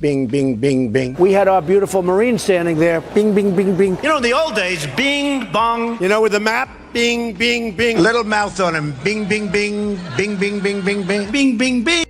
Bing, bing, bing, bing. We had our beautiful Marine standing there. Bing, bing, bing, bing. You know, in the old days, bing, bong. You know, with the map, bing, bing, bing. Little mouth on him. Bing, bing, bing. Bing, bing, bing, bing, bing. Bing, bing, bing.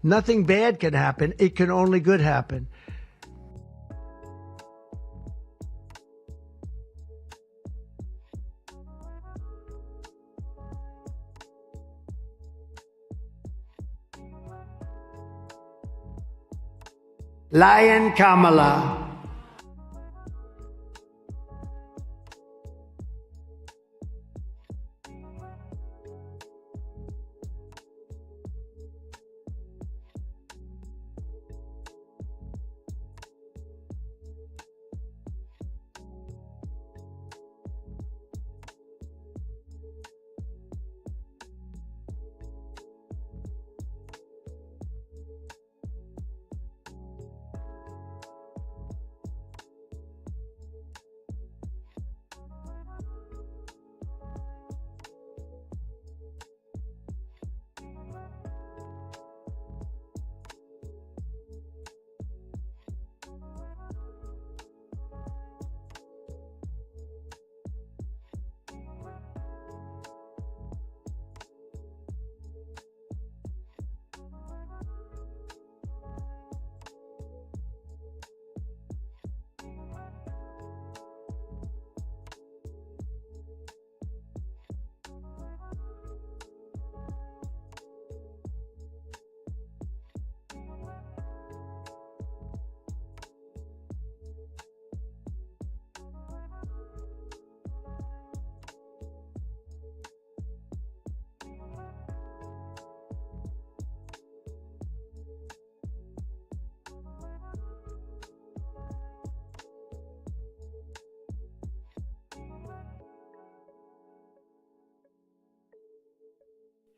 Nothing bad can happen. It can only good happen. Lion Kamala.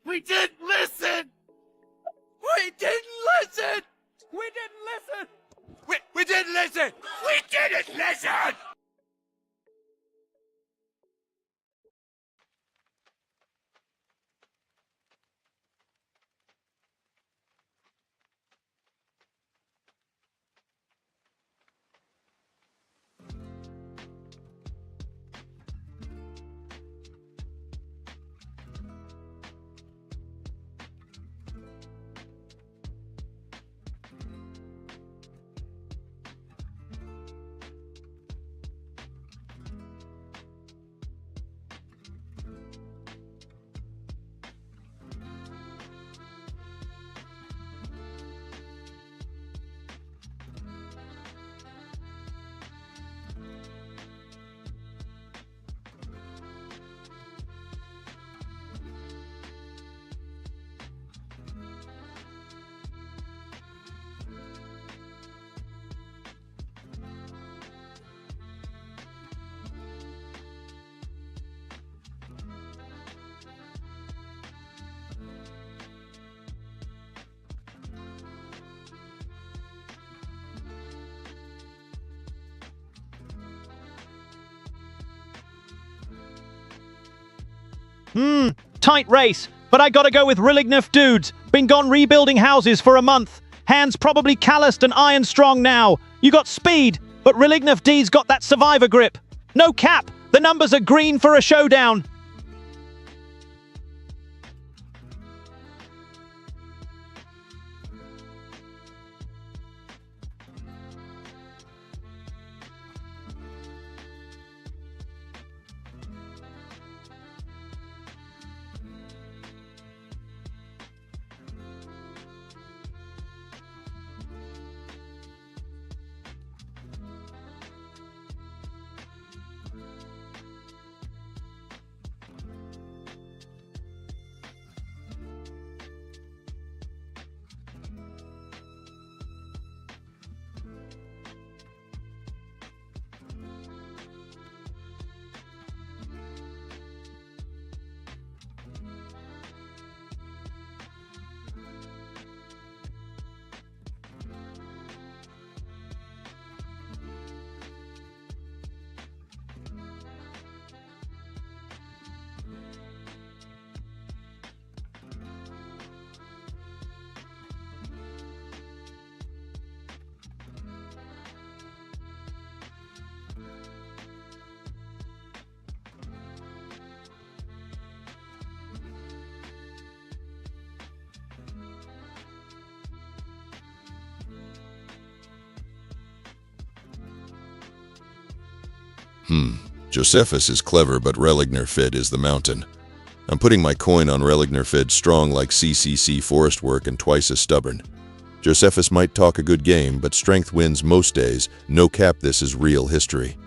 We didn't listen! We didn't listen! We didn't listen! We didn't listen! We didn't listen! Tight race, but I gotta go with Relignif dudes. Been gone rebuilding houses for a month. Hands probably calloused and iron strong now. You got speed, but Relignif D's got that survivor grip. No cap, The numbers are green for a showdown. Josephus is clever, but Religner Fid is the mountain. I'm putting my coin on Religner Fid, strong like CCC forest work and twice as stubborn. Josephus might talk a good game, but strength wins most days. No cap, this is real history.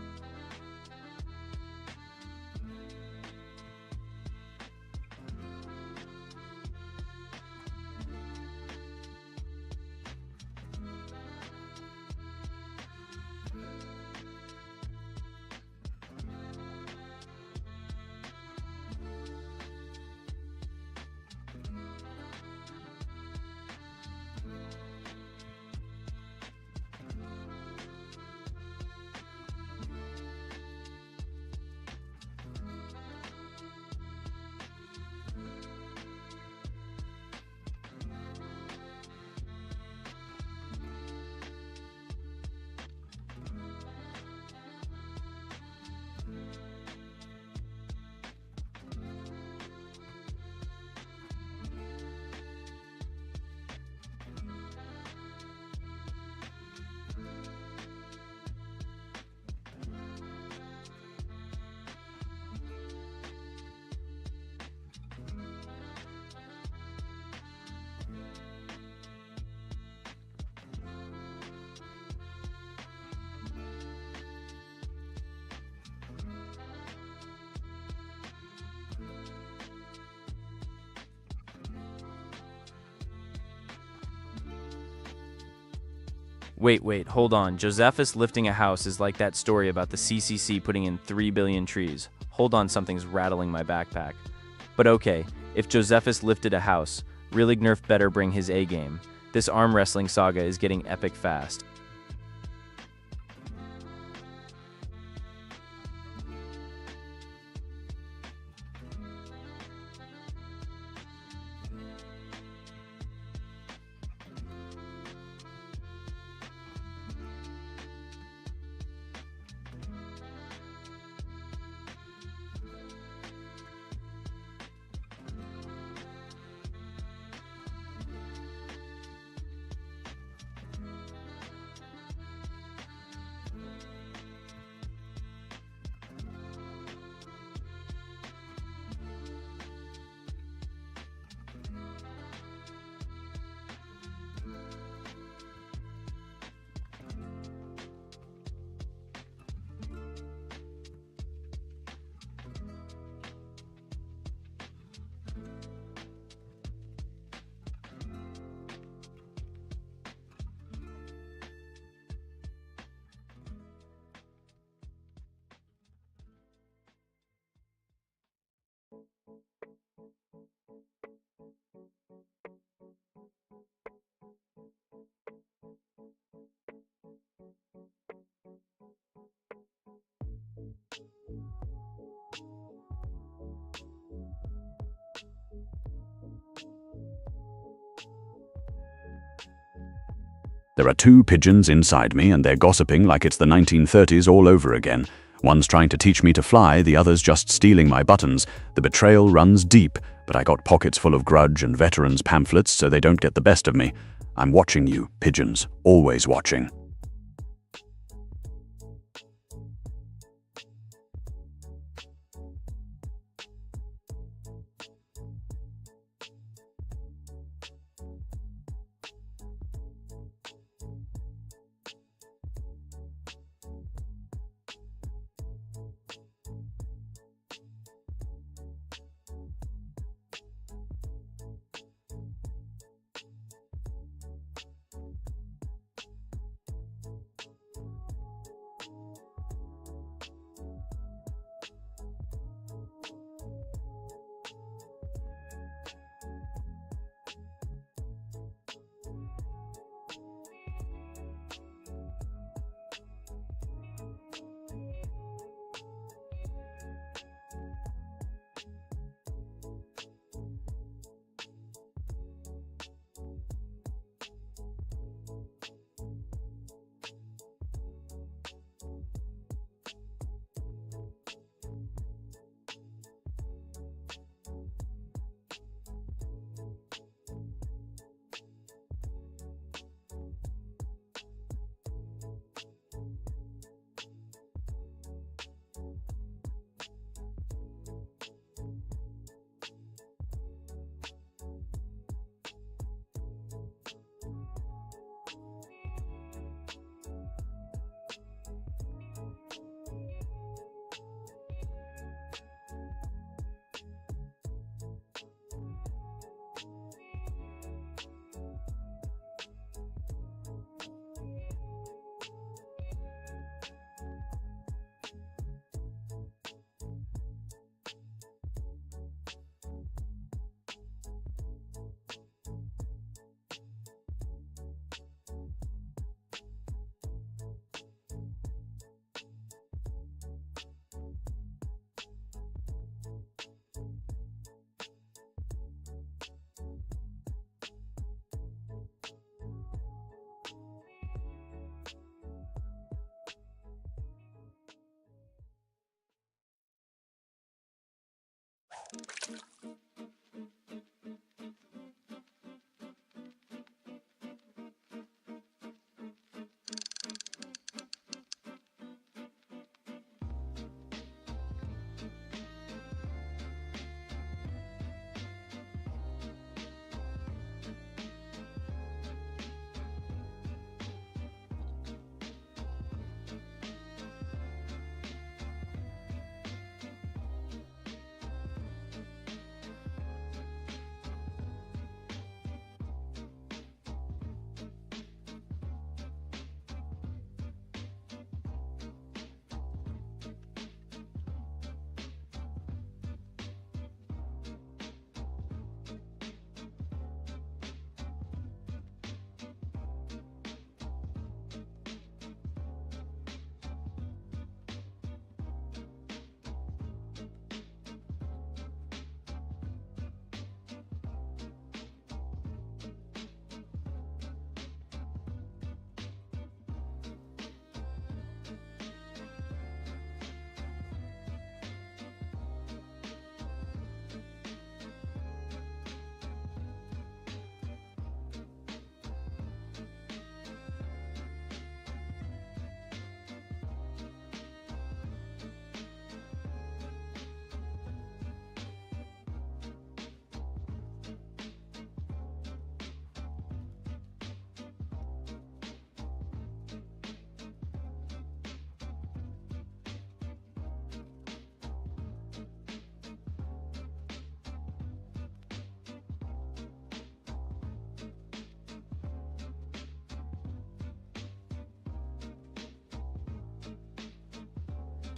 Wait, hold on. Josephus lifting a house is like that story about the CCC putting in 3 billion trees. Hold on, something's rattling my backpack. But okay, if Josephus lifted a house, Religner better bring his A game. This arm wrestling saga is getting epic fast. There are two pigeons inside me, and they're gossiping like it's the 1930s all over again. One's trying to teach me to fly, the other's just stealing my buttons. The betrayal runs deep, but I got pockets full of grudge and veterans pamphlets, so they don't get the best of me. I'm watching you, pigeons, always watching.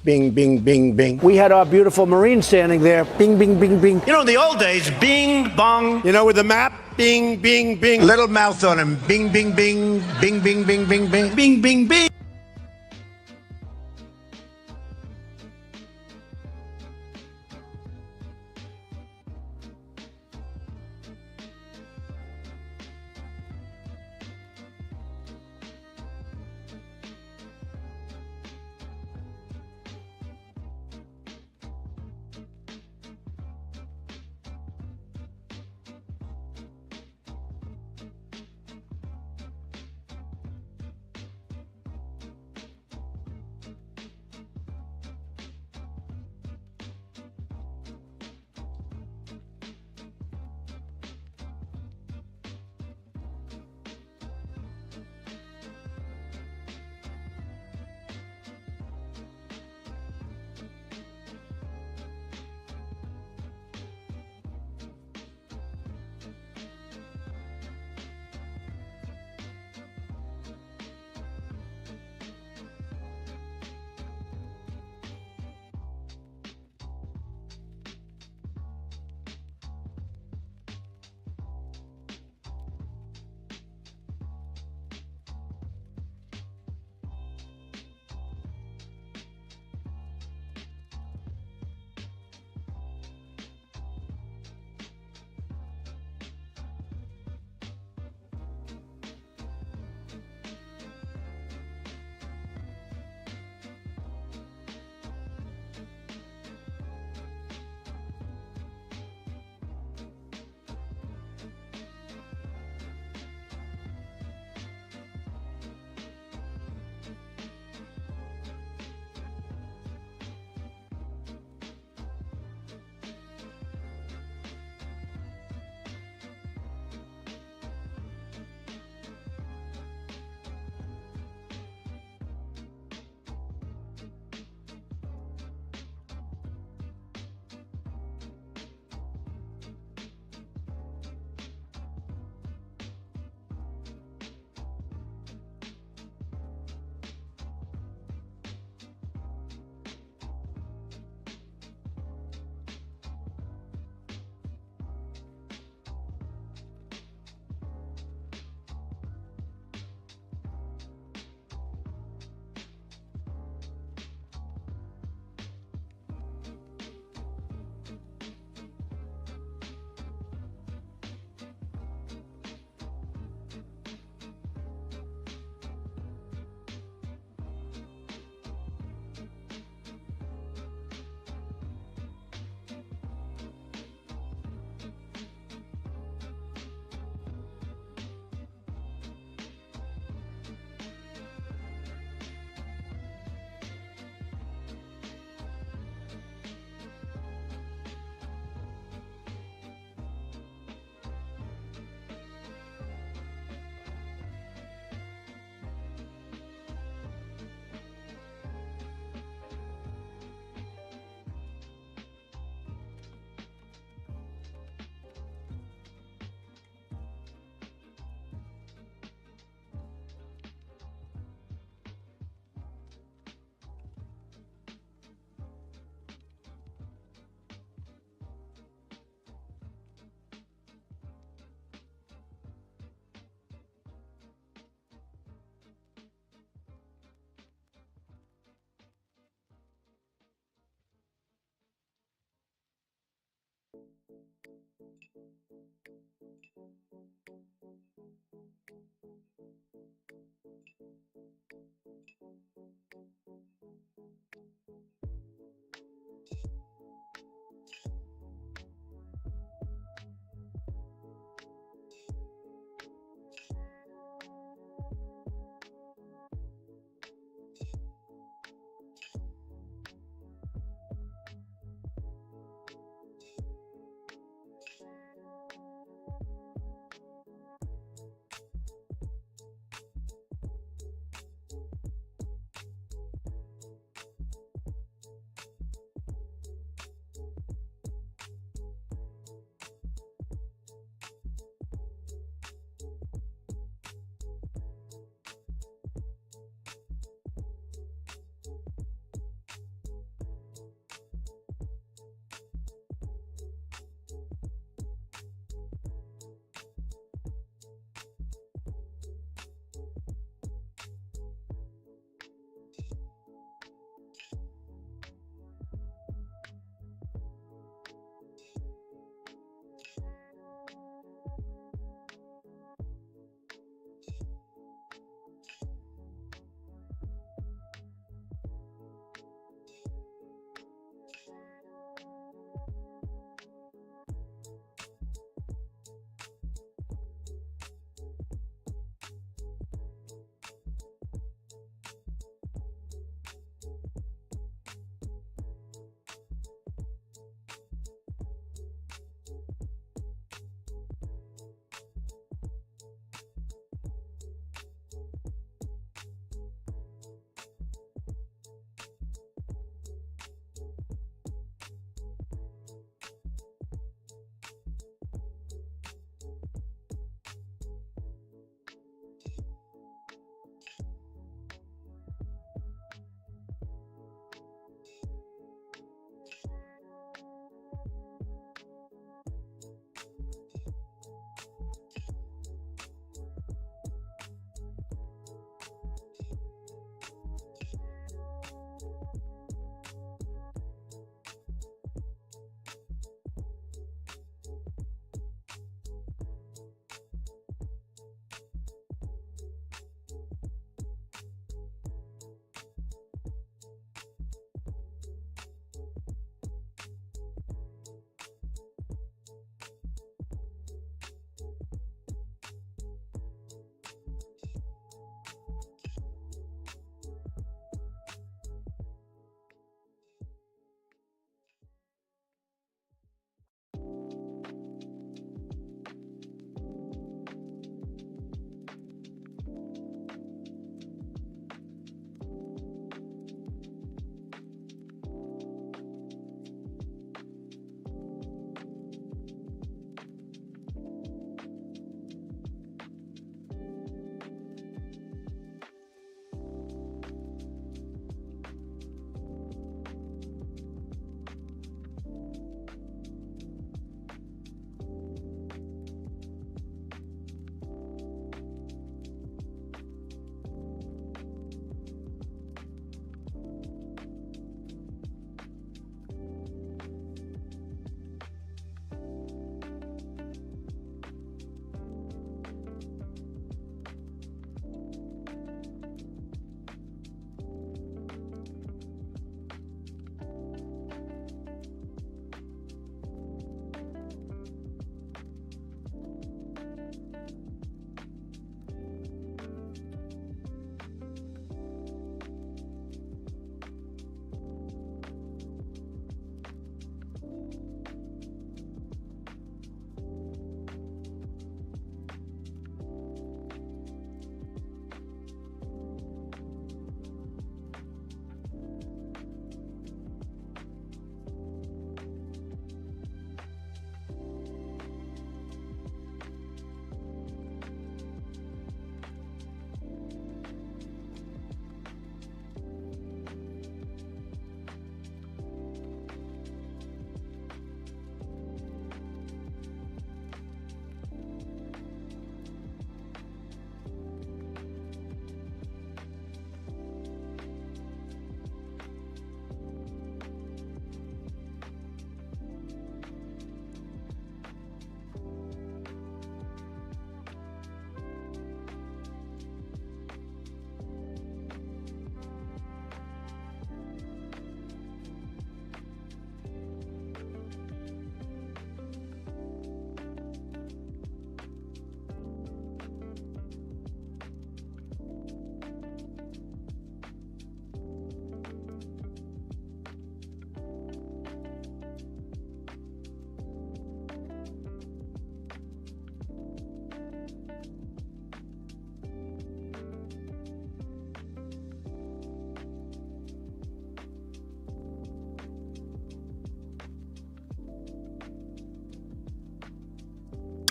Bing, bing, bing, bing. We had our beautiful Marine standing there. Bing, bing, bing, bing. You know, in the old days, bing, bong. You know, with the map, bing, bing, bing. Little mouth on him. Bing, bing, bing. Bing, bing, bing, bing, bing. Bing, bing, bing.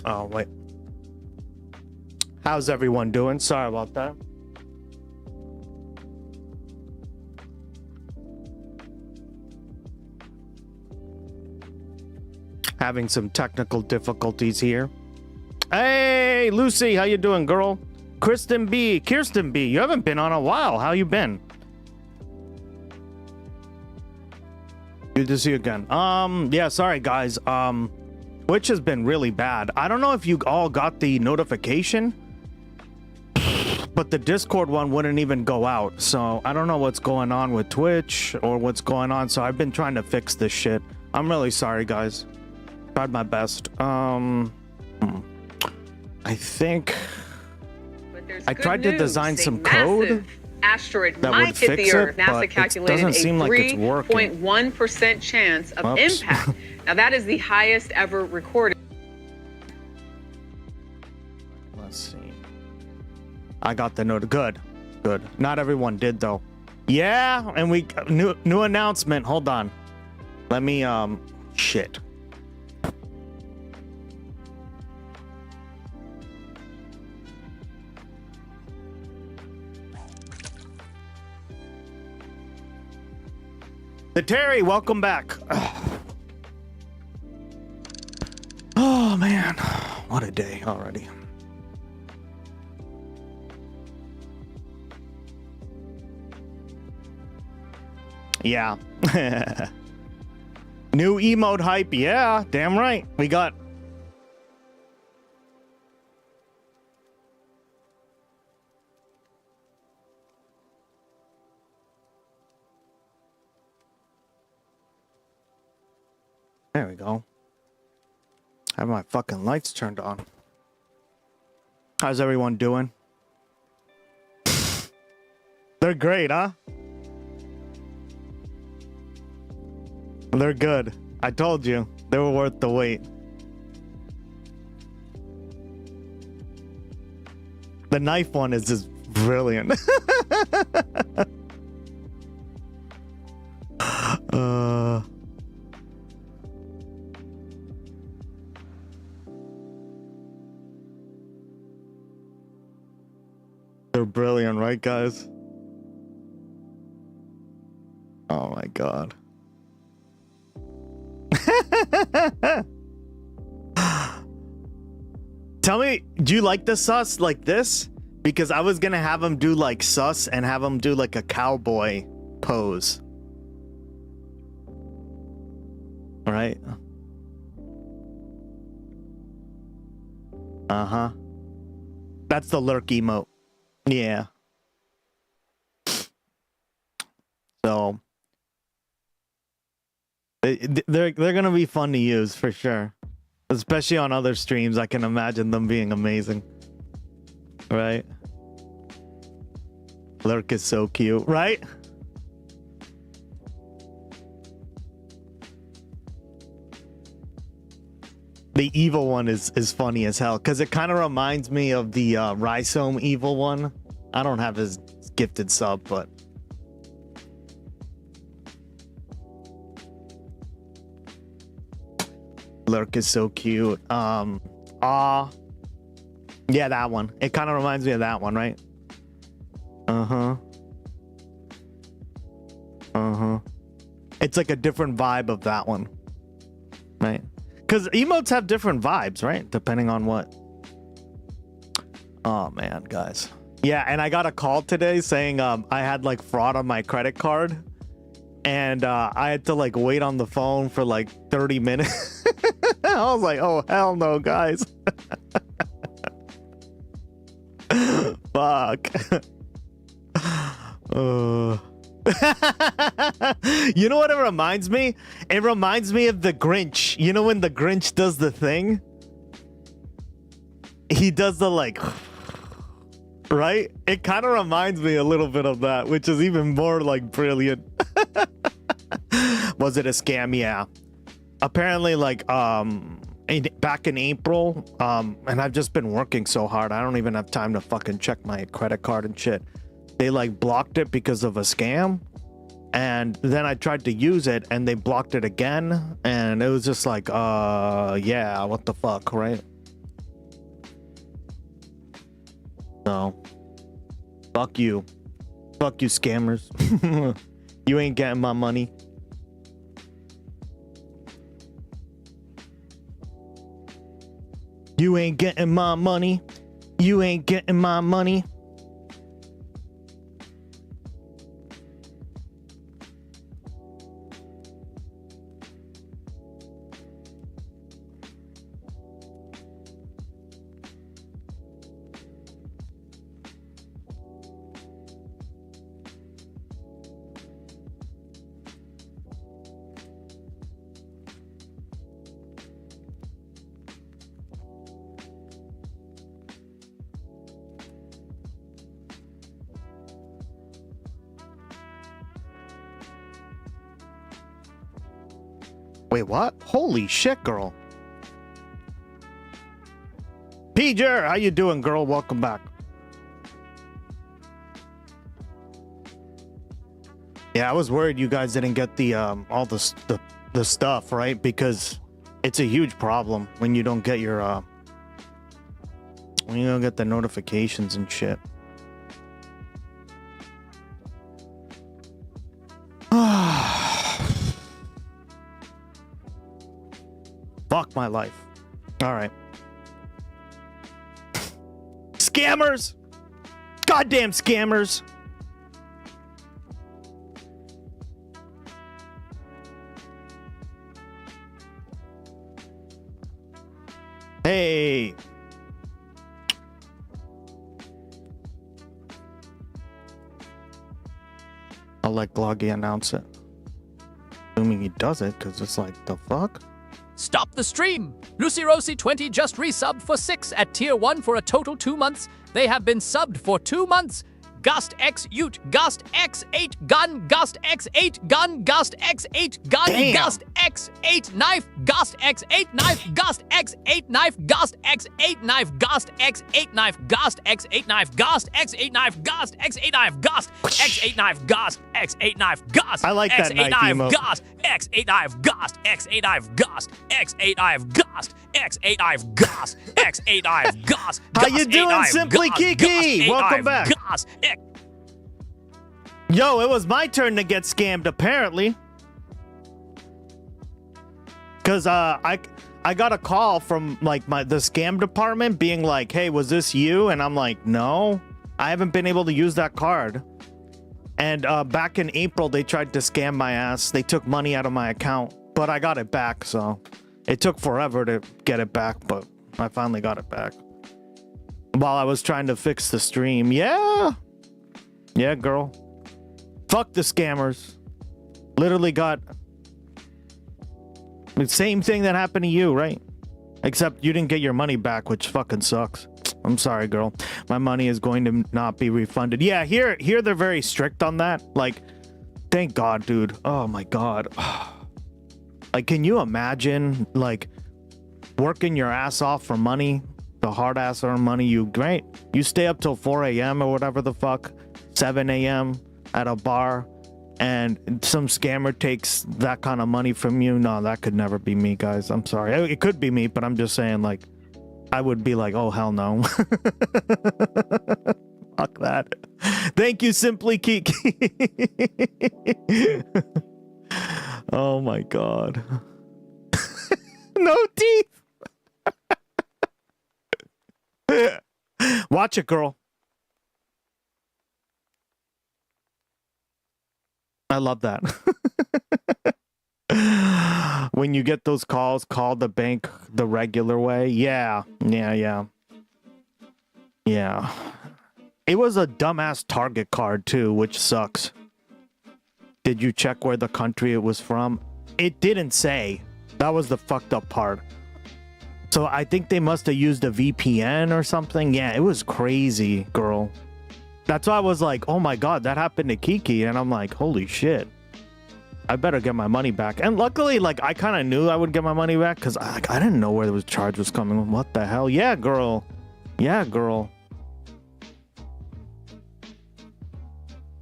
Oh, wait. How's everyone doing? Sorry about that. Having some technical difficulties here. Hey, Lucy, how you doing, girl? Kirsten B, you haven't been on a while. How you been? Good to see you again. Yeah, sorry guys. Twitch has been really bad. I don't know if you all got the notification, but the Discord one wouldn't even go out. So I don't know what's going on with Twitch or what's going on. So I've been trying to fix this shit. I'm really sorry, guys. Tried my best. I think I tried to design some code asteroid that might would hit fix the Earth. it, NASA but calculated it doesn't seem like it's working. 3.1% chance of impact. Now that is the highest ever recorded. Let's see. I got the note. Good. Not everyone did though. Yeah, and we new announcement. Hold on. Let me shit. The Terry, welcome back. Oh man, what a day already. Yeah. New emote hype. Yeah, damn right. We got there we go. Have my fucking lights turned on. How's everyone doing? They're great, huh? They're good. I told you. They were worth the wait. The knife one is just brilliant. They're brilliant, right, guys? Oh my god. Tell me, do you like the sus like this? Because I was gonna have him do like sus and have him do like a cowboy pose. All right. Uh-huh. That's the lurk emote. Yeah. So they're gonna be fun to use for sure, especially on other streams. I can imagine them being amazing, right? Lurk is so cute, right? The evil one is funny as hell because it kind of reminds me of the Rhizome evil one. I don't have his gifted sub, but Lurk is so cute. Yeah, that one. It kind of reminds me of that one, right? It's like a different vibe of that one, right? Because emotes have different vibes, right? Depending on what. Oh man, guys. Yeah, and I got a call today saying I had like fraud on my credit card, and I had to like wait on the phone for like 30 minutes. I was like, oh hell no, guys. Fuck. You know what it reminds me? It reminds me of the Grinch. You know when the Grinch does the thing? He does the like, right? It kind of reminds me a little bit of that, which is even more like brilliant. Was it a scam? Yeah. Apparently, like, back in April, and I've just been working so hard, I don't even have time to fucking check my credit card and shit. They like blocked it because of a scam, and then I tried to use it and they blocked it again, and it was just like, yeah, what the fuck, right? So, fuck you. Fuck you, scammers. You ain't getting my money. You ain't getting my money. You ain't getting my money. Wait, what? Holy shit, girl. Peter, how you doing, girl? Welcome back. Yeah, I was worried you guys didn't get the all the stuff, right? Because it's a huge problem when you don't get your when you don't get the notifications and shit. Fuck my life. All right. Scammers! Goddamn scammers! Hey! I'll let Gloggy announce it. Assuming he does it, because it's like, the fuck? Stop the stream! Lucy Rosie 20 just resubbed for 6 at tier 1 for a total 2 months. They have been subbed for 2 months. Gust X Ute, Gust X8 Gun, Gust X8 Gun, Gust X8 Gun, Damn. Gust X8 Knife, Gust X8 Knife, Gust X8 Knife, Gust X8 Knife, Gust X8 Knife, Gust X8 Knife, Gust X8 Knife, Gust X8 Knife, Gust X8 Knife, Gust X8 Knife, Gust. I like that X8 knife emote. Gust X8 Knife, Gust X8 Knife, Gust X8 Knife, Gust X8 Knife, Gust X8 Knife, Gust. How you doing, Simply Kiki? Welcome back. Yo, it was my turn to get scammed, apparently. Cause I got a call from like the scam department being like, "Hey, was this you?" And I'm like, "No, I haven't been able to use that card." And back in April, they tried to scam my ass. They took money out of my account, but I got it back. So it took forever to get it back, but I finally got it back. While I was trying to fix the stream. Yeah, girl. Fuck the scammers. Literally got the same thing that happened to you, right? Except you didn't get your money back, which fucking sucks. I'm sorry, girl. My money is going to not be refunded. Yeah, here they're very strict on that. Like, thank God, dude. Oh my God. Like, can you imagine, like, working your ass off for money? The hard ass earned money, you stay up till 4 a.m. or whatever the fuck, 7 a.m. at a bar, and some scammer takes that kind of money from you. No, that could never be me, guys. I'm sorry. It could be me, but I'm just saying, like, I would be like, oh, hell no. Fuck that. Thank you, Simply Kiki. Oh my God. No teeth. Watch it, girl. I love that. When you get those calls, call the bank the regular way. Yeah. It was a dumbass Target card too, which sucks. Did you check where the country it was from? It didn't say. That was the fucked up part. So I think they must have used a VPN or something. Yeah, it was crazy, girl. That's why I was like, oh my God, that happened to Kiki. And I'm like, holy shit. I better get my money back. And luckily, like, I kind of knew I would get my money back because I didn't know where the charge was coming. What the hell? Yeah, girl.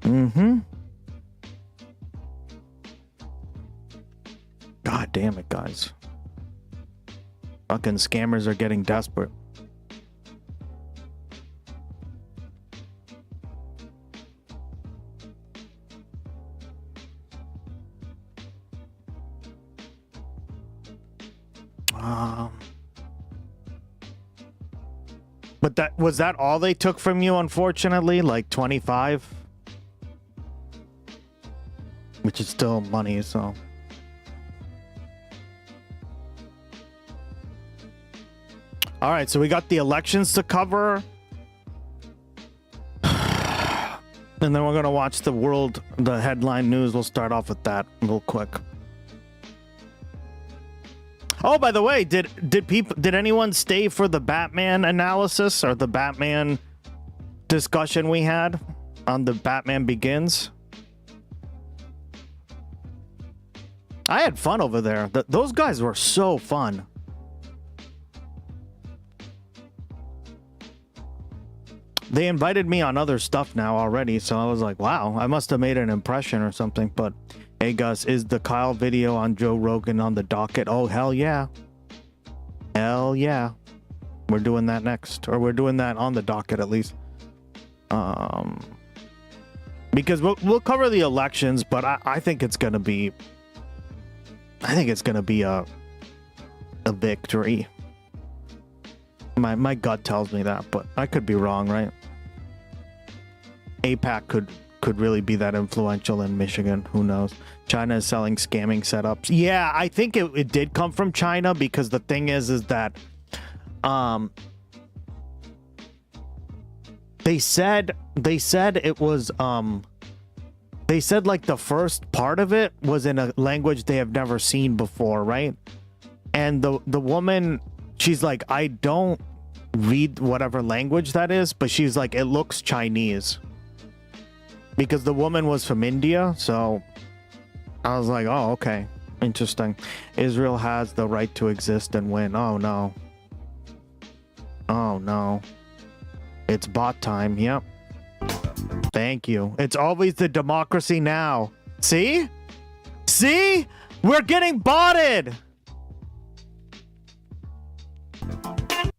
Mm-hmm. God damn it, guys. Fucking scammers are getting desperate. But was that all they took from you, unfortunately? Like 25? Which is still money, so. All right, so we got the elections to cover. And then we're going to watch the headline news. We'll start off with that real quick. Oh, by the way, did anyone stay for the Batman analysis or the Batman discussion we had on the Batman Begins? I had fun over there. Those guys were so fun. They invited me on other stuff now already, so I was like, wow, I must have made an impression or something. But hey, Gus, is the Kyle video on Joe Rogan on the docket? Oh, hell yeah. Hell yeah. We're doing that next. Or we're doing that on the docket at least. Because we'll cover the elections, but I think it's going to be... I think it's going to be a victory. My gut tells me that, but I could be wrong, right? APAC could really be that influential in Michigan. Who knows? China is selling scamming setups. Yeah, I think it did come from China, because the thing is that they said it was they said like the first part of it was in a language they have never seen before, right? And the woman, she's like, I don't read whatever language that is, but she's like, it looks Chinese. Because the woman was from India, so I was like, oh, okay, interesting. Israel has the right to exist and win. Oh, no. Oh, no. It's bot time, yep. Thank you. It's always the democracy now. See? See? We're getting botted!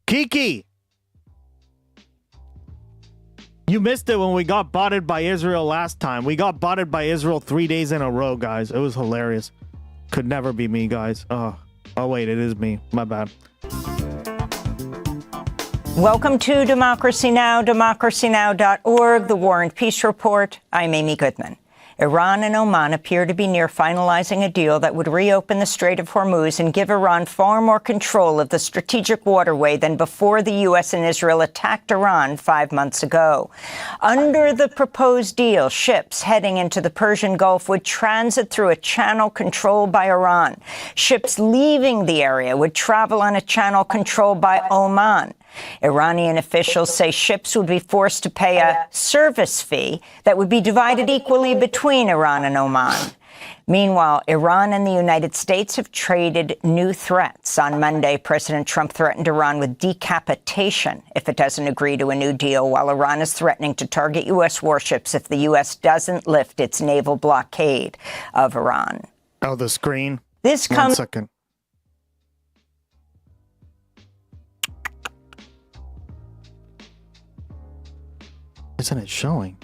Kiki! You missed it when we got botted by Israel last time. We got botted by Israel 3 days in a row, guys. It was hilarious. Could never be me, guys. Oh wait, it is me. My bad. Welcome to Democracy Now!, democracynow.org, the War and Peace Report. I'm Amy Goodman. Iran and Oman appear to be near finalizing a deal that would reopen the Strait of Hormuz and give Iran far more control of the strategic waterway than before the U.S. and Israel attacked Iran 5 months ago. Under the proposed deal, ships heading into the Persian Gulf would transit through a channel controlled by Iran. Ships leaving the area would travel on a channel controlled by Oman. Iranian officials say ships would be forced to pay a service fee that would be divided equally between Iran and Oman. Meanwhile, Iran and the United States have traded new threats. On Monday, President Trump threatened Iran with decapitation if it doesn't agree to a new deal, while Iran is threatening to target U.S. warships if the U.S. doesn't lift its naval blockade of Iran. Oh, the screen? This comes... 1 second. Isn't it showing?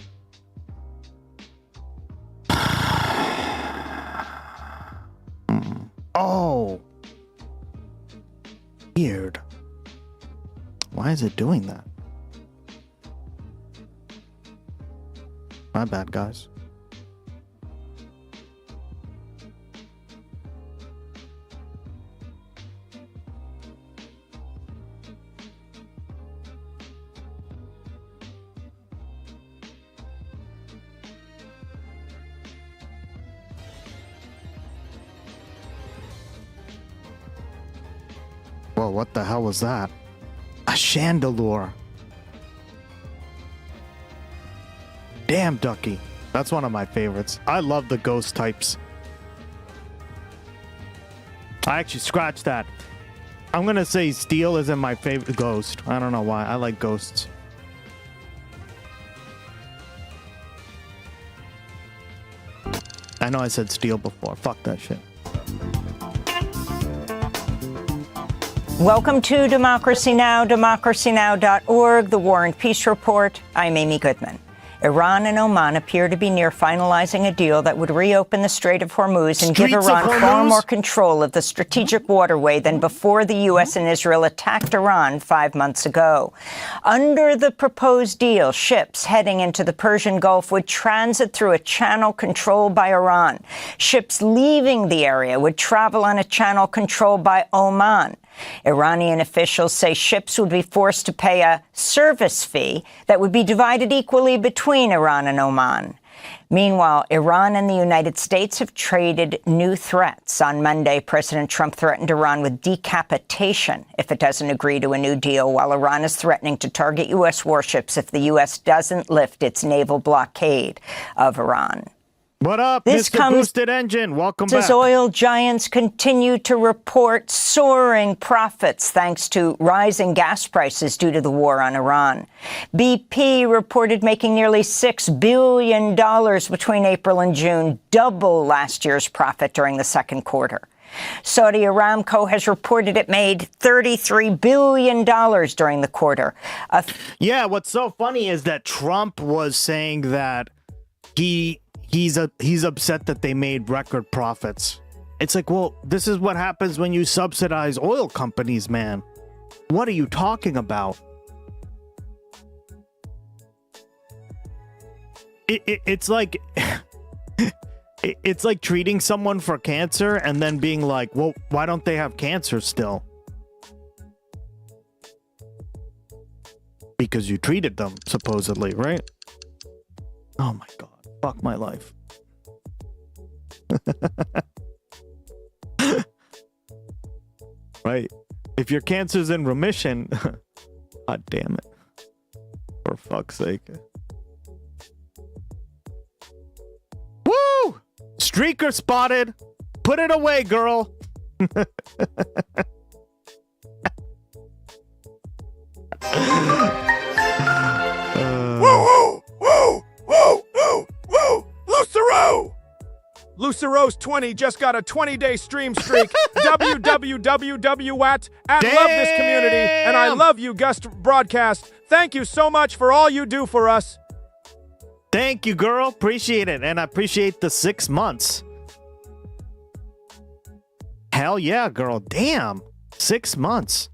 Oh. Weird. Why is it doing that? My bad, guys. Whoa, what the hell was that? A chandelier. Damn, Ducky. That's one of my favorites. I love the ghost types. I actually scratched that. I'm gonna say Steel isn't my favorite ghost. I don't know why. I like ghosts. I know I said Steel before. Fuck that shit. Welcome to Democracy Now!, democracynow.org, the War and Peace Report. I'm Amy Goodman. Iran and Oman appear to be near finalizing a deal that would reopen the Strait of Hormuz and give Iran far more control of the strategic waterway than before the U.S. and Israel attacked Iran 5 months ago. Under the proposed deal, ships heading into the Persian Gulf would transit through a channel controlled by Iran. Ships leaving the area would travel on a channel controlled by Oman. Iranian officials say ships would be forced to pay a service fee that would be divided equally between Iran and Oman. Meanwhile, Iran and the United States have traded new threats. On Monday, President Trump threatened Iran with decapitation if it doesn't agree to a new deal, while Iran is threatening to target U.S. warships if the U.S. doesn't lift its naval blockade of Iran. What up, This Mr. comes Boosted Engine? Welcome back. as oil giants continue to report soaring profits thanks to rising gas prices due to the war on Iran. BP reported making nearly $6 billion between April and June, double last year's profit during the second quarter. Saudi Aramco has reported it made $33 billion during the quarter. Yeah, what's so funny is that Trump was saying that he's upset that they made record profits. It's like, well, this is what happens when you subsidize oil companies, man. What are you talking about? It's like it's like treating someone for cancer and then being like, well, why don't they have cancer still? Because you treated them, supposedly, right? Oh my God. Fuck my life. Right. If your cancer's in remission, God damn it. For fuck's sake. Woo! Streaker spotted. Put it away, girl. Woo! Woo! Woo! Woo! Woo! Lucero! Lucero's 20 just got a 20-day stream streak. www.wat at love this community, and I love you, Gust Broadcast. Thank you so much for all you do for us. Thank you, girl. Appreciate it, and I appreciate the 6 months. Hell yeah, girl. Damn. 6 months.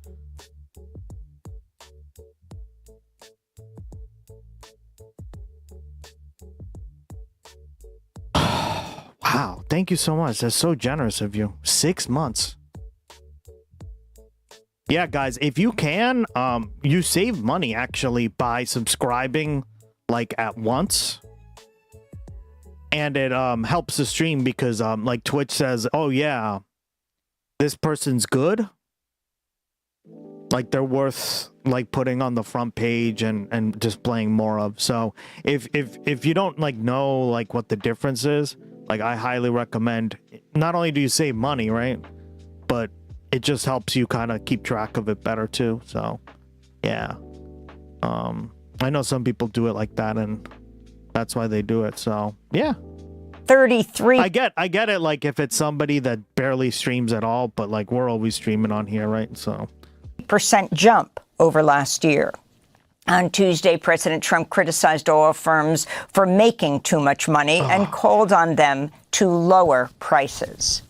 Wow, thank you so much. That's so generous of you. 6 months. Yeah, guys, if you can, you save money actually by subscribing like at once. And it helps the stream because like Twitch says, oh yeah, this person's good. Like they're worth like putting on the front page and displaying more of. So if you don't like know like what the difference is, like I highly recommend, not only do you save money, right? But it just helps you kind of keep track of it better too. So yeah. I know some people do it like that and that's why they do it. So yeah. 33. I get it. Like if it's somebody that barely streams at all, but like we're always streaming on here, right? So % jump over last year. On Tuesday, President Trump criticized oil firms for making too much money and called on them to lower prices.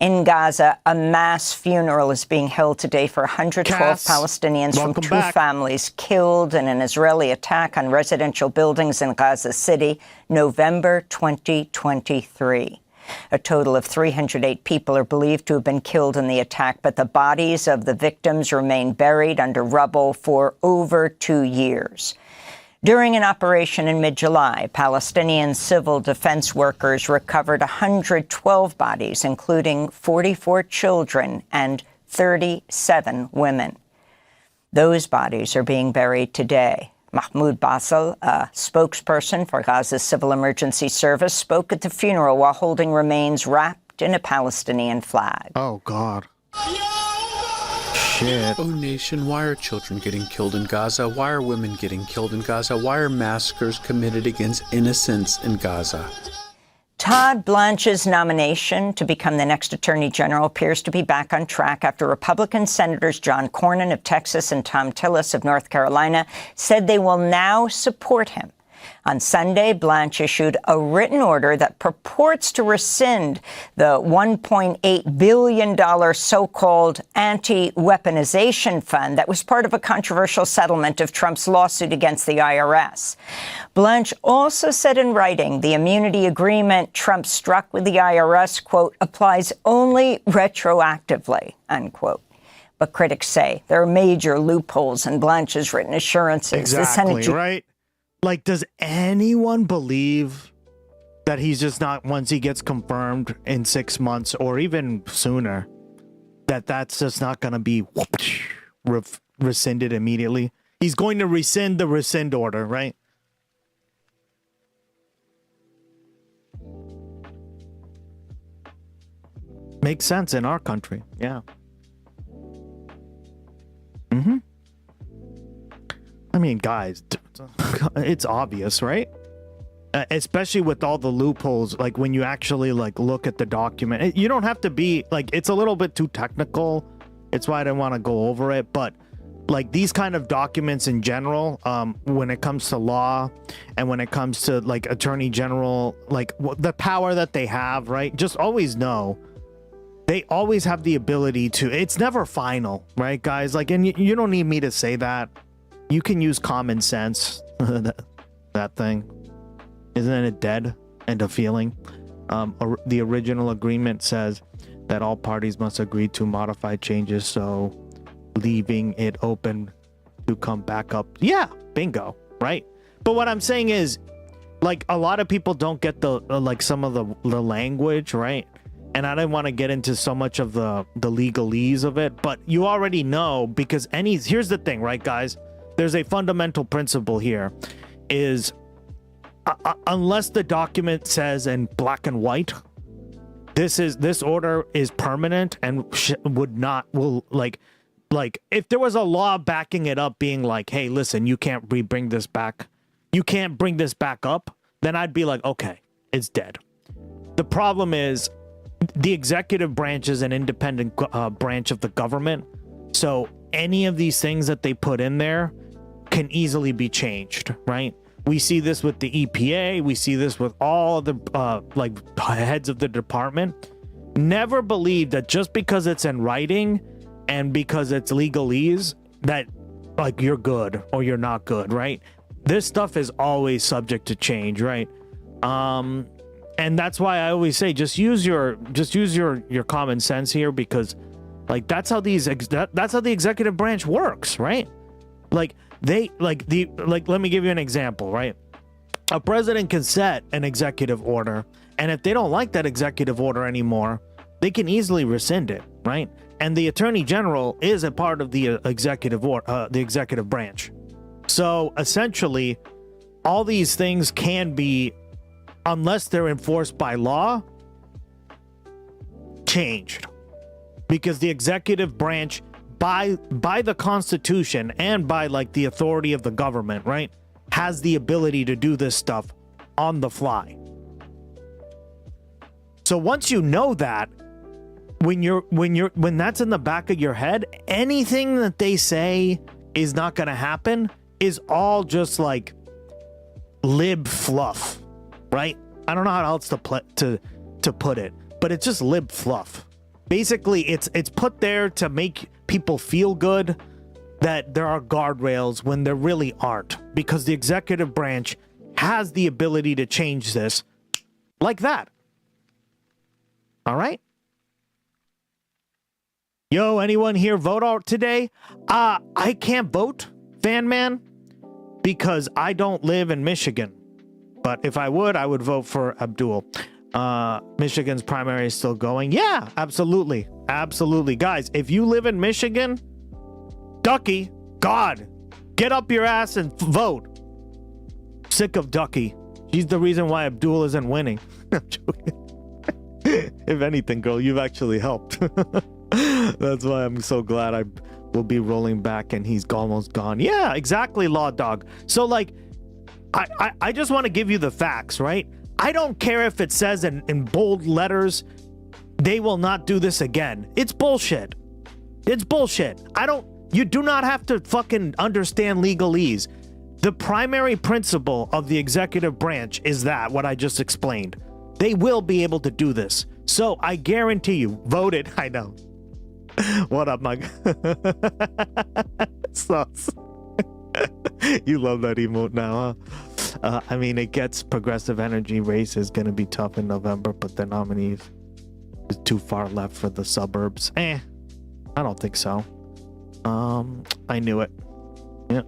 In Gaza, a mass funeral is being held today for 112 Palestinians from two families killed in an Israeli attack on residential buildings in Gaza City, November 2023. A total of 308 people are believed to have been killed in the attack, but the bodies of the victims remain buried under rubble for over 2 years. During an operation in mid-July, Palestinian civil defense workers recovered 112 bodies, including 44 children and 37 women. Those bodies are being buried today. Mahmoud Basel, a spokesperson for Gaza's Civil Emergency Service, spoke at the funeral while holding remains wrapped in a Palestinian flag. Oh, God. Shit. Oh, nation, why are children getting killed in Gaza? Why are women getting killed in Gaza? Why are massacres committed against innocents in Gaza? Todd Blanche's nomination to become the next Attorney General appears to be back on track after Republican Senators John Cornyn of Texas and Tom Tillis of North Carolina said they will now support him. On Sunday, Blanche issued a written order that purports to rescind the $1.8 billion so-called anti-weaponization fund that was part of a controversial settlement of Trump's lawsuit against the IRS. Blanche also said in writing the immunity agreement Trump struck with the IRS, quote, applies only retroactively, unquote. But critics say there are major loopholes in Blanche's written assurances. Exactly, right? Like, does anyone believe that he's just not, once he gets confirmed in 6 months or even sooner, that that's just not going to be rescinded immediately? He's going to rescind the rescind order, right? Makes sense in our country, yeah. I mean, guys, it's obvious, right? Especially with all the loopholes, like when you actually like look at the document. You don't have to be like, it's a little bit too technical. It's why I didn't want to go over it. But like these kind of documents in general, when it comes to law and when it comes to like attorney general, like the power that they have, right? Just always know they always have the ability to, it's never final, right, guys? Like, and you don't need me to say that. You can use common sense. that thing. Isn't it dead and a feeling? The original agreement says that all parties must agree to modify changes, so leaving it open to come back up. Yeah, bingo, right? But what I'm saying is, like, a lot of people don't get the, like, some of the language, right? And I didn't want to get into so much of the legalese of it, but you already know, because here's the thing, right, guys? There's a fundamental principle here, is unless the document says in black and white, this order is permanent and will if there was a law backing it up, being like, hey, listen, you can't bring this back up, then I'd be like, okay, it's dead. The problem is the executive branch is an independent branch of the government, so any of these things that they put in there can easily be changed, right? We see this with the EPA. We see this with all the heads of the department. Never believe that just because it's in writing and because it's legalese that like you're good or you're not good, right? This stuff is always subject to change, right? And that's why I always say just use your common sense here, because like that's how the executive branch works, right? Let me give you an example, right? A president can set an executive order, and if they don't like that executive order anymore, they can easily rescind it, right? And the attorney general is a part of the executive branch. So essentially, all these things can be, unless they're enforced by law, changed, because the executive branch, by the Constitution and by like the authority of the government, right, has the ability to do this stuff on the fly. So once you know that, when that's in the back of your head, anything that they say is not going to happen is all just like lib fluff, right? I don't know how else to put it, but it's just lib fluff. Basically, it's put there to make people feel good that there are guardrails when there really aren't, because the executive branch has the ability to change this like that. All right? Yo, anyone here vote out today? I can't vote, fan man, because I don't live in Michigan. But if I would vote for Abdul. Michigan's primary is still going. Yeah, absolutely. Absolutely. Guys, if you live in Michigan, Ducky, God, get up your ass and vote. Sick of Ducky. She's the reason why Abdul isn't winning. If anything, girl, you've actually helped. That's why I'm so glad I will be rolling back and he's almost gone. Yeah, exactly, Law Dog. So, like, I just want to give you the facts, right? I don't care if it says in bold letters, they will not do this again. It's bullshit. It's bullshit. You do not have to fucking understand legalese. The primary principle of the executive branch is that, what I just explained. They will be able to do this. So I guarantee you, vote it. I know. What up, Mug? Sus. You love that emote now, huh? I mean, it gets progressive energy race is going to be tough in November, but the nominees is too far left for the suburbs. I don't think so. I knew it. Yeah.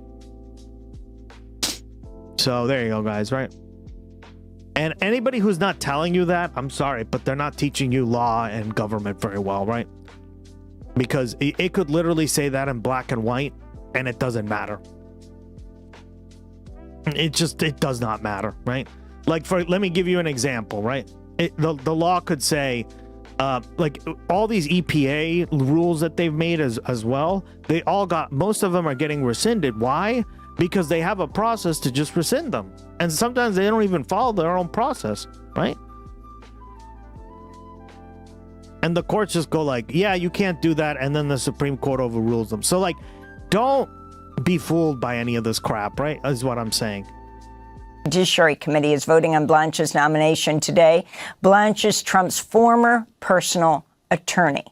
So there you go, guys, right? And anybody who's not telling you that, I'm sorry, but they're not teaching you law and government very well, right? Because it could literally say that in black and white, and it doesn't matter. It does not matter, right? Like, let me give you an example, right? The law could say, like, all these EPA rules that they've made as well, most of them are getting rescinded. Why? Because they have a process to just rescind them. And sometimes they don't even follow their own process, right? And the courts just go like, yeah, you can't do that. And then the Supreme Court overrules them. So, like, don't be fooled by any of this crap, right? Is what I'm saying. Judiciary Committee is voting on Blanche's nomination today. Blanche is Trump's former personal attorney.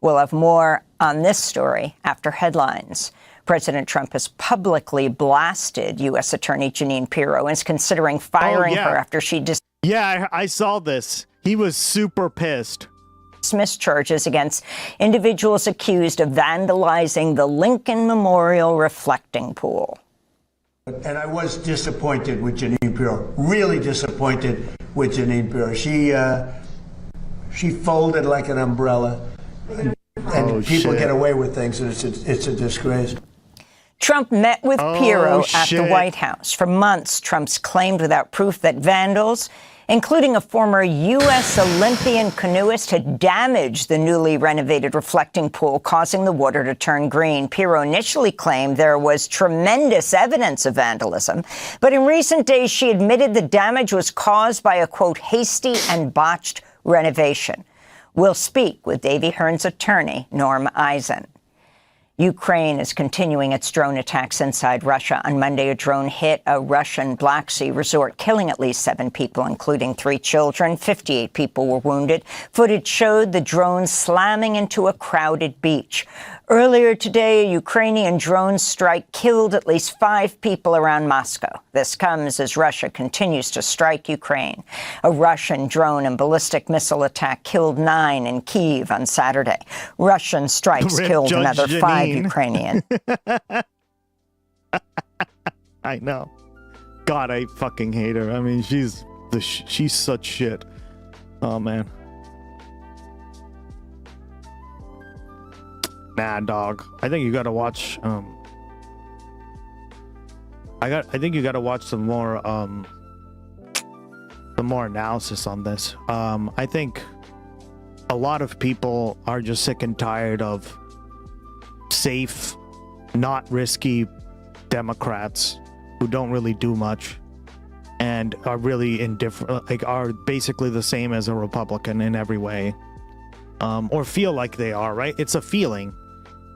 We'll have more on this story after headlines. President Trump has publicly blasted U.S. Attorney Jeanine Pirro and is considering firing her after she Yeah, I saw this. He was super pissed. Dismissed charges against individuals accused of vandalizing the Lincoln Memorial reflecting pool. And I was disappointed with Jeanine Pirro, really disappointed with Jeanine Pirro. She folded like an umbrella, and people get away with things, and it's a disgrace. Trump met with Pirro at the White House. For months, Trump's claimed without proof that vandals, including a former U.S. Olympian canoeist, had damaged the newly renovated reflecting pool, causing the water to turn green. Pirro initially claimed there was tremendous evidence of vandalism, but in recent days she admitted the damage was caused by a, quote, hasty and botched renovation. We'll speak with Davy Hearn's attorney, Norm Eisen. Ukraine is continuing its drone attacks inside Russia. On Monday, a drone hit a Russian Black Sea resort, killing at least 7 people, including 3 children. 58 people were wounded. Footage showed the drone slamming into a crowded beach. Earlier today, a Ukrainian drone strike killed at least 5 people around Moscow. This comes as Russia continues to strike Ukraine. A Russian drone and ballistic missile attack killed 9 in Kyiv on Saturday. Russian strikes killed another 5 Ukrainian. I know. God, I fucking hate her. I mean, she's such shit. Oh man. Nah, dog. I think you gotta watch. I think you gotta watch some more analysis on this. I think a lot of people are just sick and tired of safe, not risky Democrats who don't really do much and are really indifferent, like are basically the same as a Republican in every way, or feel like they are, right? It's a feeling.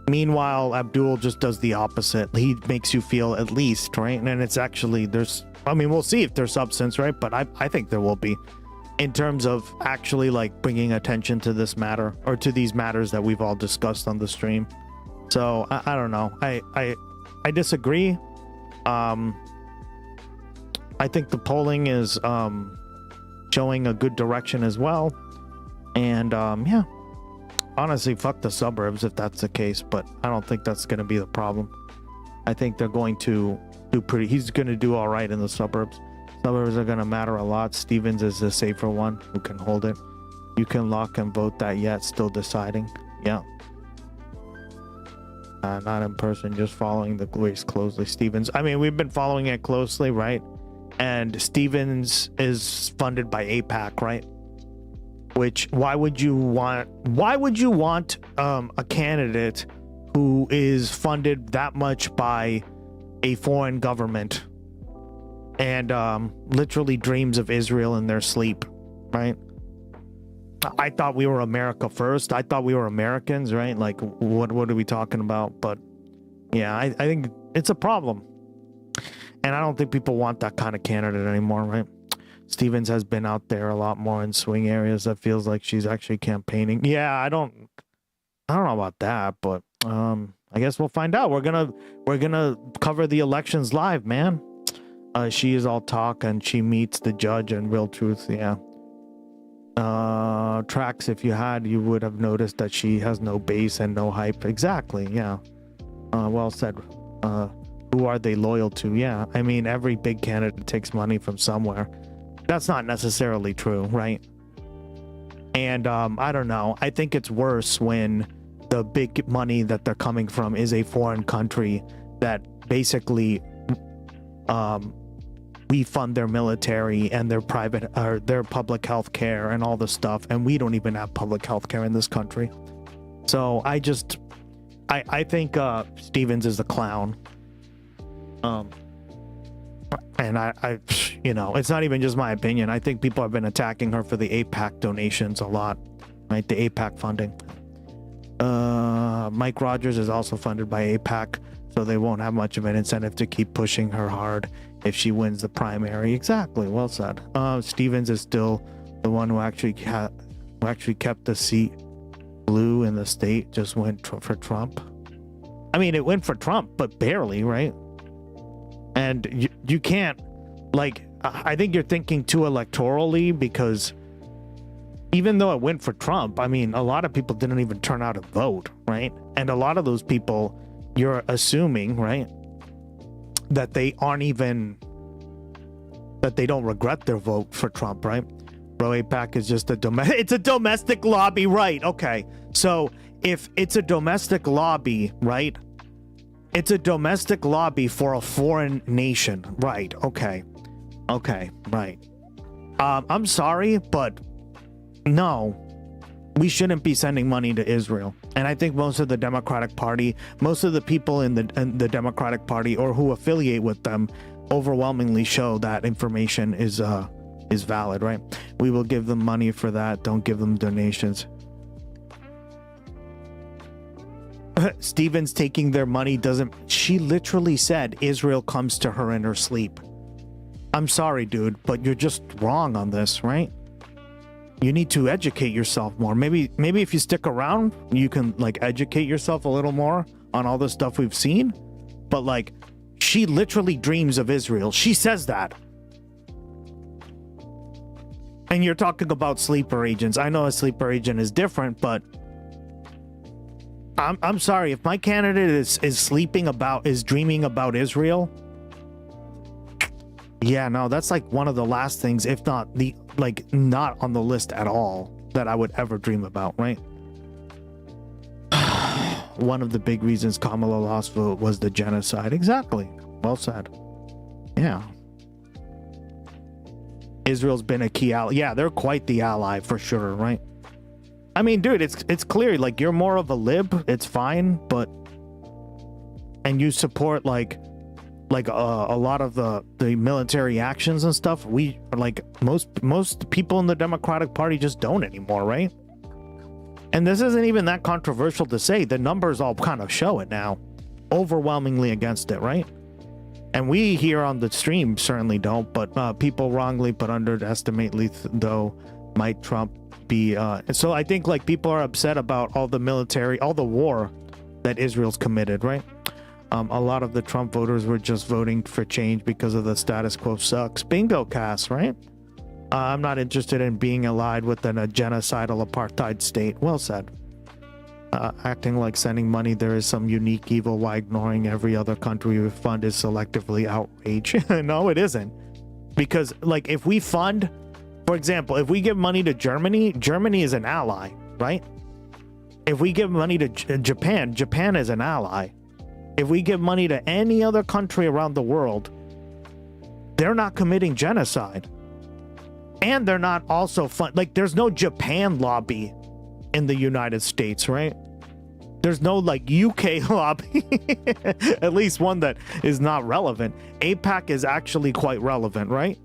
Meanwhile, Abdul just does the opposite. He makes you feel at least, right? And it's actually, we'll see if there's substance, right? But I think there will be, in terms of actually like bringing attention to this matter, or to these matters that we've all discussed on the stream. So I don't know. I disagree. I think the polling is showing a good direction as well. And yeah. Honestly, fuck the suburbs if that's the case, but I don't think that's going to be the problem. I think they're going to do he's going to do all right in the suburbs. Suburbs are going to matter a lot. Stevens is the safer one who can hold it. You can lock and vote that yet, still deciding. Yeah. Not in person, just following the race closely. Stevens, we've been following it closely, right? And Stevens is funded by AIPAC, right? Which, why would you want a candidate who is funded that much by a foreign government and literally dreams of Israel in their sleep, right? I thought we were America first. I thought we were Americans, right? Like, what are we talking about? But yeah, I think it's a problem. And I don't think people want that kind of candidate anymore, right? Stevens has been out there a lot more in swing areas. That feels like she's actually campaigning. Yeah, I don't know about that, but I guess we'll find out. We're gonna cover the elections live, man. She is all talk and she meets the judge and real truth. Yeah. Tracks, if you would have noticed that she has no base and no hype. Exactly. Yeah. Well said. Who are they loyal to? Yeah. I mean, every big candidate takes money from somewhere. That's not necessarily true, right? And I don't know. I think it's worse when the big money that they're coming from is a foreign country that basically we fund their military and their private or their public health care and all the stuff, and we don't even have public health care in this country. So I think Stevens is a clown. And I you know, it's not even just my opinion. I think people have been attacking her for the AIPAC donations a lot, right? The AIPAC funding. Mike Rogers is also funded by AIPAC, so they won't have much of an incentive to keep pushing her hard if she wins the primary. Exactly. Well said. Stevens is still the one who actually kept the seat blue in the state. Just went for Trump. I mean, it went for Trump, but barely, right? And you can't, like, I think you're thinking too electorally, because even though it went for Trump, I mean, a lot of people didn't even turn out to vote, right? And a lot of those people, you're assuming, right, that they don't regret their vote for Trump, right? Bro, AIPAC is just it's a domestic lobby, right? Okay, so if it's a domestic lobby, right? It's a domestic lobby for a foreign nation, right? Okay, right. I'm sorry, but no, we shouldn't be sending money to Israel. And I think most of the Democratic Party, most of the people in the Democratic Party or who affiliate with them, overwhelmingly show that information is valid, right? We will give them money for that. Don't give them donations. Stevens taking their money doesn't. She literally said Israel comes to her in her sleep. I'm sorry, dude, but you're just wrong on this, right? You need to educate yourself more. Maybe if you stick around, you can like educate yourself a little more on all the stuff we've seen. But like, she literally dreams of Israel. She says that. And you're talking about sleeper agents. I know a sleeper agent is different, but I'm sorry, if my candidate is dreaming about Israel, yeah, no, that's like one of the last things, if not not on the list at all, that I would ever dream about, right? One of the big reasons Kamala lost vote was the genocide. Exactly. Well said. Yeah. Israel's been a key ally. Yeah, they're quite the ally for sure, right? I mean, dude, it's clear, like, you're more of a lib, it's fine, but and you support like a lot of the military actions and stuff. We like most people in the Democratic Party just don't anymore, right? And this isn't even that controversial to say. The numbers all kind of show it now, overwhelmingly against it, right? And we here on the stream certainly don't, but people wrongly but underestimately though might Trump be so I think like people are upset about all the military, all the war that Israel's committed, right? A lot of the Trump voters were just voting for change because of the status quo sucks. Bingo, Cass, right? I'm not interested in being allied with a genocidal apartheid state. Well said. Acting like sending money there is some unique evil while ignoring every other country we fund is selectively outrage. No, it isn't. Because like if we fund, for example, if we give money to Germany, Germany is an ally, right? If we give money to Japan, Japan is an ally. If we give money to any other country around the world, they're not committing genocide. And they're not also like there's no Japan lobby in the United States, right? There's no like UK lobby, at least one that is not relevant. AIPAC is actually quite relevant, right?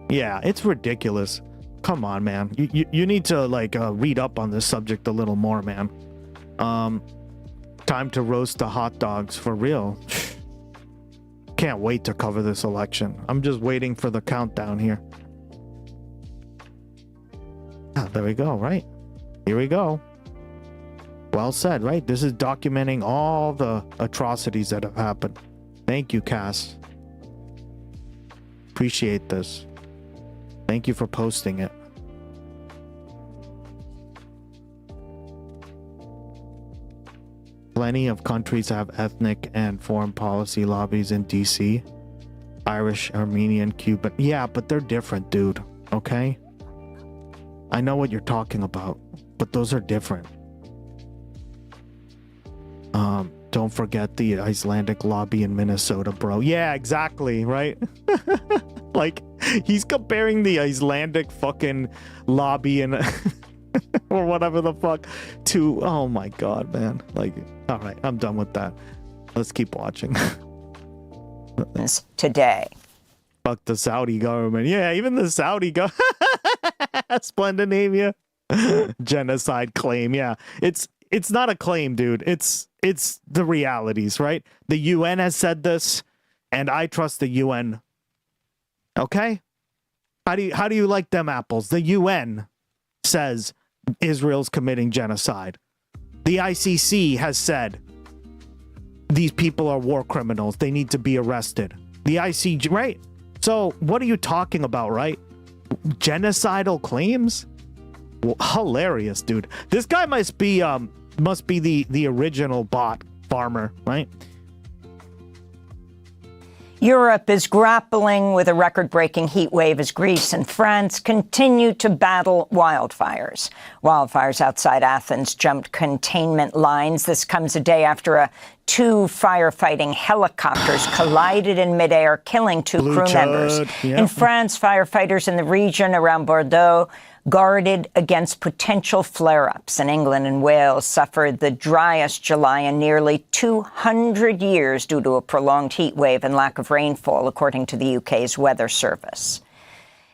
Yeah, it's ridiculous. Come on, man. You need to like read up on this subject a little more, man. Time to roast the hot dogs for real. can't wait to cover this election. I'm just waiting for the countdown here. Ah, there we go, right? Here we go. Well said, right? This is documenting all the atrocities that have happened. Thank you, Cass. Appreciate this. Thank you for posting it. Plenty of countries have ethnic and foreign policy lobbies in DC. Irish, Armenian, Cuban. Yeah, but they're different, dude. Okay? I know what you're talking about, but those are different. Don't forget the Icelandic lobby in Minnesota, bro. Yeah, exactly, right? Like, he's comparing the Icelandic fucking lobby and or whatever the fuck to, oh my god, man. Like, all right, I'm done with that. Let's keep watching. Today. Fuck the Saudi government. Yeah, even the Saudi government. Splendinavia. Genocide claim. Yeah, it's not a claim, dude. It's the realities, right? The UN has said this, and I trust the UN. Okay? How do you like them apples? The UN says Israel's committing genocide. The ICC has said these people are war criminals. They need to be arrested. The ICJ, right? So what are you talking about, right? Genocidal claims? Well, hilarious, dude. This guy must be the original bot farmer, right? Europe is grappling with a record-breaking heat wave as Greece and France continue to battle wildfires. Wildfires outside Athens jumped containment lines. This comes a day after two firefighting helicopters collided in midair, killing two crew members. Yep. In France, firefighters in the region around Bordeaux guarded against potential flare-ups. In England and Wales suffered the driest July in nearly 200 years due to a prolonged heat wave and lack of rainfall, according to the UK's Weather Service.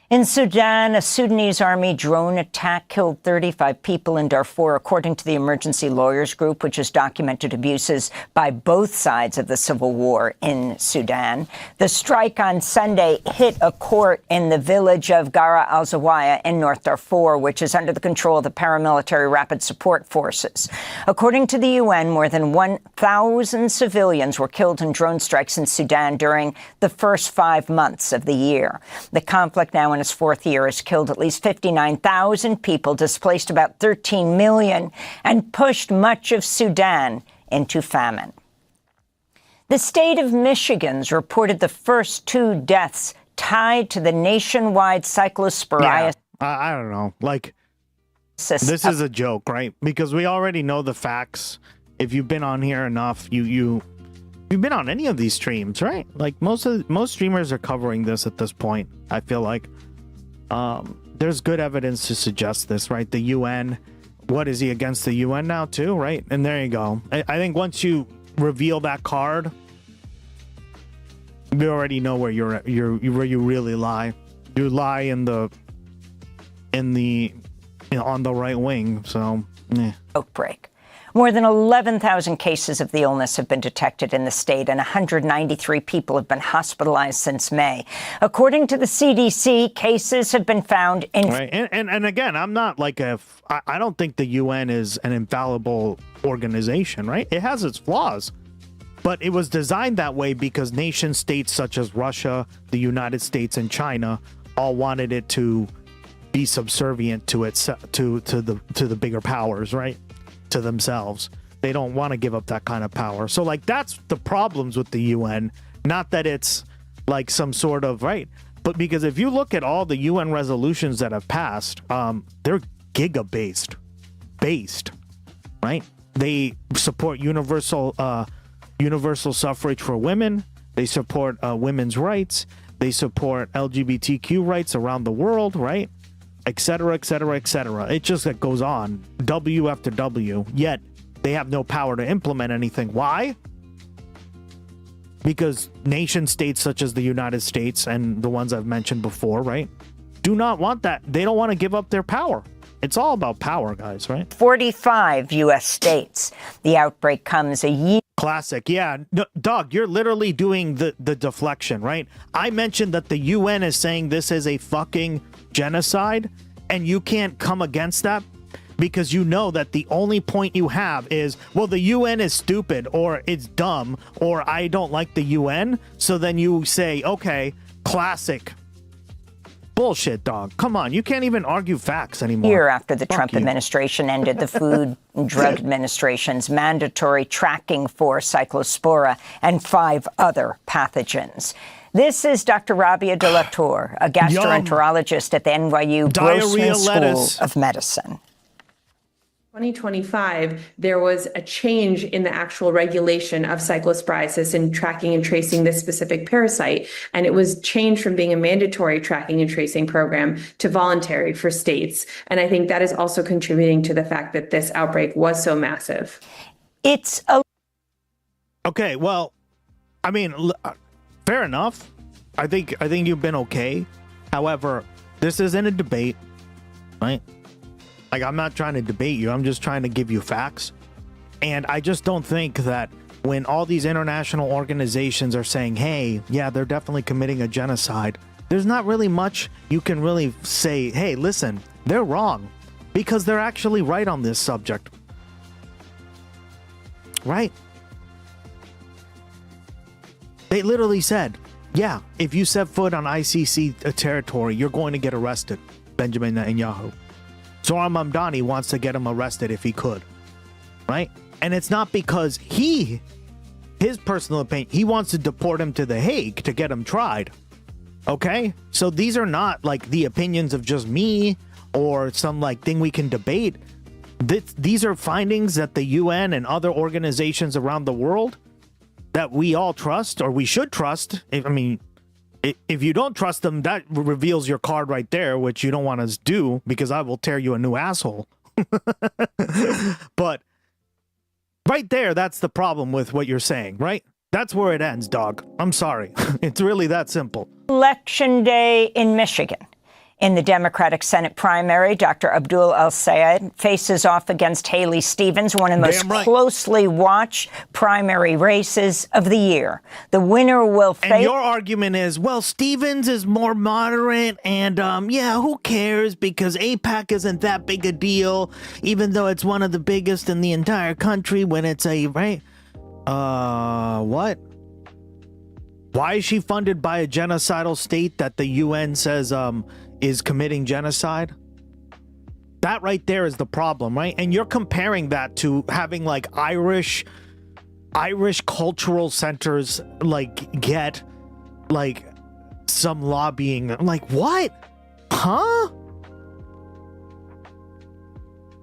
In Sudan, a Sudanese army drone attack killed 35 people in Darfur, according to the Emergency Lawyers Group, which has documented abuses by both sides of the civil war in Sudan. The strike on Sunday hit a court in the village of Gara al-Zawaya in North Darfur, which is under the control of the paramilitary Rapid Support Forces. According to the UN, more than 1,000 civilians were killed in drone strikes in Sudan during the first 5 months of the year. The conflict, now in its fourth year, has killed at least 59,000 people, displaced about 13 million, and pushed much of Sudan into famine. The state of Michigan's reported the first 2 deaths tied to the nationwide cyclosporiasis. Yeah, I don't know. Like, this is a joke, right? Because we already know the facts. If you've been on here enough, you've been on any of these streams, right? Like most streamers are covering this at this point. I feel like there's good evidence to suggest this, right? The UN, what is he against the UN now too, right? And there you go. I think once you reveal that card, we already know where where you really lie. You lie on the right wing. So, outbreak. More than 11,000 cases of the illness have been detected in the state, and 193 people have been hospitalized since May. According to the CDC, cases have been found in... Right. And again, I'm not like I don't think the UN is an infallible organization, right? It has its flaws. But it was designed that way because nation states such as Russia, the United States, and China all wanted it to be subservient to the bigger powers, right? To themselves. They don't want to give up that kind of power. So like that's the problems with the UN, not that it's like some sort of right, but because if you look at all the UN resolutions that have passed, they're giga based, right? They support universal suffrage for women. They support women's rights. They support LGBTQ rights around the world, right? Etc., etc., etc. It just goes on, W after W, yet they have no power to implement anything. Why? Because nation states such as the United States and the ones I've mentioned before, right, do not want that. They don't want to give up their power. It's all about power, guys, right? 45 U.S. states. The outbreak comes a year... Classic. Yeah. No, Doug, you're literally doing the deflection, right? I mentioned that the UN is saying this is a fucking genocide, and you can't come against that because you know that the only point you have is, well, the UN is stupid, or it's dumb, or I don't like the UN. So then you say, okay, classic. Bullshit, dog. Come on, you can't even argue facts anymore. Year after the Fuck Trump you. administration ended the Food and Drug Administration's mandatory tracking for Cyclospora and 5 other pathogens. This is Dr. Rabia de la Tour, a gastroenterologist at the NYU Grossman School of Medicine. 2025, there was a change in the actual regulation of cyclosporiasis and tracking and tracing this specific parasite. And it was changed from being a mandatory tracking and tracing program to voluntary for states. And I think that is also contributing to the fact that this outbreak was so massive. It's a... Okay, well, I mean, fair enough. I think you've been okay. However, this isn't a debate, right? Like, I'm not trying to debate you. I'm just trying to give you facts. And I just don't think that when all these international organizations are saying, hey, yeah, they're definitely committing a genocide, there's not really much you can really say, hey, listen, they're wrong. Because they're actually right on this subject. Right? They literally said, yeah, if you set foot on ICC territory, you're going to get arrested, Benjamin Netanyahu. Zoran Mamdani wants to get him arrested if he could, right? And it's not because his personal opinion, he wants to deport him to The Hague to get him tried, okay? So these are not like the opinions of just me or some like thing we can debate. These are findings that the UN and other organizations around the world that we all trust, or we should trust. If you don't trust them, that reveals your card right there, which you don't want us to do, because I will tear you a new asshole. But right there, that's the problem with what you're saying, right? That's where it ends, dog. I'm sorry. It's really that simple. Election day in Michigan. In the Democratic Senate primary, Dr. Abdul El-Sayed faces off against Haley Stevens, one of the most closely watched primary races of the year. The winner will face... And your argument is, well, Stevens is more moderate, and yeah, who cares, because AIPAC isn't that big a deal, even though it's one of the biggest in the entire country when it's a... Right? What? Why is she funded by a genocidal state that the UN says, is committing genocide? That right there is the problem, right? And you're comparing that to having like Irish cultural centers like get like some lobbying. I'm like, what? Huh?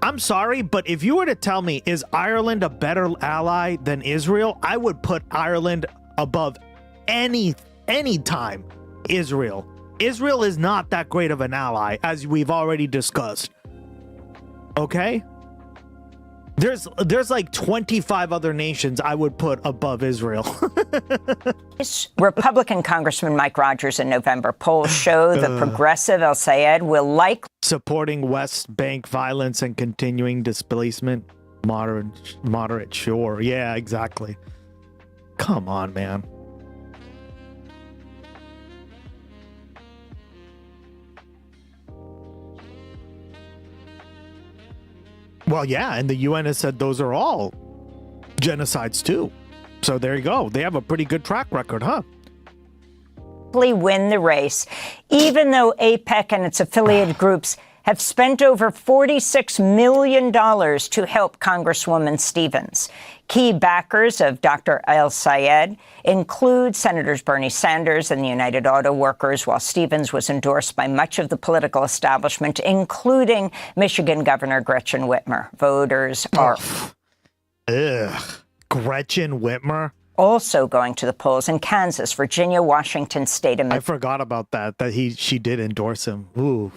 I'm sorry, but if you were to tell me, is Ireland a better ally than Israel? I would put Ireland above any time Israel. Israel is not that great of an ally, as we've already discussed. Okay? There's like 25 other nations I would put above Israel. Republican Congressman Mike Rogers in November. Polls show the progressive El-Sayed will likely... Supporting West Bank violence and continuing displacement. Moderate, sure. Yeah, exactly. Come on, man. Well, yeah, and the UN has said those are all genocides too. So there you go. They have a pretty good track record, huh? Win the race, even though AIPAC and its affiliated groups have spent over $46 million to help Congresswoman Stevens. Key backers of Dr. El-Sayed include Senators Bernie Sanders and the United Auto Workers, while Stevens was endorsed by much of the political establishment, including Michigan Governor Gretchen Whitmer. Voters are... Gretchen Whitmer? Also going to the polls in Kansas, Virginia, Washington State, and... I forgot about that she did endorse him. Ooh.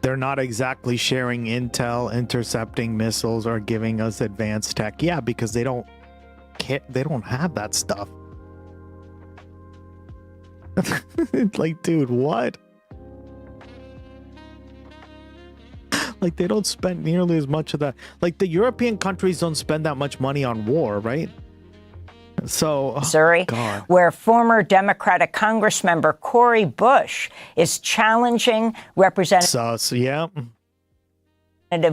They're not exactly sharing intel, intercepting missiles, or giving us advanced tech. Yeah, because they don't have that stuff. It's like, dude, what? Like, they don't spend nearly as much of that. Like, the European countries don't spend that much money on war, right? So, Missouri, where former Democratic Congressmember Cori Bush is challenging Representative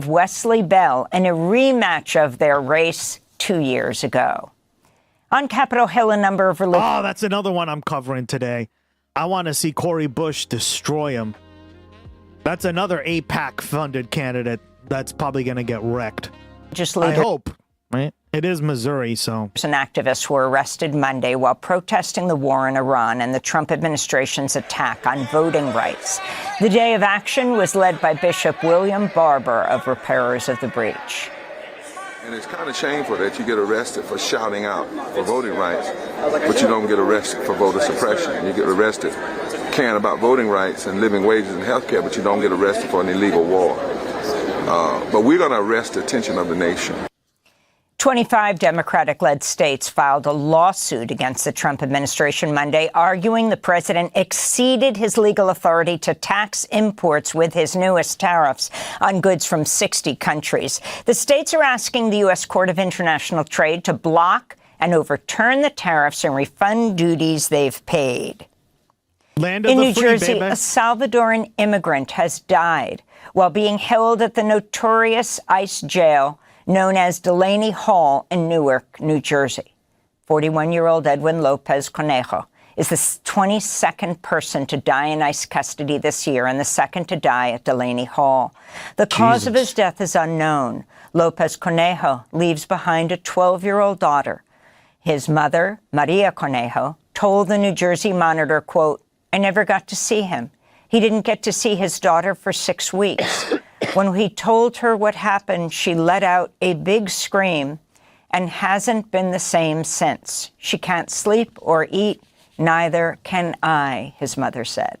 Wesley Bell in a rematch of their race 2 years ago. On Capitol Hill, a number of religious... Oh, that's another one I'm covering today. I want to see Cori Bush destroy him. That's another AIPAC-funded candidate that's probably going to get wrecked. I hope, right? It is Missouri, so... And activists were arrested Monday while protesting the war in Iran and the Trump administration's attack on voting rights. The day of action was led by Bishop William Barber of Repairers of the Breach. And it's kind of shameful that you get arrested for shouting out for voting rights, but you don't get arrested for voter suppression. You get arrested caring about voting rights and living wages and health care, but you don't get arrested for an illegal war. But we're going to arrest the attention of the nation. 25 Democratic-led states filed a lawsuit against the Trump administration Monday, arguing the president exceeded his legal authority to tax imports with his newest tariffs on goods from 60 countries. The states are asking the U.S. Court of International Trade to block and overturn the tariffs and refund duties they've paid. In New Jersey, a Salvadoran immigrant has died while being held at the notorious ICE jail known as Delaney Hall in Newark, New Jersey. 41-year-old Edwin Lopez Conejo is the 22nd person to die in ICE custody this year and the second to die at Delaney Hall. The cause of his death is unknown. Lopez Conejo leaves behind a 12-year-old daughter. His mother, Maria Conejo, told the New Jersey Monitor, quote, "I never got to see him. He didn't get to see his daughter for 6 weeks. When he told her what happened, she let out a big scream and hasn't been the same since. She can't sleep or eat. Neither can I," his mother said.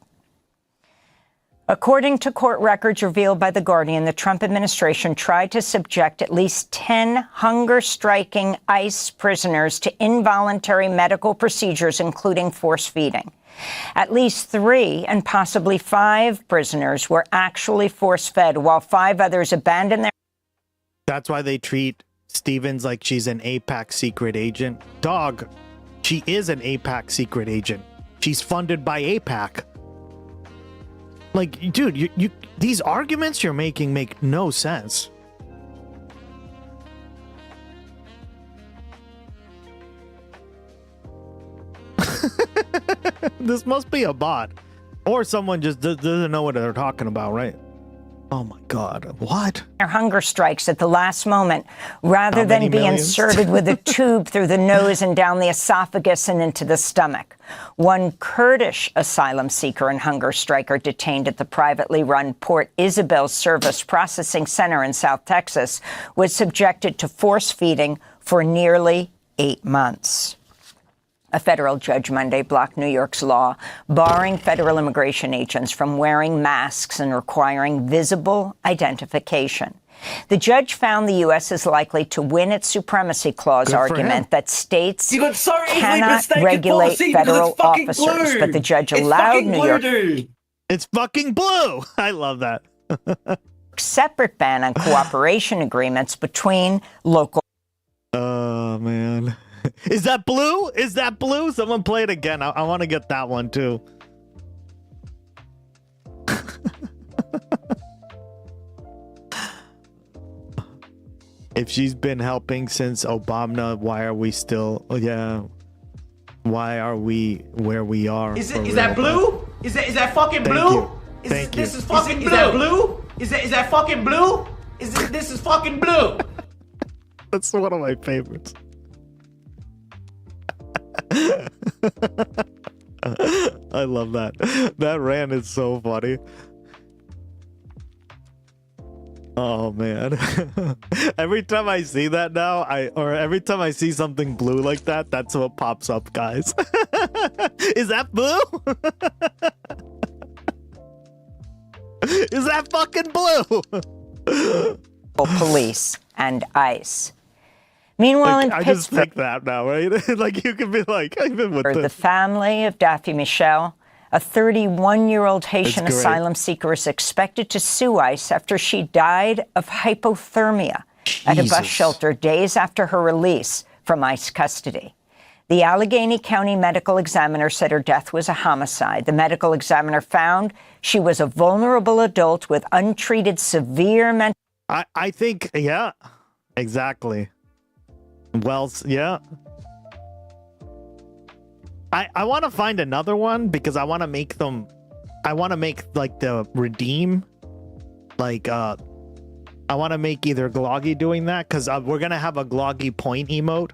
According to court records revealed by The Guardian, the Trump administration tried to subject at least 10 hunger-striking ICE prisoners to involuntary medical procedures, including force feeding. At least 3 and possibly 5 prisoners were actually force-fed, while 5 others abandoned their... That's why they treat Stevens like she's an AIPAC secret agent. Dog, she is an AIPAC secret agent. She's funded by AIPAC. Like, dude, you these arguments you're making make no sense. This must be a bot. Or someone just doesn't know what they're talking about, right? Oh my God, what? Their hunger strikes at the last moment, rather than be inserted with a tube through the nose and down the esophagus and into the stomach. One Kurdish asylum seeker and hunger striker detained at the privately run Port Isabel Service Processing Center in South Texas was subjected to force feeding for nearly 8 months. A federal judge Monday blocked New York's law barring federal immigration agents from wearing masks and requiring visible identification. The judge found the U.S. is likely to win its supremacy clause argument that states cannot regulate federal officers, but the judge allowed New York... It's fucking blue! I love that. Separate ban on cooperation agreements between local... Oh, man. Is that blue? Is that blue? Someone play it again. I want to get that one too. If she's been helping since Obama, why are we still? Oh, yeah. Why are we where we are? Is that blue? Is that fucking blue? This is fucking blue. Is that blue? Is that fucking blue? This is fucking blue? That's one of my favorites. I love that. That rant is so funny. Oh man. Every time I see that now, every time I see something blue like that, that's what pops up, guys. Is that blue? Is that fucking blue? Police and ICE. Meanwhile, in I Pittsburgh, just think that now, right? Like you could be like, even with the family of Daffy Michelle A 31-year-old Haitian asylum seeker is expected to sue ICE after she died of hypothermia at a bus shelter days after her release from ICE custody. The Allegheny County medical examiner said her death was a homicide. The medical examiner found she was a vulnerable adult with untreated severe mental... I think, yeah, exactly. Well, yeah. I want to find another one because I want to make them... I want to make, like, the redeem. Like, I want to make either Gloggy doing that because we're going to have a Gloggy point emote.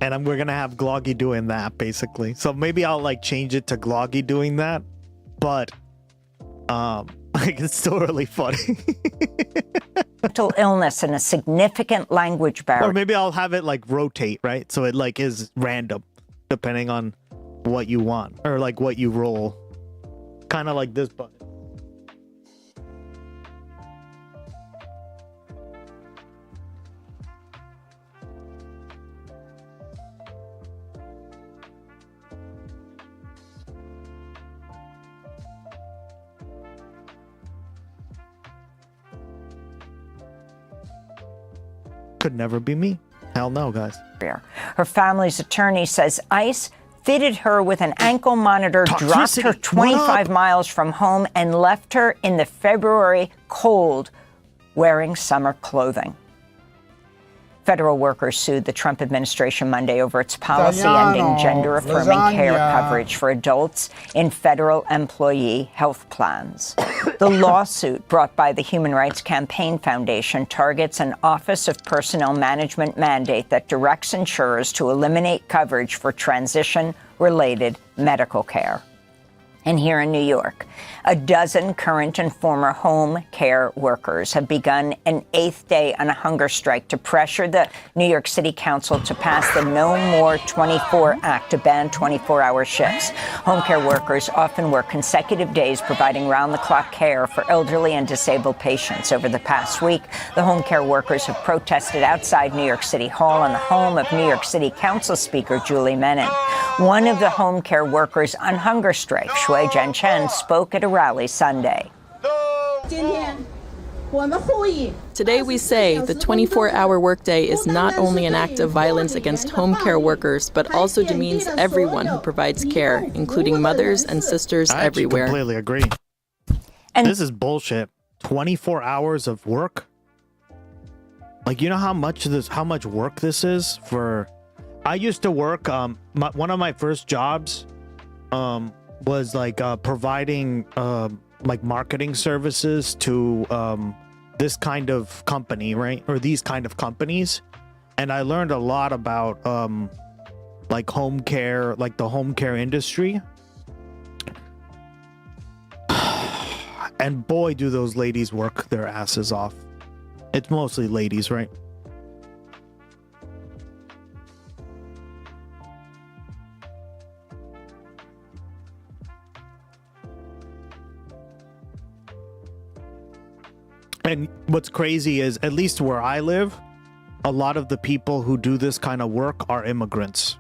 And we're going to have Gloggy doing that, basically. So maybe I'll, like, change it to Gloggy doing that. But, like, it's still really funny. mental illness and a significant language barrier. Or maybe I'll have it, like, rotate, right? So it, like, is random, depending on what you want. Or, like, what you roll. Kind of like this button. Could never be me. Hell no, guys. Her family's attorney says ICE fitted her with an ankle monitor, dropped her 25 miles from home, and left her in the February cold wearing summer clothing. Federal workers sued the Trump administration Monday over its policy ending gender-affirming care coverage for adults in federal employee health plans. The lawsuit, brought by the Human Rights Campaign Foundation, targets an Office of Personnel Management mandate that directs insurers to eliminate coverage for transition-related medical care. And here in New York, a dozen current and former home care workers have begun an 8th day on a hunger strike to pressure the New York City Council to pass the No More 24 Act to ban 24-hour shifts. Home care workers often work consecutive days providing round-the-clock care for elderly and disabled patients. Over the past week, the home care workers have protested outside New York City Hall and the home of New York City Council Speaker Julie Menin. One of the home care workers on hunger strike, Shui Jianchen, spoke at a rally Sunday. Today we say the 24-hour workday is not only an act of violence against home care workers, but also demeans everyone who provides care, including mothers and sisters everywhere. I completely agree. And this is bullshit. 24 hours of work? Like, you know how much work this is for... I used to work, one of my first jobs was like providing like marketing services to this kind of company, right? Or these kind of companies. And I learned a lot about like home care, like the home care industry. And boy, do those ladies work their asses off. It's mostly ladies, right? And what's crazy is, at least where I live, a lot of the people who do this kind of work are immigrants,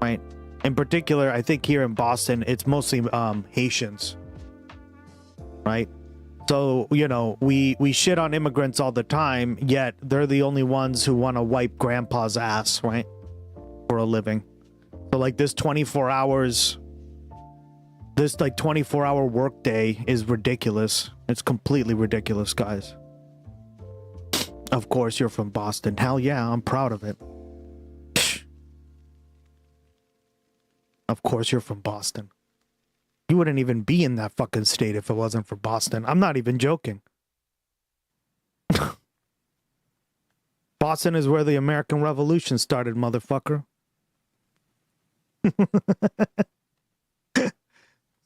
right? In particular, I think here in Boston, it's mostly Haitians, right? So, you know, we shit on immigrants all the time, yet they're the only ones who want to wipe grandpa's ass, right? For a living. So, like, this 24 hours... This, like, 24-hour workday is ridiculous. It's completely ridiculous, guys. Of course, you're from Boston. Hell yeah, I'm proud of it. Of course, you're from Boston. You wouldn't even be in that fucking state if it wasn't for Boston. I'm not even joking. Boston is where the American Revolution started, motherfucker.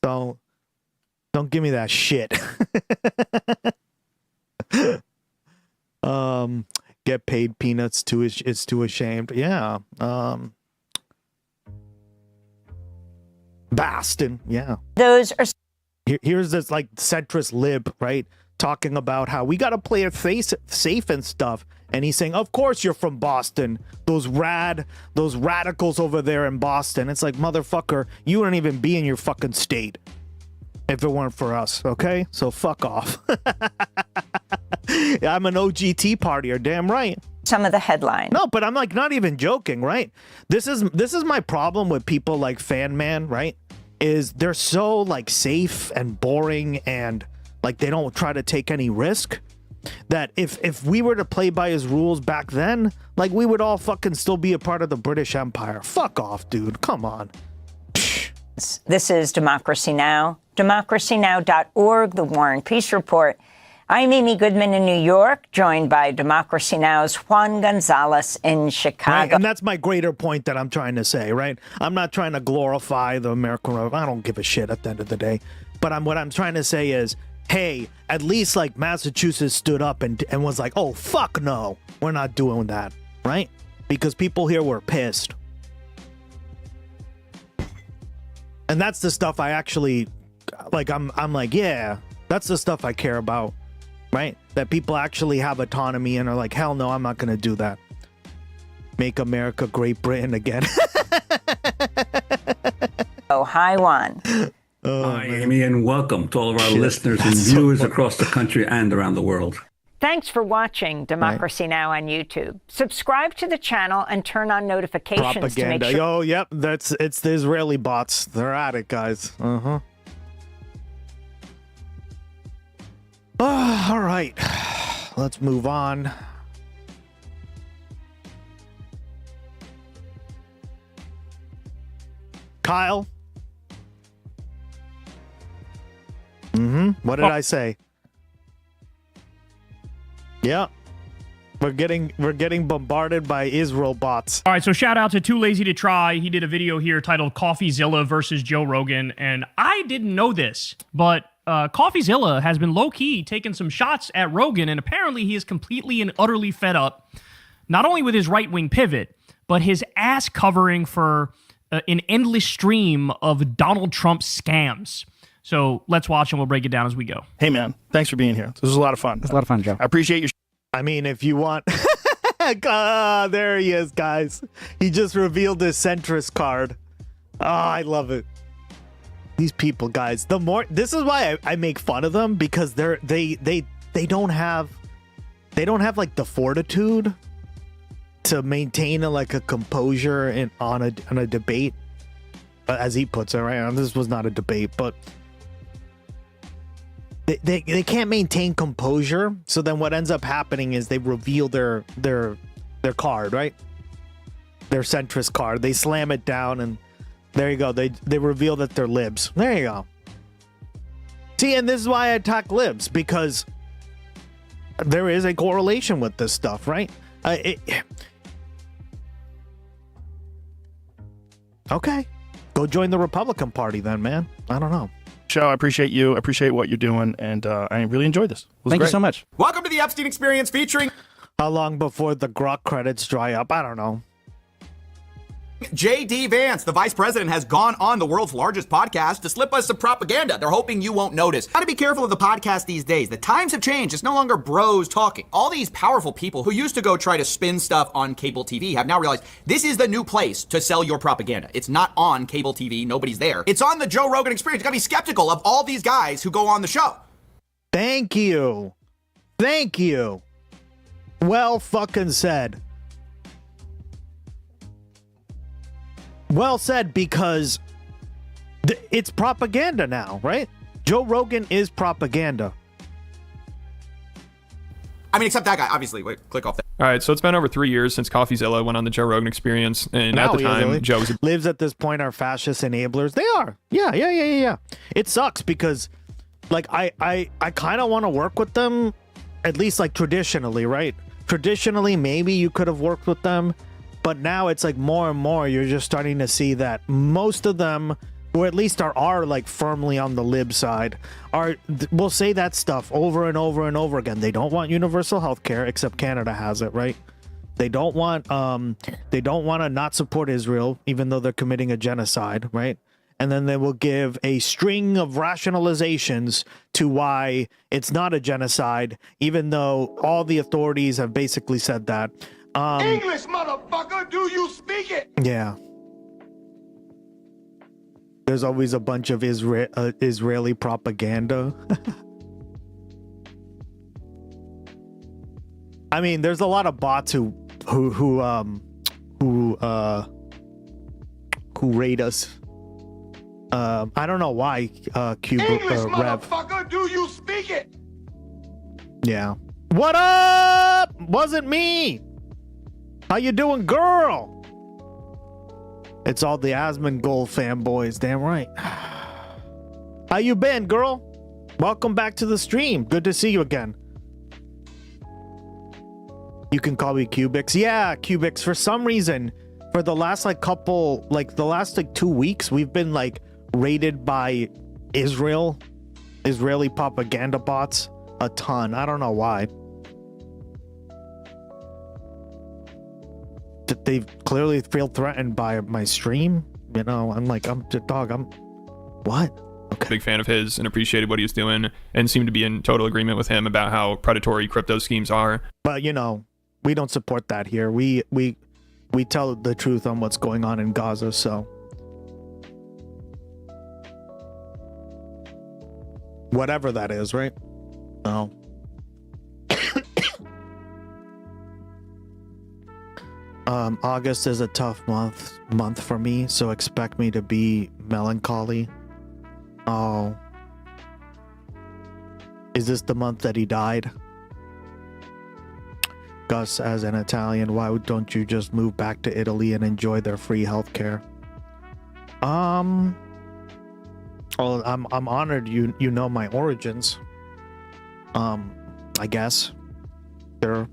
So, don't give me that shit. Get paid peanuts is too ashamed. Yeah. Boston. Yeah. Those are... Here's this, like, centrist lib, right? talking about how we got to play it safe and stuff. And he's saying, of course you're from Boston. Those radicals over there in Boston. It's like, motherfucker, you wouldn't even be in your fucking state if it weren't for us, okay? So fuck off. I'm an OGT partier, damn right. Some of the headlines. No, but I'm like not even joking, right? This is my problem with people like Fan Man, right? Is they're so like safe and boring and like they don't try to take any risk. That if we were to play by his rules back then, like we would all fucking still be a part of the British Empire. Fuck off, dude. Come on. This is Democracy Now!, democracynow.org, The War and Peace Report. I'm Amy Goodman in New York, joined by Democracy Now!'s Juan Gonzalez in Chicago. Right, and that's my greater point that I'm trying to say, right? I'm not trying to glorify the American Revolution. I don't give a shit at the end of the day. But what I'm trying to say is, hey, at least like Massachusetts stood up and was like, oh, fuck no, we're not doing that, right? Because people here were pissed. And that's the stuff I actually, like, I'm like, yeah, that's the stuff I care about, right? That people actually have autonomy and are like, hell no, I'm not going to do that. Make America Great Britain again. Oh, hi, Juan. Hi, Amy, and welcome to all of our listeners and viewers across the country and around the world. Thanks for watching Democracy Now! On YouTube. Subscribe to the channel and turn on notifications Propaganda. to make sure... Oh, yep, it's the Israeli bots. They're at it, guys. Uh-huh. All right. Let's move on. Kyle? What did I say? Yeah. We're getting bombarded by Israel bots. All right, so shout out to Too Lazy to Try. He did a video here titled Coffeezilla versus Joe Rogan, and I didn't know this, but Coffeezilla has been low-key taking some shots at Rogan, and apparently he is completely and utterly fed up, not only with his right-wing pivot, but his ass covering for an endless stream of Donald Trump scams. So let's watch and we'll break it down as we go. Hey, man. Thanks for being here. This was a lot of fun. It's a lot of fun, Joe. I appreciate your... I mean, if you want... there he is, guys. He just revealed his centrist card. Oh, I love it. These people, guys. This is why I make fun of them, because they don't have like the fortitude to maintain a composure on a debate, as he puts it, right? This was not a debate, but they can't maintain composure. So then what ends up happening is they reveal their card, right? Their centrist card. They slam it down, and there you go. They reveal that they're libs. There you go. See, and this is why I attack libs, because there is a correlation with this stuff, right? Okay. Go join the Republican Party then, man. I don't know. Show, I appreciate you. I appreciate what you're doing, and I really enjoyed this. Thank you so much. Welcome to the Epstein Experience featuring... How long before the Grok credits dry up? I don't know. J.D. Vance, the vice president, has gone on the world's largest podcast to slip us some propaganda. They're hoping you won't notice. Got to be careful of the podcast these days. The times have changed. It's no longer bros talking. All these powerful people who used to go try to spin stuff on cable TV have now realized this is the new place to sell your propaganda. It's not on cable TV. Nobody's there. It's on the Joe Rogan Experience. You got to be skeptical of all these guys who go on the show. Thank you. Thank you. Well fucking said. Well said, because it's propaganda now, right? Joe Rogan is propaganda. I mean, except that guy, obviously. Wait, click off that. All right, so it's been over 3 years since Coffeezilla went on the Joe Rogan Experience, and Now at the time, really Joe was... Libs at this point are fascist enablers. They are. Yeah. It sucks because, like, I kind of want to work with them, at least, like, traditionally, right? Traditionally, maybe you could have worked with them, but now it's like more and more you're just starting to see that most of them, or at least are like firmly on the lib side, will say that stuff over and over and over again. They don't want universal health care, except Canada has it, right? They don't want to not support Israel, even though they're committing a genocide, right? and then they will give a string of rationalizations to why it's not a genocide, even though all the authorities have basically said that. English, motherfucker, do you speak it? Yeah. There's always a bunch of Israeli propaganda. I mean, there's a lot of bots who rate us. I don't know why. Cuba, English, Rev. motherfucker, do you speak it? Yeah. What up? Wasn't me. How you doing, girl? It's all the Asmongold fanboys. Damn right. How you been, girl? Welcome back to the stream. Good to see you again. You can call me Cubix. Yeah, Cubix. For some reason, for the last the last 2 weeks, we've been like rated by Israeli propaganda bots a ton. I don't know why. They clearly feel threatened by my stream. You know, I'm what? Okay. Big fan of his and appreciated what he was doing and seemed to be in total agreement with him about how predatory crypto schemes are. But you know, we don't support that here. We tell the truth on what's going on in Gaza, so whatever that is, right? No. August is a tough month for me, so expect me to be melancholy. Oh. Is this the month that he died? Gus, as an Italian, why don't you just move back to Italy and enjoy their free healthcare? Well, I'm honored you know my origins. I guess. Sure.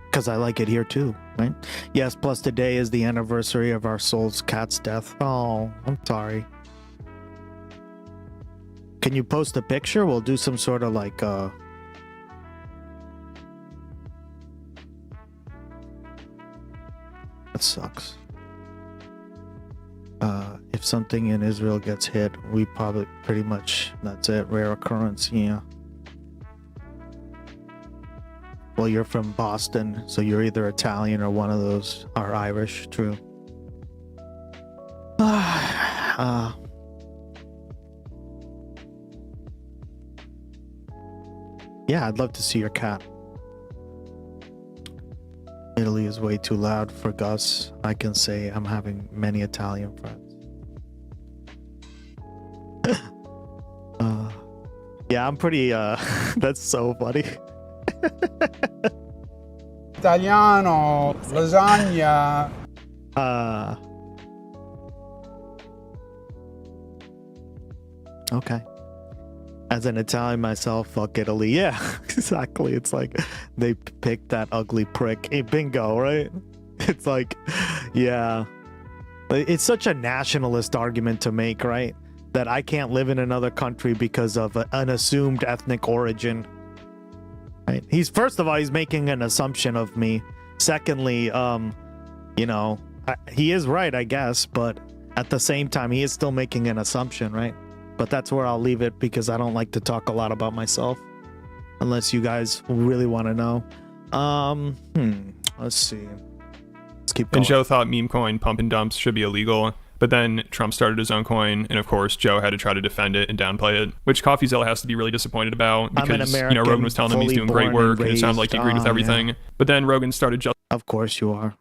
Because I like it here too, right? Yes, plus today is the anniversary of our soul's cat's death. Oh, I'm sorry. Can you post a picture? We'll do some sort of like that sucks. If something in Israel gets hit, we probably pretty much that's it. Rare occurrence, yeah. Well, you're from Boston, so you're either Italian or one of those are Irish. True. Yeah, I'd love to see your cat. Italy is way too loud for Gus. I can say I'm having many Italian friends. Yeah, I'm pretty, that's so funny. Italiano, lasagna. Okay. As an Italian myself, fuck Italy. Yeah, exactly. It's like they picked that ugly prick. Hey, bingo, right? It's like, yeah. It's such a nationalist argument to make, right? That I can't live in another country because of an assumed ethnic origin. Right? First of all, he's making an assumption of me. Secondly, you know, he is right, I guess, but at the same time, he is still making an assumption, right? But that's where I'll leave it because I don't like to talk a lot about myself, unless you guys really want to know. Let's see. Let's keep going. And Joe thought meme coin pump and dumps should be illegal, but then Trump started his own coin, and of course Joe had to try to defend it and downplay it, which Coffeezilla has to be really disappointed about because Rogan was telling him he's doing great work and it sounded like he agreed with everything. Yeah. But then Rogan started of course you are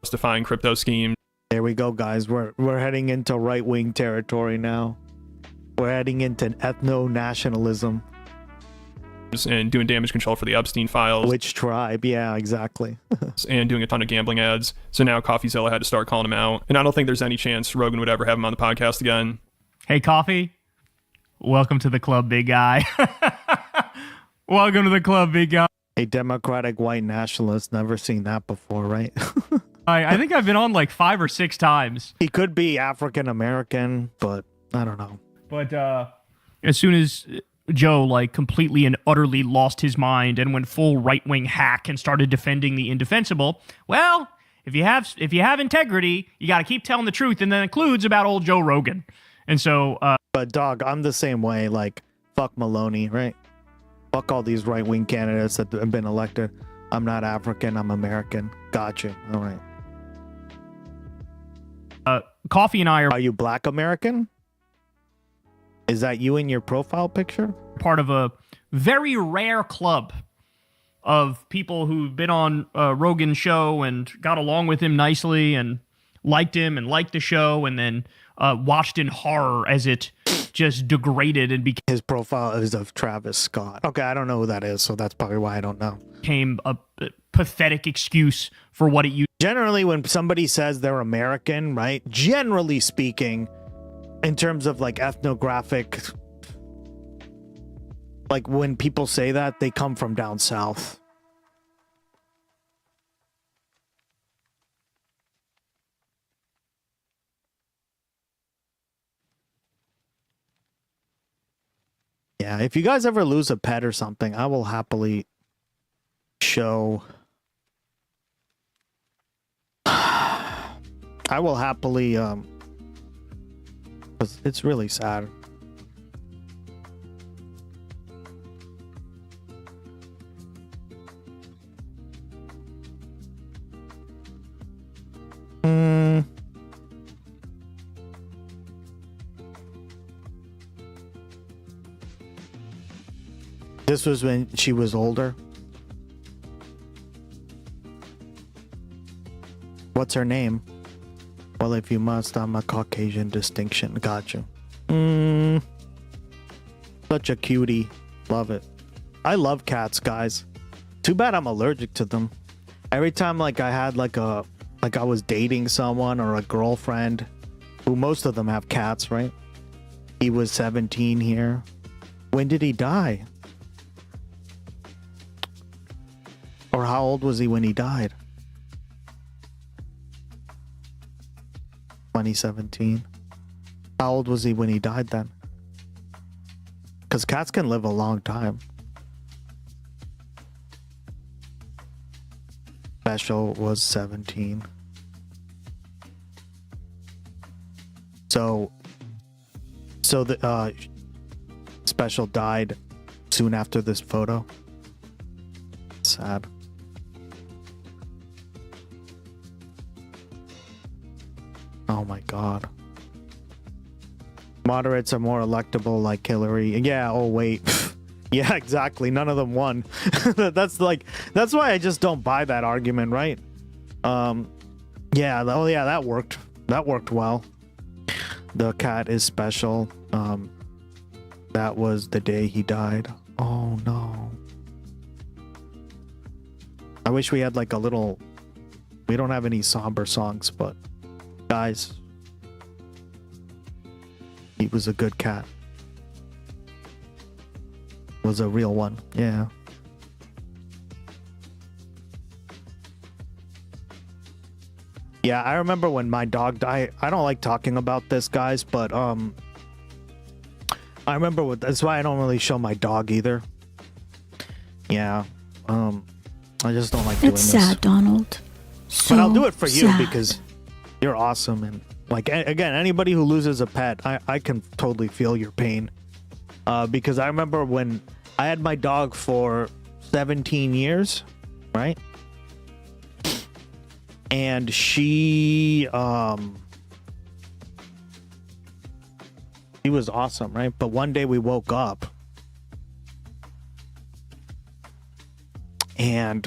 justifying crypto schemes. There we go, guys. We're heading into right-wing territory now. We're heading into ethno-nationalism. And doing damage control for the Epstein files. Which tribe? Yeah, exactly. And doing a ton of gambling ads. So now Coffeezilla had to start calling him out. And I don't think there's any chance Rogan would ever have him on the podcast again. Hey, Coffee. Welcome to the club, big guy. Welcome to the club, big guy. A democratic white nationalist. Never seen that before, right? I think I've been on like 5 or 6 times. He could be African American, but I don't know. But as soon as Joe like completely and utterly lost his mind and went full right-wing hack and started defending the indefensible. Well, if you have integrity, you got to keep telling the truth, and that includes about old Joe Rogan. And so, but dog, I'm the same way. Like, fuck Maloney, right? Fuck all these right-wing candidates that have been elected. I'm not African. I'm American. Gotcha. All right. Coffee and I are you Black American? Is that you in your profile picture? Part of a very rare club of people who've been on Rogan's show and got along with him nicely and liked him and liked the show, and then watched in horror as it just degraded and became... His profile is of Travis Scott. Okay, I don't know who that is, so that's probably why I don't know. Became a pathetic excuse for what it used. Generally, when somebody says they're American, right? Generally speaking, in terms of like ethnographic, like when people say that, they come from down south. Yeah, if you guys ever lose a pet or something, I will happily show... I will happily, it's really sad. This was when she was older. What's her name? Well, if you must, I'm a Caucasian distinction. Gotcha. Such a cutie. Love it. I love cats, guys. Too bad I'm allergic to them. Every time like I had like I was dating someone or a girlfriend, who most of them have cats, right? He was 17 here. When did he die? Or how old was he when he died? 2017. How old was he when he died then? Because cats can live a long time. Special was 17. So the Special died soon after this photo. Sad. Oh my god. Moderates are more electable like Hillary. Yeah, oh wait. Yeah, exactly. None of them won. That's why I just don't buy that argument, right? Yeah, oh yeah, that worked. That worked well. The cat is special. That was the day he died. Oh no. I wish we had like a little... We don't have any somber songs, but guys, he was a good cat. Was a real one. Yeah. Yeah, I remember when my dog died. I don't like talking about this, guys, but I remember that's why I don't really show my dog either. Yeah. I just don't like doing this. It's sad, Donald. But I'll do it for you because you're awesome, and like again, anybody who loses a pet, I can totally feel your pain. Because I remember when I had my dog for 17 years, right? And she was awesome, right? But one day we woke up and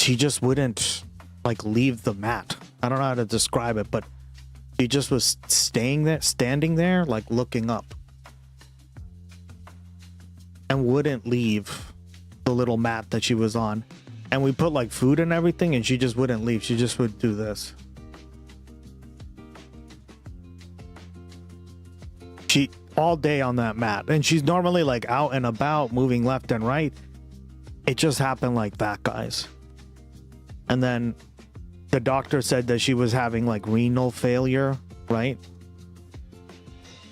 she just wouldn't like leave the mat. I don't know how to describe it, but she just was standing there, like looking up, and wouldn't leave the little mat that she was on. And we put like food and everything, and she just wouldn't leave. She just would do this. She all day on that mat, and she's normally like out and about, moving left and right. It just happened like that, guys. And then the doctor said that she was having like renal failure, right?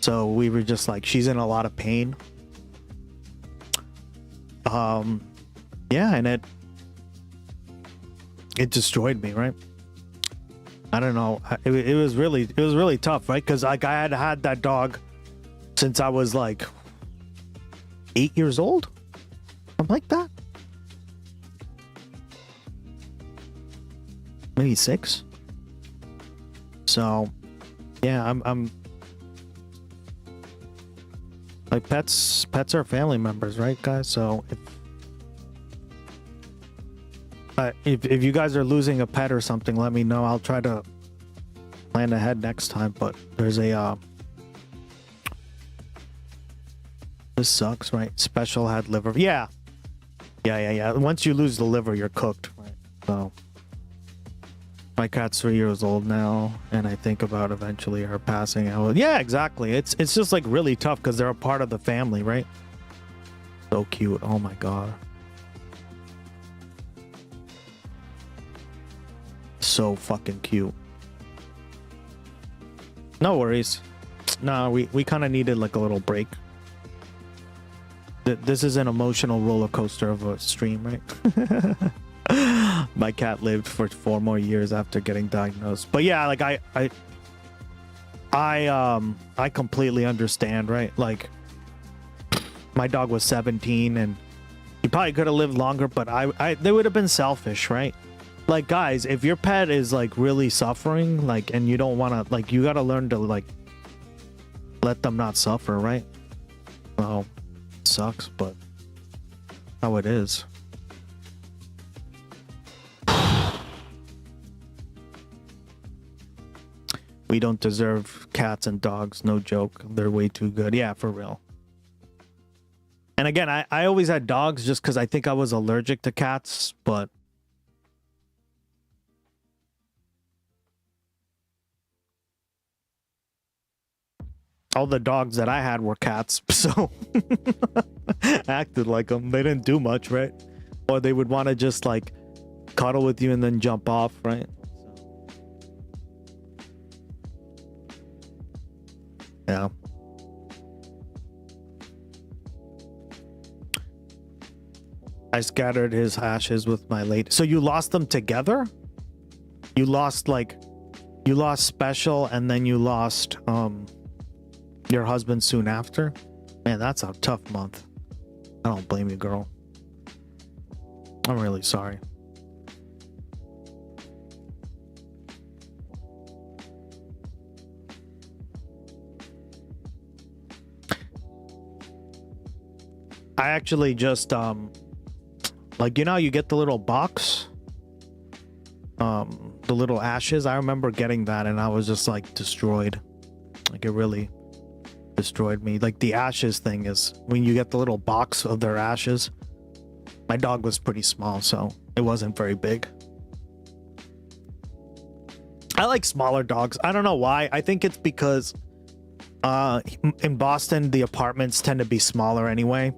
So we were just like, she's in a lot of pain. Yeah, and it destroyed me, right? I don't know. It was really tough, right? Because like I had that dog since I was like 8 years old, something like that. Maybe 6. So, yeah, I'm like pets are family members, right, guys? So if you guys are losing a pet or something, let me know. I'll try to plan ahead next time. But there's a this sucks, right? Special had liver. Yeah. Once you lose the liver, you're cooked, right? So my cat's 3 years old now, and I think about eventually her passing out. Yeah, exactly. It's just like really tough because they're a part of the family, right? So cute. Oh my god. So fucking cute. No worries. No, we kind of needed like a little break. This is an emotional roller coaster of a stream, right? My cat lived for 4 more years after getting diagnosed. But yeah, like I completely understand, right? Like my dog was 17 and he probably could have lived longer, but they would have been selfish, right? Like guys, if your pet is like really suffering, like, and you don't want to, like, you got to learn to like let them not suffer, right? Well, it sucks, but how it is. We don't deserve cats and dogs, no joke. They're way too good. Yeah, for real. And again, I always had dogs just because I think I was allergic to cats, but all the dogs that I had were cats, so acted like them. They didn't do much, right? Or they would want to just like cuddle with you and then jump off, right? Yeah. I scattered his ashes with my late. So you lost them together? You lost Special and then you lost your husband soon after? Man, that's a tough month. I don't blame you, girl. I'm really sorry. I actually just like, you know, you get the little box, the little ashes. I remember getting that and I was just like destroyed. Like it really destroyed me. Like the ashes thing is when you get the little box of their ashes. My dog was pretty small, so it wasn't very big. I like smaller dogs. I don't know why. I think it's because in Boston the apartments tend to be smaller anyway.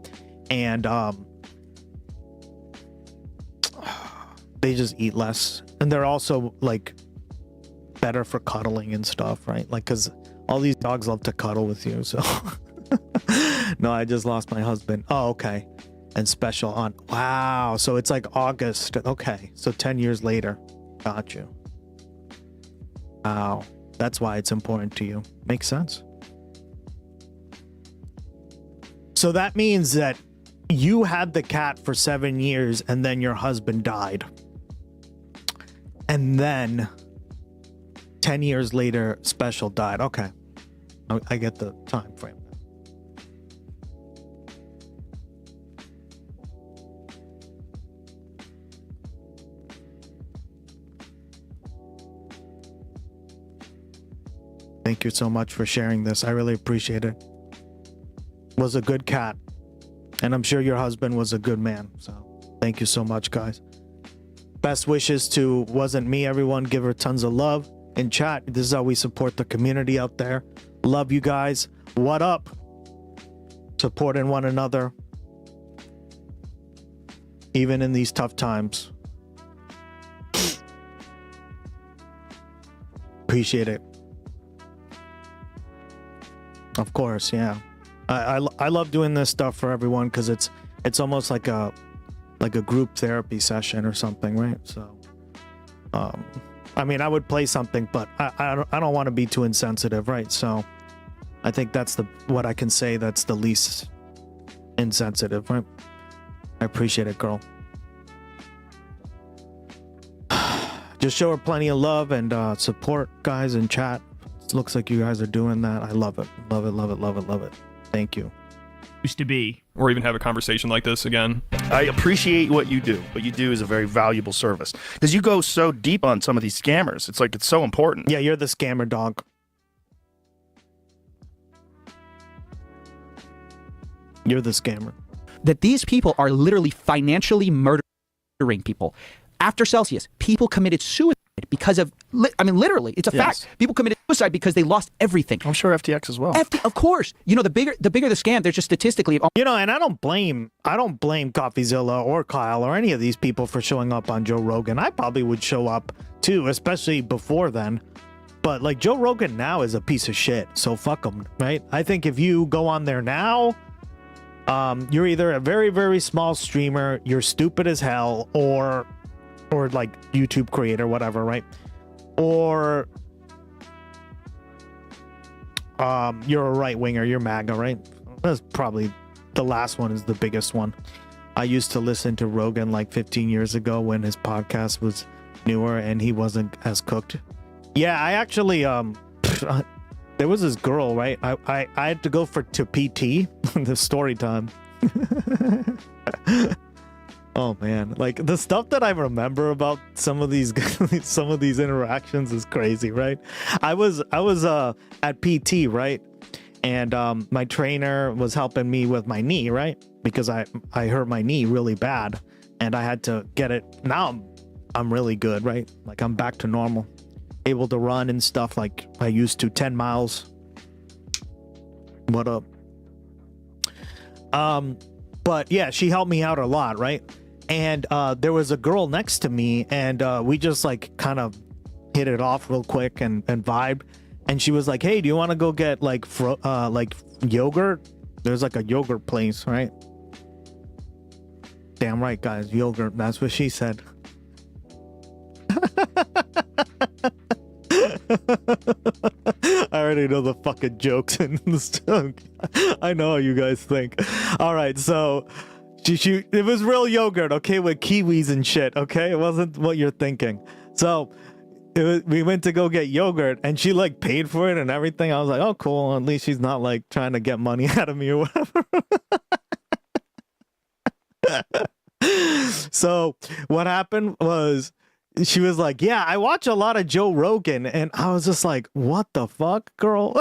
And they just eat less, and they're also like better for cuddling and stuff, right? Like, because all these dogs love to cuddle with you. So no, I just lost my husband. Oh, okay. And Special on, wow, so it's like August. Okay, so 10 years later. Got you. Wow, that's why it's important to you. Makes sense. So that means that you had the cat for 7 years and then your husband died. And then 10 years later, Special died. Okay. I get the time frame. Thank you so much for sharing this. I really appreciate it. Was a good cat. And I'm sure your husband was a good man. So thank you so much, guys. Best wishes to Wasn't Me, everyone. Give her tons of love in chat. This is how we support the community out there. Love you guys. What up? Supporting one another. Even in these tough times. Appreciate it. Of course, yeah. I love doing this stuff for everyone because it's it's almost like a group therapy session or something, right? So, I mean, I would play something, but I don't want to be too insensitive, right? So, I think that's what I can say that's the least insensitive, right? I appreciate it, girl. Just show her plenty of love and support, guys, in chat. It looks like you guys are doing that. I love it. Love it, love it, love it, love it. Thank you. Used to be. Or even have a conversation like this again. I appreciate what you do. What you do is a very valuable service. Because you go so deep on some of these scammers. It's like, it's so important. Yeah, you're the scammer dog. You're the scammer. That these people are literally financially murdering people. After Celsius, people committed suicide because of, I mean, literally, it's a fact. People committed suicide because they lost everything. I'm sure FTX as well. Of course. You know, the bigger the scam, they're just statistically. You know, and I don't blame Coffeezilla or Kyle or any of these people for showing up on Joe Rogan. I probably would show up too, especially before then. But like Joe Rogan now is a piece of shit, so fuck him, right? I think if you go on there now, you're either a very, very small streamer, you're stupid as hell, or like YouTube creator, whatever, right? Or you're a right winger, you're MAGA, right? That's probably the last one is the biggest one. I used to listen to Rogan like 15 years ago when his podcast was newer and he wasn't as cooked. Yeah, I actually there was this girl, right? I had to go to PT, the story time. Oh man, like the stuff that I remember about some of these interactions is crazy, right? I was at PT, right? And my trainer was helping me with my knee, right? Because I hurt my knee really bad and I had to get it. Now I'm really good, right? Like I'm back to normal, able to run and stuff like I used to, 10 miles. What up? But yeah, she helped me out a lot, right? And there was a girl next to me and we just like kind of hit it off real quick and vibed. And she was like, hey, do you want to go get like yogurt? There's like a yogurt place, right? Damn right, guys, yogurt. That's what she said. I already know the fucking jokes in this. I know how you guys think. All right, so it was real yogurt, okay, with kiwis and shit, okay? It wasn't what you're thinking. So we went to go get yogurt and she like paid for it and everything. I was like, oh cool, at least she's not like trying to get money out of me or whatever. So what happened was she was like, yeah, I watch a lot of Joe Rogan. And I was just like, what the fuck, girl?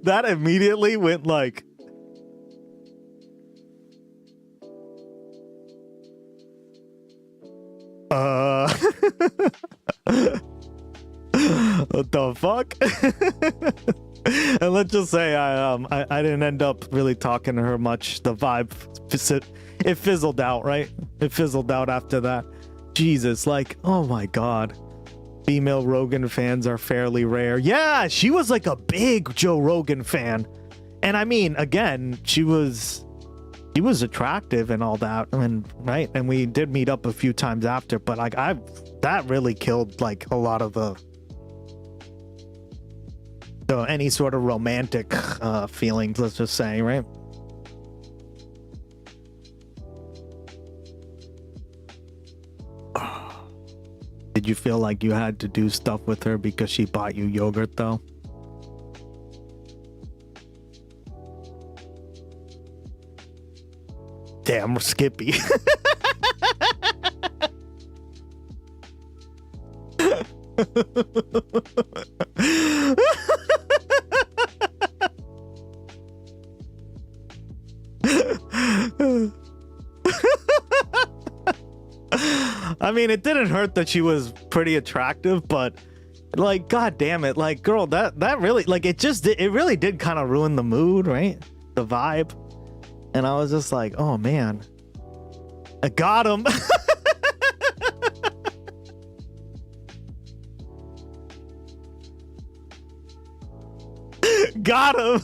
That immediately went like, what the fuck? And let's just say I didn't end up really talking to her much. The vibe, it fizzled out, right? It fizzled out after that. Jesus, like, oh my god. Female Rogan fans are fairly rare. Yeah, she was like a big Joe Rogan fan. And I mean, again, she was attractive and all that, and right, and we did meet up a few times after, but like that really killed like a lot of the any sort of romantic feelings, let's just say, right? Did you feel like you had to do stuff with her because she bought you yogurt though? Damn, Skippy. I mean, it didn't hurt that she was pretty attractive, but like, god damn it, like, girl, that really, like, it really did kind of ruin the mood, right? The vibe. And I was just like, oh man, I got him. Got him.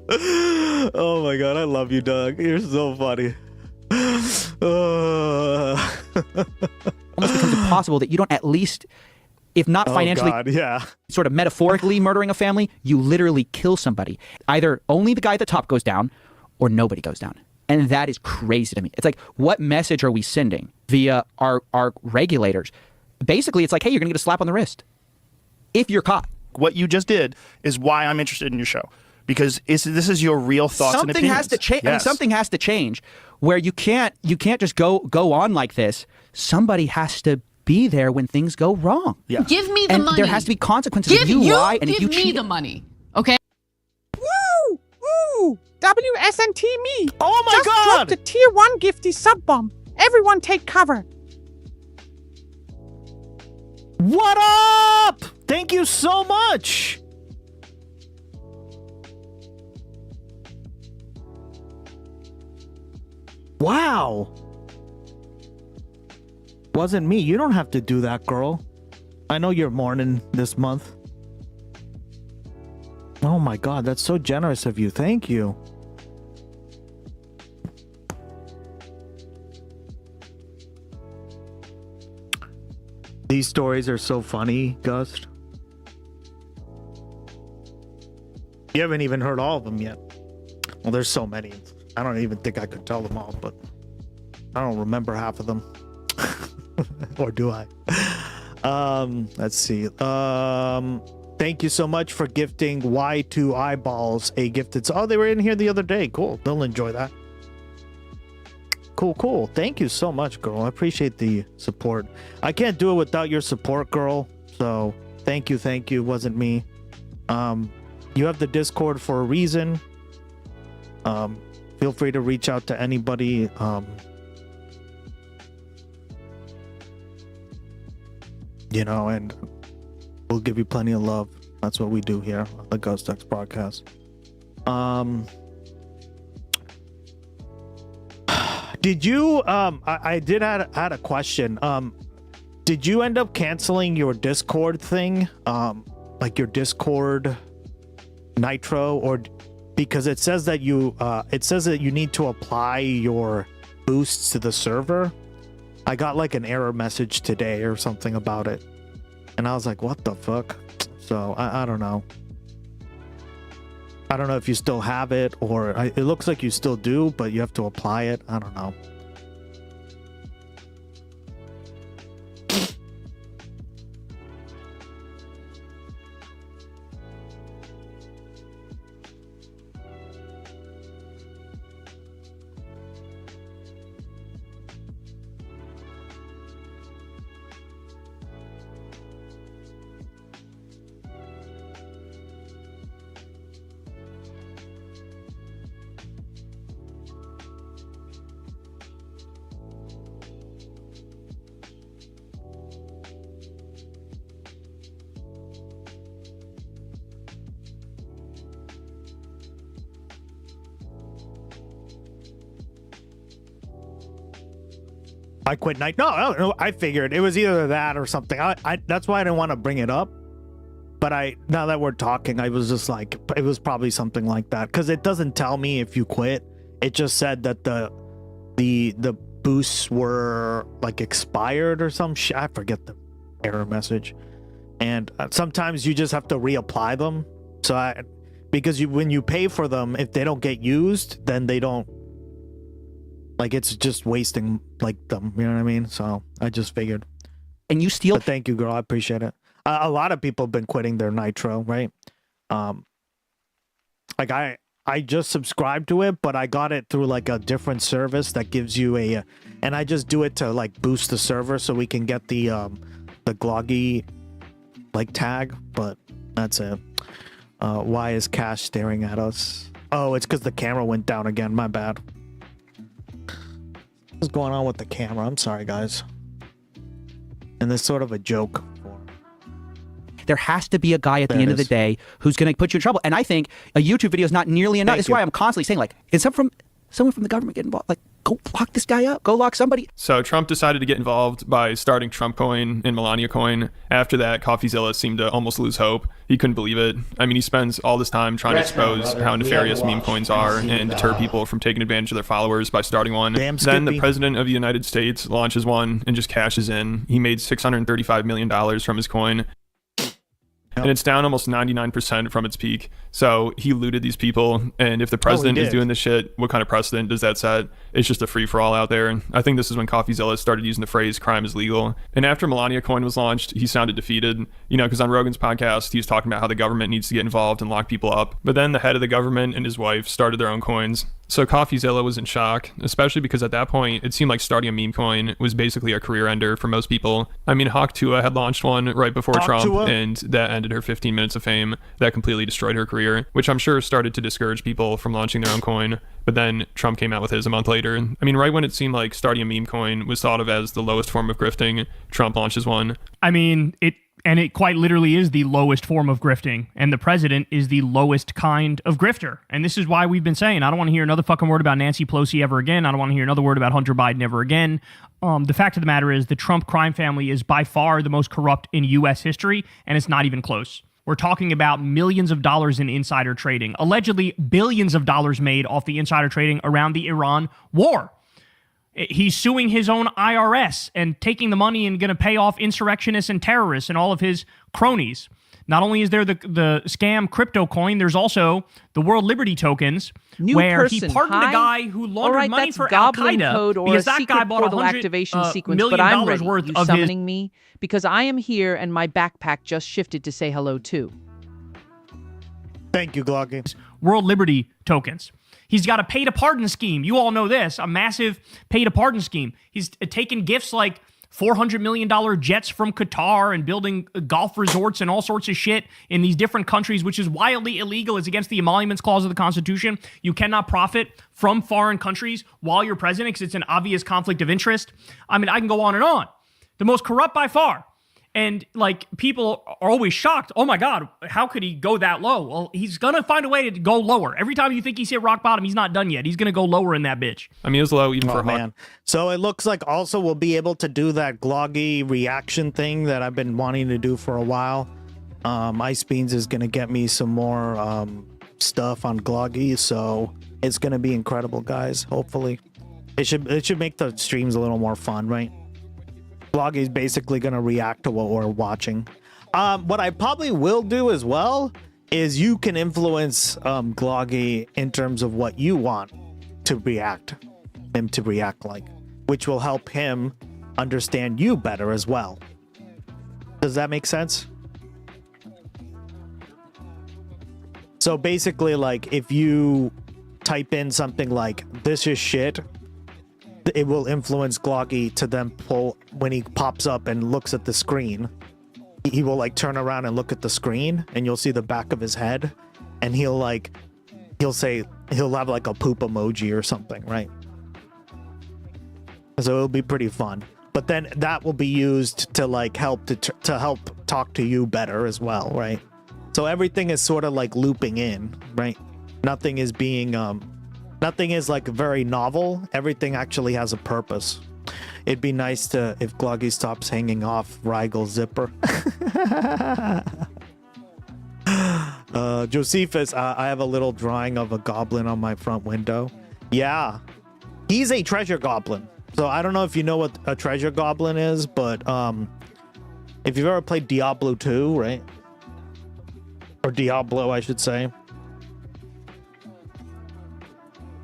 Oh my god, I love you, Doug. You're so funny. Almost becomes impossible that you don't at least, if not financially, sort of metaphorically murdering a family, you literally kill somebody. Either only the guy at the top goes down or nobody goes down. And that is crazy to me. It's like, what message are we sending via our regulators? Basically, it's like, hey, you're going to get a slap on the wrist if you're caught. What you just did is why I'm interested in your show. Because this is your real thoughts and opinions. Something has to change. Yes. I mean, something has to change where you can't just go on like this. Somebody has to be there when things go wrong. Yeah. Give me the and money. There has to be consequences if you lie and if you Give me cheat. the money, okay? Woo! Woo! WSNT me! Oh my Just god! dropped a tier 1 gifty sub bomb. Everyone take cover. What up? Thank you so much. Wow. Wasn't me. You don't have to do that, girl. I know you're mourning this month. Oh my god, that's so generous of you. Thank you. These stories are so funny, Gust. You haven't even heard all of them yet. Well, there's so many. I don't even think I could tell them all, but I don't remember half of them. Or do I? Let's see. Thank you so much for gifting Y2 Eyeballs a gifted. Oh, they were in here the other day. Cool. They'll enjoy that. Cool. Thank you so much, girl. I appreciate the support. I can't do it without your support, girl. So thank you. It wasn't me. You have the Discord for a reason. Feel free to reach out to anybody. And we'll give you plenty of love. That's what we do here on the Ghost X podcast. Did you I did had a question. Did you end up canceling your Discord thing? Like your Discord Nitro, or because it says that you need to apply your boosts to the server. I got like an error message today or something about it, and I was like, what the fuck? So I don't know. I don't know if you still have it, or it looks like you still do, but you have to apply it. I don't know. I quit night. No, I figured it was either that or something. I that's why I didn't want to bring it up. But now that we're talking, I was just like, it was probably something like that, because it doesn't tell me if you quit. It just said that the boosts were like expired or some shit. I forget the error message. And sometimes you just have to reapply them. So because when you pay for them, if they don't get used, then they don't. Like, it's just wasting, like, them, you know what I mean? So, I just figured. And you steal... But thank you, girl. I appreciate it. A lot of people have been quitting their Nitro, right? Like, I just subscribed to it, but I got it through, like, a different service that gives you and I just do it to, like, boost the server so we can get the Gloggy, like, tag, but that's it. Why is Cash staring at us? Oh, it's because the camera went down again. My bad. What's going on with the camera? I'm sorry, guys. And there's sort of a joke. There has to be a guy at the end of the day who's going to put you in trouble. And I think a YouTube video is not nearly enough. That's why I'm constantly saying, like, someone from the government get involved. Like, go lock this guy up. Go lock somebody. So Trump decided to get involved by starting Trump Coin and Melania Coin. After that, Coffeezilla seemed to almost lose hope. He couldn't believe it. I mean, he spends all this time trying to expose how nefarious meme coins are and deter people from taking advantage of their followers by starting one. Then the president of the United States launches one and just cashes in. He made $635 million from his coin. And it's down almost 99% from its peak. So he looted these people. And if the president is doing this shit, what kind of precedent does that set? It's just a free-for-all out there. And I think this is when Coffeezilla started using the phrase crime is legal. And after Melania Coin was launched, he sounded defeated. You know, because on Rogan's podcast, he was talking about how the government needs to get involved and lock people up. But then the head of the government and his wife started their own coins. So Coffeezilla was in shock, especially because at that point, it seemed like starting a meme coin was basically a career ender for most people. I mean, Hawk Tua had launched one right before Trump, and that ended her 15 minutes of fame. That completely destroyed her career, which I'm sure started to discourage people from launching their own coin. But then Trump came out with his a month later. I mean, right when it seemed like starting a meme coin was thought of as the lowest form of grifting, Trump launches one. I mean, it quite literally is the lowest form of grifting, and the president is the lowest kind of grifter. And this is why we've been saying, I don't want to hear another fucking word about Nancy Pelosi ever again. I don't want to hear another word about Hunter Biden ever again. The fact of the matter is the Trump crime family is by far the most corrupt in U.S. history, and it's not even close. We're talking about millions of dollars in insider trading, allegedly billions of dollars made off the insider trading around the Iran war. He's suing his own IRS and taking the money and going to pay off insurrectionists and terrorists and all of his cronies. Not only is there the scam crypto coin, there's also the World Liberty tokens, where he pardoned a guy who laundered money for Al-Qaeda because that guy bought $100 million worth of his... me because I am here and my backpack just shifted to say hello too. Thank you, Gloggy. World Liberty tokens. He's got a pay-to-pardon scheme. You all know this, a massive pay-to-pardon scheme. He's taken gifts like $400 million jets from Qatar and building golf resorts and all sorts of shit in these different countries, which is wildly illegal. It's against the Emoluments Clause of the Constitution. You cannot profit from foreign countries while you're president because it's an obvious conflict of interest. I mean, I can go on and on. The most corrupt by far. And, like, people are always shocked. Oh, my God, how could he go that low? Well, he's going to find a way to go lower. Every time you think he's hit rock bottom, he's not done yet. He's going to go lower in that bitch. I mean, it was low even for a man. So it looks like also we'll be able to do that Gloggy reaction thing that I've been wanting to do for a while. Ice Beans is going to get me some more stuff on Gloggy, so it's going to be incredible, guys, hopefully. It should make the streams a little more fun, right? Gloggy is basically going to react to what we're watching. What I probably will do as well is you can influence Gloggy in terms of what you want to him to react like, which will help him understand you better as well. Does that make sense? So basically, like, if you type in something like, this is shit, it will influence Gloggy to then pull, when he pops up and looks at the screen, he will like turn around and look at the screen and you'll see the back of his head and he'll have like a poop emoji or something, right? So it'll be pretty fun. But then that will be used to like help to help talk to you better as well, right? So everything is sort of like looping in, right? Nothing is being nothing is like very novel. Everything actually has a purpose. It'd be nice if Gloggy stops hanging off Rigel's zipper. Josephus, I have a little drawing of a goblin on my front window. Yeah, he's a treasure goblin. So I don't know if you know what a treasure goblin is, but if you've ever played Diablo 2, right? Or Diablo, I should say.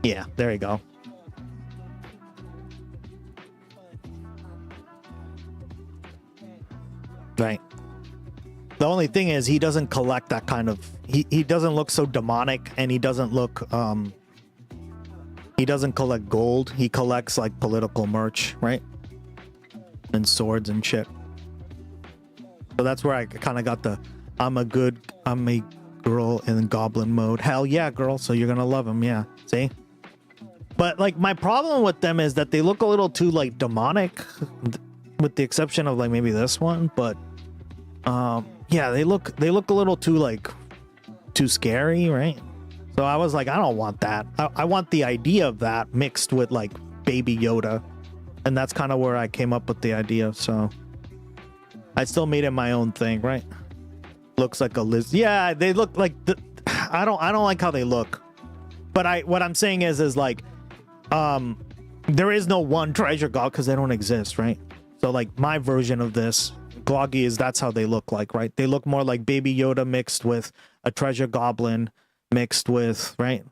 Yeah, there you go. Right. The only thing is he doesn't collect that kind of... He doesn't look so demonic, and he doesn't look... he doesn't collect gold. He collects, like, political merch, right? And swords and shit. So that's where I kind of got the... I'm a girl in goblin mode. Hell yeah, girl. So you're gonna love him, yeah. See? But, like, my problem with them is that they look a little too, like, demonic, with the exception of, like, maybe this one. But, yeah, they look a little too, like, too scary, right? So So I was like, I don't want that. I want the idea of that mixed with like Baby Yoda. And that's kind of where I came up with the idea. So I still made it my own thing, right? Looks like a lizard. Yeah, they look like I don't like how they look. But what I'm saying is like there is no one treasure god because they don't exist, right? So like my version of this Gloggy is that's how they look like, right? They look more like Baby Yoda mixed with a treasure goblin mixed with, right,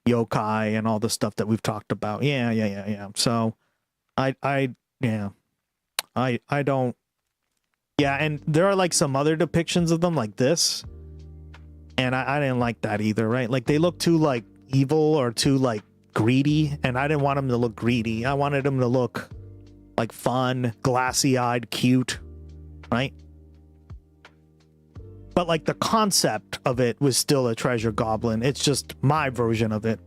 yokai and all the stuff that we've talked about. Yeah. So I don't. Yeah, and there are like some other depictions of them like this, and I didn't like that either, right? Like they look too like evil or too like greedy, and I didn't want them to look greedy. I wanted them to look like fun, glassy-eyed, cute, right? But like the concept of it was still a treasure goblin. It's just my version of it.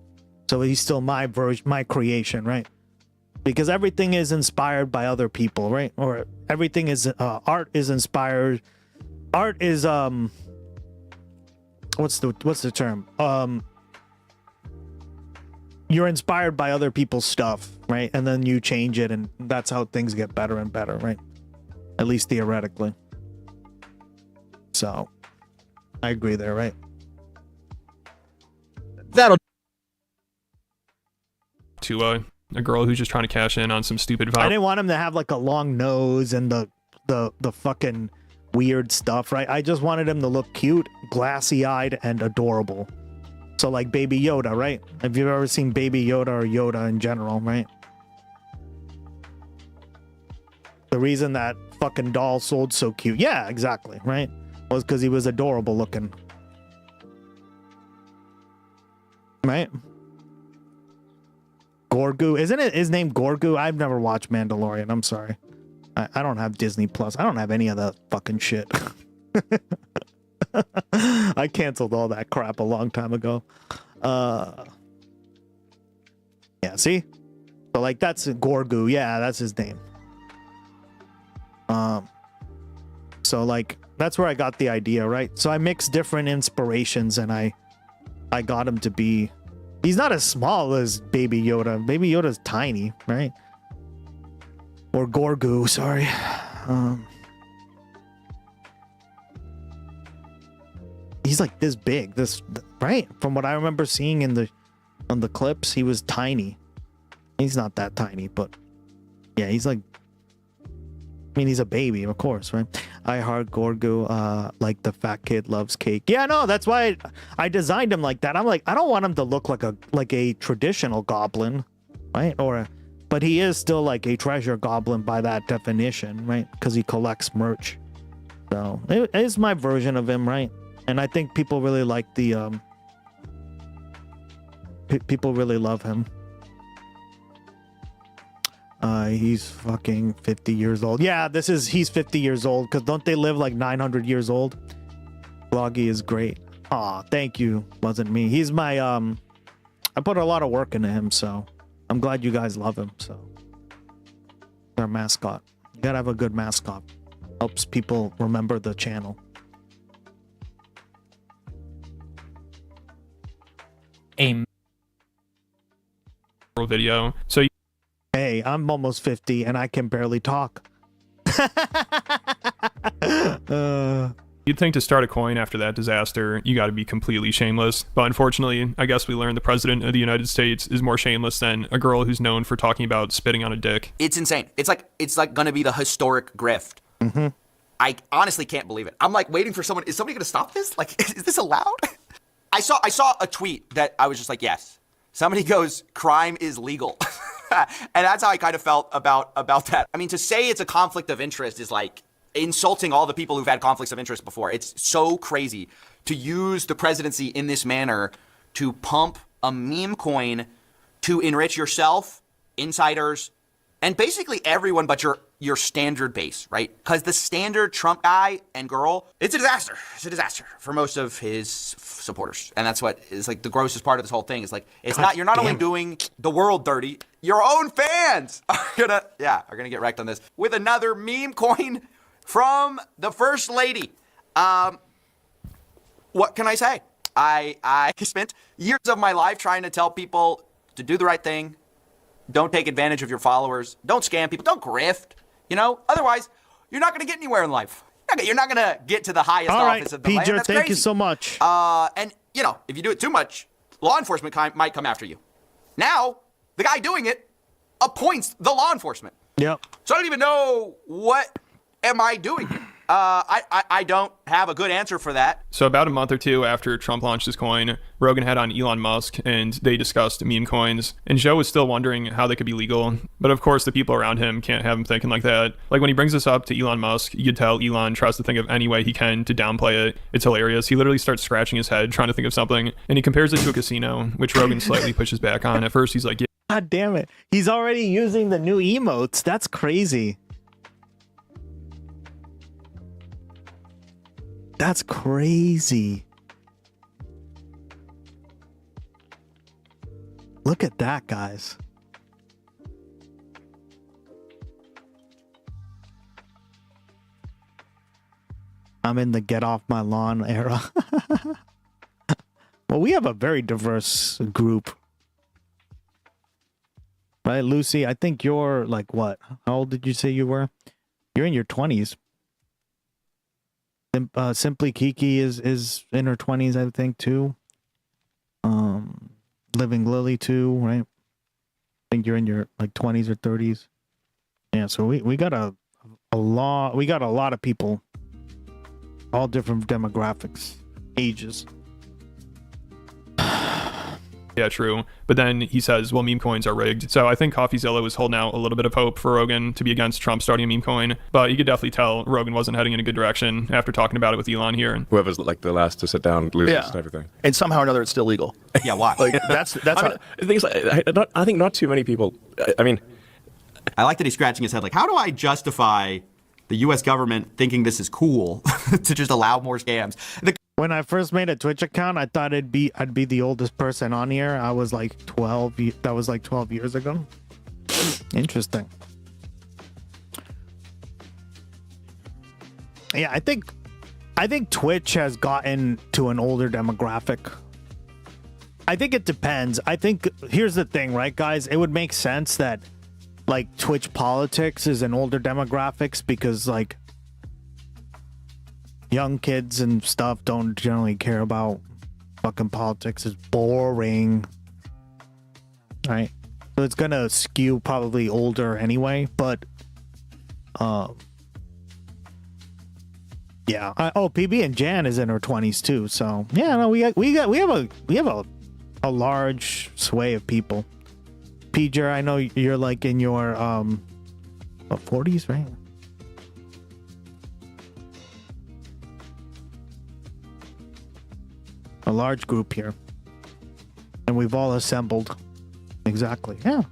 So he's still my version, my creation, right? Because everything is inspired by other people, right? Or everything is art is inspired. Art is what's the term? You're inspired by other people's stuff, right? And then you change it, and that's how things get better and better, right? At least theoretically. So I agree there, right? That'll to a girl who's just trying to cash in on some stupid vibe. I didn't want him to have like a long nose and the fucking weird stuff, right? I just wanted him to look cute, glassy-eyed, and adorable. So like Baby Yoda, right? Have you ever seen Baby Yoda or Yoda in general, right? The reason that fucking doll sold so cute, yeah, exactly, right? Was because he was adorable looking. Right? Gorgu, isn't it his name Gorgu? I've never watched Mandalorian, I'm sorry. I don't have Disney Plus. I don't have any of that fucking shit. I canceled all that crap a long time ago. Yeah, see? So like that's Gorgu, yeah, that's his name. So like that's where I got the idea, right? So I mixed different inspirations and I got him to be, he's not as small as Baby Yoda. Baby Yoda's tiny, right? Or Gorgu, sorry. He's like this big, this, right? From what I remember seeing on the clips, he was tiny. He's not that tiny, but yeah, he's like, I mean, he's a baby, of course, right? I heart Gorgu, like the fat kid loves cake. Yeah, no, that's why I designed him like that. I'm like, I don't want him to look like a traditional goblin, right? But he is still like a treasure goblin by that definition, right? Because he collects merch. So it is my version of him, right? And I think people really like the people really love him. He's fucking 50 years old. Yeah, he's 50 years old, because don't they live like 900 years old? Vloggy is great. Aw, thank you. Wasn't me. He's my I put a lot of work into him, so I'm glad you guys love him. So our mascot. You gotta have a good mascot. Helps people remember the channel. Video. So hey, I'm almost 50 and I can barely talk. You'd think to start a coin after that disaster, you got to be completely shameless. But unfortunately, I guess we learned the president of the United States is more shameless than a girl who's known for talking about spitting on a dick. It's insane. It's like gonna be the historic grift. Mm-hmm. I honestly can't believe it. I'm like waiting for someone. Is somebody gonna stop this? Like, is this allowed? I saw a tweet that I was just like, yes. Somebody goes, crime is legal. And that's how I kind of felt about that. I mean, to say it's a conflict of interest is like insulting all the people who've had conflicts of interest before. It's so crazy to use the presidency in this manner to pump a meme coin to enrich yourself, insiders, and basically everyone but your standard base, right? Because the standard Trump guy and girl, it's a disaster. It's a disaster for most of his supporters. And that's what is like the grossest part of this whole thing is like, you're not only doing the world dirty, your own fans are gonna get wrecked on this with another meme coin from the First Lady. What can I say? I spent years of my life trying to tell people to do the right thing. Don't take advantage of your followers. Don't scam people. Don't grift. You know, otherwise, you're not going to get anywhere in life. You're not going to get to the highest office of the land. That's thank crazy. you so much. And, you know, if you do it too much, law enforcement might come after you. Now, the guy doing it appoints the law enforcement. Yep. So I don't even know what am I doing here. I don't have a good answer for that. So about a month or two after Trump launched his coin, Rogan had on Elon Musk and they discussed meme coins. And Joe was still wondering how they could be legal. But of course, the people around him can't have him thinking like that. Like when he brings this up to Elon Musk, you could tell Elon tries to think of any way he can to downplay it. It's hilarious. He literally starts scratching his head trying to think of something. And he compares it to a casino, which Rogan slightly pushes back on. At first, he's like, yeah. God damn it. He's already using the new emotes. That's crazy. That's crazy. Look at that, guys. I'm in the get off my lawn era. Well, we have a very diverse group. Right, Lucy? I think you're like what? How old did you say you were? You're in your 20s. Simply Kiki is in her 20s, I think, too. Living Lily too, right? I think you're in your like 20s or 30s. Yeah, so we got a lot of people, all different demographics, ages. Yeah, true. But then he says, well, meme coins are rigged. So I think Coffeezilla was holding out a little bit of hope for Rogan to be against Trump starting a meme coin. But you could definitely tell Rogan wasn't heading in a good direction after talking about it with Elon here. Whoever's like the last to sit down loses type of thing. And somehow or another, it's still legal. Yeah, why? Like that's. I think not too many people. I mean, I like that he's scratching his head. Like, how do I justify the U.S. government thinking this is cool to just allow more scams? When I first made a Twitch account, I thought I'd be the oldest person on here. I was like 12. That was like 12 years ago. Interesting. Yeah, I think Twitch has gotten to an older demographic. I think it depends. I think here's the thing, right, guys? It would make sense that like Twitch politics is an older demographics because like young kids and stuff don't generally care about fucking politics. It's boring, right? So it's gonna skew probably older anyway. But yeah. PB and Jan is in her 20s too. So yeah, no, we have a large sway of people. PJ, I know you're like in your 40s, right? A large group here. And we've all assembled. Exactly. Yeah.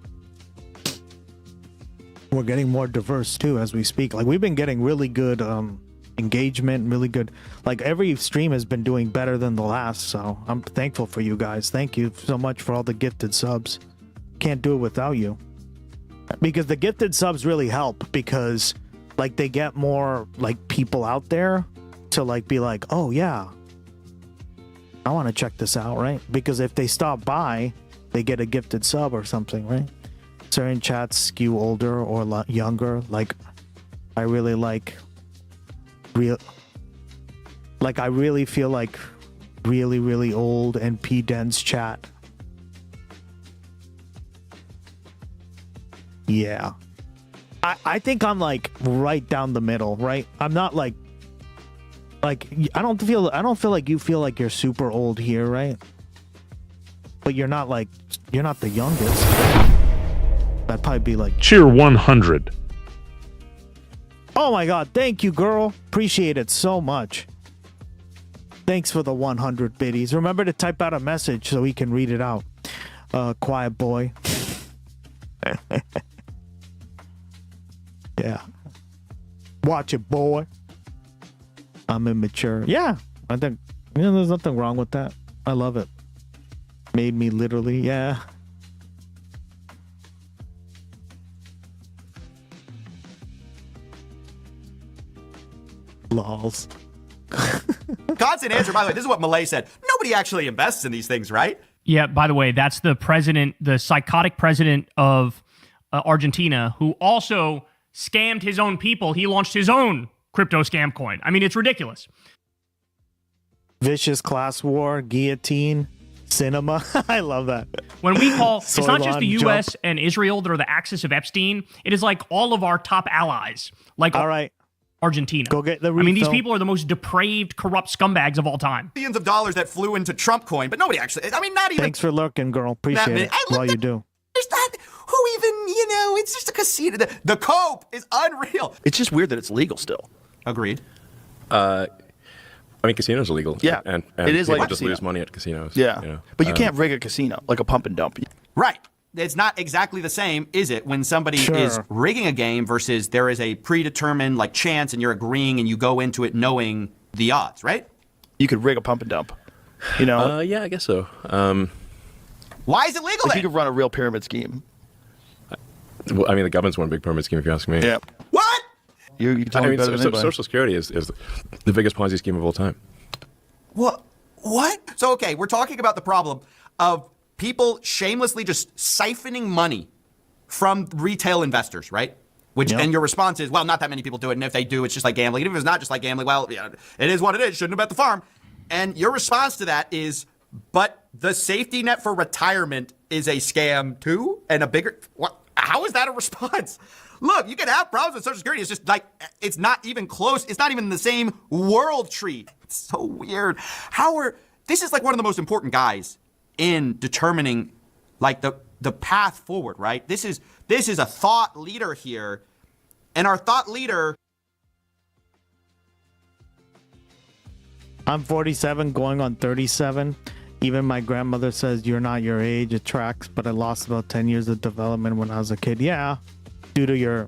We're getting more diverse too as we speak. Like we've been getting really good engagement, really good. Like every stream has been doing better than the last. So I'm thankful for you guys. Thank you so much for all the gifted subs. Can't do it without you. Because the gifted subs really help because like they get more like people out there to like be like, oh yeah, I want to check this out, right? Because if they stop by, they get a gifted sub or something, right? Certain chats skew older or younger. Like, I really like I really feel like really, really old and P-Den's chat. Yeah. I think I'm like right down the middle, right? I'm not like I don't feel like you feel like you're super old here, right? But you're not the youngest. That'd probably be like Cheer 100. Oh my god, thank you, girl. Appreciate it so much. Thanks for the 100 biddies. Remember to type out a message so we can read it out. Quiet boy. Yeah. Watch it, boy. I'm immature. Yeah, I think there's nothing wrong with that. I love it. Made me literally, yeah. Constant answer, by the way, this is what Malay said. nobody actually invests in these things, right? Yeah, by the way, that's the president, the psychotic president of Argentina, who also scammed his own people. He launched his own crypto scam coin. I mean, it's ridiculous. Vicious class war, guillotine, cinema. I love that. When we call, it's not just the Soylon U.S. jump. and Israel that are the axis of Epstein. It is like all of our top allies. Like all right, Argentina. Go get the refill. I mean, these people are the most depraved, corrupt scumbags of all time. Billions of dollars that flew into Trump coin, but nobody actually, I mean, not even. Thanks for lurking, girl. Appreciate it while you do. There's that, who even, it's just a casino. The cope is unreal. It's just weird that it's legal still. Agreed. I mean, casinos are legal. Yeah, and it is people like a just casino. lose money at casinos. Yeah, but you can't rig a casino like a pump and dump. Right. It's not exactly the same, is it, when somebody Sure. is rigging a game versus there is a predetermined chance and you're agreeing and you go into it knowing the odds, right? You could rig a pump and dump. Yeah, I guess so. Why is it legal Like then? you could run a real pyramid scheme. Well, I mean, the government's one big pyramid scheme, if you ask me. Yeah. What? You tell I me mean, better than anybody. Social Security is the biggest Ponzi scheme of all time. What? So, okay, we're talking about the problem of people shamelessly just siphoning money from retail investors, right? And your response is, well, not that many people do it, and if they do, it's just like gambling. Even if it's not just like gambling, well, it is what it is. Shouldn't have bet the farm. And your response to that is, but the safety net for retirement is a scam too, and a bigger. What? How is that a response? Look, you can have problems with Social Security. It's just it's not even close. It's not even the same world tree. It's so weird. This is one of the most important guys in determining the path forward, right? This is a thought leader here, and our thought leader. I'm 47, going on 37. Even my grandmother says you're not your age. It tracks, but I lost about 10 years of development when I was a kid. Yeah, due to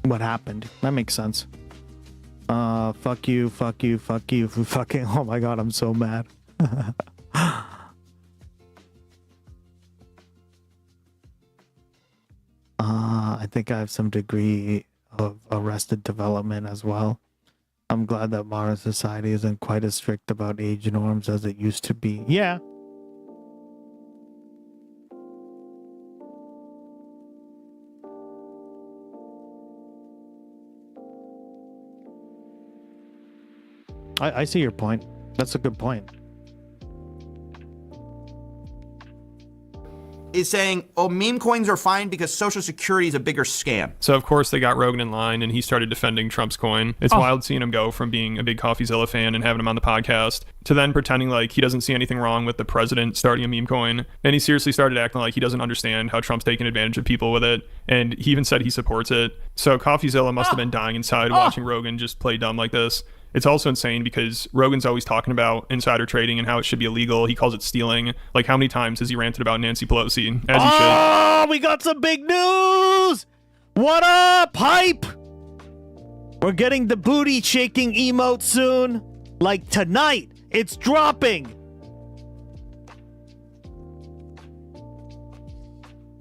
what happened. That makes sense. Fuck you for fucking. Oh my god, I'm so mad. I think I have some degree of arrested development as well. I'm glad that modern society isn't quite as strict about age norms as it used to be. Yeah. I see your point. That's a good point. Is saying, meme coins are fine because Social Security is a bigger scam. So, of course, they got Rogan in line, and he started defending Trump's coin. It's wild seeing him go from being a big Coffeezilla fan and having him on the podcast to then pretending like he doesn't see anything wrong with the president starting a meme coin. And he seriously started acting like he doesn't understand how Trump's taking advantage of people with it. And he even said he supports it. So Coffeezilla must have been dying inside watching Rogan just play dumb like this. It's also insane because Rogan's always talking about insider trading and how it should be illegal. He calls it stealing. Like, how many times has he ranted about Nancy Pelosi? As he should. We got some big news! What up, hype? We're getting the booty shaking emote soon. Like tonight, it's dropping.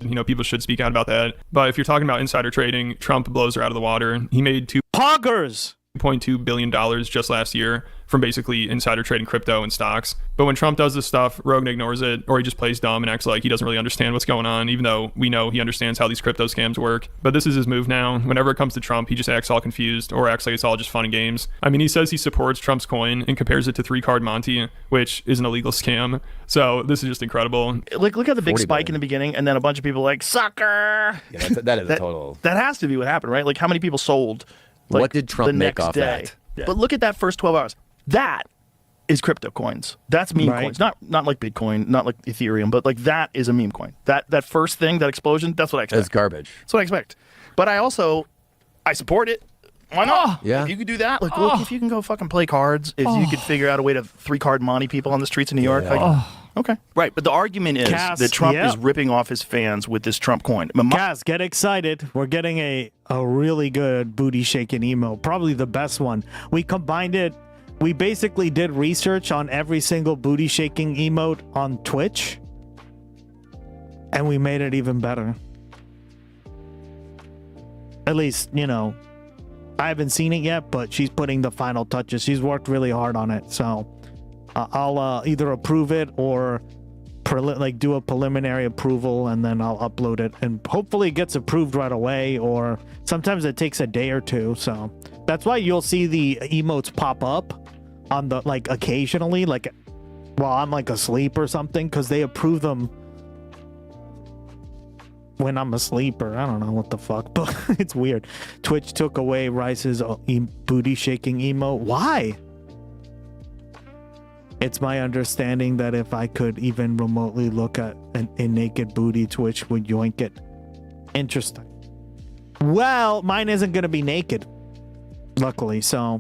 People should speak out about that. But if you're talking about insider trading, Trump blows her out of the water. He made Poggers! $2.2 billion just last year from basically insider trading crypto and stocks. But when Trump does this stuff, Rogan ignores it, or he just plays dumb and acts like he doesn't really understand what's going on, even though we know he understands how these crypto scams work. But this is his move now. Whenever it comes to Trump, he just acts all confused or acts like it's all just fun and games. I mean, he says he supports Trump's coin and compares it to 3-card Monty, which is an illegal scam. So this is just incredible. Look at the big spike in the beginning, and then a bunch of people like, sucker! Yeah, that is a total... That has to be what happened, right? Like, how many people sold... what did Trump the make next off day. that? Yeah. But look at that first 12 hours. That is crypto coins. That's meme coins. Not like Bitcoin, not like Ethereum, but like that is a meme coin. That first thing, that explosion, that's what I expect. It's garbage. That's what I expect. But I support it. Why not? Yeah. If you could do that, look, if you can go fucking play cards, if you could figure out a way to 3-card Monty people on the streets of New York. Okay. Right. But the argument is that Trump is ripping off his fans with this Trump coin. Kaz, get excited. We're getting a really good booty shaking emo. Probably the best one. We combined it. We basically did research on every single booty shaking emote on Twitch. And we made it even better. At least, I haven't seen it yet, but she's putting the final touches. She's worked really hard on it. So I'll either approve it or do a preliminary approval, and then I'll upload it, and hopefully it gets approved right away, or sometimes it takes a day or two. So that's why you'll see the emotes pop up on the occasionally, while I'm asleep or something, because they approve them when I'm asleep, or I don't know what the fuck, but it's weird. Twitch took away Rice's booty shaking emote. Why? It's my understanding that if I could even remotely look at a naked booty, Twitch would yoink it. Interesting. Well, mine isn't going to be naked, luckily, so...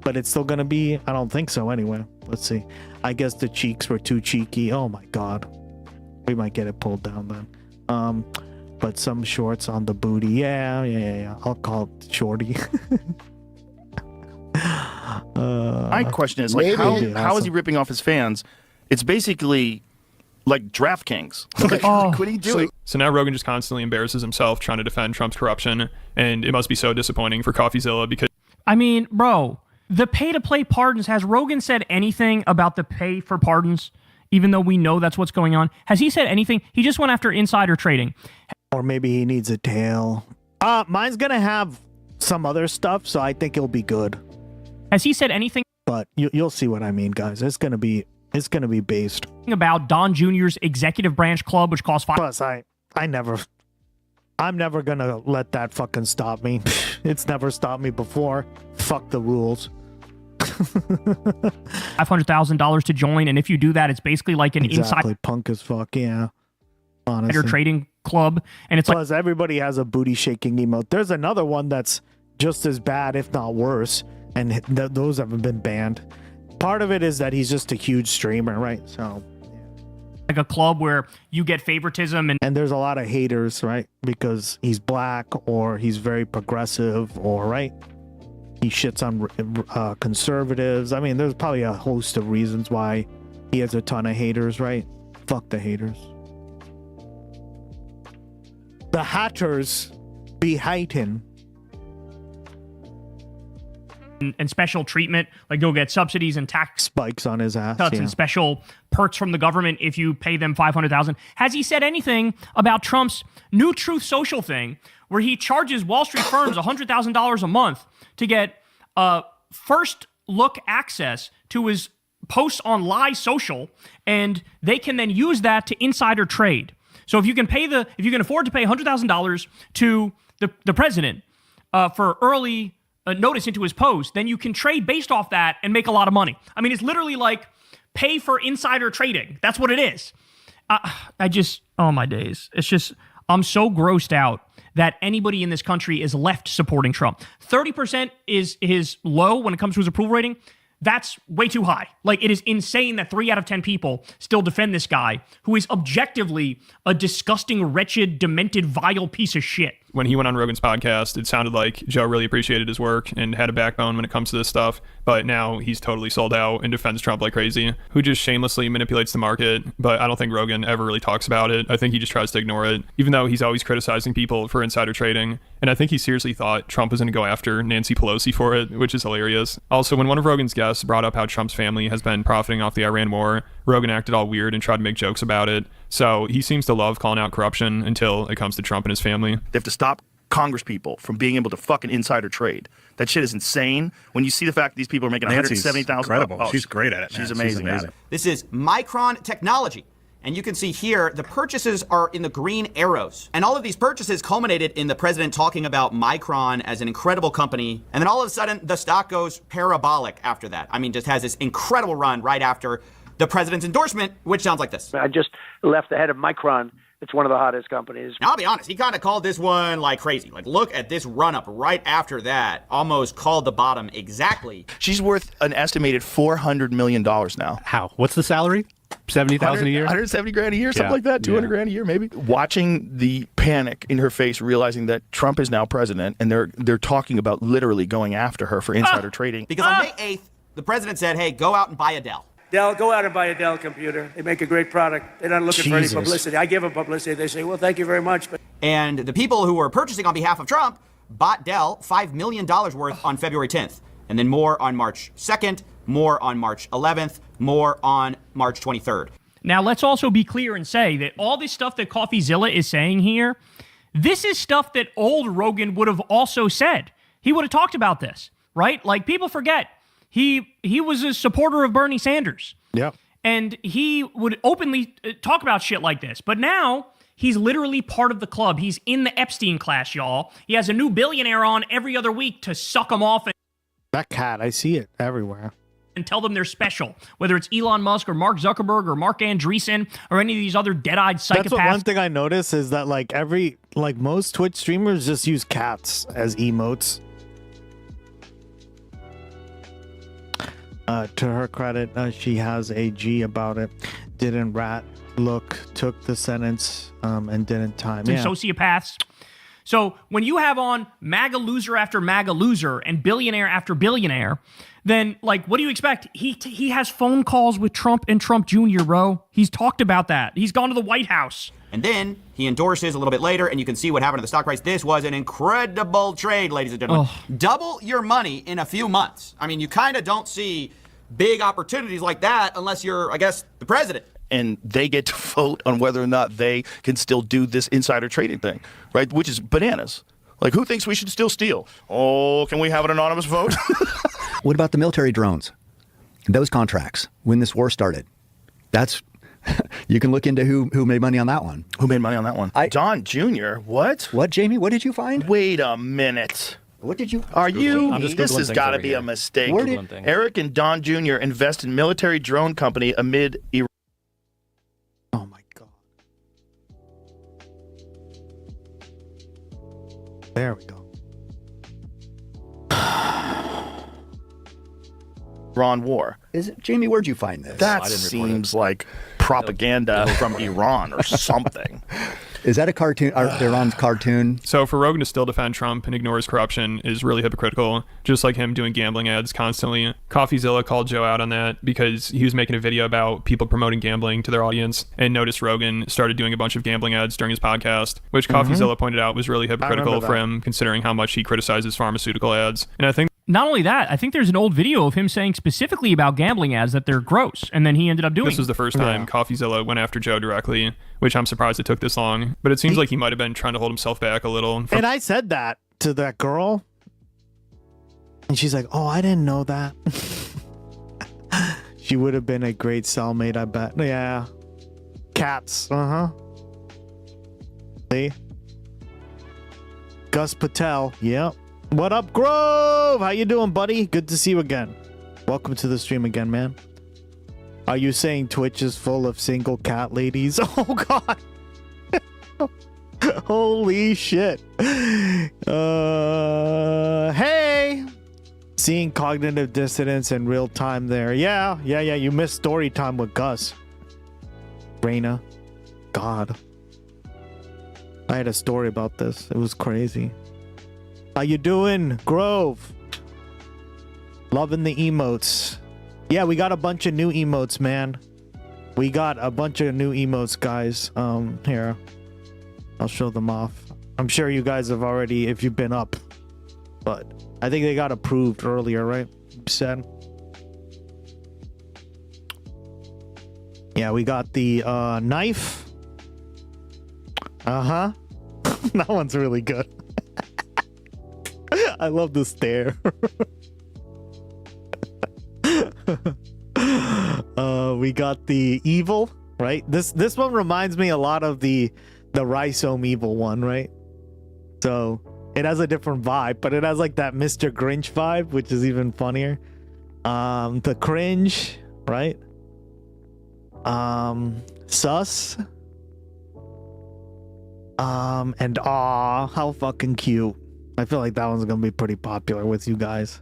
But it's still going to be... I don't think so, anyway. Let's see. I guess the cheeks were too cheeky. Oh, my God. We might get it pulled down then. But some shorts on the booty. Yeah. I'll call it shorty. My question is, how is he ripping off his fans? It's basically like DraftKings. What are you doing? So now Rogan just constantly embarrasses himself trying to defend Trump's corruption, and it must be so disappointing for Coffeezilla because... I mean, bro, the pay-to-play pardons, has Rogan said anything about the pay for pardons, even though we know that's what's going on? Has he said anything? He just went after insider trading. Or maybe he needs a tail. Mine's going to have some other stuff, so I think it'll be good. Has he said anything? But you'll see what I mean, guys. It's gonna be based about Don Jr.'s executive branch club, which costs $5. Plus, I'm never gonna let that fucking stop me. It's never stopped me before. Fuck the rules. $500,000 to join, and if you do that, it's basically like an inside punk as fuck. Yeah, honestly. Trading club, and it's plus everybody has a booty shaking emote. There's another one that's just as bad, if not worse. And those haven't been banned. Part of it is that he's just a huge streamer, right? So, like a club where you get favoritism, and there's a lot of haters, right? Because he's black, or he's very progressive, or right, he shits on conservatives. I mean, there's probably a host of reasons why he has a ton of haters, right? Fuck the haters. The hatters be hating. And special treatment, like you'll get subsidies and tax spikes on his ass, and special perks from the government if you pay them $500,000. Has he said anything about Trump's new Truth Social thing, where he charges Wall Street firms $100,000 a month to get first look access to his posts on Lie Social, and they can then use that to insider trade? So if you can afford to pay $100,000 to the president for early notice into his post, then you can trade based off that and make a lot of money. I mean, it's literally like pay for insider trading. That's what it is. Oh my days. It's just, I'm so grossed out that anybody in this country is left supporting Trump. 30% is low when it comes to his approval rating. That's way too high. Like, it is insane that 3 out of 10 people still defend this guy, who is objectively a disgusting, wretched, demented, vile piece of shit. When he went on Rogan's podcast, it sounded like Joe really appreciated his work and had a backbone when it comes to this stuff. But now he's totally sold out and defends Trump like crazy, who just shamelessly manipulates the market. But I don't think Rogan ever really talks about it. I think he just tries to ignore it, even though he's always criticizing people for insider trading. And I think he seriously thought Trump was going to go after Nancy Pelosi for it, which is hilarious. Also, when one of Rogan's guests brought up how Trump's family has been profiting off the Iran war, Rogan acted all weird and tried to make jokes about it. So he seems to love calling out corruption until it comes to Trump and his family. They have to stop Congress people from being able to fucking insider trade. That shit is insane. When you see the fact that these people are making $170,000. Incredible. She's great at it. She's amazing at it. This is Micron Technology. And you can see here, the purchases are in the green arrows. And all of these purchases culminated in the president talking about Micron as an incredible company. And then all of a sudden, the stock goes parabolic after that. I mean, just has this incredible run right after the president's endorsement, which sounds like this. I just left the head of Micron. It's one of the hottest companies. Now, I'll be honest, he kind of called this one like crazy. Like, look at this run up right after that. Almost called the bottom exactly. She's worth an estimated $400 million now. How? What's the salary? 70,000 a year? 170 grand a year, something like that. 200 grand a year, maybe. Watching the panic in her face, realizing that Trump is now president, and they're talking about literally going after her for insider trading. Because on May 8th, the president said, hey, go out and buy a Dell. Dell, go out and buy a Dell computer. They make a great product. They're not looking for any publicity. I give them publicity. They say, well, thank you very much. But and the people who were purchasing on behalf of Trump bought Dell $5 million worth on February 10th. And then more on March 2nd, more on March 11th, more on March 23rd. Now, let's also be clear and say that all this stuff that Coffeezilla is saying here, this is stuff that old Rogan would have also said. He would have talked about this, right? Like, people forget, he was a supporter of Bernie Sanders. Yeah. And he would openly talk about shit like this. But now, he's literally part of the club. He's in the Epstein class, y'all. He has a new billionaire on every other week to suck him off. That cat, I see it everywhere. And tell them they're special, whether it's Elon Musk or Mark Zuckerberg or Mark Andreessen or any of these other dead-eyed psychopaths. That's what one thing I noticed is that like most Twitch streamers just use cats as emotes. To her credit, she has a G about it. Didn't rat, look, took the sentence, and didn't time. And sociopaths. So when you have on MAGA loser after MAGA loser and billionaire after billionaire, then, like, what do you expect? He has phone calls with Trump and Trump Jr., bro. He's talked about that. He's gone to the White House. And then he endorses a little bit later, and you can see what happened to the stock price. This was an incredible trade, ladies and gentlemen. Double your money in a few months. I mean, you kind of don't see big opportunities like that unless you're, I guess, the president. And they get to vote on whether or not they can still do this insider trading thing, right? Which is bananas. Like, who thinks we should still steal? Oh, can we have an anonymous vote? What about the military drones? Those contracts, when this war started, that's, you can look into who made money on that one. Who made money on that one? Don Jr., what? What, Jamie? What did you find? Wait a minute. What did you? Are you? I'm just This has got to be a mistake. Eric and Don Jr. invest in military drone company amid Iran. Oh my God. There we go. Iran war. Is it, Jamie? Where'd you find this? That seems like propaganda from Iran or something. Is that a cartoon? Iran's cartoon? So for Rogan to still defend Trump and ignore his corruption is really hypocritical, just like him doing gambling ads constantly. Coffeezilla called Joe out on that because he was making a video about people promoting gambling to their audience and noticed Rogan started doing a bunch of gambling ads during his podcast, which Coffeezilla pointed out was really hypocritical for him considering how much he criticizes pharmaceutical ads. And I think not only that, I think there's an old video of him saying specifically about gambling ads that they're gross, and then he ended up doing this was the first time Coffeezilla went after Joe directly, which I'm surprised it took this long. But it seems like he might have been trying to hold himself back a little. And I said that to that girl, and she's like, "Oh, I didn't know that." She would have been a great cellmate, I bet. Yeah, cats. See, Gus Patel. Yep. What up, Grove? How you doing, buddy? Good to see you again. Welcome to the stream again, man. Are you saying Twitch is full of single cat ladies? Oh, God. Holy shit. Hey. Seeing cognitive dissonance in real time there. Yeah. You missed story time with Gus. Raina. God. I had a story about this. It was crazy. How you doing, Grove? Loving the emotes. Yeah, we got a bunch of new emotes, man. We got a bunch of new emotes, guys. Here. I'll show them off. I'm sure you guys have already, if you've been up. But I think they got approved earlier, right? You said. Yeah, we got the knife. That one's really good. I love the stare. We got the evil, right? This one reminds me a lot of the rhizome evil one, right? So it has a different vibe, but it has like that Mr. Grinch vibe, which is even funnier. The cringe, right? Sus. And aw, how fucking cute. I feel like that one's gonna be pretty popular with you guys.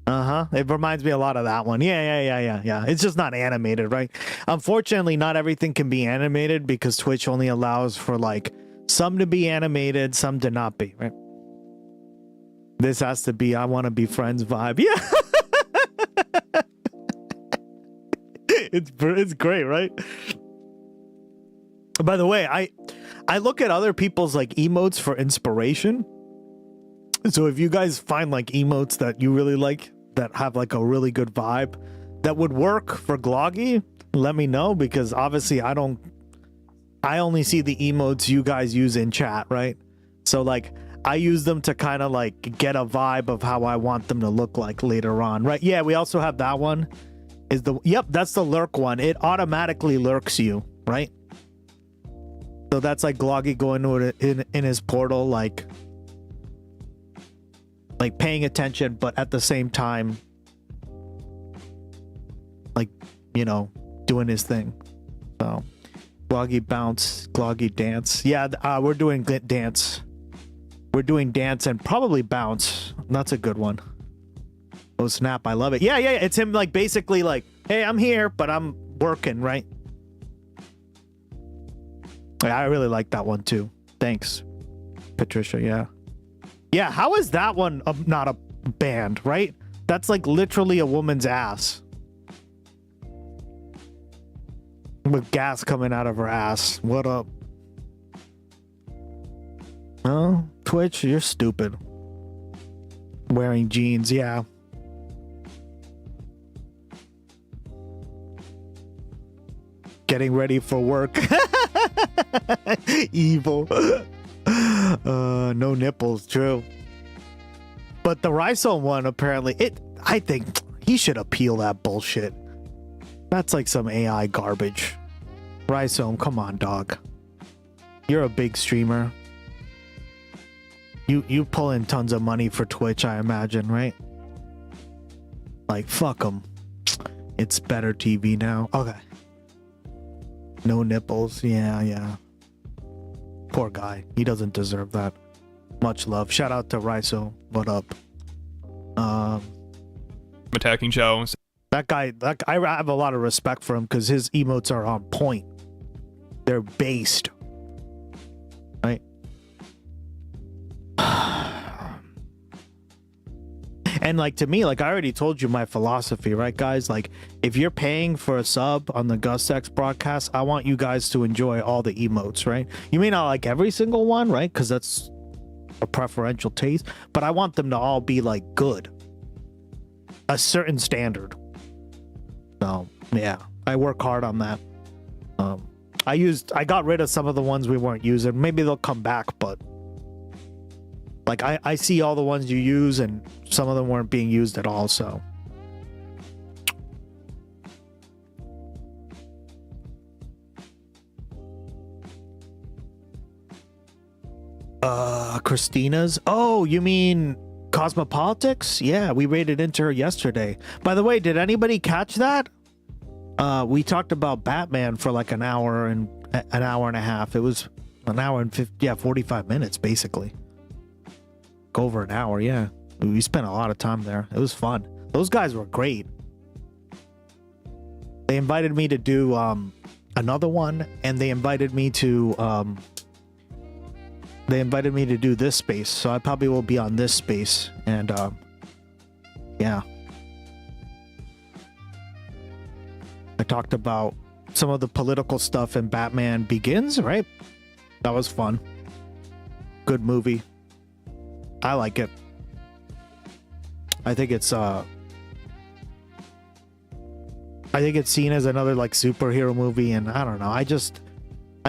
It reminds me a lot of that one. Yeah. It's just not animated, right? Unfortunately, not everything can be animated because Twitch only allows for like some to be animated, some to not be, right? This has to be I want to be friends vibe. Yeah. It's great, right? By the way, I look at other people's like emotes for inspiration. So if you guys find like emotes that you really like, that have like a really good vibe that would work for Gloggy, let me know, because obviously I only see the emotes you guys use in chat, right? So like I use them to kind of like get a vibe of how I want them to look like later on, right? Yeah, we also have that one. Yep, that's the lurk one. It automatically lurks you, right? So that's like Gloggy going to it in his portal, like paying attention, but at the same time, like, you know, doing his thing. So Gloggy bounce, Gloggy dance. Yeah, we're doing dance. We're doing dance and probably bounce. That's a good one. Oh snap, I love it. Yeah, it's him like basically like, hey, I'm here, but I'm working, right? Yeah, I really like that one too. Thanks, Patricia. Yeah, how is that one not a band, right? That's like literally a woman's ass with gas coming out of her ass. What up? Oh, Twitch, you're stupid. Wearing jeans, yeah. Getting ready for work. Evil. No nipples, true. But the Rhizome one, apparently, I think he should appeal that bullshit. That's like some AI garbage. Rhizome, come on, dog. You're a big streamer. You pull in tons of money for Twitch, I imagine, right? Like, fuck them. It's better TV now. Okay. No nipples. Yeah. Poor guy. He doesn't deserve that. Much love. Shout out to Rhizome. What up? Attacking Joe. That guy, I have a lot of respect for him because his emotes are on point. They're based. Right? And like, to me, like I already told you my philosophy, right, guys? Like, if you're paying for a sub on the GusX broadcast, I want you guys to enjoy all the emotes, right? You may not like every single one, right? Because that's a preferential taste, but I want them to all be like good, a certain standard. So yeah, I work hard on that. I got rid of some of the ones we weren't using. Maybe they'll come back, but like I see all the ones you use and some of them weren't being used at all, so. Christina's? Oh, you mean Cosmopolitics? Yeah, we raided into her yesterday. By the way, did anybody catch that? We talked about Batman for like an hour and a half. It was an hour and 45 minutes, basically. Go over an hour, yeah. We spent a lot of time there. It was fun. Those guys were great. They invited me to do another one, and they invited me to do this space, so I probably will be on this space, and yeah. I talked about some of the political stuff in Batman Begins, right? That was fun. Good movie. I like it. I think it's seen as another like superhero movie, and I don't know. I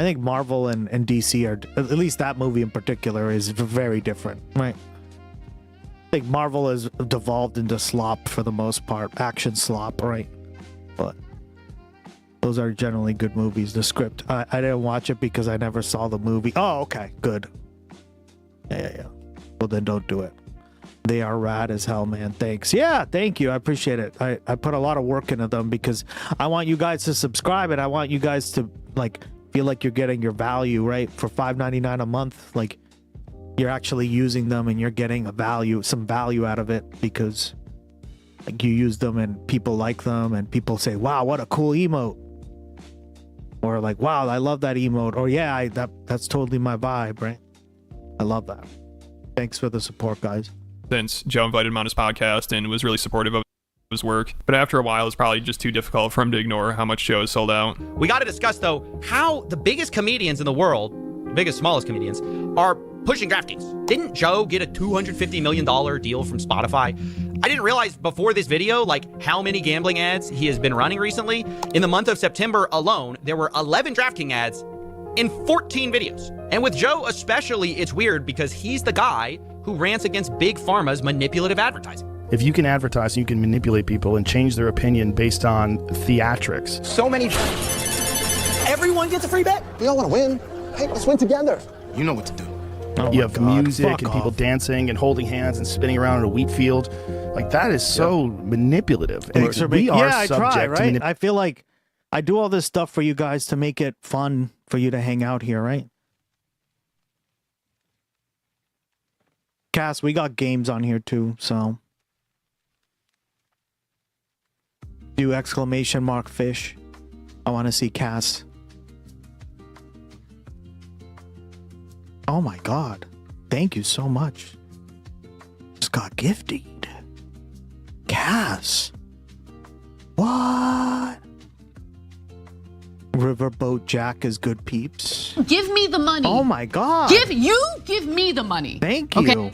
think Marvel and DC are, at least that movie in particular, is very different, right? I think Marvel has devolved into slop for the most part, action slop, right? But those are generally good movies. The script, I didn't watch it because I never saw the movie. Oh, okay, good. Yeah. Well, then don't do it. They are rad as hell, man. Thanks. Yeah, thank you. I appreciate it. I put a lot of work into them because I want you guys to subscribe, and I want you guys to like feel like you're getting your value, right? For $5.99 a month, like you're actually using them and you're getting some value out of it because like you use them and people like them and people say, wow, what a cool emote. Or like, wow, I love that emote. Or yeah, that's totally my vibe, right? I love that. Thanks for the support, guys. Since Joe invited him on his podcast and was really supportive of his work, but after a while it's probably just too difficult for him to ignore how much Joe has sold out. We got to discuss though how the biggest comedians in the world, biggest smallest comedians, are pushing DraftKings. Didn't Joe get a $250 million deal from Spotify? I didn't realize before this video, like, how many gambling ads he has been running recently. In the month of September alone, there were 11 DraftKings ads in 14 videos. And with Joe especially, it's weird because he's the guy who rants against Big Pharma's manipulative advertising. If you can advertise, you can manipulate people and change their opinion based on theatrics. So many. Everyone gets a free bet. We all want to win. Hey, let's win together. You know what to do. You have music and people dancing and holding hands and spinning around in a wheat field. Like, that is so manipulative. And we are I subject try, to right? I feel like I do all this stuff for you guys to make it fun for you to hang out here, right? Cass, we got games on here too, so. Do exclamation mark fish. I want to see Cass. Oh my God. Thank you so much. Just got gifted. Cass. What? Riverboat Jack is good peeps. Give me the money. Oh my God. Give me the money. Thank you. Okay.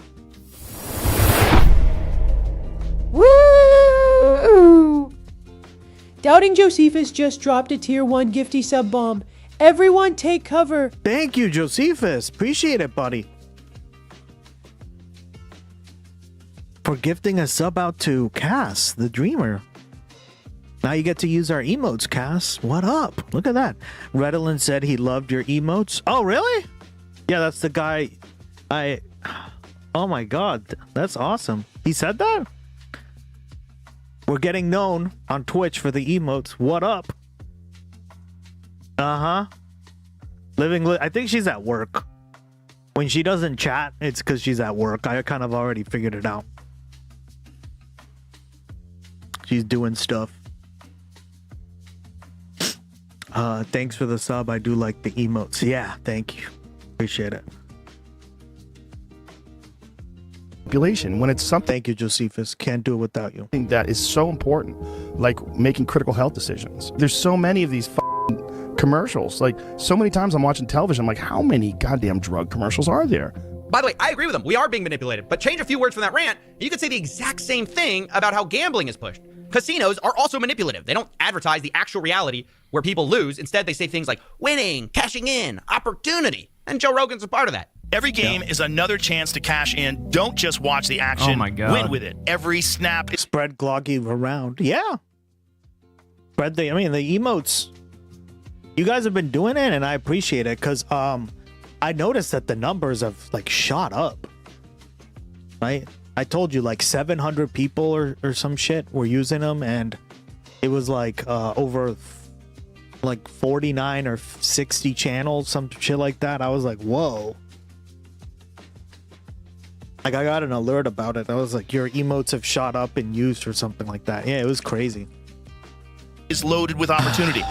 Woo! Doubting Josephus just dropped a tier 1 gifty sub bomb. Everyone take cover. Thank you, Josephus. Appreciate it, buddy. For gifting a sub out to Cass, the dreamer. Now you get to use our emotes, Cass. What up? Look at that. Redolin said he loved your emotes. Oh, really? Yeah, that's the guy Oh my God. That's awesome. He said that? We're getting known on Twitch for the emotes. What up? Uh-huh. I think she's at work. When she doesn't chat, it's because she's at work. I kind of already figured it out. She's doing stuff. Thanks for the sub. I do like the emotes. Yeah, thank you. Appreciate it. When it's something. Thank you, Josephus. Can't do it without you. That is so important, like making critical health decisions. There's so many of these commercials. Like, so many times I'm watching television, I'm like, how many goddamn drug commercials are there? By the way, I agree with them. We are being manipulated. But change a few words from that rant, you could say the exact same thing about how gambling is pushed. Casinos are also manipulative. They don't advertise the actual reality where people lose. Instead, they say things like winning, cashing in, opportunity. And Joe Rogan's a part of that. Every game is another chance to cash in. Don't just watch the action. Oh my God. Win with it. Every snap is spread gloggy around. Yeah. Spread the emotes. You guys have been doing it and I appreciate it because I noticed that the numbers have like shot up. Right? I told you like 700 people or some shit were using them and it was like over like 49 or 60 channels, some shit like that. I was like, whoa. Like, I got an alert about it. I was like, your emotes have shot up and used or something like that. Yeah, it was crazy. Is loaded with opportunity.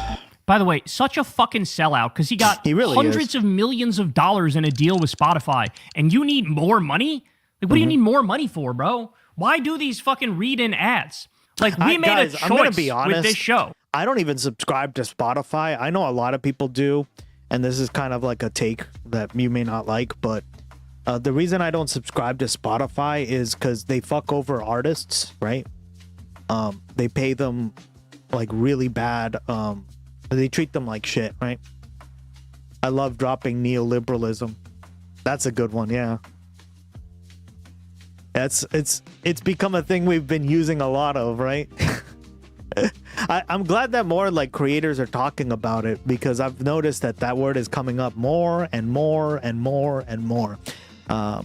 By the way, such a fucking sellout because he really hundreds of millions of dollars in a deal with Spotify, and you need more money? Like, what do you need more money for, bro? Why do these fucking read-in ads? Like, we made a choice I'm gonna be honest, with this show. I don't even subscribe to Spotify. I know a lot of people do, and this is kind of like a take that you may not like, but the reason I don't subscribe to Spotify is because they fuck over artists, right? They pay them like really bad. They treat them like shit, right? I love dropping neoliberalism. That's a good one, yeah. It's become a thing we've been using a lot of, right? I'm glad that more like creators are talking about it because I've noticed that word is coming up more and more and more and more. To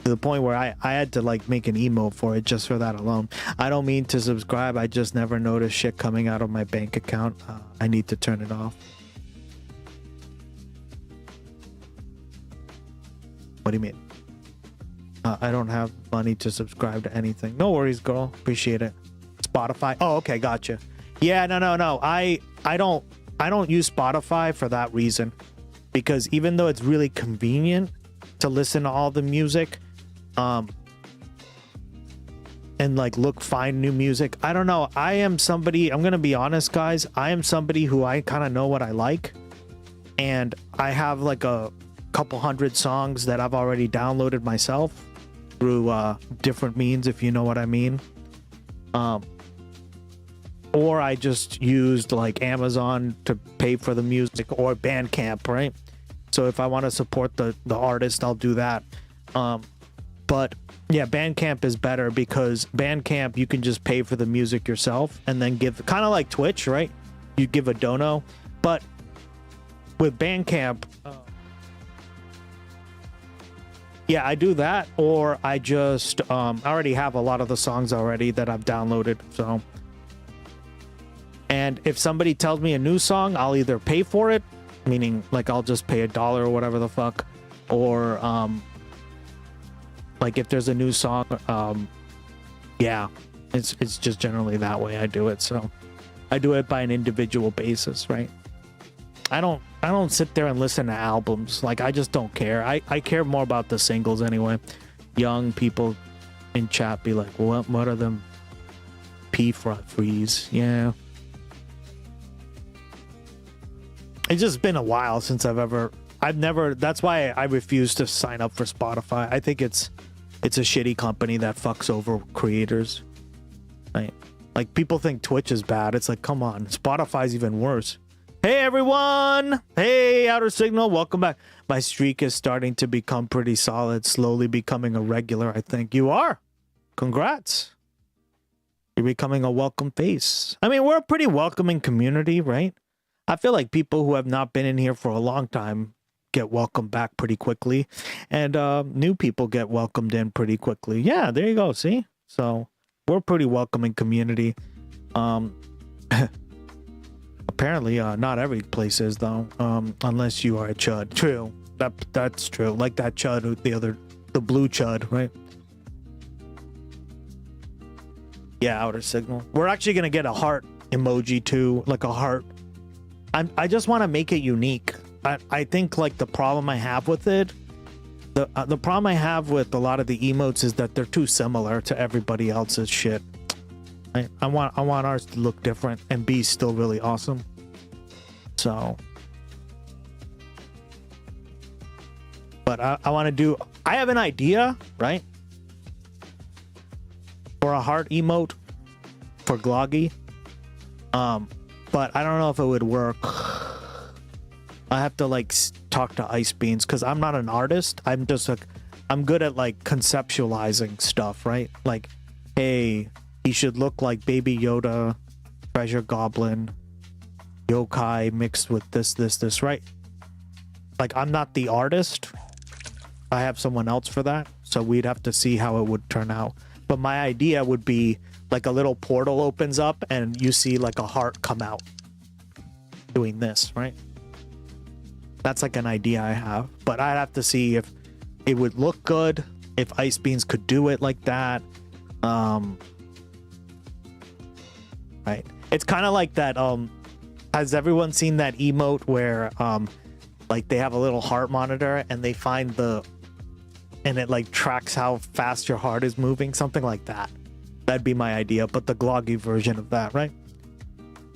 the point where I had to like make an emote for it just for that alone. I don't mean to subscribe. I just never noticed shit coming out of my bank account. I need to turn it off. What do you mean? I don't have money to subscribe to anything. No worries, girl. Appreciate it. Spotify. Oh, okay, gotcha. Yeah, no. I don't use Spotify for that reason. Because even though it's really convenient to listen to all the music, and like find new music, I don't know. I am somebody, I'm gonna be honest, guys. I am somebody who I kind of know what I like, and I have like a couple hundred songs that I've already downloaded myself, through different means, if you know what I mean. Or I just used like Amazon to pay for the music, or Bandcamp, right? So if I want to support the artist, I'll do that. But yeah, Bandcamp is better because Bandcamp, you can just pay for the music yourself and then give, kind of like Twitch, right? You give a dono. But with Bandcamp, yeah, I do that, or I just I already have a lot of the songs already that I've downloaded. So, and if somebody tells me a new song, I'll either pay for it, meaning like I'll just pay $1 or whatever the fuck, or like if there's a new song, yeah, it's just generally that way I do it. So I do it by an individual basis, right? I don't sit there and listen to albums. Like, I just don't care. I care more about the singles anyway. Young people in chat be like, what are them P-freeze? Yeah. It's just been a while since that's why I refuse to sign up for Spotify. I think it's a shitty company that fucks over creators. Right? Like, people think Twitch is bad. It's like, come on, Spotify's even worse. Hey everyone! Hey Outer Signal, welcome back. My streak is starting to become pretty solid, slowly becoming a regular, I think. You are! Congrats! You're becoming a welcome face. I mean, we're a pretty welcoming community, right? I feel like people who have not been in here for a long time get welcomed back pretty quickly, and new people get welcomed in pretty quickly. Yeah, there you go, see? So, we're a pretty welcoming community. Apparently, not every place is, though, unless you are a chud. True. That's true. Like that chud, the blue chud, right? Yeah, Outer Signal. We're actually going to get a heart emoji, too, like a heart. I just want to make it unique. I think, like, the problem I have with it, the problem I have with a lot of the emotes is that they're too similar to everybody else's shit. I want ours to look different and be still really awesome. So, but I want to do. I have an idea, right? For a heart emote for Gloggy. But I don't know if it would work. I have to like talk to Ice Beans because I'm not an artist. I'm just like, I'm good at like conceptualizing stuff, right? Like, hey, he should look like Baby Yoda, Treasure Goblin, Yokai mixed with this, right? Like, I'm not the artist. I have someone else for that. So we'd have to see how it would turn out. But my idea would be like a little portal opens up and you see like a heart come out doing this, right? That's like an idea I have. But I'd have to see if it would look good, if Ice Beans could do it like that. Right. It's kind of like that. Has everyone seen that emote where like they have a little heart monitor and they find and it like tracks how fast your heart is moving, something like that. That'd be my idea, but the Gloggy version of that, right?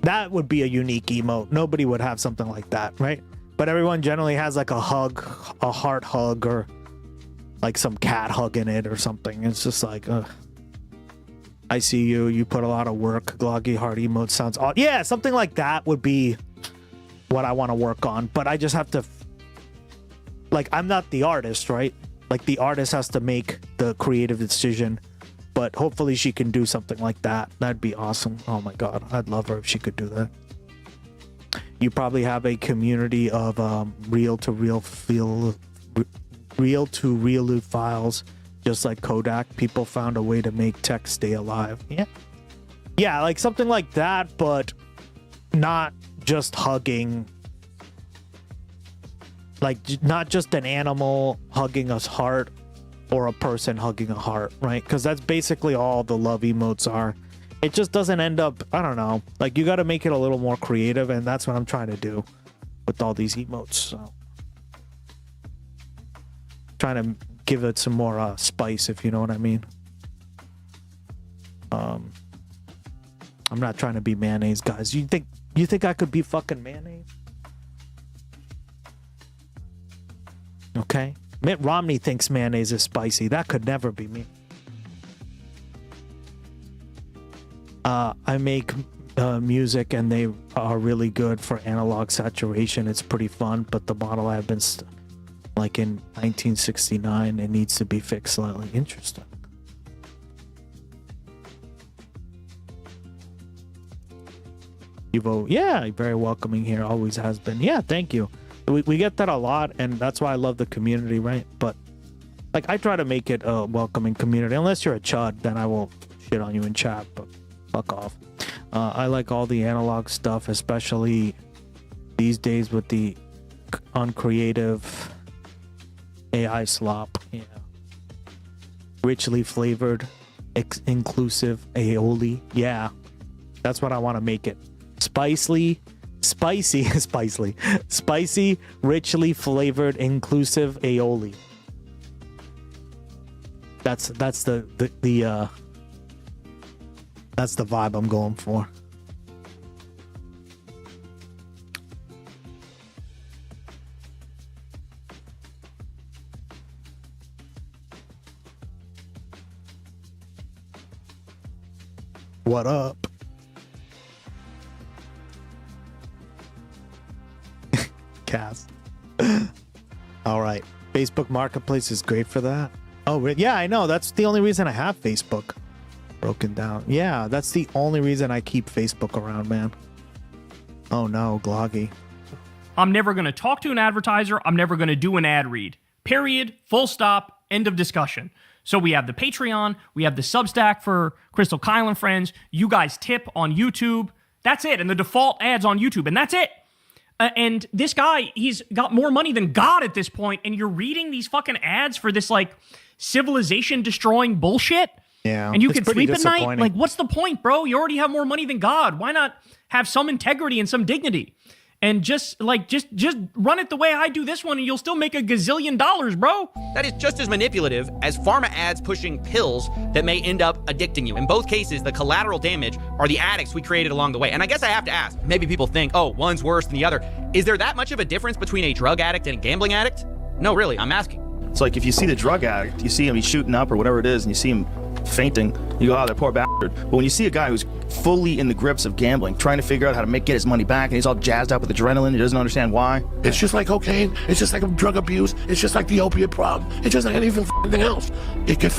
That would be a unique emote. Nobody would have something like that, right? But everyone generally has like a hug, a heart hug, or like some cat hug in it or something. It's just like, I see you. You put a lot of work. Gloggy heart emote sounds odd. Yeah, something like that would be what I want to work on. But I just have to, like, I'm not the artist, right? Like, the artist has to make the creative decision. But hopefully she can do something like that. That'd be awesome. Oh my god, I'd love her if she could do that. You probably have a community of reel-to-reel files, just like Kodak. People found a way to make text stay alive. Yeah, like something like that, but not just hugging. Like, not just an animal hugging a heart or a person hugging a heart, right? Because that's basically all the love emotes are. It just doesn't end up, I don't know. Like, you got to make it a little more creative, and that's what I'm trying to do with all these emotes. So, trying to give it some more spice, if you know what I mean. I'm not trying to be mayonnaise, guys. You think I could be fucking mayonnaise? Okay. Mitt Romney thinks mayonnaise is spicy. That could never be me. I make music and they are really good for analog saturation. It's pretty fun, but the model I've been like in 1969, it needs to be fixed slightly. Interesting. You vote, yeah, very welcoming here, always has been. Yeah, thank you. We get that a lot, and that's why I love the community, right? But like, I try to make it a welcoming community. Unless you're a chud, then I will shit on you in chat, but fuck off. I like all the analog stuff, especially these days with the uncreative AI slop. Yeah. Richly flavored, inclusive aioli. Yeah, that's what I want to make it. Spicy, richly flavored, inclusive aioli. That's the vibe I'm going for. What up? Cast. All right. Facebook Marketplace is great for that. Oh, yeah, I know. That's the only reason I have Facebook. Broken down. Yeah, that's the only reason I keep Facebook around, man. Oh no, Gloggy. I'm never going to talk to an advertiser. I'm never going to do an ad read. Period. Full stop. End of discussion. So we have the Patreon. We have the Substack for Crystal Kyle and friends. You guys tip on YouTube. That's it. And the default ads on YouTube. And that's it. And this guy, he's got more money than God at this point. And you're reading these fucking ads for this, like, civilization-destroying bullshit? Yeah. And you can sleep at night? Like, what's the point, bro? You already have more money than God. Why not have some integrity and some dignity? And just run it the way I do this one, and you'll still make $1 gazillion, bro. That is just as manipulative as pharma ads pushing pills that may end up addicting you. In both cases, the collateral damage are the addicts we created along the way. And I guess I have to ask, maybe people think, oh, one's worse than the other. Is there that much of a difference between a drug addict and a gambling addict? No, really, I'm asking. It's like if you see the drug addict, you see him, he's shooting up or whatever it is, and you see him fainting, you go, oh, that poor bastard. But when you see a guy who's fully in the grips of gambling, trying to figure out how to get his money back, and he's all jazzed up with adrenaline, he doesn't understand why. It's just like cocaine. It's just like drug abuse. It's just like the opiate problem. It's just like anything else. It can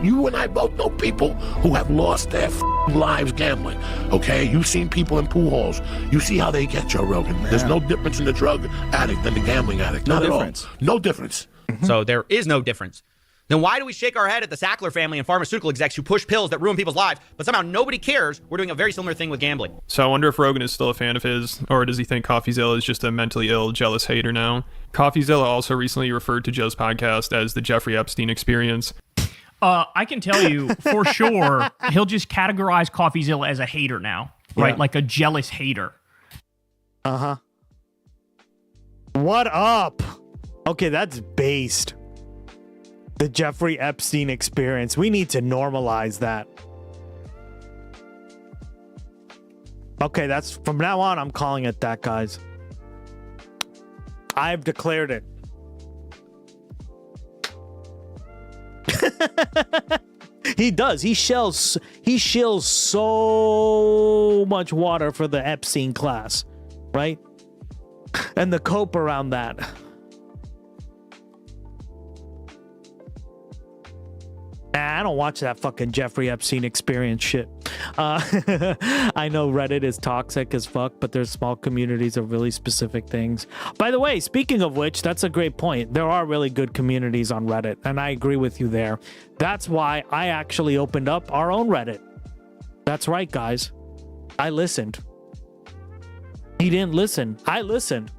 you and I both know people who have lost their lives gambling. Okay, you've seen people in pool halls. You see how they get, Joe Rogan. Yeah. There's no difference in the drug addict than the gambling addict. Not at all. No difference. So there is no difference. Then why do we shake our head at the Sackler family and pharmaceutical execs who push pills that ruin people's lives, but somehow nobody cares we're doing a very similar thing with gambling? So I wonder if Rogan is still a fan of his, or does he think Coffeezilla is just a mentally ill, jealous hater now? Coffeezilla also recently referred to Joe's podcast as the Jeffrey Epstein experience. I can tell you for sure, he'll just categorize Coffeezilla as a hater now, right? Yeah. Like a jealous hater. Uh-huh. What up? Okay, that's based. The Jeffrey Epstein experience. We need to normalize that. Okay, that's from now on, I'm calling it that, guys. I've declared it. He does. He shills so much water for the Epstein class, right? And the cope around that. I don't watch that fucking Jeffrey Epstein experience shit. I know Reddit is toxic as fuck, but there's small communities of really specific things. By the way, speaking of which, that's a great point. There are really good communities on Reddit, and I agree with you there. That's why I actually opened up our own Reddit. That's right, guys. I listened. He didn't listen. I listened.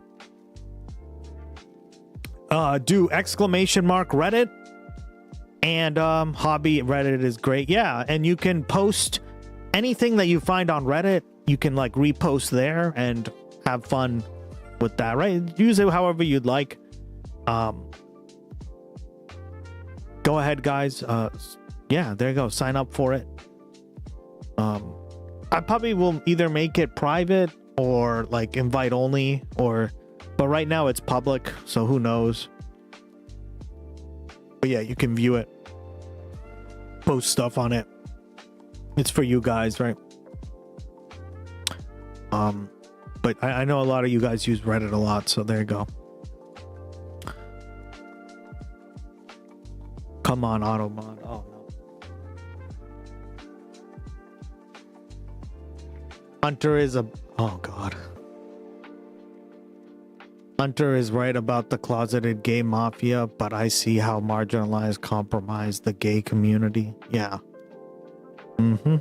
Do exclamation mark Reddit. And hobby Reddit is great. Yeah, and you can post anything that you find on Reddit. You can like repost there and have fun with that, right? Use it however you'd like. Go ahead, guys. Yeah, there you go. Sign up for it. I probably will either make it private or like invite only, but right now it's public, so who knows? But yeah, you can view it. Post stuff on it. It's for you guys, right? But I know a lot of you guys use Reddit a lot, so there you go. Come on, Automod. Oh no. Hunter is a... Oh god. Hunter is right about the closeted gay mafia, but I see how marginalized, compromised the gay community. Yeah. Mm-hmm.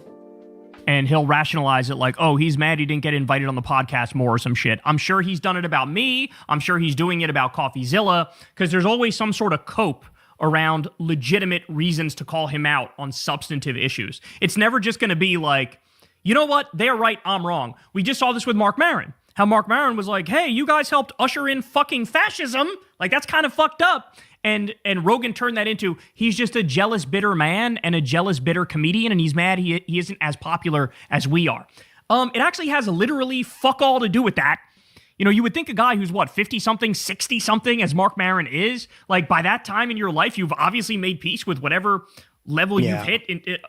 And he'll rationalize it like, oh, he's mad he didn't get invited on the podcast more or some shit. I'm sure he's done it about me. I'm sure he's doing it about Coffeezilla, because there's always some sort of cope around legitimate reasons to call him out on substantive issues. It's never just going to be like, you know what? They're right, I'm wrong. We just saw this with Mark Maron. How Mark Maron was like, hey, you guys helped usher in fucking fascism. Like, that's kind of fucked up. And Rogan turned that into, he's just a jealous, bitter man and a jealous, bitter comedian, and he's mad he isn't as popular as we are. It actually has literally fuck all to do with that. You know, you would think a guy who's, what, 50-something, 60-something, as Mark Maron is, like, by that time in your life, you've obviously made peace with whatever level you've hit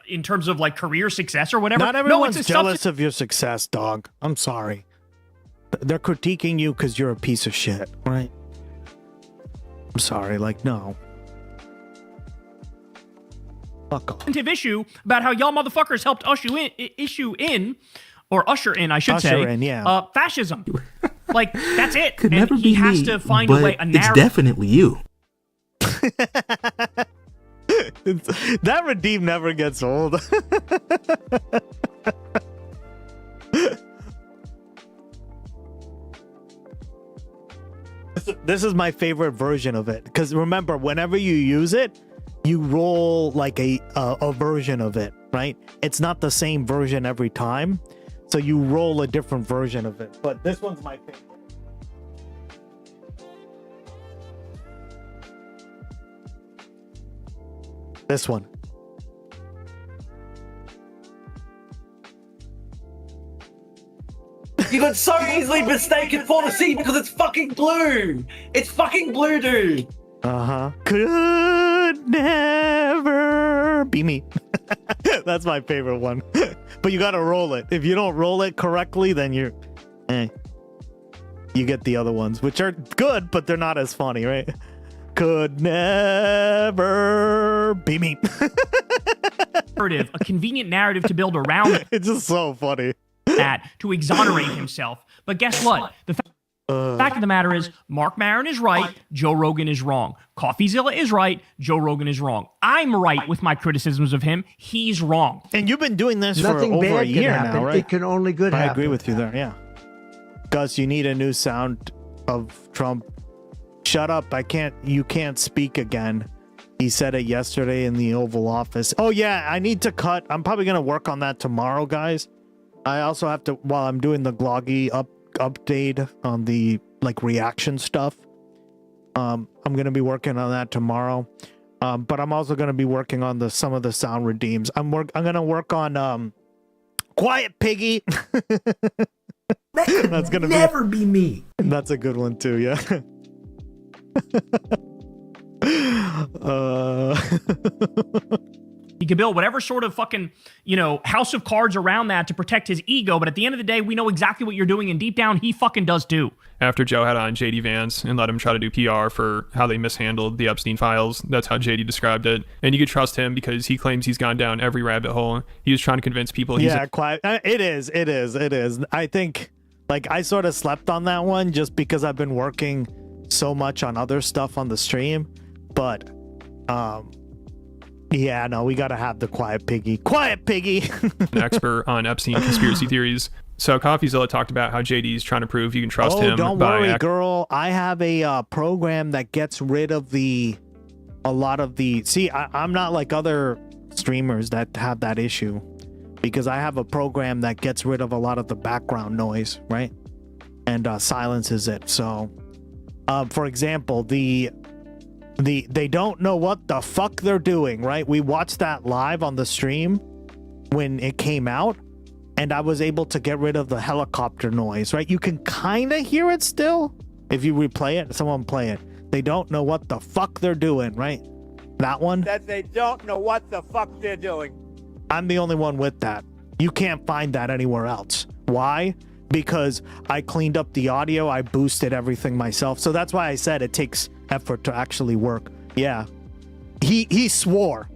in terms of, like, career success or whatever. Not everyone's jealous of your success, dog. I'm sorry. They're critiquing you because you're a piece of shit, right? I'm sorry, like, no. Fuck off. Issue about how y'all motherfuckers helped usher in, I should say, fascism. Like, that's it. Could and never he be has me, to find but a way, a it's narrative. definitely you. That redeem never gets old. This is my favorite version of it, because remember, whenever you use it, you roll like a version of it, right? It's not the same version every time, so you roll a different version of it. But this one's my favorite. This one. You could so easily mistake it for the sea because it's fucking blue. It's fucking blue, dude. Could never be me. That's my favorite one. But you gotta roll it. If you don't roll it correctly, then you're... You get the other ones, which are good, but they're not as funny, right? Could never be me. A convenient narrative to build around it. It's just so funny. That to exonerate himself. But guess what? The fact of the matter is, Mark Maron is right, Joe Rogan is wrong. Coffeezilla is right, Joe Rogan is wrong. I'm right with my criticisms of him, he's wrong. And you've been doing this Nothing for over bad a year can happen. now, right? It can only good happen. I agree with you there, yeah. Gus, you need a new sound of Trump. Shut up, you can't speak again. He said it yesterday in the Oval Office. Oh yeah, I need to cut. I'm probably gonna work on that tomorrow, guys. I also have to, while I'm doing the Gloggy update on the reaction stuff, I'm gonna be working on that tomorrow. But I'm also gonna be working on some of the sound redeems. I'm gonna work on Quiet Piggy. That's gonna never be me. That's a good one too, yeah. He could build whatever sort of fucking, house of cards around that to protect his ego, but at the end of the day, we know exactly what you're doing, and deep down, he fucking does too. After Joe had on JD Vance and let him try to do PR for how they mishandled the Epstein files, that's how JD described it. And you could trust him because he claims he's gone down every rabbit hole. He was trying to convince people he's quiet. It is. I think, I sort of slept on that one just because I've been working so much on other stuff on the stream, but yeah, no, we gotta have the Quiet Piggy an expert on Epstein conspiracy theories. So Coffeezilla talked about how JD's trying to prove you can trust him. Don't worry, girl. I have a program that gets rid of a lot of the... See, I'm not like other streamers that have that issue, because I have a program that gets rid of a lot of the background noise, right? And silences it. So, for example, they don't know what the fuck they're doing, right? We watched that live on the stream when it came out, and I was able to get rid of the helicopter noise, right? You can kind of hear it still if you replay it. Someone play it. They don't know what the fuck they're doing, right? That one? That they don't know what the fuck they're doing. I'm the only one with that. You can't find that anywhere else. Why? Because I cleaned up the audio, I boosted everything myself. So that's why I said it takes effort to actually work. Yeah. He swore.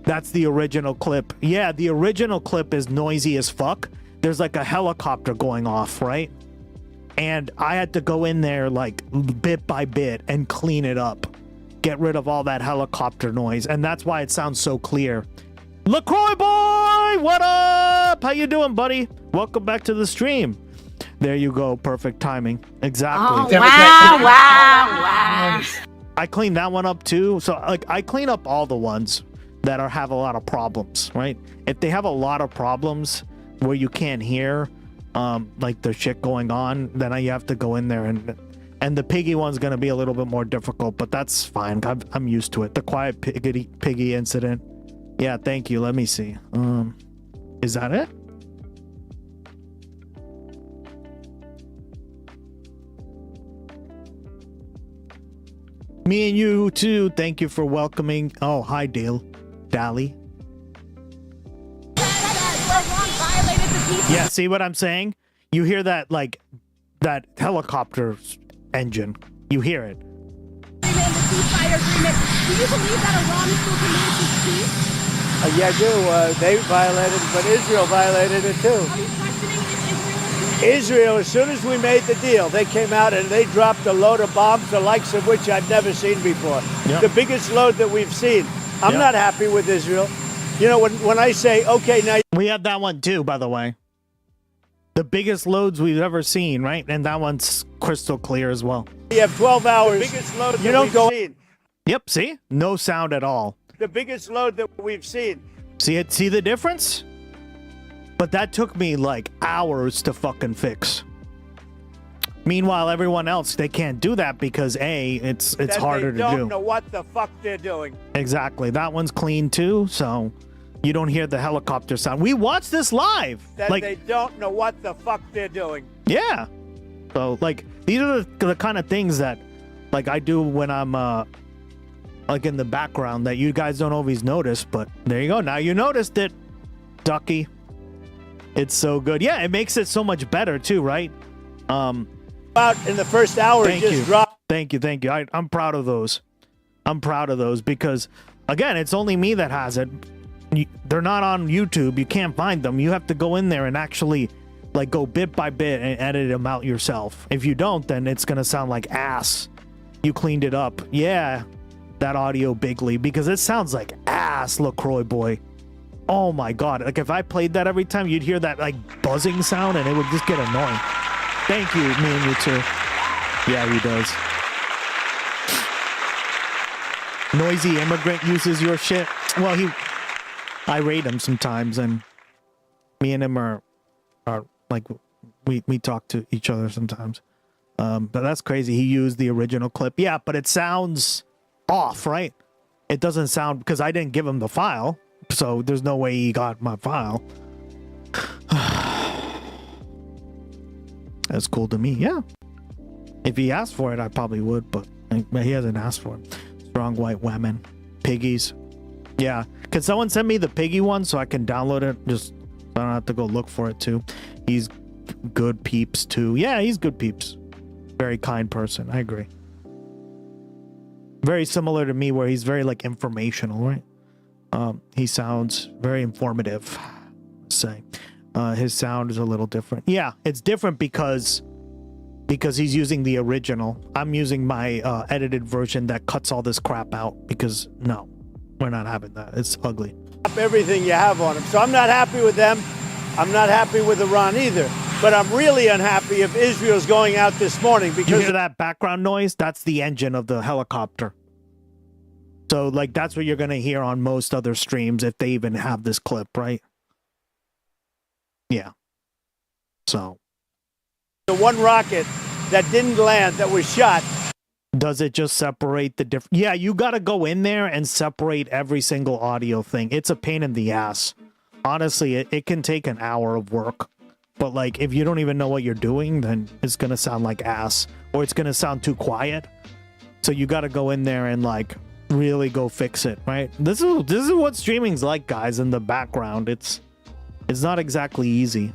That's the original clip. Yeah, the original clip is noisy as fuck. There's like a helicopter going off, right? And I had to go in there like bit by bit and clean it up. Get rid of all that helicopter noise. And that's why it sounds so clear. LaCroix boy, what up? How you doing, buddy? Welcome back to the stream. There you go. Perfect timing. Exactly. Oh, wow. I cleaned that one up too. So like I clean up all the ones that have a lot of problems, right? If they have a lot of problems where you can't hear like the shit going on, then you have to go in there and the piggy one's gonna be a little bit more difficult, but that's fine. I'm used to it. The quiet piggy incident. Yeah, thank you. Let me see. Is that it? Me and you too. Thank you for welcoming. Oh, hi, Dale. Dally. Yeah, see what I'm saying? You hear that, like, that helicopter engine. You hear it. Do you believe that Iran is still committed to peace? Yeah, I do. They violated it, but Israel violated it too. Israel, as soon as we made the deal, they came out and they dropped a load of bombs, the likes of which I'd never seen before. Yep. The biggest load that we've seen. I'm not happy with Israel. You know, when I say, okay, now... We have that one too, by the way. The biggest loads we've ever seen, right? And that one's crystal clear as well. You have 12 hours. The biggest load that we've seen. Yep, see? No sound at all. The biggest load that we've seen. See it? See the difference? But that took me like hours to fucking fix. Meanwhile, everyone else, they can't do that because it's harder to do. They don't know what the fuck they're doing. Exactly. That one's clean too, so you don't hear the helicopter sound. We watched this live. That they don't know what the fuck they're doing. Yeah. So like these are the kind of things that like I do when I'm like in the background that you guys don't always notice, but there you go. Now you noticed it, Ducky. It's so good. Yeah, it makes it so much better too, right? Out in the first hour, it just dropped. Thank you. I'm proud of those. I'm proud of those because, again, it's only me that has it. They're not on YouTube. You can't find them. You have to go in there and actually, like, go bit by bit and edit them out yourself. If you don't, then it's gonna sound like ass. You cleaned it up. Yeah, that audio bigly because it sounds like ass, LaCroix boy. Oh my god! Like if I played that every time, you'd hear that like buzzing sound, and it would just get annoying. Thank you, me and you too. Yeah, he does. Noisy immigrant uses your shit. Well, I rate him sometimes, and me and him are like we talk to each other sometimes. But that's crazy. He used the original clip. Yeah, but it sounds off, right? It doesn't sound because I didn't give him the file. So there's no way he got my file. That's cool to me, yeah. If he asked for it, I probably would, but he hasn't asked for it. Strong white women. Piggies. Yeah. Can someone send me the piggy one so I can download it? Just so I don't have to go look for it too. He's good peeps too. Yeah, he's good peeps. Very kind person. I agree. Very similar to me where he's very like informational, right? He sounds very informative, say. His sound is a little different. Yeah, it's different because he's using the original. I'm using my edited version that cuts all this crap out because, no, we're not having that. It's ugly. Everything you have on him. So I'm not happy with them. I'm not happy with Iran either. But I'm really unhappy if Israel's going out this morning because... You hear that background noise? That's the engine of the helicopter. So, like, that's what you're going to hear on most other streams if they even have this clip, right? Yeah. So. The one rocket that didn't land, that was shot. Does it just separate the different... Yeah, you got to go in there and separate every single audio thing. It's a pain in the ass. Honestly, it can take an hour of work. But, like, if you don't even know what you're doing, then it's going to sound like ass. Or it's going to sound too quiet. So you got to go in there and, like... really go fix it, right? This is what streaming's like, guys, in the background. It's not exactly easy,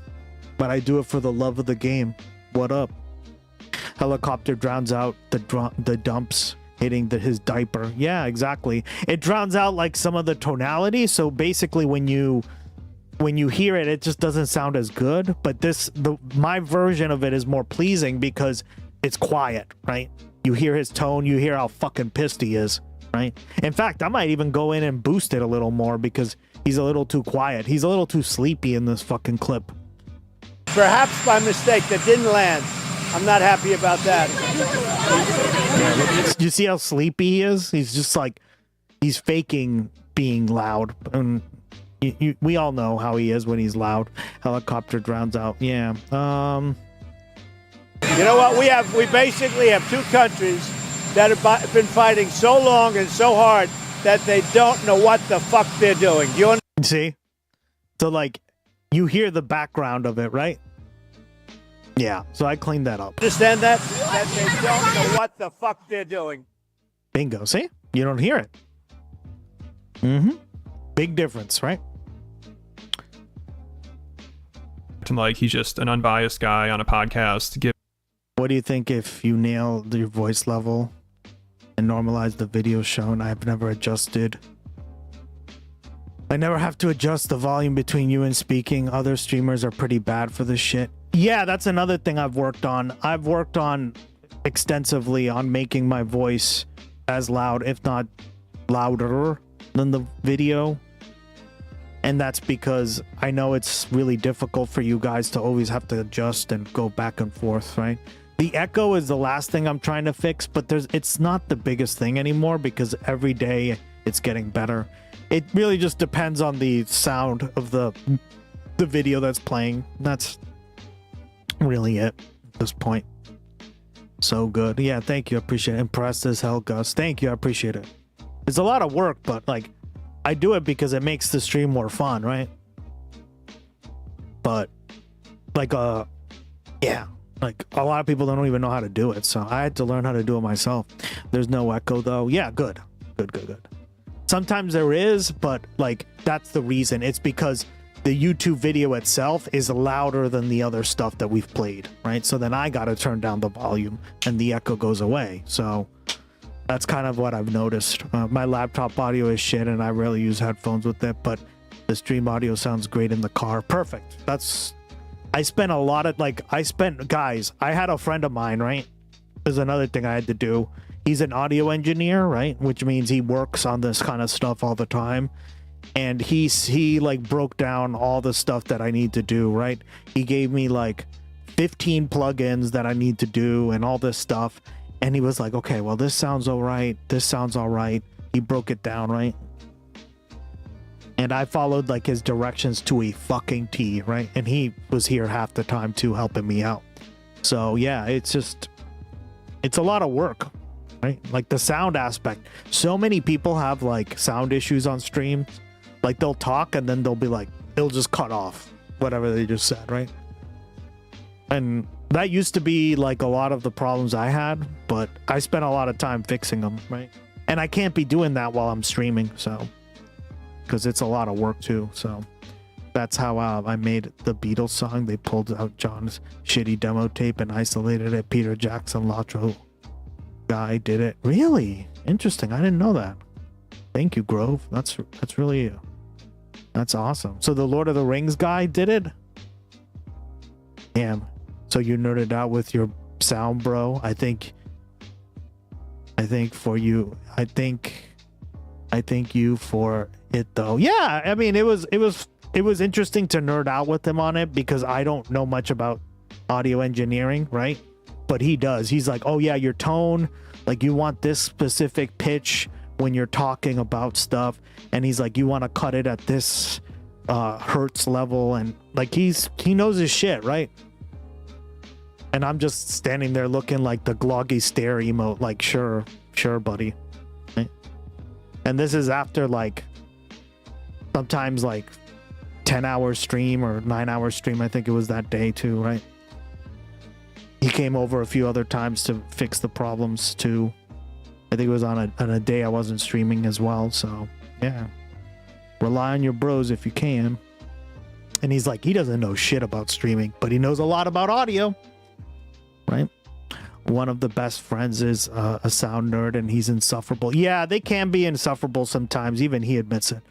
but I do it for the love of the game. What up? Helicopter drowns out the dumps hitting his diaper. Yeah, exactly. It drowns out like some of the tonality, so basically when you hear it, it just doesn't sound as good. But my version of it is more pleasing because it's quiet, right? You hear his tone, you hear how fucking pissed he is, right? In fact, I might even go in and boost it a little more because he's a little too quiet. He's a little too sleepy in this fucking clip. Perhaps by mistake that didn't land. I'm not happy about that. You see how sleepy he is? He's just like, he's faking being loud. And we all know how he is when he's loud. Helicopter drowns out. Yeah. You know what? We basically have two countries that have been fighting so long and so hard that they don't know what the fuck they're doing. You see? So like, you hear the background of it, right? Yeah, so I cleaned that up. Understand that? That they don't know what the fuck they're doing. Bingo, see? You don't hear it. Mm-hmm. Big difference, right? Like, he's just an unbiased guy on a podcast. What do you think if you nail your voice level and normalize the video shown? I've never adjusted. I never have to adjust the volume between you and speaking. Other streamers are pretty bad for this shit. Yeah, that's another thing I've worked on. I've worked on extensively on making my voice as loud, if not louder than the video. And that's because I know it's really difficult for you guys to always have to adjust and go back and forth, right? The echo is the last thing I'm trying to fix, but it's not the biggest thing anymore because every day it's getting better. It really just depends on the sound of the video that's playing. That's really it at this point. So good. Yeah, thank you. I appreciate it. Impressed as hell, Gus. Thank you. I appreciate it. It's a lot of work, but like, I do it because it makes the stream more fun, right? But like, yeah, like a lot of people don't even know how to do it, so I had to learn how to do it myself. There's no echo though. Yeah, good. Sometimes there is, but like, that's the reason. It's because the YouTube video itself is louder than the other stuff that we've played, right? So then I got to turn down the volume and the echo goes away. So that's kind of what I've noticed. My laptop audio is shit and I rarely use headphones with it, but the stream audio sounds great in the car. Perfect. I spent a lot of guys, I had a friend of mine, right? There's another thing I had to do. He's an audio engineer, right? Which means he works on this kind of stuff all the time. And he like broke down all the stuff that I need to do, right? He gave me like 15 plugins that I need to do and all this stuff. And he was like, okay, well, this sounds all right. This sounds all right. He broke it down, right? And I followed like his directions to a fucking T, right? And he was here half the time too, helping me out. So yeah, it's a lot of work, right? Like the sound aspect. So many people have like sound issues on streams. Like they'll talk and then they'll be like, it'll just cut off whatever they just said, right? And that used to be like a lot of the problems I had, but I spent a lot of time fixing them, right? And I can't be doing that while I'm streaming, so, because it's a lot of work too. So that's how I made the Beatles song. They pulled out John's shitty demo tape and isolated it. Peter Jackson, Latro guy did it. Really interesting. I didn't know that. Thank you, Grove. That's really that's awesome. So the Lord of the Rings guy did it. Damn. So you nerded out with your sound, bro. I think for you. I think you for it though. Yeah, I mean it was interesting to nerd out with him on it because I don't know much about audio engineering, right? But he does. He's like, oh yeah, your tone, like you want this specific pitch when you're talking about stuff, and he's like, you want to cut it at this hertz level, and like he knows his shit, right? And I'm just standing there looking like the gloggy stare emote, like sure buddy, right? And this is after like sometimes like 10-hour stream or 9-hour stream, I think it was that day too, right? He came over a few other times to fix the problems too. I think it was on a day I wasn't streaming as well. So yeah, rely on your bros if you can. And he's like, he doesn't know shit about streaming, but he knows a lot about audio, right? One of the best friends is a sound nerd, and he's insufferable. Yeah, they can be insufferable sometimes. Even he admits it.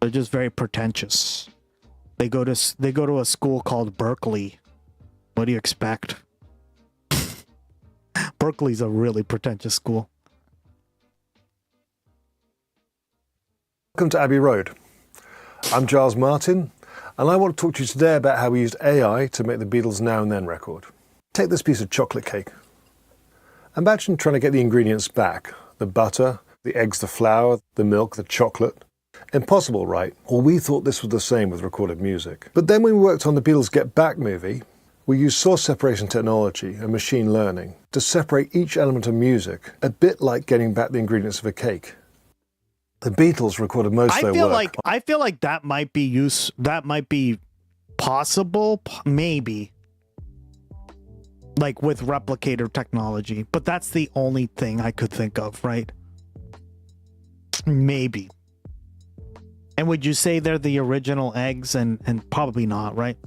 They're just very pretentious. They go to a school called Berkeley. What do you expect? Berkeley's a really pretentious school. Welcome to Abbey Road. I'm Giles Martin, and I want to talk to you today about how we used AI to make the Beatles Now and Then record. Take this piece of chocolate cake. Imagine trying to get the ingredients back. The butter, the eggs, the flour, the milk, the chocolate. Impossible, right? Well, we thought this was the same with recorded music. But then when we worked on the Beatles Get Back movie, we used source separation technology and machine learning to separate each element of music, a bit like getting back the ingredients of a cake. The Beatles recorded most of their work. I feel like that might be possible, maybe. Like with replicator technology, but that's the only thing I could think of, right? Maybe. And would you say they're the original eggs? And probably not, right?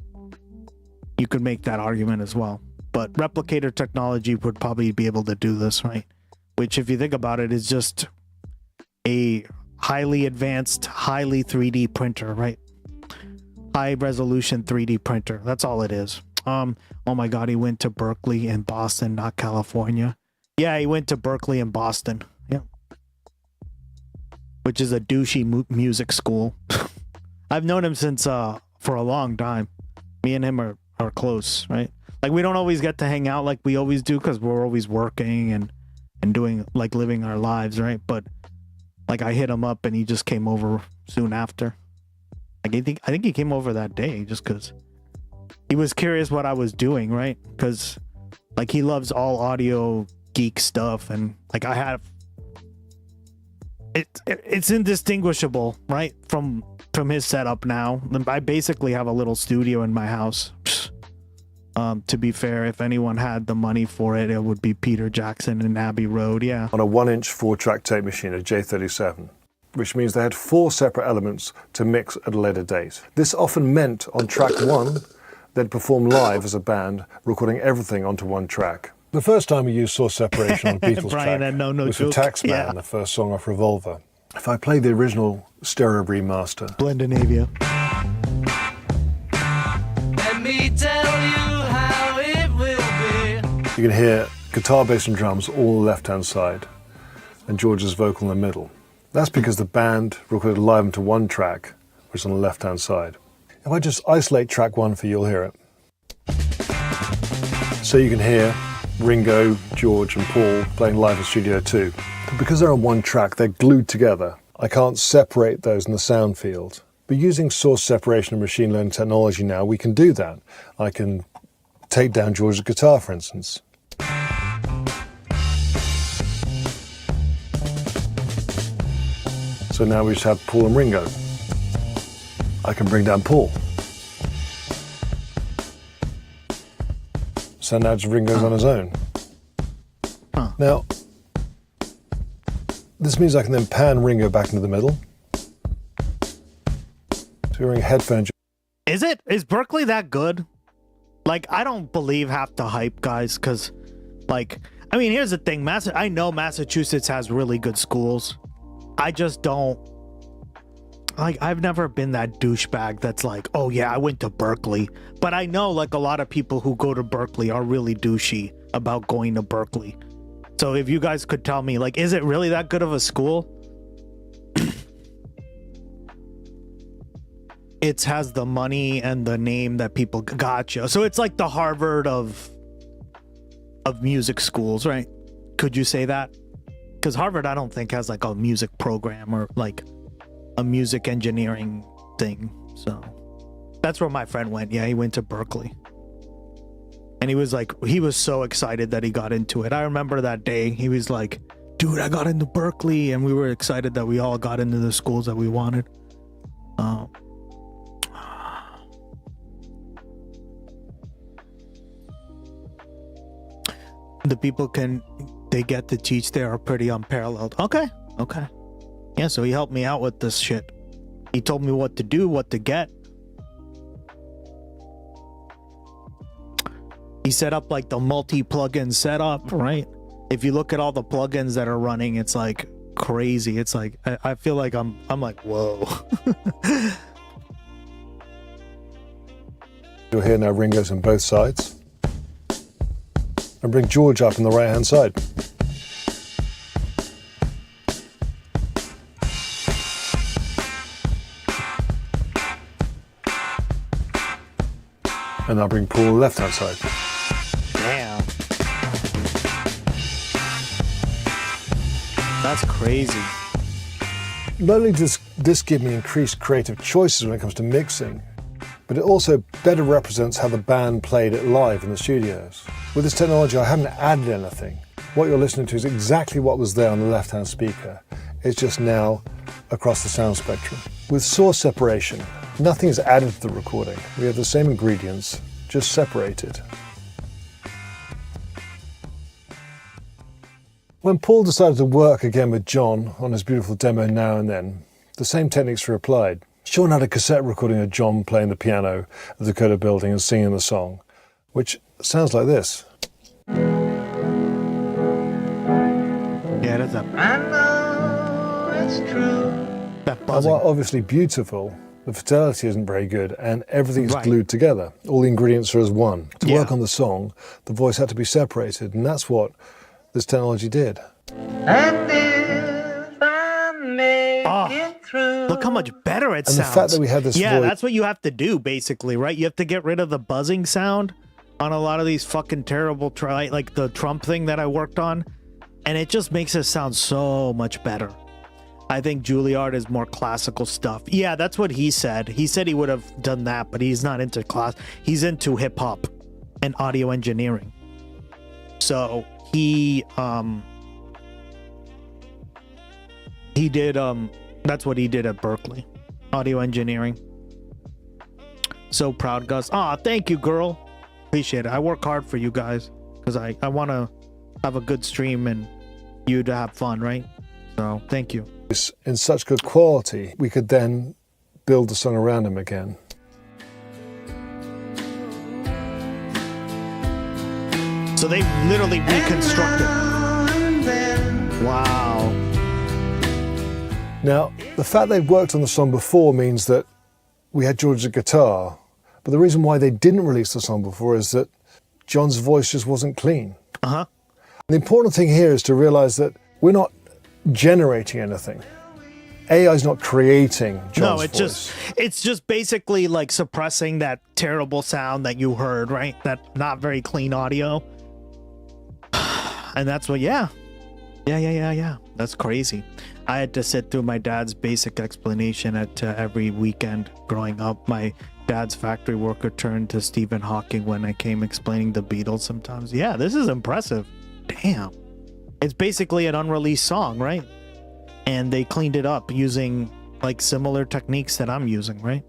You could make that argument as well. But replicator technology would probably be able to do this, right? Which, if you think about it, is just a highly advanced, highly 3D printer, right? High resolution 3D printer. That's all it is. Oh my God, he went to Berkeley in Boston, not California. Yeah, he went to Berkeley in Boston. Yeah. Which is a douchey music school. I've known him since for a long time. Me and him are close, right? Like, we don't always get to hang out like we always do because we're always working and doing, like, living our lives, right? But like, I hit him up and he just came over soon after. Like, I think he came over that day just because he was curious what I was doing, right? Because like, he loves all audio geek stuff, and like, I have it's indistinguishable, right, from his setup now. I basically have a little studio in my house. To be fair, if anyone had the money for it, it would be Peter Jackson and Abbey Road, yeah. On a 1-inch 4-track tape machine, a J37, which means they had 4 separate elements to mix at a later date. This often meant on track 1, they'd perform live as a band, recording everything onto one track. The first time we used source separation on Beatles Brian track had no was for joke. Taxman, Yeah. the first song off Revolver. If I play the original stereo remaster, Blendinavia. Let me tell you how it will be. you can hear guitar, bass and drums all on the left-hand side, and George's vocal in the middle. That's because the band recorded live into one track, which is on the left-hand side. If I just isolate track 1 for you, you'll hear it. So you can hear Ringo, George and Paul playing live in Studio 2. But because they're on one track, they're glued together. I can't separate those in the sound field. But using source separation and machine learning technology now, we can do that. I can take down George's guitar, for instance. So now we just have Paul and Ringo. I can bring down Paul. So now just Ringo's on his own. Now, this means I can then pan Ringo back into the middle. So you're wearing headphones. Is Berkeley that good? Like, I don't believe half the hype, guys, because, like, I mean, here's the thing. I know Massachusetts has really good schools. I just don't. Like, I've never been that douchebag that's like, oh yeah, I went to Berkeley. But I know, like, a lot of people who go to Berkeley are really douchey about going to Berkeley. So if you guys could tell me, like, is it really that good of a school? It has the money and the name that people gotcha. So it's like the Harvard of music schools, right? Could you say that? Because Harvard, I don't think, has like a music program or like a music engineering thing. So that's where my friend went. Yeah, he went to Berkeley. And he was so excited that he got into it. I remember that day. He was like, dude, I got into Berkeley. And we were excited that we all got into the schools that we wanted. The people they get to teach there are pretty unparalleled. Okay. Yeah, so he helped me out with this shit. He told me what to do, what to get. He set up like the multi-plugin setup, right? If you look at all the plugins that are running, it's like crazy. It's like I feel like I'm like, whoa. You'll hear now Ringo's on both sides. And bring George up on the right hand side. And I'll bring Paul left hand side. Damn. That's crazy. Not only does this give me increased creative choices when it comes to mixing, but it also better represents how the band played it live in the studios. With this technology, I haven't added anything. What you're listening to is exactly what was there on the left-hand speaker. It's just now across the sound spectrum. With source separation, nothing is added to the recording. We have the same ingredients, just separated. When Paul decided to work again with John on his beautiful demo Now and Then, the same techniques were applied. Sean had a cassette recording of John playing the piano at the Dakota building and singing the song, which sounds like this. Yeah, that's up. I know it's true. That buzzing. While obviously beautiful, the fidelity isn't very good and everything's glued together. All the ingredients are as one. To work on the song, the voice had to be separated, and that's what this technology did. And if I make it through. Look how much better it sounds. And the fact that we had this Yeah, voice. that's what you have to do, basically, right? You have to get rid of the buzzing sound on a lot of these fucking terrible, like the Trump thing that I worked on. And it just makes it sound so much better. I think Juilliard is more classical stuff. Yeah, that's what he said. He said he would have done that, but he's not into class. He's into hip hop and audio engineering. So he did that's what he did at Berkeley, audio engineering. So proud, Gus. Thank you, girl. Appreciate it. I work hard for you guys because I want to have a good stream and you to have fun, right? So thank you. In such good quality, we could then build the song around him again. So they literally reconstructed. Wow. Now, the fact they'd worked on the song before means that we had George's guitar, but the reason why they didn't release the song before is that John's voice just wasn't clean. Uh-huh. The important thing here is to realize that we're not generating anything. AI is not creating John's voice. It's just basically like suppressing that terrible sound that you heard, right? That not very clean audio. And that's what, yeah. That's crazy. I had to sit through my dad's basic explanation at every weekend growing up. My dad's factory worker turned to Stephen Hawking when I came explaining the Beatles sometimes. Yeah, this is impressive. Damn. It's basically an unreleased song, right? And they cleaned it up using like similar techniques that I'm using, right?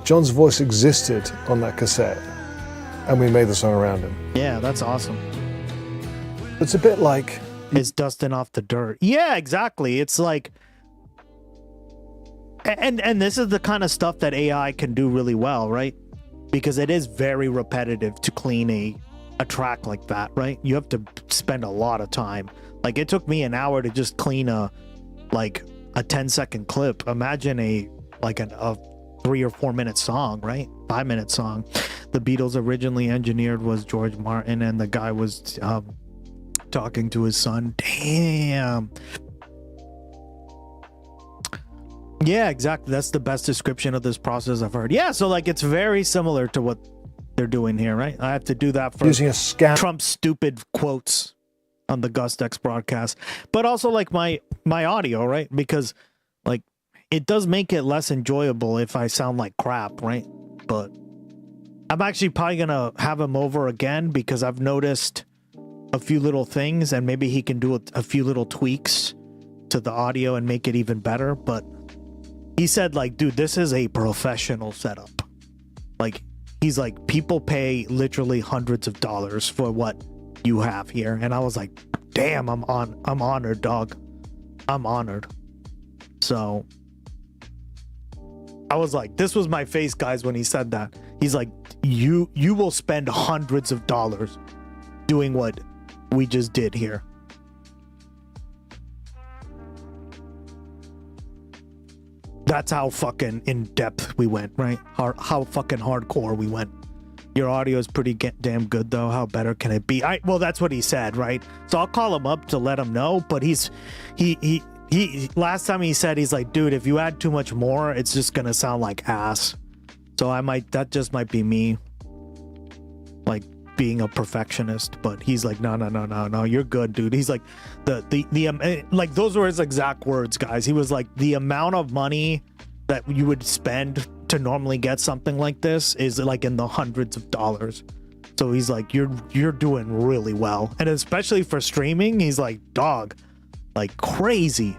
John's voice existed on that cassette, and we made the song around him. Yeah, that's awesome. It's a bit like... It's dusting off the dirt. Yeah, exactly. It's like... And this is the kind of stuff that AI can do really well, right? Because it is very repetitive to clean a track like that, right? You have to spend a lot of time. Like it took me an hour to just clean a 10-second clip. Imagine a 3 or 4 minute song, right? 5-minute song. The Beatles originally engineered was George Martin, and the guy was talking to his son. Damn. Yeah, exactly. That's the best description of this process I've heard. Yeah, so like it's very similar to what they're doing here, right? I have to do that for using a scan Trump's stupid quotes on the GusX broadcast, but also like my audio, right? Because like it does make it less enjoyable if I sound like crap, right? But I'm actually probably gonna have him over again because I've noticed a few little things, and maybe he can do a few little tweaks to the audio and make it even better. But he said like, dude, this is a professional setup. Like he's like, people pay literally hundreds of dollars for what you have here. And I was like, damn, I'm honored, dog. I'm honored. So I was like, this was my face, guys, when he said that. He's like, you will spend hundreds of dollars doing what we just did here. That's how fucking in depth we went, right? How fucking hardcore we went. Your audio is pretty damn good, though. How better can it be? Well, that's what he said, right? So I'll call him up to let him know. But he last time he said, he's like, dude, if you add too much more, it's just gonna sound like ass. So that just might be me, like being a perfectionist. But he's like, no, you're good, dude. He's like, like those were his exact words, guys. He was like, the amount of money that you would spend to normally get something like this is like in the hundreds of dollars. So he's like, you're doing really well, and especially for streaming, he's like, dog, like crazy.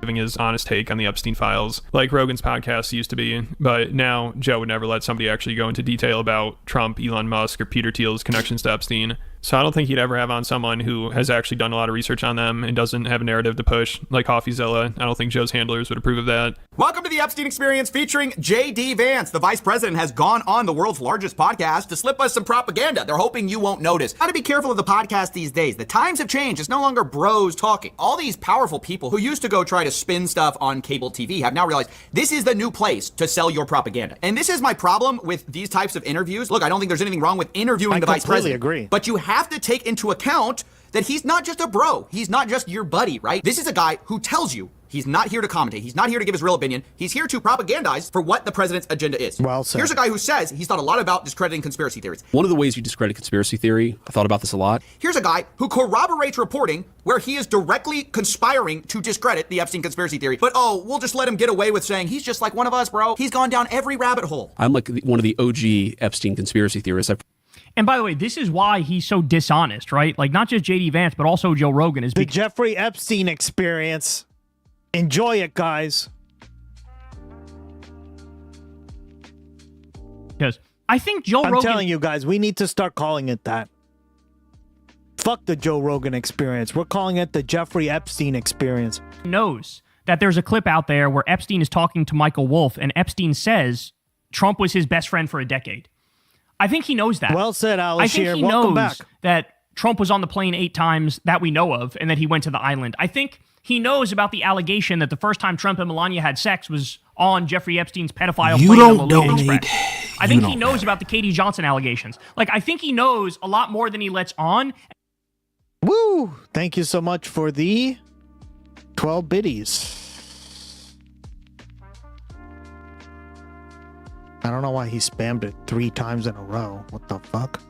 Giving his honest take on the Epstein files, like Rogan's podcast used to be, but now Joe would never let somebody actually go into detail about Trump, Elon Musk, or Peter Thiel's connections to Epstein. So I don't think he'd ever have on someone who has actually done a lot of research on them and doesn't have a narrative to push, like Coffeezilla. I don't think Joe's handlers would approve of that. Welcome to the Epstein Experience featuring J.D. Vance. The vice president has gone on the world's largest podcast to slip us some propaganda they're hoping you won't notice. How to be careful of the podcast these days. The times have changed. It's no longer bros talking. All these powerful people who used to go try to spin stuff on cable TV have now realized this is the new place to sell your propaganda. And this is my problem with these types of interviews. Look, I don't think there's anything wrong with interviewing the vice president. Agree. But you have to take into account that he's not just a bro. He's not just your buddy, right? This is a guy who tells you he's not here to commentate. He's not here to give his real opinion. He's here to propagandize for what the president's agenda is. Well said. Here's a guy who says he's thought a lot about discrediting conspiracy theories. One of the ways you discredit conspiracy theory, I thought about this a lot. Here's a guy who corroborates reporting where he is directly conspiring to discredit the Epstein conspiracy theory. But we'll just let him get away with saying he's just like one of us, bro. He's gone down every rabbit hole. I'm like one of the OG Epstein conspiracy theorists. And by the way, this is why he's so dishonest, right? Like, not just J.D. Vance, but also Joe Rogan. Is the Jeffrey Epstein experience. Enjoy it, guys. Because I think Joe Rogan... I'm telling you guys, we need to start calling it that. Fuck the Joe Rogan experience. We're calling it the Jeffrey Epstein experience. Knows that there's a clip out there where Epstein is talking to Michael Wolff, and Epstein says Trump was his best friend for a decade. I think he knows that. Well said, Alice. I think he knows that Trump was on the plane 8 times that we know of, and that he went to the island. I think he knows about the allegation that the first time Trump and Melania had sex was on Jeffrey Epstein's pedophile plane on the Logan Express. I think he knows about the Katie Johnson allegations. Like, I think he knows a lot more than he lets on. Woo! Thank you so much for the 12 biddies. I don't know why he spammed it 3 times in a row. What the fuck?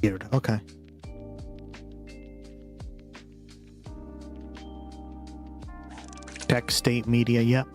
Weird. Okay. Tech State Media. Yep.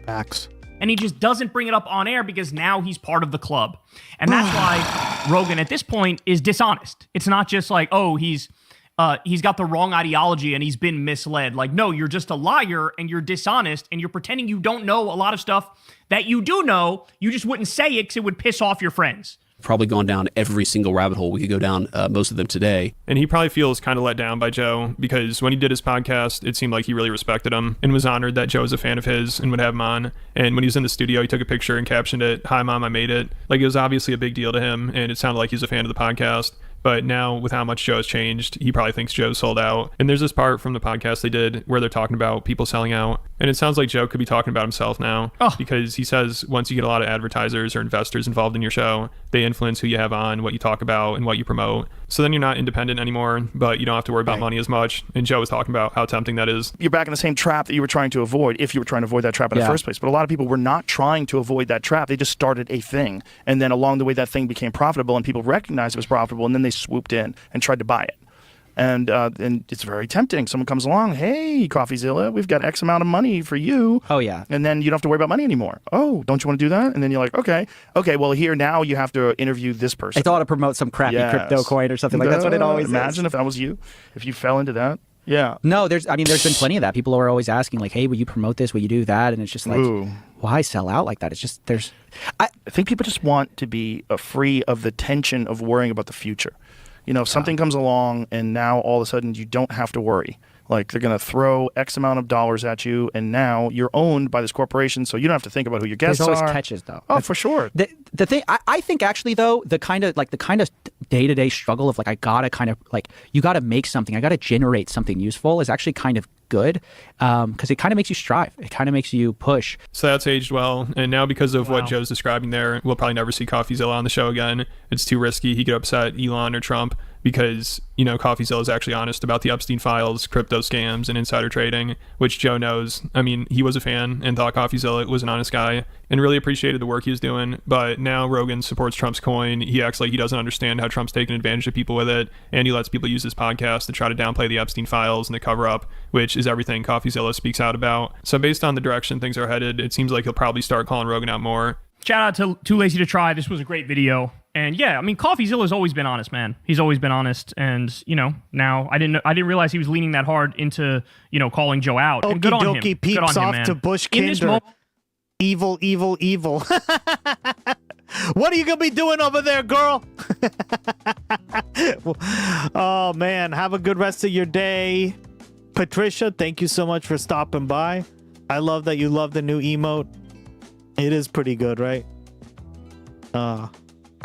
Facts. And he just doesn't bring it up on air because now he's part of the club. And that's why Rogan at this point is dishonest. It's not just like, oh, he's got the wrong ideology and he's been misled. Like, no, you're just a liar and you're dishonest and you're pretending you don't know a lot of stuff that you do know. You just wouldn't say it because it would piss off your friends. Probably gone down every single rabbit hole we could go down, most of them today. And he probably feels kind of let down by Joe because when he did his podcast, it seemed like he really respected him and was honored that Joe was a fan of his and would have him on. And when he was in the studio, he took a picture and captioned it, "Hi, Mom, I made it." Like, it was obviously a big deal to him, and it sounded like he was a fan of the podcast. But now, with how much Joe has changed, he probably thinks Joe sold out. And there's this part from the podcast they did where they're talking about people selling out. And it sounds like Joe could be talking about himself now because he says once you get a lot of advertisers or investors involved in your show, they influence who you have on, what you talk about, and what you promote. So then you're not independent anymore, but you don't have to worry about money as much. And Joe was talking about how tempting that is. You're back in the same trap that you were trying to avoid if you were trying to avoid that trap in the first place. But a lot of people were not trying to avoid that trap. They just started a thing. And then along the way, that thing became profitable and people recognized it was profitable. And then they swooped in and tried to buy it. And it's very tempting. Someone comes along, hey, Coffeezilla, we've got X amount of money for you. Oh, yeah. And then you don't have to worry about money anymore. Oh, don't you want to do that? And then you're like, okay, well, here now you have to interview this person. I thought to promote some crappy crypto coin or something. Like, that's what it always is. Imagine if that was you, if you fell into that. Yeah. No, there's been plenty of that. People are always asking like, hey, will you promote this? Will you do that? And it's just like, why sell out like that? It's just, I think people just want to be free of the tension of worrying about the future. You know, if something comes along and now all of a sudden you don't have to worry. Like they're going to throw X amount of dollars at you, and now you're owned by this corporation, so you don't have to think about who your guests are. There's always catches, though. Oh, for sure. The thing I think actually though, the kind of day-to-day struggle of like you gotta make something, I gotta generate something useful is actually kind of good because it kind of makes you strive. It kind of makes you push. So that's aged well. And now because of what Joe's describing there, we'll probably never see Coffeezilla on the show again. It's too risky. He could upset Elon or Trump because, you know, Coffeezilla is actually honest about the Epstein files, crypto scams, and insider trading, which Joe knows. I mean, he was a fan and thought Coffeezilla was an honest guy and really appreciated the work he was doing. But now Rogan supports Trump's coin. He acts like he doesn't understand how Trump's taking advantage of people with it. And he lets people use his podcast to try to downplay the Epstein files and the cover up, which is everything Coffeezilla speaks out about. So based on the direction things are headed, it seems like he'll probably start calling Rogan out more. Shout out to Too Lazy to Try. This was a great video. And yeah, I mean, Coffeezilla's always been honest, man. He's always been honest. And, you know, now I didn't realize he was leaning that hard into, you know, calling Joe out. And good on him. Okie Good on peeps him, off man. to Bush In this Kinder. moment, Evil, evil, evil. What are you going to be doing over there, girl? Oh, man. Have a good rest of your day. Patricia, thank you so much for stopping by. I love that you love the new emote. It is pretty good, right?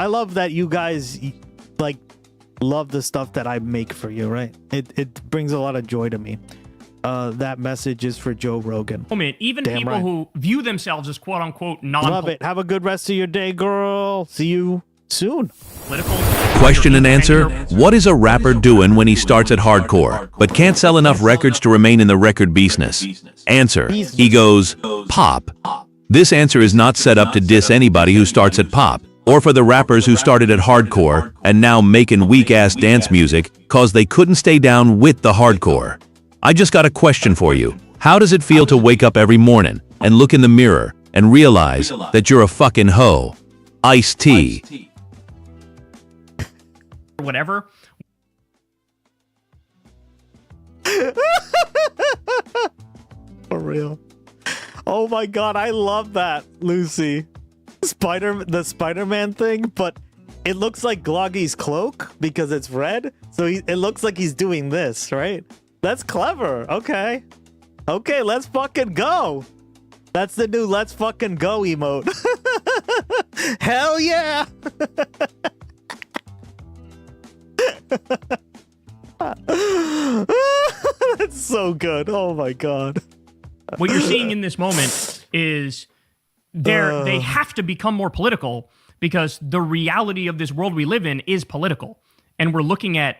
I love that you guys like love the stuff that I make for you, right? It brings a lot of joy to me. That message is for Joe Rogan. oh man, even Damn people right. who view themselves as quote unquote Love it. Have a good rest of your day, girl. See you soon. political. Question and answer: what is a rapper doing when he starts at hardcore, but can't sell enough records to remain in the record business? Answer: he goes pop. This answer is not set up to diss anybody who starts at pop, or for the rappers who started at hardcore and now making weak-ass dance music cause they couldn't stay down with the hardcore. I just got a question for you. How does it feel to wake up every morning and look in the mirror and realize that you're a fucking hoe? Ice-T. Whatever. For real. Oh my god, I love that, Lucy. The Spider-Man thing, but it looks like Gloggy's cloak because it's red, so it looks like he's doing this, right? That's clever. Okay, let's fucking go. That's the new let's fucking go emote. Hell yeah. That's so good. Oh my god. What you're seeing in this moment is they have to become more political because the reality of this world we live in is political. And we're looking at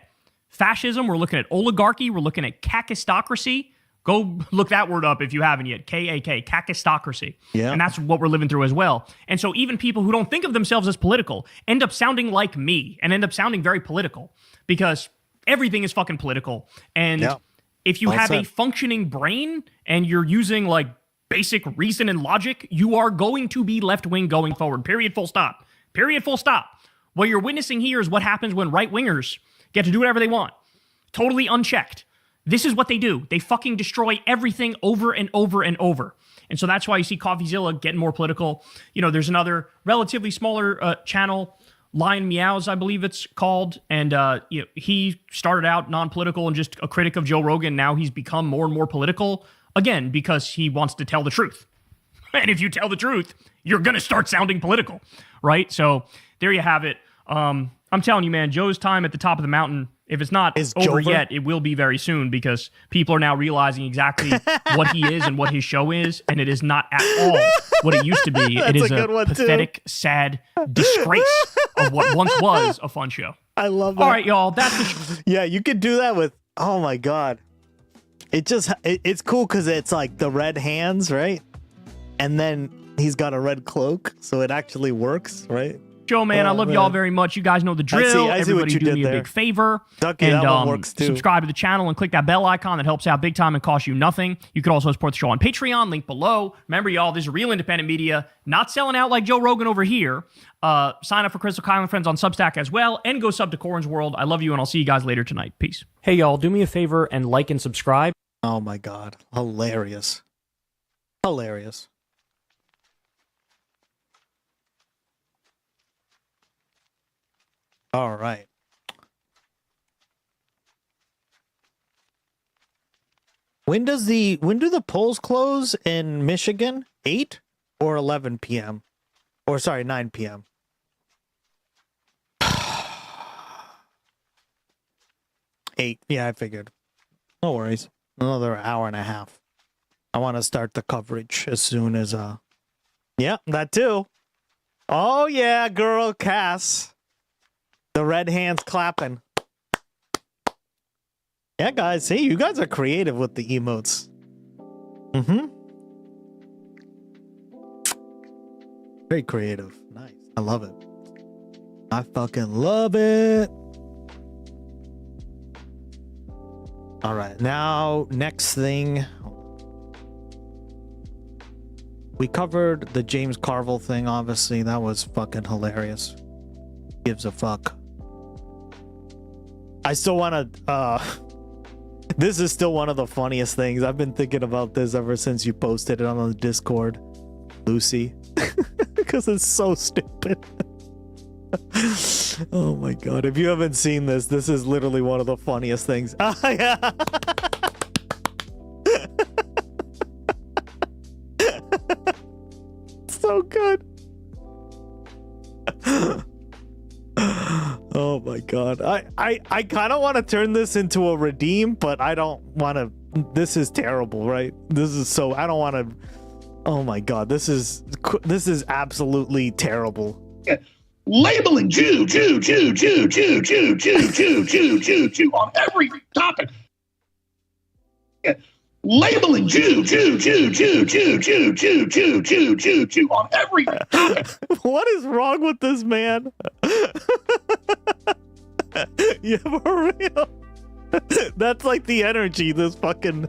fascism, we're looking at oligarchy, we're looking at kakistocracy. Go look that word up if you haven't yet. K-A-K, kakistocracy. Yeah. And that's what we're living through as well. And so even people who don't think of themselves as political end up sounding like me and end up sounding very political because everything is fucking political. And if you have a functioning brain and you're using like basic reason and logic, you are going to be left-wing going forward. Period, full stop. Period, full stop. What you're witnessing here is what happens when right-wingers get to do whatever they want. Totally unchecked. This is what they do. They fucking destroy everything over and over and over. And so that's why you see Coffeezilla getting more political. You know, there's another relatively smaller channel, Lion Meows, I believe it's called. And you know, he started out non-political and just a critic of Joe Rogan. Now he's become more and more political, again, because he wants to tell the truth. And if you tell the truth, you're going to start sounding political, right? So there you have it. I'm telling you, man, Joe's time at the top of the mountain, if it's not over yet, it will be very soon because people are now realizing exactly what he is and what his show is, and it is not at all what it used to be. It is a pathetic, sad disgrace of what once was a fun show. I love that. All right, y'all, that's the Yeah, you could do that with, oh my god. It's cool because it's like the red hands, right? And then he's got a red cloak, so it actually works, right? Joe, man, I love y'all very much. You guys know the drill. I see Everybody what you do did me there. a big favor. Ducky, and that one works too. subscribe to the channel and click that bell icon. That helps out big time and costs you nothing. You can also support the show on Patreon, link below. Remember, y'all, this is real independent media, not selling out like Joe Rogan over here. Sign up for Crystal Kyle and Friends on Substack as well, and go sub to Corn's World. I love you, and I'll see you guys later tonight. Peace. Hey, y'all, do me a favor and like and subscribe. Oh my God. Hilarious. Hilarious. All right. When do the polls close in Michigan? 8 or 11 p.m.? Or sorry, 9 p.m. 8. Yeah, I figured. No worries. Another hour and a half. I want to start the coverage as soon as yeah, that too. Oh yeah, girl Cass. The red hands clapping. Yeah, guys, see, you guys are creative with the emotes. Very creative. Nice. I love it. I fucking love it. All right, now next thing. We covered the James Carville thing, obviously. That was fucking hilarious. Gives a fuck. I still want to, this is still one of the funniest things. I've been thinking about this ever since you posted it on the Discord, Lucy. Because it's so stupid. Oh my God. If you haven't seen this, this is literally one of the funniest things. Yeah. So good. Oh my God. I kind of want to turn this into a redeem, but I don't want to. This is terrible, right? This is so, I don't want to. Oh my God. This is absolutely terrible. Labeling Jew on every topic. Labeling Jew on every topic. What is wrong with this man? Yeah, for real. That's like the energy this fucking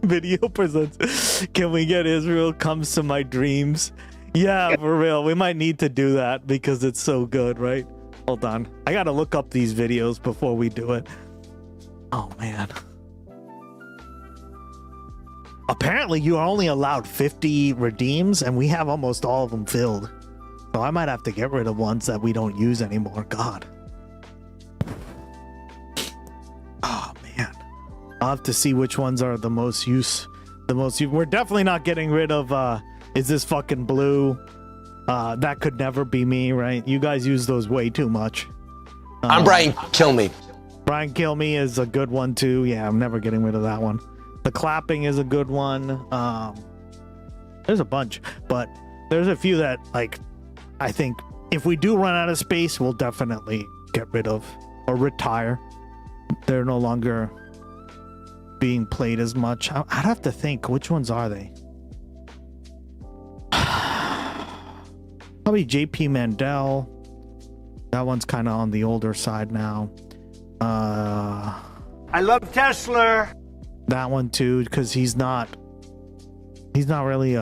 video presents. Can we get Israel comes to my dreams? Yeah, for real. We might need to do that because it's so good, right? Hold on. I gotta look up these videos before we do it. Oh, man. Apparently, you are only allowed 50 redeems, and we have almost all of them filled. So I might have to get rid of ones that we don't use anymore. God. Oh, man. I'll have to see which ones are the most use. We're definitely not getting rid of, is this fucking blue? That could never be me, right? You guys use those way too much. I'm Brian Kill Me. Brian Kill Me is a good one too. Yeah, I'm never getting rid of that one. The clapping is a good one. There's a bunch, but there's a few that, like, I think if we do run out of space, we'll definitely get rid of or retire. They're no longer being played as much. I'd have to think, which ones are they? Probably JP Mandel. That one's kind of on the older side now. I love Tesla. That one too, because he's not really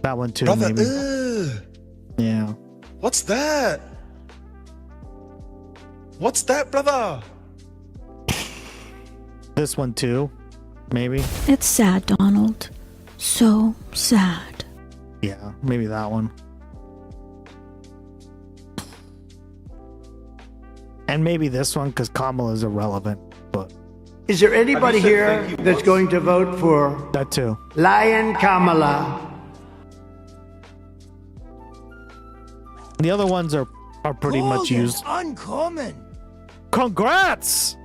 That one too, Brother, maybe. Yeah. What's that? What's that, brother? This one too, maybe. It's sad, Donald. So sad. Yeah, maybe that one. And maybe this one, because Kamala is irrelevant, but... Is there anybody here that's going to vote for... That too. Lion Kamala? The other ones are pretty much used. Uncommon. Congrats!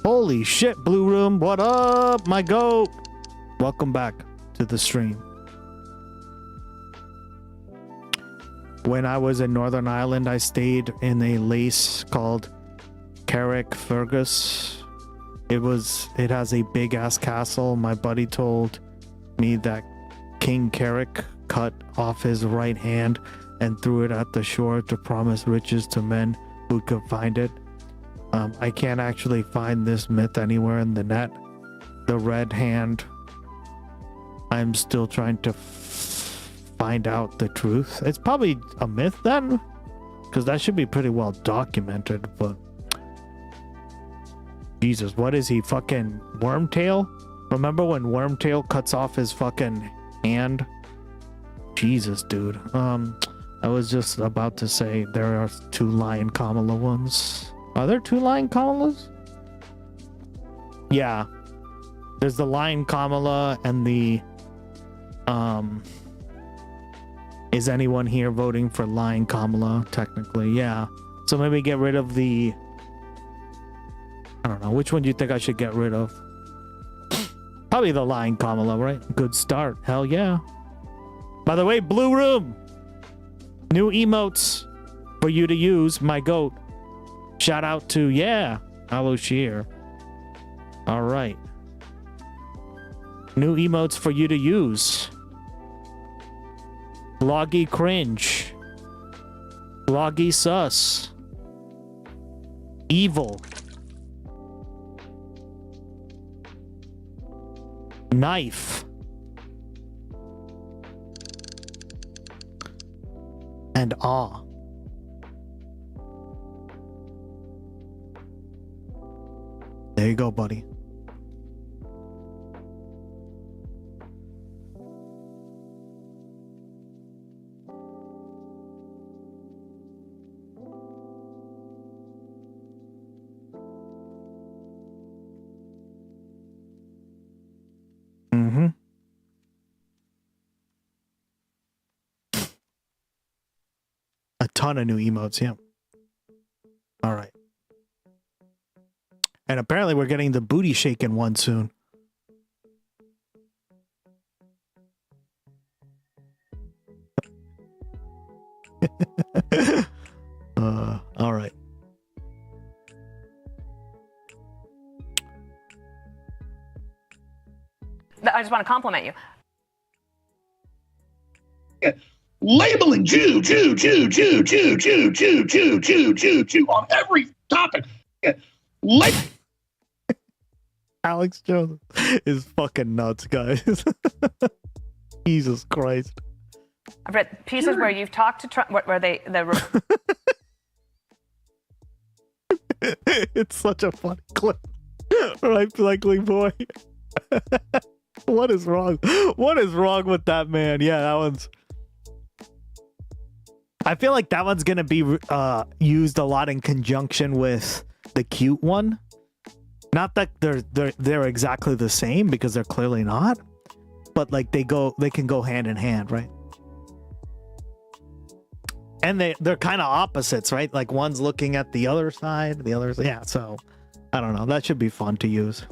Holy shit, Blue Room. What up, my goat? Welcome back to the stream. When I was in Northern Ireland, I stayed in a place called Carrickfergus. It has a big ass castle. My buddy told me that King Carrick cut off his right hand and threw it at the shore to promise riches to men who could find it. I can't actually find this myth anywhere in the net. The red hand. I'm still trying to find out the truth. It's probably a myth then, because that should be pretty well documented, but Jesus, what is he, fucking Wormtail? Remember when Wormtail cuts off his fucking hand? Jesus, dude. I was just about to say there are 2 Lion Kamala ones. Are there 2 Lion Kamalas? Yeah. There's the Lion Kamala and the is anyone here voting for Lion Kamala? Technically, yeah. So maybe get rid of the, I don't know, which one do you think I should get rid of? Probably the Lion Kamala, right? Good start. Hell yeah. By the way, Blue Room, new emotes for you to use. My goat. Shout out to, yeah, Aloe Shear. All right. New emotes for you to use. Vloggy Cringe. Vloggy Sus. Evil. Knife. And awe. There you go, buddy. Mm-hmm. A ton of new emotes, yeah. All right. And apparently we're getting the booty shaking one soon. All right. I just want to compliment you. Labeling Jew on every topic. Alex Jones is fucking nuts, guys. Jesus Christ. I've read pieces where you've talked to Trump, where It's such a funny clip. Right, likely boy. What is wrong? What is wrong with that man? Yeah, that one's. I feel like that one's gonna be used a lot in conjunction with the cute one. Not that they're exactly the same, because they're clearly not. But like they can go hand in hand, right? And they're kind of opposites, right? Like one's looking at the other side, the other's, yeah. So I don't know. That should be fun to use.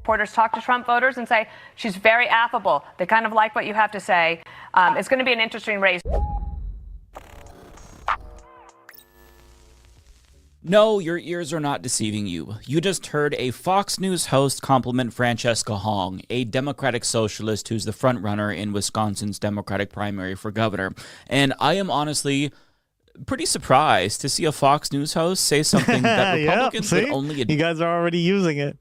reporters talk to Trump voters and say, she's very affable. They kind of like what you have to say. It's going to be an interesting race. No, your ears are not deceiving you. You just heard a Fox News host compliment Francesca Hong, a Democratic socialist who's the frontrunner in Wisconsin's Democratic primary for governor. And I am honestly pretty surprised to see a Fox News host say something that Republicans would only you guys are already using it.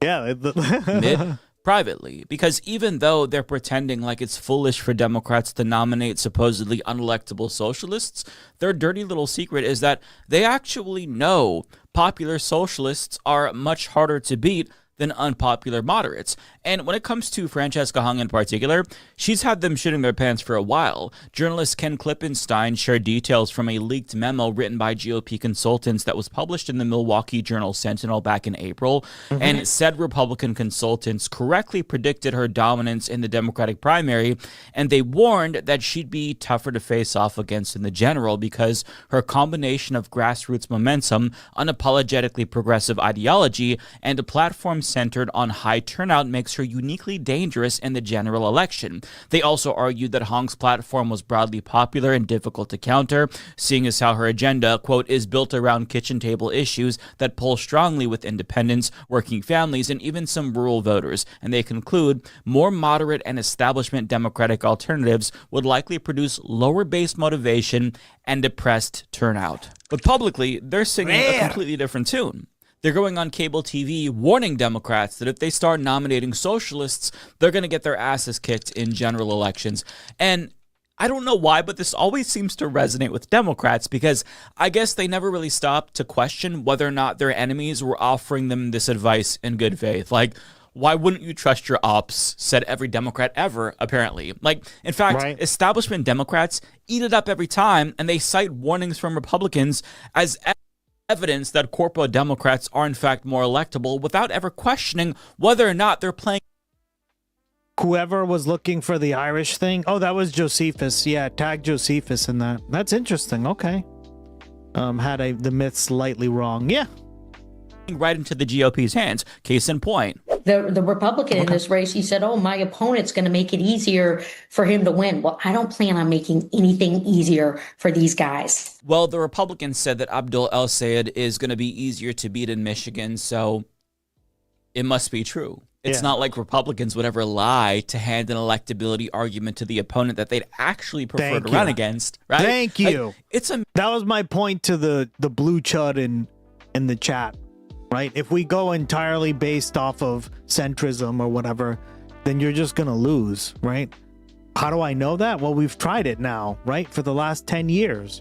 Yeah. admit privately, because even though they're pretending like it's foolish for Democrats to nominate supposedly unelectable socialists, their dirty little secret is that they actually know popular socialists are much harder to beat than unpopular moderates. And when it comes to Francesca Hong in particular, she's had them shitting their pants for a while. Journalist Ken Klippenstein shared details from a leaked memo written by GOP consultants that was published in the Milwaukee Journal Sentinel back in April, and said Republican consultants correctly predicted her dominance in the Democratic primary, and they warned that she'd be tougher to face off against in the general because her combination of grassroots momentum, unapologetically progressive ideology, and a platform centered on high turnout makes her uniquely dangerous in the general election. They also argued that Hong's platform was broadly popular and difficult to counter, seeing as how her agenda, quote, is built around kitchen table issues that pull strongly with independents, working families, and even some rural voters. And they conclude more moderate and establishment Democratic alternatives would likely produce lower base motivation and depressed turnout. But publicly, they're singing a completely different tune. They're going on cable TV warning Democrats that if they start nominating socialists, they're going to get their asses kicked in general elections. And I don't know why, but this always seems to resonate with Democrats because I guess they never really stopped to question whether or not their enemies were offering them this advice in good faith. Like, why wouldn't you trust your ops, said every Democrat ever, apparently. Like, in fact, establishment Democrats eat it up every time, and they cite warnings from Republicans as evidence that corpo Democrats are in fact more electable without ever questioning whether or not they're playing. Whoever was looking for the Irish thing, oh, that was Josephus. Yeah, tag Josephus in that. That's interesting. Okay. Had the myth slightly wrong. Yeah. Right into the GOP's hands. Case in point. The Republican in this race, he said, oh, my opponent's going to make it easier for him to win. Well, I don't plan on making anything easier for these guys. Well, the Republicans said that Abdul El Sayed is going to be easier to beat in Michigan, so it must be true. It's not like Republicans would ever lie to hand an electability argument to the opponent that they'd actually prefer to run against, right? Thank you. Like, that was my point to the blue chud in the chat. Right? If we go entirely based off of centrism or whatever, then you're just going to lose, right? How do I know that? Well, we've tried it now, right? For the last 10 years.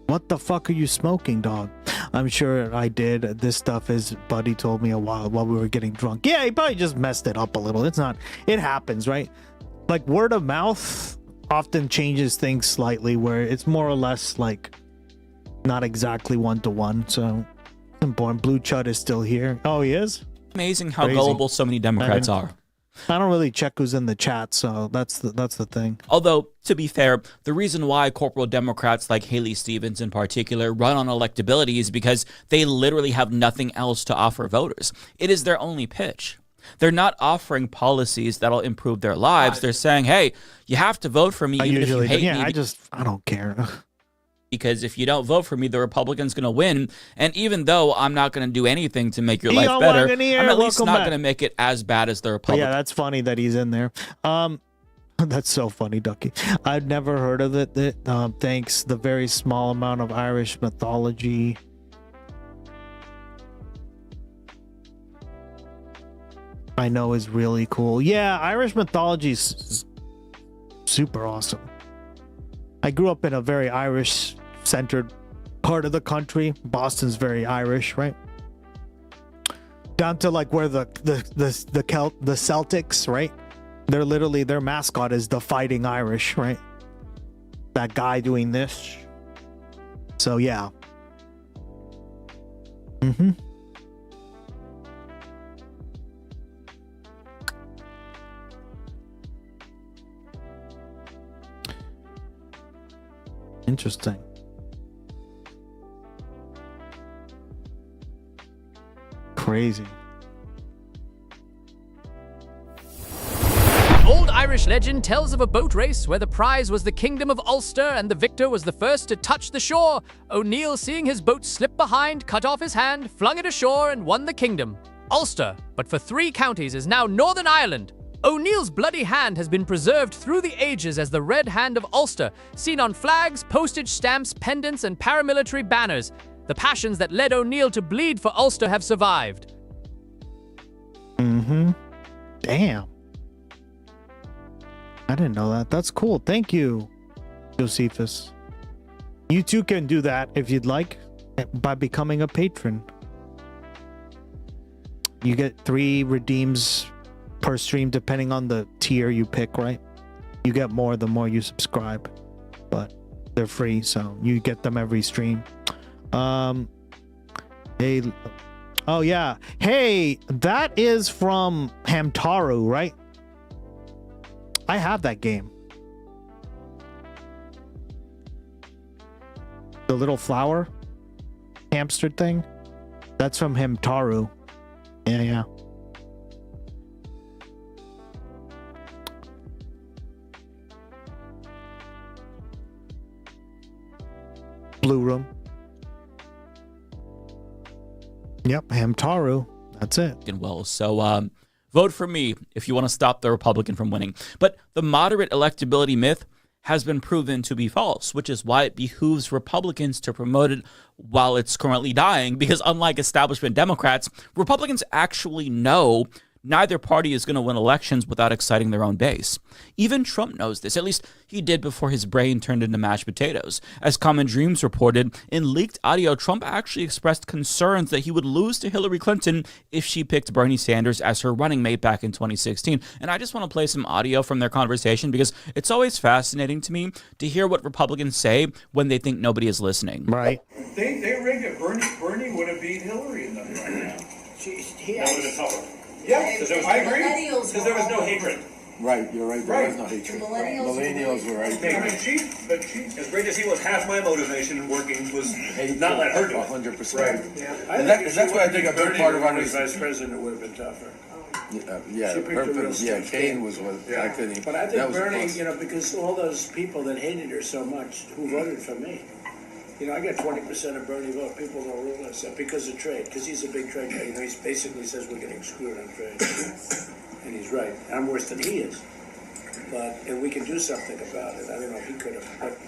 What the fuck are you smoking, dog? I'm sure I did. This stuff is, Buddy told me a while we were getting drunk. Yeah, he probably just messed it up a little. It happens, right? Like word of mouth often changes things slightly where it's more or less like not exactly one-to-one, so... important. Blue Chud is still here. Oh, he is? Amazing how gullible so many Democrats are. I don't really check who's in the chat, so that's the thing. Although, to be fair, the reason why corporal Democrats like Haley Stevens in particular run on electability is because they literally have nothing else to offer voters. It is their only pitch. They're not offering policies that'll improve their lives. They're saying, hey, you have to vote for me even if you hate me. I don't care. Because if you don't vote for me, the Republican's going to win. And even though I'm not going to do anything to make your life better, I'm at least not going to make it as bad as the Republican. Yeah, that's funny that he's in there. That's so funny, Ducky. I've never heard of it. Thanks. The very small amount of Irish mythology. I know is really cool. Yeah, Irish mythology is super awesome. I grew up in a very Irish-centered part of the country. Boston's very Irish, right? Down to like where the Celtics, right? They're literally, their mascot is the Fighting Irish, right? That guy doing this. So yeah. Mm-hmm. Interesting. Crazy. Old Irish legend tells of a boat race where the prize was the kingdom of Ulster and the victor was the first to touch the shore. O'Neill, seeing his boat slip behind, cut off his hand, flung it ashore and won the kingdom. Ulster, but for 3 counties, is now Northern Ireland. O'Neill's bloody hand has been preserved through the ages as the Red Hand of Ulster, seen on flags, postage stamps, pendants, and paramilitary banners. The passions that led O'Neill to bleed for Ulster have survived. Mm-hmm. Damn. I didn't know that. That's cool. Thank you, Josephus. You too can do that if you'd like by becoming a patron. You get 3 redeems per stream depending on the tier you pick, right? You get more the more you subscribe, but they're free, so you get them every stream. Hey, oh yeah, hey, that is from Hamtaro, right? I have that game. The little flower hamster thing, that's from Hamtaro. Yeah. Blue Room. Yep, Hamtaru. That's it. Well, so vote for me if you want to stop the Republican from winning. But the moderate electability myth has been proven to be false, which is why it behooves Republicans to promote it while it's currently dying, because unlike establishment Democrats, Republicans actually know neither party is going to win elections without exciting their own base. Even Trump knows this. At least he did before his brain turned into mashed potatoes. As Common Dreams reported, in leaked audio, Trump actually expressed concerns that he would lose to Hillary Clinton if she picked Bernie Sanders as her running mate back in 2016. And I just want to play some audio from their conversation because it's always fascinating to me to hear what Republicans say when they think nobody is listening. Right. They rigged it. Bernie would have beat Hillary in them right now. That would have been tougher. Yeah, I agree. Because there was no hatred. Right, you're right. There was no hatred. Millennials were right. I mean, as great as he was, half my motivation working was not let her do it. 100%. Right. Yeah. That's why I think a big part of our vice president would have been tougher. Kane was one. Yeah. I couldn't. But I think Bernie, because all those people that hated her so much who voted for me, I got 20% of Bernie vote. People don't realize that because of trade, because he's a big trade guy. He basically says we're getting screwed on trade. And he's right. I'm worse than he is. And we can do something about it. I don't know if he could have. But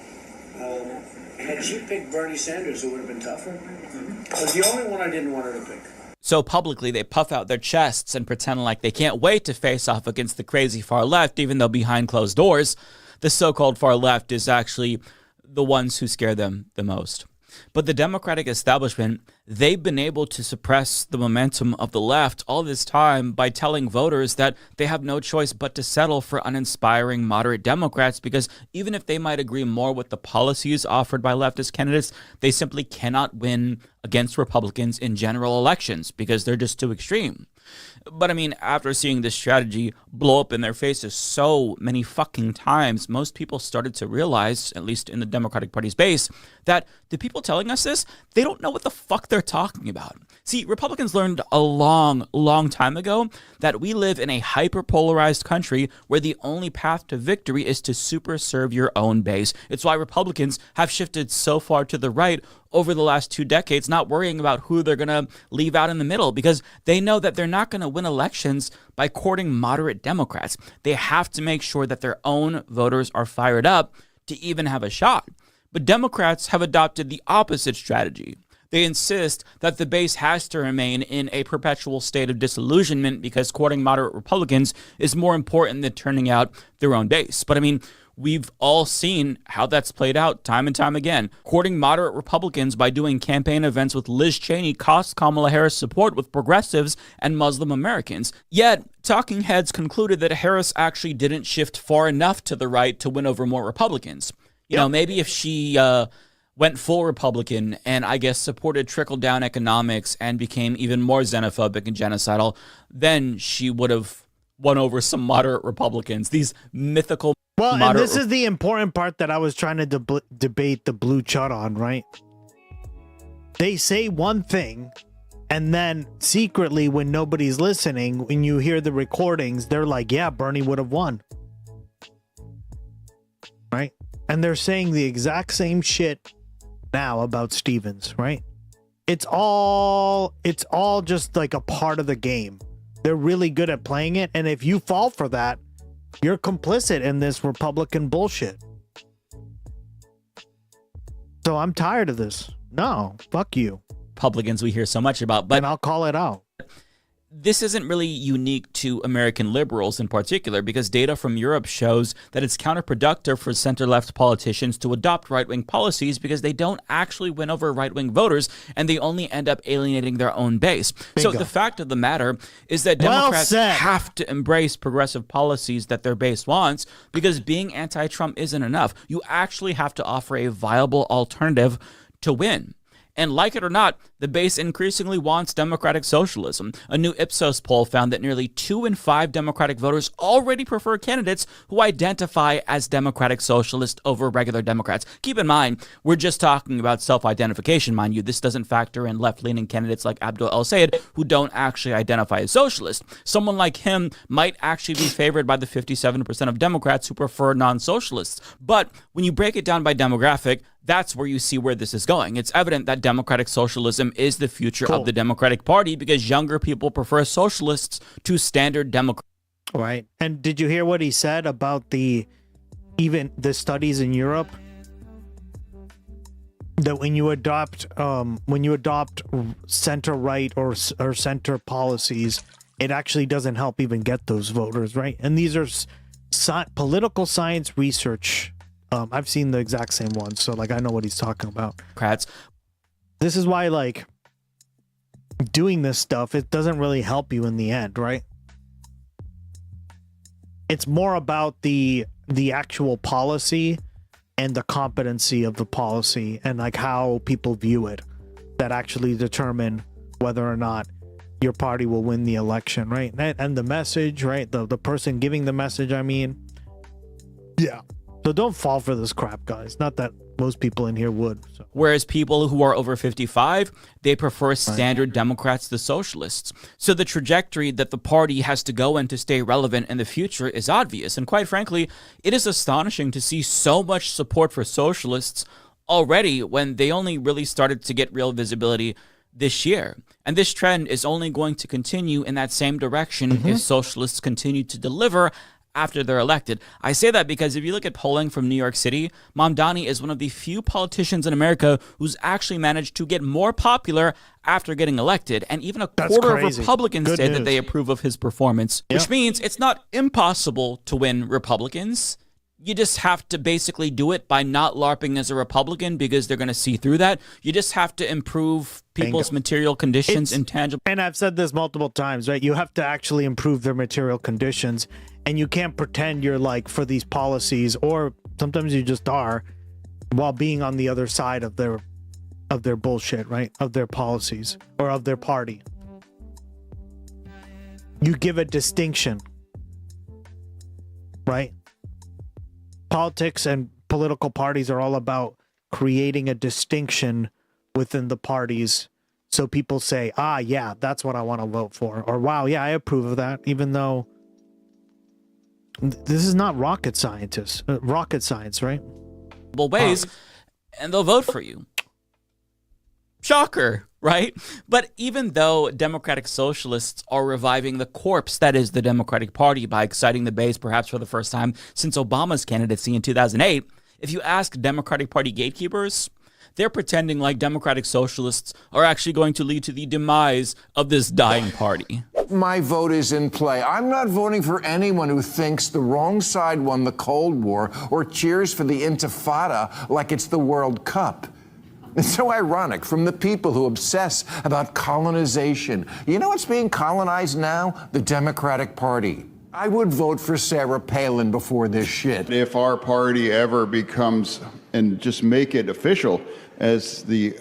had she picked Bernie Sanders, it would have been tougher. It was the only one I didn't want her to pick. So publicly, they puff out their chests and pretend like they can't wait to face off against the crazy far left, even though behind closed doors, the so-called far left is actually the ones who scare them the most. But the Democratic establishment, they've been able to suppress the momentum of the left all this time by telling voters that they have no choice but to settle for uninspiring moderate Democrats, because even if they might agree more with the policies offered by leftist candidates, they simply cannot win against Republicans in general elections because they're just too extreme. But I mean, after seeing this strategy blow up in their faces so many fucking times, most people started to realize, at least in the Democratic Party's base, that the people telling us this, they don't know what the fuck they're talking about. See, Republicans learned a long time ago that we live in a hyper-polarized country where the only path to victory is to super serve your own base. It's why Republicans have shifted so far to the right over the last 2 decades, not worrying about who they're going to leave out in the middle, because they know that they're not going to win elections by courting moderate Democrats. They have to make sure that their own voters are fired up to even have a shot. But Democrats have adopted the opposite strategy. They insist that the base has to remain in a perpetual state of disillusionment because courting moderate Republicans is more important than turning out their own base. But I mean, we've all seen how that's played out time and time again. Courting moderate Republicans by doing campaign events with Liz Cheney cost Kamala Harris support with progressives and Muslim Americans. Yet, talking heads concluded that Harris actually didn't shift far enough to the right to win over more Republicans. You know, maybe if she went full Republican and I guess supported trickle-down economics and became even more xenophobic and genocidal, then she would have won over some moderate Republicans. These mythical and this is the important part that I was trying to debate the blue chut on, right? They say one thing, and then secretly, when nobody's listening, when you hear the recordings, they're like, yeah, Bernie would have won. Right? And they're saying the exact same shit now about Stevens, right? It's all just like a part of the game. They're really good at playing it, and if you fall for that, you're complicit in this Republican bullshit. So I'm tired of this. No, fuck you. Republicans we hear so much about, but and I'll call it out. This isn't really unique to American liberals in particular, because data from Europe shows that it's counterproductive for center-left politicians to adopt right-wing policies because they don't actually win over right-wing voters and they only end up alienating their own base. Bingo. So the fact of the matter is that Democrats have to embrace progressive policies that their base wants, because being anti-Trump isn't enough. You actually have to offer a viable alternative to win. And like it or not, the base increasingly wants democratic socialism. A new Ipsos poll found that nearly 2 in 5 Democratic voters already prefer candidates who identify as democratic socialist over regular Democrats. Keep in mind, we're just talking about self-identification, mind you. This doesn't factor in left-leaning candidates like Abdul El-Sayed who don't actually identify as socialist. Someone like him might actually be favored by the 57% of Democrats who prefer non-socialists. But when you break it down by demographic, that's where you see where this is going. It's evident that democratic socialism is the future of the Democratic Party because younger people prefer socialists to standard Democrats. Right. And did you hear what he said about even the studies in Europe? That when you adopt center right or center policies, it actually doesn't help even get those voters, right? And these are political science research. I've seen the exact same ones, so like I know what he's talking about. This is why like doing this stuff, it doesn't really help you in the end, right? It's more about the actual policy and the competency of the policy and like how people view it that actually determine whether or not your party will win the election, right? And the message, right? The person giving the message, I mean. Yeah. So don't fall for this crap, guys. Not that most people in here would. So. Whereas people who are over 55, they prefer standard Democrats to socialists. So the trajectory that the party has to go in to stay relevant in the future is obvious. And quite frankly, it is astonishing to see so much support for socialists already when they only really started to get real visibility this year. And this trend is only going to continue in that same direction if socialists continue to deliver after they're elected. I say that because if you look at polling from New York City, Mamdani is one of the few politicians in America who's actually managed to get more popular after getting elected. And even a quarter of Republicans say that they approve of his performance, which means it's not impossible to win Republicans. You just have to basically do it by not LARPing as a Republican because they're going to see through that. You just have to improve people's material conditions, intangible. And I've said this multiple times, right? You have to actually improve their material conditions. And you can't pretend you're like for these policies, or sometimes you just are, while being on the other side of their bullshit, right? Of their policies or of their party. You give a distinction, right? Politics and political parties are all about creating a distinction within the parties. So people say, yeah, that's what I want to vote for. Or, wow, yeah, I approve of that, even though this is not rocket science, right? Ways, and they'll vote for you. Shocker, right? But even though Democratic Socialists are reviving the corpse that is the Democratic Party by exciting the base perhaps for the first time since Obama's candidacy in 2008, if you ask Democratic Party gatekeepers, they're pretending like Democratic Socialists are actually going to lead to the demise of this dying party. My vote is in play. I'm not voting for anyone who thinks the wrong side won the Cold War or cheers for the Intifada like it's the World Cup. It's so ironic from the people who obsess about colonization. You know what's being colonized now? The Democratic Party. I would vote for Sarah Palin before this shit. If our party ever becomes, and just make it official, as the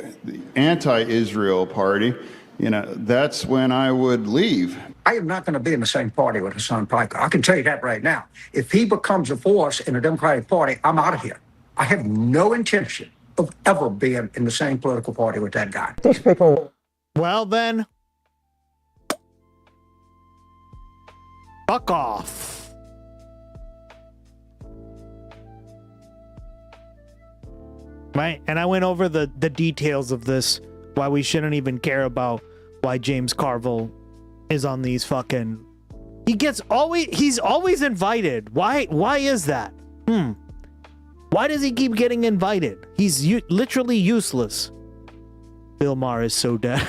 anti-Israel party, that's when I would leave. I am not going to be in the same party with Hassan Piker. I can tell you that right now. If he becomes a force in the Democratic Party, I'm out of here. I have no intention of ever being in the same political party with that guy. These people. Well, then. Fuck off. Right? And I went over the details of this, why we shouldn't even care about why James Carville is on these fucking... He's always invited. Why is that? Why does he keep getting invited? He's literally useless. Bill Maher is so dead.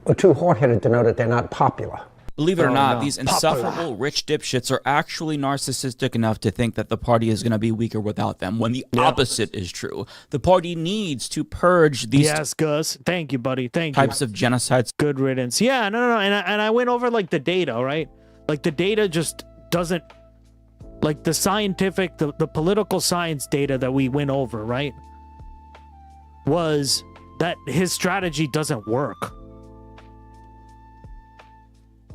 We're too hard-headed to know that they're not popular. Believe it or not, these insufferable rich dipshits are actually narcissistic enough to think that the party is going to be weaker without them, when the opposite is true. The party needs to purge these Gus. Thank you, buddy. Thank you. Types of genocides. Good riddance. Yeah, no. And I went over like the data, right? Like the data just doesn't, like the scientific, the political science data that we went over, right? was that his strategy doesn't work.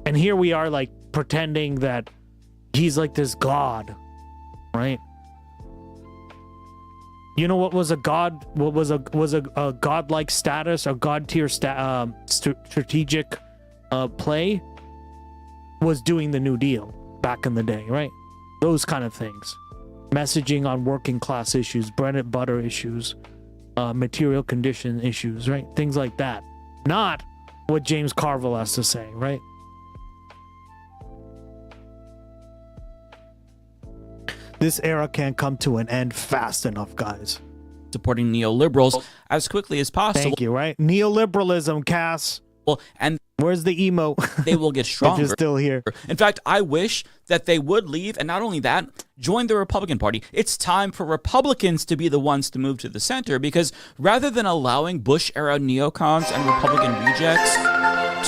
And here we are like pretending that he's like this god, right? You know what was a god? What was a godlike status, a god tier strategic play? Was doing the New Deal back in the day, right? Those kind of things, messaging on working class issues, bread and butter issues, material condition issues, right? Things like that. Not what James Carville has to say, right? This era can't come to an end fast enough, guys. Supporting neoliberals as quickly as possible. Thank you, right? Neoliberalism, Cass. Well, and where's the emo? They will get stronger. They're still here. In fact, I wish that they would leave, and not only that, join the Republican Party. It's time for Republicans to be the ones to move to the center, because rather than allowing Bush-era neocons and Republican rejects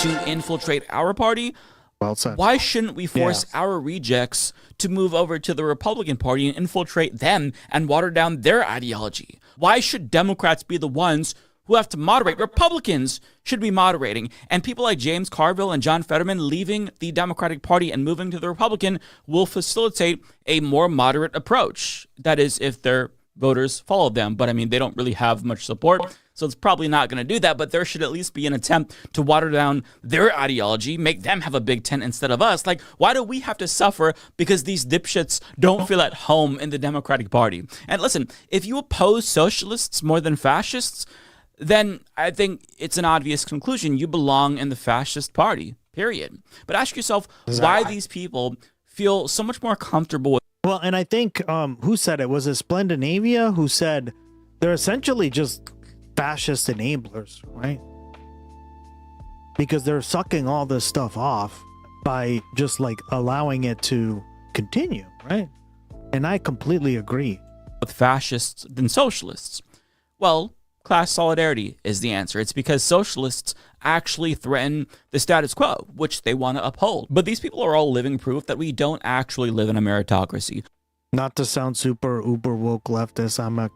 to infiltrate our party, well said. Why shouldn't we force our rejects to move over to the Republican Party and infiltrate them and water down their ideology? Why should Democrats be the ones who have to moderate? Republicans should be moderating. And people like James Carville and John Fetterman leaving the Democratic Party and moving to the Republican will facilitate a more moderate approach. That is, if their voters follow them. But I mean, they don't really have much support, so it's probably not going to do that. But there should at least be an attempt to water down their ideology, make them have a big tent instead of us. Like, why do we have to suffer because these dipshits don't feel at home in the Democratic Party? And listen, if you oppose socialists more than fascists, then I think it's an obvious conclusion. You belong in the fascist party, period. But ask yourself why these people feel so much more comfortable with. Well, and I think, who said it? Was it Splendinavia who said they're essentially just fascist enablers, right? Because they're sucking all this stuff off by just like allowing it to continue, right? And I completely agree. With fascists than socialists. Well, class solidarity is the answer. It's because socialists actually threaten the status quo, which they want to uphold. But these people are all living proof that we don't actually live in a meritocracy. Not to sound super uber woke leftist,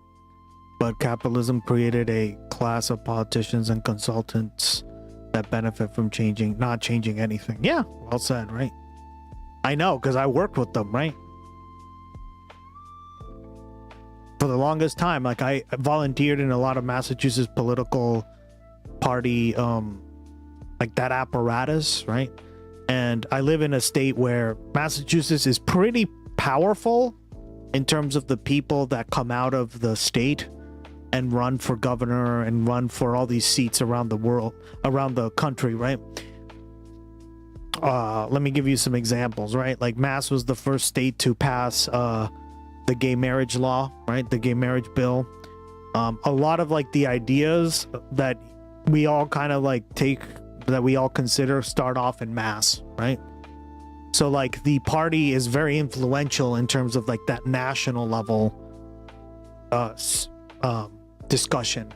but capitalism created a class of politicians and consultants that benefit from not changing anything. Yeah, well said, right? I know, because I worked with them, right? For the longest time, like I volunteered in a lot of Massachusetts political party, like that apparatus, right? And I live in a state where Massachusetts is pretty powerful in terms of the people that come out of the state and run for governor and run for all these seats around the world, around the country, right? Let me give you some examples, right? Like Mass was the first state to pass the gay marriage law, right? The gay marriage bill. A lot of like the ideas that we all kind of like take, that we all consider, start off in Mass, right? So like the party is very influential in terms of like that national level discussion.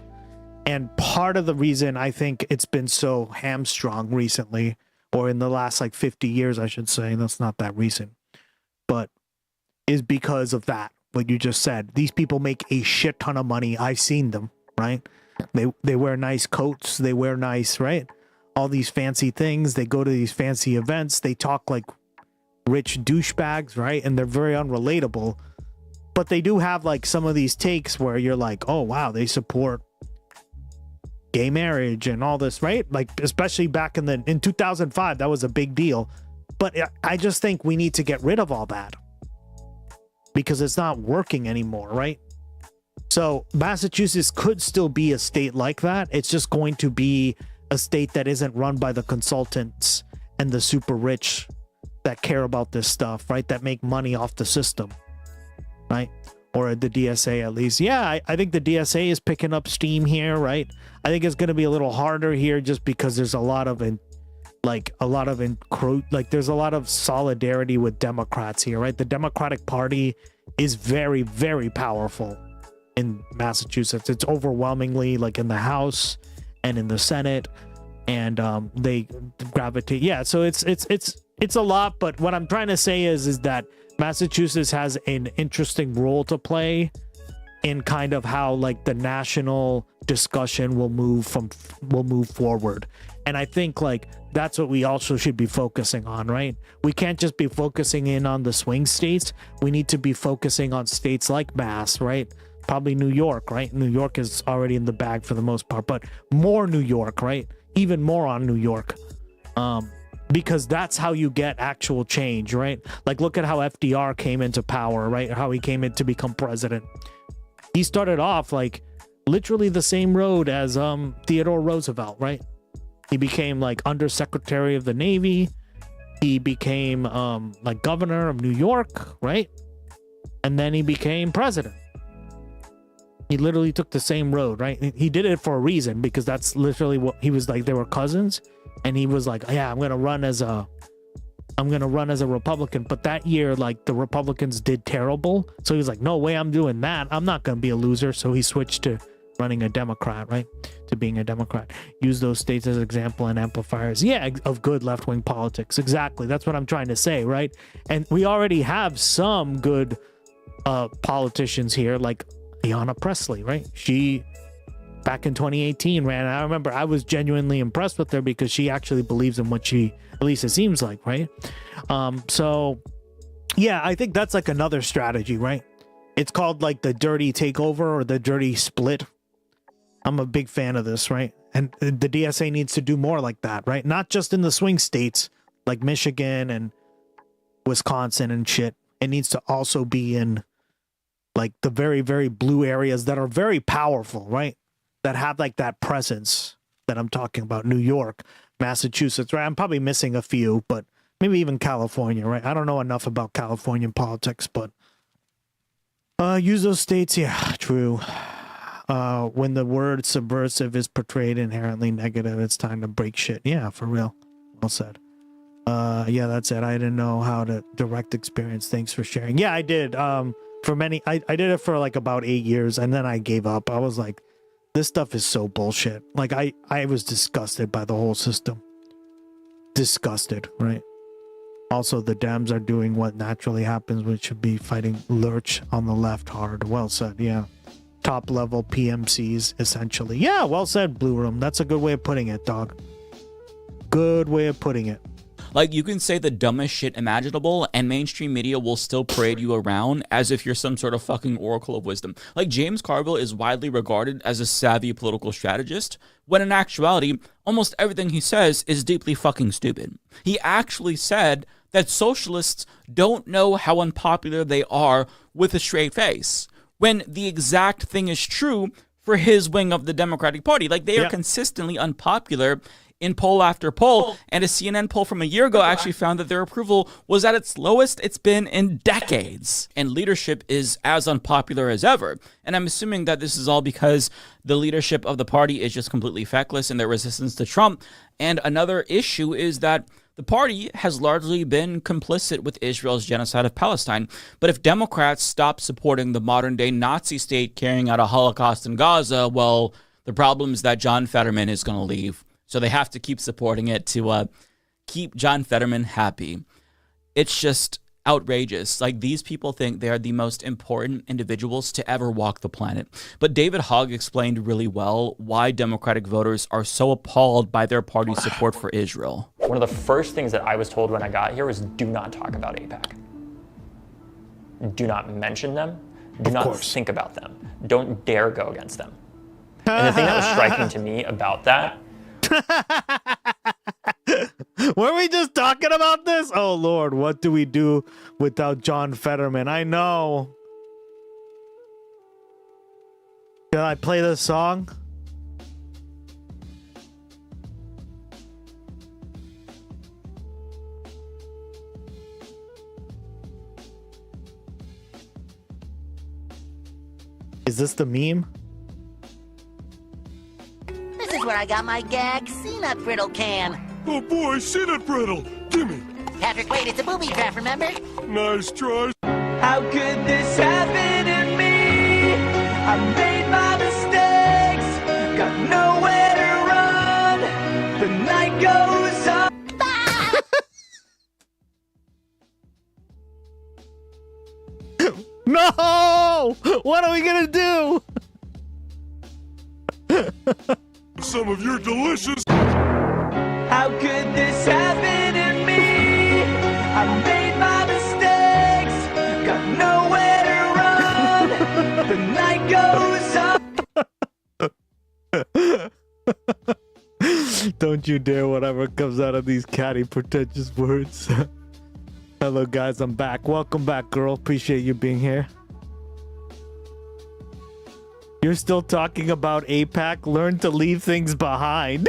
And part of the reason I think it's been so hamstrung recently, or in the last like 50 years, I should say, that's not that recent, but is because of that, what you just said. These people make a shit ton of money. I've seen them, right? They wear nice coats, they wear nice, right? All these fancy things, they go to these fancy events, they talk like rich douchebags, right? And they're very unrelatable. But they do have like some of these takes where you're like, oh wow, they support gay marriage and all this, right? Like especially back in 2005, that was a big deal. But I just think we need to get rid of all that, because it's not working anymore, right? So Massachusetts could still be a state like that. It's just going to be a state that isn't run by the consultants and the super rich that care about this stuff, right? That make money off the system, right? Or the DSA at least. Yeah, I think the DSA is picking up steam here, right? I think it's going to be a little harder here just because there's a lot of there's a lot of solidarity with Democrats here, right? The Democratic Party is very, very powerful in Massachusetts. It's overwhelmingly like in the House and in the Senate, and they gravitate. Yeah, so it's a lot. But what I'm trying to say is that Massachusetts has an interesting role to play in kind of how like the national discussion will move forward. And I think like that's what we also should be focusing on, right? We can't just be focusing in on the swing states. We need to be focusing on states like Mass, right? Probably New York, right? New York is already in the bag for the most part, but more New York, right? Even more on New York. Because that's how you get actual change, right? Like look at how FDR came into power, right? How he came in to become president. He started off like literally the same road as Theodore Roosevelt, right? He became like undersecretary of the Navy. He became like governor of New York, right? And then he became president. He literally took the same road, right? He did it for a reason, because that's literally what he was like. They were cousins, and he was like, yeah, I'm gonna run as a Republican. But that year, like, the Republicans did terrible, so he was like, no way I'm doing that. I'm not gonna be a loser. So he switched to running a Democrat, right? To being a Democrat. Use those states as example and amplifiers, yeah, of good left-wing politics. Exactly, that's what I'm trying to say, right? And we already have some good politicians here, like Ayanna Pressley, right? She back in 2018 ran. I remember I was genuinely impressed with her because she actually believes in what she, at least it seems like, right? So yeah, I think that's like another strategy, right? It's called like the dirty takeover or the dirty split. I'm a big fan of this, right? And the DSA needs to do more like that, right? Not just in the swing states like Michigan and Wisconsin and shit. It needs to also be in like the very, very blue areas that are very powerful, right? That have like that presence that I'm talking about. New York, Massachusetts, right? I'm probably missing a few, but maybe even California, right? I don't know enough about Californian politics, but use those states. Yeah, true. When the word subversive is portrayed inherently negative, it's time to break shit. Yeah, for real. Well said. Yeah, that's it. I didn't know how to direct experience. Thanks for sharing. Yeah, I did. For many, I did it for like about 8 years, and then I gave up. I was like, this stuff is so bullshit. Like I was disgusted by the whole system. Disgusted, right? Also, the Dems are doing what naturally happens, which should be fighting Lurch on the left hard. Well said, yeah. Top level PMCs, essentially. Yeah, well said, Blue Room. That's a good way of putting it, dog. Good way of putting it. Like, you can say the dumbest shit imaginable, and mainstream media will still parade you around as if you're some sort of fucking oracle of wisdom. Like, James Carville is widely regarded as a savvy political strategist, when in actuality, almost everything he says is deeply fucking stupid. He actually said that socialists don't know how unpopular they are with a straight face, when the exact thing is true for his wing of the Democratic Party. Like, they are consistently unpopular in poll after poll, and a CNN poll from a year ago actually found that their approval was at its lowest it's been in decades, and leadership is as unpopular as ever. And I'm assuming that this is all because the leadership of the party is just completely feckless in their resistance to Trump. And another issue is that the party has largely been complicit with Israel's genocide of Palestine. But if Democrats stop supporting the modern-day Nazi state carrying out a Holocaust in Gaza, well, the problem is that John Fetterman is going to leave. So they have to keep supporting it to keep John Fetterman happy. It's just outrageous. Like, these people think they are the most important individuals to ever walk the planet. But David Hogg explained really well why Democratic voters are so appalled by their party's support for Israel. One of the first things that I was told when I got here was, do not talk about AIPAC. Do not mention them. Do not think about them. Don't dare go against them. And the thing that was striking to me about that, were we just talking about this? Oh Lord, what do we do without John Fetterman? I know. Can I play this song? Is this the meme? This is where I got my gag peanut brittle can. Oh boy, peanut brittle! Gimme! Patrick, wait, it's a booby trap, remember? Nice try. How could this happen to me? I made my mistakes, got nowhere to run. The night goes on. No! What are we gonna do? Some of your delicious. How could this happen to me? I made my mistakes, got nowhere to run. The night goes on. Don't you dare whatever comes out of these catty pretentious words. Hello guys, I'm back. Welcome back, girl. Appreciate you being here. You're still talking about APAC? Learn to leave things behind.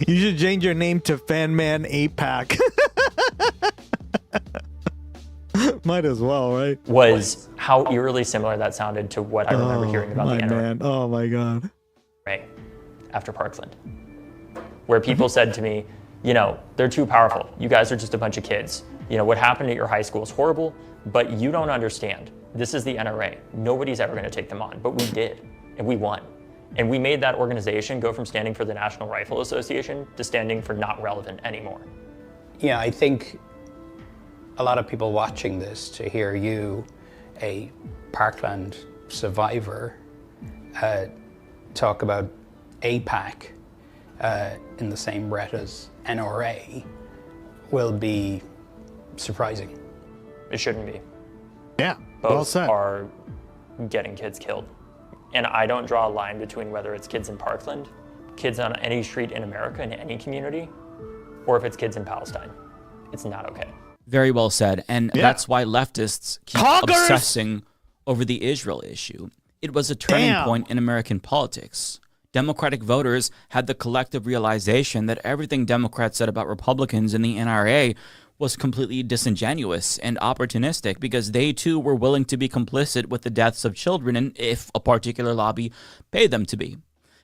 You should change your name to Fanman APAC. Might as well, right? Was how eerily similar that sounded to what I remember hearing about the NRA. Man. Oh my god. After Parkland, where people said to me, you know, they're too powerful. You guys are just a bunch of kids. You know, what happened at your high school is horrible, but you don't understand. This is the NRA. Nobody's ever going to take them on, but we did, and we won. And we made that organization go from standing for the National Rifle Association to standing for not relevant anymore. Yeah, I think a lot of people watching this, to hear you, a Parkland survivor, talk about APAC in the same breath as NRA will be surprising. It shouldn't be. Yeah, both well said. are getting kids killed. And I don't draw a line between whether it's kids in Parkland, kids on any street in America, in any community, or if it's kids in Palestine. It's not okay. Very well said. And that's why leftists keep obsessing over the Israel issue. It was a turning point in American politics. Democratic voters had the collective realization that everything Democrats said about Republicans in the NRA was completely disingenuous and opportunistic because they too were willing to be complicit with the deaths of children and if a particular lobby paid them to be.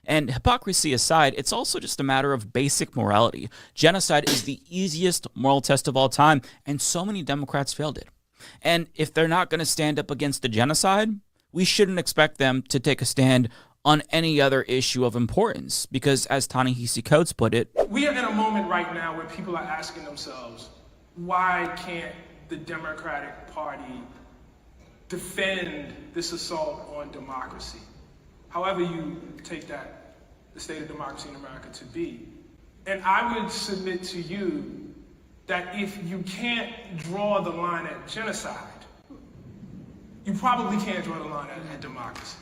And hypocrisy aside, it's also just a matter of basic morality. Genocide is the easiest moral test of all time, and so many Democrats failed it. And if they're not going to stand up against the genocide, we shouldn't expect them to take a stand on any other issue of importance, because as Ta-Nehisi Coates put it, we are in a moment right now where people are asking themselves, why can't the Democratic Party defend this assault on democracy? However you take that, the state of democracy in America to be. And I would submit to you that if you can't draw the line at genocide, you probably can't draw the line at democracy.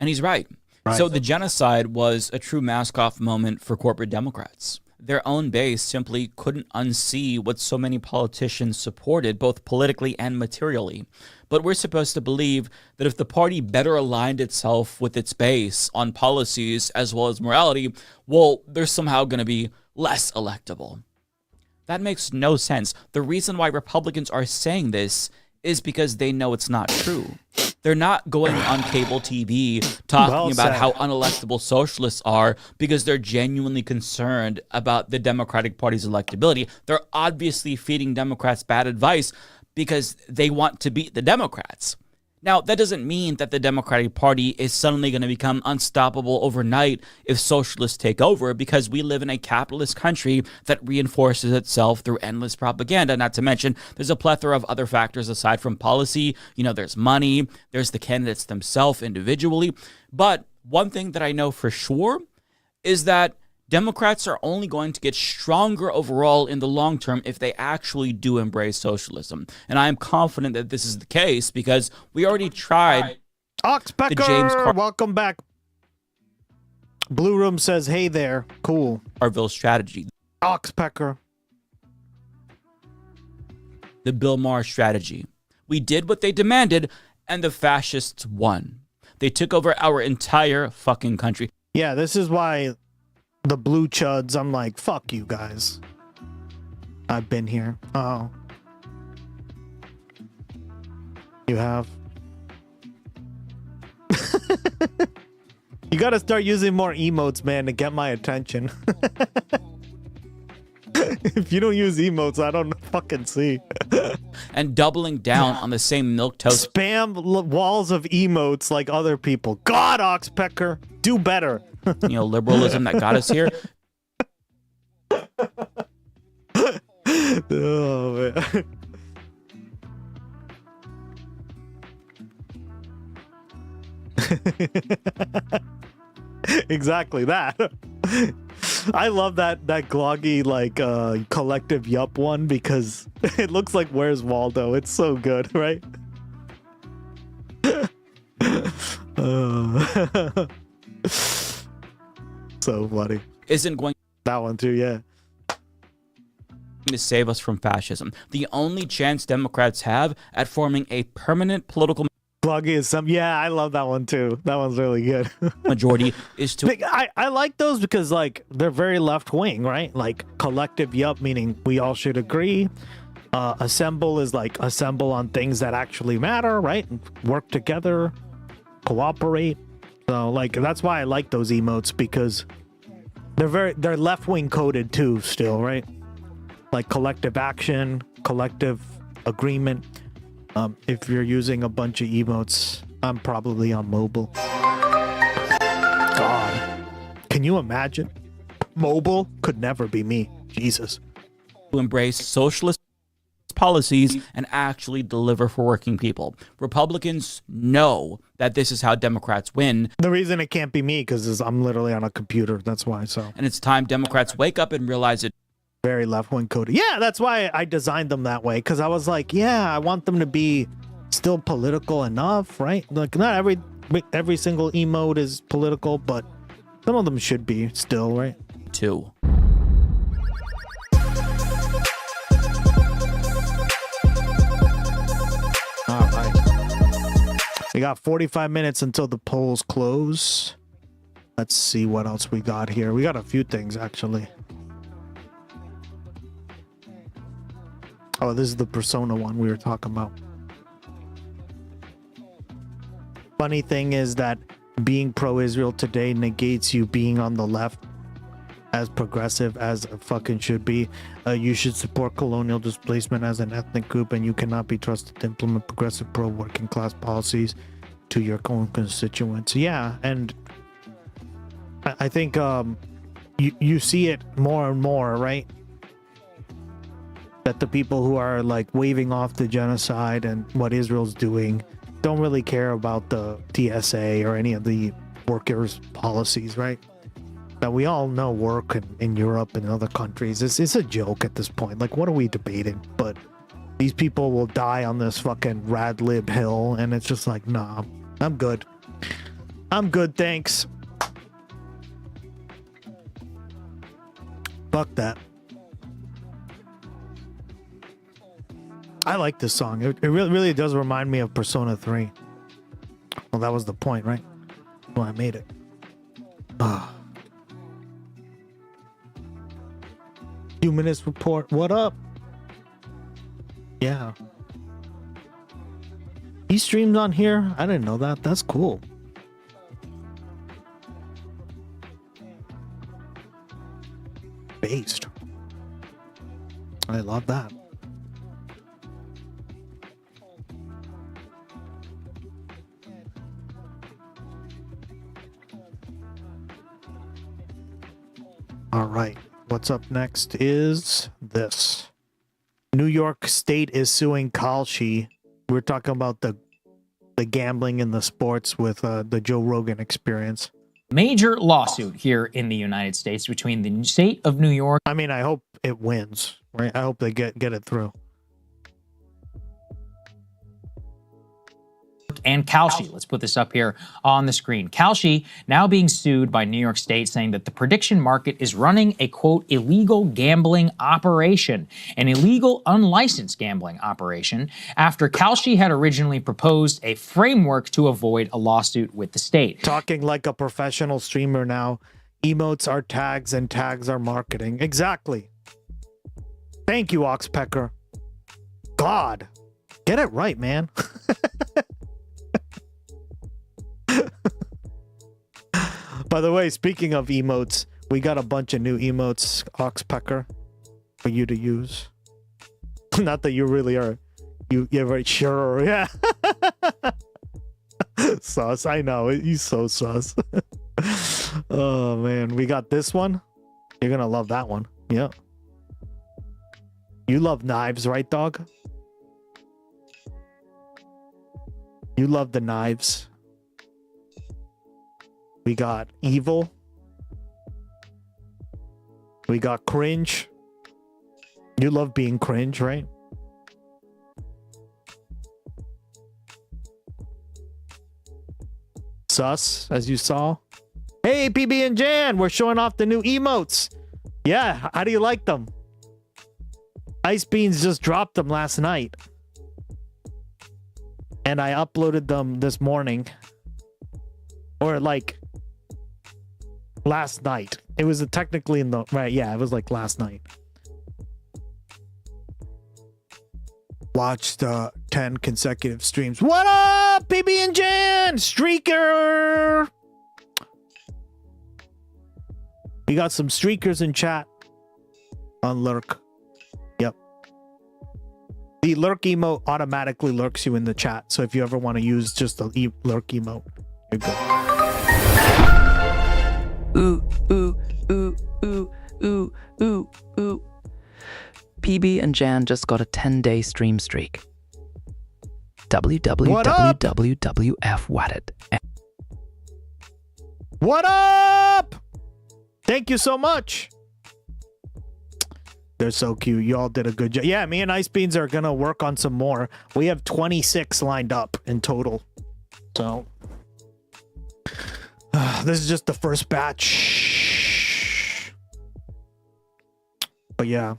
and he's right. So the genocide was a true mask-off moment for corporate Democrats. Their own base simply couldn't unsee what so many politicians supported, both politically and materially. But we're supposed to believe that if the party better aligned itself with its base on policies as well as morality, well, they're somehow going to be less electable. That makes no sense. The reason why Republicans are saying this is because they know it's not true. They're not going on cable TV talking about how unelectable socialists are because they're genuinely concerned about the Democratic Party's electability. They're obviously feeding Democrats bad advice because they want to beat the Democrats. Now, that doesn't mean that the Democratic Party is suddenly going to become unstoppable overnight if socialists take over, because we live in a capitalist country that reinforces itself through endless propaganda. Not to mention, there's a plethora of other factors aside from policy. You know, there's money, there's the candidates themselves individually. But one thing that I know for sure is that Democrats are only going to get stronger overall in the long term if they actually do embrace socialism. And I am confident that this is the case because we already tried Oxpecker, welcome back. Blue Room says, hey there. Cool. Carville strategy. Oxpecker. The Bill Maher strategy. We did what they demanded, and the fascists won. They took over our entire fucking country. Yeah, this is why the blue chuds, I'm like, fuck you guys. I've been here. Oh. You have? You gotta start using more emotes, man, to get my attention. If you don't use emotes, I don't fucking see. And doubling down on the same milquetoast. Spam walls of emotes like other people. God, Oxpecker, do better. You know, liberalism that got us here. Oh, man. Exactly that. I love that gloggy like collective yup one because it looks like Where's Waldo. It's so good, right? So funny. Isn't going that one too, yeah. To save us from fascism. The only chance Democrats have at forming a permanent political Gloggy is some, yeah, I love that one too. That one's really good. majority is to I like those because like they're very left wing, right? Like collective yup, meaning we all should agree. Assemble is like assemble on things that actually matter, right? Work together, cooperate. So like that's why I like those emotes because they're left wing coded too still, right? Like collective action, collective agreement. If you're using a bunch of emotes, I'm probably on mobile. God, can you imagine? Mobile could never be me. Jesus. To embrace socialist policies and actually deliver for working people. Republicans know that this is how Democrats win. The reason it can't be me because I'm literally on a computer. That's why. So. And it's time Democrats wake up and realize it. Very left-wing coded. Yeah, that's why I designed them that way because I was like, yeah, I want them to be still political enough, right? Like not every single emote is political, but some of them should be still, right? Two. All right. We got 45 minutes until the polls close. Let's see what else we got here. We got a few things actually. Oh, this is the persona one we were talking about. Funny thing is that being pro-Israel today negates you being on the left as progressive as it fucking should be. You should support colonial displacement as an ethnic group and you cannot be trusted to implement progressive pro-working class policies to your own constituents. Yeah, and I think you see it more and more, right? That the people who are like waving off the genocide and what Israel's doing don't really care about the TSA or any of the workers' policies, right? That we all know work in Europe and other countries. It's a joke at this point. Like, what are we debating? But these people will die on this fucking rad lib hill, and it's just like, nah, I'm good. I'm good, thanks. Fuck that. I like this song. It really does remind me of Persona 3. Well, that was the point, right? Well, I made it. Humanist Report, what up? Yeah. He streams on here? I didn't know that. That's cool. Based. I love that. All right. What's up next is this. New York State is suing Kalshi. We're talking about the gambling in the sports with the Joe Rogan experience. Major lawsuit here in the United States between the state of New York. I mean, I hope it wins, right? I hope they get it through. And Kalshi. Let's put this up here on the screen. Kalshi now being sued by New York State, saying that the prediction market is running a, quote, illegal gambling operation, an illegal unlicensed gambling operation, after Kalshi had originally proposed a framework to avoid a lawsuit with the state. Talking like a professional streamer now. Emotes are tags and tags are marketing. Exactly. Thank you, Oxpecker. God. Get it right, man. By the way, speaking of emotes, we got a bunch of new emotes, Oxpecker, for you to use. Not that you really are. You're very sure. Yeah. Sus. I know. He's so sus. Oh, man. We got this one. You're going to love that one. Yeah. You love knives, right, dog? You love the knives. We got evil. We got cringe. You love being cringe, right? Sus, as you saw. Hey, PB and Jan, we're showing off the new emotes. Yeah, how do you like them? Ice Beans just dropped them last night. And I uploaded them this morning. Or like last night. It was technically in the right, yeah, it was like last night. Watched 10 consecutive streams. What up, PB and Jan? Streaker! We got some streakers in chat on Lurk. Yep. The Lurk emote automatically lurks you in the chat. So if you ever want to use just the Lurk emote, you're good. Ooh, ooh, ooh, ooh, ooh, ooh, ooh. PB and Jan just got a 10-day stream streak. WWWWF Watted. What up? Thank you so much. They're so cute. Y'all did a good job. Yeah, me and Ice Beans are gonna work on some more. We have 26 lined up in total. So this is just the first batch. But yeah.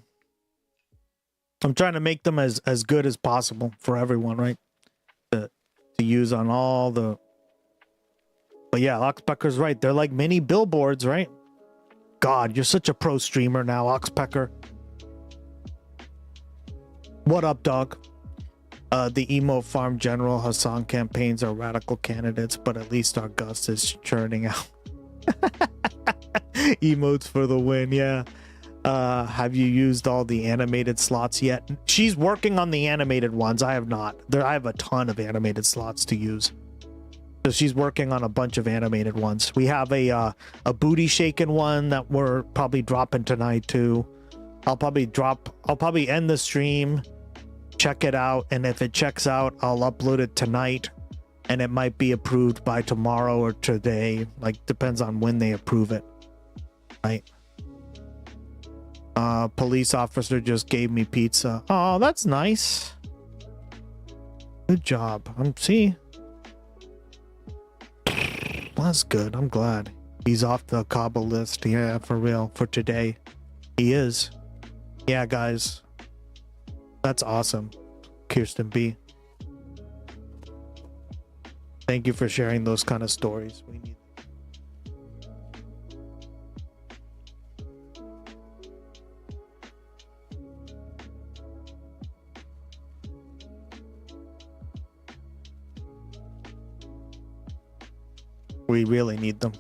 I'm trying to make them as good as possible for everyone, right? To use on all the... But yeah, Oxpecker's right. They're like mini billboards, right? God, you're such a pro streamer now, Oxpecker. What up, dog? The emo farm general Hassan campaigns are radical candidates, but at least our Gus is churning out. Emotes for the win, yeah. Have you used all the animated slots yet? She's working on the animated ones. I have not. I have a ton of animated slots to use. So she's working on a bunch of animated ones. We have a booty shaking one that we're probably dropping tonight too. I'll probably end the stream, check it out, and if it checks out, I'll upload it tonight, and it might be approved by tomorrow or today. Like, depends on when they approve it. Right? Police officer just gave me pizza. Oh, that's nice. Good job. See. That's good. I'm glad. He's off the Cabo list. Yeah, for real. For today. He is. Yeah, guys. That's awesome. Kirsten B. Thank you for sharing those kind of stories. We need. We really need them.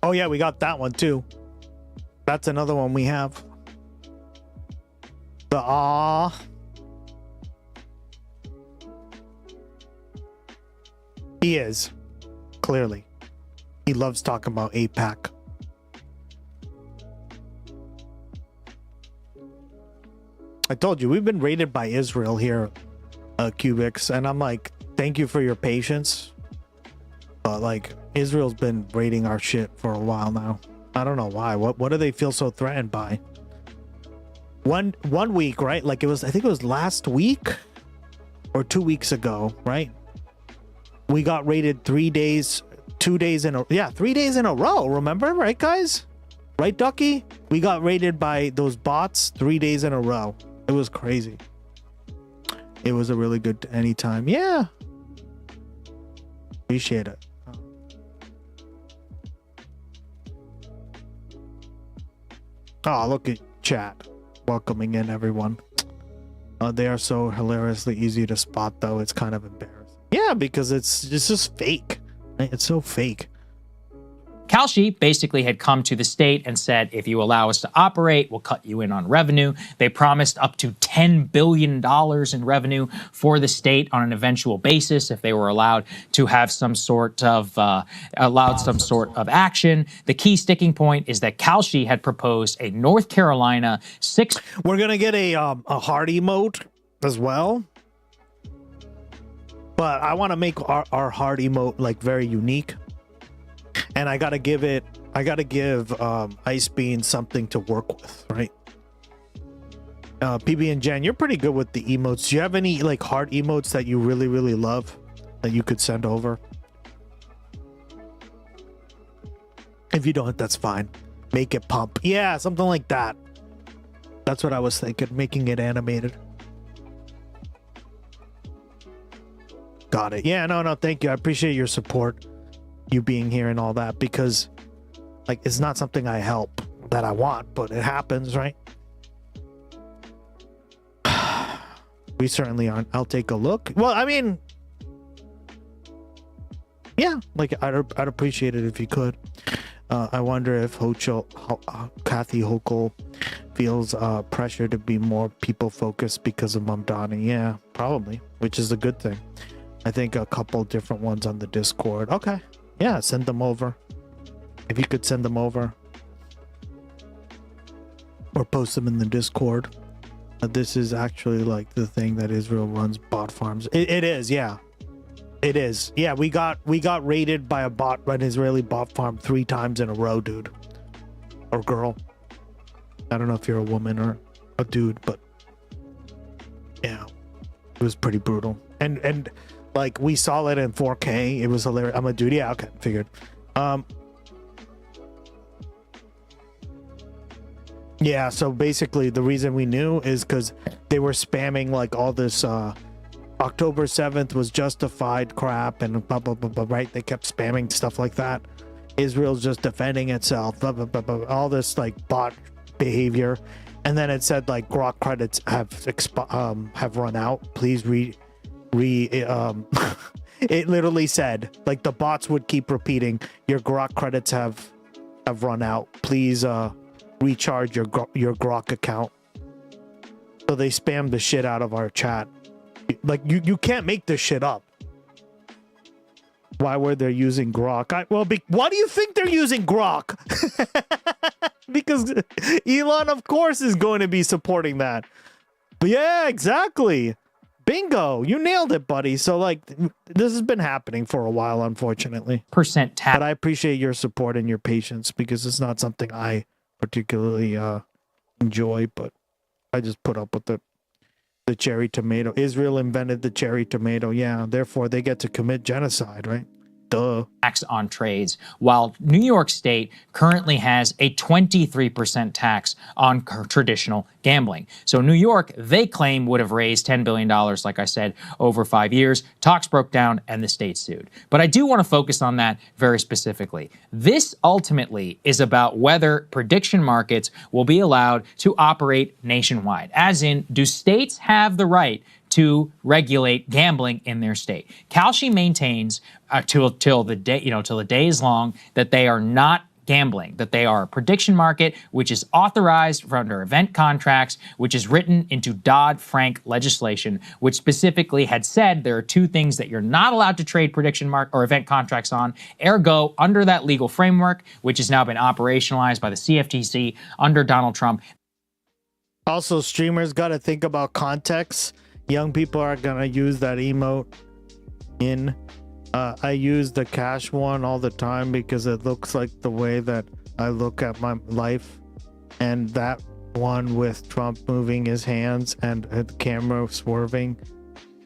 Oh yeah, we got that one too. That's another one we have. The aw. He is. Clearly. He loves talking about APAC. I told you, we've been raided by Israel here, Cubics, and I'm like, thank you for your patience. But like, Israel's been raiding our shit for a while now. I don't know why. What do they feel so threatened by? One week, right? Like I think it was last week or 2 weeks ago, right? We got raided 3 days, 2 days in a 3 days in a row. Remember, right, guys? Right, Ducky? We got raided by those bots 3 days in a row. It was crazy. It was a really good anytime. Yeah. Appreciate it. Oh, look at chat. Welcoming in everyone. They are so hilariously easy to spot, though. It's kind of embarrassing. Yeah, because it's just fake. Right? It's so fake. Kalshi basically had come to the state and said, if you allow us to operate, we'll cut you in on revenue. They promised up to $10 billion in revenue for the state on an eventual basis if they were allowed to have some sort of action. The key sticking point is that Kalshi had proposed a North Carolina We're gonna get a hard emote as well, but I want to make our hard emote like very unique. and I gotta give Ice Bean something to work with, right? PB and Jen, you're pretty good with the emotes. Do you have any like heart emotes that you really, really love that you could send over? If you don't, that's fine. Make it pump. Yeah, something like that. That's what I was thinking, making it animated. Got it. Yeah, no, thank you. I appreciate your support, you being here and all that, because like it's not something I help that I want, but it happens, right? We certainly aren't. I'll take a look. Well, I mean, yeah, like I'd appreciate it if you could. I wonder if Kathy Hochul feels pressure to be more people focused because of Mamdani. Yeah, probably, which is a good thing. I think a couple different ones on the Discord. Okay, yeah, send them over. If you could send them over or post them in the Discord. This is actually like the thing that Israel runs bot farms. It is, yeah. It is. Yeah, we got raided by an Israeli bot farm 3 times in a row, dude. Or girl. I don't know if you're a woman or a dude, but yeah. It was pretty brutal. And like we saw it in 4K. It was hilarious. I'm a dude. Yeah, okay, figured. Yeah, so basically the reason we knew is because they were spamming like all this October 7th was justified crap and blah, blah, blah, blah, right? They kept spamming stuff like that. Israel's just defending itself, blah, blah, blah, blah, all this like bot behavior. And then it said like grok credits have run out. Please it literally said like the bots would keep repeating, your grok credits have run out. Please recharge your grok account. So they spammed the shit out of our chat. Like you can't make this shit up. Why were they using grok? Why do you think they're using grok? Because Elon of course is going to be supporting that. But yeah, exactly. Bingo, you nailed it, buddy. So like this has been happening for a while, unfortunately. Percent tap. But I appreciate your support and your patience because it's not something I particularly enjoy, but I just put up with the cherry tomato. Israel invented the cherry tomato. Yeah, therefore they get to commit genocide, right? Duh. Tax on trades, while New York State currently has a 23% tax on traditional gambling. So New York, they claim, would have raised $10 billion, like I said, over 5 years. Talks broke down and the state sued. But I do want to focus on that very specifically. This ultimately is about whether prediction markets will be allowed to operate nationwide. As in, do states have the right to regulate gambling in their state? Kalshi maintains till the day is long that they are not gambling, that they are a prediction market which is authorized under event contracts, which is written into Dodd-Frank legislation, which specifically had said there are 2 things that you're not allowed to trade prediction market or event contracts on. Ergo, under that legal framework, which has now been operationalized by the CFTC under Donald Trump. Also, streamers got to think about context. Young people are gonna use that emote in. I use the cash one all the time because it looks like the way that I look at my life. And that one with Trump moving his hands and the camera swerving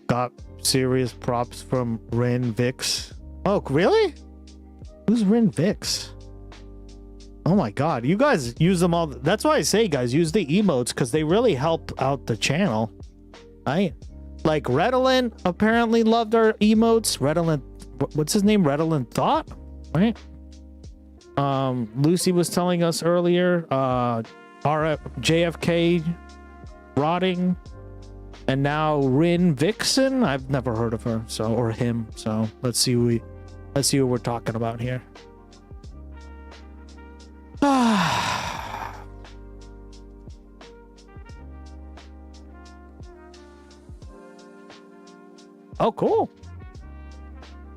got serious props from Rin Vix. Oh, really? Who's Rin Vix? Oh my god, you guys use them all. That's why I say, guys, use the emotes because they really help out the channel. Like Redolent apparently loved our emotes. Redolent, what's his name? Redolent Thought, right? Lucy was telling us earlier, JFK rotting, and now Rin Vixen. I've never heard of her, or him. So let's see what we're talking about here. Oh, cool.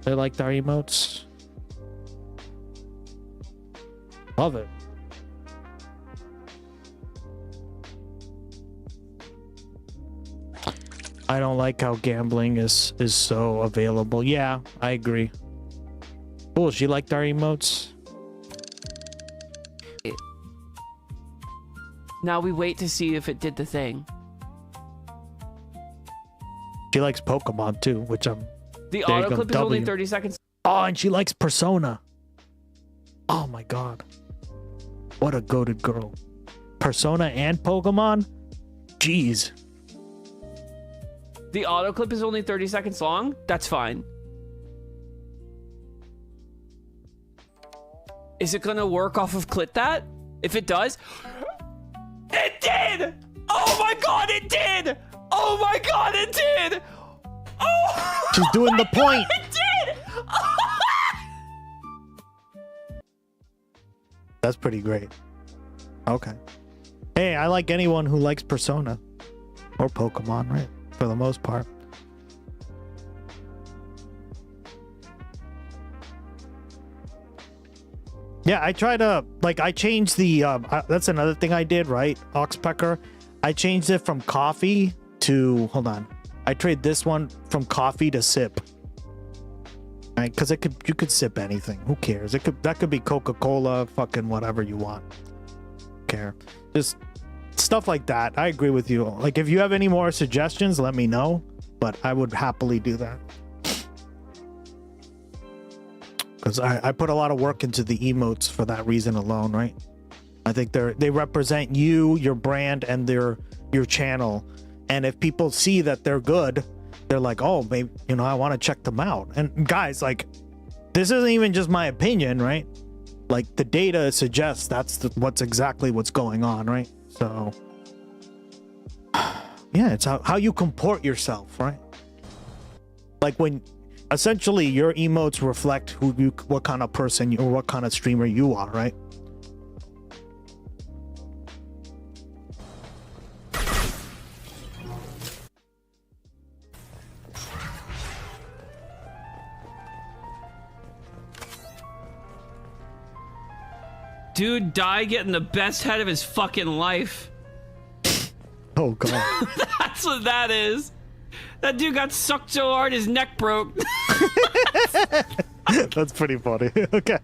They liked our emotes. Love it. I don't like how gambling is so available. Yeah, I agree. Cool. She liked our emotes. Now we wait to see if it did the thing. She likes Pokemon too, which I'm. The there you auto go, clip is only W. 30 seconds. Oh, and she likes Persona. Oh my god. What a goated girl. Persona and Pokemon? Jeez. The auto clip is only 30 seconds long? That's fine. Is it gonna work off of Clit That? If it does... It did! Oh my god, it did! Oh my god, it did! Oh! She's doing the point! It did! That's pretty great. Okay. Hey, I like anyone who likes Persona. Or Pokemon, right? For the most part. Yeah, I try to, like, I changed the, that's another thing I did, right? Oxpecker. I changed it from coffee to, hold on. I trade this one from coffee to sip. Right? Because you could sip anything. Who cares? That could be Coca-Cola, fucking whatever you want. Care. Just stuff like that. I agree with you. Like, if you have any more suggestions, let me know. But I would happily do that. Because I put a lot of work into the emotes for that reason alone, right? I think they represent you, your brand, and your channel. And if people see that they're good, they're like, oh, maybe, you know, I want to check them out. And guys, like, this isn't even just my opinion, right? Like, the data suggests that's what's exactly what's going on, right? So, yeah, it's how you comport yourself, right? Like, when essentially your emotes reflect what kind of person or what kind of streamer you are, right? Dude died getting the best head of his fucking life. Oh god. That's what that is. That dude got sucked so hard his neck broke. That's pretty funny. Okay.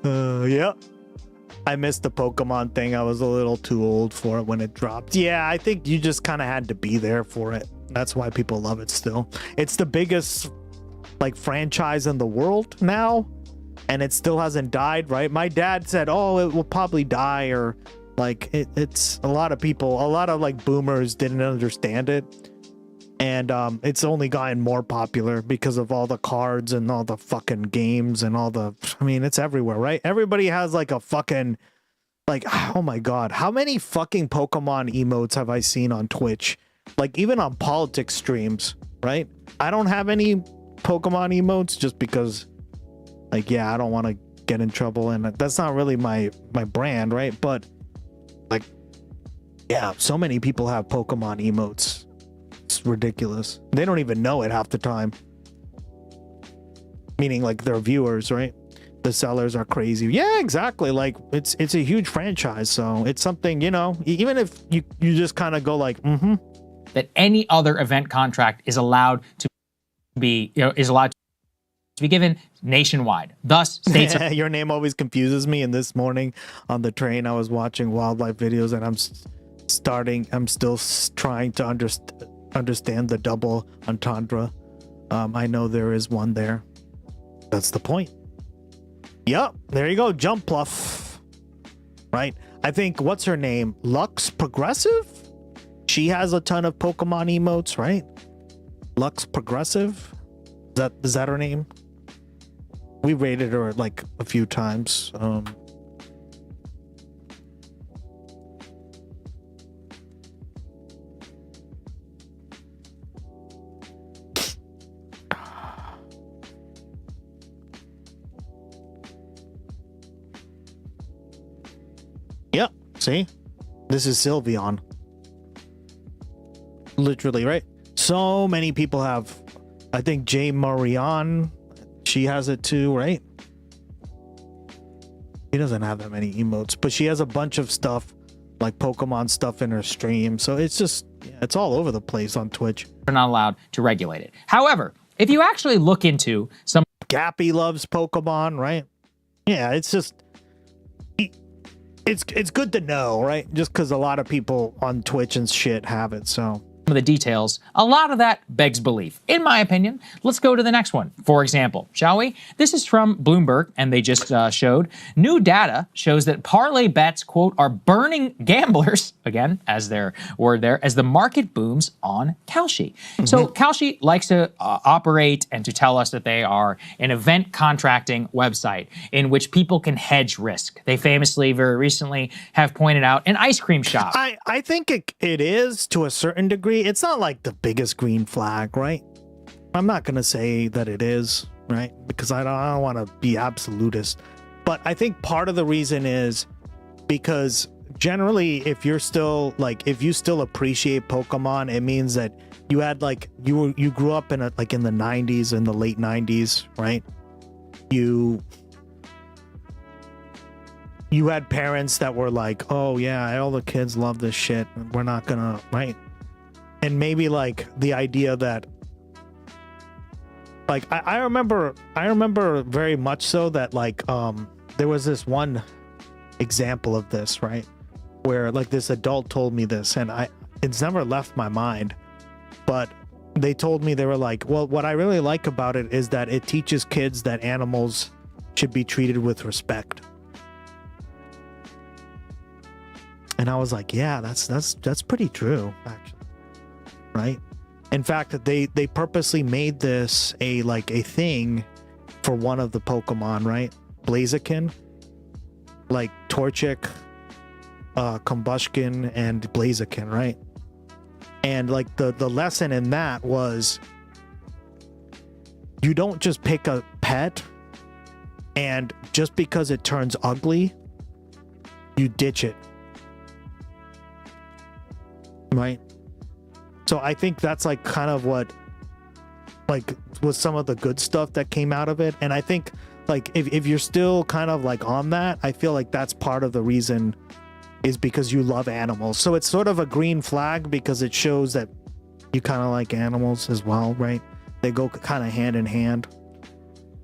Yeah. I missed the Pokemon thing. I was a little too old for it when it dropped. Yeah, I think you just kind of had to be there for it. That's why people love it still. It's the biggest like franchise in the world now, and it still hasn't died, right? My dad said, oh, it will probably die, or like it's a lot of people, a lot of like boomers didn't understand it, and it's only gotten more popular because of all the cards and all the fucking games and all the, I mean, it's everywhere, right? Everybody has like a fucking, like, oh my god, how many fucking Pokemon emotes have I seen on Twitch? Like, even on politics streams, right? I don't have any Pokemon emotes just because, like, yeah, I don't want to get in trouble, and that's not really my brand, right? But like, yeah, so many people have Pokemon emotes. It's ridiculous. They don't even know it half the time. Meaning, like, their viewers, right? The sellers are crazy. Yeah, exactly. Like, it's a huge franchise, so it's something, you know, even if you just kind of go like, that any other event contract is allowed to be, to be given nationwide. Thus, states are your name always confuses me. And this morning on the train, I was watching wildlife videos, and I'm still trying to understand the double entendre. I know there is one there. That's the point. Yep, there you go. Jump Pluff. Right? I think, what's her name? Lux Progressive? She has a ton of Pokemon emotes, right? Lux Progressive? Is that her name? We rated her like a few times. Yep, see? This is Sylveon. Literally, right? So many people have. I think Jay Marianne, she has it too, right? She doesn't have that many emotes, but she has a bunch of stuff, like Pokemon stuff in her stream. So it's just, yeah, it's all over the place on Twitch. We're not allowed to regulate it. However, if you actually look into some... Gappy loves Pokemon, right? Yeah, it's just... it's good to know, right? Just because a lot of people on Twitch and shit have it, so. Some of the details, a lot of that begs belief, in my opinion. Let's go to the next one, for example, shall we? This is from Bloomberg, and they just showed new data shows that parlay bets, quote, are burning gamblers, again, as their word there, as the market booms on Kalshi. So Kalshi likes to operate and to tell us that they are an event contracting website in which people can hedge risk. They famously, very recently, have pointed out an ice cream shop. I think it is to a certain degree. It's not like the biggest green flag, right? I'm not going to say that it is, right? Because I don't want to be absolutist. But I think part of the reason is because generally, if you're still like, if you still appreciate Pokemon, it means that you had like, you grew up in like in the 90s, in the late 90s, right? You had parents that were like, oh yeah, all the kids love this shit. We're not gonna, right? And maybe like the idea that like I remember very much so that like there was this one example of this, right? Where like this adult told me this and it's never left my mind. But they told me, they were like, well, what I really like about it is that it teaches kids that animals should be treated with respect. And I was like, yeah, that's pretty true, actually. Right? In fact, they purposely made this a thing for one of the Pokemon, right? Blaziken, like Torchic, Combustion, and Blaziken, right? And like the lesson in that was you don't just pick a pet and just because it turns ugly, you ditch it. Right? So I think that's like kind of what like was some of the good stuff that came out of it. And I think like if you're still kind of like on that, I feel like that's part of the reason is because you love animals. So it's sort of a green flag because it shows that you kind of like animals as well, right? They go kind of hand in hand.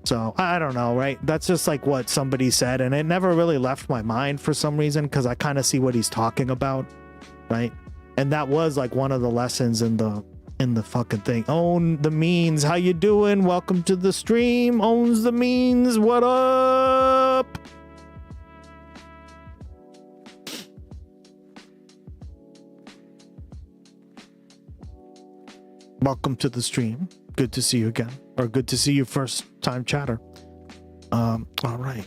So I don't know, right? That's just like what somebody said, and it never really left my mind for some reason because I kind of see what he's talking about, right? And that was like one of the lessons in the fucking thing. Own the means. How you doing? Welcome to the stream. Owns the means. What up? Welcome to the stream. Good to see you again. Or good to see you first time chatter. All right.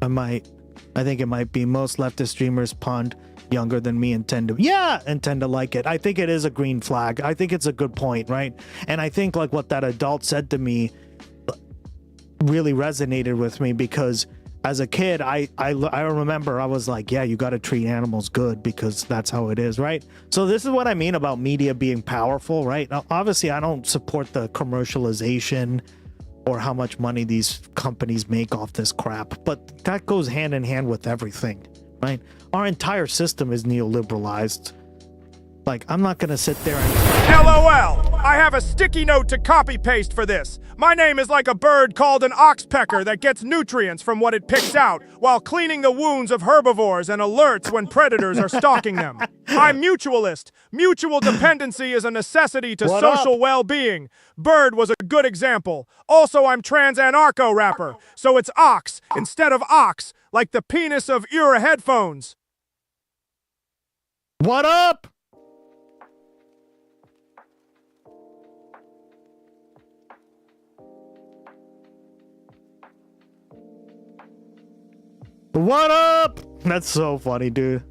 I think it might be most leftist streamers pond younger than me and tend to like it. I think it is a green flag. I think it's a good point, right? And I think like what that adult said to me really resonated with me because as a kid, I remember I was like, yeah, you got to treat animals good because that's how it is, right? So this is what I mean about media being powerful, right? Now, obviously, I don't support the commercialization or how much money these companies make off this crap, but that goes hand in hand with everything, right? Our entire system is neoliberalized. Like, I'm not gonna sit there and... LOL! I have a sticky note to copy paste for this. My name is like a bird called an oxpecker that gets nutrients from what it picks out while cleaning the wounds of herbivores and alerts when predators are stalking them. I'm mutualist. Mutual dependency is a necessity to social well-being. Bird was a good example. Also, I'm trans-anarcho rapper, so it's ox instead of ox, like the penis of Ura headphones. What up? What up? That's so funny, dude.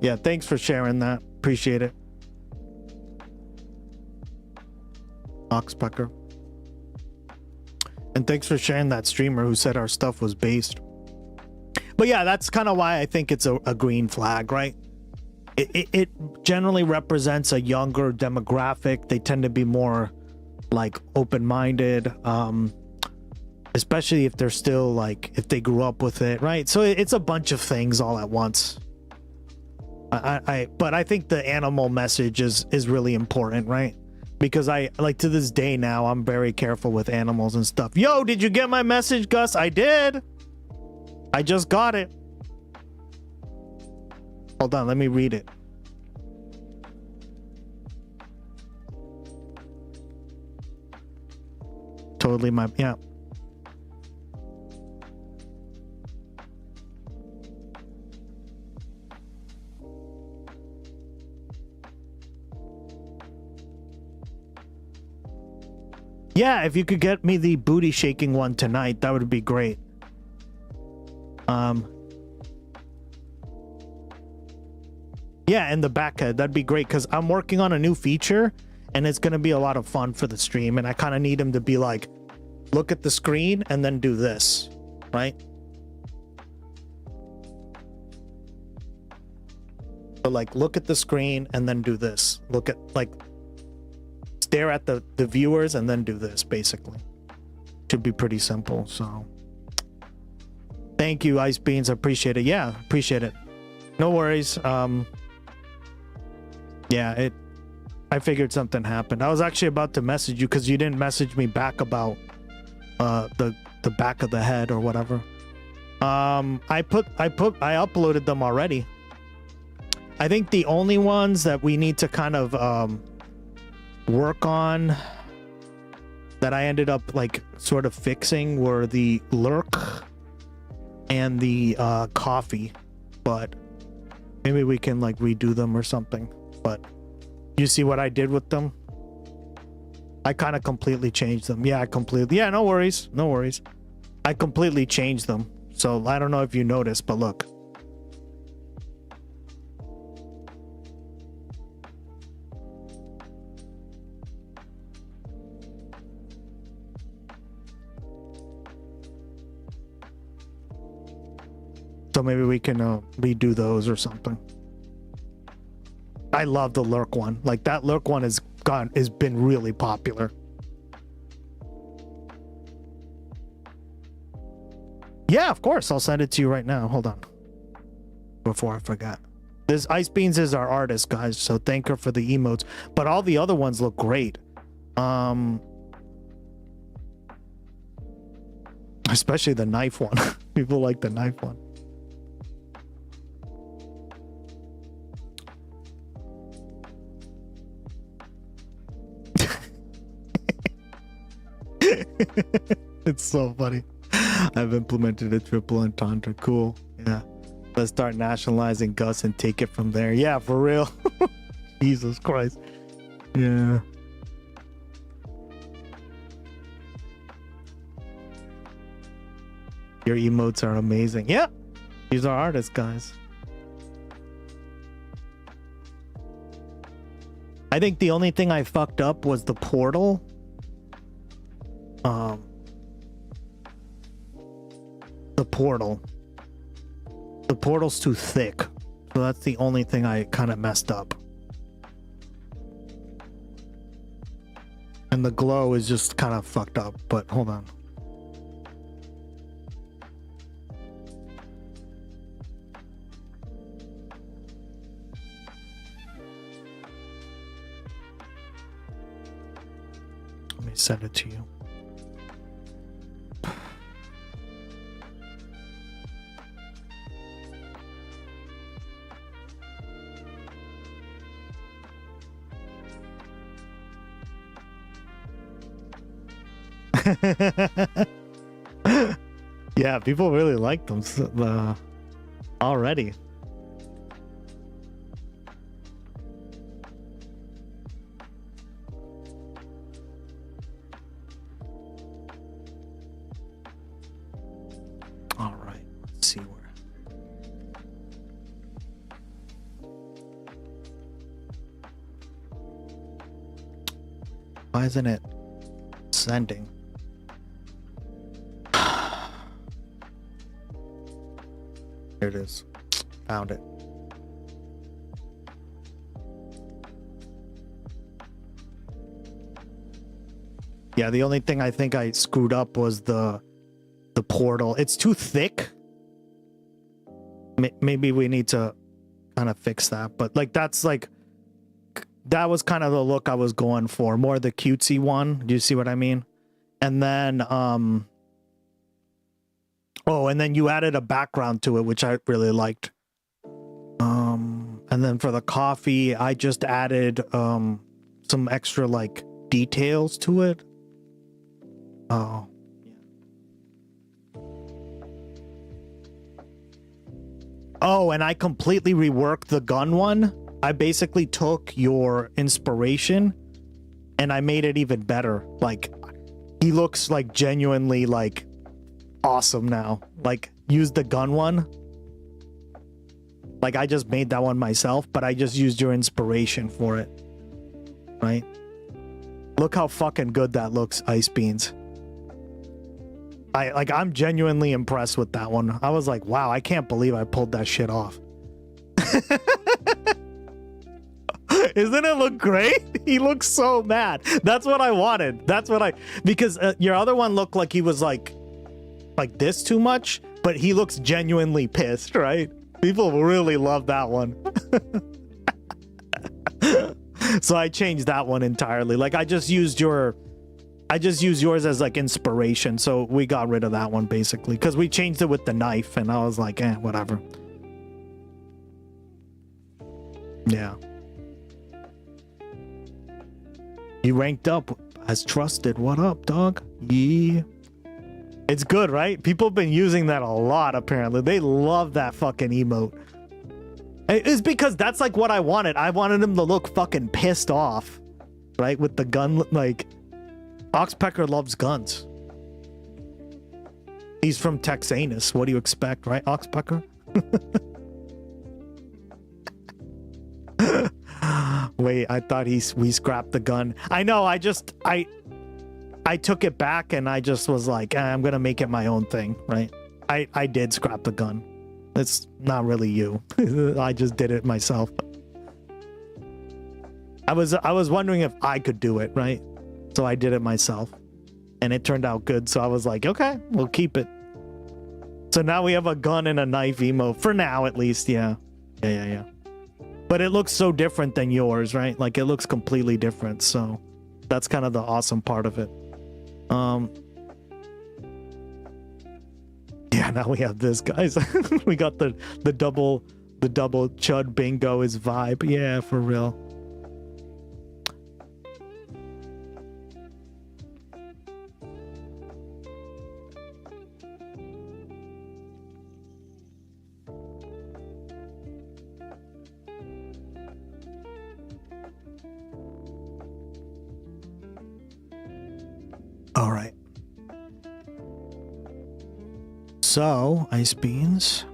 Yeah, thanks for sharing that. Appreciate it. Oxpecker. And thanks for sharing that streamer who said our stuff was based. But yeah, that's kind of why I think it's a green flag, right? It generally represents a younger demographic. They tend to be more like open-minded, especially if they're still like, if they grew up with it, right? So it's a bunch of things all at once. But I think the animal message is really important, right? Because I like to this day now, I'm very careful with animals and stuff. Yo, did you get my message, Gus? I did. I just got it. Hold on, let me read it. Totally my, yeah. Yeah, if you could get me the booty shaking one tonight, that would be great. Yeah, and the back head, that'd be great, because I'm working on a new feature and it's gonna be a lot of fun for the stream, and I kind of need him to be like, look at the screen and then do this, right? So like, look at the screen and then do this. Look at, like, stare at the viewers and then do this, basically. Should be pretty simple, so. Thank you, Ice Beans, I appreciate it. Yeah, appreciate it. No worries. Yeah, I figured something happened. I was actually about to message you because you didn't message me back about the back of the head or whatever. I uploaded them already. I think the only ones that we need to kind of work on that I ended up like sort of fixing were the lurk and the coffee, but maybe we can like redo them or something. But you see what I did with them? I kind of completely changed them. Yeah, yeah, no worries. No worries. I completely changed them. So I don't know if you noticed, but look. So maybe we can redo those or something. I love the lurk one. Like that lurk one has been really popular. Yeah, of course. I'll send it to you right now. Hold on. Before I forgot. This Ice Beans is our artist, guys. So thank her for the emotes. But all the other ones look great. Especially the knife one. People like the knife one. It's so funny. I've implemented a triple entendre. Cool. Yeah. Let's start nationalizing Gus and take it from there. Yeah, for real. Jesus Christ. Yeah. Your emotes are amazing. Yeah. These are artists, guys. I think the only thing I fucked up was the portal. The portal's too thick, so that's the only thing I kind of messed up. And the glow is just kind of fucked up, but hold on. Let me send it to you. Yeah, people really like them already. All right, let's see where. Why isn't it sending? Here it is. Found it. Yeah, the only thing I think I screwed up was the portal. It's too thick. Maybe we need to kind of fix that. But like that was kind of the look I was going for. More the cutesy one. Do you see what I mean? And then Oh, and then you added a background to it, which I really liked. And then for the coffee, I just added some extra like details to it. Oh. Oh, and I completely reworked the gun one. I basically took your inspiration and I made it even better. Like, he looks like genuinely like awesome now. Like, use the gun one. Like, I just made that one myself, but I just used your inspiration for it. Right? Look how fucking good that looks, Ice Beans. I'm genuinely impressed with that one. I was like, wow, I can't believe I pulled that shit off. Isn't it look great? He looks so mad. That's what I wanted. Because your other one looked like he was like this too much, but he looks genuinely pissed, right? People really love that one. So I changed that one entirely. Like, I just used yours as like inspiration. So we got rid of that one basically because we changed it with the knife and I was like, whatever. Yeah. You ranked up as trusted. What up, dog? Yeah. It's good, right? People have been using that a lot, apparently. They love that fucking emote. It's because that's like what I wanted. I wanted him to look fucking pissed off, right? With the gun, like, Oxpecker loves guns. He's from Texanus. What do you expect, right, Oxpecker? Wait, I thought we scrapped the gun. I know, I took it back and I just was like, I'm gonna make it my own thing, right? I did scrap the gun. It's not really you. I just did it myself. I was wondering if I could do it, right? So I did it myself. And it turned out good, so I was like, okay, we'll keep it. So now we have a gun and a knife emo. For now, at least, yeah. Yeah. But it looks so different than yours, right? Like, it looks completely different, so that's kind of the awesome part of it. Yeah, now we have this, guys. We got the double chud bingo is vibe. Yeah, for real. All right. So, Ice Beans.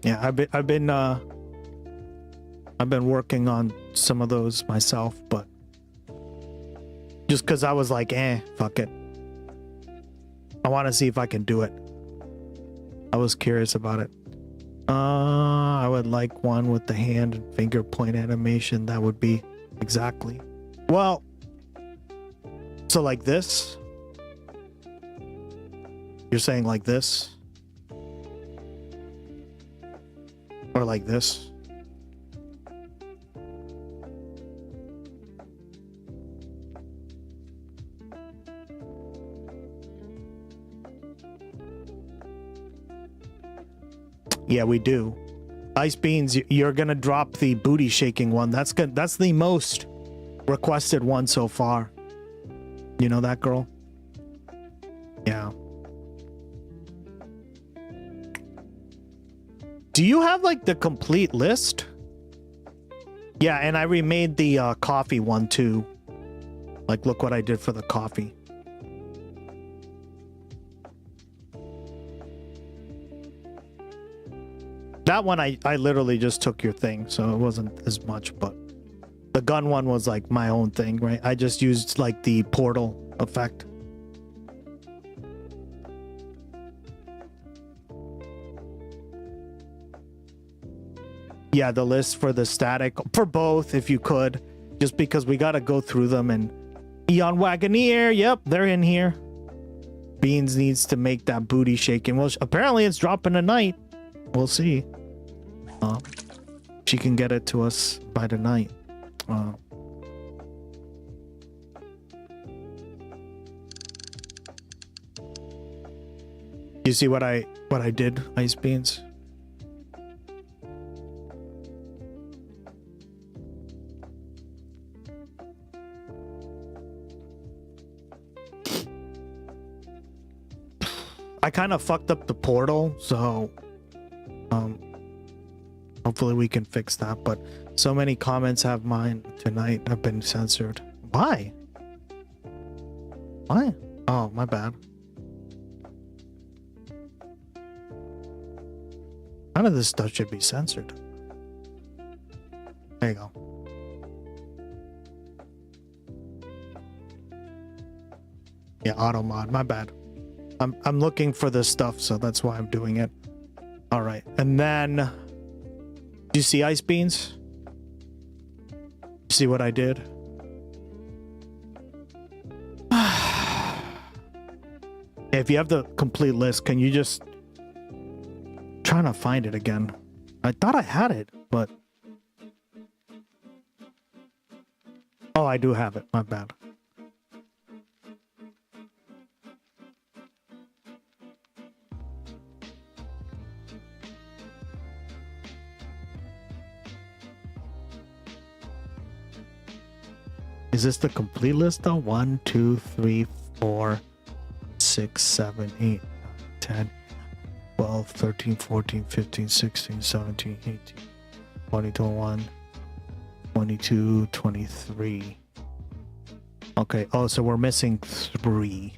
Yeah, I've been working on some of those myself, but just because I was like, fuck it. I want to see if I can do it. I was curious about it. I would like one with the hand and finger point animation. That would be exactly. Well, so like this. You're saying like this? Or like this? Yeah, we do. Ice Beans, you're gonna drop the booty shaking one. That's good. That's the most requested one so far. You know that, girl? Yeah. Do you have like the complete list? Yeah, and I remade the coffee one too. Like, look what I did for the coffee. That one I literally just took your thing, so it wasn't as much, but the gun one was like my own thing, right? I just used like the portal effect. Yeah, the list for the static, for both, if you could, just because we got to go through them. And Eon Wagoneer, yep, they're in here. Beans needs to make that booty shaking. Well, apparently it's dropping tonight. We'll see. She can get it to us by tonight. You see what I did, Ice Beans? I kind of fucked up the portal, so hopefully we can fix that. But so many comments have mine tonight have been censored. Why? Why? Oh, my bad. None of this stuff should be censored. There you go. Yeah, auto mod. My bad. I'm looking for this stuff, so that's why I'm doing it. All right, and then do you see Ice Beans? See what I did? If you have the complete list, can you just trying to find it again? I thought I had it, but oh, I do have it. My bad. Is this the complete list though? 1, 2, 3, 4, 6, 7, 8, 9, 10, 12, 13, 14, 15, 16, 17, 18, 20, 21, 22, 23. Okay, oh, so we're missing 3.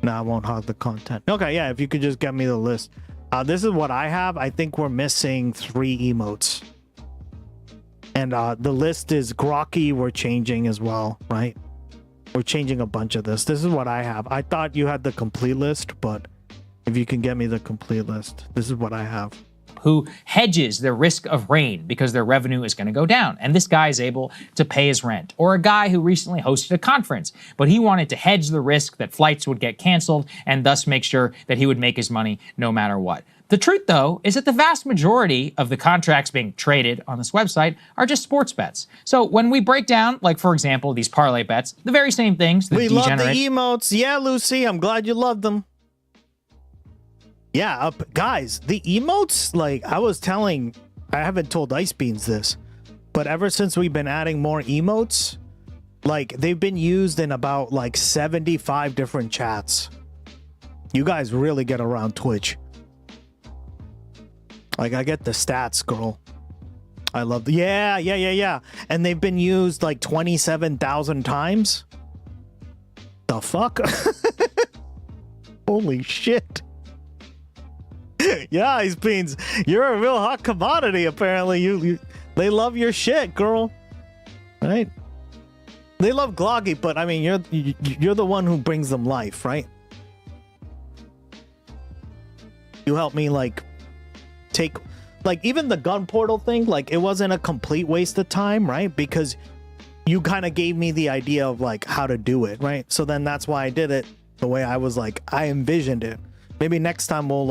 No, I won't hog the content. Okay, yeah, if you could just get me the list. This is what I have. I think we're missing 3 emotes. And the list is grokky. We're changing as well, right? We're changing a bunch of this. This is what I have. I thought you had the complete list, but if you can get me the complete list, this is what I have. Who hedges their risk of rain because their revenue is going to go down. And this guy is able to pay his rent. Or a guy who recently hosted a conference, but he wanted to hedge the risk that flights would get canceled and thus make sure that he would make his money no matter what. The truth, though, is that the vast majority of the contracts being traded on this website are just sports bets. So when we break down, like, for example, these parlay bets, the very same things that we love the emotes. Yeah, Lucy, I'm glad you love them. Yeah, guys, the emotes, like I was telling, I haven't told Ice Beans this, but ever since we've been adding more emotes, like they've been used in about like 75 different chats. You guys really get around Twitch. Like I get the stats, girl. I love the, yeah. And they've been used like 27,000 times. The fuck? Holy shit. Yeah, Ice Beans, you're a real hot commodity. Apparently, they love your shit, girl. Right? They love Gloggy, but I mean, you're the one who brings them life, right? You help me like take, like even the gun portal thing. Like it wasn't a complete waste of time, right? Because you kind of gave me the idea of like how to do it, right? So then that's why I did it the way I was like I envisioned it. Maybe next time we'll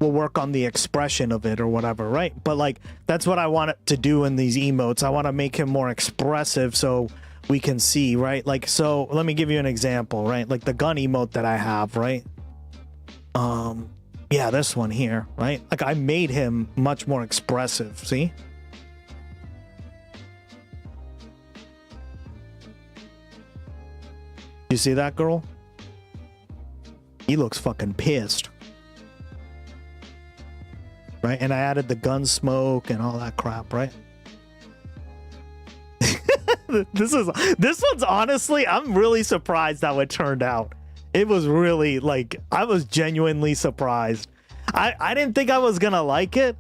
work on the expression of it or whatever, right? But like that's what I want it to do in these emotes. I want to make him more expressive so we can see, right? Like, so let me give you an example, right? Like the gun emote that I have, right? Yeah, this one here, right? Like I made him much more expressive, see? You see that, girl? He looks fucking pissed. Right? And I added the gun smoke and all that crap, right? This one's honestly, I'm really surprised how it turned out. It was really like, I was genuinely surprised. I didn't think I was gonna like it.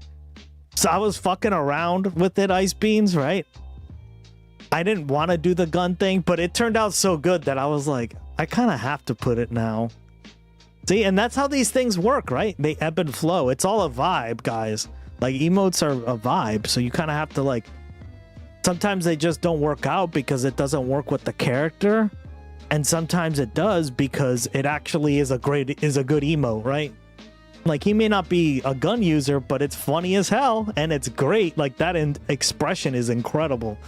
So I was fucking around with it, Ice Beans, right? I didn't want to do the gun thing, but it turned out so good that I was like, I kind of have to put it now. See, and that's how these things work, right? They ebb and flow. It's all a vibe, guys. Like, emotes are a vibe, so you kind of have to, like... Sometimes they just don't work out because it doesn't work with the character. And sometimes it does because it actually is a good emote, right? Like, he may not be a gun user, but it's funny as hell, and it's great. Like, that expression is incredible.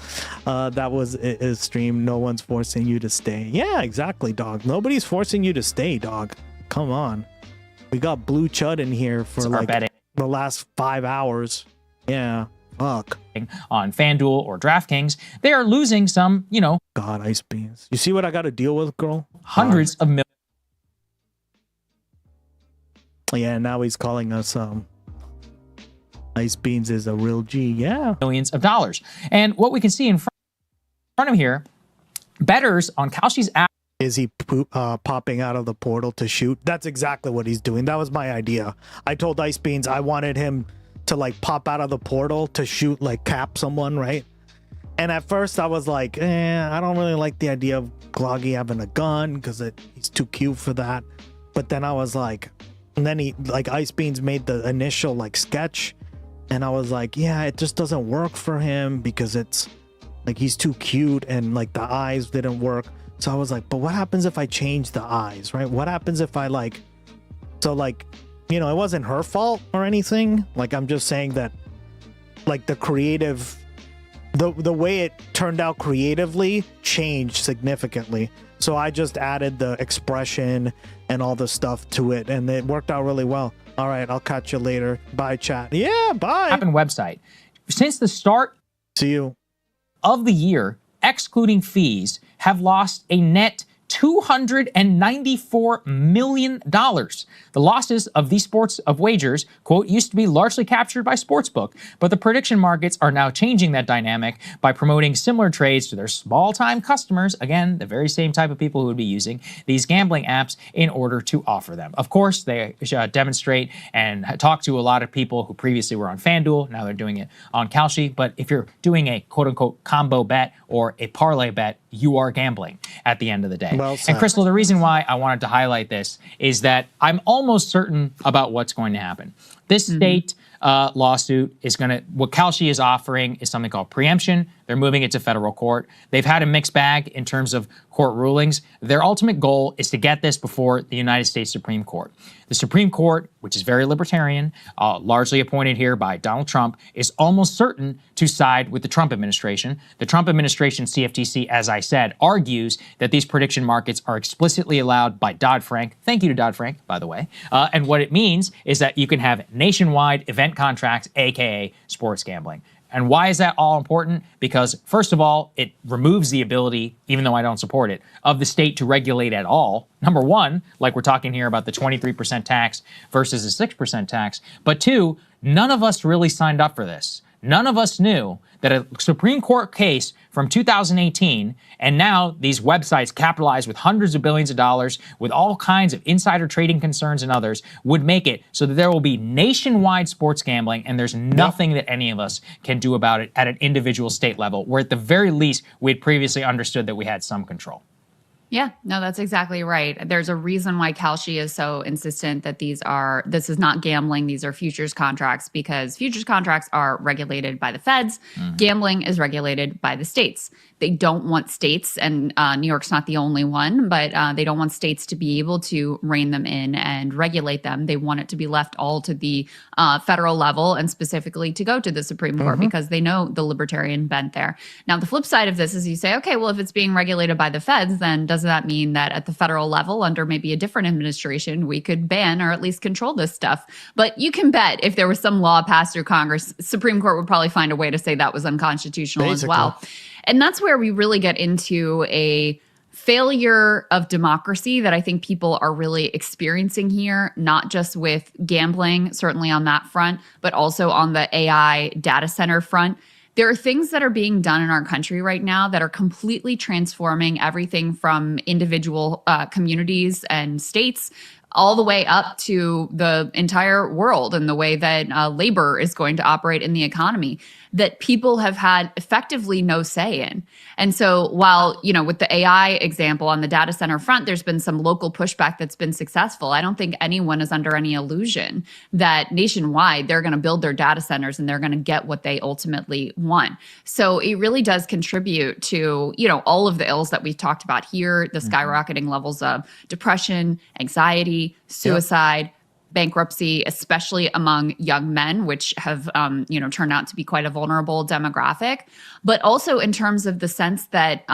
That was his stream. No one's forcing you to stay. Yeah, exactly, dog. Nobody's forcing you to stay, dog. Come on. We got Blue Chud in here for like the last 5 hours. Yeah, fuck. On FanDuel or DraftKings, they are losing some, you know. God, Ice Beans. You see what I got to deal with, girl? Hundreds of millions. Yeah, now he's calling us Ice Beans is a real G. Yeah. Millions of dollars. And what we can see in front of here, bettors on Kalshi's app. Is he popping out of the portal to shoot? That's exactly what he's doing. That was my idea. I told Ice Beans I wanted him to like pop out of the portal to shoot, like cap someone, right? And at first I was like, I don't really like the idea of Gloggy having a gun because he's too cute for that. But then I was like, and then he, like, Ice Beans made the initial like sketch, and I was like, yeah, it just doesn't work for him because it's like he's too cute and like the eyes didn't work. So I was like, but what happens if I change the eyes, right? What happens if I like, so like, you know, it wasn't her fault or anything. Like, I'm just saying that like the creative, the way it turned out creatively changed significantly. So I just added the expression and all the stuff to it, and it worked out really well. All right, I'll catch you later. Bye, chat. Yeah, bye. Website. Since the start See you. of the year, excluding fees, have lost a net $294 million. The losses of these sports of wagers, quote, used to be largely captured by Sportsbook, but the prediction markets are now changing that dynamic by promoting similar trades to their small-time customers, again, the very same type of people who would be using these gambling apps in order to offer them. Of course, they demonstrate and talk to a lot of people who previously were on FanDuel, now they're doing it on Kalshi, but if you're doing a quote-unquote combo bet or a parlay bet, you are gambling at the end of the day. Well said. And Crystal, the reason why I wanted to highlight this is that I'm almost certain about what's going to happen. This state lawsuit is going to, what Kalshi is offering is something called preemption. They're moving it to federal court. They've had a mixed bag in terms of court rulings. Their ultimate goal is to get this before the United States Supreme Court. The Supreme Court, which is very libertarian, largely appointed here by Donald Trump, is almost certain to side with the Trump administration. The Trump administration CFTC, as I said, argues that these prediction markets are explicitly allowed by Dodd-Frank. Thank you to Dodd-Frank, by the way. And what it means is that you can have nationwide event contracts, aka sports gambling. And why is that all important? Because, first of all, it removes the ability, even though I don't support it, of the state to regulate at all. Number one, like we're talking here about the 23% tax versus a 6% tax. But two, none of us really signed up for this. None of us knew that a Supreme Court case from 2018, and now these websites capitalized with hundreds of billions of dollars, with all kinds of insider trading concerns and others, would make it so that there will be nationwide sports gambling, and there's nothing that any of us can do about it at an individual state level, where at the very least, we had previously understood that we had some control. Yeah, no, that's exactly right. There's a reason why Kalshi is so insistent that this is not gambling, these are futures contracts, because futures contracts are regulated by the feds. Gambling is regulated by the states. They don't want states, and New York's not the only one, but they don't want states to be able to rein them in and regulate them. They want it to be left all to the federal level, and specifically to go to the Supreme Court, because they know the libertarian bent there. Now, the flip side of this is you say, okay, well, if it's being regulated by the feds, then does that mean that at the federal level, under maybe a different administration, we could ban or at least control this stuff? But you can bet if there was some law passed through Congress, Supreme Court would probably find a way to say that was unconstitutional as well. And that's where we really get into a failure of democracy that I think people are really experiencing here, not just with gambling, certainly on that front, but also on the AI data center front. There are things that are being done in our country right now that are completely transforming everything from individual communities and states all the way up to the entire world and the way that labor is going to operate in the economy that people have had effectively no say in. And so while, you know, with the AI example on the data center front, there's been some local pushback that's been successful. I don't think anyone is under any illusion that nationwide they're going to build their data centers and they're going to get what they ultimately want. So it really does contribute to, you know, all of the ills that we've talked about here, the skyrocketing levels of depression, anxiety, suicide, bankruptcy, especially among young men, which have, turned out to be quite a vulnerable demographic, but also in terms of the sense that,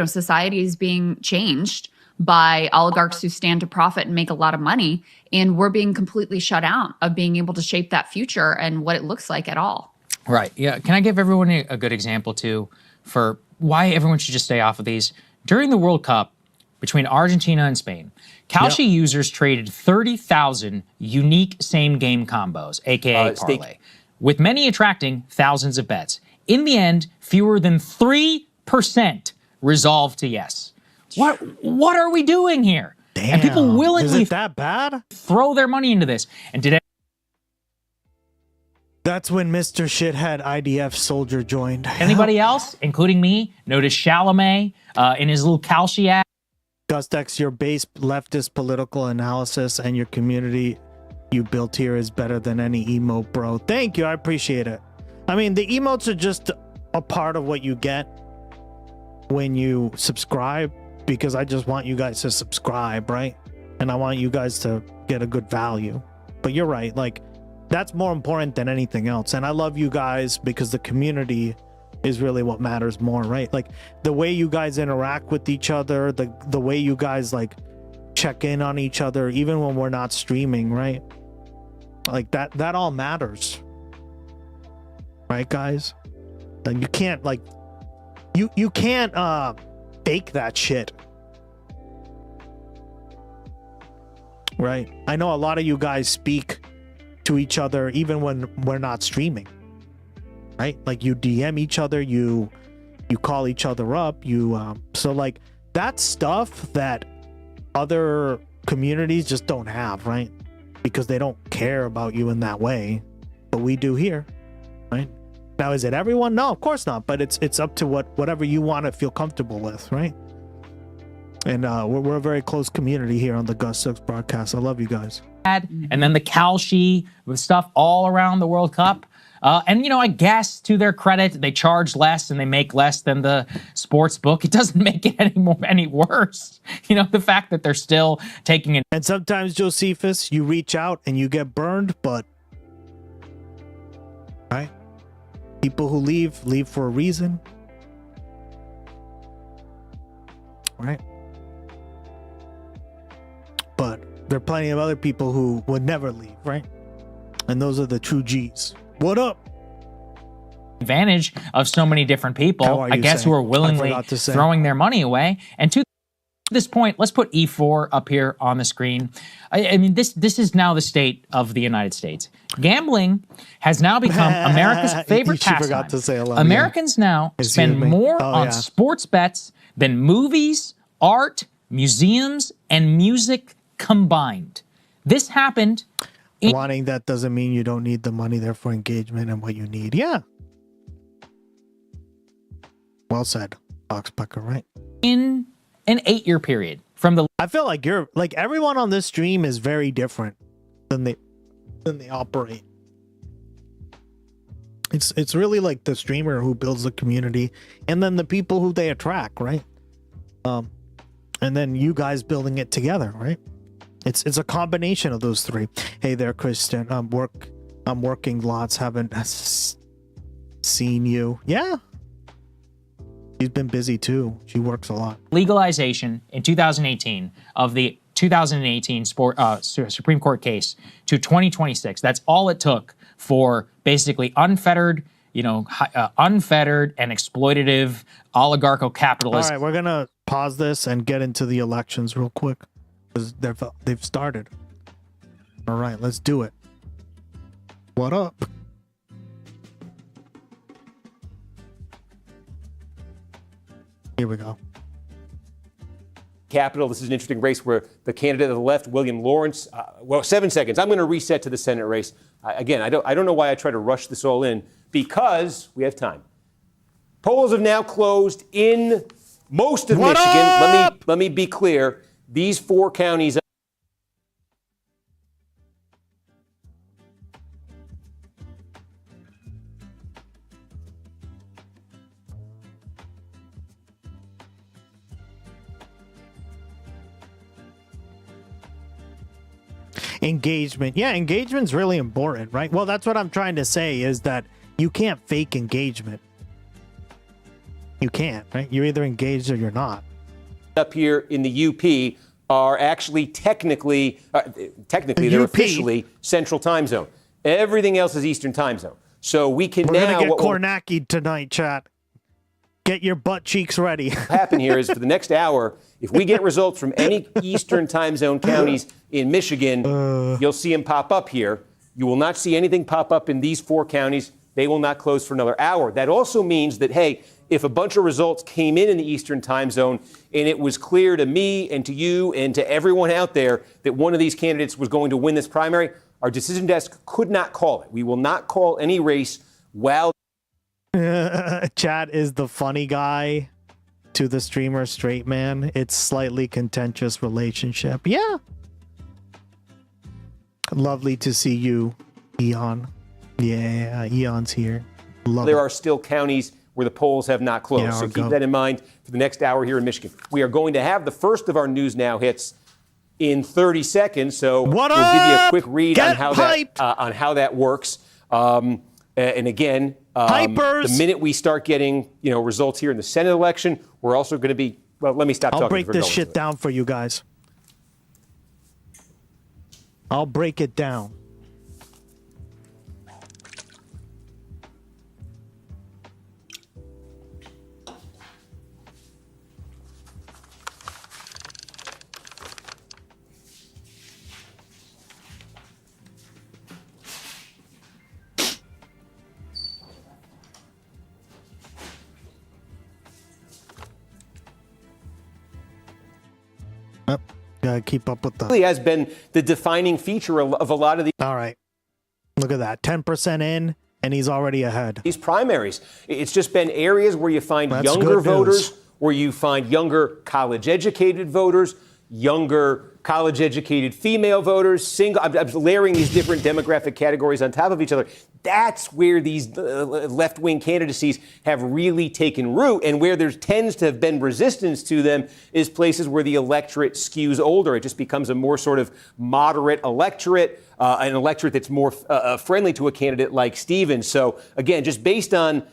society is being changed by oligarchs who stand to profit and make a lot of money. And we're being completely shut out of being able to shape that future and what it looks like at all. Right. Yeah. Can I give everyone a good example, too, for why everyone should just stay off of these? During the World Cup between Argentina and Spain, Kalshi users traded 30,000 unique same-game combos, a.k.a. parlay, with many attracting thousands of bets. In the end, fewer than 3% resolved to yes. What are we doing here? Damn. And people willingly Is it that bad? Throw their money into this. And did That's when Mr. Shithead IDF soldier joined. anybody else, including me, notice Chalamet in his little Kalshi act? Gustex, your base leftist political analysis and your community you built here is better than any emote, bro. Thank you. I appreciate it. I mean, the emotes are just a part of what you get when you subscribe, because I just want you guys to subscribe, right? And I want you guys to get a good value. But you're right. Like, that's more important than anything else. And I love you guys because the community is really what matters more, right? Like the way you guys interact with each other, the way you guys like check in on each other, even when we're not streaming, right? Like that all matters. Right, guys? Like you can't like you can't fake that shit. Right? I know a lot of you guys speak to each other even when we're not streaming, right? Like you DM each other, you call each other up, so like that's stuff that other communities just don't have, right? Because they don't care about you in that way, but we do here, right? Now, is it everyone? No, of course not, but it's up to whatever you want to feel comfortable with, right? And we're a very close community here on the Gus Sucks broadcast. I love you guys. And then the Kalshi with stuff all around the World Cup. And, I guess to their credit, they charge less and they make less than the sports book. It doesn't make it any worse. The fact that they're still taking it. And sometimes, Josephus, you reach out and you get burned, but right? People who leave for a reason. Right? But there are plenty of other people who would never leave, right? And those are the true G's. What up? Advantage of so many different people, I guess, who are willingly throwing their money away. And to this point, let's put E4 up here on the screen. I mean, this is now the state of the United States. Gambling has now become America's favorite pastime. Americans now spend more on sports bets than movies, art, museums, and music combined. This happened. Wanting that doesn't mean you don't need the money there for engagement and what you need. Yeah. Well said, Oxpecker, right? In an 8-year period from the. I feel like everyone on this stream is very different than they operate. It's really like the streamer who builds the community and then the people who they attract, right? And then you guys building it together, right? It's a combination of those three. Hey there, Kristen. I'm working lots. Haven't seen you. Yeah. She's been busy too. She works a lot. Legalization in 2018 of the 2018 Supreme Court case to 2026. That's all it took for basically unfettered, unfettered and exploitative oligarchical capitalism. All right, we're gonna pause this and get into the elections real quick because they've started. All right, let's do it. What up? Here we go. Capitol. This is an interesting race where the candidate of the left, William Lawrence, 7 seconds. I'm going to reset to the Senate race. Again, I don't know why I try to rush this all in because we have time. Polls have now closed in most of Michigan. Let me be clear. These 4 counties. Engagement. Yeah, engagement's really important, right? Well, that's what I'm trying to say is that you can't fake engagement. You can't, right? You're either engaged or you're not. Up here in the UP are actually technically they're officially Central Time Zone. Everything else is Eastern Time Zone. So we can We're now gonna get Kornacki tonight, chat. Get your butt cheeks ready. What happen here is for the next hour, if we get results from any Eastern Time Zone counties in Michigan, you'll see them pop up here. You will not see anything pop up in these 4 counties. They will not close for another hour. That also means that, hey, if a bunch of results came in the Eastern Time Zone and it was clear to me and to you and to everyone out there that one of these candidates was going to win this primary, our decision desk could not call it. We will not call any race while... Chad is the funny guy to the streamer straight man. It's slightly contentious relationship. Yeah. Lovely to see you, Eon. Yeah, Eon's here. There are still counties where the polls have not closed. Yeah, so keep that in mind for the next hour here in Michigan. We are going to have the first of our News Now hits in 30 seconds. So we'll give you a quick read on how that works. And again, the minute we start getting results here in the Senate election, we're also going to be, well, let me stop talking. I'll break this shit down for you guys. I'll break it down. Gotta keep up with that. Really has been the defining feature of a lot of these. All right. Look at that. 10% in, and he's already ahead. These primaries. It's just been areas where you find younger voters, where you find younger college-educated voters, younger college-educated female voters, single. I'm layering these different demographic categories on top of each other. That's where these left-wing candidacies have really taken root, and where there tends to have been resistance to them is places where the electorate skews older. It just becomes a more sort of moderate electorate, an electorate that's more friendly to a candidate like Stevens. So again, just based on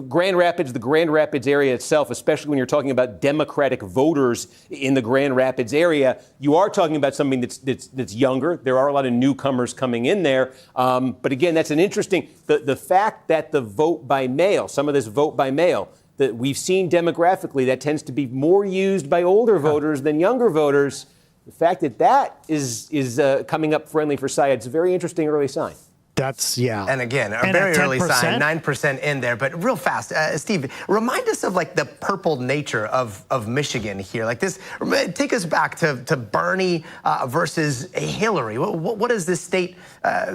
Grand Rapids, the Grand Rapids area itself, especially when you're talking about Democratic voters in the Grand Rapids area, you are talking about something that's younger. There are a lot of newcomers coming in there, but again, that's an interesting. The fact that the vote by mail, some of this vote by mail that we've seen demographically, that tends to be more used by older voters than younger voters. The fact that is coming up friendly for Syed, it's a very interesting early sign. That's, yeah. And again, a very early sign, 9% in there. But real fast, Steve, remind us of like the purple nature of Michigan here. Like this, take us back to Bernie versus Hillary. What does this state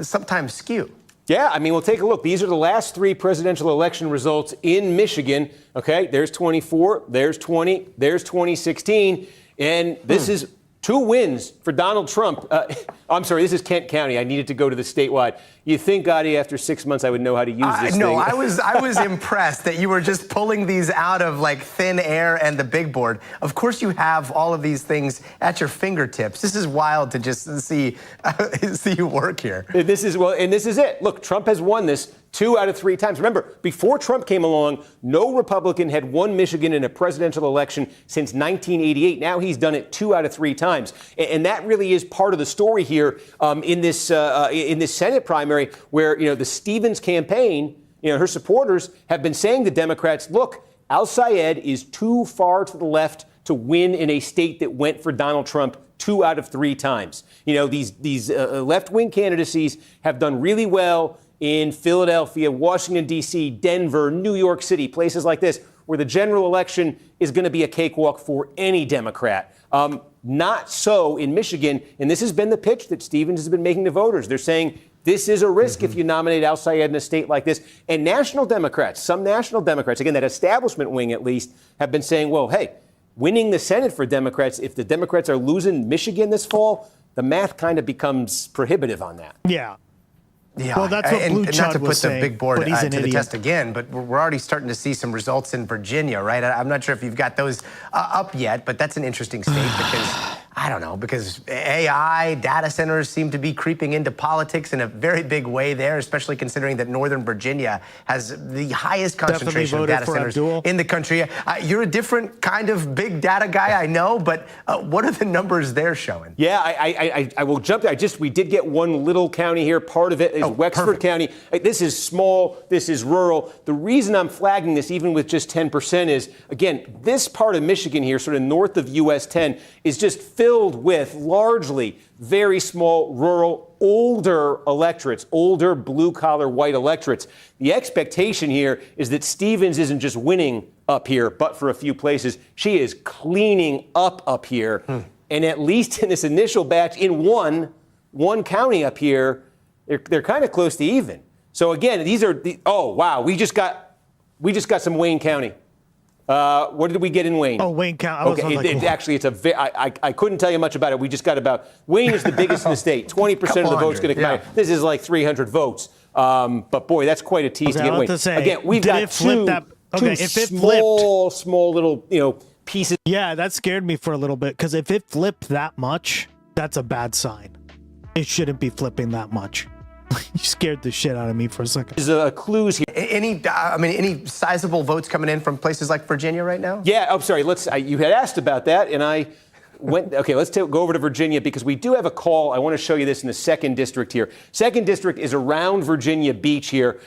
sometimes skew? Yeah, I mean, we'll take a look. These are the last 3 presidential election results in Michigan. Okay, there's 24, there's 20, there's 2016, and this is 2 wins for Donald Trump. I'm sorry, this is Kent County. I needed to go to the statewide. You think, Gotti, after 6 months, I would know how to use this thing? No, I was impressed that you were just pulling these out of like thin air and the big board. Of course, you have all of these things at your fingertips. This is wild to just see you work here. This is it. Look, Trump has won this 2 out of 3 times. Remember, before Trump came along, no Republican had won Michigan in a presidential election since 1988. Now he's done it 2 out of 3 times, and that really is part of the story here in this Senate primary, where the Stevens campaign, her supporters have been saying to Democrats, look, Al Sayed is too far to the left to win in a state that went for Donald Trump 2 out of 3 times. These left-wing candidacies have done really well in Philadelphia, Washington, D.C., Denver, New York City, places like this, where the general election is going to be a cakewalk for any Democrat. Not so in Michigan, and this has been the pitch that Stevens has been making to voters. They're saying this is a risk if you nominate Al Sayed in a state like this. And national Democrats, some national Democrats, again, that establishment wing at least, have been saying, well, hey, winning the Senate for Democrats, if the Democrats are losing Michigan this fall, the math kind of becomes prohibitive on that. Yeah. Yeah, well, that's what Blue and not to Chud put was the saying, big board but he's to an the idiot. test again, but we're already starting to see some results in Virginia, right? I'm not sure if you've got those up yet, but that's an interesting state because I don't know, because AI, data centers seem to be creeping into politics in a very big way there, especially considering that Northern Virginia has the highest concentration of data centers in the country. You're a different kind of big data guy, I know, but what are the numbers they're showing? Yeah, I will jump there. We did get one little county here. Part of it is Wexford County. This is small. This is rural. The reason I'm flagging this, even with just 10%, is, again, this part of Michigan here, sort of north of US 10, is just filled with largely very small, rural, older electorates, older blue-collar white electorates. The expectation here is that Stevens isn't just winning up here, but for a few places. She is cleaning up here. And at least in this initial batch, in one county up here, they're kind of close to even. So again, these are we just got some Wayne County. What did we get in Wayne? Oh, Wayne County. Actually, I couldn't tell you much about it. We just got about, Wayne is the biggest in the state. 20% of the votes going to come out. This is like 300 votes. But boy, that's quite a tease to get Wayne. Again, we've got two small little, pieces. Yeah, that scared me for a little bit, because if it flipped that much, that's a bad sign. It shouldn't be flipping that much. You scared the shit out of me for a second. There's clues here. Any sizable votes coming in from places like Virginia right now? Yeah, I'm sorry. You had asked about that, and I went. Okay, let's go over to Virginia, because we do have a call. I want to show you this in the 2nd district here. 2nd district is around Virginia Beach here.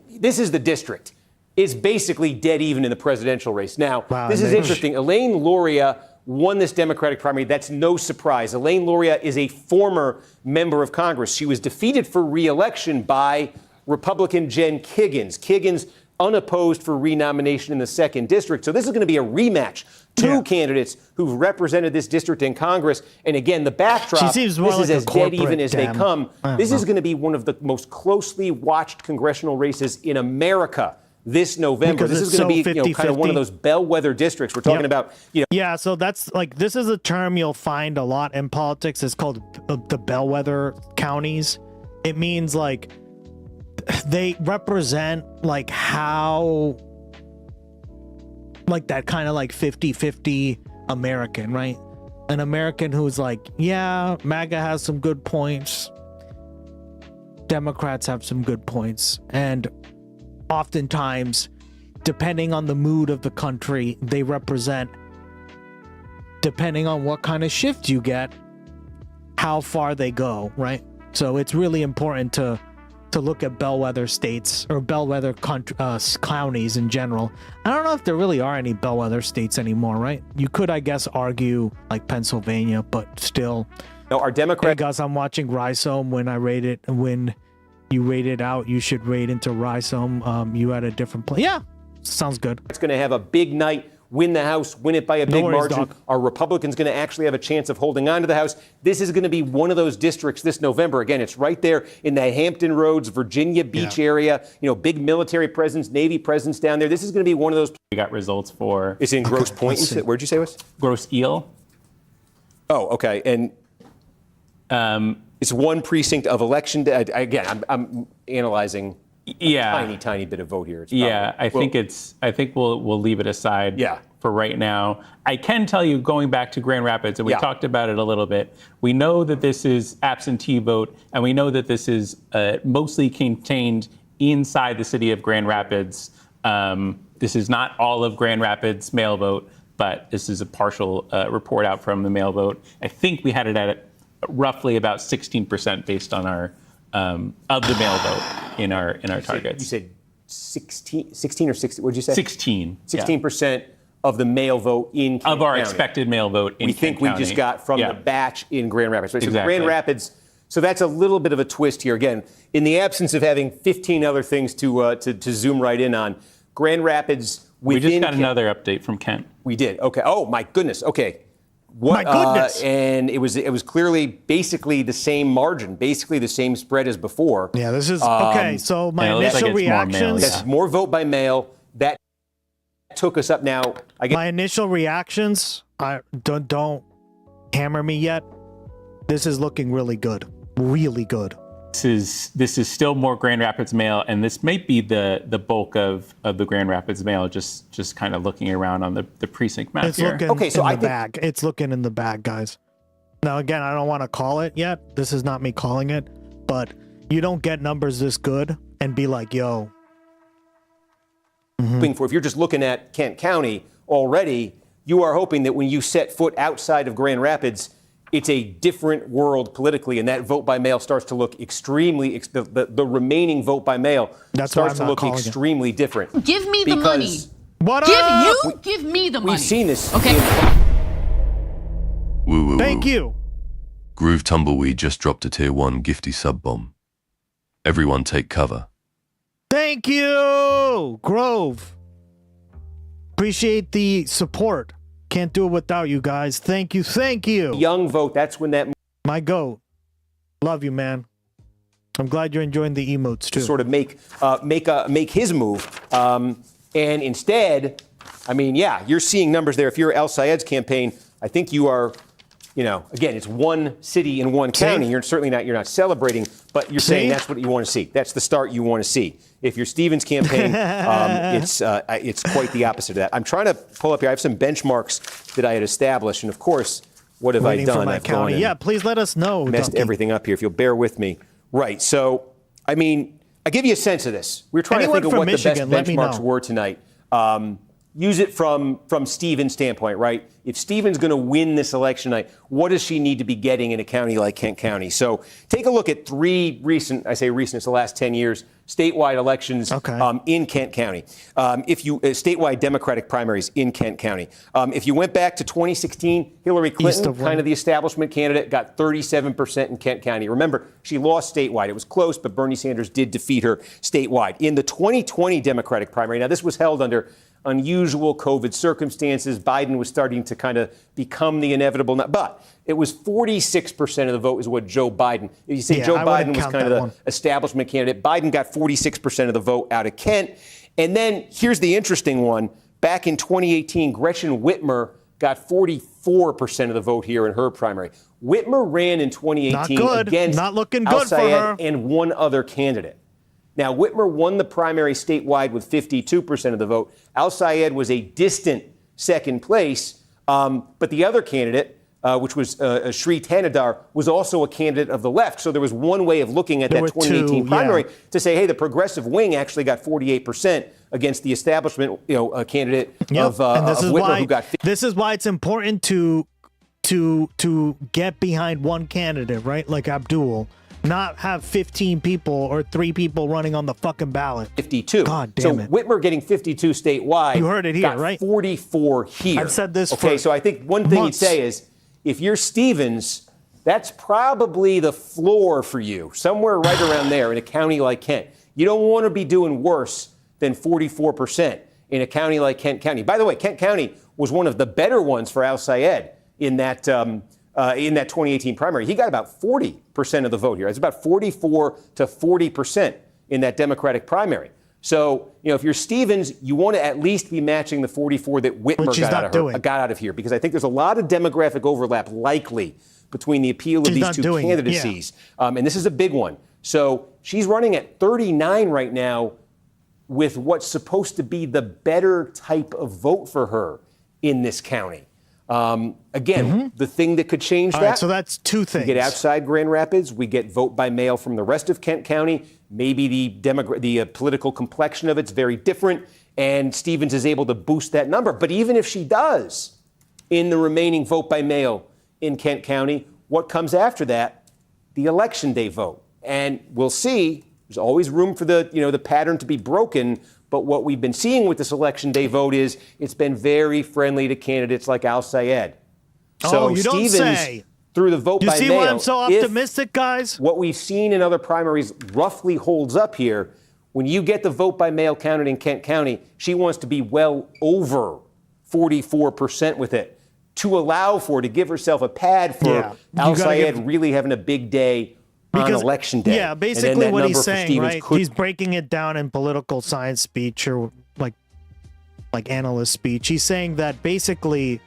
This is the district. It's basically dead even in the presidential race. Now, this is interesting. Elaine Luria won this Democratic primary. That's no surprise. Elaine Luria is a former member of Congress. She was defeated for re-election by Republican Jen Kiggins. Kiggins unopposed for renomination in the 2nd district. So this is going to be a rematch. Two candidates who've represented this district in Congress. And again, the backdrop, this is as dead even as they come. This is going to be one of the most closely watched congressional races in America this November. This is going to be kind of one of those bellwether districts we're talking about. Yeah, so that's this is a term you'll find a lot in politics. It's called the bellwether counties. It means they represent how that kind of 50-50 American, right? An American who's MAGA has some good points, Democrats have some good points, and oftentimes, depending on the mood of the country, they represent, depending on what kind of shift you get, how far they go, right? So it's really important to look at bellwether states or bellwether counties in general. I don't know if there really are any bellwether states anymore, right? You could, I guess, argue Pennsylvania, but still. No, our Democrat. Hey guys, I'm watching Rhizome when you rated out, you should rate into Rhizome. You had a different play. Yeah, sounds good. It's going to have a big night, win the House, win it by a big margin. Dog. Are Republicans going to actually have a chance of holding on to the House? This is going to be one of those districts this November. Again, it's right there in the Hampton Roads, Virginia Beach area. Big military presence, Navy presence down there. This is going to be one of those. We got results for. It's in Grosse Pointe. Where'd you say it was? Grosse Ile. Oh, okay. And it's one precinct of election day. Again, I'm analyzing a tiny bit of vote here. I think we'll leave it aside for right now. I can tell you, going back to Grand Rapids, and we talked about it a little bit, we know that this is absentee vote, and we know that this is mostly contained inside the city of Grand Rapids. This is not all of Grand Rapids mail vote, but this is a partial report out from the mail vote. I think we had it at roughly about 16% based on our of the mail vote in our targets. You said 16 or 60? What did you say? 16. 16% of the mail vote in Kent of our County. Expected mail vote in we think Kent we County. Just got from the batch in Grand Rapids. Right? So Exactly. Grand Rapids. So that's a little bit of a twist here. Again, in the absence of having 15 other things to zoom right in on, Grand Rapids. We just got another update from Kent. We did. Okay. Oh my goodness. Okay. My goodness. And it was clearly basically the same margin, basically the same spread as before. Yeah, this is okay. So my initial reactions. That's more vote by mail. That took us up now. My initial reactions. Don't hammer me yet. This is looking really good. Really good. this is still more Grand Rapids mail, and this might be the bulk of the Grand Rapids mail. Just kind of looking around on the precinct map It's here. looking in the bag. It's looking in the bag, guys. Now, again, I don't want to call it yet. This is not me calling it, but you don't get numbers this good and be like, yo. For if you're just looking at Kent County already, you are hoping that when you set foot outside of Grand Rapids, it's a different world politically, and that vote by mail starts to look extremely, the remaining vote by mail starts to look extremely different. Give me the money. What Give me the money. We've seen this. Okay. Woo, woo, Thank woo. you. Groove Tumbleweed just dropped a tier 1 gifty sub bomb. Everyone take cover. Thank you, Grove. Appreciate the support. Can't do it without you guys. Thank you. Thank you. Young vote. That's when that. My goat. Love you, man. I'm glad you're enjoying the emotes too. To sort of make his move, and instead, I mean, yeah, you're seeing numbers there. If you're El Sayed's campaign, I think you are. You know, again, it's one city in one county. You're certainly not celebrating, but you're saying that's what you want to see. That's the start you want to see. If you're Stevens' campaign, it's quite the opposite of that. I'm trying to pull up here. I have some benchmarks that I had established, and of course, what have I done? I've gone yeah, please let us know. Messed everything up here. If you'll bear with me, right? So, I mean, I give you a sense of this. We're trying to think of what Michigan, the best benchmarks were tonight. Use it from Stevens' standpoint, right? If Stevens going to win this election night, what does she need to be getting in a county like Kent County? So take a look at 3 recent, I say recent, it's the last 10 years, statewide elections in Kent County. Statewide Democratic primaries in Kent County. If you went back to 2016, Hillary Clinton, kind of the establishment candidate, got 37% in Kent County. Remember, she lost statewide. It was close, but Bernie Sanders did defeat her statewide. In the 2020 Democratic primary, now this was held under unusual COVID circumstances. Biden was starting to kind of become the inevitable, but it was 46% of the vote is what Joe Biden. If you say Joe Biden was kind of the establishment candidate, Biden got 46% of the vote out of Kent. And then here's the interesting one. Back in 2018, Gretchen Whitmer got 44% of the vote here in her primary. Whitmer ran in 2018 against Not looking good for her. And one other candidate. Now, Whitmer won the primary statewide with 52% of the vote. Al Sayed was a distant second place, but the other candidate, which was Shri Tanadar, was also a candidate of the left. So there was one way of looking at that 2018 primary to say, hey, the progressive wing actually got 48% against the establishment, candidate of Whitmer, who got 50%. This is why it's important to get behind one candidate, right? Like Abdul. Not have 15 people or 3 people running on the fucking ballot. 52. God damn it. So Whitmer getting 52 statewide. You heard it here, got right? 44 here. I've said this Okay, for so I think one thing months. you'd say is, if you're Stevens, that's probably the floor for you, somewhere right around there in a county like Kent. You don't want to be doing worse than 44% in a county like Kent County. By the way, Kent County was one of the better ones for Al Sayed in that 2018 primary. He got about 40% of the vote here. It's about 44 to 40% in that Democratic primary. So, if you're Stevens, you want to at least be matching the 44 that Whitmer got out of here, because I think there's a lot of demographic overlap likely between the appeal of these two candidacies. And this is a big one. So she's running at 39 right now with what's supposed to be the better type of vote for her in this county. Again, the thing that could change that. Right, so that's 2 things. We get outside Grand Rapids. We get vote by mail from the rest of Kent County. Maybe the political complexion of it's very different, and Stevens is able to boost that number. But even if she does, in the remaining vote by mail in Kent County, what comes after that? The election day vote, and we'll see. There's always room for the pattern to be broken. But what we've been seeing with this election day vote is it's been very friendly to candidates like Al Sayed. So you don't Stevens, say. through the vote by mail. You see why I'm so optimistic, guys? What we've seen in other primaries roughly holds up here. When you get the vote by mail counted in Kent County, she wants to be well over 44% with it to allow to give herself a pad for Al Sayed really having a big day on election day. Yeah, basically what he's saying, right? He's breaking it down in political science speech or like analyst speech. He's saying that basically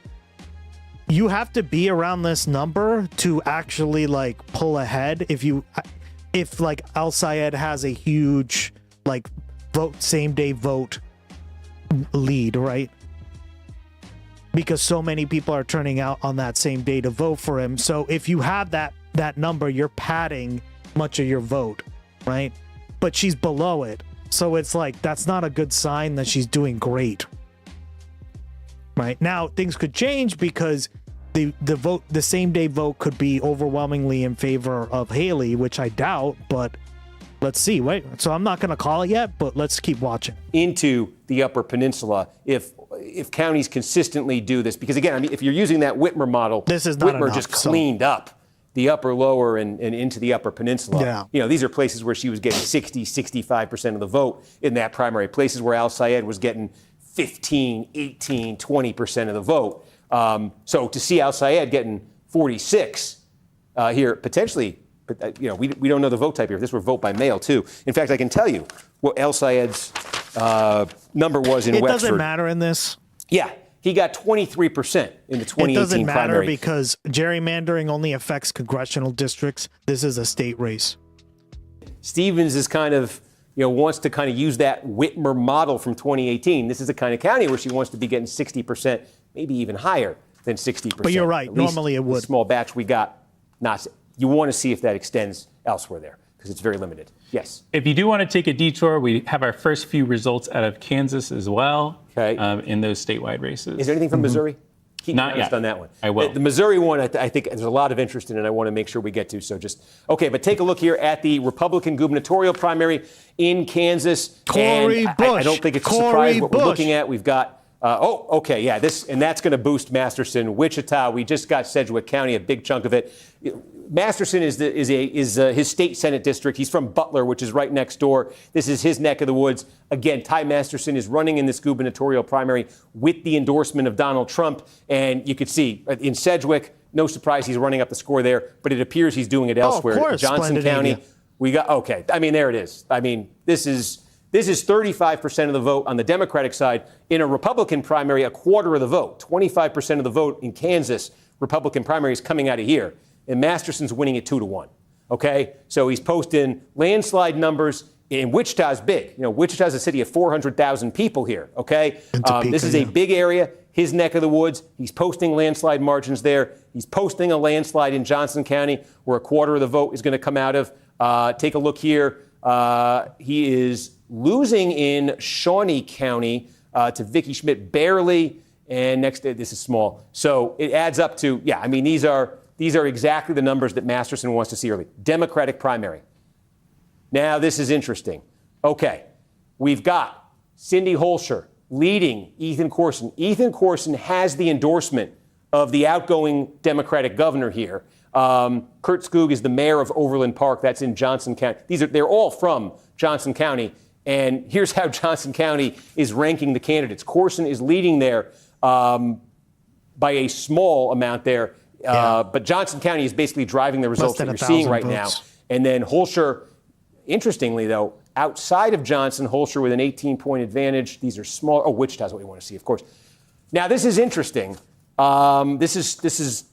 you have to be around this number to actually pull ahead. If you if like Al Sayed has a huge like same day vote lead, right? Because so many people are turning out on that same day to vote for him. So if you have that number, you're padding much of your vote, right? But she's below it. So it's like, that's not a good sign that she's doing great. Right? Now, things could change because the same day vote could be overwhelmingly in favor of Haley, which I doubt, but let's see. Wait, so I'm not going to call it yet, but let's keep watching. Into the Upper Peninsula, if counties consistently do this, because again, I mean, if you're using that Whitmer model, this is not Whitmer enough, just cleaned up the upper, lower, and into the Upper Peninsula. Yeah. You know, these are places where she was getting 60, 65% of the vote in that primary. Places where Al Sayed was getting 15, 18, 20% of the vote. So to see Al Sayed getting 46 here, potentially, but you know, we don't know the vote type here. If this were vote by mail too. In fact, I can tell you what Al Sayed's number was in Wexford. It doesn't matter in this. Yeah, he got 23% in the 2018 primary. It doesn't matter because gerrymandering only affects congressional districts. This is a state race. Stevens is kind of, you know, wants to kind of use that Whitmer model from 2018. This is the kind of county where she wants to be getting 60%, maybe even higher than 60%. But you're right. At least normally it would. The small batch we got, not. You want to see if that extends elsewhere there because it's very limited. Yes. If you do want to take a detour, we have our first few results out of Kansas as well. Okay. In those statewide races. Is there anything from Missouri? Keep Not yet on that one. I will. The Missouri one, I think there's a lot of interest in it. I want to make sure we get to. So just, okay, but take a look here at the Republican gubernatorial primary in Kansas. Cory Bush. I don't think it's a surprise what we're looking at. We've got, okay, yeah, and that's going to boost Masterson. Wichita, we just got Sedgwick County, a big chunk of it. Masterson is his state Senate district. He's from Butler, which is right next door. This is his neck of the woods. Again, Ty Masterson is running in this gubernatorial primary with the endorsement of Donald Trump. And you could see in Sedgwick, no surprise he's running up the score there, but it appears he's doing it elsewhere. Of course, Johnson County, idea. we got, okay. I mean, there it is. I mean, this is 35% of the vote on the Democratic side. In a Republican primary, a quarter of the vote, 25% of the vote in Kansas, Republican primary is coming out of here. And Masterson's winning it 2-1. Okay? So he's posting landslide numbers. In Wichita's big. You know, Wichita's a city of 400,000 people here. Okay? This is a big area, his neck of the woods. He's posting landslide margins there. He's posting a landslide in Johnson County where a quarter of the vote is going to come out of. Take a look here. He is losing in Shawnee County to Vicki Schmidt barely. And next, this is small. So it adds up to, yeah, I mean, these are exactly the numbers that Masterson wants to see early. Democratic primary. Now, this is interesting. Okay, we've got Cindy Holscher leading Ethan Corson. Ethan Corson has the endorsement of the outgoing Democratic governor here. Kurt Skoog is the mayor of Overland Park. That's in Johnson County. They're all from Johnson County. And here's how Johnson County is ranking the candidates. Corson is leading there by a small amount there. But Johnson County is basically driving the results that you're seeing right now. And then Holscher, interestingly, though, outside of Johnson, Holscher with an 18-point advantage. These are small. Oh, Wichita's what we want to see, of course. Now, this is interesting. This is,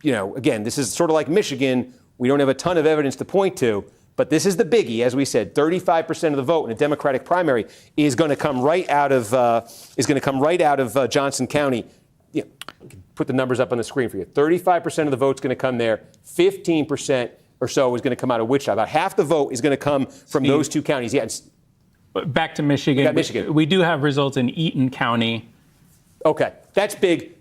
you know, again, this is sort of like Michigan. We don't have a ton of evidence to point to, but this is the biggie. As we said, 35% of the vote in a Democratic primary is going to come right out of Johnson County. You know, put the numbers up on the screen for you. 35% of the vote's going to come there. 15% or so is going to come out of Wichita. About half the vote is going to come from those two counties. Yeah. Back to Michigan. We do have results in Eaton County. Okay, that's big.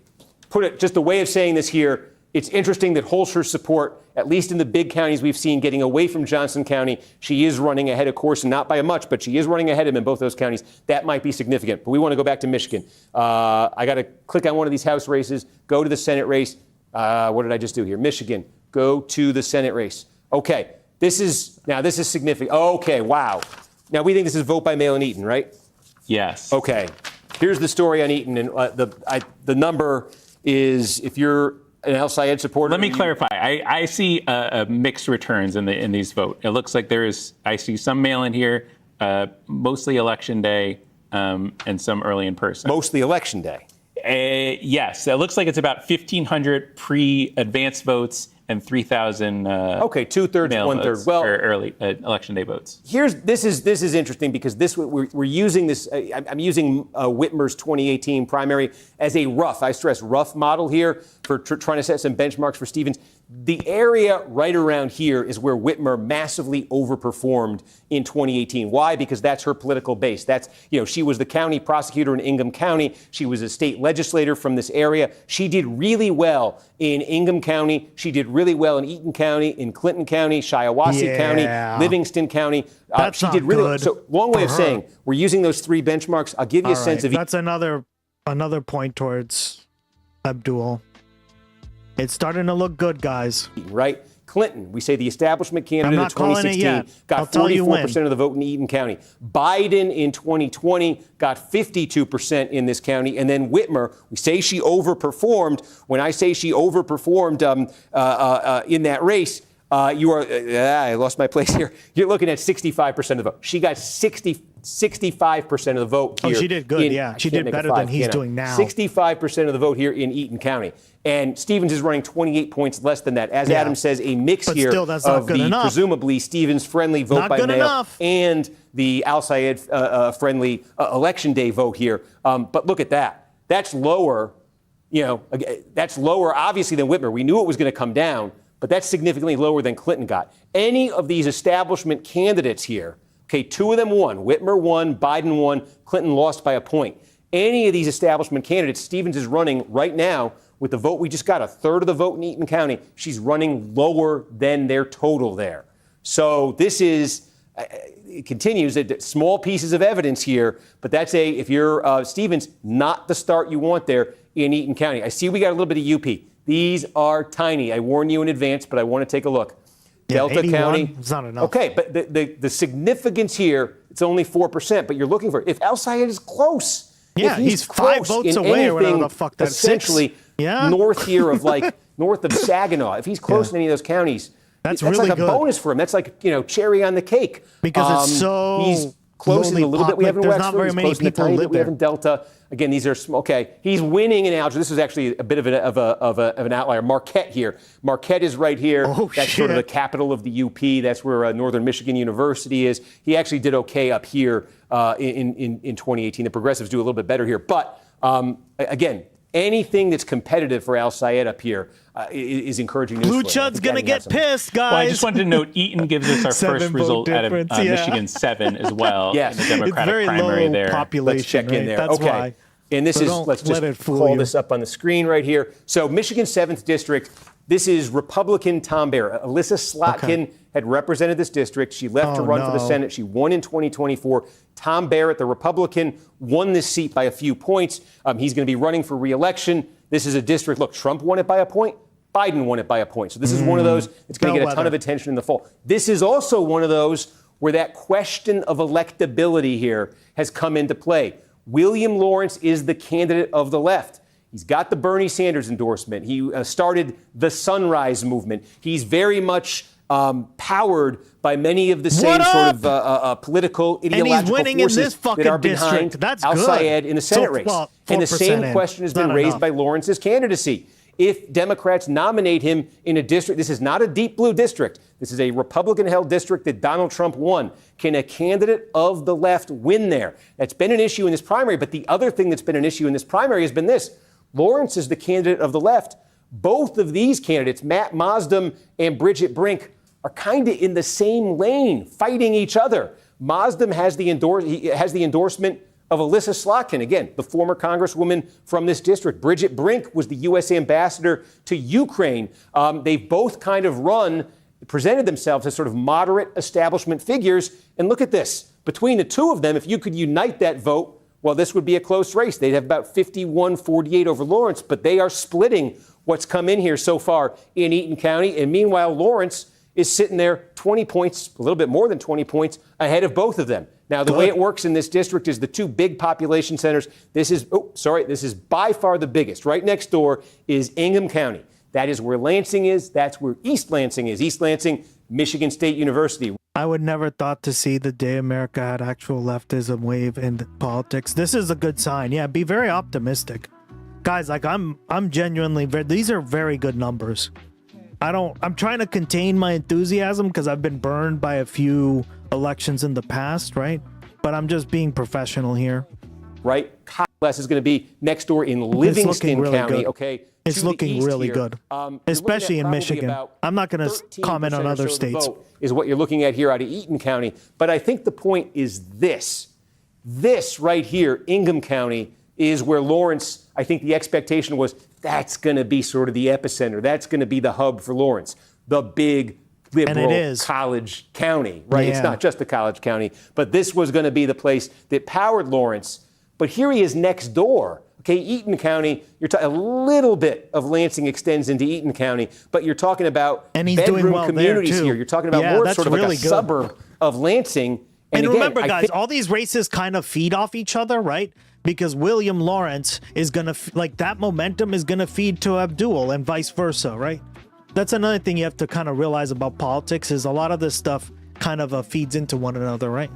Put it just a way of saying this here. It's interesting that Holscher's support, at least in the big counties we've seen, getting away from Johnson County, she is running ahead of Corson, not by much, but she is running ahead of him in both those counties. That might be significant. But we want to go back to Michigan. I got to click on one of these House races, go to the Senate race. What did I just do here? Michigan. Go to the Senate race. Okay, this is significant. Okay, wow. Now we think this is vote by mail in Eaton, right? Yes. Okay. Here's the story on Eaton, and the number is, if you're an Al Sayed supporter. Let me clarify. I see mixed returns in these votes. It looks like I see some mail-in here, mostly election day, and some early in person. Mostly election day. Yes, it looks like it's about 1,500 pre-advanced votes and 3,000. Okay, 2/3, mail 1/3. votes, Well, or early election day votes. This is interesting because we're using this. I'm using Whitmer's 2018 primary as a rough, I stress rough model here for trying to set some benchmarks for Stevens. The area right around here is where Whitmer massively overperformed in 2018. Why? Because that's her political base. That's, she was the county prosecutor in Ingham County. She was a state legislator from this area. She did really well in Ingham County. She did really well in Eaton County, in Clinton County, Shiawassee County, Livingston County. She did really well. So long way of saying, we're using those three benchmarks. I'll give you a sense of. That's another point towards Abdul. It's starting to look good, guys. Right? Clinton, we say the establishment candidate in 2016 got 44% of the vote in Eaton County. Biden in 2020 got 52% in this county. And then Whitmer, we say she overperformed. When I say she overperformed in that race, I lost my place here. You're looking at 65% of the vote. She got 65% of the vote here. Oh, she did good, yeah. She did better than he's doing now. 65% of the vote here in Eaton County. And Stevens is running 28 points less than that. As Adam says, a mix but here still, that's not of good the enough. presumably Stevens-friendly vote Not by good mail enough. and the Al-Sayed friendly election day vote here. But look at that. That's lower, that's lower obviously than Whitmer. We knew it was going to come down, but that's significantly lower than Clinton got. Any of these establishment candidates here, okay, two of them won. Whitmer won, Biden won, Clinton lost by a point. Any of these establishment candidates, Stevens is running right now with the vote we just got, a third of the vote in Eaton County. She's running lower than their total there. So this is, it continues, small pieces of evidence here, but that's if you're Stevens, not the start you want there in Eaton County. I see we got a little bit of UP. These are tiny. I warn you in advance, but I want to take a look. Delta 81, County. it's not enough. Okay, but the significance here, it's only 4%, but you're looking for, if Al-Sayed is close. Yeah, if he's close 5 votes in away or whatever anything, the fuck that's essentially north here of north of Saginaw. If he's close in any of those counties, that's really like a good. bonus for him. That's like, cherry on the cake. Because it's so he's close in the little bit we have in there's not Wexford. very He's many close in the people tiny live bit we have there. in Delta. Again, these are small. Okay, he's winning in algebra. This is actually a bit of an outlier. Marquette here. Marquette is right here. That's sort of the capital of the UP. That's where Northern Michigan University is. He actually did okay up here in 2018. The progressives do a little bit better here. But again, anything that's competitive for Al-Sayed up here is encouraging news. Blue Chud's going to get pissed, guys. Well, I just wanted to note Eaton gives us our first result out of Michigan 7 as well. Yes. In the Democratic It's very primary low there. population. Let's check in there. That's okay. why. And this So is, don't let's let just it fool call you. this up on the screen right here. So Michigan 7th District, this is Republican Tom Barrett. Alyssa Slotkin had represented this district. She left to run for the Senate. She won in 2024. Tom Barrett, the Republican, won this seat by a few points. He's going to be running for re-election. This is a district, look, Trump won it by a point. Biden won it by a point. So this is one of those, it's going to get a ton of attention in the fall. This is also one of those where that question of electability here has come into play. William Lawrence is the candidate of the left. He's got the Bernie Sanders endorsement. He started the Sunrise Movement. He's very much powered by many of the same sort of political, ideological forces that are behind Al-Sayed in the Senate race. And the same question has been raised by Lawrence's candidacy. If Democrats nominate him in a district, this is not a deep blue district. This is a Republican-held district that Donald Trump won. Can a candidate of the left win there? That's been an issue in this primary, but the other thing that's been an issue in this primary has been this. Lawrence is the candidate of the left. Both of these candidates, Matt Mosdem and Bridget Brink, are kind of in the same lane, fighting each other. Mosdem has the endorsement of Alyssa Slotkin, again, the former congresswoman from this district. Bridget Brink was the U.S. ambassador to Ukraine. They've both kind of presented themselves as sort of moderate establishment figures. And look at this. Between the two of them, if you could unite that vote, well, this would be a close race. They'd have about 51-48 over Lawrence, but they are splitting what's come in here so far in Eaton County. And meanwhile, Lawrence is sitting there 20 points, a little bit more than 20 points ahead of both of them. Now, the way it works in this district is the two big population centers. This is by far the biggest. Right next door is Ingham County. That is where Lansing is. That's where East Lansing is. East Lansing, Michigan State University. I would never thought to see the day America had actual leftism wave in politics. This is a good sign. Yeah, be very optimistic. Guys, like I'm genuinely these are very good numbers. I'm trying to contain my enthusiasm because I've been burned by a few elections in the past, right? But I'm just being professional here. Right? Class is going to be next door in Livingston really County, good. okay? It's looking really good, especially in Michigan. I'm not going to comment on other states. Is what you're looking at here out of Eaton County. But I think the point is this. This right here, Ingham County, is where Lawrence, I think the expectation was that's going to be sort of the epicenter. That's going to be the hub for Lawrence, the big liberal college county, right? Yeah. It's not just a college county, but this was going to be the place that powered Lawrence. But here he is next door. Okay, Eaton County, you're talking a little bit of Lansing extends into Eaton County, but you're talking about and he's bedroom doing well communities there too. here. You're talking about more sort of like a suburb of Lansing. And again, remember, guys, all these races kind of feed off each other, right? Because William Lawrence is going to, like, that momentum is going to feed to Abdul and vice versa, right? That's another thing you have to kind of realize about politics is a lot of this stuff kind of feeds into one another, right?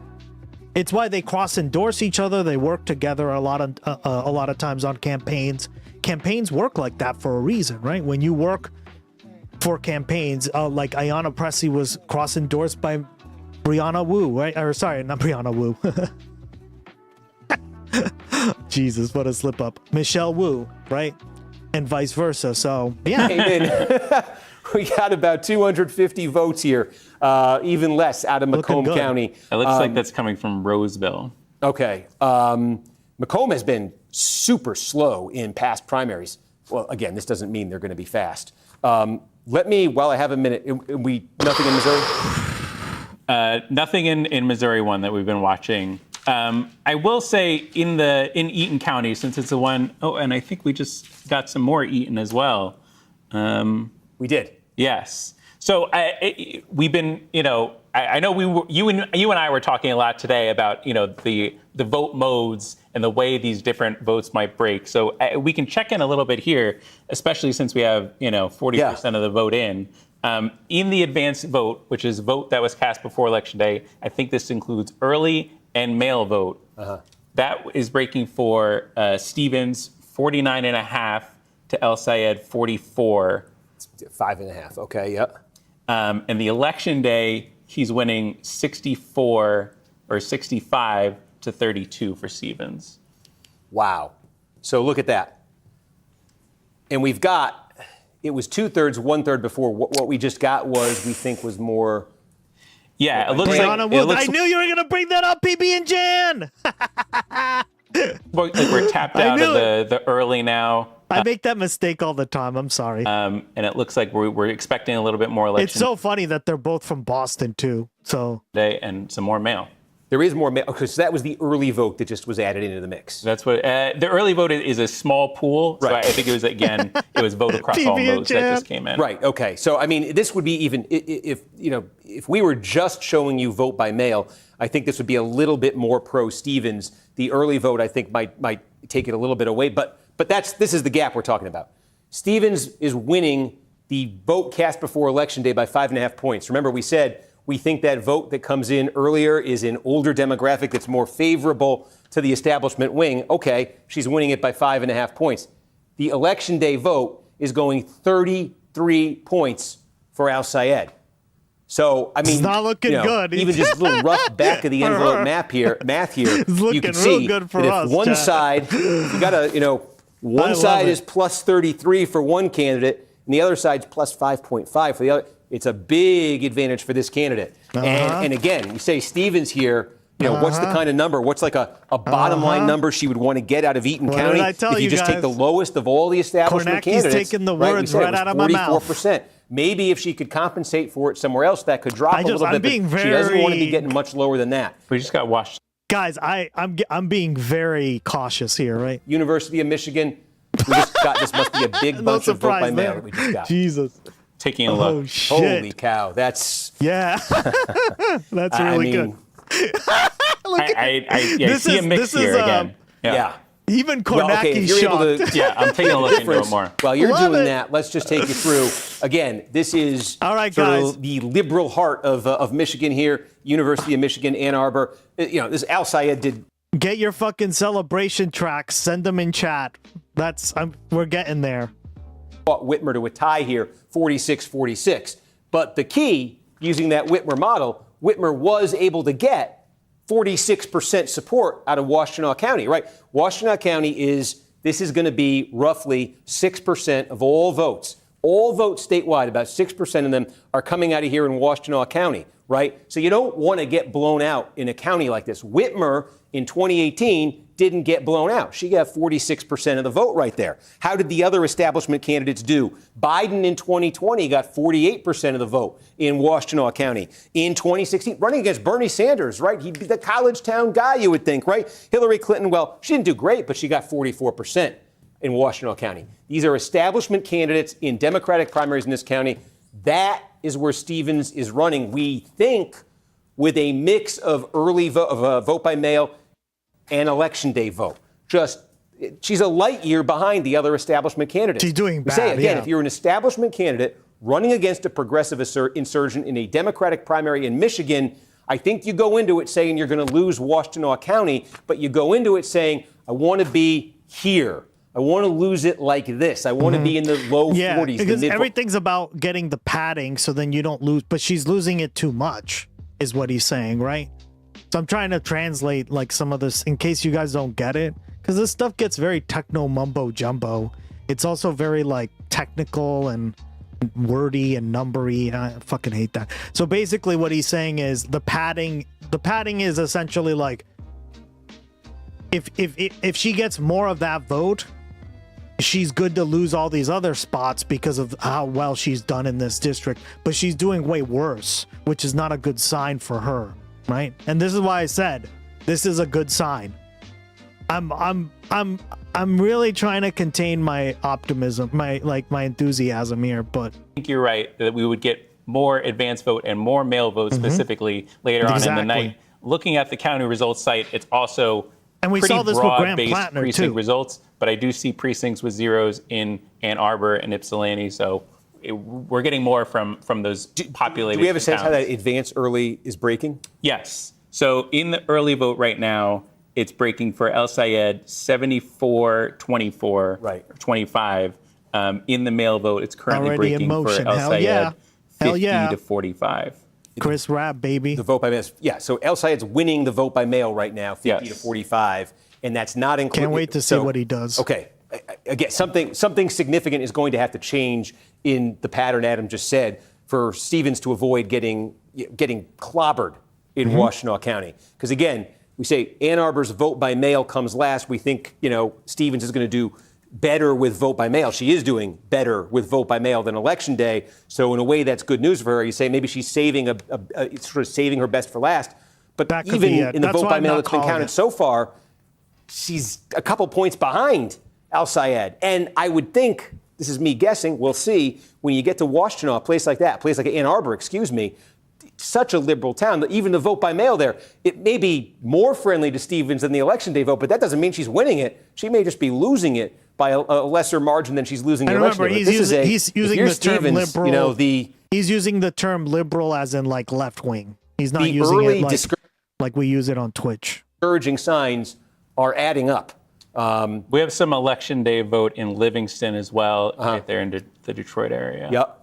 It's why they cross-endorse each other. They work together a lot of times on campaigns. Campaigns work like that for a reason, right? When you work for campaigns, like Ayanna Pressley was cross-endorsed by Brianna Wu, right? Or sorry, not Brianna Wu. Jesus, what a slip up. Michelle Wu, right? And vice versa. So, yeah. We got about 250 votes here, even less out of Macomb County. It looks like that's coming from Roseville. Okay. Macomb has been super slow in past primaries. Well, again, this doesn't mean they're going to be fast. Let me, while I have a minute, nothing in Missouri? Nothing in Missouri one that we've been watching. I will say in Eaton County, since it's the one, and I think we just got some more Eaton as well. We did. Yes. So we've been, I know you and I were talking a lot today about, the vote modes and the way these different votes might break. So we can check in a little bit here, especially since we have, 40% of the vote in. In the advanced vote, which is vote that was cast before Election Day, I think this includes early and mail vote. That is breaking for Stevens 49.5 to El Sayed 44. 5.5. Okay, yep. And the Election Day, he's winning 64 or 65 to 32 for Stevens. Wow. So look at that. And we've got, it was 2/3, 1/3 before. What we just got was, we think, was more. Yeah, it looks Brianna like. I knew you were going to bring that up, PB and Jan. Like we're tapped out of the early now. I make that mistake all the time. I'm sorry. And it looks like we're expecting a little bit more election. It's so funny that they're both from Boston, too. So Day and some more mail. There is more mail, because that was the early vote that just was added into the mix. That's what the early vote is a small pool. So Right. I think it was, again, it was vote across all votes that just came in. Right. Okay. So I mean, this would be even if we were just showing you vote by mail, I think this would be a little bit more pro Stevens. The early vote, I think, might take it a little bit away. But this is the gap we're talking about. Stevens is winning the vote cast before Election Day by 5.5 points. Remember, we said we think that vote that comes in earlier is an older demographic that's more favorable to the establishment wing. Okay, she's winning it by 5.5 points. The Election Day vote is going 33 points for Al Sayed. So, I mean, it's not looking good. Even just a little rough back of the envelope math here, you can see good for that us, if one Chad. side, you got to, one side is plus 33 for one candidate, and the other side's plus 5.5 for the other. It's a big advantage for this candidate. And again, you say Stevens here, what's the kind of number? What's like a bottom line number she would want to get out of Eaton County? Did I tell if you just guys? take the lowest of all the establishment Kornacki's candidates. taking the we words said right out of my mouth. 44%. Maybe if she could compensate for it somewhere else, that could drop a little bit. But she doesn't want to be getting much lower than that. We just got washed. Guys, I'm being very cautious here, right? University of Michigan. We just got this. Must be a big bunch of vote by mail that we just got. Jesus. Taking a look. Oh, shit. Holy cow! That's that's really good. I see a mix here again. Yeah. Even Kornacki's shocked. I'm taking a look into it more. While you're doing that, let's just take you through. Again, this is all right, sort guys. of the liberal heart of Michigan here, University of Michigan, Ann Arbor. This Al Sayed did. Get your fucking celebration tracks. Send them in chat. We're getting there. brought Whitmer to a tie here, 46-46. But the key, using that Whitmer model, Whitmer was able to get 46% support out of Washtenaw County, right? Washtenaw County this is going to be roughly 6% of all votes. All votes statewide, about 6% of them are coming out of here in Washtenaw County, right? So you don't want to get blown out in a county like this. Whitmer in 2018 didn't get blown out. She got 46% of the vote right there. How did the other establishment candidates do? Biden in 2020 got 48% of the vote in Washtenaw County. In 2016, running against Bernie Sanders, right? He'd be the college town guy, you would think, right? Hillary Clinton, well, she didn't do great, but she got 44% in Washtenaw County. These are establishment candidates in Democratic primaries in this county. That is where Stevens is running, we think, with a mix of early vote by mail and election day vote. She's a light year behind the other establishment candidates. She's doing bad. Say again, if you're an establishment candidate running against a progressive insurgent in a Democratic primary in Michigan, I think you go into it saying you're going to lose Washtenaw County, but you go into it saying, I want to be here. I want to lose it like this. I want to be in the low 40s. Because everything's about getting the padding so then you don't lose. But she's losing it too much, is what he's saying, right? So I'm trying to translate like some of this in case you guys don't get it. Because this stuff gets very techno mumbo jumbo. It's also very like technical and wordy and numbery. I fucking hate that. So basically what he's saying is the padding is essentially like if she gets more of that vote, she's good to lose all these other spots because of how well she's done in this district, but she's doing way worse, which is not a good sign for her, right? And this is why I said this is a good sign. I'm really trying to contain my optimism, my enthusiasm here, but I think you're right that we would get more advance vote and more mail vote specifically later on in the night. Looking at the county results site, it's also and we pretty saw this with Grand Platinum precinct too. results, but I do see precincts with zeros in Ann Arbor and Ypsilanti, so we're getting more from those populated. Do we have a sense towns. how that advance early is breaking? Yes. So in the early vote right now, it's breaking for El Sayed 74-24, right, 25. In the mail vote, it's currently Already breaking in motion. for El Hell Sayed yeah. 50 yeah. to 45. Chris Rabb, baby. The vote by mail. Yeah, so El Sayed's winning the vote by mail right now, 50 to 45, and that's not included. Can't wait to see what he does. Okay. Again, something significant is going to have to change in the pattern Adam just said for Stevens to avoid getting clobbered in Washtenaw County. Because again, we say Ann Arbor's vote by mail comes last. We think, Stevens is going to do better with vote by mail. She is doing better with vote by mail than election day. So in a way, that's good news for her. You say maybe she's saving sort of saving her best for last. But even in the vote by mail that's been counted so far, she's a couple points behind Al Sayed. And I would think, this is me guessing, we'll see, when you get to Washtenaw, a place like Ann Arbor, such a liberal town, that even the vote by mail there, it may be more friendly to Stevens than the election day vote, but that doesn't mean she's winning it. She may just be losing it by a lesser margin than she's losing the election day. He's using the term liberal. He's using the term liberal as in like left wing. He's not using it like we use it on Twitch. Discouraging signs are adding up. We have some election day vote in Livingston as well, right there in the Detroit area. Yep.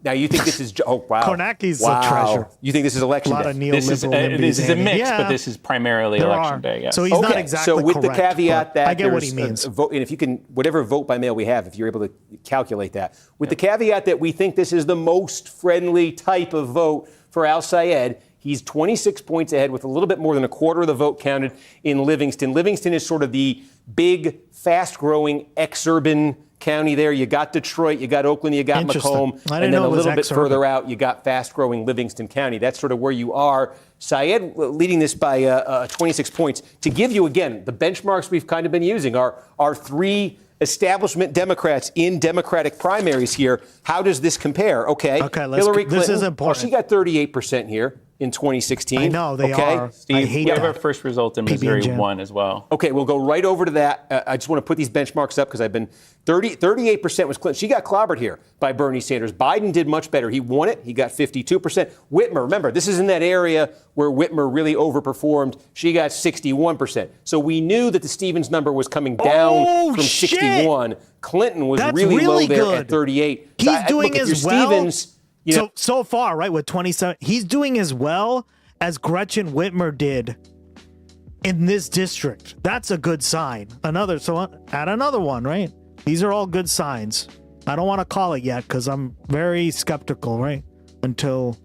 Now you think this is Kornacki's a treasure. You think this is election day? A lot of this is a mix, but this is primarily election day. Yes. So he's not exactly So with correct, the caveat that I get what he means. Vote, and if you can, whatever vote by mail we have, if you're able to calculate that, with the caveat that we think this is the most friendly type of vote for Al Sayed. He's 26 points ahead with a little bit more than a quarter of the vote counted in Livingston. Livingston is sort of the big, fast-growing, ex-urban county there. You got Detroit, you got Oakland, you got Macomb, and then a little bit further out, you got fast-growing Livingston County. That's sort of where you are. Sayed leading this by 26 points. To give you, again, the benchmarks we've kind of been using are three establishment Democrats in Democratic primaries here. How does this compare? Okay, Hillary Clinton, this is important. She got 38% here. in 2016. I know, they are. Steve, I hate we have that. our first result in Missouri 1 as well. Okay, we'll go right over to that. I just want to put these benchmarks up because I've been 38% was Clinton. She got clobbered here by Bernie Sanders. Biden did much better. He won it. He got 52%. Whitmer, remember, this is in that area where Whitmer really overperformed. She got 61%. So we knew that the Stevens number was coming down from 61. Clinton was really low there at 38. He's doing as well. Stevens, so far, right, with 27, he's doing as well as Gretchen Whitmer did in this district. That's a good sign. Add another one, right? These are all good signs. I don't want to call it yet because I'm very skeptical, right? Until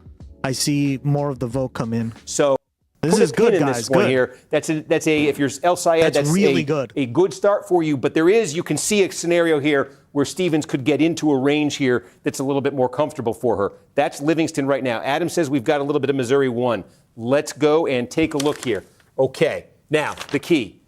I see more of the vote come in. So this is good, guys. This one Good. here. That's a if you're El Sayed, that's really good. A good start for you. But you can see a scenario here where Stevens could get into a range here that's a little bit more comfortable for her. That's Livingston right now. Adam says we've got a little bit of Missouri 1. Let's go and take a look here. Okay, now the key.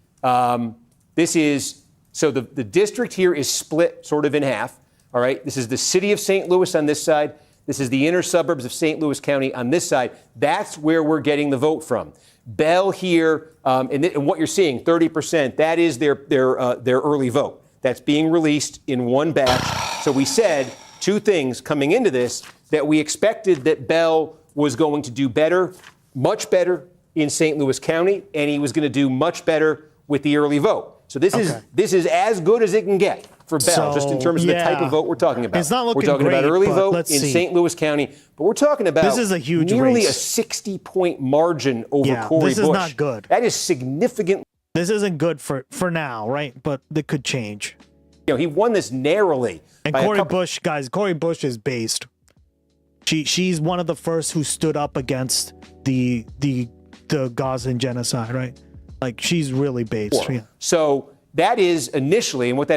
This is, so the district here is split sort of in half. All right, this is the city of St. Louis on this side. This is the inner suburbs of St. Louis County on this side. That's where we're getting the vote from. Bell here, and what you're seeing, 30%, that is their early vote. That's being released in one batch. So we said two things coming into this, that we expected that Bell was going to do better, much better in St. Louis County, and he was going to do much better with the early vote. So this is as good as it can get for Bell, just in terms of the type of vote we're talking about. It's not looking we're talking great, about early but vote let's in see. St. Louis County, but we're talking about This is a huge nearly race. a 60-point margin over Cory Bush. This is not good. That is significant. This isn't good for now, right? But it could change. He won this narrowly. And Cory Bush, guys, Cory Bush is based. She's one of the first who stood up against the Gazan genocide, right? Like, she's really based. Yeah. So that is initially, and what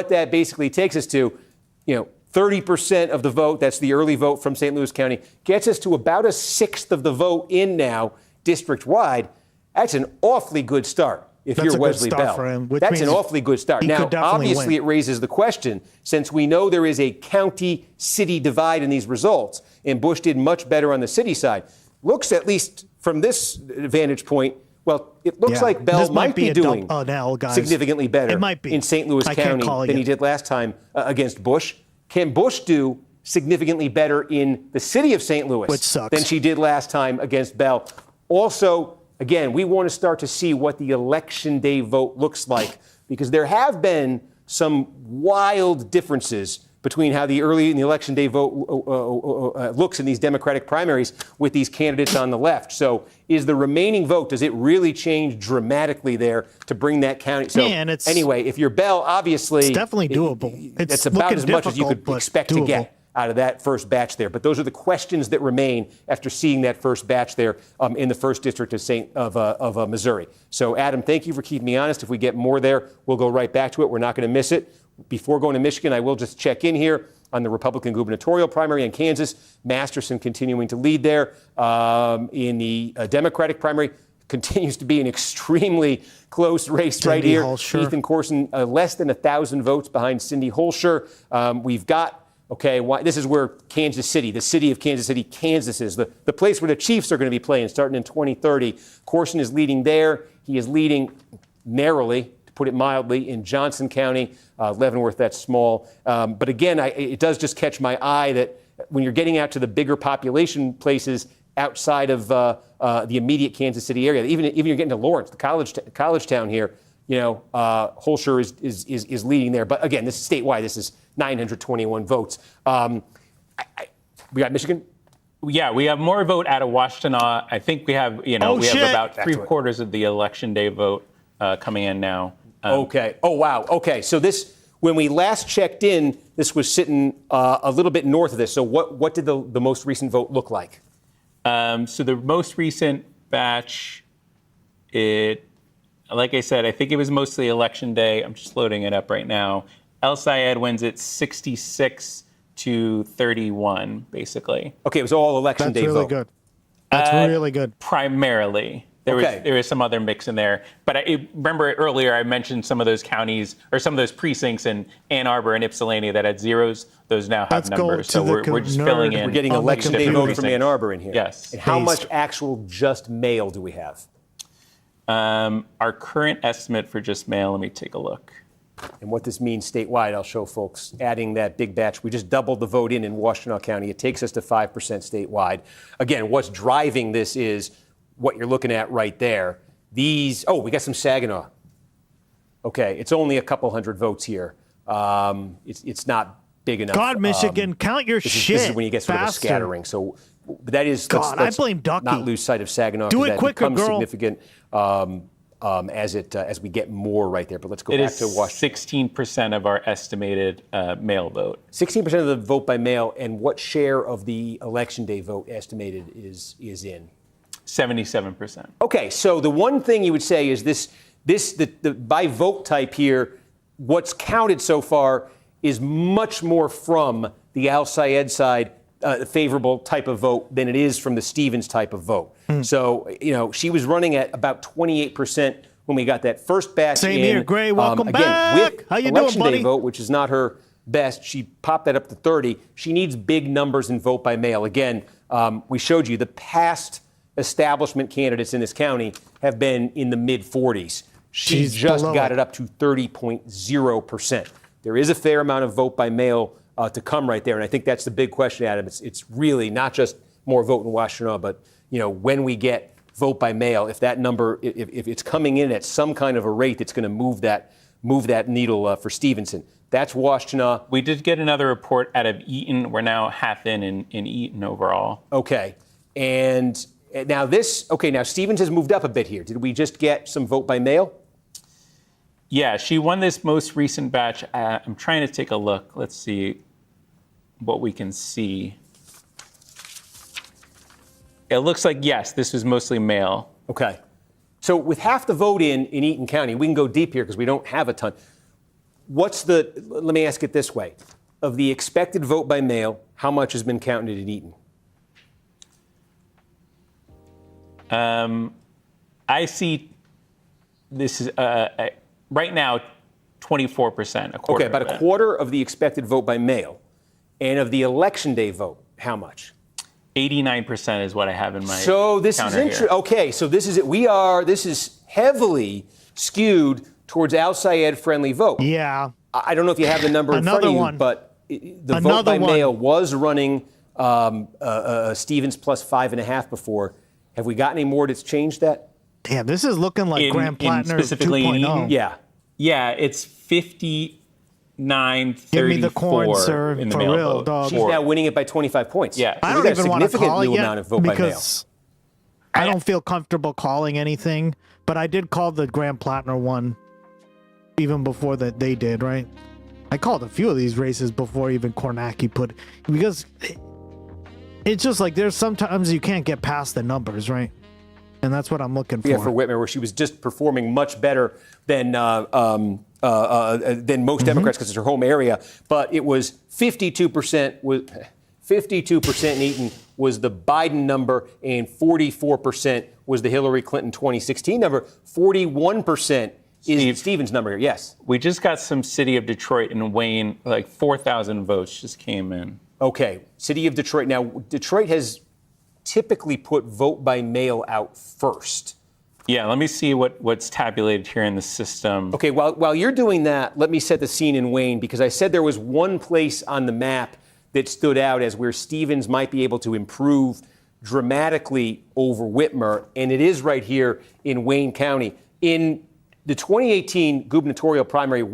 that basically takes us to, 30% of the vote, that's the early vote from St. Louis County, gets us to about a sixth of the vote in now, district-wide. That's an awfully good start if you're Wesley Bell. For him, that's an awfully good start. Now, obviously, it raises the question, since we know there is a county-city divide in these results, and Bush did much better on the city side, looks, at least from this vantage point, well, it looks like Bell might be doing significantly better in St. Louis County than he did last time against Bush. Can Bush do significantly better in the city of St. Louis than she did last time against Bell? Also, again, we want to start to see what the election day vote looks like, because there have been some wild differences between how the early and the election day vote looks in these Democratic primaries with these candidates on the left. So is the remaining vote, does it really change dramatically there to bring that county? So anyway, if you're Bell, obviously it's definitely doable. It's about as much as you could expect to get out of that first batch there. But those are the questions that remain after seeing that first batch there in the first district of Missouri. So Adam, thank you for keeping me honest. If we get more there, we'll go right back to it. We're not going to miss it. Before going to Michigan, I will just check in here on the Republican gubernatorial primary in Kansas. Masterson continuing to lead there. In the Democratic primary, continues to be an extremely close race right here. Ethan Corson, less than 1,000 votes behind Cindy Holscher. We've got, this is where Kansas City, the city of Kansas City, Kansas is, the place where the Chiefs are going to be playing starting in 2030. Corson is leading there. He is leading narrowly, put it mildly, in Johnson County. Leavenworth, that's small. But again, it does just catch my eye that when you're getting out to the bigger population places outside of the immediate Kansas City area, even you're getting to Lawrence, the college town here, Holscher is leading there. But again, this is statewide. This is 921 votes. We got Michigan. Yeah, we have more vote out of Washtenaw. I think we have, we have about three-quarters of the election day vote coming in now. Okay. Oh, wow. Okay. So this, when we last checked in, this was sitting a little bit north of this. So what did the most recent vote look like? So the most recent batch, like I said, I think it was mostly election day. I'm just loading it up right now. El Sayed wins it 66-31, basically. Okay, it was all election day vote. That's really good. That's really good. Primarily. There was some other mix in there. But I remember earlier I mentioned some of those counties or some of those precincts in Ann Arbor and Ypsilanti that had zeros. Those now have numbers. So we're just filling in. We're getting election day votes from Ann Arbor in here. Yes. And how much actual just mail do we have? Our current estimate for just mail, let me take a look. And what this means statewide, I'll show folks, adding that big batch. We just doubled the vote in Washtenaw County. It takes us to 5% statewide. Again, what's driving this is what you're looking at right there. We got some Saginaw. Okay, it's only a couple hundred votes here. It's not big enough. God, Michigan, count your shit. This is when you get sort of a scattering. So that is, God, let's I blame Ducky. Not lose sight of Saginaw. Do it that quicker, becomes girl. Significant as we get more right there. But let's go back to Washington. 16% of our estimated mail vote. 16% of the vote by mail, and what share of the election day vote estimated is in? 77%. Okay, so the one thing you would say is the by vote type here, what's counted so far is much more from the Al Sayed side, favorable type of vote than it is from the Stevens type of vote. So, she was running at about 28% when we got that first batch Same in. here, Gray. Welcome again, back. With How you election doing, day buddy? vote, which is not her best, she popped that up to 30. She needs big numbers in vote by mail. Again, we showed you the past establishment candidates in this county have been in the mid-40s. She's just got it up to 30.0%. There is a fair amount of vote by mail to come right there, and I think that's the big question, Adam. It's really not just more vote in Washtenaw, but when we get vote by mail, if that number, if it's coming in at some kind of a rate that's going to move that needle for Stevenson. That's Washtenaw. We did get another report out of Eaton. We're now half in Eaton overall. Okay, and now now Stevens has moved up a bit here. Did we just get some vote by mail? Yeah, she won this most recent batch. I'm trying to take a look. Let's see what we can see. It looks like, yes, this was mostly mail. Okay. So with half the vote in Eaton County, we can go deep here because we don't have a ton. Let me ask it this way. Of the expected vote by mail, how much has been counted in Eaton? I see this is right now 24%, a quarter. Okay, about a quarter of the expected vote by mail. And of the election day vote, how much? 89% is what I have in my So this is interesting. Okay, so this is it. This is heavily skewed towards Al Sayed friendly vote. Yeah. I don't know if you have the number in front of you, but the vote by mail was running Stevens plus 5.5 before. Have we got any more that's changed that? Damn, this is looking like Grand Platinum specifically 2.0. Yeah, it's 59-34. Give me the corn, sir, in the for mail real, vote. dog. She's now winning it by 25 points. Yeah. I don't even want to call it yet amount of vote by mail. because I don't feel comfortable calling anything. But I did call the Grand Platinum one even before that they did, right? I called a few of these races before even Kornacki because it's just like there's sometimes you can't get past the numbers, right? And that's what I'm looking for. Yeah, for Whitmer, where she was just performing much better than most Democrats because it's her home area. But it was 52% in Eaton was the Biden number, and 44% was the Hillary Clinton 2016 number. 41% is Stevens' number here. Yes. We just got some City of Detroit and Wayne, like 4,000 votes just came in. Okay, City of Detroit. Now, Detroit has typically put vote by mail out first. Yeah, let me see what's tabulated here in the system. Okay, while you're doing that, let me set the scene in Wayne, because I said there was one place on the map that stood out as where Stevens might be able to improve dramatically over Whitmer, and it is right here in Wayne County. In the 2018 gubernatorial primary, in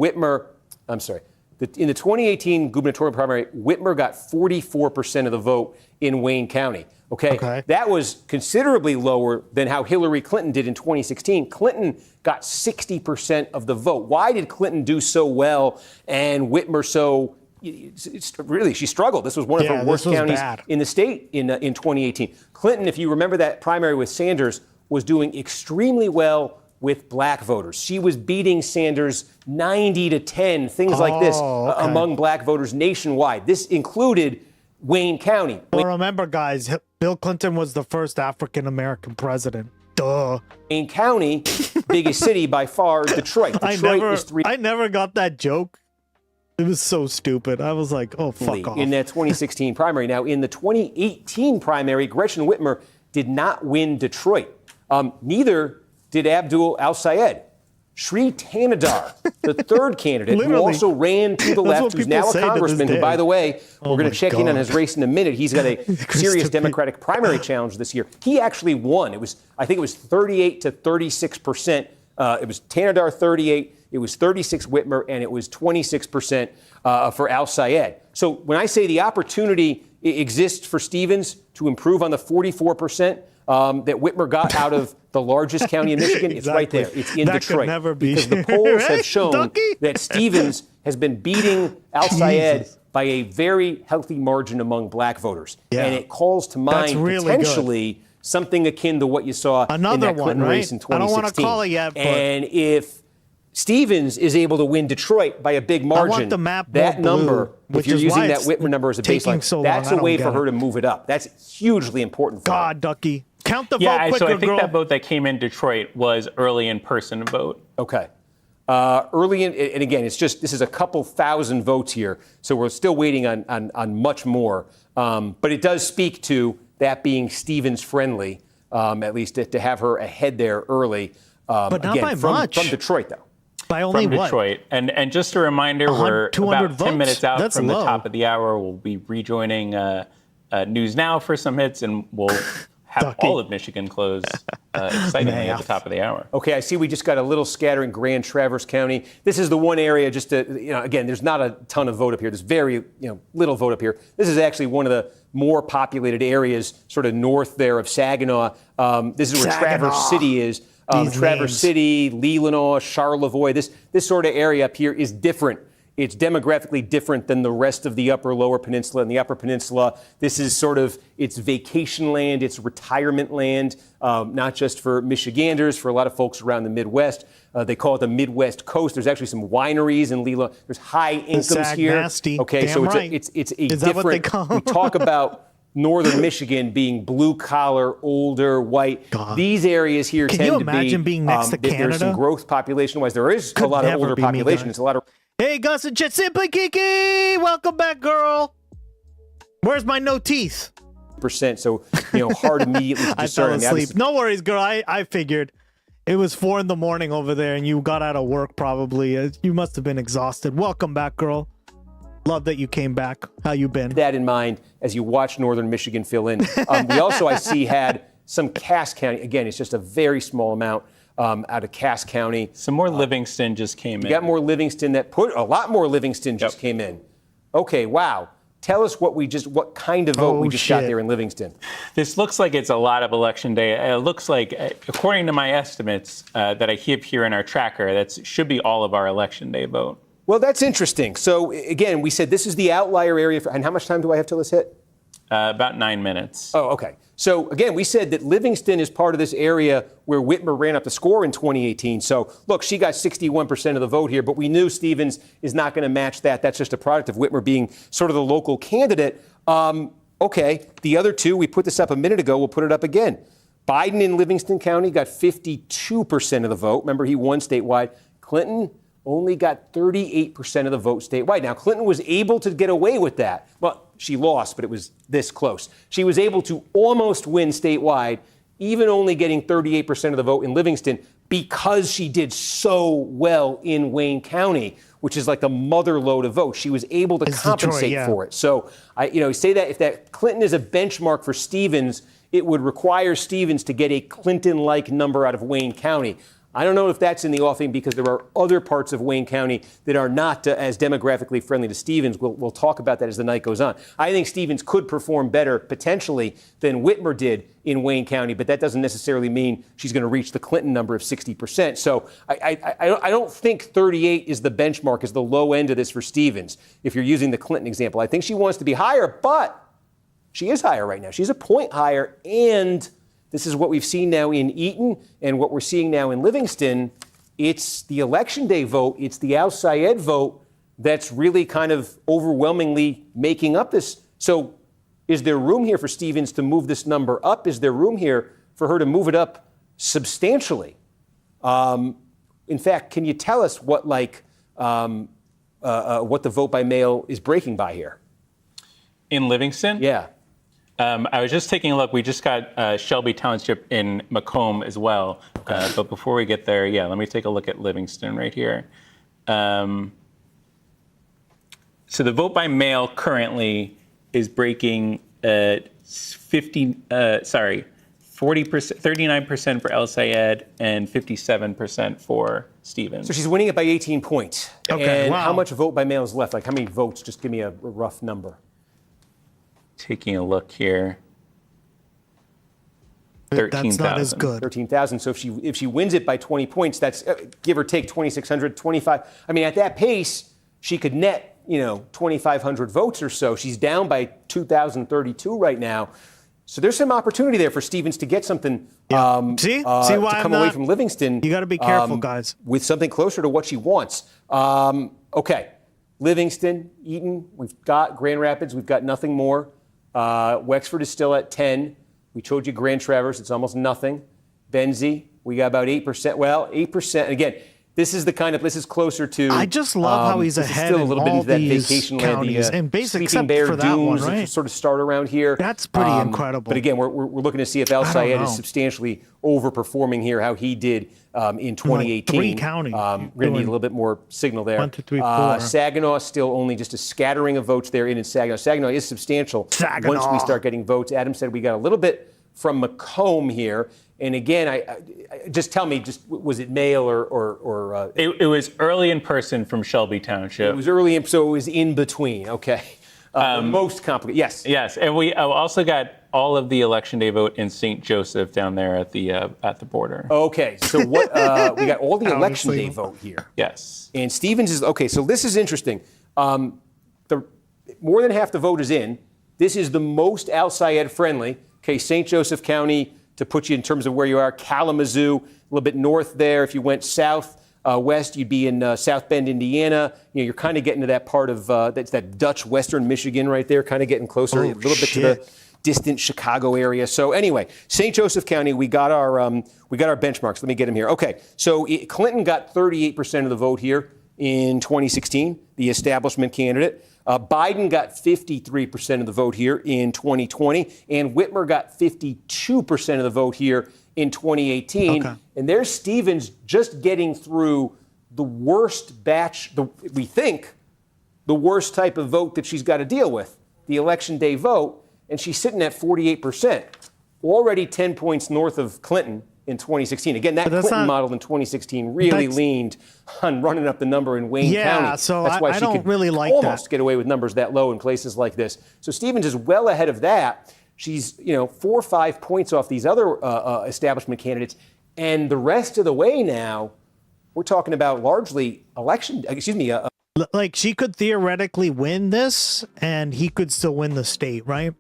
the 2018 gubernatorial primary, Whitmer got 44% of the vote in Wayne County. Okay. That was considerably lower than how Hillary Clinton did in 2016. Clinton got 60% of the vote. Why did Clinton do so well and Whitmer so? Really, she struggled. This was one of her worst counties in the state in 2018. Clinton, if you remember that primary with Sanders, was doing extremely well with black voters. She was beating Sanders 90-10, things like this among black voters nationwide. This included Wayne County. Well, remember, guys, Bill Clinton was the first African-American president. Duh. Wayne County, biggest city by far, Detroit. Detroit is 3. I never got that joke. It was so stupid. I was like, oh, fuck off. In that 2016 primary. Now, in the 2018 primary, Gretchen Whitmer did not win Detroit. Neither did Abdul Al-Sayed. Shri Tanadar, the third candidate, who also ran to the left, who's now a congressman, who, by the way, we're going to check in on his race in a minute. He's got a serious Democratic primary challenge this year. He actually won. I think it was 38 to 36%. It was Tanadar 38, it was 36 Whitmer, and it was 26% for Al-Sayed. So when I say the opportunity exists for Stevens to improve on the 44% that Whitmer got out of the largest county in Michigan, it's right there. It's in Detroit. Could never be. Because the polls have shown that Stevens has been beating Al-Sayed by a very healthy margin among black voters. Yeah. And it calls to mind potentially something akin to what you saw in that Clinton race in 2016. I don't want to call it yet, but and if Stevens is able to win Detroit by a big margin, that number, if you're using that Whitmer number as a baseline, that's a way for her to move it up. That's hugely important for her. Ducky. Count the vote quicker, so I think girl. that vote that came in Detroit was early in-person vote. Okay. And again, this is a couple thousand votes here, so we're still waiting on much more. But it does speak to that being Stevens friendly, at least to have her ahead there early. But not by much. From Detroit, though. By only from Detroit. And just a reminder, we're about 10 minutes out from the top of the hour. We'll be rejoining News Now for some hits, and we'll have all of Michigan close excitingly at the top of the hour. Okay, I see we just got a little scatter in Grand Traverse County. This is the one area just to, again, there's not a ton of vote up here. There's very, little vote up here. This is actually one of the more populated areas, sort of north there of Saginaw. This is where Traverse City is. Traverse City, Leelanau, Charlevoix. This sort of area up here is different. It's demographically different than the rest of the upper lower peninsula. And the upper peninsula, this is it's vacation land, it's retirement land, not just for Michiganders, for a lot of folks around the Midwest. They call it the Midwest Coast. There's actually some wineries in Leelanau. There's high incomes here. Nasty. Okay, damn so right. it's a is different. That what they call we talk about northern Michigan being blue collar, older, white. God. These areas here Can tend you to be. imagine being next to Canada? There's some growth population-wise. There is a lot of older population. It's a lot of. Hey, Gus and Chet Simply Kiki! Welcome back, girl. Where's my no teeth? Percent, so hard immediately to discern. I fell asleep. No worries, girl. I figured it was 4 a.m. over there, and you got out of work probably. You must have been exhausted. Welcome back, girl. Love that you came back. How you been? That in mind as you watch Northern Michigan fill in. We also, I see, had some Cass County. Again, it's just a very small amount. Out of Cass County. Some more Livingston just came in. You got more Livingston a lot more Livingston just came in. Okay, wow. Tell us what kind of vote we just got there in Livingston. This looks like it's a lot of election day. It looks like, according to my estimates that I keep here in our tracker, that should be all of our election day vote. Well, that's interesting. So again, we said this is the outlier area and how much time do I have till this hit? About 9 minutes. Oh, okay. So, again, we said that Livingston is part of this area where Whitmer ran up the score in 2018. So, look, she got 61% of the vote here, but we knew Stevens is not going to match that. That's just a product of Whitmer being sort of the local candidate. Okay, the other two, we put this up a minute ago. We'll put it up again. Biden in Livingston County got 52% of the vote. Remember, he won statewide. Clinton only got 38% of the vote statewide. Now, Clinton was able to get away with that. Well, she lost, but it was this close. She was able to almost win statewide, even only getting 38% of the vote in Livingston because she did so well in Wayne County, which is like the mother lode of votes. She was able to compensate for it. So, say that if that Clinton is a benchmark for Stevens, it would require Stevens to get a Clinton-like number out of Wayne County. I don't know if that's in the offing because there are other parts of Wayne County that are not as demographically friendly to Stevens. We'll talk about that as the night goes on. I think Stevens could perform better potentially than Whitmer did in Wayne County, but that doesn't necessarily mean she's going to reach the Clinton number of 60%. So I don't think 38 is the benchmark, is the low end of this for Stevens, if you're using the Clinton example. I think she wants to be higher, but she is higher right now. She's a point higher, and this is what we've seen now in Eaton and what we're seeing now in Livingston. It's the election day vote. It's the Al-Sayed vote that's really kind of overwhelmingly making up this. So is there room here for Stevens to move this number up? Is there room here for her to move it up substantially. In fact, can you tell us what what the vote by mail is breaking by here? In Livingston? Yeah. I was just taking a look. We just got Shelby Township in Macomb as well. But before we get there, let me take a look at Livingston right here. So the vote by mail currently is breaking 39% for El Sayed and 57% for Stevens. So she's winning it by 18 points. Okay, And wow. how much vote by mail is left? Like how many votes? Just give me a rough number. Taking a look here. 13,000. That's not as good. 13,000. So if she wins it by 20 points, that's give or take 2,600, 25. I mean, at that pace, she could net 2,500 votes or so. She's down by 2,032 right now. So there's some opportunity there for Stevens to get something See why to come away from Livingston. You got to be careful, guys. With something closer to what she wants. Okay, Livingston, Eaton, we've got Grand Rapids, we've got nothing more. Wexford is still at 10. We told you Grand Traverse, it's almost nothing. Benzie, we got about 8%. Well, 8%. Again, this is closer to. I just love how he's this is ahead still a in little bit all into that these vacation counties, land. and basic Sleeping except Bear for that one, Dunes right? sort of start around here. That's pretty incredible. But again, we're looking to see if El I don't Sayed know. is substantially overperforming here, how he did in 2018. Like 3 counties. We're going to need a little bit more signal there. 1, 2, 3, 4. Saginaw still only just a scattering of votes there in Saginaw. Saginaw is substantial once we start getting votes. Adam said we got a little bit from Macomb here. And again, I just tell me, was it mail or It was early in person from Shelby Township. It was early, so it was in between. Okay. Most complicated. Yes. Yes, and we also got all of the election day vote in St. Joseph down there at the border. Okay, so what we got all the election day vote here. Yes. And Stevens is okay. So this is interesting. The more than half the vote is in. This is the most Al Sayed friendly. Okay, St. Joseph County, to put you in terms of where you are, Kalamazoo, a little bit north there. If you went south west, you'd be in South Bend, Indiana. You're kind of getting to that part of that's that Dutch Western Michigan right there, kind of getting closer a little bit to the distant Chicago area. So anyway, St. Joseph County, we got our benchmarks. Let me get them here. Okay, so Clinton got 38% of the vote here in 2016, the establishment candidate. Biden got 53% of the vote here in 2020, and Whitmer got 52% of the vote here in 2018. Okay. And there's Stevens just getting through the worst batch, we think, the worst type of vote that she's got to deal with, the election day vote, and she's sitting at 48%, already 10 points north of Clinton in 2016. Again, that Clinton model in 2016 really leaned on running up the number in Wayne County. So that's why I she don't could really like almost that. get away with numbers that low in places like this. So Stevens is well ahead of that. She's 4 or 5 points off these other establishment candidates, and the rest of the way now, we're talking about largely like she could theoretically win this, and he could still win the state, right?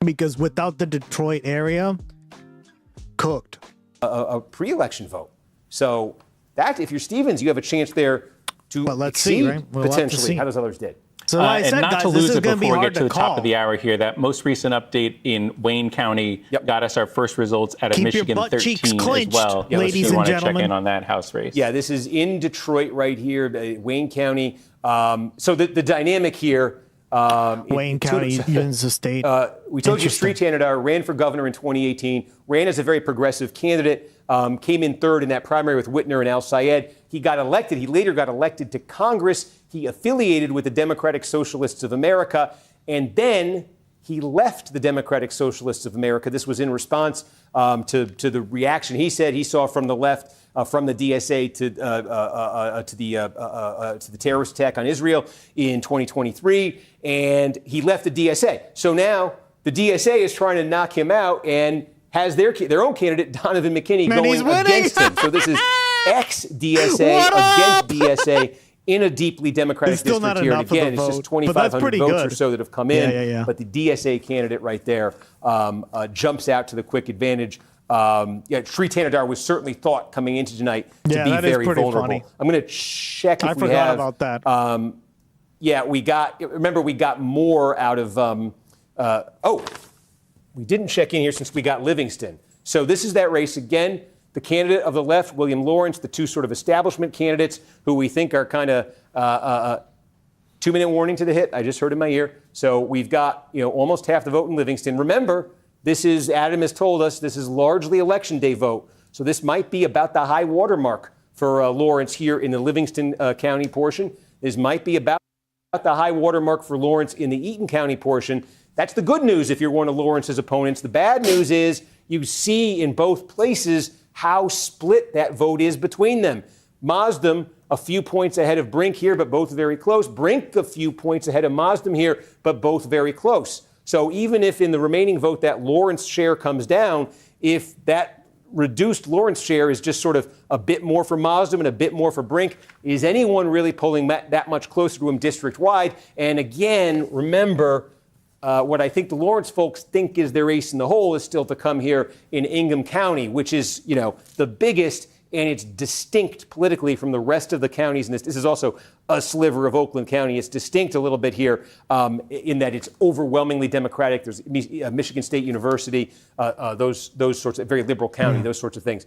Because without the Detroit area, cooked. A pre-election vote. So that if you're Stevens, you have a chance there to see, exceed right? We'll have to potentially see. how those others did. So like I and said, not guys, to this lose is it going to be before we hard get to the top call. of the hour here, that most recent update in Wayne County got us our first results out of Keep your Michigan butt 13 cheeks as clenched, well. ladies if you and want to gentlemen. check in on that House race. Yeah, this is in Detroit right here, Wayne County. So the dynamic here. Wayne County wins the state. We told you Sri Tanadar ran for governor in 2018, ran as a very progressive candidate, came in third in that primary with Whitner and Al Sayed. He got elected. He later got elected to Congress. He affiliated with the Democratic Socialists of America, and then he left the Democratic Socialists of America. This was in response to the reaction he said he saw from the left, from the DSA to the terrorist attack on Israel in 2023, and he left the DSA. So now the DSA is trying to knock him out and has their own candidate, Donovan McKinney, going against him. So this is ex-DSA against DSA in a deeply Democratic district here. And again, it's just 2,500 votes or so that have come in. But the DSA candidate right there jumps out to the quick advantage. Sri Tanadar was certainly thought coming into tonight to be very vulnerable. Funny. I'm going to check if I we forgot have. about that. We got more out of. We didn't check in here since we got Livingston. So this is that race again. the candidate of the left, William Lawrence, the two sort of establishment candidates who we think are kind of 2-minute warning to the hit. I just heard in my ear. So we've got, almost half the vote in Livingston. Remember, this is, Adam has told us, this is largely election day vote. So this might be about the high water mark for Lawrence here in the Livingston County portion. This might be about the high water mark for Lawrence in the Eaton County portion. That's the good news if you're one of Lawrence's opponents. The bad news is you see in both places how split that vote is between them. Maasdam, a few points ahead of Brink here, but both very close. Brink, a few points ahead of Maasdam here, but both very close. So even if in the remaining vote that Lawrence share comes down, if that reduced Lawrence share is just sort of a bit more for Maasdam and a bit more for Brink, is anyone really pulling that much closer to him district-wide? And again, remember, what I think the Lawrence folks think is their ace in the hole is still to come here in Ingham County, which is, the biggest, and it's distinct politically from the rest of the counties. And this is also a sliver of Oakland County. It's distinct a little bit here in that it's overwhelmingly Democratic. There's Michigan State University, those sorts of very liberal county, those sorts of things.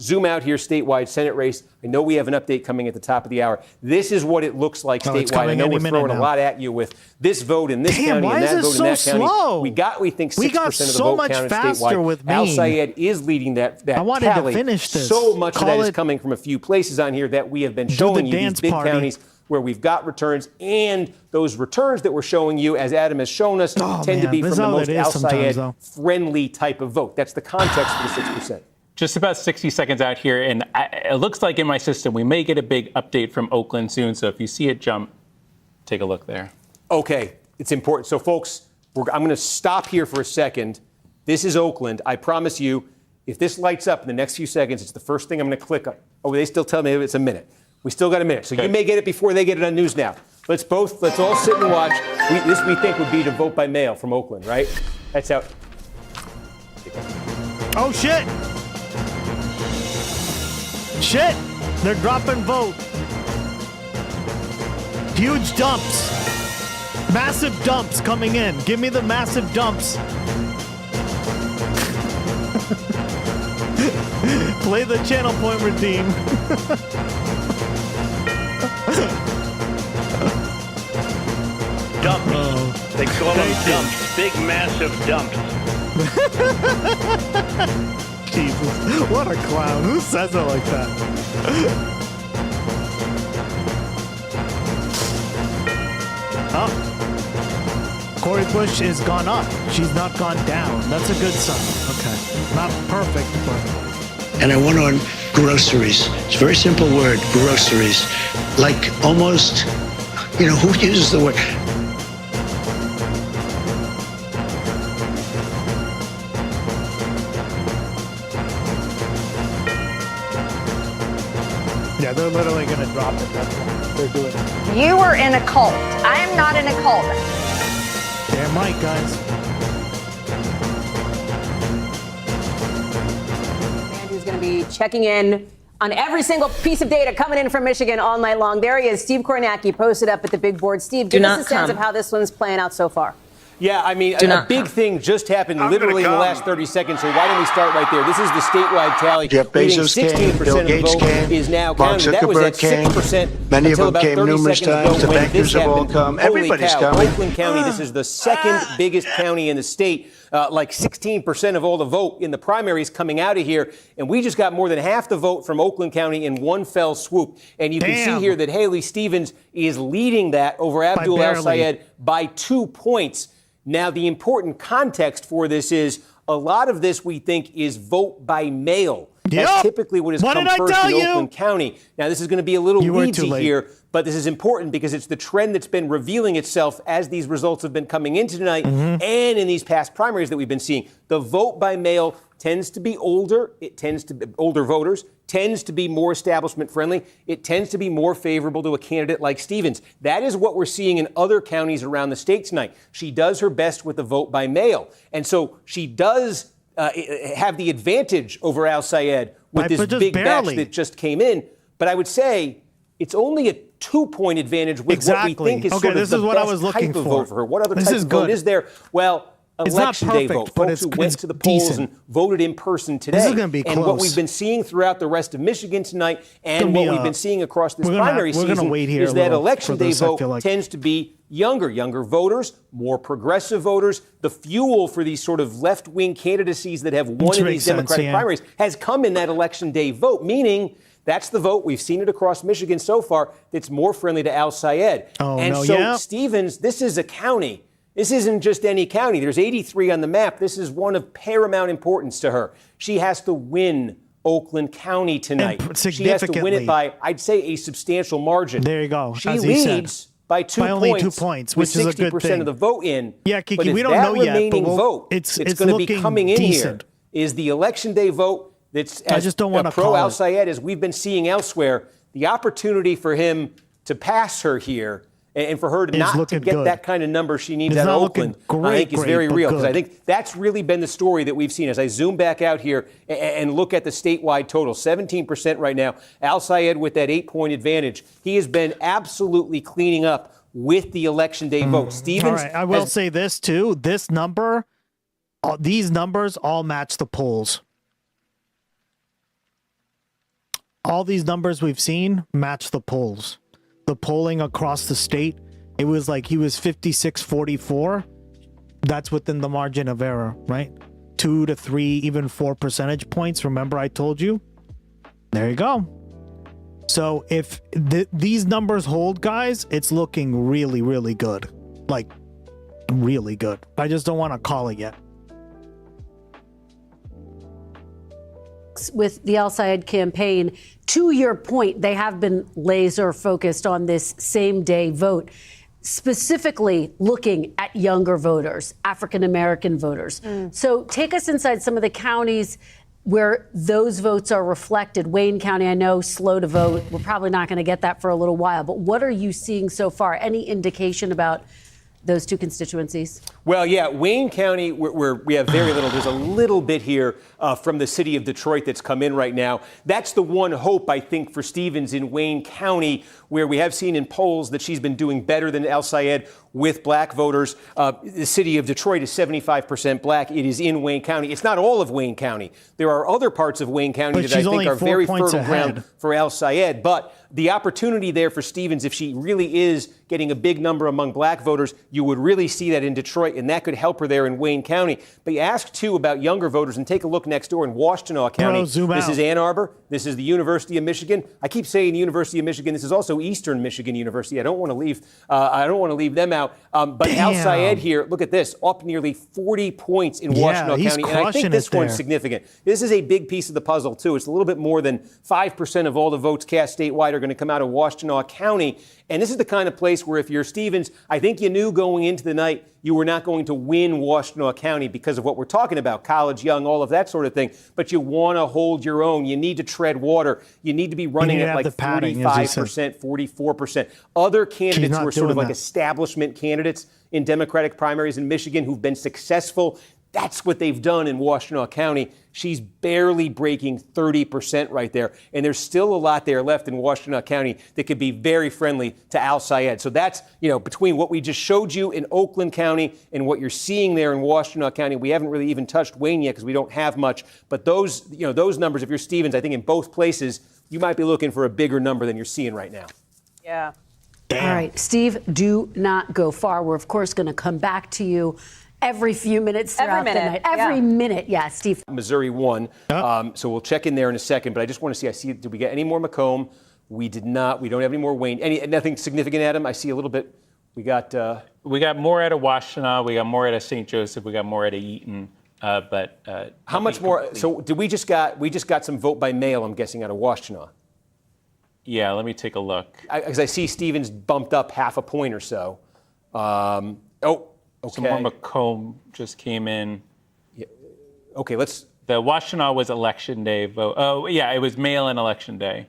Zoom out here, statewide Senate race. I know we have an update coming at the top of the hour. This is what it looks like statewide. I know we're throwing a lot at you with this vote in this county and that vote in that county. We think 6% of the vote counted statewide. Al Sayed is leading that tally. To finish this. So much of that is coming from a few places on here that we have been showing you, these big counties where we've got returns, and those returns that we're showing you, as Adam has shown us, tend to be from the most Al Sayed friendly type of vote. That's the context for the 6%. Just about 60 seconds out here, and it looks like in my system we may get a big update from Oakland soon, so if you see it jump, take a look there. Okay, it's important. So, folks, I'm going to stop here for a second. This is Oakland. I promise you, if this lights up in the next few seconds, it's the first thing I'm going to click on. Oh, they still tell me it's a minute. We still got a minute. So you may get it before they get it on News Now. Let's all sit and watch. This we think would be to vote by mail from Oakland, right? That's how. Oh, shit. Shit. They're dropping vote. Huge dumps. Massive dumps coming in. Give me the massive dumps. Play the channel point redeem. Dumps. They call them dumps. Big, massive dumps. Jesus, what a clown. Who says it like that? Oh. Cori Bush is gone up. She's not gone down. That's a good sign. Okay. Not perfect, but... And I went on groceries. It's a very simple word, groceries. Like almost, who uses the word? Yeah, they're literally going to drop it. That's what they're doing. You were in a cult. I am not in a cult. Damn right, guys. Who's going to be checking in on every single piece of data coming in from Michigan all night long. There he is, Steve Kornacki, posted up at the big board. Steve, give us a sense of how this one's playing out so far. Yeah, I mean, a big thing just happened literally in the last 30 seconds, so why don't we start right there? This is the statewide tally. Jeff Bezos came, Bill Gates came, is now Mark counted. That was at Zuckerberg 6% many of until them about came 30 numerous seconds times. ago The when bankers this have all happened. come. Holy Everybody's cow. coming. Oakland County, this is the second biggest county in the state. Like 16% of all the vote in the primaries coming out of here. And we just got more than half the vote from Oakland County in one fell swoop. And you can see here that Haley Stevens is leading that over Abdul Al Sayed by 2 points. Now, the important context for this is a lot of this we think is vote by mail. That's typically what has come first in Oakland County. Now, this is going to be a little weedsy here, but this is important because it's the trend that's been revealing itself as these results have been coming into tonight and in these past primaries that we've been seeing. The vote by mail tends to be older. It tends to be older voters, tends to be more establishment friendly. It tends to be more favorable to a candidate like Stevens. That is what we're seeing in other counties around the state tonight. She does her best with the vote by mail. And so she does have the advantage over Al Sayed with this big batch that just came in. But I would say it's only a 2-point advantage with what we think is sort of the best type of vote for her. What other type of vote is there? Well, election day perfect, vote. but Folks who it's went to the polls decent. and voted in person today. This is gonna be and what close. we've been seeing throughout the rest of Michigan tonight, and what we've been seeing across this primary season, is that election day vote tends to be younger voters, more progressive voters. The fuel for these sort of left-wing candidacies that have won in these Democratic primaries has come in that election day vote, meaning that's the vote. We've seen it across Michigan so far that's more friendly to Al Sayed. Stevens, this is a county. This isn't just any county. There's 83 on the map. This is one of paramount importance to her. She has to win Oakland County tonight. She has to win it by, I'd say, a substantial margin. There you go. She leads by only 2 points, which is a good thing. 60% of the vote in. Yeah, Kiki, but we don't know yet. Remaining vote, it's going to be coming in decent. here. Is the election day vote that's as pro Al Sayed as we've been seeing elsewhere. The opportunity for him to pass her here and for her to not to get that kind of number she needs out of Oakland, I think is very real. Because I think that's really been the story that we've seen. As I zoom back out here and look at the statewide total, 17% right now. Al Sayed with that 8-point advantage. He has been absolutely cleaning up with the election day vote. Stevens. All right, I will say this too. This number, these numbers all match the polls. All these numbers we've seen match the polls. The polling across the state, it was like he was 56-44. That's within the margin of error, right? 2 to 3, even 4 percentage points. Remember I told you? There you go. So if these numbers hold, guys, it's looking really, really good. Like, really good. I just don't want to call it yet. With the Al Sayed campaign, to your point, they have been laser focused on this same day vote, specifically looking at younger voters, African American voters. So take us inside some of the counties where those votes are reflected. Wayne County, I know, slow to vote. We're probably not going to get that for a little while, but what are you seeing so far? Any indication about those two constituencies? Well, yeah, Wayne County, we have very little. There's a little bit here from the city of Detroit that's come in right now. That's the one hope, I think, for Stevens in Wayne County, where we have seen in polls that she's been doing better than Al Sayed with black voters. The city of Detroit is 75% black. It is in Wayne County. It's not all of Wayne County. There are other parts of Wayne County that I think are very fertile ground for Al Sayed. But the opportunity there for Stevens, if she really is getting a big number among black voters, you would really see that in Detroit, and that could help her there in Wayne County. But you ask, too, about younger voters, and take a look next door in Washtenaw County. This is Ann Arbor. This is the University of Michigan. I keep saying the University of Michigan. This is also Eastern Michigan University. I don't want to leave them out. But Al Sayed here, look at this, up nearly 40 points in Washtenaw County. And I think this one's significant. This is a big piece of the puzzle, too. It's a little bit more than 5% of all the votes cast statewide are going to come out of Washtenaw County. And this is the kind of place where if you're Stevens, I think you knew going into the night you were not going to win Washtenaw County because of what we're talking about, college, young, all of that sort of thing. But you want to hold your own. You need to tread water. You need to be running at like 45%, 44%. Other candidates who are sort of like establishment candidates in Democratic primaries in Michigan who've been successful, that's what they've done in Washtenaw County. She's barely breaking 30% right there. And there's still a lot there left in Washtenaw County that could be very friendly to Al Sayed. So that's, between what we just showed you in Oakland County and what you're seeing there in Washtenaw County, we haven't really even touched Wayne yet because we don't have much. But those numbers, if you're Stevens, I think in both places, you might be looking for a bigger number than you're seeing right now. Yeah. Damn. All right, Steve, do not go far. We're, of course, going to come back to you every few minutes throughout the night. Every minute, yeah, Steve. Missouri won, so we'll check in there in a second. But I just want to see, did we get any more Macomb? We did not. We don't have any more Wayne. Nothing significant, Adam? I see a little bit. We got more out of Washtenaw. We got more out of St. Joseph. We got more out of Eaton. How much more? So we just got some vote by mail, I'm guessing, out of Washtenaw. Yeah, let me take a look. Because I see Stevens bumped up half a point or so. Okay. Some more Macomb just came in. Yeah. Okay, let's. The Washtenaw was election day vote. Oh, yeah, it was mail-in election day.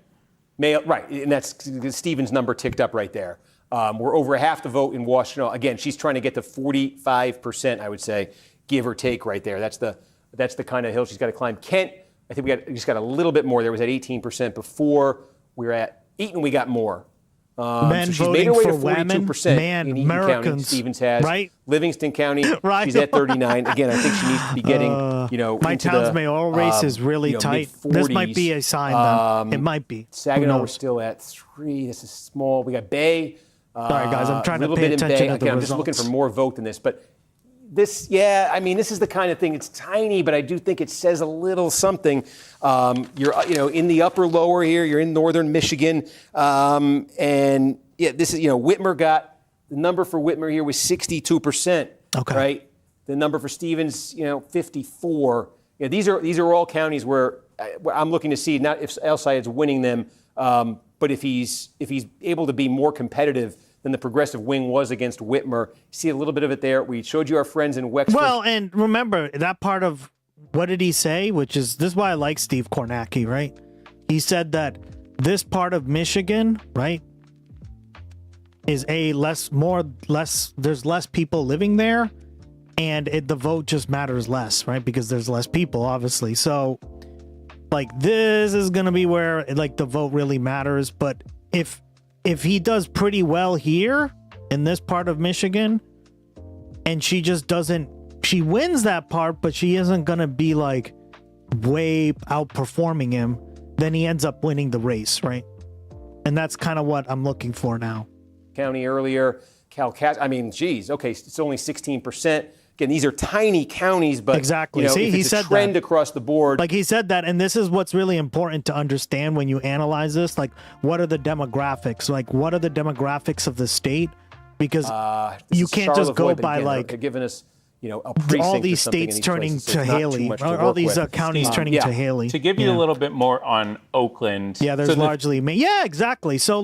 Mail, right, and that's Stevens' number ticked up right there. We're over half the vote in Washtenaw. Again, she's trying to get to 45%, I would say, give or take right there. That's the kind of hill she's got to climb. Kent, I think we just got a little bit more. There was at 18% before. We were at Eaton, we got more. Men so she's voting made her way to for women, 42% man, in Eaton County. Americans, Stevens has. right? Livingston County, Right. she's at 39. Again, I think she needs to be getting, my into town's the, mayoral race is really tight. This might be a sign, then. It might be. Saginaw, we're still at 3. This is small. We got Bay. Sorry, guys, I'm trying to little pay bit in attention Bay. to the Again, I'm just looking for more vote than this. But this, this is the kind of thing. It's tiny, but I do think it says a little something. You're, in the upper lower here. You're in northern Michigan, and this is, Whitmer got the number for Whitmer here was 62%. Okay. Right. The number for Stevens, 54. These are all counties where I'm looking to see not if El Sayed's winning them, but if he's able to be more competitive than the progressive wing was against Whitmer. See a little bit of it there. We showed you our friends in Wexford. Well, and remember that part of what did he say? This is why I like Steve Kornacki, right? He said that this part of Michigan, right, is there's less people living there, and the vote just matters less, right? Because there's less people, obviously. So, this is gonna be where the vote really matters. But if he does pretty well here in this part of Michigan, and she wins that part, but she isn't gonna be way outperforming him, then he ends up winning the race, right? And that's kind of what I'm looking for now. County earlier, okay, it's only 16%. Again, these are tiny counties, but exactly. See, he said trend across the board. He said that, and this is what's really important to understand when you analyze this. What are the demographics? What are the demographics of the state? Because you can't just go by they're giving us, a precinct all these states turning to Haley, all these counties turning to Haley. To give you a little bit more on Oakland. Yeah, there's largely yeah, exactly. So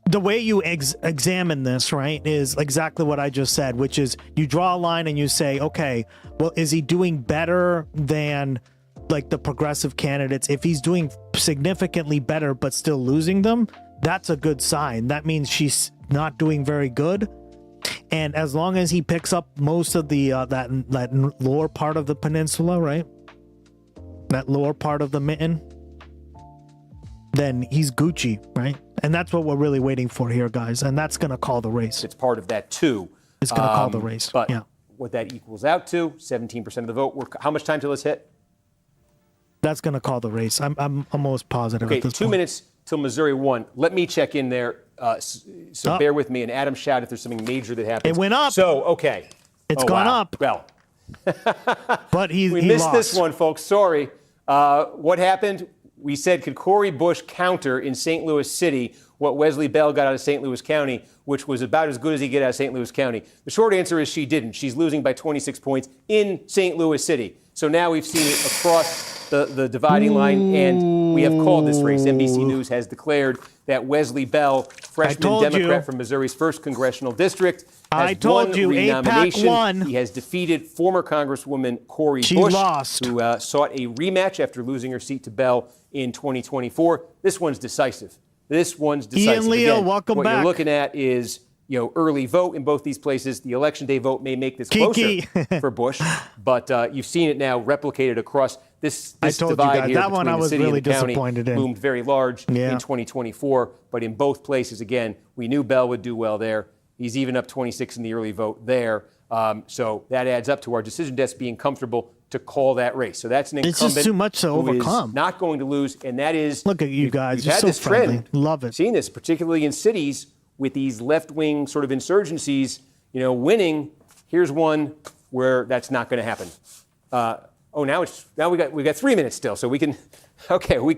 the way you examine this, right, is exactly what I just said, which is you draw a line and you say, okay, well, is he doing better than the progressive candidates? If he's doing significantly better but still losing them, that's a good sign. That means she's not doing very good. And as long as he picks up most of the that lower part of the peninsula, right, that lower part of the mitten, then he's Gucci, right? And that's what we're really waiting for here, guys. And that's going to call the race. It's part of that, too. It's going to call the race. But what that equals out to, 17% of the vote. How much time till it's hit? That's going to call the race. I'm almost positive at this point. 2 minutes till Missouri won. Let me check in there. So bear with me. And Adam, shout if there's something major that happens. It went up. So, okay. It's gone up. Well. But we missed this one, folks. Sorry. What happened? We said, could Cori Bush counter in St. Louis City what Wesley Bell got out of St. Louis County, which was about as good as he get out of St. Louis County? The short answer is she didn't. She's losing by 26 points in St. Louis City. So now we've seen it across the dividing line, and we have called this race. NBC News has declared that Wesley Bell, freshman Democrat from Missouri's 1st Congressional District, has won renomination. He has defeated former Congresswoman Cori Bush, who sought a rematch after losing her seat to Bell in 2024. This one's decisive. Ian Leo, welcome back. What you're looking at is early vote in both these places. The election day vote may make this closer for Bush, but you've seen it now replicated across this divide here between the city and the county loomed very large in 2024. But in both places, again, we knew Bell would do well there. He's even up 26 in the early vote there. So that adds up to our decision desk being comfortable to call that race. So that's an incumbent. It's just too much to overcome. Not going to lose, and that is. Look at you guys. You've had this trend. Love it. Seen this, particularly in cities with these left-wing sort of insurgencies, winning. Here's one where that's not going to happen. Now we got 3 minutes still, so we can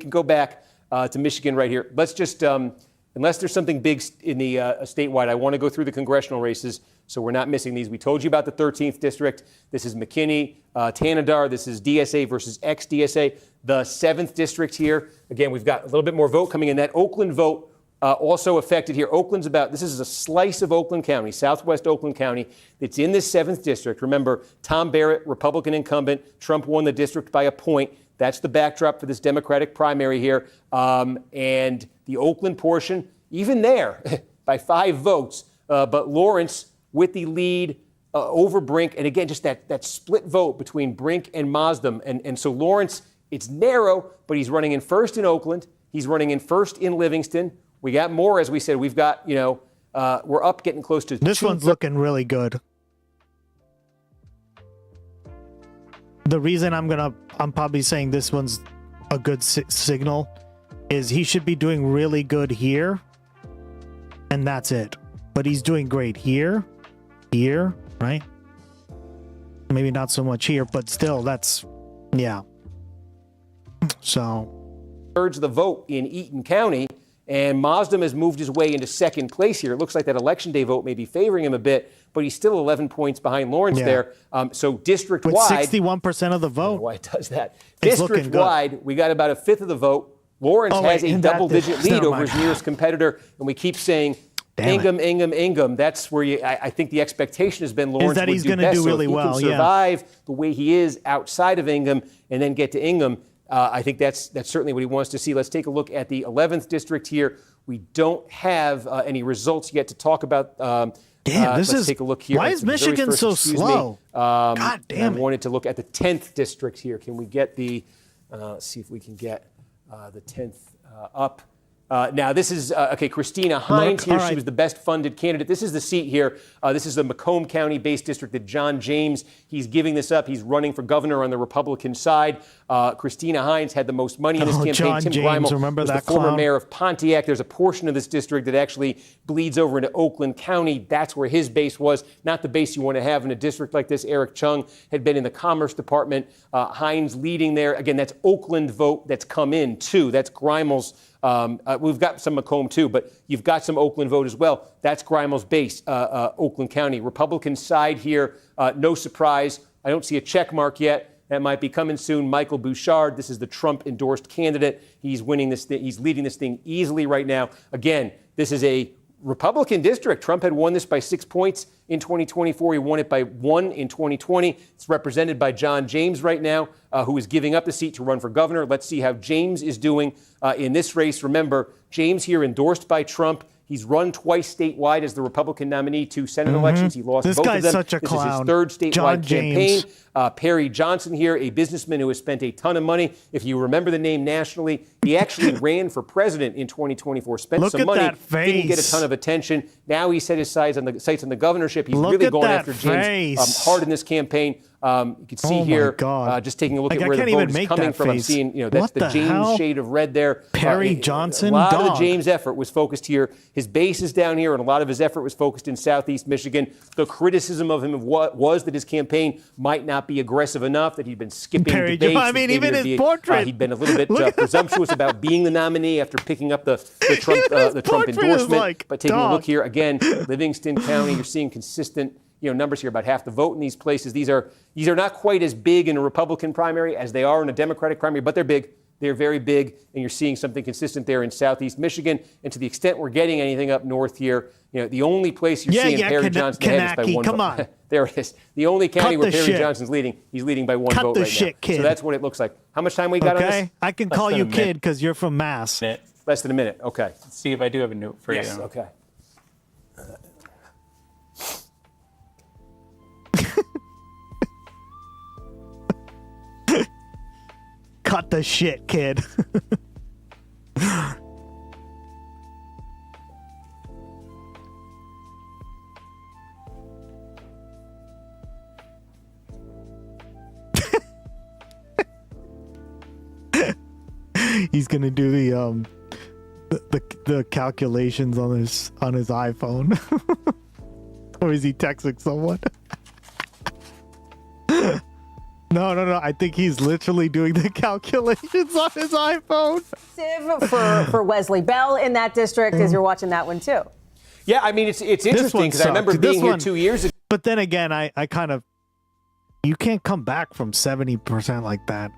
go back to Michigan right here. Let's just unless there's something big in the statewide, I want to go through the congressional races so we're not missing these. We told you about the 13th district. This is McKinney, Tanadar. This is DSA versus ex-DSA. The 7th district here. Again, we've got a little bit more vote coming in. That Oakland vote also affected here. This is a slice of Oakland County, southwest Oakland County. It's in this 7th district. Remember, Tom Barrett, Republican incumbent. Trump won the district by a point. That's the backdrop for this Democratic primary here. And the Oakland portion, even there, by 5 votes. But Lawrence with the lead over Brink. And again, just that split vote between Brink and Maasdam. And so Lawrence, it's narrow, but he's running in first in Oakland. He's running in first in Livingston. We got more, as we said. We've got, we're up getting close to this one's looking really good. The reason I'm probably saying this one's a good signal is he should be doing really good here, and that's it. But he's doing great here, right? Maybe not so much here, but still, that's, yeah. So. Thirds of the vote in Eaton County, and Mazdam has moved his way into second place here. It looks like that election day vote may be favoring him a bit, but he's still 11 points behind Lawrence there. So district-wide. With 61% of the vote. I don't know why it does that. District-wide, we got about a fifth of the vote. Lawrence has a double-digit lead over his nearest competitor, and we keep saying, Ingham. That's where I think the expectation has been Lawrence that he's going to do really well. If he can survive the way he is outside of Ingham and then get to Ingham, I think that's certainly what he wants to see. Let's take a look at the 11th district here. We don't have any results yet to talk about. Let's take a look here. Why is Michigan so slow? God damn it. I wanted to look at the 10th district here. Can we get the, let's see if we can get the 10th up. Now, this is, Christina Hines here. She was the best funded candidate. This is the seat here. This is the Macomb County-based district that John James, he's giving this up. He's running for governor on the Republican side. Christina Hines had the most money in this campaign. John Tim James, Grimal was the former mayor of Pontiac. There's a portion of this district that actually bleeds over into Oakland County. That's where his base was, not the base you want to have in a district like this. Eric Chung had been in the Commerce Department. Hines leading there. Again, that's Oakland vote that's come in, too. That's Grimal's. We've got some Macomb, too, but you've got some Oakland vote as well. That's Grimal's base, Oakland County. Republican side here, no surprise. I don't see a check mark yet. That might be coming soon. Michael Bouchard, this is the Trump-endorsed candidate. He's winning this thing. He's leading this thing easily right now. Again, this is a Republican district. Trump had won this by 6 points in 2024. He won it by 1 in 2020. It's represented by John James right now, who is giving up the seat to run for governor. Let's see how James is doing in this race. Remember, James here endorsed by Trump. He's run twice statewide as the Republican nominee to Senate elections. He lost both of them. This guy's such a clown. This is his third statewide campaign. Perry Johnson here, a businessman who has spent a ton of money. If you remember the name nationally, he actually ran for president in 2024. Spent some money, didn't get a ton of attention. Now he set his sights on the governorship. He's really going after James hard in this campaign. You can see here, just taking a look at where the vote is coming from. I'm seeing, that's the James shade of red there. Perry Johnson, a lot of the James effort was focused here. His base is down here, and a lot of his effort was focused in Southeast Michigan. The criticism of him was that his campaign might not be aggressive enough, that he'd been skipping debates. I mean, even his portrait. He'd been a little bit presumptuous about being the nominee after picking up the Trump endorsement. But taking a look here, again, Livingston County, you're seeing consistent numbers here, about half the vote in these places. These are not quite as big in a Republican primary as they are in a Democratic primary, but they're big. They're very big, and you're seeing something consistent there in Southeast Michigan. And to the extent we're getting anything up north here, the only place you're seeing Perry Johnson ahead is by one vote. Come on. There it is. The only county where Perry Johnson's leading, he's leading by one vote right now. Kid. So that's what it looks like. How much time we got on this? I can call you kid because you're from Mass. Less than a minute. Okay. Let's see if I do have a note for you. Yes. Okay. Cut the shit, kid. He's gonna do the calculations on his iPhone. Or is he texting someone? No. I think he's literally doing the calculations on his iPhone. For Wesley Bell in that district, as you're watching that one too. Yeah, I mean, it's interesting because I remember being here 2 years ago. But then again, I kind of, you can't come back from 70% like that,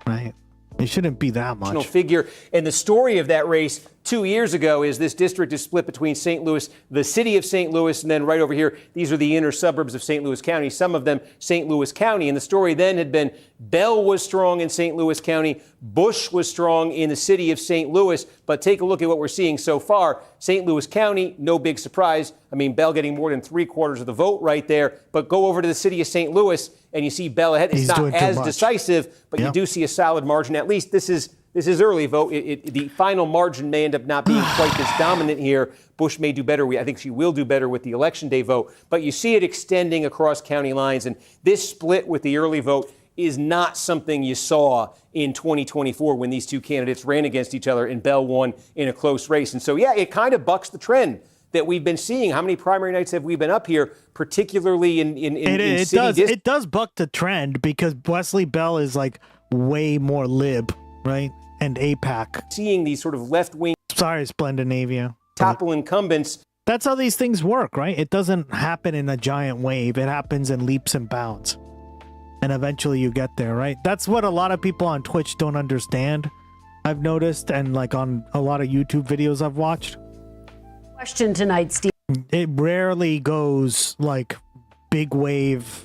right? It shouldn't be that much. Figure. And the story of that race 2 years ago is this district is split between St. Louis, the city of St. Louis, and then right over here, these are the inner suburbs of St. Louis County, some of them St. Louis County. And the story then had been Bell was strong in St. Louis County, Bush was strong in the city of St. Louis. But take a look at what we're seeing so far. St. Louis County, no big surprise. I mean, Bell getting more than 3/4 of the vote right there. But go over to the city of St. Louis and you see Bell ahead. It's not as decisive, but you do see a solid margin. At least this is This is early vote. The final margin may end up not being quite this dominant here. Bush may do better. I think she will do better with the Election Day vote. But you see it extending across county lines. And this split with the early vote is not something you saw in 2024 when these two candidates ran against each other and Bell won in a close race. And so, yeah, it kind of bucks the trend that we've been seeing. How many primary nights have we been up here, particularly in city it does buck the trend because Wesley Bell is like way more lib, right? And APAC. Seeing these sort of left-wing... Sorry, Splendinavia. Topple incumbents. That's how these things work, right? It doesn't happen in a giant wave. It happens in leaps and bounds. And eventually you get there, right? That's what a lot of people on Twitch don't understand, I've noticed, and like on a lot of YouTube videos I've watched. Question tonight, Steve. It rarely goes like big wave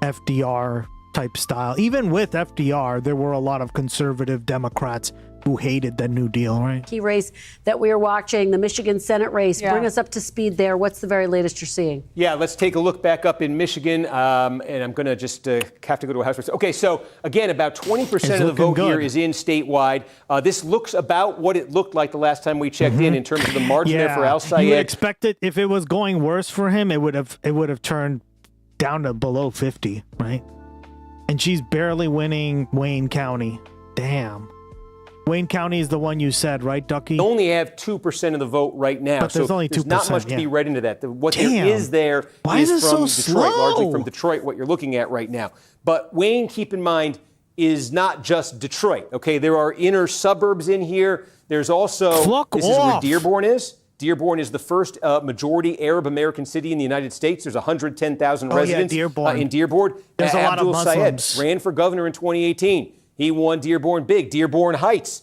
FDR type style. Even with FDR, there were a lot of conservative Democrats who hated the New Deal, right? Key race that we are watching, the Michigan Senate race. Yeah. Bring us up to speed there. What's the very latest you're seeing? Yeah, let's take a look back up in Michigan. And I'm going to just have to go to a house race. Okay, so again, about 20% of the vote here is in statewide. This looks about what it looked like the last time we checked in terms of the margin there for Al Sayed. You would expect it, if it was going worse for him, it would have turned down to below 50, right? And she's barely winning Wayne County. Damn. Wayne County is the one you said, right, Ducky? We only have 2% of the vote right now. But there's only 2%. There's not much to be read into that. What Damn. there is there Why is is it from so Detroit, slow? largely from Detroit, what you're looking at right now. But Wayne, keep in mind, is not just Detroit, okay? There are inner suburbs in here. There's also, this is where Dearborn is. Dearborn is the first majority Arab American city in the United States. There's 110,000 residents in Dearborn. There's a lot of Muslims. Sayed ran for governor in 2018. He won Dearborn big. Dearborn Heights,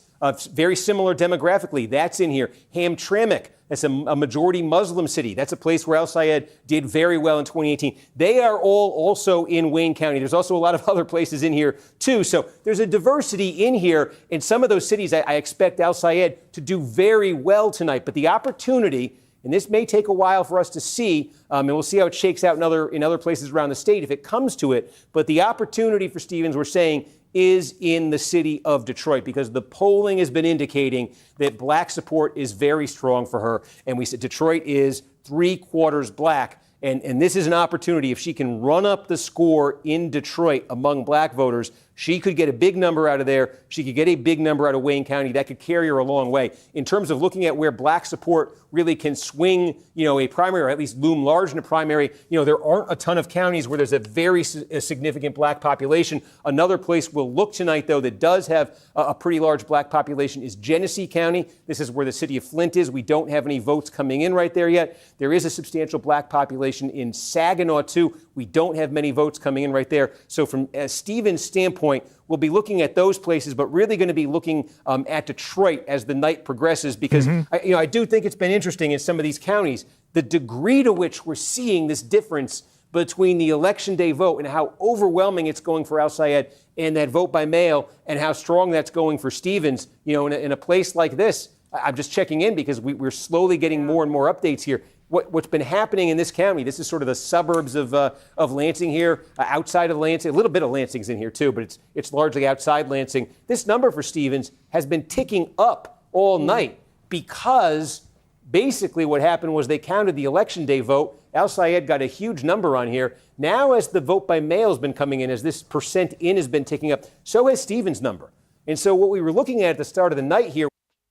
very similar demographically. That's in here. Hamtramck, that's a majority Muslim city. That's a place where Al Sayed did very well in 2018. They are all also in Wayne County. There's also a lot of other places in here, too. So there's a diversity in here. In some of those cities, I expect Al Sayed to do very well tonight. But the opportunity, and this may take a while for us to see, and we'll see how it shakes out in other places around the state if it comes to it. But the opportunity for Stevens, we're saying, is in the city of Detroit because the polling has been indicating that black support is very strong for her. And we said Detroit is 3/4 black. And this is an opportunity. If she can run up the score in Detroit among black voters, she could get a big number out of there. She could get a big number out of Wayne County. That could carry her a long way. In terms of looking at where black support really can swing, a primary, or at least loom large in a primary, there aren't a ton of counties where there's a very significant black population. Another place we'll look tonight, though, that does have a pretty large black population is Genesee County. This is where the city of Flint is. We don't have any votes coming in right there yet. There is a substantial black population in Saginaw, too. We don't have many votes coming in right there. So from Stevens' standpoint, we'll be looking at those places, but really going to be looking at Detroit as the night progresses because I do think it's been interesting in some of these counties, the degree to which we're seeing this difference between the Election Day vote and how overwhelming it's going for Al Sayed and that vote by mail and how strong that's going for Stevens. In a place like this, I'm just checking in because we're slowly getting more and more updates here. What's been happening in this county, this is sort of the suburbs of Lansing here, outside of Lansing. A little bit of Lansing's in here too, but it's largely outside Lansing. This number for Stevens has been ticking up all night because basically what happened was they counted the Election Day vote. Al Sayed got a huge number on here. Now as the vote by mail has been coming in, as this percent in has been ticking up, so has Stevens' number. And so what we were looking at the start of the night here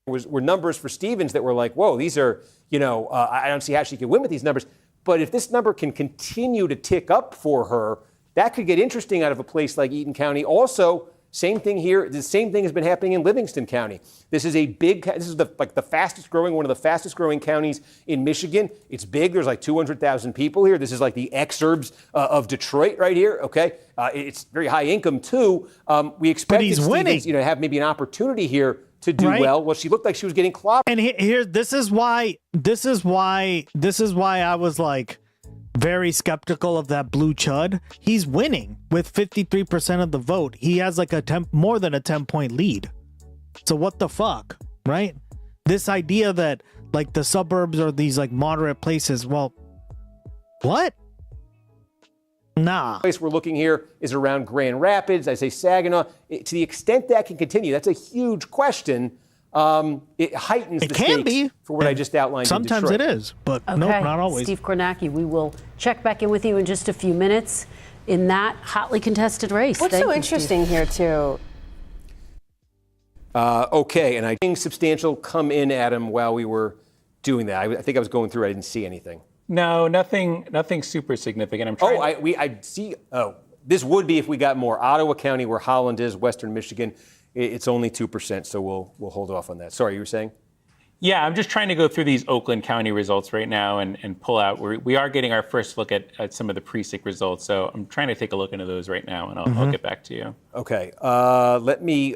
were numbers for Stevens that were like, whoa, these are, I don't see how she can win with these numbers. But if this number can continue to tick up for her, that could get interesting out of a place like Eaton County. Also, same thing here. The same thing has been happening in Livingston County. This is the fastest growing, one of the fastest growing counties in Michigan. It's big. There's like 200,000 people here. This is like the exurbs of Detroit right here. Okay. It's very high income too. We expect Stevens, to have maybe an opportunity here to do well. Well, she looked like she was getting clobbered. And here, this is why I was like very skeptical of that blue chud. He's winning with 53% of the vote. He has like more than a 10-point lead. So what the fuck, right? This idea that like the suburbs are these like moderate places. Well, what? Nah. The place we're looking here is around Grand Rapids. I say Saginaw. To the extent that can continue, that's a huge question. It heightens the stakes for what I just outlined. Sometimes in Detroit. it is, but no, not always. Steve Kornacki, we will check back in with you in just a few minutes in that hotly contested race. What's so interesting here, too? Okay, and I think substantial come in, Adam, while we were doing that. I think I was going through. I didn't see anything. No, nothing super significant. I'm trying. I see. Oh, this would be if we got more. Ottawa County, where Holland is, Western Michigan, it's only 2%. So we'll hold off on that. Sorry, you were saying? Yeah, I'm just trying to go through these Oakland County results right now and pull out. We are getting our first look at some of the precinct results. So I'm trying to take a look into those right now, and I'll get back to you. Okay. Let me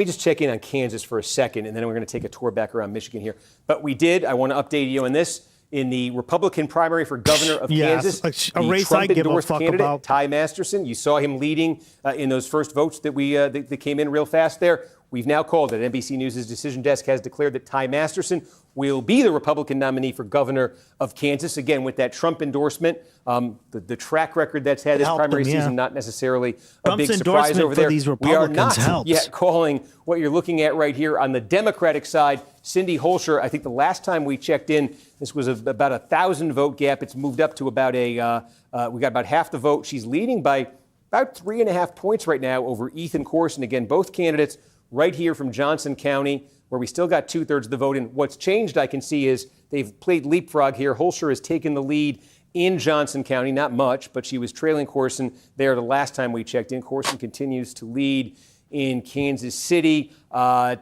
just check in on Kansas for a second, and then we're going to take a tour back around Michigan here. But I want to update you on this. In the Republican primary for governor of Kansas, a race I give a fuck candidate, about. Ty Masterson, you saw him leading in those first votes that that came in real fast there. We've now called it. NBC News' decision desk has declared that Ty Masterson will be the Republican nominee for governor of Kansas. Again, with that Trump endorsement, the track record that's had this primary season, not necessarily a big surprise over there. We are not yet calling what you're looking at right here on the Democratic side. Cindy Holscher, I think the last time we checked in, this was about 1,000 vote gap. It's moved up to about we got about half the vote. She's leading by about 3.5 points right now over Ethan Corson. Again, both candidates right here from Johnson County, where we still got 2/3 of the vote in. What's changed, I can see, is they've played leapfrog here. Holscher has taken the lead in Johnson County, not much, but she was trailing Corson there the last time we checked in. Corson continues to lead in Kansas City, Shawnee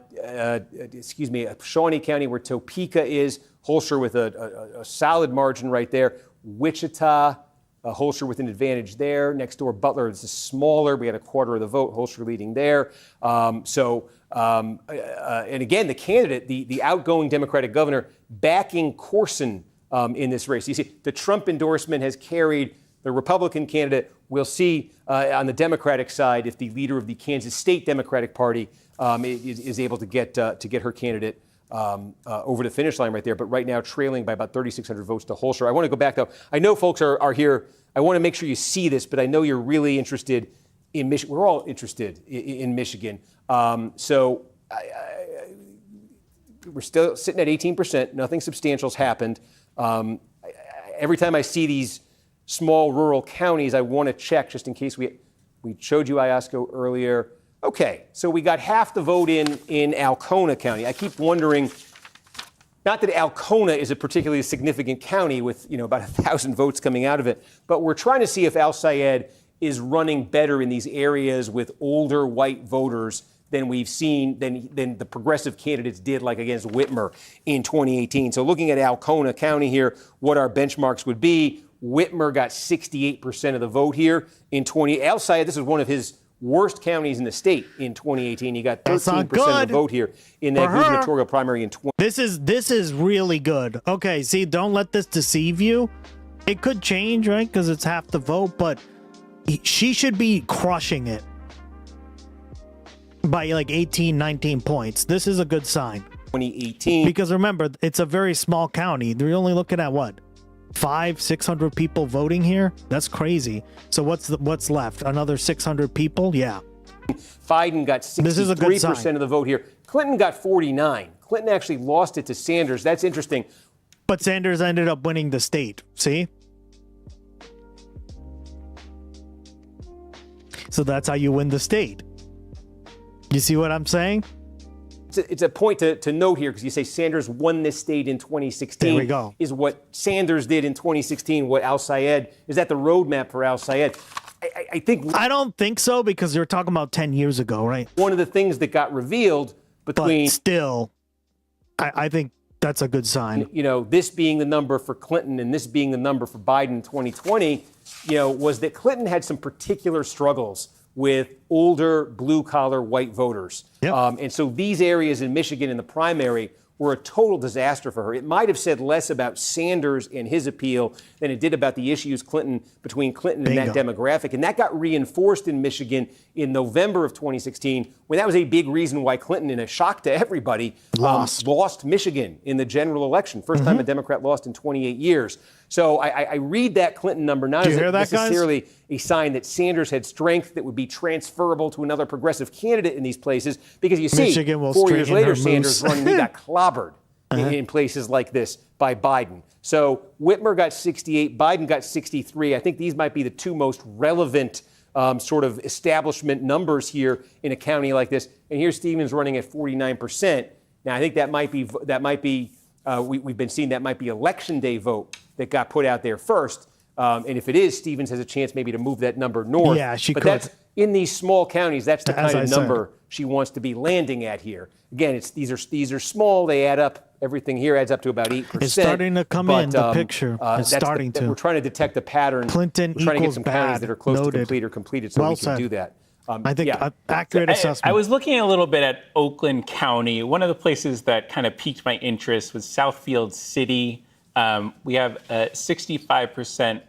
County, where Topeka is. Holscher with a solid margin right there. Wichita, Holscher with an advantage there. Next door, Butler is smaller. We had 1/4 of the vote. Holscher leading there. And again, the candidate, the outgoing Democratic governor, backing Corson in this race. You see, the Trump endorsement has carried the Republican candidate. We'll see on the Democratic side if the leader of the Kansas State Democratic Party is able to get her candidate over the finish line right there. But right now, trailing by about 3,600 votes to Holscher. I want to go back, though. I know folks are here. I want to make sure you see this, but I know you're really interested in Michigan. We're all interested in Michigan. We're still sitting at 18%. Nothing substantial's happened. Every time I see these small rural counties, I want to check just in case we showed you Iosco earlier. Okay, so we got half the vote in Alcona County. I keep wondering, not that Alcona is a particularly significant county with about 1,000 votes coming out of it, but we're trying to see if Al Sayed is running better in these areas with older white voters than we've seen, than the progressive candidates did, like against Whitmer in 2018. So looking at Alcona County here, what our benchmarks would be, Whitmer got 68% of the vote here in 20. Al Sayed, this is one of his worst counties in the state in 2018. He got 13% of the vote here in that gubernatorial primary in 20. This is really good. Okay, see, don't let this deceive you. It could change, right? Because it's half the vote, but she should be crushing it by like 18, 19 points. This is a good sign. 2018. Because remember, it's a very small county. They're only looking at what? 500-600 people voting here. That's crazy. So what's left? Another 600 people? Yeah. Biden got 63% of the vote here. Clinton got 49. Clinton actually lost it to Sanders. That's interesting. But Sanders ended up winning the state. See? So that's how you win the state. You see what I'm saying? It's a point to note here because you say Sanders won this state in 2016. There we go. Is what Sanders did in 2016, what Al Sayed, is that the roadmap for Al Sayed? I don't think so because you're talking about 10 years ago, right? One of the things that got revealed between... But still, I think that's a good sign. This being the number for Clinton and this being the number for Biden in 2020, was that Clinton had some particular struggles with older blue-collar white voters. Yep. And so these areas in Michigan in the primary were a total disaster for her. It might have said less about Sanders and his appeal than it did about the issues between Clinton and that demographic. And that got reinforced in Michigan in November of 2016, when that was a big reason why Clinton, in a shock to everybody, lost Michigan in the general election. First time a Democrat lost in 28 years. So I read that Clinton number not Do you as hear that, necessarily a sign that Sanders had strength that would be transferable to another progressive candidate in these places, because you see, Michigan will 4 years straighten later, her Sanders moves. running, he got clobbered in places like this by Biden. So Whitmer got 68, Biden got 63. I think these might be the two most relevant sort of establishment numbers here in a county like this. And here's Stevens running at 49%. Now, I think that might be we've been seeing that might be election day vote that got put out there first. And if it is, Stevens has a chance maybe to move that number north. Yeah, she but could. That's in these small counties. That's the As kind I of said. number she wants to be landing at here. Again, these are small. They add up. Everything here adds up to about 8%. It's starting to come in, the picture. It's starting to. We're trying to detect the pattern. Clinton We're trying to get equals some counties bad. that are close Noted. to complete or completed so Well we can said. do that. I think accurate assessment. I was looking a little bit at Oakland County. One of the places that kind of piqued my interest was Southfield City. We have a 65%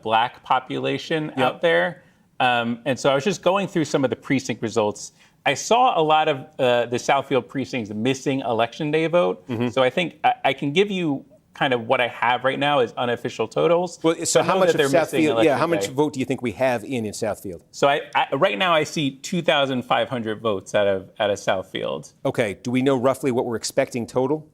black population out there. And so I was just going through some of the precinct results. I saw a lot of the Southfield precincts missing election day vote. So I think I can give you kind of what I have right now as unofficial totals. Well, so how much of Southfield? Yeah, how much day. vote do you think we have in Southfield? So I right now I see 2,500 votes out of Southfield. Okay. Do we know roughly what we're expecting total?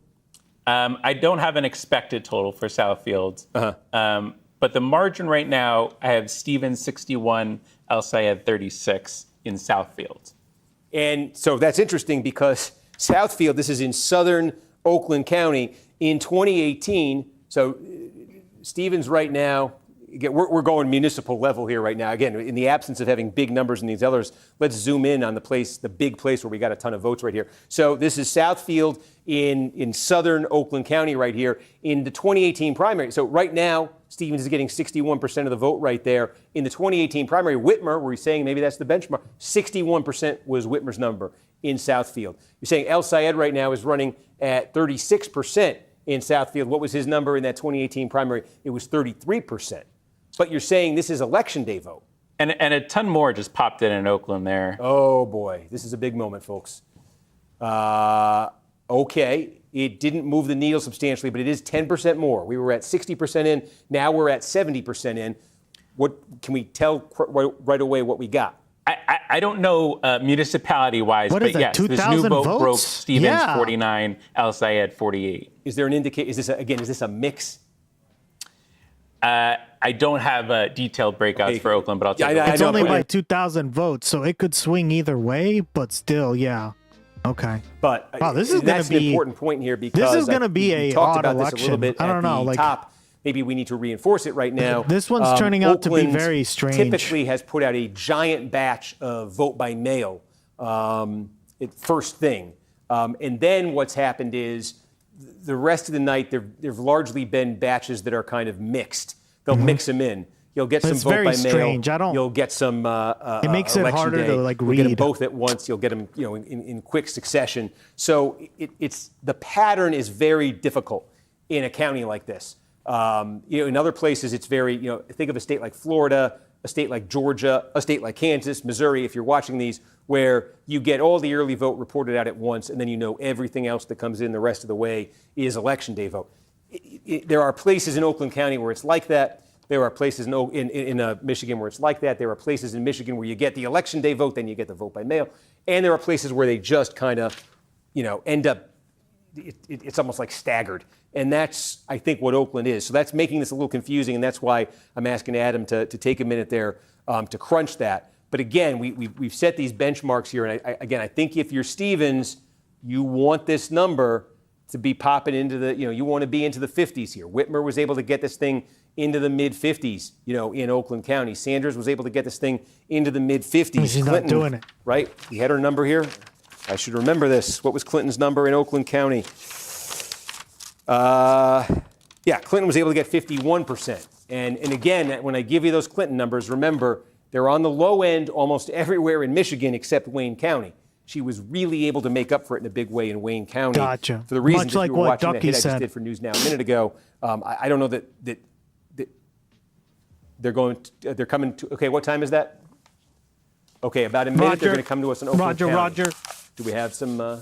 I don't have an expected total for Southfield. But the margin right now, I have Stevens 61, El Sayed 36 in Southfield. And so that's interesting because Southfield, this is in southern Oakland County, in 2018. So Stevens right now, again, we're going municipal level here right now. Again, in the absence of having big numbers in these others, let's zoom in on the big place where we got a ton of votes right here. So this is Southfield in southern Oakland County right here in the 2018 primary. So right now, Stevens is getting 61% of the vote right there. In the 2018 primary, Whitmer, where he's saying maybe that's the benchmark, 61% was Whitmer's number in Southfield. You're saying El Sayed right now is running at 36% in Southfield. What was his number in that 2018 primary? It was 33%. But you're saying this is election day vote. And a ton more just popped in Oakland there. Oh, boy. This is a big moment, folks. Okay. It didn't move the needle substantially, but it is 10% more. We were at 60% in. Now we're at 70% in. What can we tell right away what we got? I don't know municipality-wise, What but is that, yes, this 2,000 new vote votes? broke Stevens Yeah. 49, El Sayed 48. Is there an indication? Is this a mix? I don't have detailed breakouts for Oakland, but I'll take it. It's only by 2,000 votes, so it could swing either way, but still, yeah. Okay. But wow, this is going that's to be an important point here because this is going to be we a talked odd about election. this a little bit I don't at know, the like top. Maybe we need to reinforce it right now. This one's turning out to be Oakland very strange. Typically has put out a giant batch of vote by mail first thing, and then what's happened is the rest of the night there've largely been batches that are kind of mixed. They'll mix them in. You'll get some It's vote very by mail. strange. You'll get some. It makes it election harder day. to, like, You'll get them read. both at once. You'll get them, in quick succession. So it's the pattern is very difficult in a county like this. In other places, it's very. Think of a state like Florida, a state like Georgia, a state like Kansas, Missouri. If you're watching these, where you get all the early vote reported out at once, and then everything else that comes in the rest of the way is election day vote. There are places in Oakland County where it's like that. There are places in Michigan where it's like that. There are places in Michigan where you get the election day vote, then you get the vote by mail. And there are places where they just kind of, end up, it's almost like staggered. And that's, I think, what Oakland is. So that's making this a little confusing, and that's why I'm asking Adam to take a minute there to crunch that. But again, we've set these benchmarks here. And I think if you're Stevens, you want this number to be popping into you want to be into the 50s here. Whitmer was able to get this thing into the mid-50s, in Oakland County. Sanders was able to get this thing into the mid-50s. She's not doing it. Right? We had her number here. I should remember this. What was Clinton's number in Oakland County? Clinton was able to get 51%. And again, when I give you those Clinton numbers, remember, they're on the low end almost everywhere in Michigan except Wayne County. She was really able to make up for it in a big way in Wayne County. Gotcha. For the reasons Much that like you were what watching that Ducky hit I just said. did for News Now a minute ago. I don't know that they're coming to, okay, what time is that? Okay, about a minute. They're going to come to us in Oakland County. Roger. Do we have some?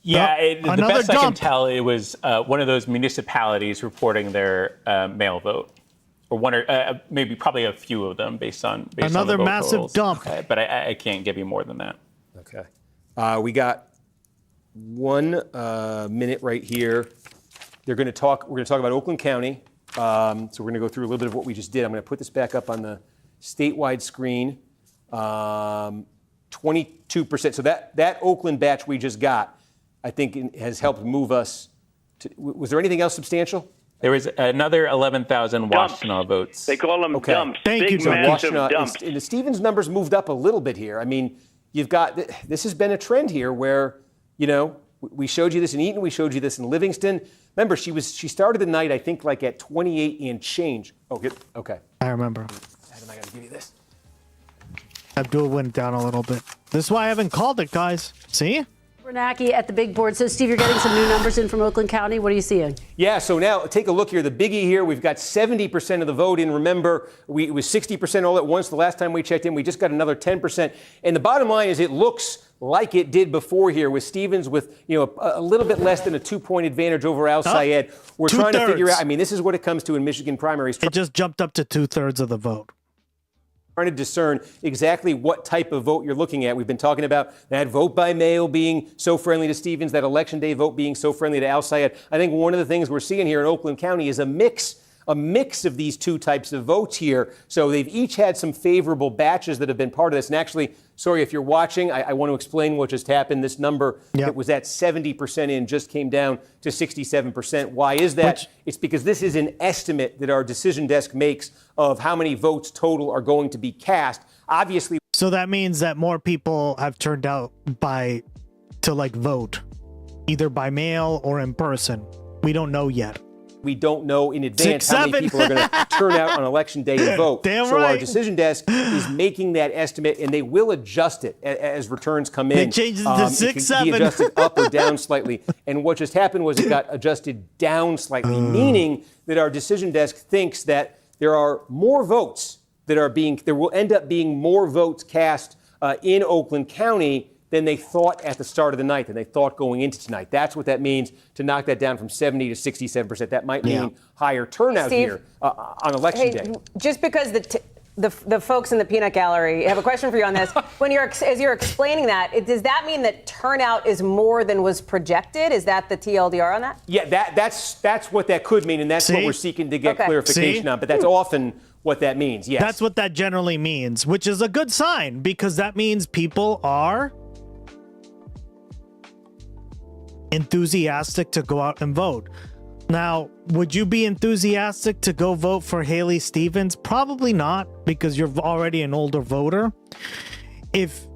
Yeah, the another best I can dump. tell, it was one of those municipalities reporting their mail vote, or one or maybe probably a few of them based on the Another vote massive totals. dump. But I can't give you more than that. Okay. We got 1 minute right here. We're going to talk about Oakland County. So we're going to go through a little bit of what we just did. I'm going to put this back up on the statewide screen. 22%. So that Oakland batch we just got, I think, has helped move us. Was there anything else substantial? There was another 11,000 Washtenaw votes. They call them dumps. Thank Big, you, John. massive Washtenaw, dumps. and the Stevens numbers moved up a little bit here. I mean, you've got, this has been a trend here where, we showed you this in Eaton, we showed you this in Livingston. Remember, she started the night, I think, like at 28 and change. Oh, good. Okay. I remember. Adam, I got to give you this. Abdul went down a little bit. This is why I haven't called it, guys. See? Kornacki at the big board. So, Steve, you're getting some new numbers in from Oakland County. What are you seeing? Yeah, so now take a look here. The biggie here, we've got 70% of the vote in. Remember, it was 60% all at once the last time we checked in. We just got another 10%. And the bottom line is it looks like it did before here with Stevens with, a little bit less than a 2-point advantage over Al Sayed. We're trying to figure out, this is what it comes to in Michigan primaries. It just jumped up to 2/3 of the vote. Trying to discern exactly what type of vote you're looking at. We've been talking about that vote by mail being so friendly to Stevens, that election day vote being so friendly to Al Sayed. I think one of the things we're seeing here in Oakland County is a mix of these two types of votes here. So they've each had some favorable batches that have been part of this. And actually, sorry, if you're watching, I want to explain what just happened. This number that was at 70% in just came down to 67%. Why is that? It's because this is an estimate that our decision desk makes of how many votes total are going to be cast. Obviously. So that means that more people have turned out to vote, either by mail or in person. We don't know yet. We don't know in advance how many people are going to turn out on election day and vote. Damn so right. our decision desk is making that estimate, and they will adjust it as returns come in. It changes to 6-7. It can be adjusted up or down slightly. And what just happened was it got adjusted down slightly, meaning that our decision desk thinks that there are more votes there will end up being more votes cast in Oakland County than they thought at the start of the night, than they thought going into tonight. That's what that means to knock that down from 70 to 67%. That might mean higher turnout Steve, here on election day. Just because the folks in the peanut gallery have a question for you on this. As you're explaining that, does that mean that turnout is more than was projected? Is that the TLDR on that? Yeah, that's what that could mean, and that's what we're seeking to get clarification on. But that's often what that means. Yes, that's what that generally means, which is a good sign because that means people are enthusiastic to go out and vote. Now, would you be enthusiastic to go vote for Haley Stevens? Probably not, because you're already an older voter. If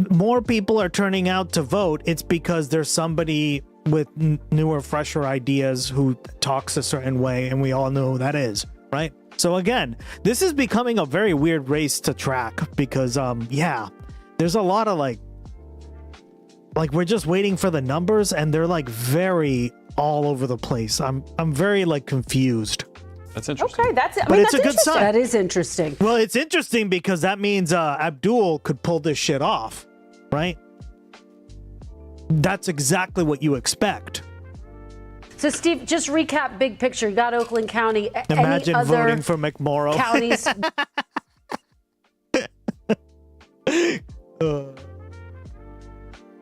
more people are turning out to vote, it's because there's somebody with newer, fresher ideas who talks a certain way, and we all know who that is, right? So again, this is becoming a very weird race to track because, there's a lot of like we're just waiting for the numbers, and they're very all over the place. I'm very confused. That's interesting. Okay, it's a good sign. That is interesting. Well, it's interesting because that means Abdul could pull this shit off, right? That's exactly what you expect. So, Steve, just recap big picture. You got Oakland County. Imagine any other voting for McMorrow. Counties.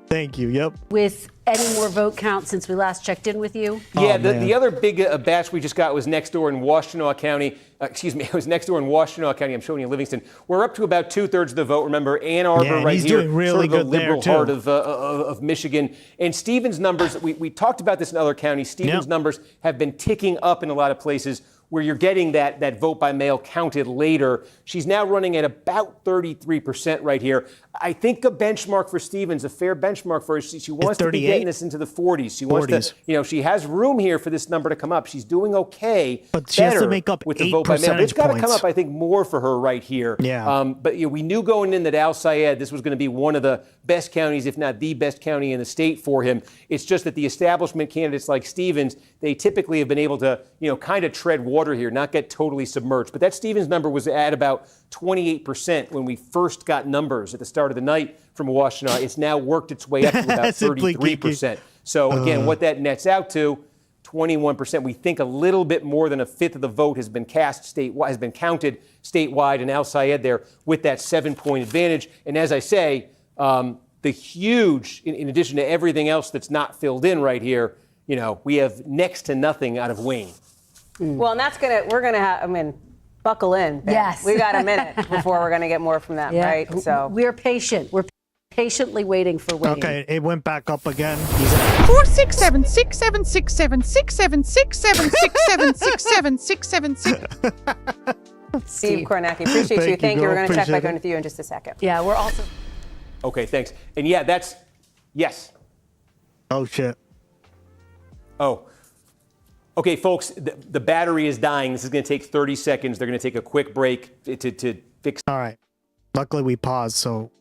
Thank you. Yep. With any more vote count since we last checked in with you? Yeah, the other big batch we just got was next door in Washtenaw County. It was next door in Washtenaw County. I'm showing you Livingston. We're up to about 2/3 of the vote. Remember, Ann Arbor right he's here, doing really sort of the good liberal there, heart too. of Michigan. And Stevens' numbers, we talked about this in other counties. Stevens' numbers have been ticking up in a lot of places where you're getting that vote by mail counted later. She's now running at about 33% right here. I think a benchmark for Stevens, a fair benchmark for her, she wants to be getting this into the 40s. She wants to, she has room here for this number to come up. She's doing okay, but she has to make up with 8 the vote by mail. But it's got to come points. up, I think, more for her right here. Yeah. But we knew going in that Al Sayed, this was going to be one of the best counties, if not the best county in the state for him. It's just that the establishment candidates like Stevens, they typically have been able to, kind of tread water here, not get totally submerged. But that Stevens number was at about 28% when we first got numbers at the start of the night from Washtenaw. It's now worked its way up to about 33%. So again, what that nets out to, 21%. We think a little bit more than a fifth of the vote has been cast statewide, has been counted statewide, and Al Sayed there with that 7-point advantage. And as I say, the huge, in addition to everything else that's not filled in right here, we have next to nothing out of Wayne. Well, and we're gonna have, buckle in. Ben. Yes. We got a minute before we're gonna get more from them, right? So we're patient. We're patiently waiting for Wayne. Okay, it went back up again. 4 6 7 6 7 6 7 6 7 6 7 6 7 6 7 6 7 6. Steve Kornacki, appreciate you. Thank you. We're gonna check back in with you in just a second. Yeah, we're also. Okay, thanks. And yeah, that's yes. Oh shit. Oh. Okay, folks, the battery is dying. This is going to take 30 seconds. They're going to take a quick break to fix. All right. Luckily, we paused, so.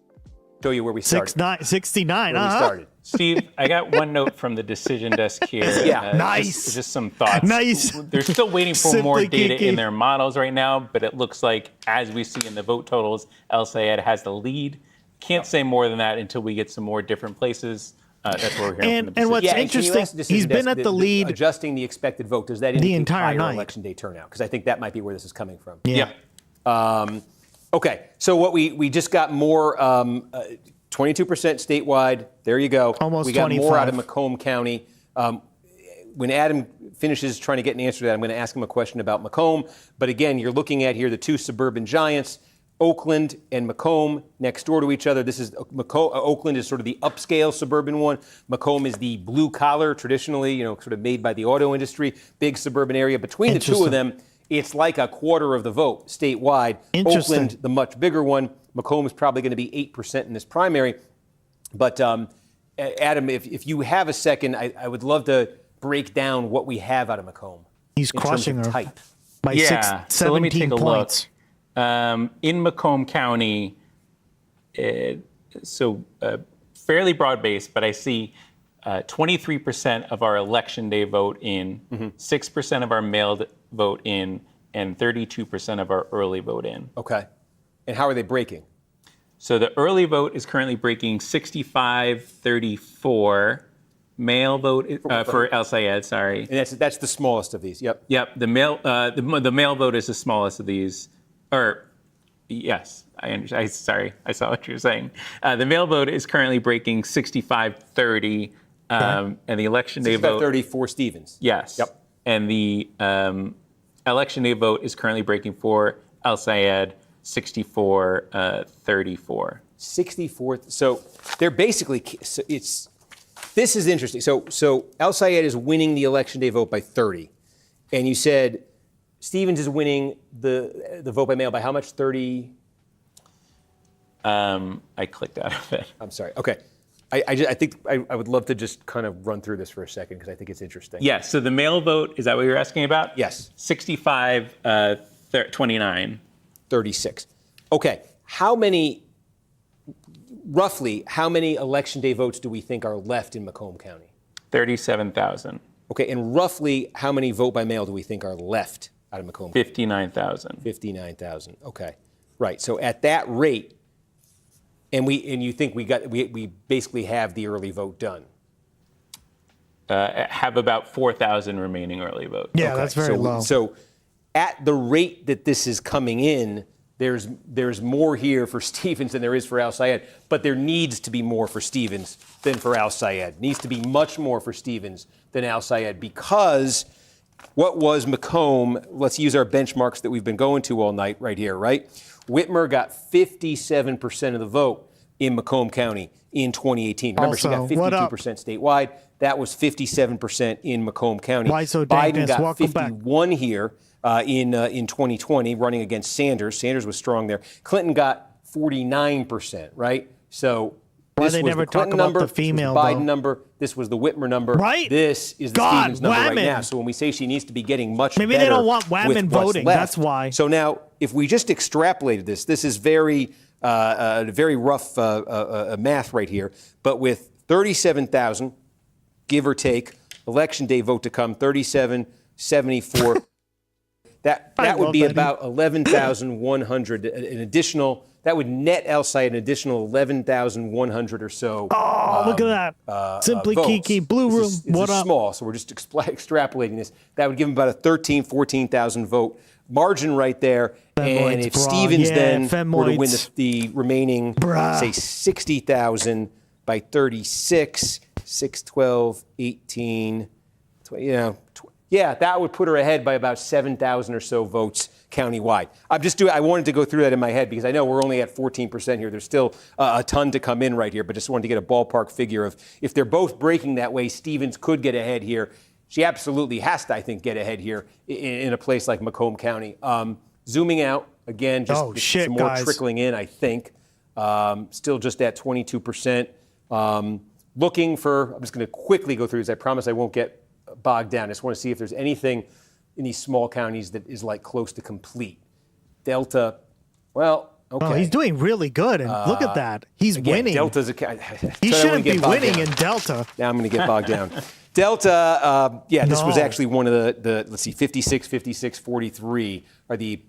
Show you where we started. 69. Where we started. Steve, I got one note from the decision desk here. Yeah, nice. Just some thoughts. Nice. They're still waiting for more data in their models right now, but it looks like, as we see in the vote totals, Al Sayed has the lead. Can't say more than that until we get some more different places. That's what we're hearing from the and what's interesting, he's been at the lead. Adjusting the expected vote, does that indicate higher election day turnout? Because I think that might be where this is coming from. Yeah. Okay, so what we just got more, 22% statewide. There you go. Almost we got 25. more out of Macomb County. When Adam finishes trying to get an answer to that, I'm going to ask him a question about Macomb. But again, you're looking at here the two suburban giants. Oakland and Macomb next door to each other. This is Oakland is sort of the upscale suburban one. Macomb is the blue collar, traditionally, sort of made by the auto industry, big suburban area. Between the two of them, it's like a quarter of the vote statewide. Oakland, the much bigger one. Macomb is probably going to be 8% in this primary. But Adam, if you have a second, I would love to break down what we have out of Macomb. He's crushing her type. by 17 so let me take a points. look. In Macomb County, fairly broad-based, but I see 23% of our election day vote in, 6% of our mailed vote in, and 32% of our early vote in. Okay. And how are they breaking? So the early vote is currently breaking 65-34. Mail vote for Al Sayed, sorry. And that's the smallest of these. Yep. Yep. The mail vote is the smallest of these. Yes, I understand. Sorry, I saw what you were saying. The mail vote is currently breaking 65-30, and the election day vote 65-30 for Stevens. Yes. Yep. And the election day vote is currently breaking for Al Sayed 64-34. 64. So they're basically. This is interesting. So Al Sayed is winning the election day vote by 30, and you said Stevens is winning the vote by mail by how much? 30? I clicked out of it. I'm sorry. Okay. I think I would love to just kind of run through this for a second because I think it's interesting. Yes. So the mail vote, is that what you're asking about? Yes. 65-29. 36. Okay. Roughly, how many election day votes do we think are left in Macomb County? 37,000. Okay. And roughly, how many vote by mail do we think are left out of Macomb? 59,000. 59,000. Okay, right. So at that rate, and you think we basically have the early vote done? Have about 4,000 remaining early votes. Yeah, okay. That's very low. So at the rate that this is coming in, there's more here for Stevens than there is for Al Sayed, but there needs to be more for Stevens than for Al Sayed. Needs to be much more for Stevens than Al Sayed because what was Macomb? Let's use our benchmarks that we've been going to all night right here, right? Whitmer got 57% of the vote in Macomb County in 2018. Remember, she got 52% statewide. That was 57% in Macomb County. Why so dang Biden got Welcome 51 back. Here in 2020, running against Sanders. Sanders was strong there. Clinton got 49%, right? So this was the Clinton number, the female, this was the Biden number, this was the Whitmer number. Right? This is the Stevens number right now. So when we say she needs to be getting much better, maybe they don't want women voting. Left. That's why. So now, if we just extrapolated this is very rough math right here. But with 37,000, give or take, election day vote to come, 37, 74. That would be about 11,100, an additional. That would net Al-Sayed an additional 11,100 or so. Oh, look at that. Simply votes. Kiki, Blue Room, This what is up? small, so we're just extrapolating this. That would give him about a 14,000 vote margin right there. Femoids, and if brah. Stevens Yeah, then were to win femoids. the remaining, Brah. say, 60,000 by 36, 6, 12, 18, 20, yeah, that would put her ahead by about 7,000 or so votes countywide. I wanted to go through that in my head because I know we're only at 14% here. There's still a ton to come in right here, but just wanted to get a ballpark figure of if they're both breaking that way, Stevens could get ahead here. She absolutely has to, I think, get ahead here in a place like Macomb County. Zooming out, again, just some more guys. trickling in, I think. Still just at 22%. Looking for, I'm just going to quickly go through this. I promise I won't get bogged down. I just want to see if there's anything in these small counties that is like close to complete. Delta, well, okay. Oh, he's doing really good, and look at that. He's winning. Delta's He shouldn't be winning in Delta. Now I'm going to get bogged down. Delta, this was actually one of the let's see, 56, 56, 43 are the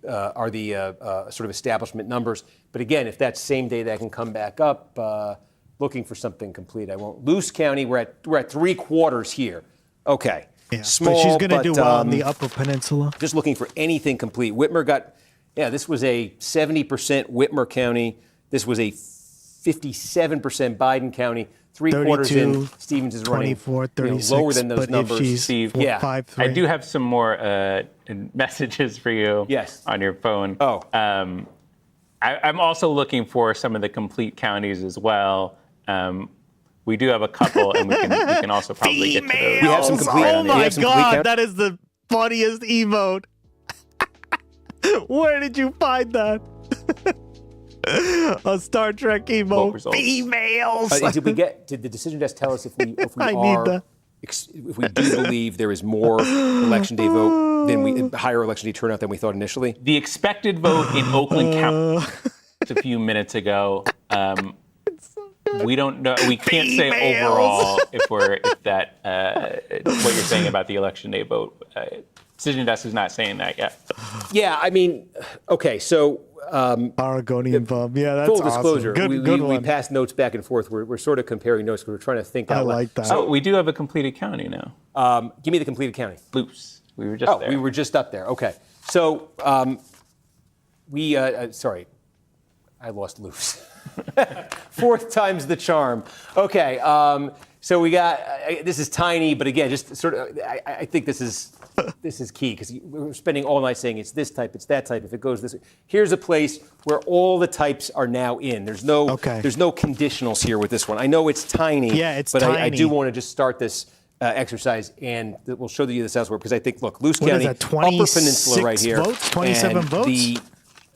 sort of establishment numbers. But again, if that's same day that can come back up, looking for something complete. I won't. Luce County, we're at 3/4 here. Okay. Yeah, Small, but she's going to do well on the um, Upper Peninsula. Just looking for anything complete. Whitmer got, this was a 70% Whitmer County. This was a 57% Biden County. 3/4 in, Stevens is running 24, 36, lower than those but numbers. if she's Steve, 5-3. I do have some more messages for you on your phone. Oh. I'm also looking for some of the complete counties as well. We do have a couple, and we can also probably get to those. We have some complete. Oh my God, count- that is the funniest emote. Where did you find that? A Star Trek emote. Females. Did the decision desk tell us if we I need that. if we do believe there is more election day vote than higher election day turnout than we thought initially? The expected vote in Oakland County a few minutes ago. We don't know. We can't say overall if that what you're saying about the election day vote. Decision desk is not saying that yet. Yeah, I mean, okay, so Oregonian bum. Yeah, that's full disclosure. Awesome. We one. pass notes back and forth. We're sort of comparing notes because we're trying to think out loud. like that. So we do have a completed county now. Give me the completed county. Luce. We were just there. We were just up there. Okay, so sorry, I lost Luce. Fourth time's the charm. Okay, so we got this is tiny, but again, just sort of. I think this is key because we're spending all night saying it's this type, it's that type. If it goes this way, here's a place where all the types are now in. There's no conditionals here with this one. I know it's tiny. Yeah, it's but tiny. I do want to just start this exercise, and we'll show you this elsewhere because I think Luce What County, is that, Upper Peninsula right 26 here, votes? 27 and votes? The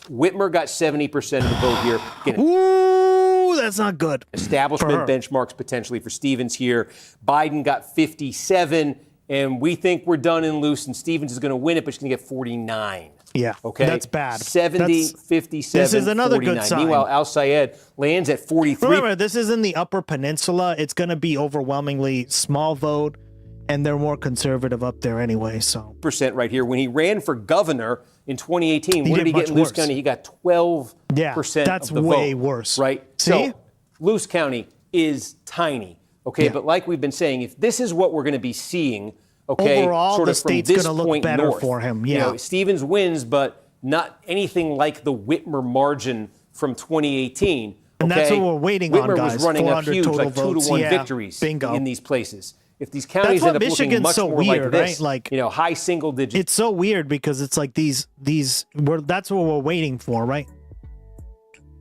Whitmer got 70% of the vote here. Again, Ooh, that's not good. establishment benchmarks potentially for Stevens here. Biden got 57, and we think we're done in Luce, and Stevens is going to win it, but she's going to get 49. Yeah, Okay, that's bad. 70, 57, This is another 49. good sign. Meanwhile, Al-Sayed lands at 43. Remember, this is in the Upper Peninsula. It's going to be overwhelmingly small vote, and they're more conservative up there anyway. So percent right here. When he ran for governor in 2018, He what did he did get in much Luce worse. County? He got 12% that's of the way vote. worse. Right? See? So Luce County is tiny. Okay, but like we've been saying, if this is what we're going to be seeing, okay, Overall, sort the of from state's this gonna look point better north, for him, You yeah. know, Stevens wins, but not anything like the Whitmer margin from 2018. And that's okay? what we're waiting on, Whitmer guys. was running up 400 huge, total like votes. 2-1 Yeah, victories bingo. in these places. If these counties That's what end up looking Michigan's much so more weird, like this, right? Like, high single digits. it's so weird because it's like these that's what we're waiting for, right?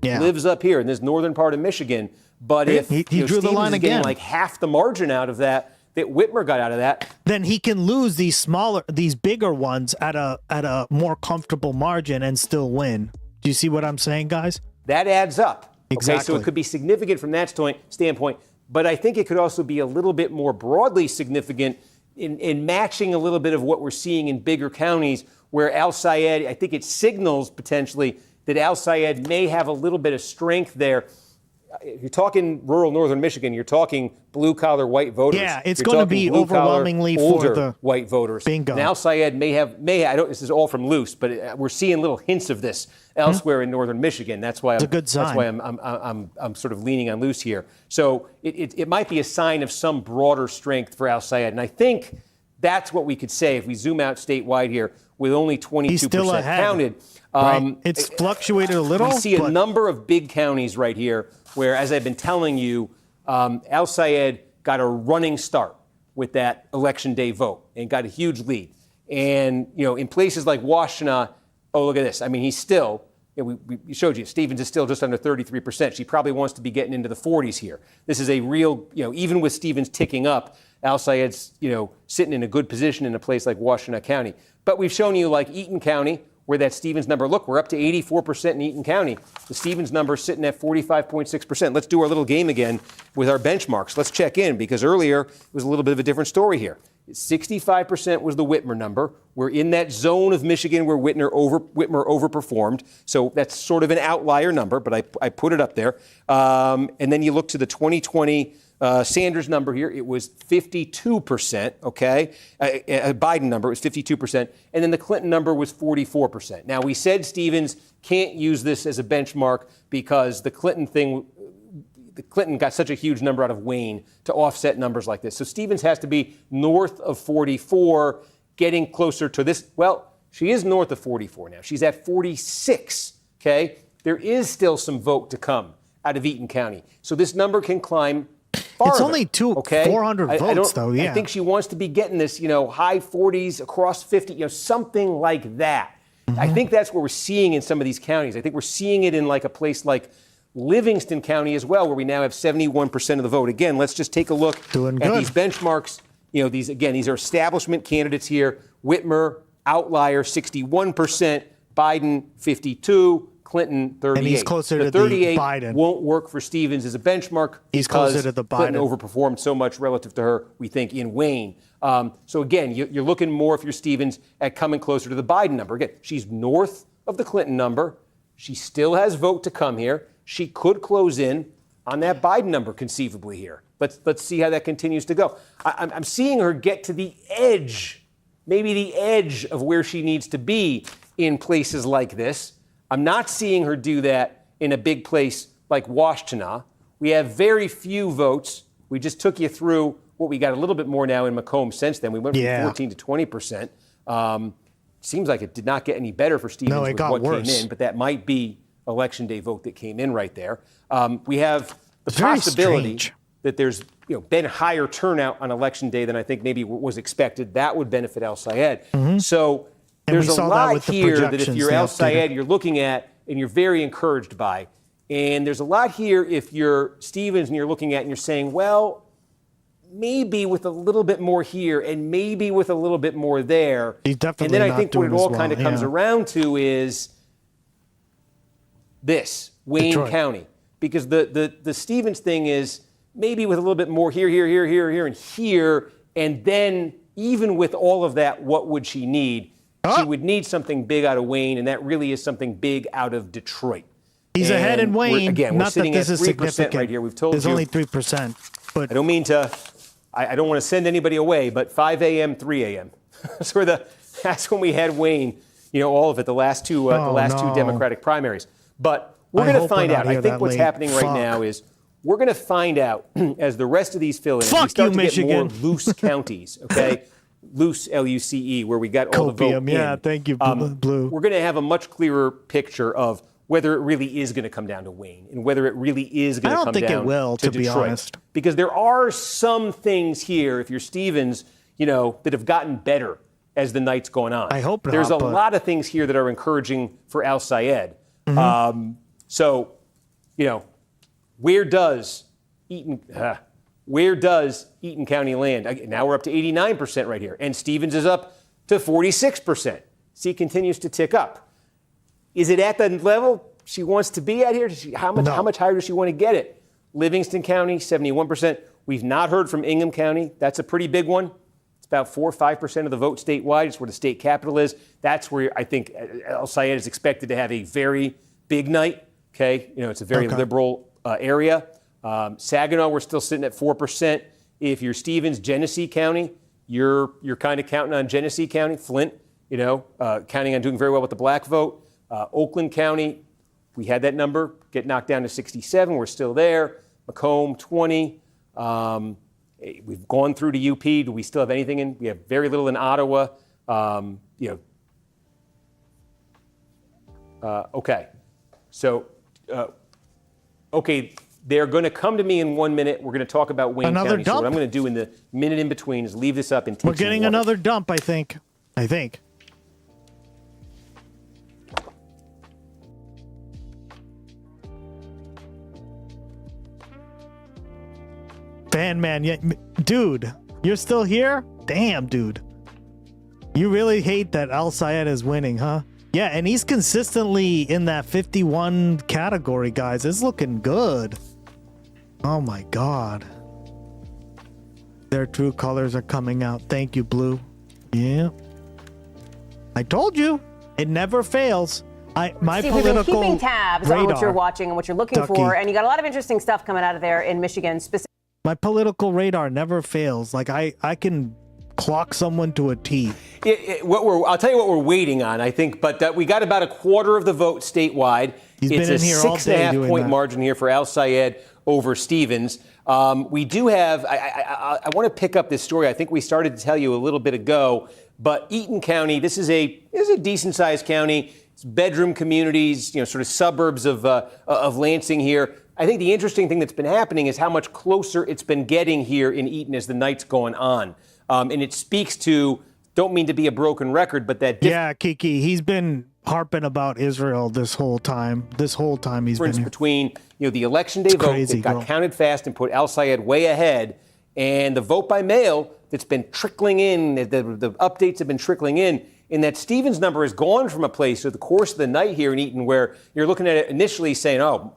Yeah. Lives up here in this northern part of Michigan. But if he drew the Stevens line is getting again. like half the margin out of that Whitmer got out of that, Then he can lose these bigger ones at a more comfortable margin and still win. Do you see what I'm saying, guys? that adds up. Exactly. Okay, so it could be significant from that standpoint, but I think it could also be a little bit more broadly significant in matching a little bit of what we're seeing in bigger counties where Al-Sayed, I think it signals potentially that Al-Sayed may have a little bit of strength there. if you're talking rural northern Michigan, you're talking blue-collar white voters. Yeah, it's You're going to talking be blue-collar, overwhelmingly for older the white voters. Bingo. And Al-Sayed may have, this is all from Luce, but we're seeing little hints of this elsewhere in northern Michigan. That's why That's why I'm sort of leaning on Luce here. So it might be a sign of some broader strength for Al-Sayed. And I think that's what we could say if we zoom out statewide here with only 22% counted. Right. It's fluctuated a little. We see a number of big counties right here where, as I've been telling you, Al-Sayed got a running start with that election day vote and got a huge lead. And, in places like Washtenaw, oh, look at this. I mean, he's still, we showed you, Stevens is still just under 33%. She probably wants to be getting into the 40s here. This is a real, even with Stevens ticking up, Al-Sayed's, sitting in a good position in a place like Washtenaw County. But we've shown you like Eaton County, where that Stevens number, look, we're up to 84% in Eaton County. The Stevens number is sitting at 45.6%. Let's do our little game again with our benchmarks. Let's check in, because earlier it was a little bit of a different story here. 65% was the Whitmer number. We're in that zone of Michigan where Whitmer overperformed. So that's sort of an outlier number, but I put it up there. And then you look to the 2020 Sanders number here, it was 52%, okay? A Biden number was 52%, and then the Clinton number was 44%. Now, we said Stevens can't use this as a benchmark because the Clinton got such a huge number out of Wayne to offset numbers like this. So Stevens has to be north of 44, getting closer to this. Well, she is north of 44 now. She's at 46, okay? There is still some vote to come out of Eaton County. So this number can climb farther. It's only 400 votes, though, yeah. I think she wants to be getting this, high 40s, across 50, something like that. Mm-hmm. I think that's what we're seeing in some of these counties. I think we're seeing it in like a place like Livingston County as well, where we now have 71% of the vote. Again, let's just take a look at these benchmarks. These are establishment candidates here. Whitmer, outlier, 61%. Biden, 52%. Clinton, 38%. And he's closer to 38 Biden. Won't work for Stevens as a benchmark. He's closer to the Biden. Clinton overperformed so much relative to her, we think, in Wayne. So again, you're looking more, if you're Stevens, at coming closer to the Biden number. Again, she's north of the Clinton number. She still has vote to come here. She could close in on that Biden number conceivably here. Let's see how that continues to go. I'm seeing her get to the edge, maybe the edge of where she needs to be in places like this. I'm not seeing her do that in a big place like Washtenaw. We have very few votes. We just took you through what we got a little bit more now in Macomb since then. We went from 14 to 20%. Seems like it did not get any better for Stevens with what came in, but that might be election day vote that came in right there. We have the possibility that there's been higher turnout on election day than I think maybe was expected. That would benefit Al-Sayed. Mm-hmm. So there's a lot here that if you're Al-Sayed, you're looking at and you're very encouraged by. And there's a lot here if you're Stevens and you're looking at and you're saying, well, maybe with a little bit more here and maybe with a little bit more there. He's definitely and then I think what it all kind of comes around to is this, Wayne Detroit County. Because the Stevens thing is maybe with a little bit more here, and here. And then even with all of that, what would she need? She would need something big out of Wayne, and that really is something big out of Detroit. He's ahead in Wayne. We're Not sitting that this at is 3% significant. right here. We've told There's you. only 3%. But I don't mean to. I don't want to send anybody away, but 5 a.m., 3 a.m. That's when we had Wayne. All of it. The last two Democratic primaries. But we're going to find out. I think what's happening right now is we're going to find out as the rest of these fill in. We start to get more loose counties. Okay. Loose, L-U-C-E, where we got all the vote in. Yeah, thank you, Blue. We're going to have a much clearer picture of whether it really is going to come down to Wayne and whether it really is going to come down to Detroit. I don't think it will, to be honest. Because there are some things here, if you're Stevens, that have gotten better as the night's going on. I hope not. There's a lot of things here that are encouraging for Al-Sayed. Mm-hmm. Where does Eaton County land? Now we're up to 89% right here. And Stevens is up to 46%. See, it continues to tick up. Is it at the level she wants to be at here? How much higher does she want to get it? Livingston County, 71%. We've not heard from Ingham County. That's a pretty big one. It's about 4 or 5% of the vote statewide. It's where the state capital is. That's where I think Al-Sayed is expected to have a very big night. Okay, it's a very liberal area. Saginaw, we're still sitting at 4%. If you're Stevens, Genesee County, you're kind of counting on Genesee County. Flint, counting on doing very well with the black vote. Oakland County, we had that number get knocked down to 67. We're still there. Macomb, 20. We've gone through to UP. Do we still have anything in? We have very little in Ottawa. Okay. So, they're going to come to me in 1 minute. We're going to talk about Wayne County. Dump? So what I'm going to do in the minute in between is leave this up and take We're getting another dump, I think. Fan man, yeah, dude, you're still here? Damn, dude. You really hate that Al Sayed is winning, huh? Yeah, and he's consistently in that 51 category, guys. It's looking good. Oh my God. Their true colors are coming out. Thank you, Blue. Yeah. I told you, it never fails. My Steve, political we've been keeping tabs on what you're radar. watching and what you're looking Ducky. for, and you got a lot of interesting stuff coming out of there in Michigan. My political radar never fails. Like I can clock someone to a T. I'll tell you what we're waiting on, I think, but we got about a quarter of the vote statewide. He's it's been in a here all day 6.5 doing point that. margin here for Al Sayed over Stevens. We do have, I want to pick up this story. I think we started to tell you a little bit ago, but Eaton County, this is a decent sized county. It's bedroom communities, sort of suburbs of Lansing here. I think the interesting thing that's been happening is how much closer it's been getting here in Eaton as the night's going on. And it speaks to, don't mean to be a broken record, but that Yeah, Kiki, he's been harping about Israel this whole time. He's been difference here. between the election day vote crazy, that got bro. counted fast and put Al Sayed way ahead, and the vote by mail that's been trickling in, the updates have been trickling in that Stevens number has gone from a place through the course of the night here in Eaton where you're looking at it initially saying, oh,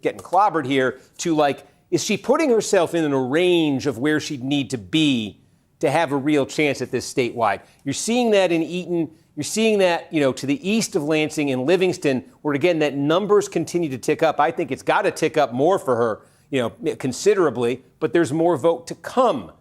getting clobbered here, to like, is she putting herself in a range of where she'd need to be to have a real chance at this statewide? You're seeing that in Eaton. You're seeing that, to the east of Lansing in Livingston, where again, that numbers continue to tick up. I think it's got to tick up more for her, considerably, but there's more vote to come.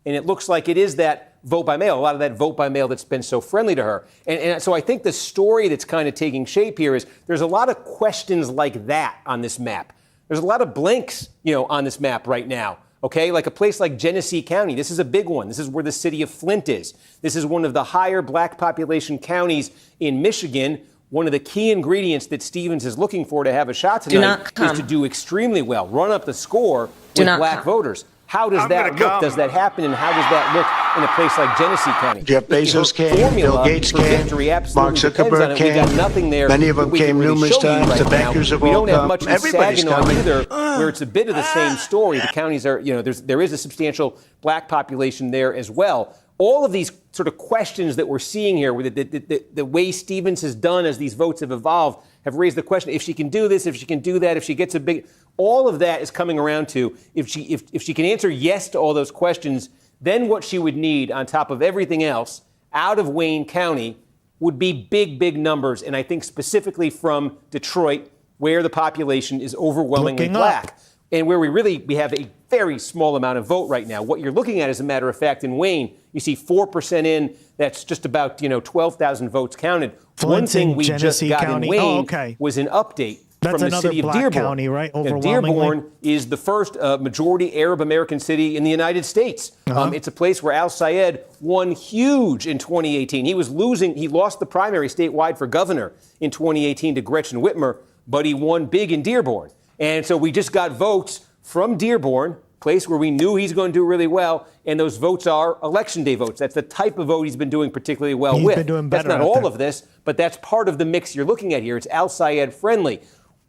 And it looks like it is that vote by mail, a lot of that vote by mail that's been so friendly to her. And so I think the story that's kind of taking shape here is there's a lot of questions like that on this map. There's a lot of blanks, on this map right now. Okay, like a place like Genesee County. This is a big one. This is where the city of Flint is. This is one of the higher black population counties in Michigan. One of the key ingredients that Stevens is looking for to have a shot tonight is to do extremely well, run up the score with black voters. How does that look? Does that happen? And how does that look in a place like Genesee County? Jeff Bezos came, Bill Gates came, Mark Zuckerberg came. We got nothing there. Many of them came numerous times. The bankers have we all don't have come. much in Everybody's Saginaw coming. either, where it's a bit of the same story. The counties are, there is a substantial black population there as well. All of these sort of questions that we're seeing here, with the way Stevens has done as these votes have evolved, have raised the question, if she can do this, if she can do that, if she gets a big... All of that is coming around to, if she can answer yes to all those questions, then what she would need on top of everything else out of Wayne County would be big, big numbers. And I think specifically from Detroit, where the population is overwhelmingly black. And where we have a very small amount of vote right now. What you're looking at, as a matter of fact, in Wayne, you see 4% in. That's just about 12,000 votes counted. One thing we just got in Wayne was an update from the city of Dearborn. County, right? Dearborn is the first majority Arab American city in the United States. It's a place where Al Sayed won huge in 2018. He lost the primary statewide for governor in 2018 to Gretchen Whitmer, but he won big in Dearborn. And so we just got votes from Dearborn, place where we knew he's going to do really well, and those votes are election day votes. That's the type of vote he's been doing particularly well with. Been doing better that's not all there. of this, but that's part of the mix you're looking at here. It's Al Sayed friendly.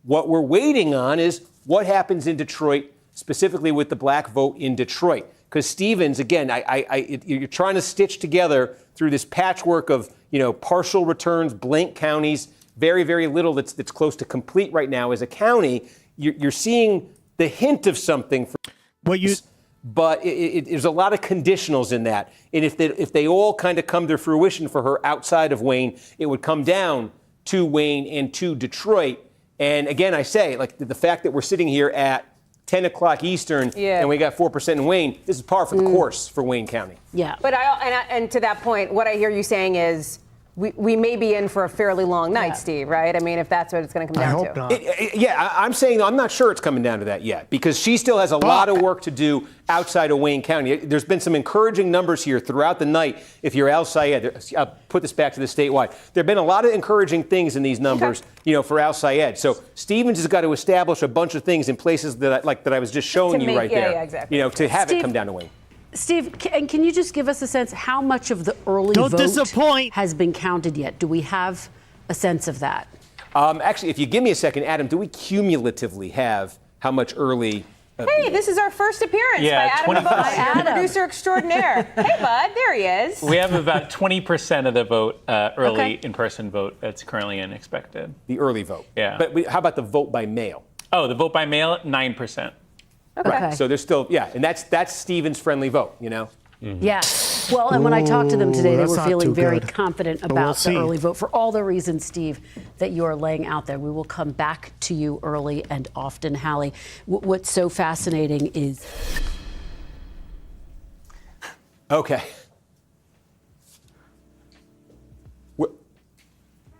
What we're waiting on is what happens in Detroit, specifically with the black vote in Detroit. Because Stevens, again, you're trying to stitch together through this patchwork of partial returns, blank counties, very, very little that's close to complete right now as a county. You're seeing the hint of something. But there's a lot of conditionals in that. And if they all kind of come to fruition for her outside of Wayne, it would come down to Wayne and to Detroit. And again, I say, like, the fact that we're sitting here at 10 o'clock Eastern and we got 4% in Wayne, this is par for the course for Wayne County. Yeah. But and to that point, what I hear you saying is we may be in for a fairly long night, Steve, right? I mean, if that's what it's going to come down to. Not. I'm saying I'm not sure it's coming down to that yet because she still has a lot of work to do outside of Wayne County. There's been some encouraging numbers here throughout the night. If you're Al Sayed, I'll put this back to the statewide. There have been a lot of encouraging things in these numbers, for Al Sayed. So Stevens has got to establish a bunch of things in places that I was just showing you right there. Yeah, exactly. To have it come down to Wayne. Steve, and can you just give us a sense how much of the early vote has been counted yet? Do we have a sense of that? Actually, if you give me a second, Adam, do we cumulatively have how much early? Hey, this is our first appearance by Adam Leboeuf, producer extraordinaire. Hey, bud, there he is. We have about 20% of the vote, early in-person vote that's currently expected. The early vote. Yeah. But how about the vote by mail? Oh, the vote by mail, 9%. Okay. Right. So there's still, and that's Stevens' friendly vote, Yeah. Well, and when I talked to them today, they were feeling very good. confident about the early vote for all the reasons, Steve, that you are laying out there. We will come back to you early and often, Hallie. What's so fascinating is. Okay.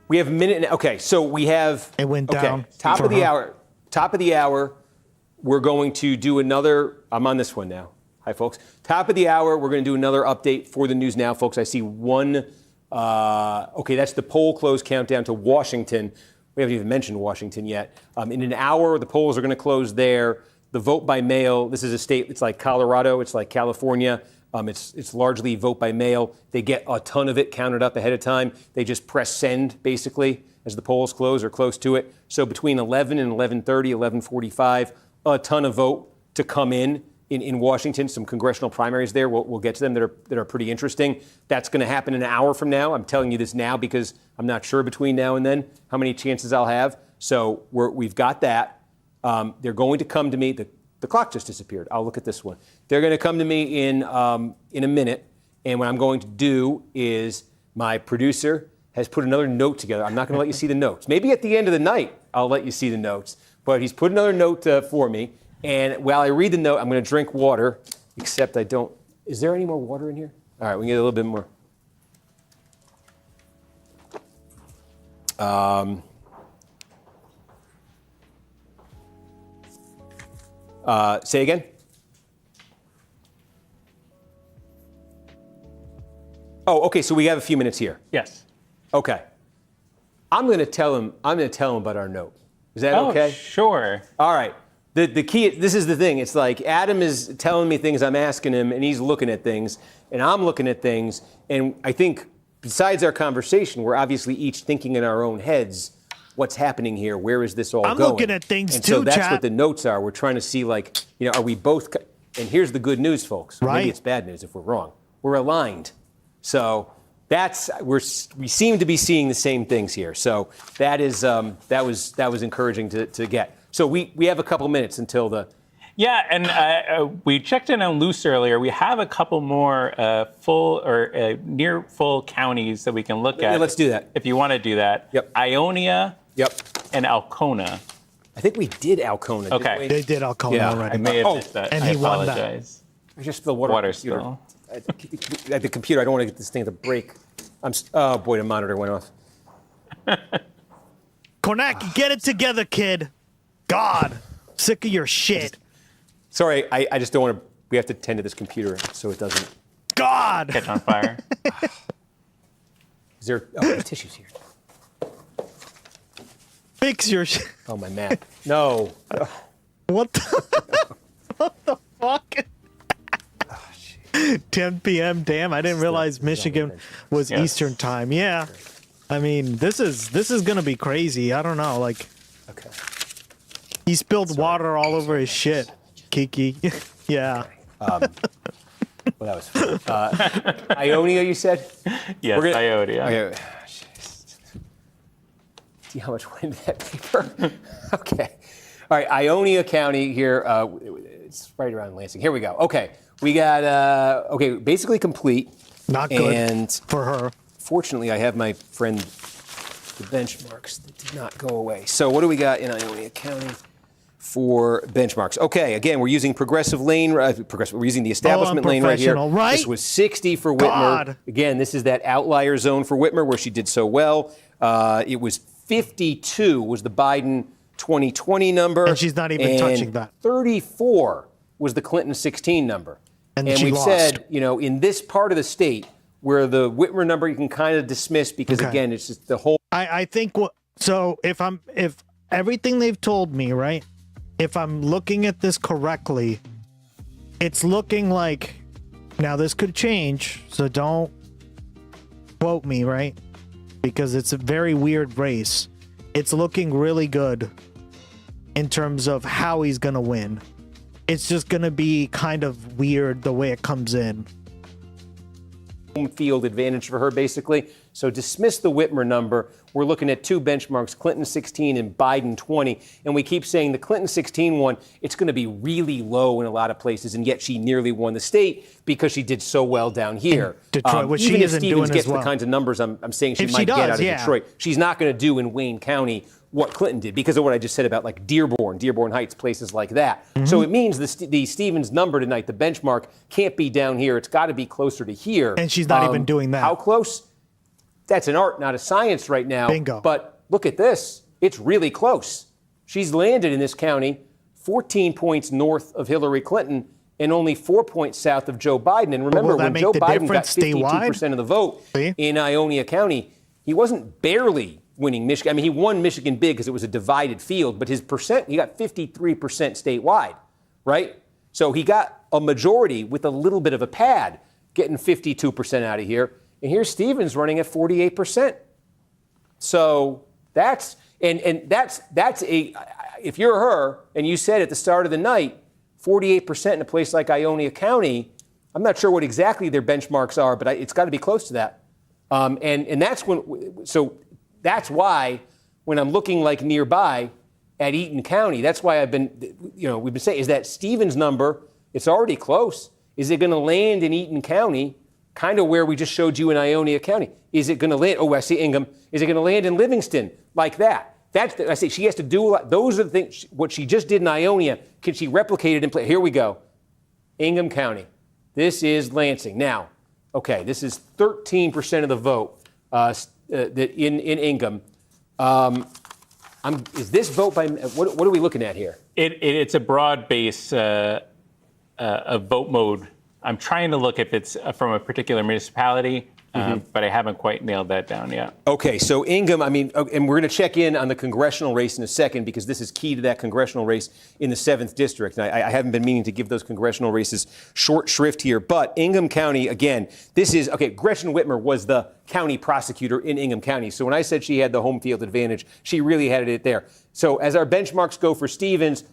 We have a minute. Okay, so we have. It went down. Top of the hour. We're going to do another. I'm on this one now. Hi, folks. Top of the hour, we're going to do another update for the news now, folks. I see one. That's the poll close countdown to Washington. We haven't even mentioned Washington yet. In an hour, the polls are going to close there. The vote by mail. This is a state. It's like Colorado. It's like California. It's largely vote by mail. They get a ton of it counted up ahead of time. They just press send basically as the polls close or close to it. So between 11 and 11:30, 11:45. A ton of vote to come in Washington, some congressional primaries there. We'll get to them that are pretty interesting. That's going to happen an hour from now. I'm telling you this now because I'm not sure between now and then how many chances I'll have. So we've got that. They're going to come to me. The clock just disappeared. I'll look at this one. They're going to come to me in a minute. And what I'm going to do is my producer has put another note together. I'm not going to let you see the notes. Maybe at the end of the night, I'll let you see the notes. But he's put another note for me. And while I read the note, I'm going to drink water, except I don't. Is there any more water in here? All right, we can get a little bit more. Say again? Oh, okay, so we have a few minutes here. Yes. Okay. I'm going to tell him about our note. Is that okay? Sure. All right. The key, this is the thing. It's like Adam is telling me things I'm asking him, and he's looking at things, and I'm looking at things. And I think besides our conversation, we're obviously each thinking in our own heads, what's happening here? Where is this all going? I'm looking at things and too, so that's chat. what the notes are. We're trying to see, are we both, and here's the good news, folks. Or right. Maybe it's bad news if we're wrong. We're aligned. So we seem to be seeing the same things here. So that was encouraging to get. So we have a couple minutes until the. Yeah, and we checked in on Luce earlier. We have a couple more full or near full counties that we can look at. Let's do that. If you want to do that. Yep. Ionia. Yep. And Alcona. I think we did Alcona. Okay. They did Alcona already. I may have missed that. And I he won that. apologize. I just spilled water. Water spill. At the computer, I don't want to get this thing to break. Oh boy, the monitor went off. Kornacki, get it together, kid. God, sick of your shit. Sorry, I just don't want to. We have to tend to this computer so it doesn't. God. Catch on fire. Is there? Oh, there's tissues here. Fix your shit. Oh, my map. No. What the fuck? 10 p.m. Damn, I didn't realize Michigan was Eastern time. Yeah, I mean this is gonna be crazy. I don't know. Like, okay. He spilled water all over his shit. Kiki. Yeah. Well, that was fun. Ionia, you said? Yes, Ionia. Okay. See how much went into that paper? Okay. All right, Ionia County here. It's right around Lansing. Here we go. Okay. We got, basically complete. Not good and for her. Fortunately, I have my friend the benchmarks that did not go away. So what do we got in Ionia County for benchmarks? Okay, again, we're using progressive lane. We're using the establishment lane right here. Right? This was 60 for Whitmer. God. Again, this is that outlier zone for Whitmer where she did so well. It was 52 was the Biden 2020 number. And she's not even touching that. 34 was the Clinton 16 number. And we've lost. said, in this part of the state where the Whitmer number you can kind of dismiss because, again, it's just the whole. I think so if everything they've told me, right? If I'm looking at this correctly, it's looking like, now this could change, so don't quote me, right? Because it's a very weird race. It's looking really good in terms of how he's going to win. It's just going to be kind of weird the way it comes in. Home field advantage for her, basically. So dismiss the Whitmer number. We're looking at two benchmarks, Clinton 16 and Biden 20. And we keep saying the Clinton 16 one, it's going to be really low in a lot of places. And yet she nearly won the state because she did so well down here. Detroit, which even she if isn't Stevens doing gets as well. the kinds of numbers I'm saying she If might she get does, out of yeah. Detroit, she's not going to do in Wayne County what Clinton did because of what I just said about like Dearborn Heights, places like that. Mm-hmm. So it means the Stevens number tonight, the benchmark, can't be down here. It's got to be closer to here. And she's not even doing that. How close? That's an art, not a science right now. Bingo. But look at this. It's really close. She's landed in this county 14 points north of Hillary Clinton and only 4 points south of Joe Biden. And remember, when Joe Biden got 52% of the vote in Ionia County, he wasn't barely winning Michigan. I mean, he won Michigan big because it was a divided field, but his percent, he got 53% statewide, right? So he got a majority with a little bit of a pad, getting 52% out of here. And here's Stevens running at 48%. So that's a, if you're her and you said at the start of the night, 48% in a place like Ionia County, I'm not sure what exactly their benchmarks are, but it's got to be close to that. And that's that's why when I'm looking like nearby at Eaton County, that's why we've been saying, is that Stevens number, it's already close. Is it going to land in Eaton County? Kind of where we just showed you in Ionia County. Is it going to land? Oh, I see Ingham. Is it going to land in Livingston like that? I say she has to do a lot. Those are the things. What she just did in Ionia, can she replicate it in play? Here we go. Ingham County. This is Lansing. Now, okay, this is 13% of the vote in Ingham. Is this vote by what are we looking at here? It's a broad base of vote mode. I'm trying to look if it's from a particular municipality, but I haven't quite nailed that down yet. Okay, so Ingham, and we're going to check in on the congressional race in a second because this is key to that congressional race in the 7th District. And I haven't been meaning to give those congressional races short shrift here, but Ingham County, again, Gretchen Whitmer was the county prosecutor in Ingham County. So when I said she had the home field advantage, she really had it there. So as our benchmarks go for Stevens,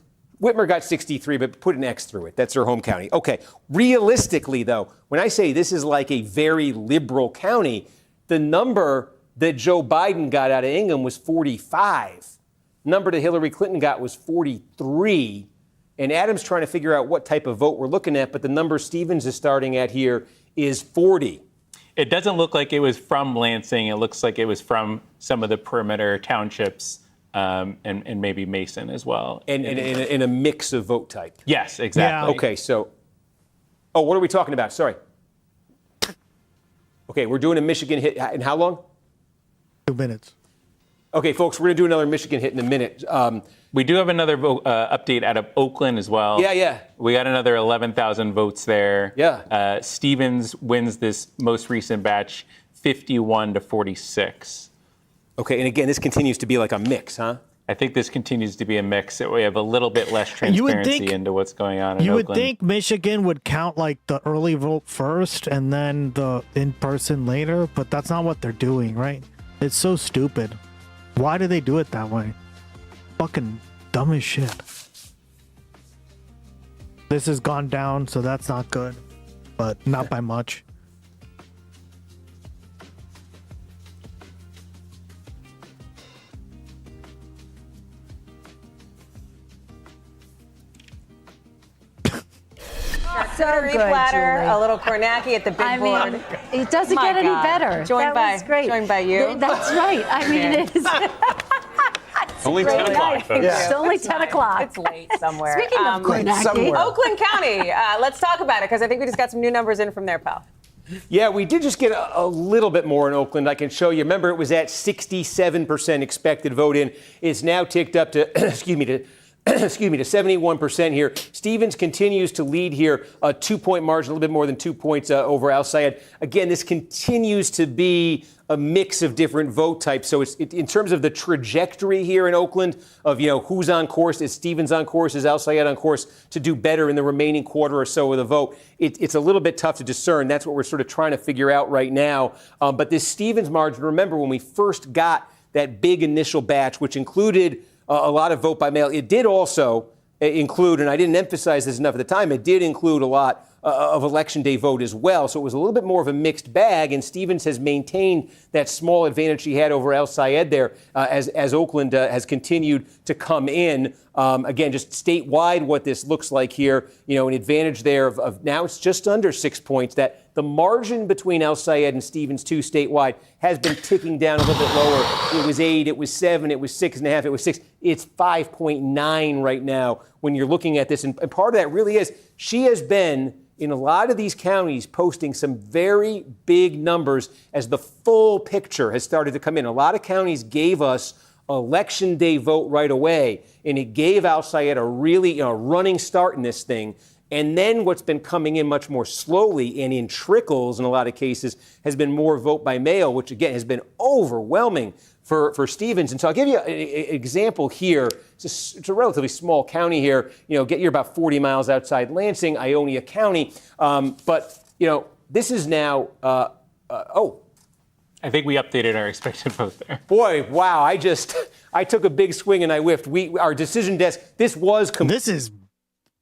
Whitmer got 63, but put an X through it. That's her home county. Okay, realistically, though, when I say this is like a very liberal county, the number that Joe Biden got out of Ingham was 45. Number that Hillary Clinton got was 43. And Adam's trying to figure out what type of vote we're looking at, but the number Stevens is starting at here is 40. It doesn't look like it was from Lansing. It looks like it was from some of the perimeter townships. And maybe Mason as well. And in a mix of vote type. Yes, exactly. Yeah. Okay, so, what are we talking about? Sorry. Okay, we're doing a Michigan hit in how long? 2 minutes. Okay, folks, we're going to do another Michigan hit in a minute. We do have another update out of Oakland as well. Yeah. We got another 11,000 votes there. Yeah. Stevens wins this most recent batch 51-46. Okay, and again, this continues to be like a mix, huh? I think this continues to be a mix. We have a little bit less transparency into what's going on in Oakland. You would think Michigan would count like the early vote first and then the in-person later, but that's not what they're doing, right? It's so stupid. Why do they do it that way? Fucking dumb as shit. This has gone down, so that's not good, but not by much. charcuterie good, platter, Julie. a little Kornacki at the big board. mean, it doesn't My get any God. better. Joined That was great. Joined by you. That's right. I mean, it is. Only 10 o'clock, folks. It's only 10 o'clock. It's late somewhere. Speaking of Kornacki. Oakland County, let's talk about it because I think we just got some new numbers in from there, pal. Yeah, we did just get a little bit more in Oakland. I can show you. Remember, it was at 67% expected vote in. It's now ticked up to, to 71% here. Stevens continues to lead here, a 2-point margin, a little bit more than 2 points over Al-Sayed. Again, this continues to be a mix of different vote types. So it's in terms of the trajectory here in Oakland of, who's on course. Is Stevens on course? Is Al-Sayed on course to do better in the remaining quarter or so of the vote? It's a little bit tough to discern. That's what we're sort of trying to figure out right now. But this Stevens margin, remember when we first got that big initial batch, which included a lot of vote by mail, it did also include, and I didn't emphasize this enough at the time, it did include a lot of election day vote as well. So it was a little bit more of a mixed bag, and Stevens has maintained that small advantage he had over Al-Sayed there as Oakland has continued to come in. Again, just statewide what this looks like here, an advantage there of now it's just under 6 points. That the margin between Al-Sayed and Stevens, too, statewide, has been ticking down a little bit lower. It was 8, it was 7, it was 6.5, it was 6. It's 5.9 right now when you're looking at this. And part of that really is she has been, in a lot of these counties, posting some very big numbers as the full picture has started to come in. A lot of counties gave us election day vote right away, and it gave Al-Sayed a really running start in this thing. And then what's been coming in much more slowly and in trickles in a lot of cases has been more vote by mail, which again has been overwhelming for Stevens. And so I'll give you an example here. It's a relatively small county here. You're about 40 miles outside Lansing, Ionia County. But this is now, I think we updated our expected vote there. Boy, wow, I took a big swing and I whiffed. Our decision desk,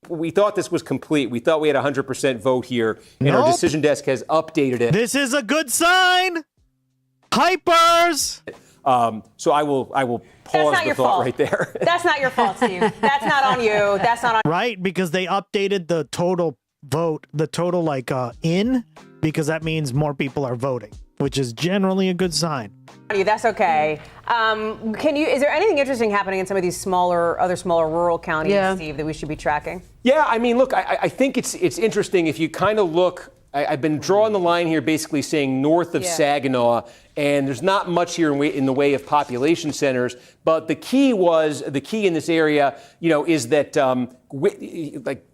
we thought this was complete. We thought we had 100% vote here, and our decision desk has updated it. This is a good sign. Hypers. So I will pause the thought right there. That's not your fault, Steve. That's not on you. That's not on. Right, because they updated the total vote, in, because that means more people are voting, which is generally a good sign. That's okay. Is there anything interesting happening in some of these other smaller rural counties, Steve, that we should be tracking? Yeah, I mean, look, I think it's interesting if you kind of look. I've been drawing the line here, basically saying north of Saginaw, and there's not much here in the way of population centers. But the key in this area, is that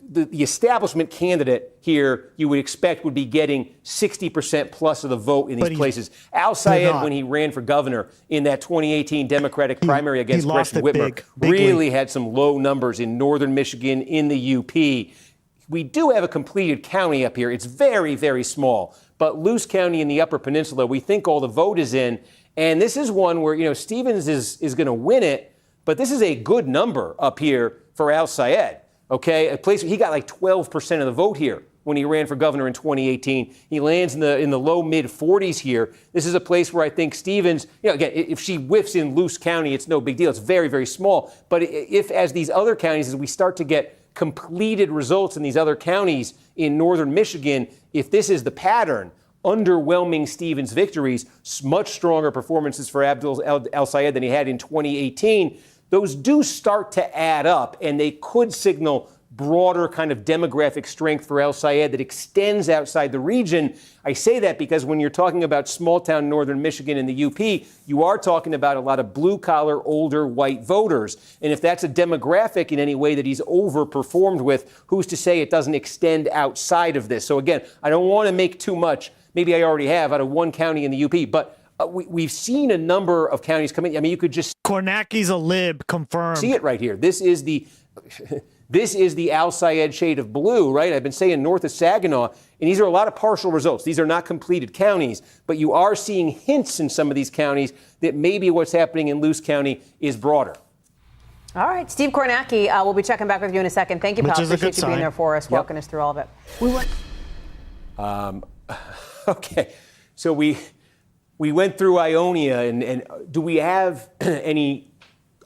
the establishment candidate here, you would expect would be getting 60% plus of the vote in these places. Al-Sayed, when he ran for governor in that 2018 Democratic primary against Gretchen Whitmer, really had some low numbers in northern Michigan, in the UP. We do have a completed county up here. It's very, very small. But Luce County in the Upper Peninsula, we think all the vote is in. And this is one where, Stevens is going to win it. But this is a good number up here for Al-Sayed. Okay, a place he got like 12% of the vote here when he ran for governor in 2018. He lands in the low mid 40s here. This is a place where I think Stevens, again, if she whiffs in Luce County, it's no big deal. It's very, very small. But if, as these other counties, as we start to get completed results in these other counties in northern Michigan, if this is the pattern, underwhelming Stevens victories, much stronger performances for Al-Sayed than he had in 2018, those do start to add up, and they could signal broader kind of demographic strength for Al-Sayed that extends outside the region. I say that because when you're talking about small town northern Michigan and the UP, you are talking about a lot of blue collar, older white voters. And if that's a demographic in any way that he's overperformed with, who's to say it doesn't extend outside of this? So again, I don't want to make too much, maybe I already have, out of one county in the UP, but we've seen a number of counties come in. I mean, you could just... Kornacki's a lib, confirmed. See it right here. This is the Al-Sayed shade of blue, right? I've been saying north of Saginaw, and these are a lot of partial results. These are not completed counties, but you are seeing hints in some of these counties that maybe what's happening in Luce County is broader. All right, Steve Kornacki, we'll be checking back with you in a second. Thank you, pal. Appreciate you being there for us, walking us through all of it. Okay, so we went through Ionia, and do we have any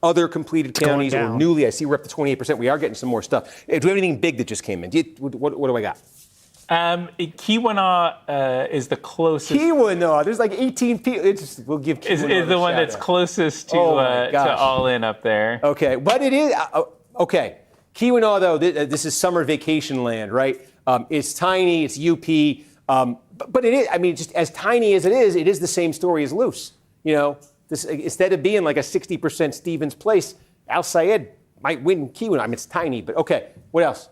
other completed counties or newly? I see we're up to 28%. We are getting some more stuff. Do we have anything big that just came in? What do I got? Keweenaw is the closest. Keweenaw, there's like 18 people. We'll give Keweenaw is the one that's closest to All In up there. Okay, but it is okay. Keweenaw, though, this is summer vacation land, right? It's tiny. It's UP. But it is. I mean, just as tiny as it is the same story as Luce. You know, this instead of being like a 60% Stevens place, Al Sayed might win Keweenaw. I mean, it's tiny, but okay. What else?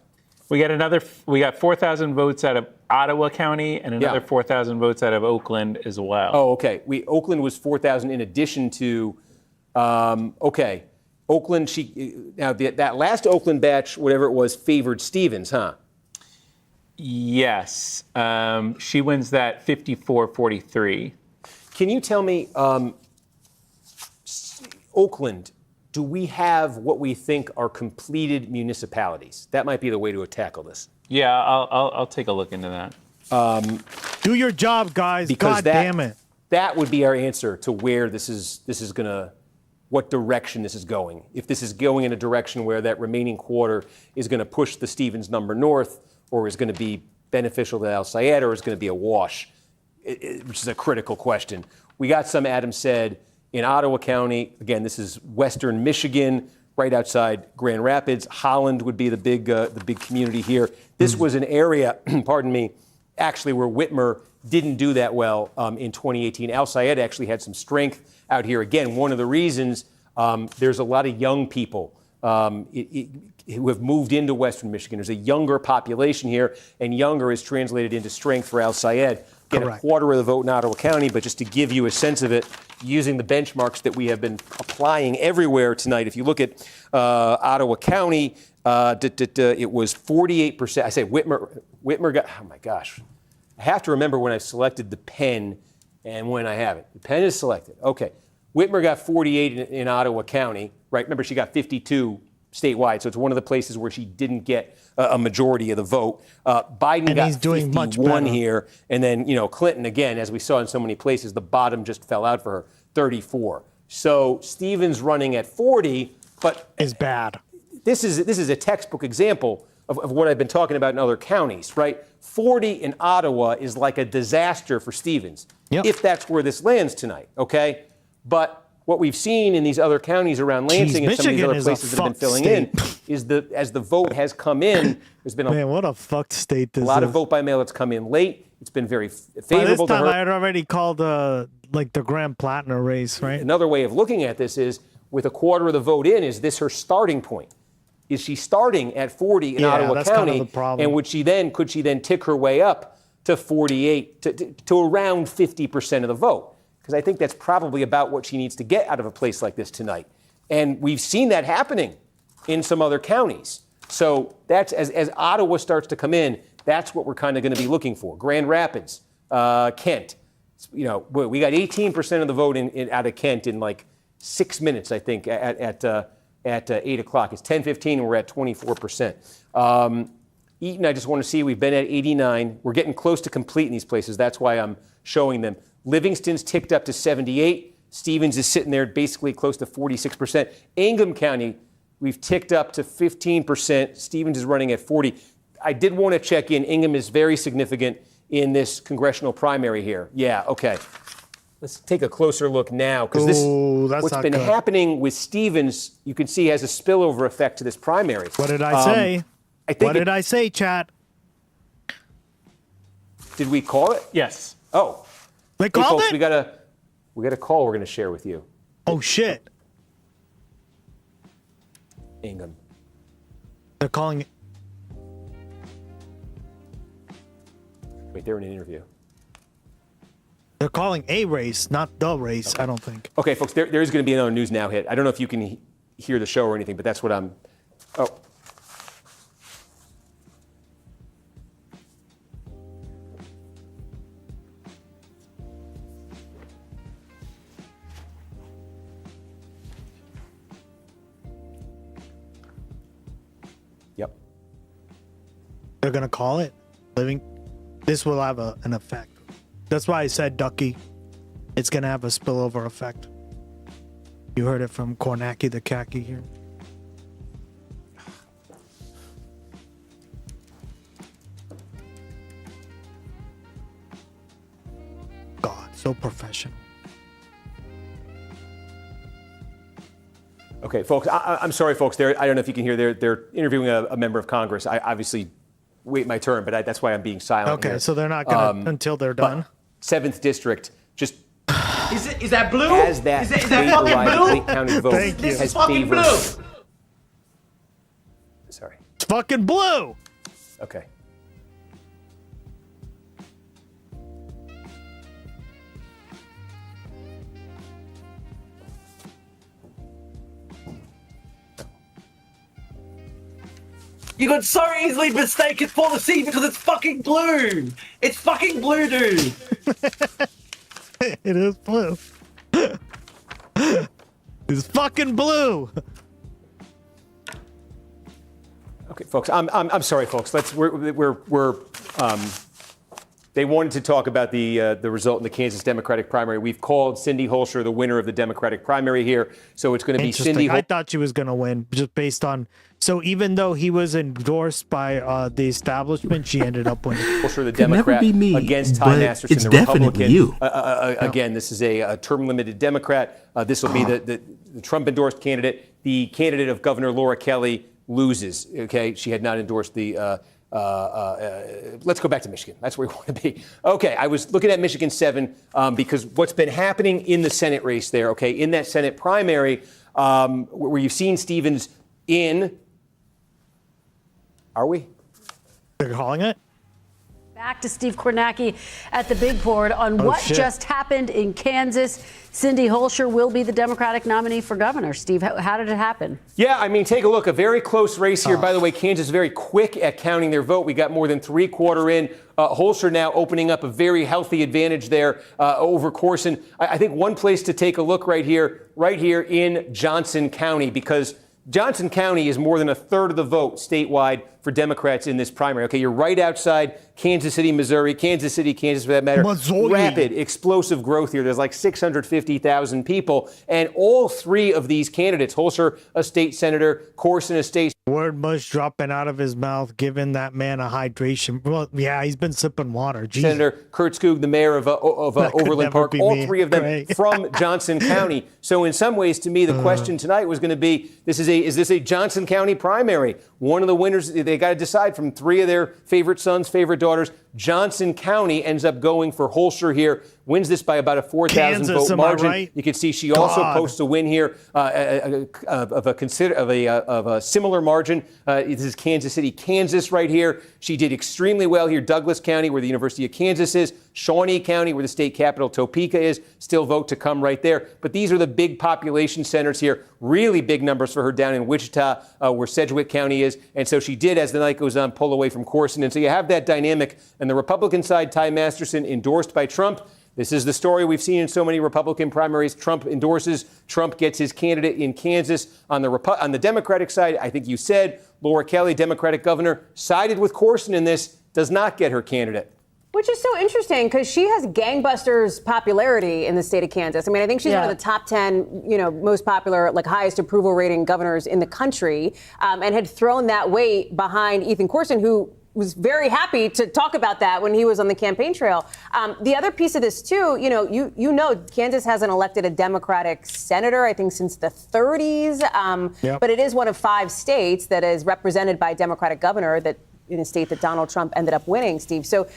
We got 4,000 votes out of Ottawa County and another 4,000 votes out of Oakland as well. Oh, okay. Oakland was 4,000 in addition to. Okay, Oakland. That last Oakland batch, whatever it was, favored Stevens, huh? Yes. She wins that 54-43. Can you tell me, Oakland? Do we have what we think are completed municipalities? That might be the way to tackle this. Yeah, I'll take a look into that. Do your job, guys. Because damn it. That would be our answer to where this is gonna, what direction this is going. If this is going in a direction where that remaining quarter is gonna push the Stevens number north, or is gonna be beneficial to Al Sayed, or is gonna be a wash, which is a critical question. We got some, Adam said, in Ottawa County. Again, this is western Michigan, right outside Grand Rapids. Holland would be the big community here. This was an area, pardon me, actually where Whitmer didn't do that well in 2018. Al Sayed actually had some strength out here. Again, one of the reasons there's a lot of young people who have moved into western Michigan. There's a younger population here, and younger is translated into strength for Al Sayed. Get a quarter of the vote in Ottawa County, but just to give you a sense of it, using the benchmarks that we have been applying everywhere tonight, if you look at Ottawa County, it was 48%. I say Whitmer got, oh my gosh. I have to remember when I selected the pen and when I have it. The pen is selected. Okay. Whitmer got 48 in Ottawa County, right? Remember, she got 52 statewide, so it's one of the places where she didn't get a majority of the vote. Biden got 51 here, and then Clinton, again, as we saw in so many places, the bottom just fell out for her, 34. So Stevens running at 40, but is bad. This is a textbook example of what I've been talking about in other counties, right? 40 in Ottawa is like a disaster for Stevens, if that's where this lands tonight, okay? But what we've seen in these other counties around Lansing and some of these other places that have been filling in is as the vote has come in, there's been what a fucked state this is. A lot of vote by mail that's come in late. It's been very favorable By this time, to her. I had already called the Grand Platinum race, right? Another way of looking at this is, with a quarter of the vote in, is this her starting point? Is she starting at 40 in Ottawa that's County? Kind of the problem. And could she then tick her way up to 48, to around 50% of the vote? Because I think that's probably about what she needs to get out of a place like this tonight. And we've seen that happening in some other counties. So that's as Ottawa starts to come in, that's what we're kind of going to be looking for. Grand Rapids, Kent. We got 18% of the vote out of Kent in like 6 minutes, I think, at 8 o'clock. It's 10:15 and we're at 24%. Eaton, I just want to see, we've been at 89. We're getting close to complete in these places. That's why I'm showing them. Livingston's ticked up to 78. Stevens is sitting there basically close to 46%. Ingham County, we've ticked up to 15%. Stevens is running at 40. I did want to check in. Ingham is very significant in this congressional primary here. Yeah, okay. Let's take a closer look now, because what's been happening with Stevens, you can see, has a spillover effect to this primary. What did I say? What did I say, chat? Did we call it? Yes. Oh. They called folks, it? We got a call we're going to share with you. Oh, shit. Ingham. They're calling it. Wait, they're in an interview. They're calling a race, not the race, I don't think. Okay, folks, there is going to be another News Now hit. I don't know if you can hear the show or anything, but that's what I'm... Oh. Yep. They're going to call it living. This will have an effect. That's why I said, Ducky, it's going to have a spillover effect. You heard it from Kornacki the Khaki here. So professional. Okay, folks, I'm sorry, folks. I don't know if you can hear. They're interviewing a member of Congress. I obviously wait my turn, but that's why I'm being silent. Okay, here. so they're not going to until they're done. 7th District just. Is that blue? As that is that fucking blue? Lake County vote Thank you. This has is fucking favored. blue. Sorry. It's fucking blue. Okay. You got so easily mistaken for the sea because it's fucking blue. It's fucking blue, dude. It is blue. It's fucking blue. Okay, folks. I'm sorry, folks. They wanted to talk about the result in the Kansas Democratic primary. We've called Cindy Holscher the winner of the Democratic primary here, so it's going to be Cindy. I thought she was going to win just based on. So even though he was endorsed by the establishment, she ended up winning. Holscher, the Democrat, against Ty Masterson, the Republican. Again, this is a term-limited Democrat. This will be the Trump-endorsed candidate. The candidate of Governor Laura Kelly loses. Okay, she had not endorsed the. Let's go back to Michigan. That's where we want to be. Okay, I was looking at Michigan 7 because what's been happening in the Senate race there, okay, in that Senate primary, where you've seen Stevens in. Are we? They're calling it? Back to Steve Kornacki at the big board on what just happened in Kansas. Cindy Holscher will be the Democratic nominee for governor. Steve, how did it happen? Yeah, I mean, take a look. A very close race here. By the way, Kansas very quick at counting their vote. We got more than 3/4 in. Holscher now opening up a very healthy advantage there over Corson. I think one place to take a look right here in Johnson County, because Johnson County is more than 1/3 of the vote statewide for Democrats in this primary. Okay, you're right outside Kansas City, Missouri, Kansas City, Kansas for that matter. Missouri. Rapid, explosive growth here. There's like 650,000 people. And all three of these candidates, Holscher, a state senator, Corson, a state word mush dropping out of his mouth, giving that man a hydration. Well, yeah, he's been sipping water. Jesus. Senator Kurt Skoog, the mayor of Overland Park, all three of them from Johnson County. So in some ways, to me, the question tonight was going to be, is this a Johnson County primary? One of the winners, they got to decide from 3 of their favorite sons, favorite daughters. Johnson County ends up going for Holscher here, wins this by about a 4,000 vote margin. Right? You can see she also posts a win here of a similar margin. This is Kansas City, Kansas right here. She did extremely well here. Douglas County, where the University of Kansas is. Shawnee County, where the state capital Topeka is. Still vote to come right there. But these are the big population centers here. Really big numbers for her down in Wichita, where Sedgwick County is. And so she did, as the night goes on, pull away from Corson. And so you have that dynamic. And the Republican side, Ty Masterson, endorsed by Trump. This is the story we've seen in so many Republican primaries. Trump endorses. Trump gets his candidate in Kansas. On the Democratic side, I think you said, Laura Kelly, Democratic governor, sided with Corson in this, does not get her candidate. Which is so interesting because she has gangbusters popularity in the state of Kansas. I mean, I think she's one of the top 10, most popular, highest approval rating governors in the country, and had thrown that weight behind Ethan Corson, who was very happy to talk about that when he was on the campaign trail. The other piece of this, too, Kansas hasn't elected a Democratic senator, I think, since the 30s. But it is one of 5 states that is represented by a Democratic governor in a state that Donald Trump ended up winning, Steve. So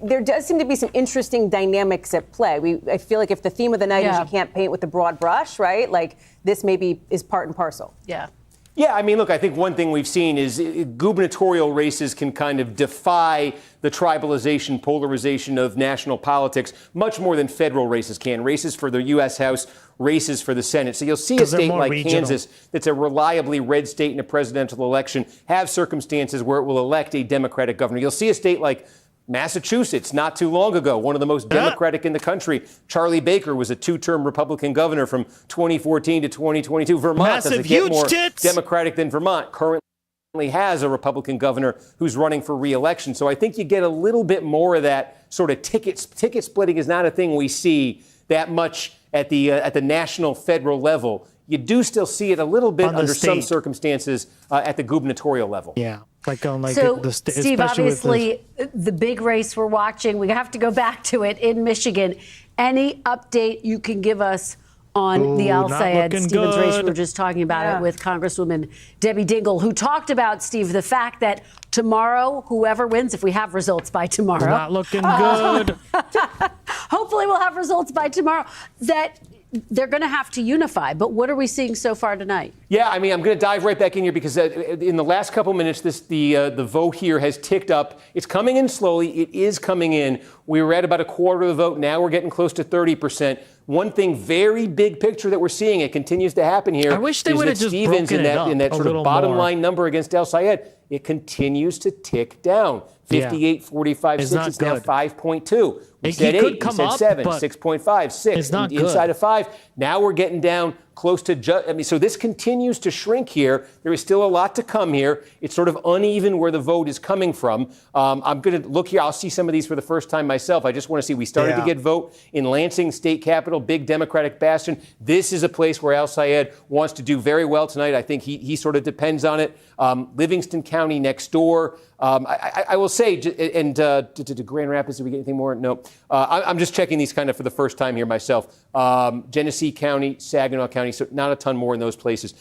there does seem to be some interesting dynamics at play. I feel like if the theme of the night is you can't paint with a broad brush, right? This maybe is part and parcel. Yeah. Yeah, I mean, look, I think one thing we've seen is gubernatorial races can kind of defy the tribalization, polarization of national politics much more than federal races can. Races for the U.S. House, races for the Senate. So you'll see a state like Kansas that's a reliably red state in a presidential election have circumstances where it will elect a Democratic governor. You'll see a state like Massachusetts, not too long ago, one of the most Democratic in the country. Charlie Baker was a 2-term Republican governor from 2014 to 2022. Vermont doesn't get more Democratic than Vermont. Currently has a Republican governor who's running for re-election. So I think you get a little bit more of that sort of ticket splitting is not a thing we see that much at the national federal level. You do still see it a little bit under some circumstances at the gubernatorial level. Yeah. Steve, obviously, the big race we're watching, we have to go back to it in Michigan. Any update you can give us on the Al Sayed Stevens race? We were just talking about it with Congresswoman Debbie Dingell, who talked about, Steve, the fact that tomorrow, whoever wins, if we have results by tomorrow. Not looking good. Hopefully we'll have results by tomorrow. That they're going to have to unify. But what are we seeing so far tonight? Yeah, I mean, I'm going to dive right back in here because in the last couple minutes, the vote here has ticked up. It's coming in slowly. It is coming in. We were at about a quarter of the vote. Now we're getting close to 30%. One thing, very big picture that wewe're seeing, it continues to happen here. I wish they would have just Stevens broken it up in that a sort of little bottom more. line number against Al Sayed, it continues to tick down. 58, 45, It's 6. not It's now good. 5.2. We He said could 8. come We said up, 7. but 6.5, 6. it's not good. Inside of 5. Now we're getting down close to so this continues to shrink here. There is still a lot to come here. It's sort of uneven where the vote is coming from. I'm going to look here. I'll see some of these for the first time myself. I just want to see. We started to get vote in Lansing, state capital, big Democratic bastion. This is a place where Al Sayed wants to do very well tonight. I think he sort of depends on it. Livingston County next door. I will say, and to Grand Rapids, did we get anything more? No. I'm just checking these kind of for the first time here myself. Genesee County, Saginaw County, so not a ton more in those places.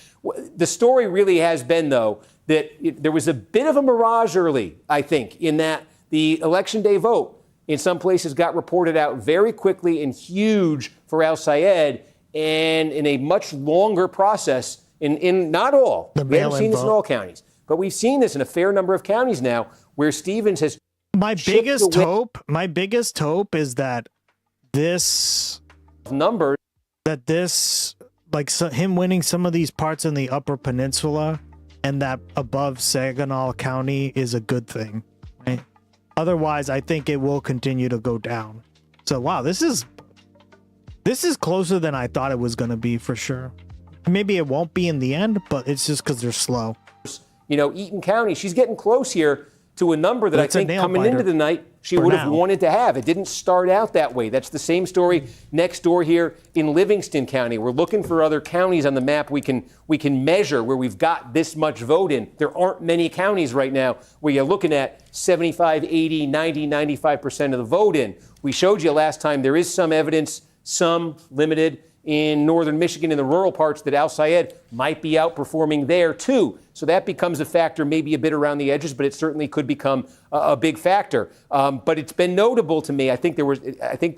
The story really has been, though, that there was a bit of a mirage early, I think, in that the Election Day vote in some places got reported out very quickly and huge for Al Sayed, and in a much longer process in not all. We haven't seen this in all counties. But we've seen this in a fair number of counties now where Stevens has. My biggest hope is that this number, him winning some of these parts in the Upper Peninsula and that above Saginaw County is a good thing, right? Otherwise, I think it will continue to go down. So, wow, this is closer than I thought it was going to be for sure. Maybe it won't be in the end, but it's just because they're slow. You know, Eaton County, she's getting close here to a number that I think coming into the night she would have wanted to have. It didn't start out that way. That's the same story next door here in Livingston County. We're looking for other counties on the map we can measure where we've got this much vote in. There aren't many counties right now where you're looking at 75, 80, 90, 95% of the vote in. We showed you last time there is some evidence, some limited, in northern Michigan in the rural parts that Al Sayed might be outperforming there too. So that becomes a factor, maybe a bit around the edges, but it certainly could become a big factor. But it's been notable to me. I think there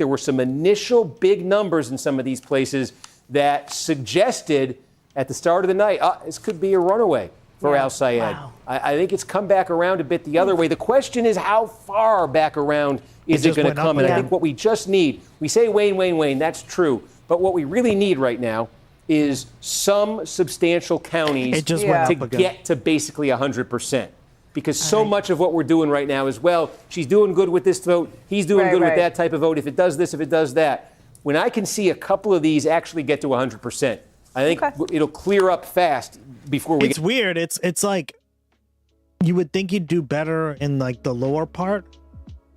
were some initial big numbers in some of these places that suggested at the start of the night, this could be a runaway for Al Sayed. Wow. I think it's come back around a bit the other way. The question is, how far back around is it going to come? And I think what we just need, we say Wayne, that's true. But what we really need right now is some substantial counties to get to basically 100%. Because so much of what we're doing right now is, well, she's doing good with this vote, he's doing good with that type of vote, if it does this, if it does that. When I can see a couple of these actually get to 100%, I think it'll clear up fast before we It's weird. It's like you would think he'd do better in like the lower part,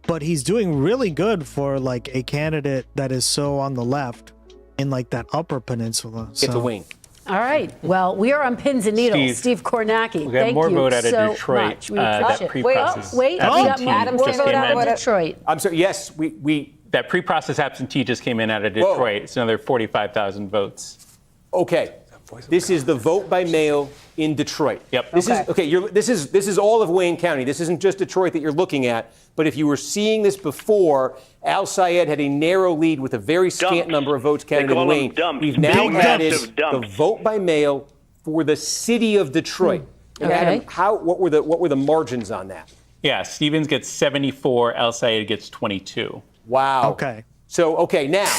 but he's doing really good for like a candidate that is so on the left in like that Upper Peninsula. Get to wing. All right. Well, we are on pins and needles. Steve Kornacki, We got more vote out of so Detroit. much. We That appreciate it. pre-process Wait, absentee Adam's just vote came out in. of Detroit. I'm sorry. Yes, we that pre-process absentee just came in out of Detroit. It's another 45,000 votes. Okay. This is the vote by mail in Detroit. Yep. This is all of Wayne County. This isn't just Detroit that you're looking at. But if you were seeing this before, Al Sayed had a narrow lead with a very scant number of votes counted in Wayne. We've now added the vote by mail for the city of Detroit. And Adam, what were the margins on that? Yeah, Stevens gets 74, Al Sayed gets 22. Wow. Okay. So, now,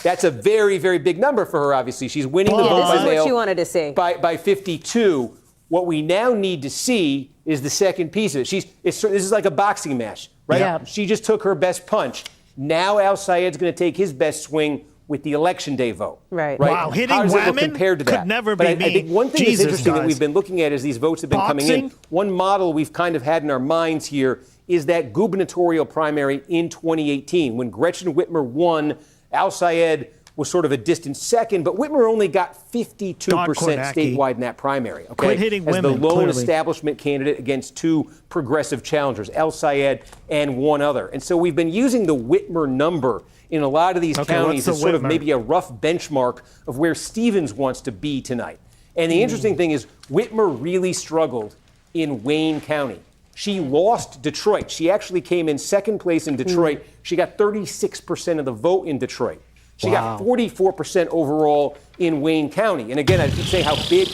that's a very, very big number for her, obviously. She's winning the vote by mail. This is what she wanted to see. By 52. What we now need to see is the second piece of it. This is like a boxing match, right? Yeah. She just took her best punch. Now Al Sayed's going to take his best swing with the Election Day vote. Right. Wow, hitting How does it look women compared to that? could never But be I me. think one thing Jesus, that's interesting that guys. we've been looking at as these votes have been coming in. One model we've kind of had in our minds here is that gubernatorial primary in 2018 when Gretchen Whitmer won. Al Sayed was sort of a distant second, but Whitmer only got 52% statewide in that primary. Okay, Quit hitting as women, the lone clearly. establishment candidate against two progressive challengers, El Sayed and one other. And so we've been using the Whitmer number in a lot of these counties as sort of maybe a rough benchmark of where Stevens wants to be tonight. And the interesting thing is Whitmer really struggled in Wayne County. She lost Detroit. She actually came in second place in Detroit. She got 36% of the vote in Detroit. She got 44% overall in Wayne County. And again, I keep saying how big.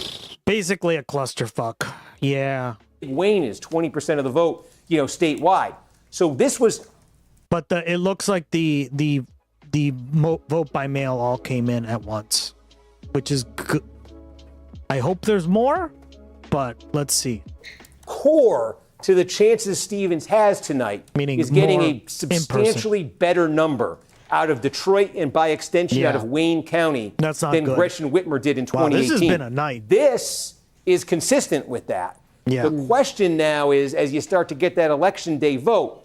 Basically a clusterfuck. Yeah. Wayne is 20% of the vote, statewide. So this was. But it looks like the vote by mail all came in at once, which is good. I hope there's more, but let's see. Core to the chances Stevens has tonight is getting a substantially better number out of Detroit and by extension out of Wayne County than Gretchen Whitmer did in 2018. Wow, this has been a night. This is consistent with that. Yeah. The question now is, as you start to get that election day vote.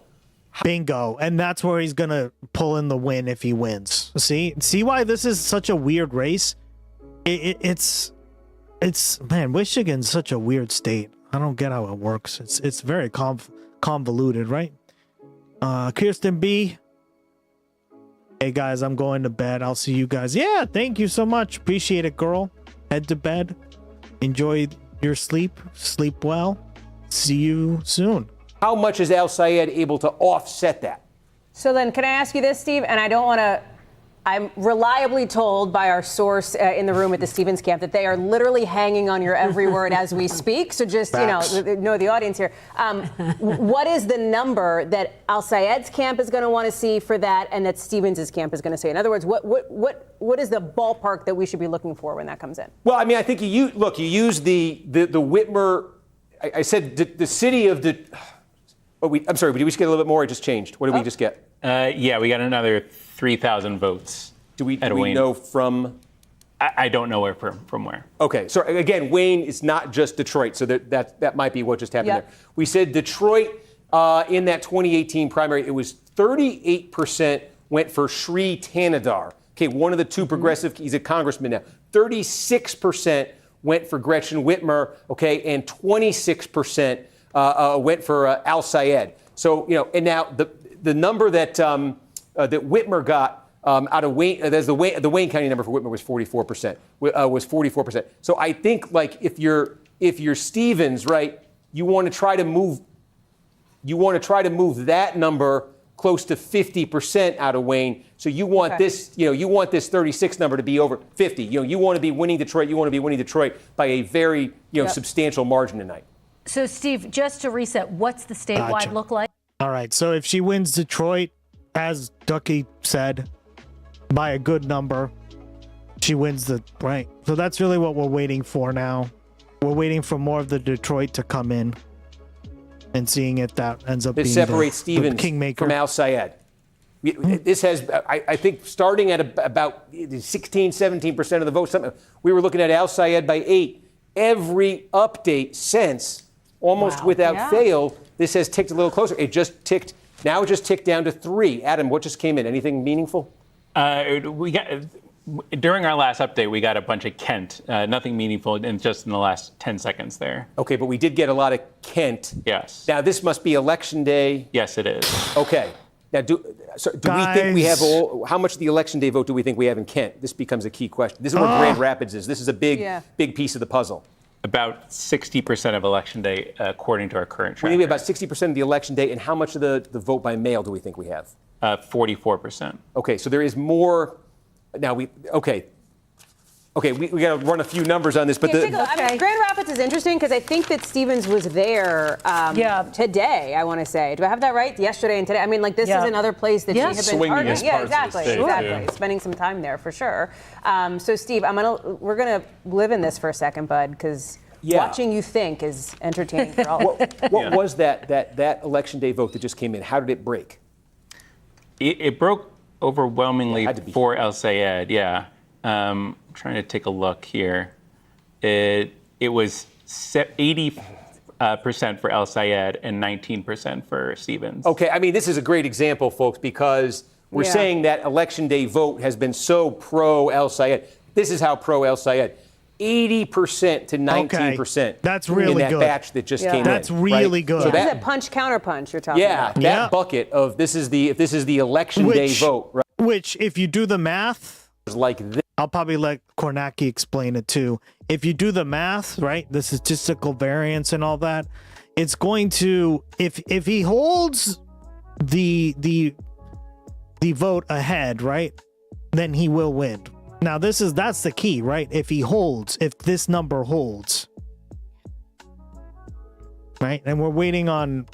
Bingo. And that's where he's going to pull in the win if he wins. See why this is such a weird race? It's man, Michigan's such a weird state. I don't get how it works. It's very convoluted, right? Kirsten B. Hey guys, I'm going to bed. I'll see you guys. Yeah, thank you so much. Appreciate it, girl. Head to bed. Enjoy your sleep. Sleep well. See you soon. How much is Al Sayed able to offset that? So then, can I ask you this, Steve? And I don't want to. I'm reliably told by our source in the room at the Stevens camp that they are literally hanging on your every word as we speak. So just, know the audience here. What is the number that Al Sayed's camp is going to want to see for that and that Stevens' camp is going to see? In other words, what is the ballpark that we should be looking for when that comes in? Well, I mean, I think you use the Whitmer. I said the city of the. I'm sorry, did we just get a little bit more? It just changed. What did we just get? Yeah, we got another 3,000 votes. Do we know from? I don't know from where. Okay, so again, Wayne is not just Detroit, so that might be what just happened there. We said Detroit in that 2018 primary, it was 38% went for Shri Tanadar. Okay, one of the two progressive, he's a congressman now. 36% went for Gretchen Whitmer, okay, and 26% went for Al Sayed. So, and now the number that Whitmer got out of Wayne, the Wayne County number for Whitmer was 44%. Was 44%. So I think if you're Stevens, right, you want to try to move that number close to 50% out of Wayne. So you want this 36 number to be over 50. You want to be winning Detroit. You want to be winning Detroit by a very substantial margin tonight. So, Steve, just to reset, what's the statewide look like? All right. So if she wins Detroit, as Ducky said, by a good number, she wins the right. So that's really what we're waiting for now. We're waiting for more of the Detroit to come in and seeing if that ends up being separates the Stevens kingmaker from Al Sayed. This has, I think, starting at about 16, 17% of the vote. We were looking at Al Sayed by 8. Every update since, almost without fail, this has ticked a little closer. It just ticked down to 3. Adam, what just came in? Anything meaningful? We got during our last update, we got a bunch of Kent. Nothing meaningful, just in the last 10 seconds there. Okay, but we did get a lot of Kent. Yes. Now this must be election day. Yes, it is. Okay. Now, do we think we have how much of the election day vote do we think we have in Kent? This becomes a key question. This is where Grand Rapids is. This is a big piece of the puzzle. About 60% of election day, according to our current tracker. We think we have about 60% of the election day, and how much of the vote by mail do we think we have? 44%. Okay, so there is more. Now we got to run a few numbers on this, but Grand Rapids is interesting because I think that Stevens was there today. I want to say, do I have that right? Yesterday and today. I mean, this is another place that she had been swinging his parts exactly. Spending some time there for sure. So, Steve, we're gonna live in this for a second, bud, because watching you think is entertaining for all of us. What was that election day vote that just came in? How did it break? It broke overwhelmingly for El Sayed. Yeah. Trying to take a look here. It was 80% for El Sayed and 19% for Stevens. Okay, I mean, this is a great example, folks, because We're Yeah. saying that election day vote has been so pro El Sayed. This is how pro El Sayed. 80% to 19%. That's really in that good. batch that just came in. That's really right? good. So That's that, a punch counter punch you're talking yeah, about. that bucket of this is the election day vote, right? Which, if you do the math, like this. I'll probably let Kornacki explain it too. If you do the math, right, the statistical variance and all that, it's going to if he holds the vote ahead, right, then he will win. Now that's the key, right? If this number holds, right, and we're waiting on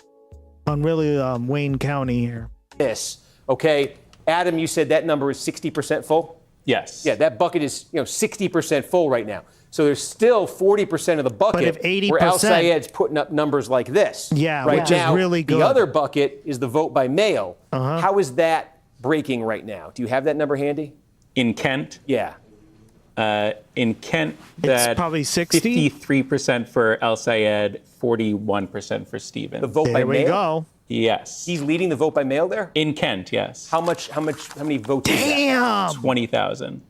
really Wayne County here. This, okay, Adam, you said that number is 60% full. Yes. Yeah, that bucket is 60% full right now. So there's still 40% of the bucket But if 80%, where Al Sayed's putting up numbers like this. Yeah, right which now, is really good. The other bucket is the vote by mail. Uh-huh. How is that breaking right now? Do you have that number handy? In Kent? Yeah. In Kent, It's that probably 60? 53% for El Sayed, 41% for Stevens. The vote by mail? There we go. Yes. He's leading the vote by mail there? In Kent, yes. How many votes is that? Damn! 20,000.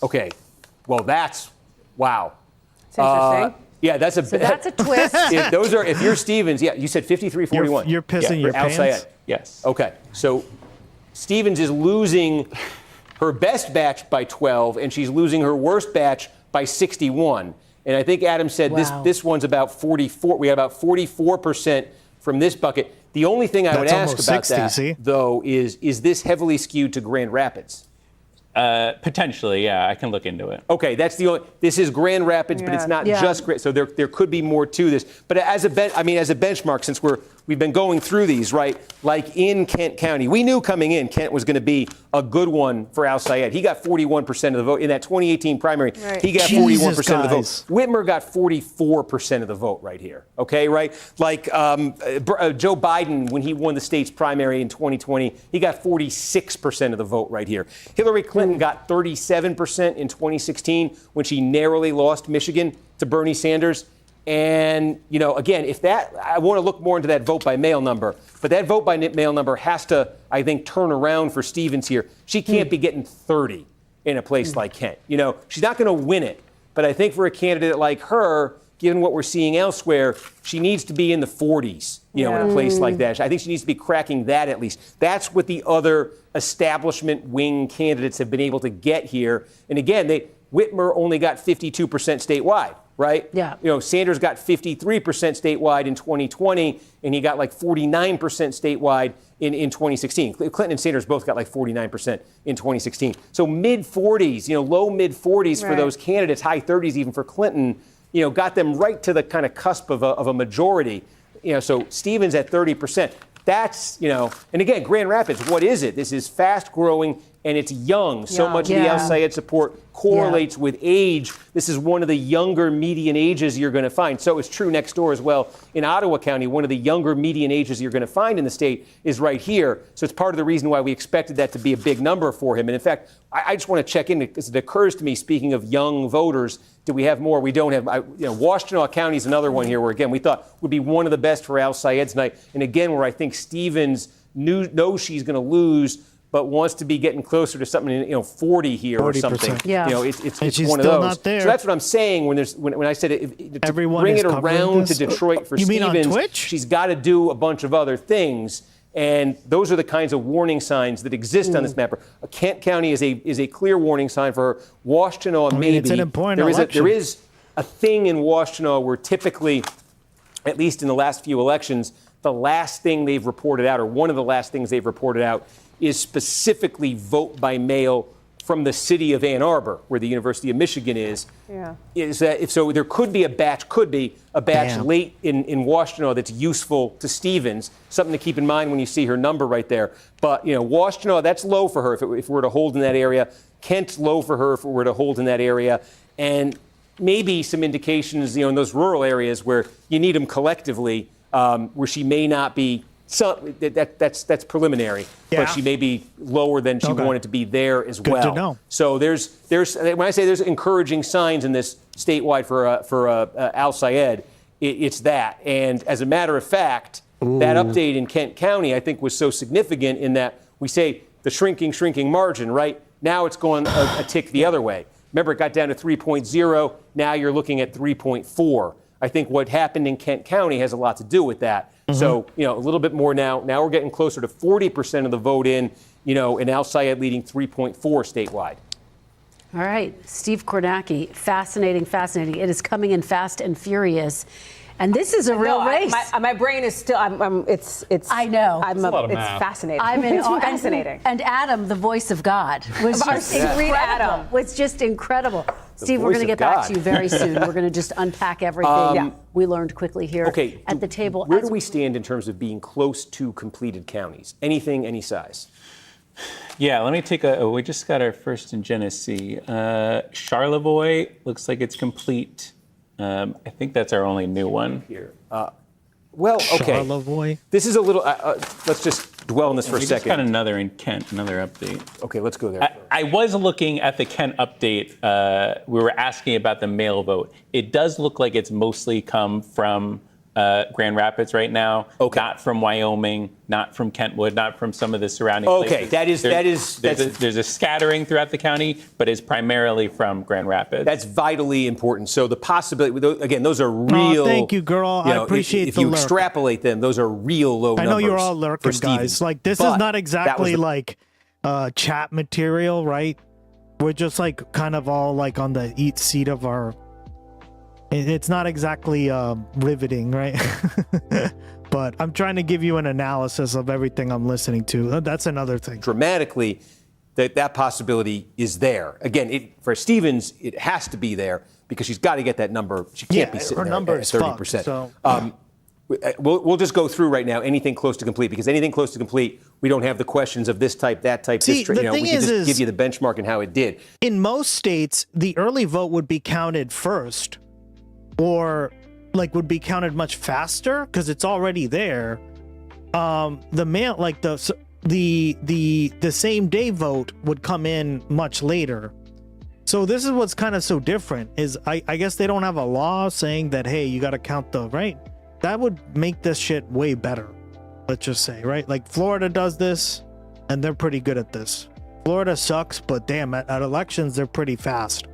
Okay. Well, that's wow. It's interesting. Yeah, that's a So that's a twist. If you're Stevens, yeah, you said 53-41. You're pissing your for Al pants? Sayed. Yes. Okay, so Stevens is losing her best batch by 12, and she's losing her worst batch by 61. And I think Adam said this one's about 44. We got about 44% from this bucket. The only thing I would ask about 60, though, is this heavily skewed to Grand Rapids? Potentially, yeah. I can look into it. Okay, that's the only. This is Grand Rapids, but it's not just Grand. So there could be more to this. But as a benchmark, since we've been going through these, right? Like in Kent County, we knew coming in Kent was going to be a good one for Al Sayed. He got 41% of the vote in that 2018 primary. Right. He got 41% of the vote. Whitmer got 44% of the vote right here. Okay, right? Like Joe Biden, when he won the state's primary in 2020, he got 46% of the vote right here. Hillary Clinton got 37% in 2016 when she narrowly lost Michigan to Bernie Sanders. And, again, I want to look more into that vote by mail number, but that vote by mail number has to, I think, turn around for Stevens here. She can't be getting 30 in a place like Kent. She's not going to win it, but I think for a candidate like her, given what we're seeing elsewhere, she needs to be in the 40s, in a place like that. I think she needs to be cracking that at least. That's what the other establishment wing candidates have been able to get here. And again, Whitmer only got 52% statewide. Right? Yeah. Sanders got 53% statewide in 2020, and he got like 49% statewide in 2016. Clinton and Sanders both got like 49% in 2016. So mid-40s, low mid-40s for those candidates, high 30s even for Clinton, got them right to the kind of cusp of a majority. So Stevens at 30%. That's, and again, Grand Rapids, what is it? This is fast growing and it's young. So much of the Al Sayed support correlates with age. This is one of the younger median ages you're going to find. So it's true next door as well. In Ottawa County, one of the younger median ages you're going to find in the state is right here. So it's part of the reason why we expected that to be a big number for him. And in fact, I just want to check in because it occurs to me, speaking of young voters, do we have more? We don't have. Washtenaw County is another one here where, again, we thought would be one of the best for Al Sayed tonight. And again, where I think Stevens knows she's going to lose, but wants to be getting closer to something, 40 here 40%. Or something. Yeah. It's one of those. Not there. So that's what I'm saying when I said to Everyone bring is it around to Detroit for you Stevens. mean on Twitch? She's got to do a bunch of other things. And those are the kinds of warning signs that exist on this map. Kent County is a clear warning sign for her. Washtenaw, maybe. It's an important election. There is a thing in Washtenaw where typically, at least in the last few elections, the last thing they've reported out, or one of the last things they've reported out, is specifically vote by mail from the city of Ann Arbor, where the University of Michigan is. Yeah. Is that if so? There could be a batch late in Washtenaw that's useful to Stevens. Something to keep in mind when you see her number right there. But Washtenaw, that's low for her if it were to hold in that area. Kent's low for her if it were to hold in that area, and maybe some indications, in those rural areas where you need them collectively, where she may not be. So that's preliminary, but she may be lower than she wanted to be there as well. Good to know. So there's when I say there's encouraging signs in this statewide for Al Sayed, it's that. And as a matter of fact, that update in Kent County I think was so significant in that we say the shrinking margin, right? Now it's going a tick the other way. Remember, it got down to 3.0. Now you're looking at 3.4. I think what happened in Kent County has a lot to do with that. So, a little bit more now. Now we're getting closer to 40% of the vote in, and Al Sayed leading 3.4 statewide. All right, Steve Kornacki, fascinating. It is coming in fast and furious. And this is a real race. My brain is still. It's. I know. It's fascinating. It's fascinating. And Adam, the voice of God, was just incredible. Adam was just incredible. Steve, we're going to get back to you very soon. We're going to just unpack everything we learned quickly here at the table. Where do we stand in terms of being close to completed counties? Anything, any size? Yeah, let me take we just got our first in Genesee. Charlevoix looks like it's complete. I think that's our only new one here. Well, okay. Charlevoix. This is a little. Let's just dwell on this for a we second. We just got another in Kent, another update. Okay, let's go there. I was looking at the Kent update. We were asking about the mail vote. It does look like it's mostly come from Grand Rapids right now. Okay. Not from Wyoming, not from Kentwood, not from some of the surrounding places. There's a scattering throughout the county, but it's primarily from Grand Rapids. That's vitally important. So the possibility, again, those are real. Thank you, girl. I appreciate if the you lurk. extrapolate them, those are real low numbers. I know you're all lurking, guys. Like, this is not exactly like chat material, right? We're just like kind of all like on the eat seat of our. It's not exactly riveting, right? But I'm trying to give you an analysis of everything I'm listening to. That's another thing. Dramatically, that possibility is there. Again, for Stevens, it has to be there because she's got to get that number. She can't be sitting there at 30%. So. We'll just go through right now anything close to complete, because anything close to complete, we don't have the questions of this type, that type. See, this, the thing we can is just give you the benchmark and how it did. In most states, the early vote would be counted first, or like would be counted much faster because it's already there. The mail, like the same day vote would come in much later. So this is what's kind of so different is I guess they don't have a law saying that, hey, you got to count the right. That would make this shit way better. Let's just say, right? Like Florida does this and they're pretty good at this. Florida sucks, but damn, at elections, they're pretty fast.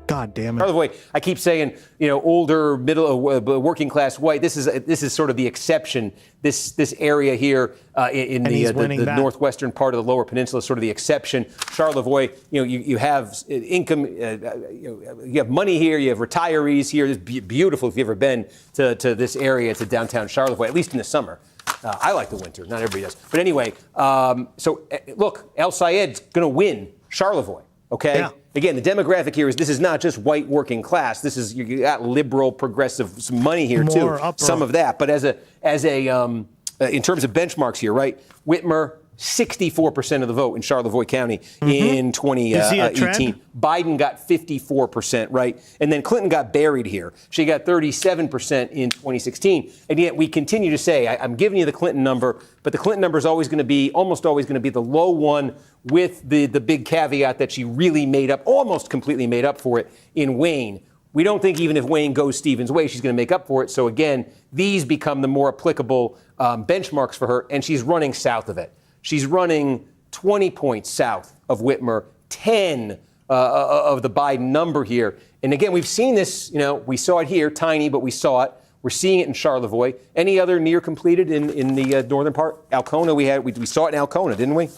God damn it. By the way, I keep saying, older, middle, working class white. This is sort of the exception. This area here in the northwestern part of the Lower Peninsula is sort of the exception. Charlevoix, you have income, you have money here, you have retirees here. It's beautiful if you've ever been to this area, to downtown Charlevoix, at least in the summer. I like the winter. Not everybody does. But anyway, look, Al Sayed's going to win Charlevoix. Okay. Yeah. Again, the demographic here is this is not just white working class. This is you got liberal, progressive, some money here too. Some of that, but in terms of benchmarks here, right? Whitmer, 64% of the vote in Charlevoix County in 2018. Biden got 54%, right? And then Clinton got buried here. She got 37% in 2016. And yet we continue to say, I'm giving you the Clinton number, but the Clinton number is almost always going to be the low one, with the big caveat that she really almost completely made up for it in Wayne. We don't think even if Wayne goes Stevens' way, she's going to make up for it. So again, these become the more applicable benchmarks for her, and she's running south of it. She's running 20 points south of Whitmer, 10 of the Biden number here. And again, we've seen this, we saw it here, tiny, but we saw it. We're seeing it in Charlevoix. Any other near completed in the northern part? Alcona, we saw it in Alcona, didn't we?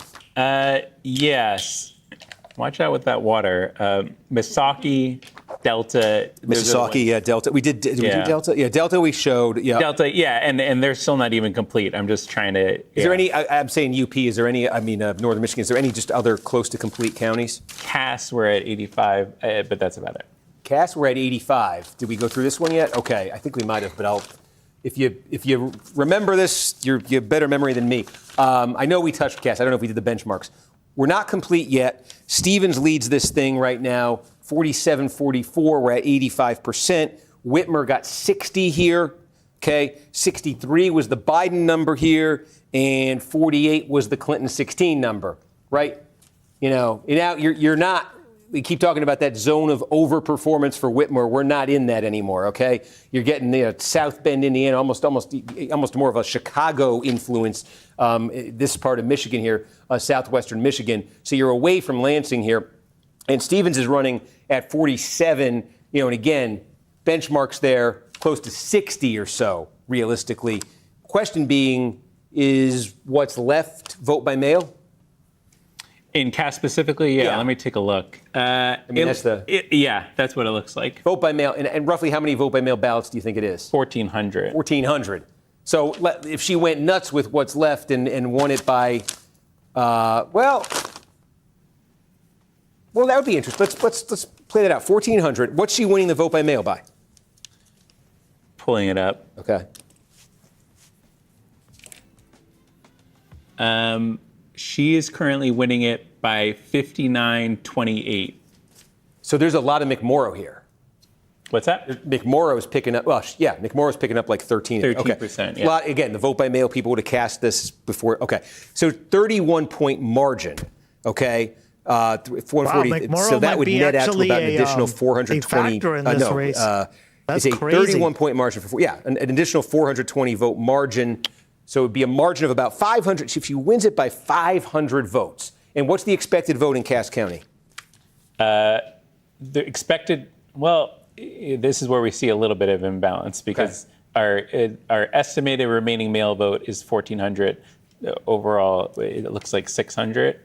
Yes. Watch out with that water. Misaki, Delta. Misaki, Delta. We did we do Delta? Yeah, Delta we showed. Yeah. Delta, yeah, and they're still not even complete. I'm just trying to. Is there any, I'm saying UP, is there any, Northern Michigan, is there any just other close to complete counties? Cass, we're at 85, but that's about it. Cass, we're at 85. Did we go through this one yet? Okay, I think we might have, but if you remember this, you have better memory than me. I know we touched Cass. I don't know if we did the benchmarks. We're not complete yet. Stevens leads this thing right now, 47-44. We're at 85%. Whitmer got 60 here. Okay, 63 was the Biden number here, and 48 was the Clinton 16 number. Right? Now you're not we keep talking about that zone of overperformance for Whitmer. We're not in that anymore, okay? You're getting South Bend, Indiana, almost more of a Chicago influence, this part of Michigan here, southwestern Michigan. So you're away from Lansing here. And Stevens is running at 47, and again, benchmarks there close to 60 or so, realistically. Question being, is what's left vote by mail? In Cass specifically, yeah. Let me take a look. That's that's what it looks like. Vote by mail, and roughly how many vote by mail ballots do you think it is? 1,400. 1,400. So if she went nuts with what's left and won it by, well, that would be interesting. Let's play that out. 1,400. What's she winning the vote by mail by? Pulling it up. Okay. She is currently winning it by 59-28. So there's a lot of McMorrow here. What's that? McMorrow's picking up. Well, yeah, McMorrow's picking up like 13%. Okay. Yeah. Again, the vote by mail people would have cast this before. Okay, so 31-point margin. Okay. 440. Wow, so that would net out to about an additional 420. factor in this race. That's it's a crazy. 31-point margin for an additional 420 vote margin. So it would be a margin of about 500. If she wins it by 500 votes, and what's the expected vote in Cass County? The expected. Well, this is where we see a little bit of imbalance because our estimated remaining mail vote is 1,400. Overall, it looks like 600.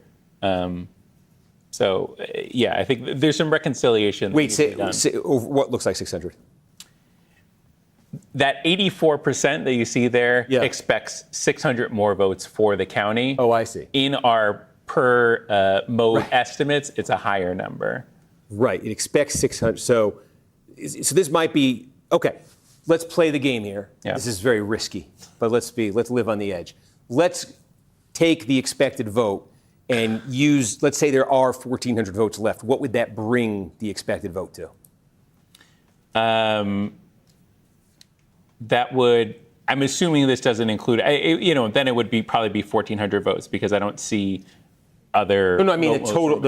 So, I think there's some reconciliation. Wait, say what looks like 600? That 84% that you see there expects 600 more votes for the county. Oh, I see. In our per mode estimates, it's a higher number. Right. It expects 600. So this might be okay. Let's play the game here. Yeah. This is very risky, but let's live on the edge. Let's take the expected vote and use. Let's say there are 1,400 votes left. What would that bring the expected vote to? That would. I'm assuming this doesn't include. Then it would probably be 1,400 votes because I don't see other. No, I mean the total.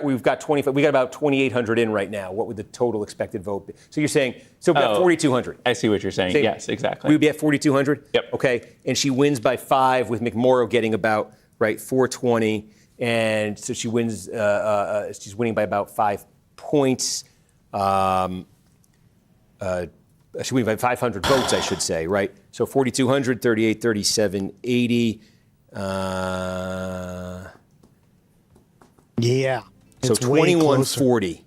We've got 25. We got about 2,800 in right now. What would the total expected vote be? So you're saying about 4,200. I see what you're saying. Yes, exactly. We would be at 4,200. Yep. Okay, and she wins by 5 with McMorrow getting about 420, and so she wins. She's winning by about 5 points. She's winning by 500 votes, I should say, right? So 4,200, 38, 37, 80. Yeah. So 2140.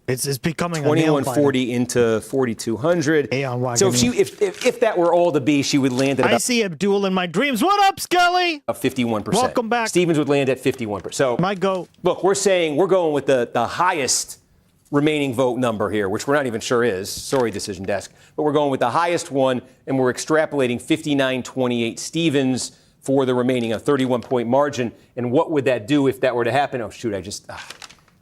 It's becoming 2140 into 4,200. So if that were all to be, she would land at about. I see Abdul in my dreams. What up, Skelly? 51%. Welcome back. Stevens would land at 51%. So my go. Look, we're going with the highest remaining vote number here, which we're not even sure is. Sorry, Decision Desk. But we're going with the highest one, and we're extrapolating 59-28 Stevens for the remaining 31-point margin. And what would that do if that were to happen? Oh, shoot,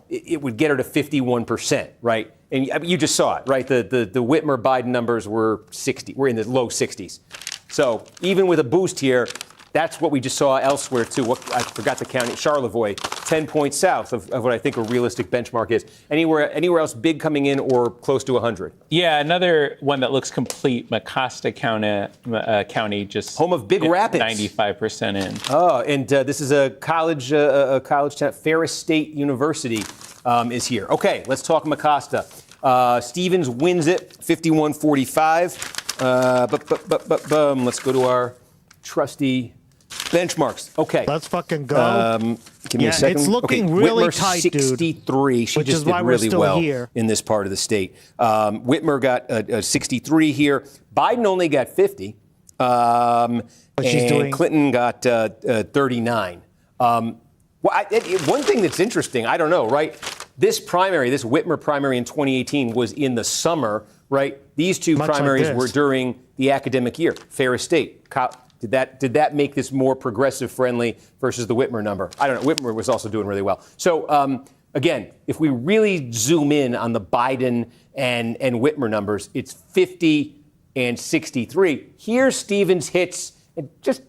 it would get her to 51%, right? And you just saw it, right? The Whitmer-Biden numbers were in the low 60s. So even with a boost here, that's what we just saw elsewhere, too. I forgot to count it. Charlevoix, 10 points south of what I think a realistic benchmark is. Anywhere else big coming in or close to 100? Yeah, another one that looks complete, Mecosta County, just home of Big Rapids, 95% in. Oh, and this is a college town. Ferris State University is here. Okay, let's talk Mecosta. Stevens wins it, 51-45. Let's go to our trusty benchmarks. Okay. Let's fucking go. Give me a second. It's looking really Whitmer, tight, 63. dude. She Which just is did why really we're still well here. in this part of the state. Whitmer got 63 here. Biden only got 50. And Clinton got 39. One thing that's interesting, I don't know, right? This Whitmer primary in 2018 was in the summer, right? These two primaries were during the academic year. Ferris State. Did that make this more progressive friendly versus the Whitmer number? I don't know. Whitmer was also doing really well. So again, if we really zoom in on the Biden and Whitmer numbers, it's 50 and 63. Here, Stevens hits just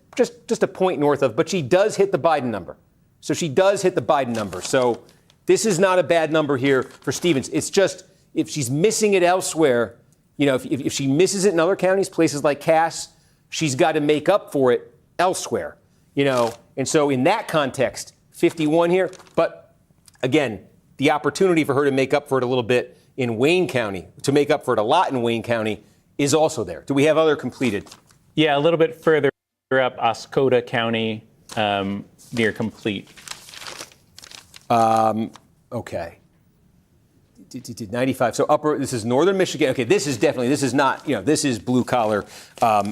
a point north of, but she does hit the Biden number. So she does hit the Biden number. So This is not a bad number here for Stevens. It's just if she's missing it elsewhere, you know, if she misses it in other counties, places like Cass, she's got to make up for it elsewhere, you know. And so in that context, 51 here. But again, the opportunity for her to make up for it a little bit in Wayne County, to make up for it a lot in Wayne County, is also there. Do we have other completed? Yeah, a little bit further up, Oscoda County, near complete. Okay. 95. So upper, this is northern Michigan. Okay, this is not, you know, this is blue collar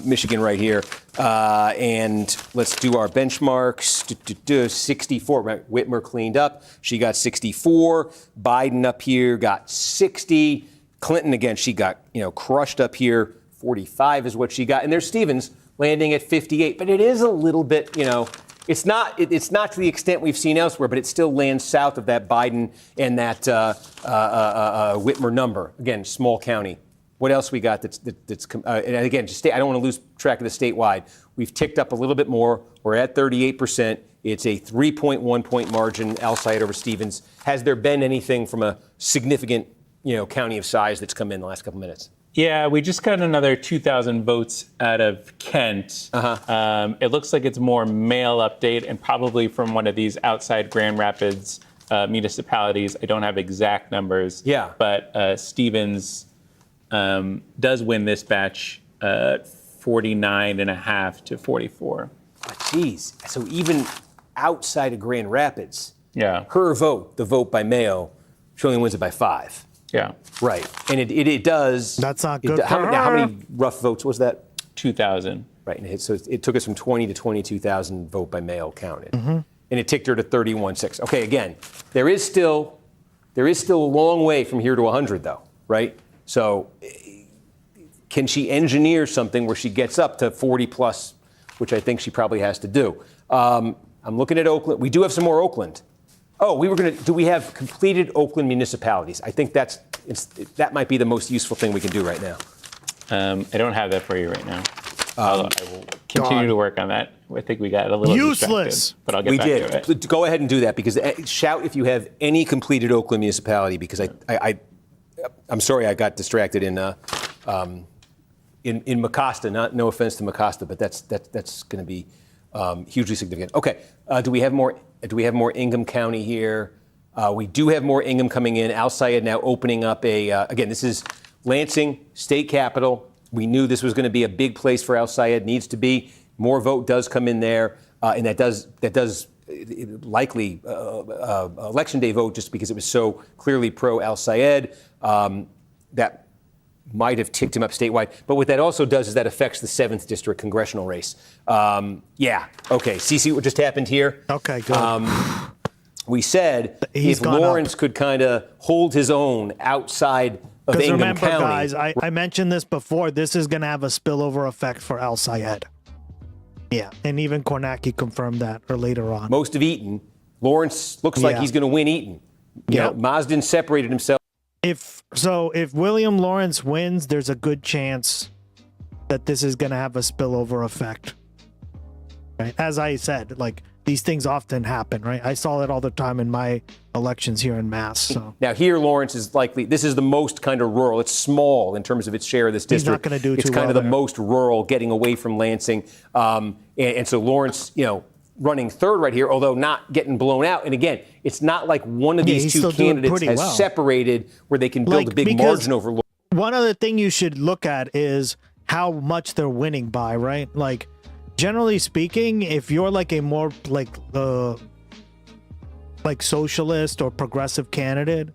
Michigan right here. And let's do our benchmarks. 64. Right, Whitmer cleaned up. She got 64. Biden up here got 60. Clinton, again, she got, you know, crushed up here. 45 is what she got. And there's Stevens landing at 58. But it is a little bit, you know, it's not to the extent we've seen elsewhere, but it still lands south of that Biden and that Whitmer number. Again, small county. What else we got that's and again, I don't want to lose track of the statewide. We've ticked up a little bit more. We're at 38%. It's a 3.1 point margin, Al-Sayed over Stevens. Has there been anything from a significant, you know, county of size that's come in the last couple minutes? Yeah, we just got another 2,000 votes out of Kent. It looks like it's more mail update and probably from one of these outside Grand Rapids municipalities. I don't have exact numbers. Yeah. But Stevens does win this batch 49.5 to 44. Geez. So even outside of Grand Rapids, yeah, her vote, the vote by mail, she only wins it by 5. Yeah. Right. And it does. That's not good. How many rough votes was that? 2,000. Right. And so it took us from 20 to 22,000 vote by mail counted. Mm-hmm. And it ticked her to 31.6. Okay, again, there is still a long way from here to 100, though, right? So can she engineer something where she gets up to 40 plus, which I think she probably has to do? I'm looking at Oakland. We do have some more Oakland. Oh, do we have completed Oakland municipalities? I think that might be the most useful thing we can do right now. I don't have that for you right now. I will continue to work on that. I think we got a little useless, but I'll get back to it. Go ahead and do that, because shout if you have any completed Oakland municipality, because I'm sorry I got distracted in Mecosta. No offense to Mecosta, but that's going to be hugely significant. Okay, do we have more Ingham County here? We do have more Ingham coming in. Al-Sayed now opening up again, this is Lansing, state capital. We knew this was going to be a big place for Al-Sayed, needs to be. More vote does come in there, and that does likely election day vote, just because it was so clearly pro Al-Sayed. That might have ticked him up statewide. But what that also does is that affects the 7th district congressional race. Yeah. Okay. See what just happened here? Okay, good. We said if Lawrence could kind of hold his own outside of Ingham remember, County. Guys, I mentioned this before. This is going to have a spillover effect for Al-Sayed. Yeah, and even Kornacki confirmed that later on. Most of Eaton. Lawrence looks like he's going to win Eaton. You know, Marsden separated himself. If William Lawrence wins, there's a good chance that this is going to have a spillover effect. Right? As I said, like, these things often happen, right? I saw it all the time in my elections here in Mass. So now here, Lawrence is likely. This is the most kind of rural. It's small in terms of its share of this district. He's not going to do It's too kind well of the there. most rural, getting away from Lansing, and so Lawrence, you know, running third right here, although not getting blown out. And again, it's not like one of these two candidates has separated where they can build a big margin over Lawrence. One other thing you should look at is how much they're winning by, right? Like, generally speaking, if you're like a more like socialist or progressive candidate,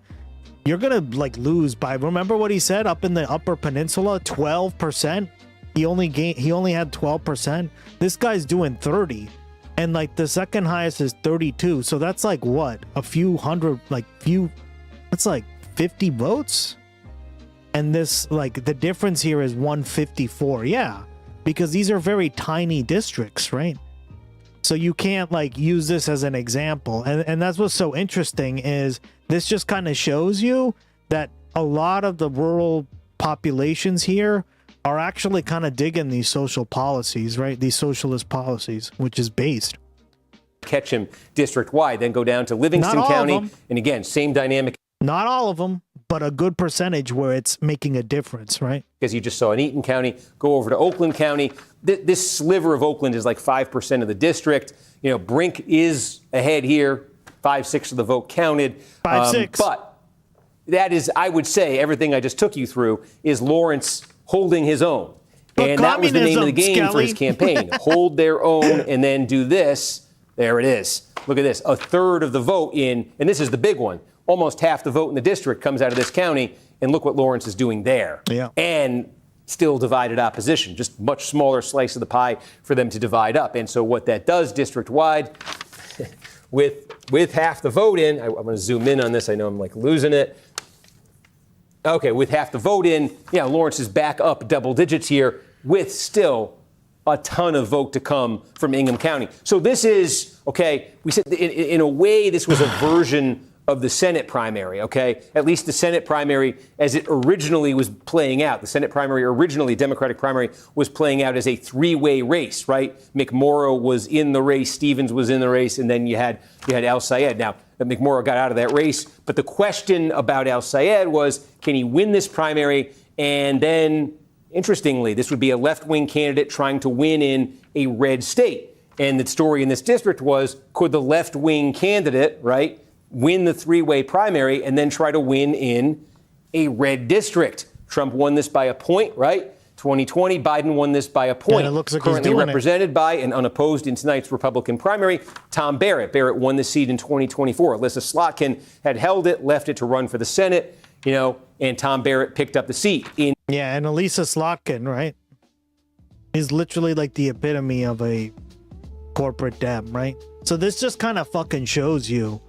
you're gonna like lose by. Remember what he said up in the Upper Peninsula, 12%. He only had 12%. This guy's doing 30, and like the second highest is 32. So that's like what, a few hundred, that's like 50 votes. And this, like, the difference here is 154. Yeah. Because these are very tiny districts, right? So you can't like use this as an example. And that's what's so interesting is this just kind of shows you that a lot of the rural populations here are actually kind of digging these social policies, right? These socialist policies, which is based. catch him district-wide. Then go down to Livingston Not all of County, them. and again, same dynamic. Not all of them, but a good percentage where it's making a difference, right? Because you just saw in Eaton County, go over to Oakland County. This sliver of Oakland is like 5% of the district. You know, Brink is ahead here, 5/6 of the vote counted. 5/6. But that is, I would say, everything I just took you through is Lawrence holding his own. But and that was the name of the game Skelly. for his campaign. Hold their own and then do this. There it is. Look at this. A third of the vote in, and this is the big one, almost half the vote in the district comes out of this county. And look what Lawrence is doing there. Yeah. And still divided opposition, just much smaller slice of the pie for them to divide up. And so what that does district-wide, with half the vote in, I'm going to zoom in on this. I know I'm like losing it. Okay, with half the vote in, yeah, Lawrence is back up double digits here with still a ton of vote to come from Ingham County. So this is, okay, we said in a way this was a version of the Senate primary, okay? At least the Senate primary as it originally was playing out. The Senate primary originally, Democratic primary, was playing out as a three-way race, right? McMorrow was in the race, Stevens was in the race, and then you had Al Sayed. Now, McMorrow got out of that race, but the question about Al Sayed was, can he win this primary? And then, interestingly, this would be a left-wing candidate trying to win in a red state. And the story in this district was, could the left-wing candidate, right, win the three-way primary and then try to win in a red district? Trump won this by a point, right? 2020, Biden won this by a point. And it looks like currently he's doing represented by and unopposed in tonight's Republican primary, Tom Barrett. Barrett won the seat in 2024. Alyssa Slotkin had held it, left it to run for the Senate, you know, and Tom Barrett picked up the seat. Yeah, and Elisa Slotkin, right? Is literally like the epitome of a corporate dem, right? So this just kind of fucking shows you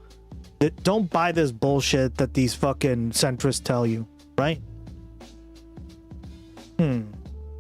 that don't buy this bullshit that these fucking centrists tell you, right? In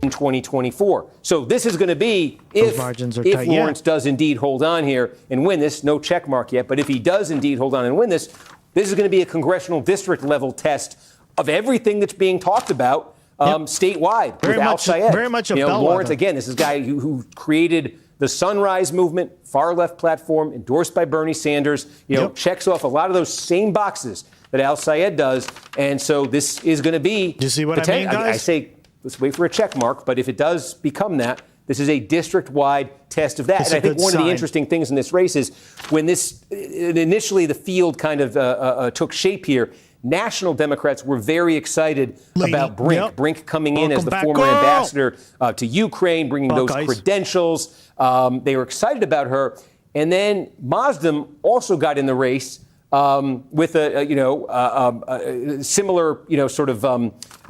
2024. So this is going to be if tight, Lawrence does indeed hold on here and win this, no check mark yet, but if he does indeed hold on and win this, this is going to be a congressional district level test of everything that's being talked about statewide with Al Sayed. Very much a Lawrence, bellwether. again, this is a guy who created the Sunrise Movement, far left platform, endorsed by Bernie Sanders, checks off a lot of those same boxes that Al Sayed does. And so this is going to be. Do you see what I mean, guys? I say, let's wait for a check mark, but if it does become that, this is a district-wide test of that. It's and I think one of the sign. interesting things in this race is when initially the field kind of took shape here, national Democrats were very excited about Brink. Yep. Brink coming in as the Welcome back, former girl. ambassador to Ukraine, bringing those Buckeyes. credentials. They were excited about her. And then Mazdam also got in the race with a similar, sort of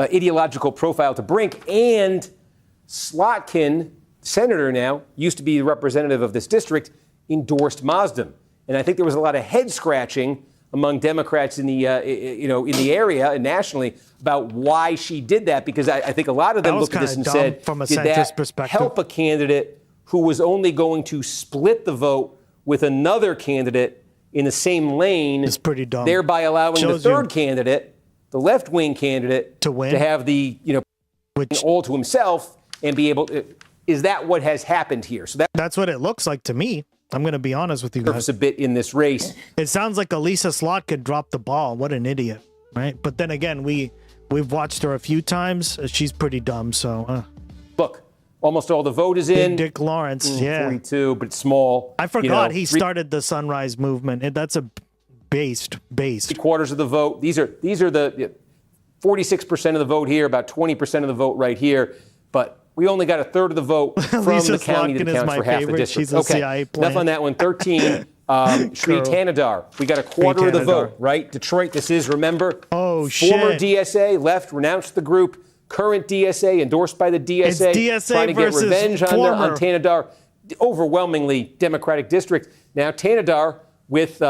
ideological profile to Brink. And Slotkin, senator now, used to be the representative of this district, endorsed Mazdam. And I think there was a lot of head scratching among Democrats in the in the area and nationally about why she did that, because I think a lot of them looked at this and said, from a did centrist that perspective. help a candidate who was only going to split the vote with another candidate in the same lane, it's pretty dumb, thereby allowing Shows the third candidate, the left-wing candidate, to win, to have the all to himself and be able to. Is that what has happened here? So that's what it looks like to me. I'm going to be honest with you guys. A bit in this race. It sounds like Elisa Slotkin dropped the ball. What an idiot, right? But then again, we've watched her a few times. She's pretty dumb. So look, almost all the vote is in. Dick Lawrence, 42, but small. I forgot he started the Sunrise Movement. That's a based. 3/4 of the vote. These are the 46% of the vote here, about 20% of the vote right here, but. We only got a third of the vote from the county that accounts for half the district. She's a CIA plant. Enough on that one. 13, Sri Tanadar. We got a quarter of the vote, right? Detroit, this is, remember, former DSA, left, renounced the group, current DSA, endorsed by the DSA, it's DSA trying to get versus revenge on former. Tanadar. Overwhelmingly Democratic district. Now Tanadar with...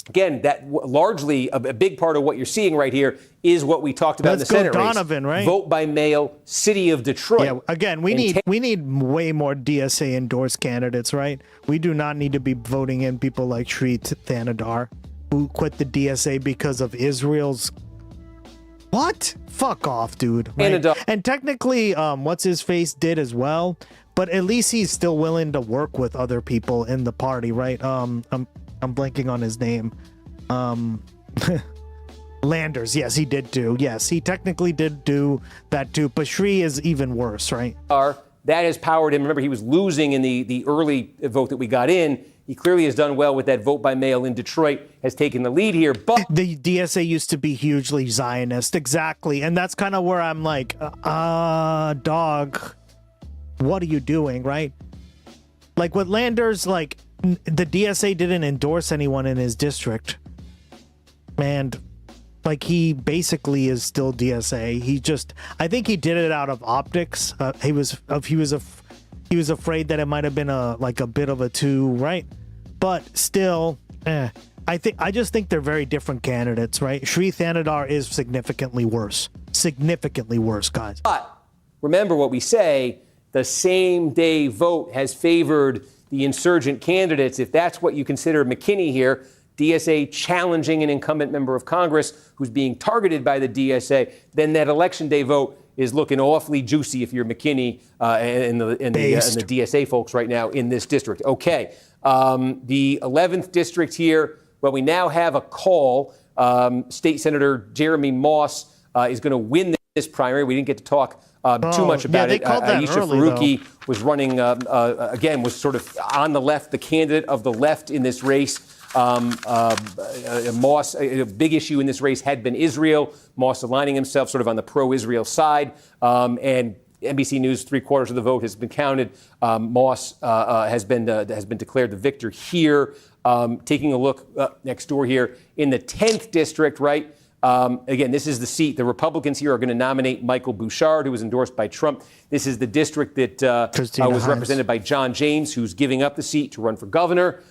Again, that largely a big part of what you're seeing right here is what we talked about in the Senate Donovan, race. right? Vote by mail, city of Detroit. Yeah, again, we need way more DSA endorsed candidates, right? We do not need to be voting in people like Sri Thanadar, who quit the DSA because of Israel's. What? Fuck off, dude. Right? And technically, what's his face did as well. but at least he's still willing to work with other people in the party, right? I'm blanking on his name. Landers, yes, he did do. Yes, he technically did do that too. But Shri is even worse, right? That has powered him. Remember, he was losing in the early vote that we got in. He clearly has done well with that vote by mail in Detroit, has taken the lead here. But the DSA used to be hugely Zionist, exactly. And that's kind of where I'm like, dog, what are you doing, right? Like with Landers, like the DSA didn't endorse anyone in his district. And like he basically is still DSA. He just, I think he did it out of optics. He was afraid that it might have been a bit of a two, right? But still, I just think they're very different candidates, right? Shri Thanadar is significantly worse, guys. But remember what we say: the same day vote has favored the insurgent candidates. If that's what you consider McKinney here. DSA challenging an incumbent member of Congress who's being targeted by the DSA, then that election day vote is looking awfully juicy if you're McKinney and the DSA folks right now in this district. Okay, the 11th district here, well, we now have a call. State Senator Jeremy Moss is going to win this primary. We didn't get to talk too much about it. Aisha Faruqi was running, again, was sort of on the left, the candidate of the left in this race. Moss, a big issue in this race had been Israel. Moss aligning himself sort of on the pro-Israel side. And NBC News, 3/4 of the vote has been counted. Moss has been declared the victor here. Taking a look next door here in the 10th district, right? Again, this is the seat. The Republicans here are going to nominate Michael Bouchard, who was endorsed by Trump. This is the district that was represented by John James, who's giving up the seat to run for governor.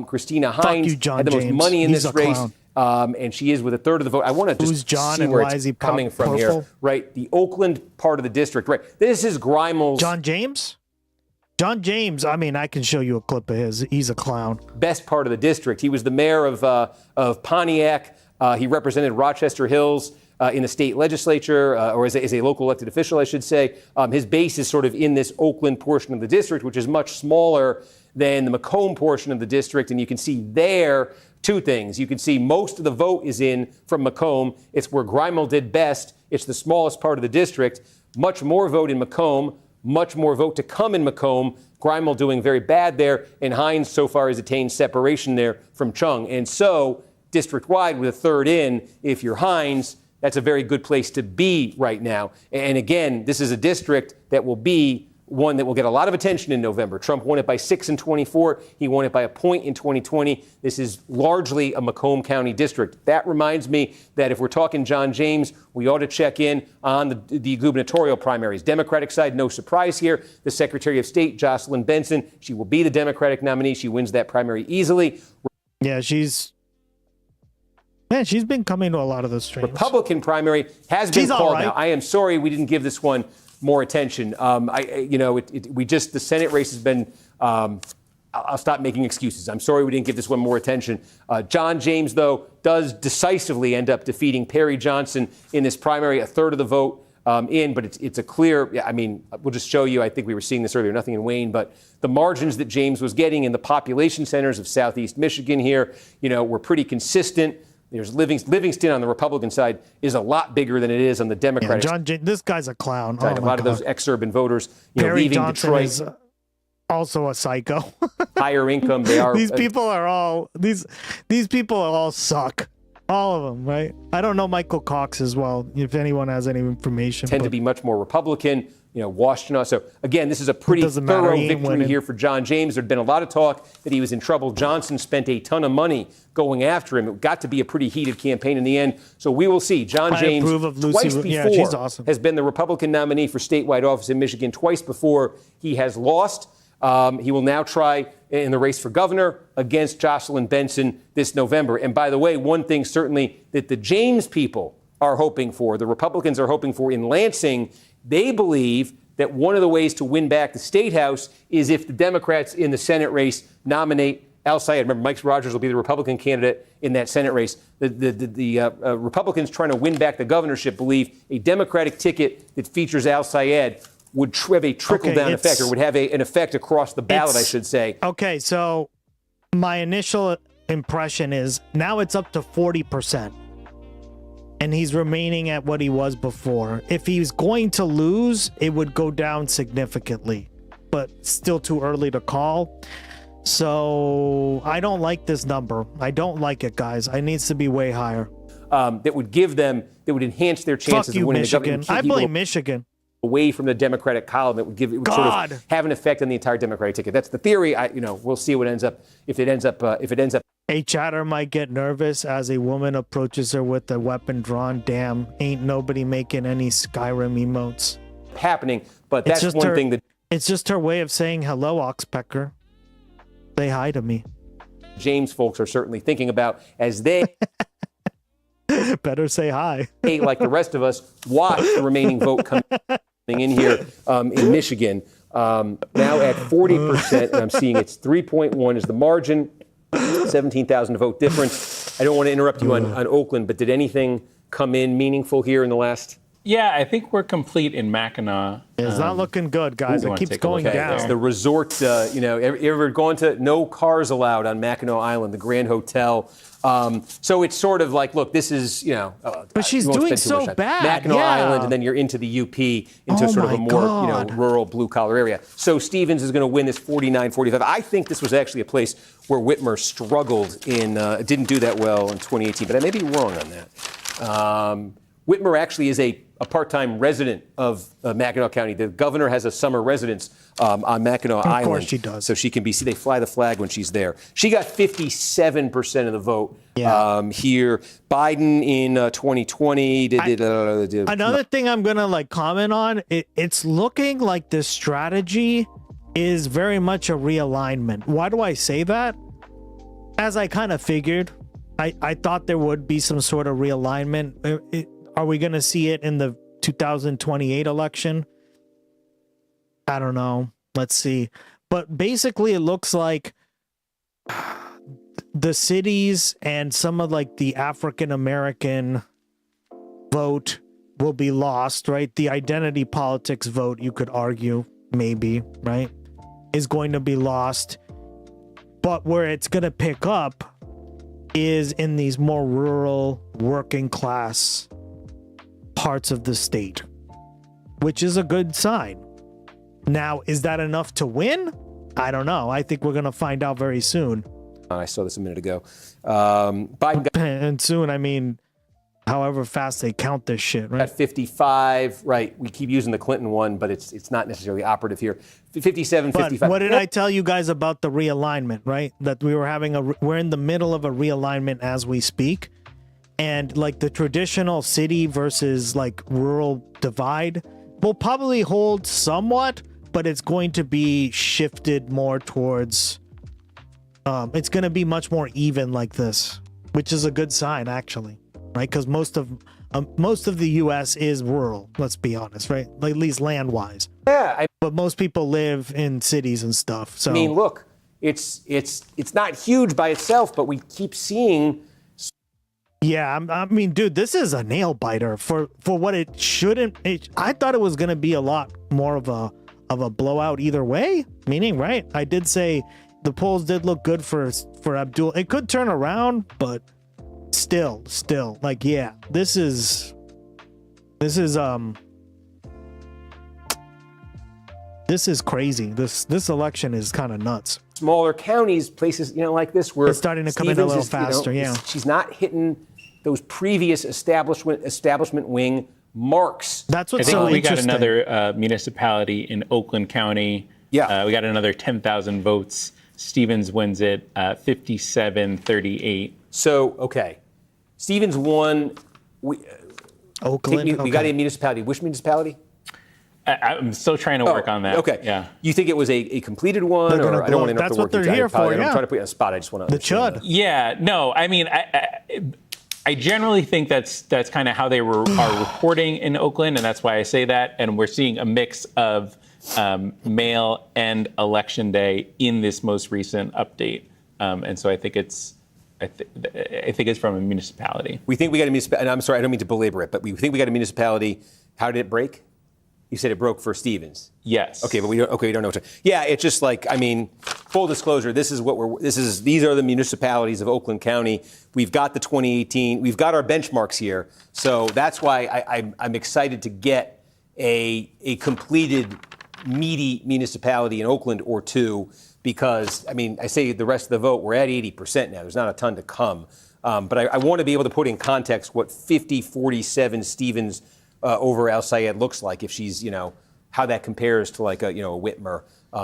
Christina Hines had the most money in this race, and she is with a third of the vote. I want to just see where it's coming from here. Right, the Oakland part of the district. Right, this is Grimal's. John James. John James, I mean, I can show you a clip of his. He's a clown. Best part of the district. He was the mayor of Pontiac. He represented Rochester Hills in the state legislature, or as a local elected official, I should say. His base is sort of in this Oakland portion of the district, which is much smaller than the Macomb portion of the district. And you can see there two things. You can see most of the vote is in from Macomb. It's where Grimal did best. It's the smallest part of the district. Much more vote in Macomb. Much more vote to come in Macomb. Grimal doing very bad there. And Hines so far has attained separation there from Chung. And so district-wide with a third in, if you're Hines, that's a very good place to be right now. And again, this is a district that will be one that will get a lot of attention in November. Trump won it by 6 in 24. He won it by a point in 2020. This is largely a Macomb County district. That reminds me that if we're talking John James, we ought to check in on the gubernatorial primaries. Democratic side, no surprise here. The Secretary of State, Jocelyn Benson, she will be the Democratic nominee. She wins that primary easily. Yeah, she's been coming to a lot of those streams. Republican primary has been called now. I am sorry we didn't give this one more attention. The Senate race has been, I'll stop making excuses. I'm sorry we didn't give this one more attention. John James, though, does decisively end up defeating Perry Johnson in this primary, a third of the vote but it's a clear, we'll just show you, I think we were seeing this earlier, nothing in Wayne, but the margins that James was getting in the population centers of Southeast Michigan here, were pretty consistent. There's Livingston on the Republican side is a lot bigger than it is on the Democratic side. This guy's a clown. A lot of those exurban voters, Perry leaving Johnson Detroit. Is also a psycho. Higher income, they are. These people all suck. All of them, right? I don't know Michael Cox as well, if anyone has any information. Tend to be much more Republican, Washington. So, again, this is a pretty thorough victory here for John James. There'd been a lot of talk that he was in trouble. Johnson spent a ton of money going after him. It got to be a pretty heated campaign in the end. So we will see. John James, twice before, has been the Republican nominee for statewide office in Michigan. Twice before he has lost. He will now try in the race for governor against Jocelyn Benson this November. And by the way, one thing certainly that the James people are hoping for, the Republicans are hoping for in Lansing, they believe that one of the ways to win back the state house is if the Democrats in the Senate race nominate Al Sayed. Remember, Mike Rogers will be the Republican candidate in that Senate race. The Republicans trying to win back the governorship believe a Democratic ticket that features Al Sayed would have a trickle-down effect, or would have an effect across the ballot, I should say. Okay, so my initial impression is now it's up to 40%. And he's remaining at what he was before. If he's going to lose, it would go down significantly, but still too early to call. So I don't like this number. I don't like it, guys. It needs to be way higher. That would enhance their chances of winning Michigan. the government. I blame Michigan. Away from the Democratic column, it would sort of have an effect on the entire Democratic ticket. That's the theory. We'll see what ends up. If it ends up. A chatter might get nervous as a woman approaches her with a weapon drawn. Damn, ain't nobody making any Skyrim emotes. Happening, but that's one thing that. It's just her way of saying hello, Oxpecker. Say hi to me. James folks are certainly thinking about as they. Better say hi. Like the rest of us, watch the remaining vote coming in here in Michigan. Now at 40%, and I'm seeing it's 3.1 is the margin. 17,000 vote difference. I don't want to interrupt you on Oakland, but did anything come in meaningful here in the last? Yeah, I think we're complete in Mackinac. It's not looking good, guys. It keeps going down. It's the resort, ever gone to no cars allowed on Mackinac Island, the Grand Hotel. So it's sort of like, look, this is, but she's doing so bad. Mackinac Island, and then you're into the UP, into sort of a more, rural blue-collar area. So Stevens is going to win this 49-45. I think this was actually a place where Whitmer struggled didn't do that well in 2018, but I may be wrong on that. Whitmer actually is a part-time resident of Mackinac County. The governor has a summer residence on Mackinac Island. Of course she does. So she can they fly the flag when she's there. She got 57% of the vote here. Biden in 2020 Another thing I'm going to comment on, it's looking like this strategy is very much a realignment. Why do I say that? As I kind of figured, I thought there would be some sort of realignment. Are we going to see it in the 2028 election? I don't know. Let's see. But basically, it looks like the cities and some of the African American vote will be lost, right? The identity politics vote, you could argue, maybe, right, is going to be lost. But where it's going to pick up is in these more rural, working class parts of the state, which is a good sign. Now, is that enough to win? I don't know. I think we're going to find out very soon. I saw this a minute ago. Biden got, and soon, I mean, however fast they count this shit, right? At 55, right? We keep using the Clinton one, but it's not necessarily operative here. 57, but 55. What did I tell you guys about the realignment, right? That we're in the middle of a realignment as we speak. And the traditional city versus rural divide will probably hold somewhat, but it's going to be shifted more towards, it's going to be much more even like this, which is a good sign actually, right? Because most of the U.S. is rural, let's be honest, right? At least land-wise. Yeah. But most people live in cities and stuff. So I mean, look, it's not huge by itself, but we keep seeing. Yeah, I mean, dude, this is a nail biter for what it shouldn't. I thought it was going to be a lot more of a blowout either way. Meaning, right? I did say the polls did look good for Abdul. It could turn around, but still, yeah, this is crazy. This election is kind of nuts. Smaller counties, places like this, where it's starting to come in a little faster. She's not hitting those previous establishment wing marks. That's what's I think so we interesting. got another municipality in Oakland County. Yeah, we got another 10,000 votes. Stevens wins it 57-38. So okay, Stevens won. Oakland. We got a municipality. Which municipality? I'm still trying to work on that. Okay. Yeah. You think it was a completed one, or I don't want to interrupt the work. That's what they're here for. I'm trying to put you on the spot. I just want to. The chud. Yeah. No. I mean, I generally think that's kind of how they are reporting in Oakland, and that's why I say that. And we're seeing a mix of mail and election day in this most recent update. And so I think it's from a municipality. We think we got a municipality, and I'm sorry, I don't mean to belabor it, but we think we got a municipality. How did it break? You said it broke for Stevens. Yes. Okay, but we don't know. Yeah, it's just like, I mean, full disclosure, these are the municipalities of Oakland County. We've got the 2018, we've got our benchmarks here. So that's why I'm excited to get a completed meaty municipality in Oakland or two, because, I mean, I say the rest of the vote, we're at 80% now. There's not a ton to come. But I want to be able to put in context what 50-47 Stevens over Al Sayed looks like, if she's, how that compares to like a Whitmer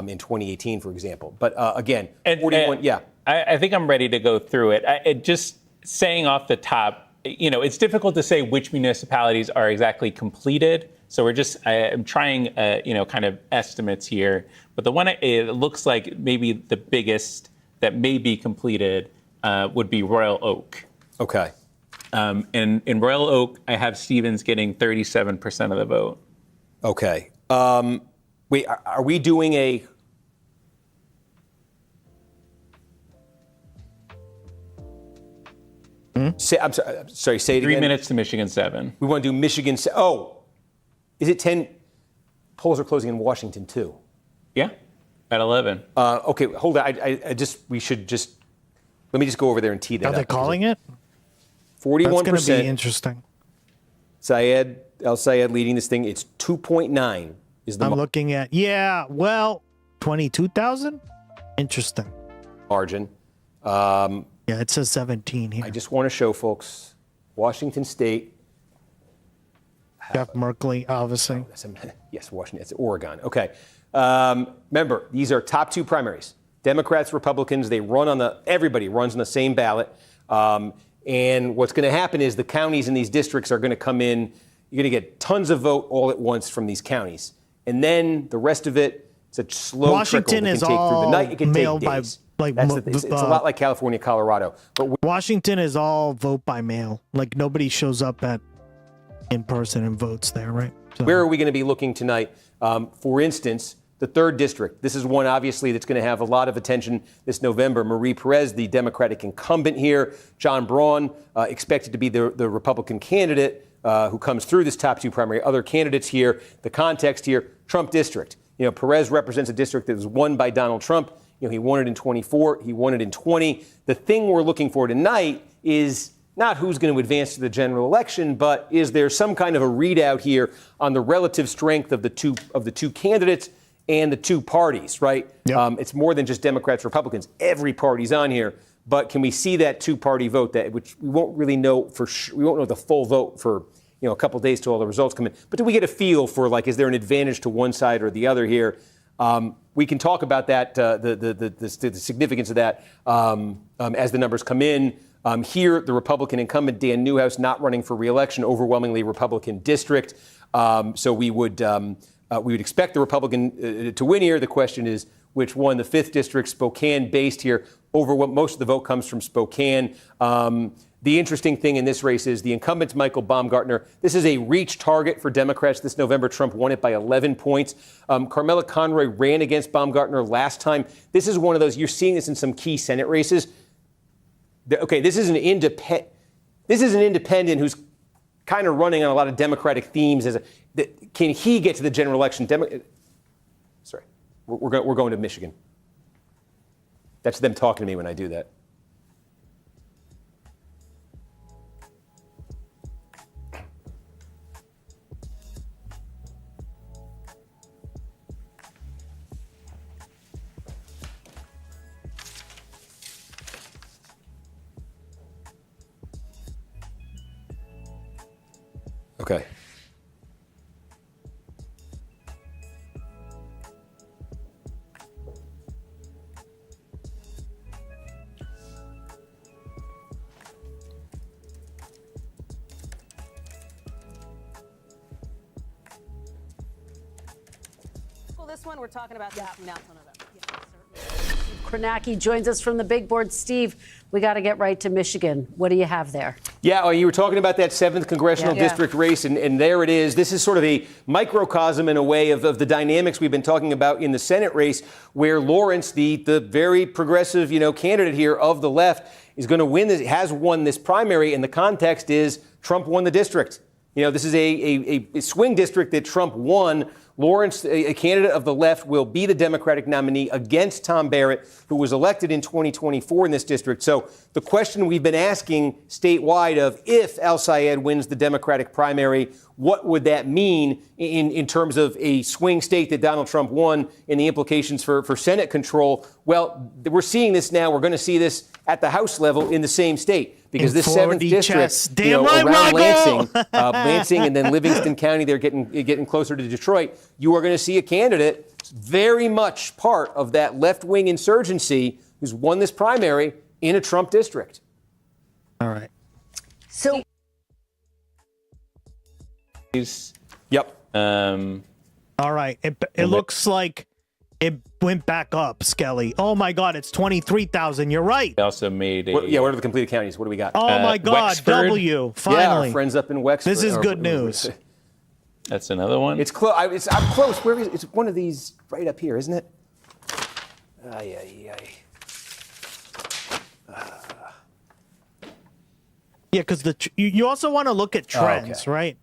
in 2018, for example. But again, 41, yeah. I think I'm ready to go through it. Just saying off the top, it's difficult to say which municipalities are exactly completed. So I'm trying, kind of estimates here. But the one it looks like maybe the biggest that may be completed would be Royal Oak. Okay. And in Royal Oak, I have Stevens getting 37% of the vote. Okay. Wait, are we doing a... I'm sorry, say it again. 3 minutes to Michigan 7. We want to do Michigan... Oh, is it 10? Polls are closing in Washington, too. Yeah, at 11. Okay, hold on. We should just... Let me just go over there and tee that up. Are they calling it? 41%. That's going to be interesting. Al Sayed leading this thing. It's 2.9 is the I'm looking at, 22,000? Interesting. Margin. Yeah, it says 17 here. I just want to show folks, Washington State. Jeff Merkley, obviously. Yes, Washington. It's Oregon. Okay. Remember, these are top two primaries. Democrats, Republicans, everybody runs on the same ballot. And what's going to happen is the counties in these districts are going to come in. You're going to get tons of vote all at once from these counties. And then the rest of it, it's a slow Washington trickle. It is can take through the all night. It can mail take by, days. like, It's a lot like California, Colorado. But Washington is all vote by mail. Like, nobody shows up in person and votes there, right? So. Where are we going to be looking tonight? For instance, the 3rd district. This is one, obviously, that's going to have a lot of attention this November. Marie Perez, the Democratic incumbent here. John Braun, expected to be the Republican candidate who comes through this top two primary. Other candidates here. The context here, Trump district. Perez represents a district that was won by Donald Trump. He won it in 24. He won it in 20. The thing we're looking for tonight is not who's going to advance to the general election, but is there some kind of a readout here on the relative strength of the two candidates and the two parties, right? Yep. It's more than just Democrats, Republicans. Every party's on here. But can we see that two-party vote, which we won't really know for sure? We won't know the full vote for a couple of days till all the results come in. But do we get a feel for, like, is there an advantage to one side or the other here? We can talk about that, the significance of that as the numbers come in. Here, the Republican incumbent, Dan Newhouse, not running for re-election, overwhelmingly Republican district. So we would expect the Republican to win here. The question is which one. The 5th district, Spokane, based here. Most of the vote comes from Spokane. The interesting thing in this race is the incumbent's Michael Baumgartner. This is a reach target for Democrats this November. Trump won it by 11 points. Carmela Conroy ran against Baumgartner last time. This is one of those, you're seeing this in some key Senate races. Okay, this is an independent who's kind of running on a lot of Democratic themes. Can he get to the general election? Sorry, we're going to Michigan. That's them talking to me when I do that. Okay. Well, this one we're talking about now till November. Kornacki joins us from the big board. Steve, we got to get right to Michigan. What do you have there? Yeah, you were talking about that 7th congressional district race, and there it is. This is sort of a microcosm in a way of the dynamics we've been talking about in the Senate race, where Lawrence, the very progressive, candidate here of the left, is going to win this, has won this primary, and the context is Trump won the district. You know, this is a swing district that Trump won. Lawrence, a candidate of the left, will be the Democratic nominee against Tom Barrett, who was elected in 2024 in this district. So the question we've been asking statewide of if El-Sayed wins the Democratic primary, what would that mean in terms of a swing state that Donald Trump won and the implications for Senate control? Well, we're seeing this now. We're going to see this at the House level in the same state. Because this 7th district, around Lansing and then Livingston County, they're getting closer to Detroit. You are going to see a candidate very much part of that left-wing insurgency who's won this primary in a Trump district. All right. So. Yep. All right. It looks like it went back up, Skelly. Oh my God, it's 23,000. You're right. They also made a. What are the completed counties? What do we got? Oh my God, Wexford. W. Finally. Yeah, our friends up in Wexford. This is good news. That's another one. It's close. I'm close. Where is it? It's one of these right up here, isn't it? Ay. Yeah, because you also want to look at trends, right?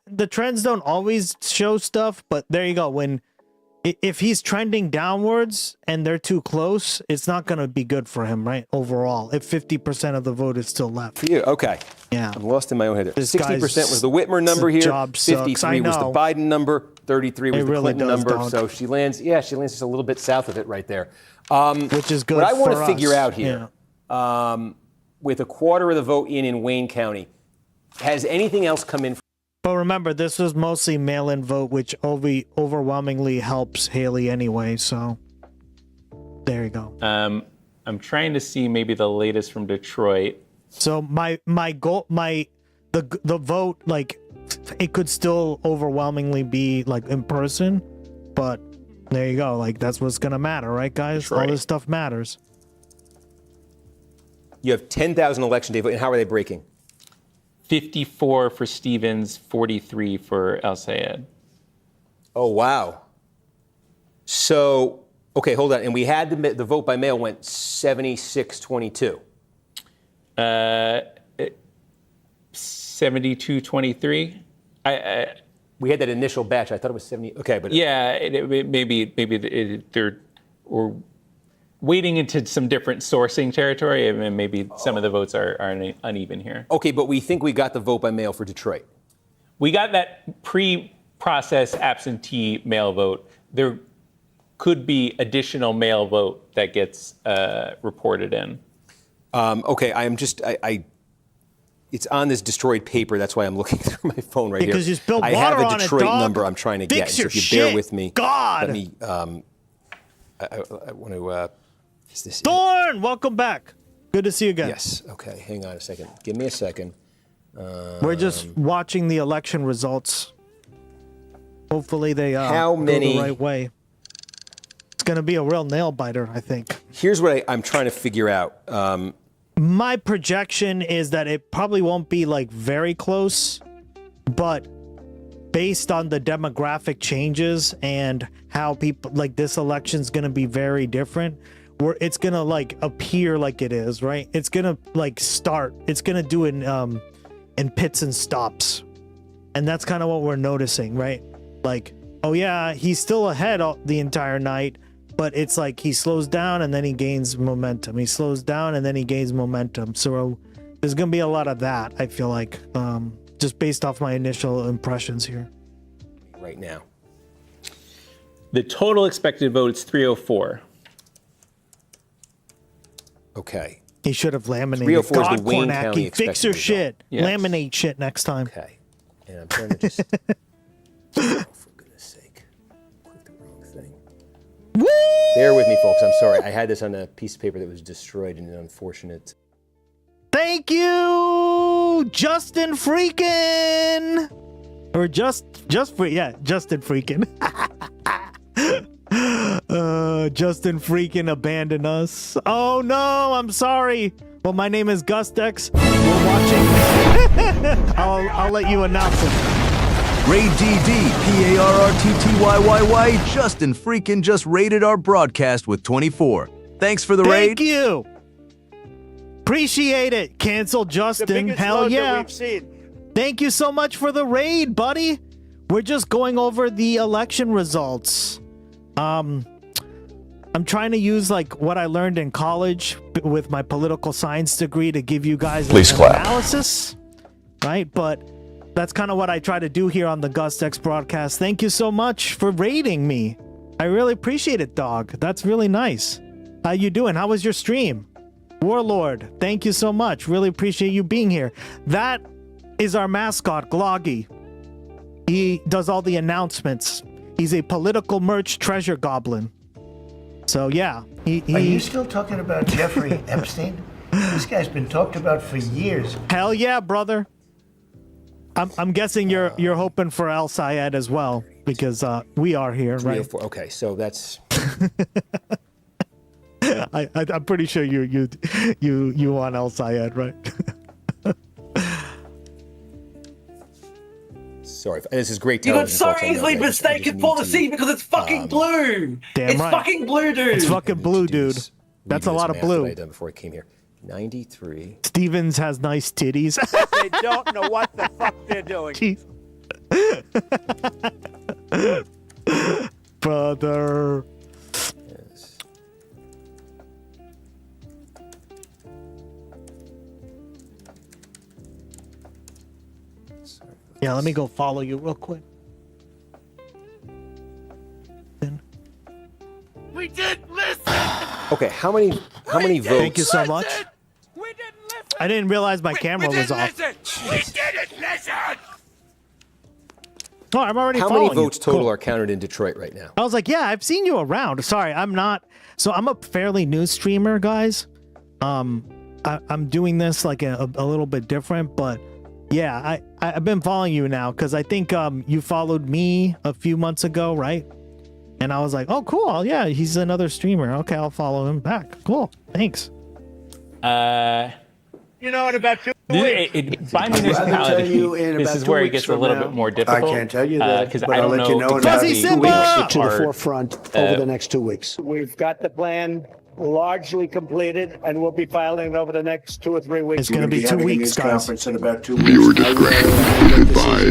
The trends don't always show stuff, but there you go. If he's trending downwards and they're too close, it's not going to be good for him, right? Overall, if 50% of the vote is still left. For you, okay. Yeah. I'm lost in my own head. 60% was the Whitmer number here. 53 was the Biden number. 33 was the Clinton number. So she lands just a little bit south of it right there. Which is good. What I want to for figure us. out here, with a quarter of the vote in Wayne County, has anything else come in? But remember, this was mostly mail-in vote, which overwhelmingly helps Haley anyway. So there you go. I'm trying to see maybe the latest from Detroit. So my goal, the vote, like it could still overwhelmingly be like in person, but there you go. Like that's what's gonna matter, right, guys? Detroit. All this stuff matters. You have 10,000 election day vote, and how are they breaking? 54 for Stevens, 43 for El-Sayed. Oh, wow. So, okay, hold on. And we had the vote by mail went 76-22. 72-23. We had that initial batch. I thought it was 70. Okay, but yeah, maybe they're wading into some different sourcing territory, and maybe some of the votes are uneven here. Okay, but we think we got the vote by mail for Detroit. We got that pre-processed absentee mail vote. There could be additional mail vote that gets reported in. Okay, it's on this destroyed paper. That's why I'm looking through my phone right because here. You spilled I water have a on Detroit it, dog. number I'm trying to get. So if you bear with me, God. Let me. I want to. Is this Thorn, welcome back. Good to see you again. Yes. Okay. Hang on a second. Give me a second. We're just watching the election results. Hopefully they how many go the right way. It's going to be a real nail biter, I think. Here's what I'm trying to figure out. My projection is that it probably won't be like very close, but based on the demographic changes and how people like this election's going to be very different. It's going to like appear like it is, right? It's going to like start. It's going to do in pits and stops. And that's kind of what we're noticing, right? Like, oh yeah, he's still ahead the entire night, but it's like he slows down and then he gains momentum. He slows down and then he gains momentum. So there's going to be a lot of that, I feel like, just based off my initial impressions here. Right now. The total expected vote is 304. Okay. He should have laminated. 304 God, is the Wayne County Kornacki, fix your shit. Yes. Laminate shit next time. Okay. And I'm trying to just. Oh, for goodness sake. Click the wrong thing. Woo! Bear with me, folks. I'm sorry. I had this on a piece of paper that was destroyed in an unfortunate. Thank you, Justin Freakin. Or Justin Freakin. Justin Freakin abandoned us. Oh no, I'm sorry. Well, my name is Gustex. We're watching. I'll let you announce it. Ray DD, PARRTTYYY, Justin Freakin just rated our broadcast with 24. Thanks for the raid. Thank you. Appreciate it. Cancel Justin. The biggest Hell load yeah. that we've seen. Thank you so much for the raid, buddy. We're just going over the election results. I'm trying to use like what I learned in college with my political science degree to give you guys an analysis, right? But that's kind of what I try to do here on the GustX broadcast. Thank you so much for raiding me. I really appreciate it, dog. That's really nice. How you doing? How was your stream? Warlord, thank you so much. Really appreciate you being here. That is our mascot, Gloggy. He does all the announcements. He's a political merch treasure goblin. So yeah, Are you still talking about Jeffrey Epstein? This guy's been talked about for years. Hell yeah, brother. I'm guessing you're hoping for Al Sayed as well because we are here, right? Okay, so that's. I'm pretty sure you want Al Sayed, right? Sorry, this is great You got television. so folks, I know, easily but I just mistaken for the need sea because it's fucking blue. Damn It's right. fucking blue, dude. It's fucking blue, dude. That's a lot of blue. I done before I came here. 93. Stevens has nice titties. They don't know what the fuck they're doing. Jeez. Brother. Yeah, let me go follow you real quick. We didn't listen. Okay, how many votes? Thank you so much. I didn't realize my camera was off. We didn't listen. Oh, I'm already How following many votes you. total Cool. are counted in Detroit right now? I was like, yeah, I've seen you around. Sorry, I'm not. So I'm a fairly new streamer, guys. I'm doing this like a little bit different, but yeah, I've been following you now because I think you followed me a few months ago, right? And I was like, oh, cool. Yeah, he's another streamer. Okay, I'll follow him back. Cool. Thanks. You know, in about 2 weeks. By municipality, this is where it gets a little bit more difficult. I can't tell you that, because but I I'll don't let know you know in exactly about 2 weeks. which To the are, forefront over the next 2 weeks. We've got the plan largely completed, and we'll be filing it over the next 2 or 3 weeks. It's going to be 2 weeks, guys. In about 2 weeks.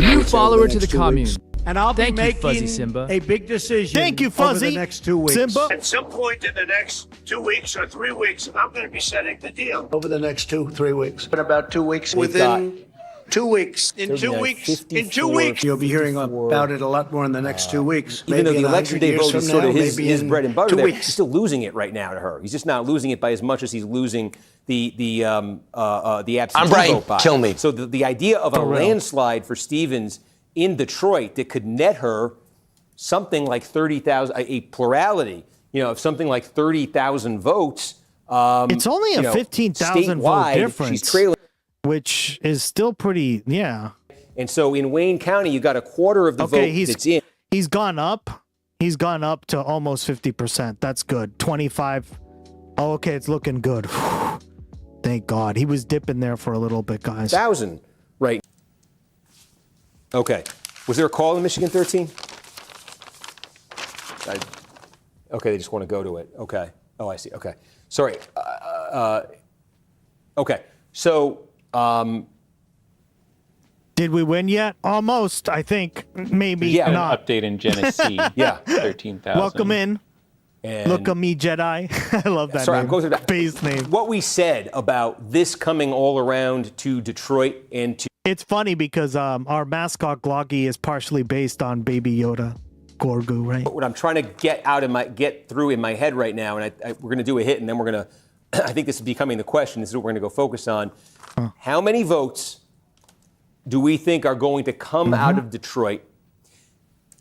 New follower to the commune. And I'll Thank be you, making Fuzzy Simba. a big decision Thank you, over Fuzzy the next 2 weeks. Simba. At some point in the next 2 weeks or 3 weeks, I'm going to be setting the deal. Over the next 2-3 weeks. In about 2 weeks. Within 2 weeks. In 2 weeks. In 2 weeks. You'll be hearing about it a lot more in the next 2 weeks. Even though Maybe the in election 100 day years vote is from sort of now, his maybe in bread and butter, 2 there, weeks. he's still losing it right now to her. He's just not losing it by as much as he's losing the absentee I'm Brian. vote by. Kill me. So the idea of a For real. landslide for Stevens in Detroit that could net her something like 30,000, a plurality, of something like 30,000 votes. It's only a 15,000 vote statewide, difference, she's trailing. which is still pretty, yeah. And so in Wayne County, you got a quarter of the vote that's in. He's gone up. He's gone up to almost 50%. That's good. 25. Oh, okay, it's looking good. Thank God. He was dipping there for a little bit, guys. 1,000, right? Okay. Was there a call in Michigan 13? Okay, they just want to go to it. Okay. Oh, I see. Okay. Sorry. Okay. So. Did we win yet? Almost, I think. Maybe yeah, not. An update in Genesee. Yeah. 13,000. Welcome in. And Look at me, Jedi. I love that sorry, name. I'm going through that. Base name. What we said about this coming all around to Detroit and to. It's funny because our mascot Gloggy is partially based on Baby Yoda, Gorgu, right? What I'm trying to get through in my head right now, and we're going to do a hit, and then we're going to. I think this is becoming the question. This is what we're going to go focus on. How many votes do we think are going to come out of Detroit?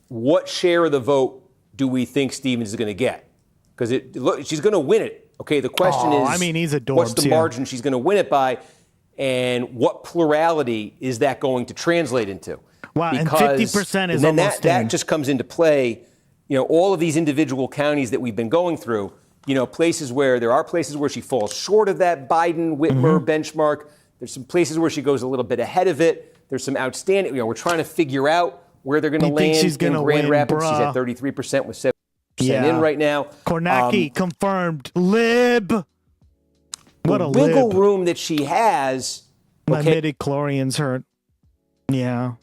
What share of the vote do we think Stevens is going to get? Because she's going to win it. Okay, the question is, I mean, he's adorbs, what's the margin she's going to win it by, and what plurality is that going to translate into? Wow, and 50% is then almost that in. just comes into play. All of these individual counties that we've been going through. Places where there are places where she falls short of that Biden-Whitmer benchmark. There's some places where she goes a little bit ahead of it. There's some outstanding. We're trying to figure out where they're going to land she's gonna in Grand win, Rapids. bruh. She's at 33% with 7% in right now. Kornacki confirmed. Lib. What the a wiggle lib. room that she has. My Okay, midi-chlorian's hurt. Yeah.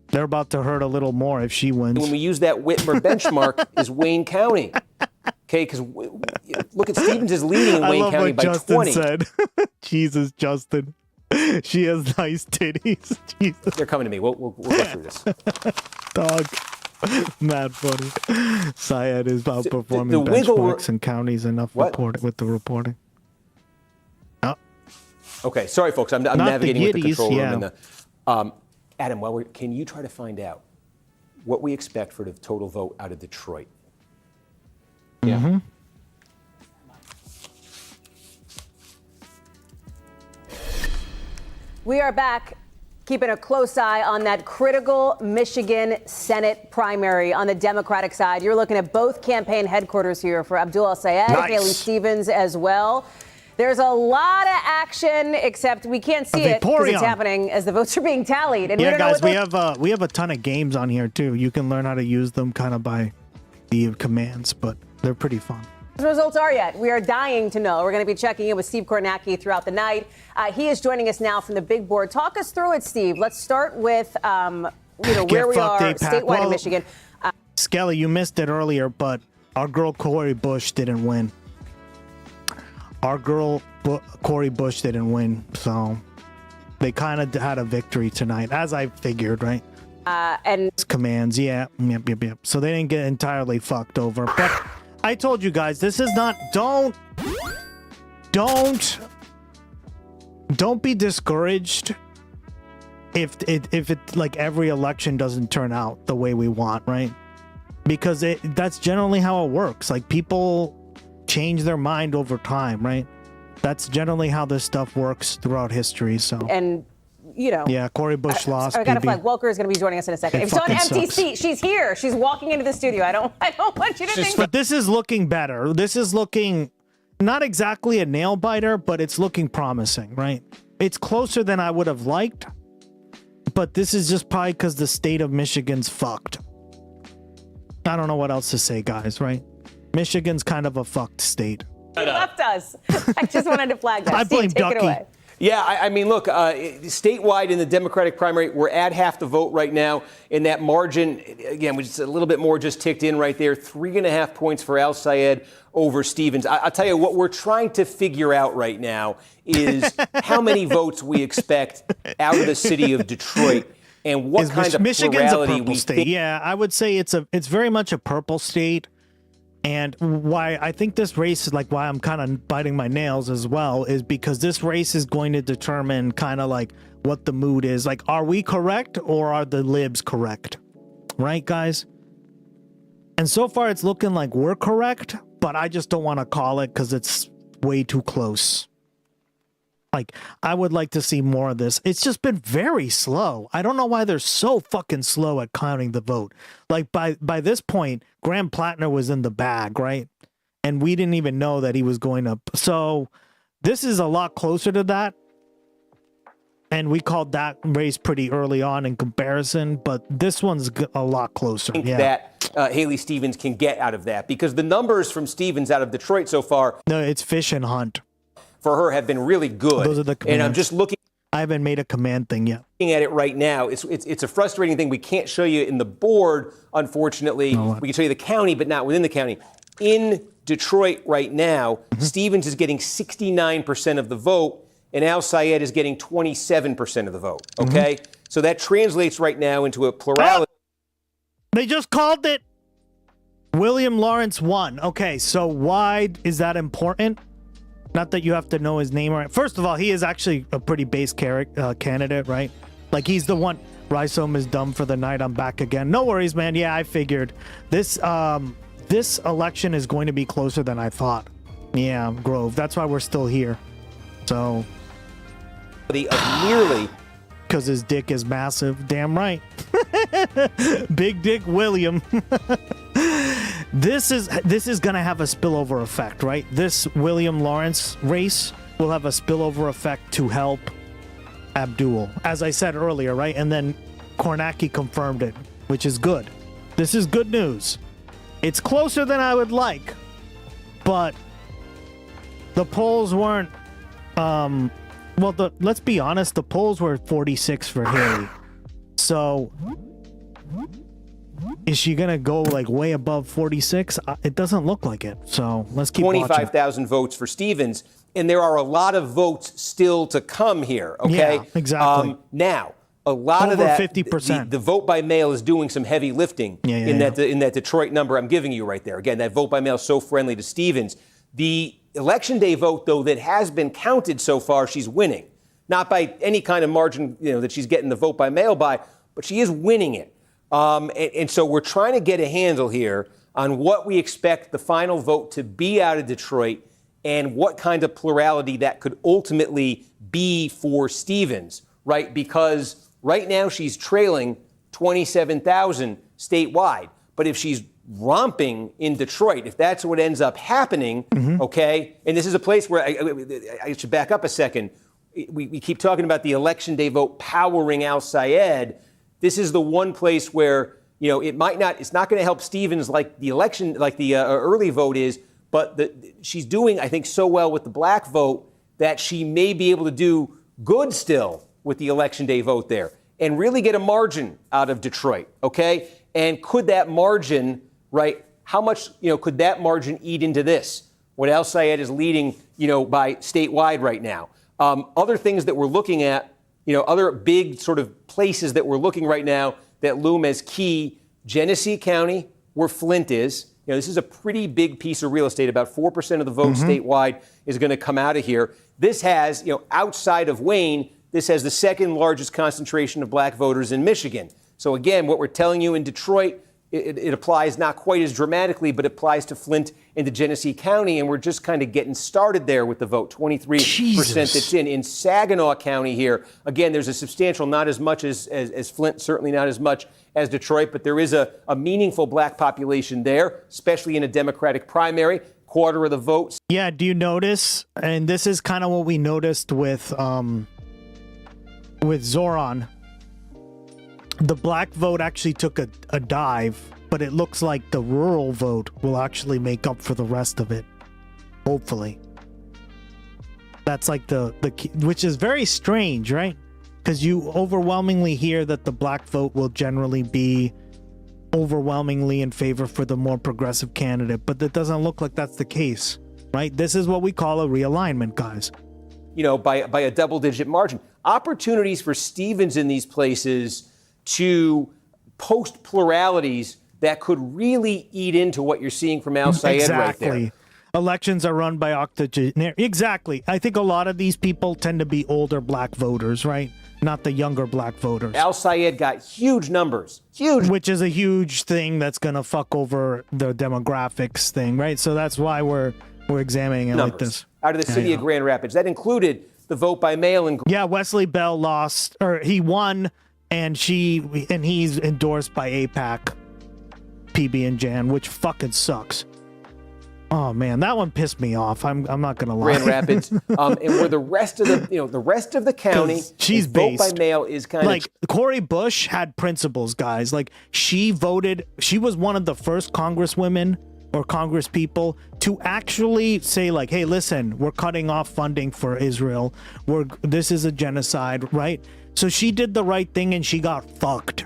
They're about to hurt a little more if she wins. When we use that Whitmer benchmark, is Wayne County. Okay, because look at Stevens is leading in Wayne County by Justin 20. Said. Jesus, Justin. She has nice titties. Jesus. They're coming to me. We'll go through this. Dog. Mad funny. Syed is outperforming the wiggle benchmarks and counties enough with the reporting. Oh. Okay, sorry, folks. I'm Not navigating with the Yiddies, control room. yeah. And Adam, can you try to find out what we expect for the total vote out of Detroit? Yeah. Mm-hmm. We are back, keeping a close eye on that critical Michigan Senate primary on the Democratic side. You're looking at both campaign headquarters here for Abdul El-Sayed, Nice. Haley Stevens as well. There's a lot of action, except we can't see it because it's happening as the votes are being tallied. And Yeah, we don't guys, know we have a ton of games on here too. You can learn how to use them kind of by the commands, but they're pretty fun. the results are yet. We are dying to know. We're going to be checking in with Steve Kornacki throughout the night. He is joining us now from the big board. Talk us through it, Steve. Let's start with where we are statewide in Michigan. Skelly, you missed it earlier, but our girl Cori Bush didn't win. Our girl Cori Bush didn't win, so they kind of had a victory tonight, as I figured, right? And commands, yep. So they didn't get entirely fucked over. But I told you guys, this is not. Don't be discouraged if it like every election doesn't turn out the way we want, right? Because that's generally how it works. Like, people change their mind over time, right? That's generally how this stuff works throughout history. So yeah, Cori Bush lost. I got a BB. flag. Welker is going to be joining us in a second. It If it's on an fucking empty sucks. seat, she's here. She's walking into the studio. I don't want you to think. But this is looking better. This is looking not exactly a nail biter, but it's looking promising, right? It's closer than I would have liked, but this is just probably because the state of Michigan's fucked. I don't know what else to say, guys, right? Michigan's kind of a fucked state. He left us. I just wanted to flag that. I blame Steve, take it Ducky. away. Yeah, I mean, look, statewide in the Democratic primary, we're at half the vote right now. In that margin, again, which is a little bit more just ticked in right there, 3.5 points for Al-Sayed over Stevens. I'll tell you what we're trying to figure out right now is how many votes we expect out of the city of Detroit and what kind of Michigan's a plurality purple we state. think. Yeah, I would say it's very much a purple state. And why I think this race is why I'm kind of biting my nails as well is because this race is going to determine kind of like what the mood is. Like, are we correct or are the libs correct? Right, guys? And so far it's looking like we're correct, but I just don't want to call it because it's way too close. Like, I would like to see more of this. It's just been very slow. I don't know why they're so fucking slow at counting the vote. Like, by this point, Graham Plattner was in the bag, right? And we didn't even know that he was going up. So this is a lot closer to that. And we called that race pretty early on in comparison, but this one's a lot closer. Think Yeah. that Haley Stevens can get out of that because the numbers from Stevens out of Detroit so far. No, it's fish and hunt. For her have been really good. Those are the and I'm commands. just looking. I haven't made a command thing yet. Looking at it right now, it's a frustrating thing. We can't show you in the board, unfortunately. We can show you the county, but not within the county. In Detroit right now, Stevens is getting 69% of the vote, and Al-Sayed is getting 27% of the vote. Okay, so that translates right now into a plurality. They just called it. William Lawrence won. Okay, so why is that important? Not that you have to know his name. Right. First of all, he is actually a pretty base candidate, right? Like, he's the one. Rhizome is dumb for the night. I'm back again. No worries, man. Yeah, I figured. This election is going to be closer than I thought. Yeah, Grove. That's why we're still here. So. Of nearly. Because his dick is massive. Damn right. Big Dick William. This is going to have a spillover effect, right? This William Lawrence race will have a spillover effect to help Abdul, as I said earlier, right? And then Kornacki confirmed it, which is good. This is good news. It's closer than I would like, but the polls weren't. Let's be honest. The polls were 46 for Haley, So is she gonna go like way above 46? It doesn't look like it. So let's keep watching. 25,000 votes for Stevens, and there are a lot of votes still to come here. Okay, Yeah, exactly. Now, a lot Over of that, 50%. the vote by mail is doing some heavy lifting in that Detroit number I'm giving you right there. Again, that vote by mail is so friendly to Stevens. The election day vote, though, that has been counted so far, she's winning. Not by any kind of margin, that she's getting the vote by mail by, but she is winning it. And so we're trying to get a handle here on what we expect the final vote to be out of Detroit and what kind of plurality that could ultimately be for Stevens, right? Because right now she's trailing 27,000 statewide. But if she's romping in Detroit, if that's what ends up happening, okay, and this is a place where I should back up a second. We keep talking about the election day vote powering Al Sayed. This is the one place where, it's not going to help Stevens like the election, like the early vote is, but she's doing, I think, so well with the black vote that she may be able to do good still with the election day vote there and really get a margin out of Detroit, okay? And could that margin, right, how much, could that margin eat into this? What Al Sayed is leading, by statewide right now. Other things that we're looking at, other big sort of places that we're looking right now that loom as key, Genesee County, where Flint is. This is a pretty big piece of real estate. About 4% of the vote statewide is going to come out of here. This has, outside of Wayne, this has the second largest concentration of black voters in Michigan. So again, what we're telling you in Detroit, it applies not quite as dramatically, but it applies to Flint and to Genesee County, and we're just kind of getting started there with the vote. 23% that's in. In Saginaw County here, again, there's a substantial, not as much as Flint, certainly not as much as Detroit, but there is a meaningful black population there, especially in a Democratic primary. Quarter of the votes. Yeah, do you notice? And this is kind of what we noticed with Zoran. The black vote actually took a dive, but it looks like the rural vote will actually make up for the rest of it. Hopefully. That's like the key, which is very strange, right? Because you overwhelmingly hear that the black vote will generally be overwhelmingly in favor for the more progressive candidate, but that doesn't look like that's the case, right? This is what we call a realignment, guys. By a double-digit margin. Opportunities for Stevens in these places to post pluralities that could really eat into what you're seeing from Al Sayed right there. Elections are run by octogenarians. Exactly. I think a lot of these people tend to be older black voters, right? Not the younger black voters. Al Sayed got huge numbers. Huge. Which is a huge thing that's going to fuck over the demographics thing, right? So that's why we're examining it like this. Out of the city of Grand Rapids. That included the vote by mail. Yeah, Wesley Bell lost, or he won, and he's endorsed by AIPAC, PB and Jan, which fucking sucks. Oh man, that one pissed me off. I'm not gonna lie. Grand Rapids, and where the rest of the county, she's vote by mail is kind of like Cori Bush had principles, guys. Like she was one of the first congresswomen or congresspeople to actually say like, hey, listen, we're cutting off funding for Israel. This is a genocide, right? So she did the right thing and she got fucked.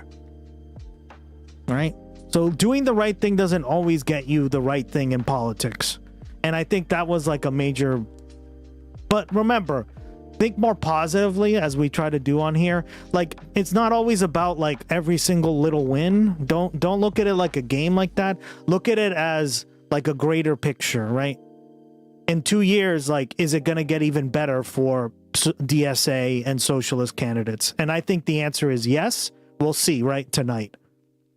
Right? So doing the right thing doesn't always get you the right thing in politics. And I think that was like a major... But remember, think more positively as we try to do on here. Like, it's not always about like every single little win. Don't look at it like a game like that. Look at it as like a greater picture, right? In 2 years, like, is it going to get even better for DSA and socialist candidates? And I think the answer is yes. We'll see, right, tonight.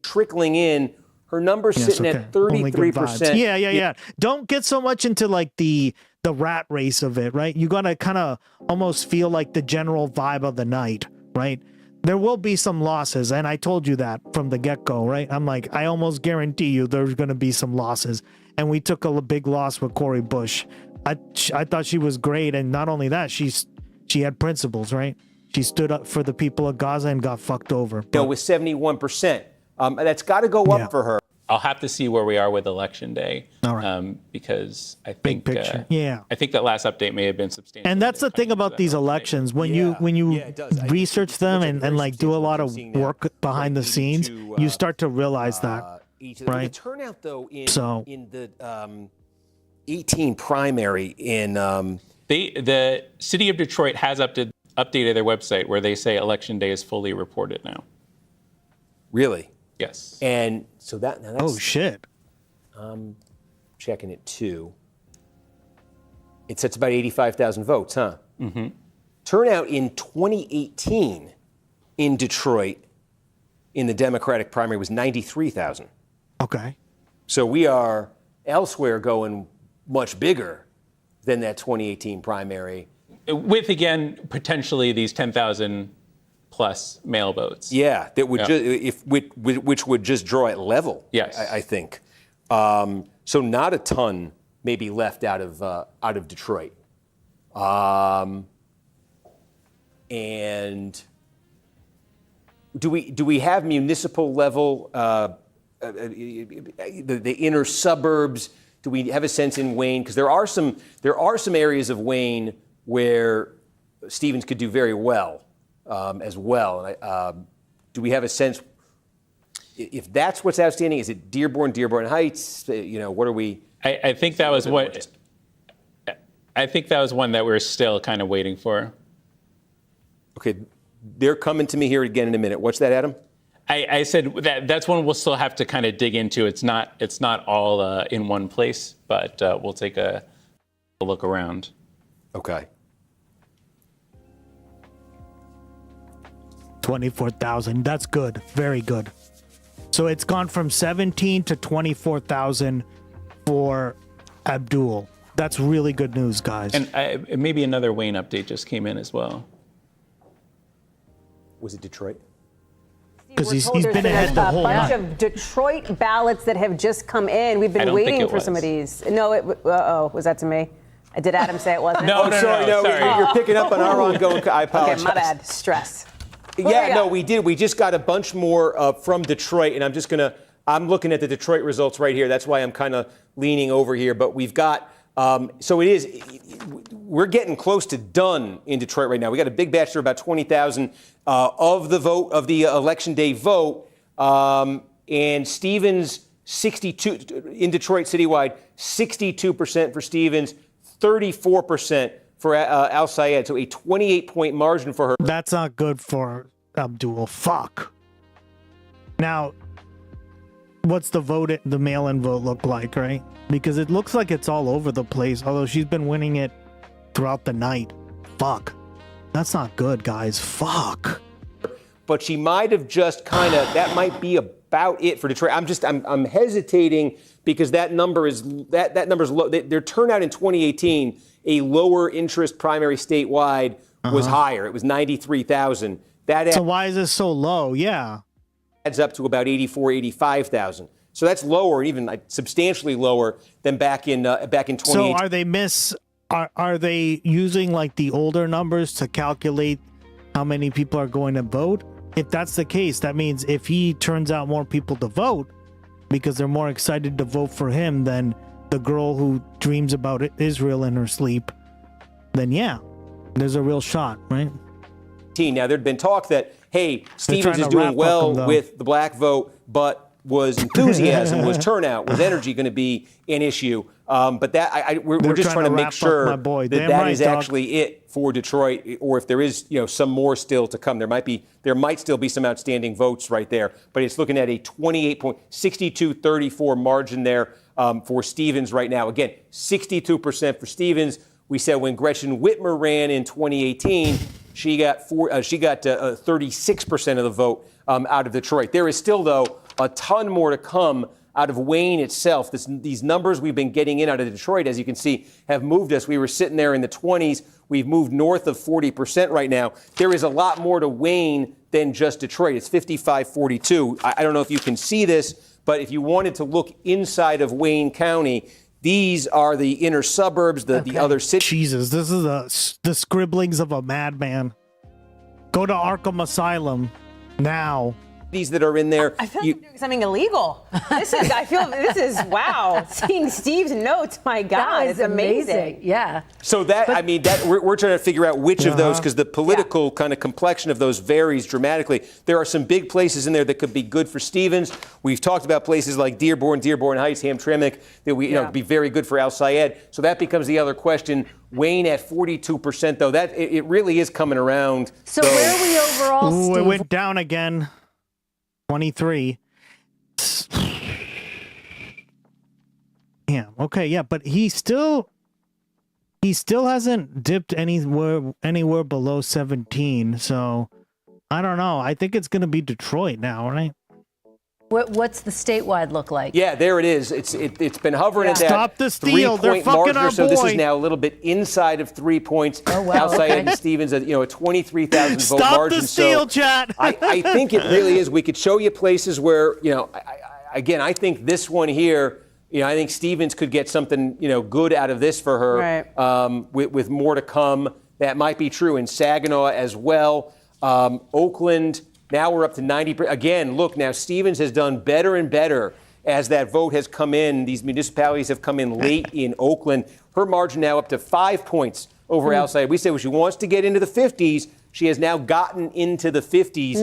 Trickling in, her number's sitting at 33%. Yeah. Don't get so much into like the rat race of it, right? You gotta kind of almost feel like the general vibe of the night, right? There will be some losses, and I told you that from the get-go, right? I'm like, I almost guarantee you there's gonna be some losses, and we took a big loss with Cori Bush. I thought she was great, and not only that, she had principles, right? She stood up for the people of Gaza and got fucked over. With 71%. That's got to go up for her. I'll have to see where we are with election day. All right. Because I think Big picture. Yeah. I think that last update may have been substantial. And that's the thing about these elections. When you research them and like do a lot of work behind the scenes, you start to realize that, right? The turnout though in So- the 18 primary in the city of Detroit has updated their website where they say election day is fully reported now. Really? Yes. And so that's Oh shit. Checking it too. It sets about 85,000 votes, huh? Mm-hmm. Turnout in 2018 in Detroit in the Democratic primary was 93,000. Okay. So we are elsewhere going much bigger than that 2018 primary. With, again, potentially these 10,000 plus mail votes. Yeah, that would which would just draw it level. Yes, I think. So not a ton maybe left out of Detroit, and do we have municipal level the inner suburbs? Do we have a sense in Wayne? Because there are some areas of Wayne where Stevens could do very well. As well. And do we have a sense if that's what's outstanding? Is it Dearborn Heights? What are we? I think that was what. I think that was one that we're still kind of waiting for. Okay, they're coming to me here again in a minute. What's that, Adam? I said that's one we'll still have to kind of dig into. It's not all in one place, but we'll take a look around. Okay. 24,000. That's good. Very good. So it's gone from 17 to 24,000 for Abdul. That's really good news, guys. And maybe another Wayne update just came in as well. Was it Detroit? Because he's been ahead the whole night. A bunch of Detroit ballots that have just come in. We've been waiting for some of these. No, was that to me? Did Adam say it wasn't? No, sorry. You're picking up on our ongoing. I apologize. Okay, my bad. Stress. We did. We just got a bunch more from Detroit, and I'm looking at the Detroit results right here. That's why I'm kind of leaning over here. But we've got, we're getting close to done in Detroit right now. We got a big batch there, about 20,000 of the election day vote. And Stevens, 62 in Detroit citywide, 62% for Stevens, 34% for Al Sayed, so a 28-point margin for her. That's not good for Abdul. Fuck. Now, what's the mail-in vote look like, right? Because it looks like it's all over the place, although she's been winning it throughout the night. Fuck. That's not good, guys. Fuck. But she might have just that might be about it for Detroit. I'm hesitating because that number is low. Their turnout in 2018, a lower interest primary statewide, was higher. It was 93,000. So why is this so low? Yeah. Adds up to about 85,000. So that's lower, even substantially lower than back in 2018. So are they using like the older numbers to calculate how many people are going to vote? If that's the case, that means if he turns out more people to vote because they're more excited to vote for him than the girl who dreams about Israel in her sleep, then yeah, there's a real shot, right? Now, there'd been talk that, hey, Stevens is doing well with the black vote, but was enthusiasm, was turnout, was energy going to be an issue? But that we're just trying to make sure that is actually it for Detroit, or if there is some more still to come. There might still be some outstanding votes right there, but it's looking at a 28.62-34 margin there for Stevens right now. Again, 62% for Stevens. We said when Gretchen Whitmer ran in 2018, she got 36% of the vote out of Detroit. There is still, though, a ton more to come out of Wayne itself. These numbers we've been getting in out of Detroit, as you can see, have moved us. We were sitting there in the 20s. We've moved north of 40% right now. There is a lot more to Wayne than just Detroit. It's 55-42. I don't know if you can see this, but if you wanted to look inside of Wayne County, these are the inner suburbs, the other cities. Jesus, this is the scribblings of a madman. Go to Arkham Asylum now these that are in there. I feel like I'm doing something illegal. This is wow. Seeing Steve's notes, my God, it's amazing. Yeah. So we're trying to figure out which of those, because the political kind of complexion of those varies dramatically. There are some big places in there that could be good for Stevens. We've talked about places like Dearborn Heights, Hamtramck, that would be very good for Al Sayed. So that becomes the other question. Wayne at 42%, though, that it really is coming around. So where are we overall, Steve? It went down again. 23. Damn. Okay, yeah, but he still hasn't dipped anywhere below 17. So I don't know. I think it's going to be Detroit now, right? What's the statewide look like? Yeah, there it is. It's been hovering at that Stop the steal. They're 3-point fucking marker. our So this boy. is now a little bit inside of 3 points. Oh, wow. Outside Okay. of Stevens, a 23,000 vote Stop margin. the steal, so chat. I think it really is. We could show you places where, I think this one here, I think Stevens could get something, good out of this for her. Right. With more to come. That might be true in Saginaw as well. Oakland. Now we're up to 90%. Again, look, now Stevens has done better and better as that vote has come in. These municipalities have come in late in Oakland. Her margin now up to 5 points over Al Sayed. We said she wants to get into the 50s. She has now gotten into the 50s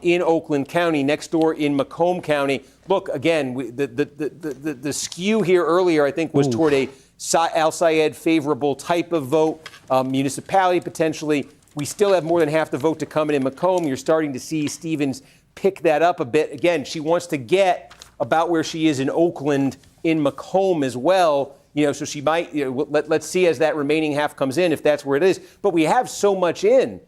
in Oakland County, next door in Macomb County. Look, again, the skew here earlier, I think, was toward a Al Sayed favorable type of vote, municipality potentially. We still have more than half the vote to come in Macomb. You're starting to see Stevens pick that up a bit. Again, she wants to get about where she is in Oakland, in Macomb as well. So she might, let's see as that remaining half comes in, if that's where it is. But we have so much in,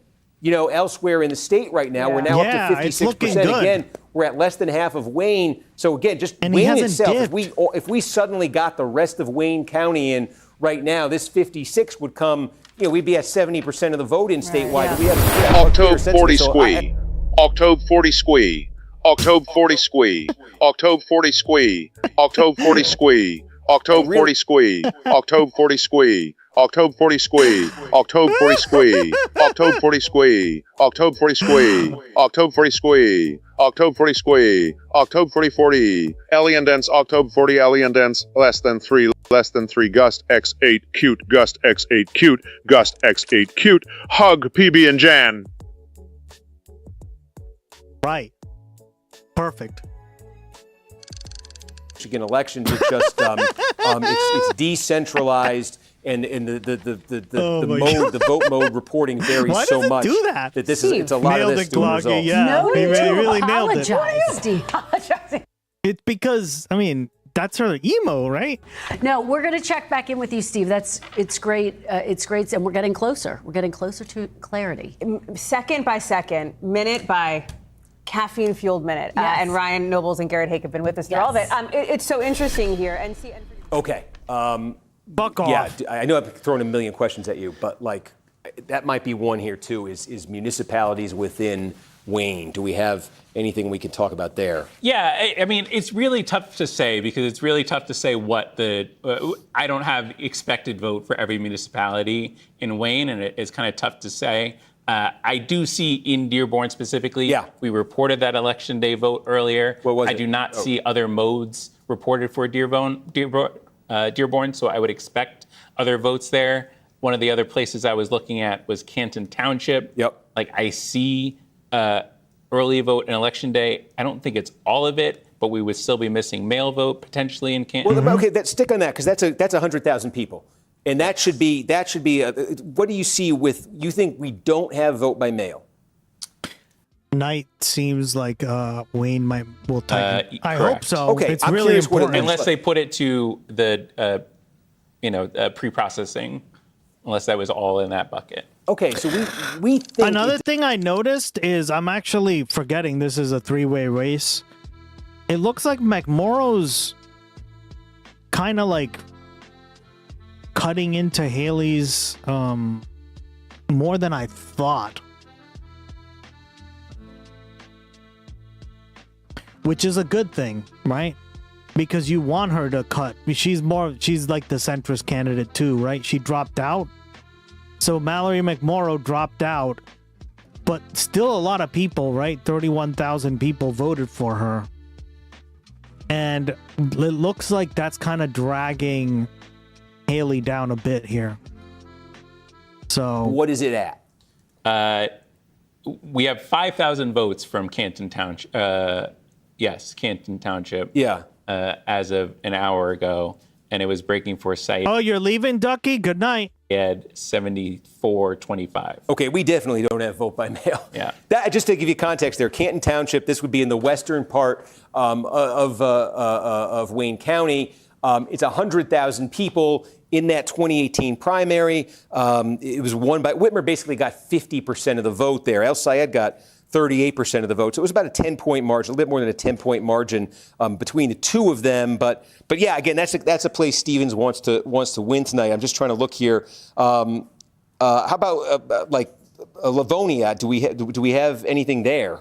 elsewhere in the state right now. Yeah. We're now up to 56%. Again, we're at less than half of Wayne. So again, just Wayne itself, if we suddenly got the rest of Wayne County in right now, this 56 would come, we'd be at 70% of the vote in statewide. We have October 40 squee. October 40 squee. October 40 squee. October 40 squee. October 40 squee. October 40 squee. October 40 squee. October 40 squee. October 40 squee. October 40 squee. October 40 squee. October 40 squee. October 40 squee. October 40 40. Alien dense. October 40 alien dense. Less than 3. Less than 3. Gust X8 cute. Gust X8 cute. Gust X8 cute. Hug PB and Jan. Right. Perfect. Michigan elections are just it's decentralized, and the vote mode reporting varies Why so does it much do that? this is it's a lot Nailed of this it, doing Gloggy, results. yeah. No He need to really nailed it. apologize, Steve. It's because, that's her emo, right? No, we're going to check back in with you, Steve. It's great. It's great, and we're getting closer. We're getting closer to clarity. Second by second, minute by caffeine-fueled minute. Yes. And Ryan Nobles and Garrett Hake have been with us through all of it. It's so interesting here. Okay. Buck off. Yeah, I know I've thrown a million questions at you, but that might be one here too. Is municipalities within Wayne? Do we have anything we can talk about there? Yeah, it's really tough to say, because it's really tough to say what I don't have expected vote for every municipality in Wayne, and it's kind of tough to say. I do see in Dearborn specifically, we reported that election day vote earlier. What was I it? do not see other modes reported for Dearborn, so I would expect other votes there. One of the other places I was looking at was Canton Township. Yep. I see early vote and election day. I don't think it's all of it, but we would still be missing mail vote potentially in Canton. Well, okay, stick on that, because that's 100,000 people. And that should be. What do you see with? You think we don't have vote by mail? Night seems like Wayne will tighten. I hope so. Okay, it's I'm really curious important. Unless they put it to the, pre-processing, unless that was all in that bucket. Okay, so we think Another thing I noticed is I'm actually forgetting this is a three-way race. It looks like McMorrow's kind of cutting into Haley's more than I thought. Which is a good thing, right? Because you want her to cut. She's like the centrist candidate too, right? She dropped out. So Mallory McMorrow dropped out but still a lot of people, right? 31,000 people voted for her. And it looks like that's kind of dragging Haley down a bit here. So what is it at? We have 5,000 votes from Canton Township. Canton Township. Yeah. As of an hour ago, and it was breaking for site. Oh, you're leaving, Ducky? Good night. We had 74-25. Okay, we definitely don't have vote by mail. Yeah. That, just to give you context there, Canton Township, this would be in the western part of Wayne County. It's 100,000 people in that 2018 primary. It was won by Whitmer. Basically got 50% of the vote there. El Sayed got 38% of the vote. So it was about a 10-point margin, a little bit more than a 10-point margin between the two of them. But yeah, again, that's a place Stevens wants to win tonight. I'm just trying to look here. How about Livonia? Do we have anything there?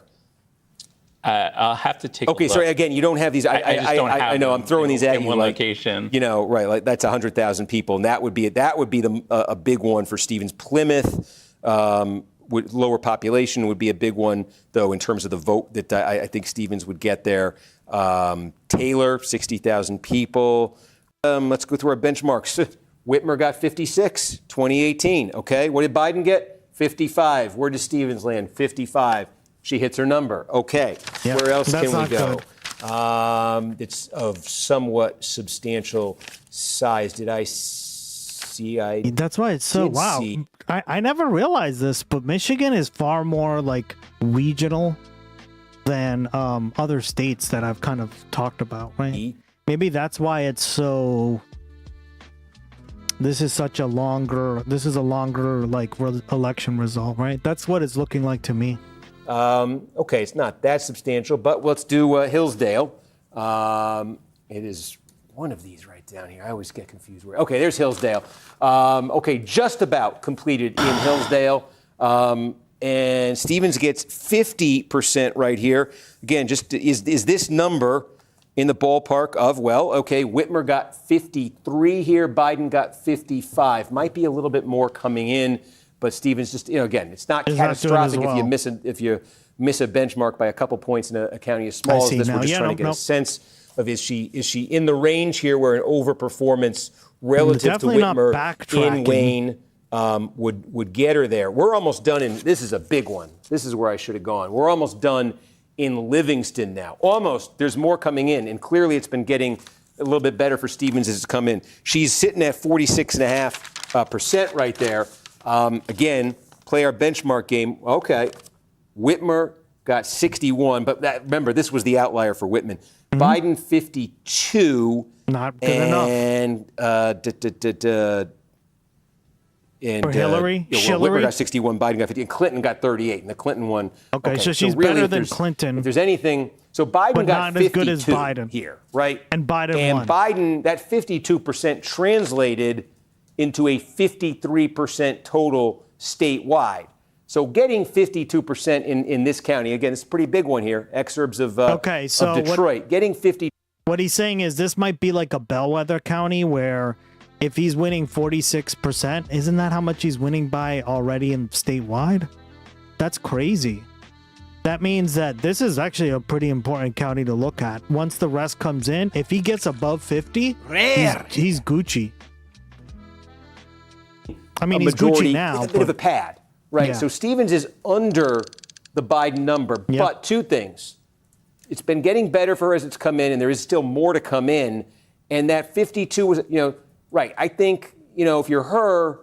I'll have to take. Okay, a look. sorry. Again, you don't have these. I know. I'm throwing these at you. One like, location. You know, right? Like that's 100,000 people, and that would be a big one for Stevens. Plymouth. With lower population would be a big one, though, in terms of the vote that I think Stevens would get there. Taylor, 60,000 people. Let's go through our benchmarks. Whitmer got 56, 2018. Okay, what did Biden get? 55. Where does Stevens land? 55. She hits her number. Okay, yep, where else can we go? Good. It's of somewhat substantial size. Did I see? That's why it's so wow. I never realized this, but Michigan is far more like regional than other states that I've kind of talked about, right? Maybe that's why it's so. This is a longer like election result, right? That's what it's looking like to me. Okay, it's not that substantial, but let's do Hillsdale. It is one of these right down here. I always get confused. Okay, there's Hillsdale. Okay, just about completed in Hillsdale. And Stevens gets 50% right here. Again, just is this number in the ballpark of, well, okay, Whitmer got 53 here, Biden got 55. Might be a little bit more coming in, but Stevens just, again, it's not catastrophic if you miss a benchmark by a couple points in a county as small as this. We're just trying to get a sense of is she in the range here where an overperformance relative to Whitmer in Wayne would get her there. We're almost done this is a big one. This is where I should have gone. We're almost done in Livingston now. Almost. There's more coming in, and clearly it's been getting a little bit better for Stevens as it's come in. She's sitting at 46.5% right there. Again, play our benchmark game. Okay, Whitmer got 61, but remember, this was the outlier for Whitman. Mm-hmm. Biden 52. Not good enough. And for Hillary? Whitmer got 61, Biden got 50, and Clinton got 38, and the Clinton one. Okay, so she's really better than Clinton. If there's anything, so Biden got 52 as good as Biden here, right? And Biden won. Biden, that 52% translated into a 53% total statewide. So getting 52% in this county, again, it's a pretty big one here, exurbs of Detroit. Getting 50. What he's saying is this might be like a bellwether county where if he's winning 46%, isn't that how much he's winning by already in statewide? That's crazy. That means that this is actually a pretty important county to look at. Once the rest comes in, if he gets above 50, he's Gucci. I mean, he's Gucci now. It's a bit of a pad, right? Yeah. So Stevens is under the Biden number, but two things. It's been getting better for her as it's come in, and there is still more to come in. And that 52 was, right. I think, if you're her,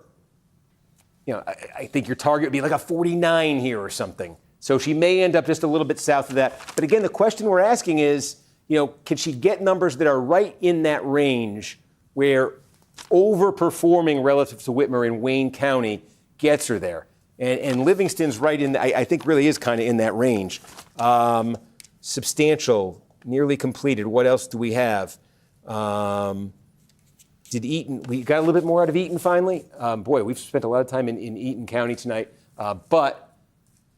I think your target would be like a 49 here or something. So she may end up just a little bit south of that. But again, the question we're asking is, can she get numbers that are right in that range where overperforming relative to Whitmer in Wayne County gets her there? And Livingston's right in, I think really is kind of in that range. Substantial, nearly completed. What else do we have? Did Eaton, we got a little bit more out of Eaton finally? Boy, we've spent a lot of time in Eaton County tonight, but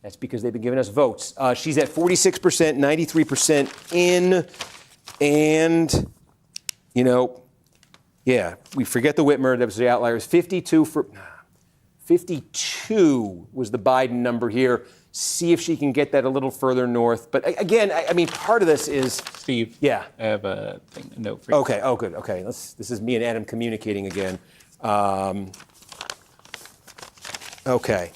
that's because they've been giving us votes. She's at 46%, 93% in, and, we forget the Whitmer, that was the outliers. 52 was the Biden number here. see if she can get that a little further north. But again, I mean, part of this is Steve. Yeah, I have a note for you. Okay. Oh, good. Okay. This is me and Adam communicating again. Okay.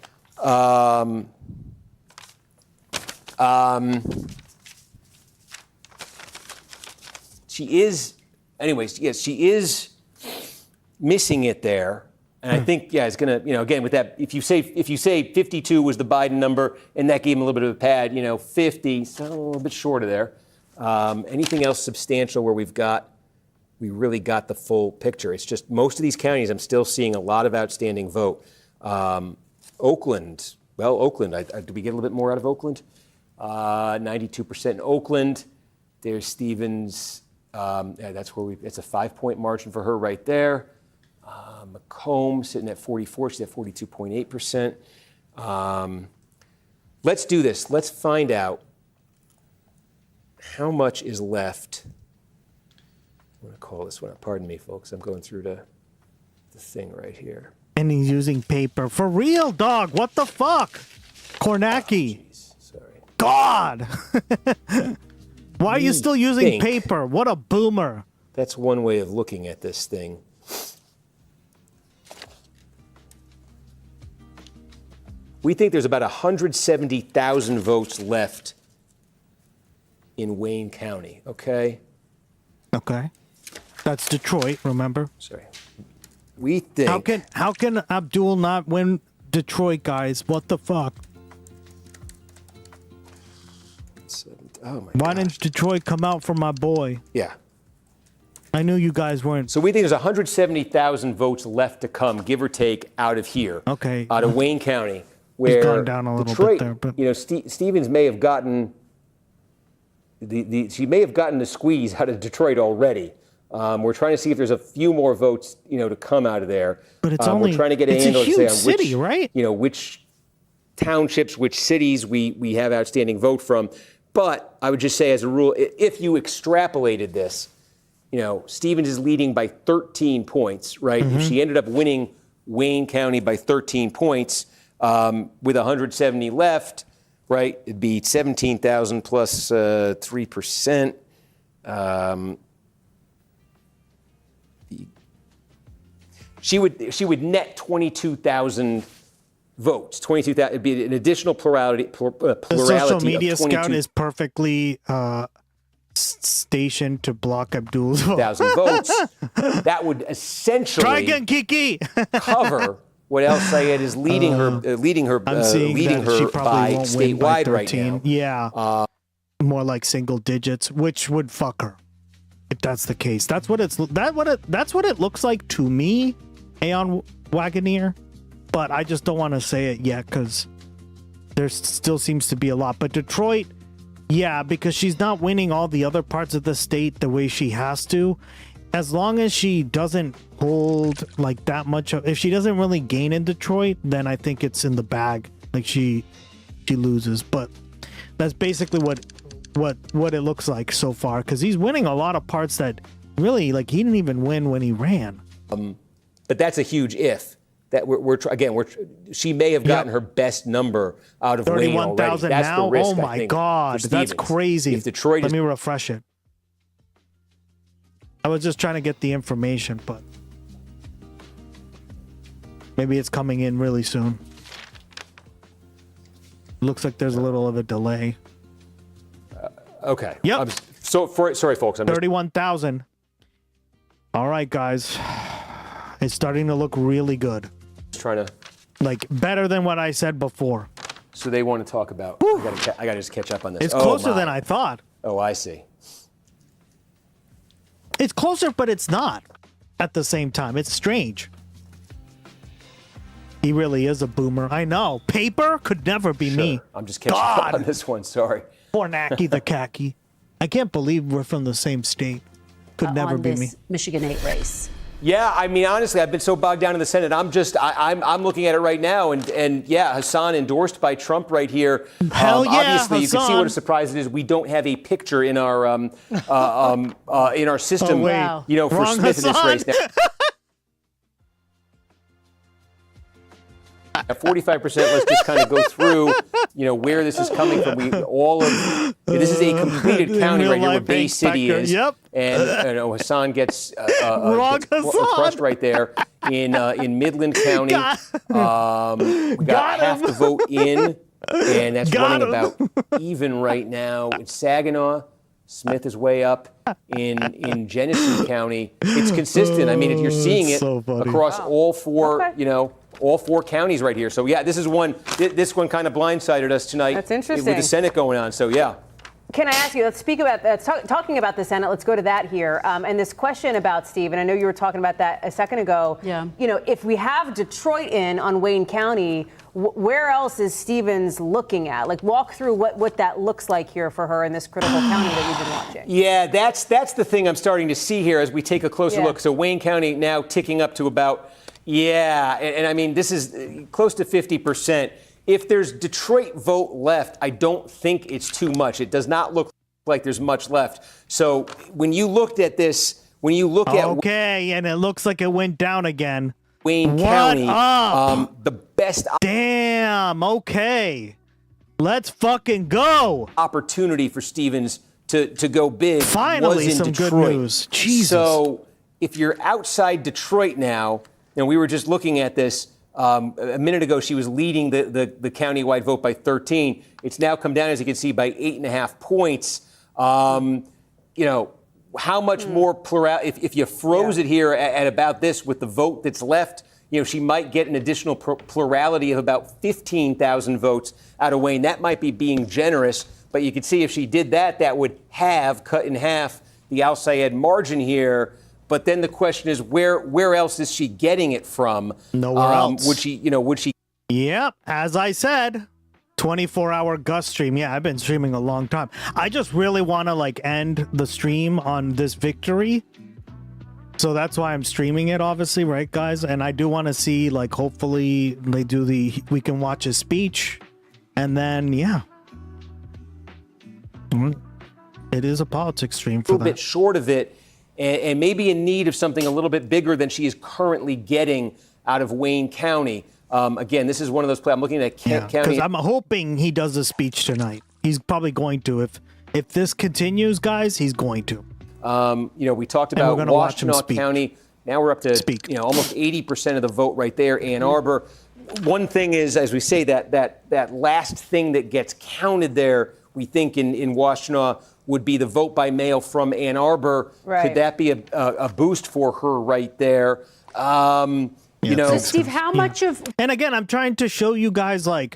She is, anyways, yes, she is missing it there. And I think, yeah, it's going to, again, with that, if you say 52 was the Biden number and that gave him a little bit of a pad, 50, so a little bit short of there. Anything else substantial where we really got the full picture? It's just most of these counties, I'm still seeing a lot of outstanding vote. Oakland, do we get a little bit more out of Oakland? 92% in Oakland. There's Stevens. That's where it's a 5-point margin for her right there. Macomb sitting at 44. She's at 42.8%. Let's do this. Let's find out how much is left. I'm going to call this one up. Pardon me, folks. I'm going through the thing right here. And he's using paper. For real, dog. What the fuck? Kornacki. Sorry. God. Why are you still using paper? What a boomer. That's one way of looking at this thing. We think there's about 170,000 votes left in Wayne County, okay? Okay. That's Detroit, remember? Sorry. We think... How can Abdul not win Detroit, guys? What the fuck? Oh my Why didn't Detroit come out for my boy? Yeah. I knew you guys weren't. So we think there's 170,000 votes left to come, give or take, out of here. Okay. Out of Wayne County. Where He's gone down a little Detroit, bit there, but Stevens may have gotten she may have gotten the squeeze out of Detroit already. We're trying to see if there's a few more votes, to come out of there. But it's only we're trying to get a handle a huge on city, which, right? Which townships, which cities we have outstanding vote from. But I would just say, as a rule, if you extrapolated this, Stevens is leading by 13 points, right? Mm-hmm. If she ended up winning Wayne County by 13 points. With 170 left, right, it'd be 17,000 plus 3%. She would net 22,000 votes. 22,000. It'd be an additional plurality. The social media scout is perfectly stationed to block Abdul's vote. 1,000 votes. That would essentially try again, Kiki. cover. What else Syed is leading her I'm seeing leading that her she probably by won't win by statewide right now. 13. Yeah, more like single digits, which would fuck her if that's the case. That's what it looks like to me, Aeon Wagoneer. But I just don't want to say it yet because there still seems to be a lot. But Detroit, yeah, because she's not winning all the other parts of the state the way she has to. As long as she doesn't hold like that much, if she doesn't really gain in Detroit, then I think it's in the bag. Like she loses, but that's basically what it looks like so far. Because he's winning a lot of parts that really, like, he didn't even win when he ran. But that's a huge if. That she may have gotten her best number out of Wayne already. 31,000 That's now. the risk, Oh I my think, God, for that's Stevens. crazy. If Detroit Let me refresh it. I was just trying to get the information, but maybe it's coming in really soon. Looks like there's a little of a delay. Okay. Yep. Sorry, folks. 31,000. All right, guys. It's starting to look really good. Just trying to. Like, better than what I said before. So they want to talk about. I got to just catch up on this. It's closer than I thought. Oh, I see. It's closer, but it's not at the same time. It's strange. He really is a boomer. I know. Paper could never be me. I'm just catching up on this one. Sorry. Kornacki the khaki. I can't believe we're from the same state. Could never on be this me. Michigan 8 race. Yeah, I mean, honestly, I've been so bogged down in the Senate. I'm looking at it right now, and yeah, Hassan endorsed by Trump right here. Hell yeah, obviously, Hassan. you can see what a surprise it is. We don't have a picture in our in our system, Wow. for Wrong Smith in this Hassan. race. Now. At 45%, let's just kind of go through, where this is coming from. This is a completed county right here where Bay City is. Yep. And Hassan gets crushed right there in Midland County. We got half the vote in, and that's running about even right now. It's Saginaw. Smith is way up in Genesee County. It's consistent. I mean, you're seeing it across all four, all four counties right here. So yeah, this one kind of blindsided us tonight. That's interesting. With the Senate going on. So yeah. Can I ask you, let's speak about that, talking about the Senate, let's go to that here. And this question about Steve, and I know you were talking about that a second ago. Yeah. If we have Detroit in on Wayne County, where else is Stevens looking at? Like, walk through what that looks like here for her in this critical county that we've been watching. Yeah, that's the thing I'm starting to see here as we take a closer look. So Wayne County now ticking up to about, and I mean, this is close to 50%. If there's Detroit vote left, I don't think it's too much. It does not look like there's much left. So when you looked at this, Okay, and it looks like it went down again. Wayne County, the best. Damn, okay. Let's fucking go. Opportunity for Stevens to go big. Finally, was in some Detroit. good news. Jesus. So if you're outside Detroit now, we were just looking at this a minute ago. She was leading the countywide vote by 13. It's now come down, as you can see, by 8.5 points. How much more if you froze it here at about this with the vote that's left, she might get an additional plurality of about 15,000 votes out of Wayne. That might be being generous, but you can see if she did that would cut in half the Al Sayed margin here. But then the question is, where else is she getting it from? Nowhere else. Would she? Yep, as I said. 24-hour Gus stream. Yeah, I've been streaming a long time. I just really want to end the stream on this victory. So that's why I'm streaming it, obviously, right, guys? And I do want to see, hopefully they do we can watch his speech. And then, yeah. It is a politics stream for that. A little bit short of it and maybe in need of something a little bit bigger than she is currently getting out of Wayne County. Again, this is one of those plays. I'm looking at Kent County. Because I'm hoping he does a speech tonight. He's probably going to. If this continues, guys, he's going to. We talked about Washtenaw County. Now we're up to almost 80% of the vote right there. Ann Arbor. One thing is, as we say, that last thing that gets counted there, we think in Washtenaw would be the vote by mail from Ann Arbor. Right. Could that be a boost for her right there? So Steve, how much of? And again, I'm trying to show you guys how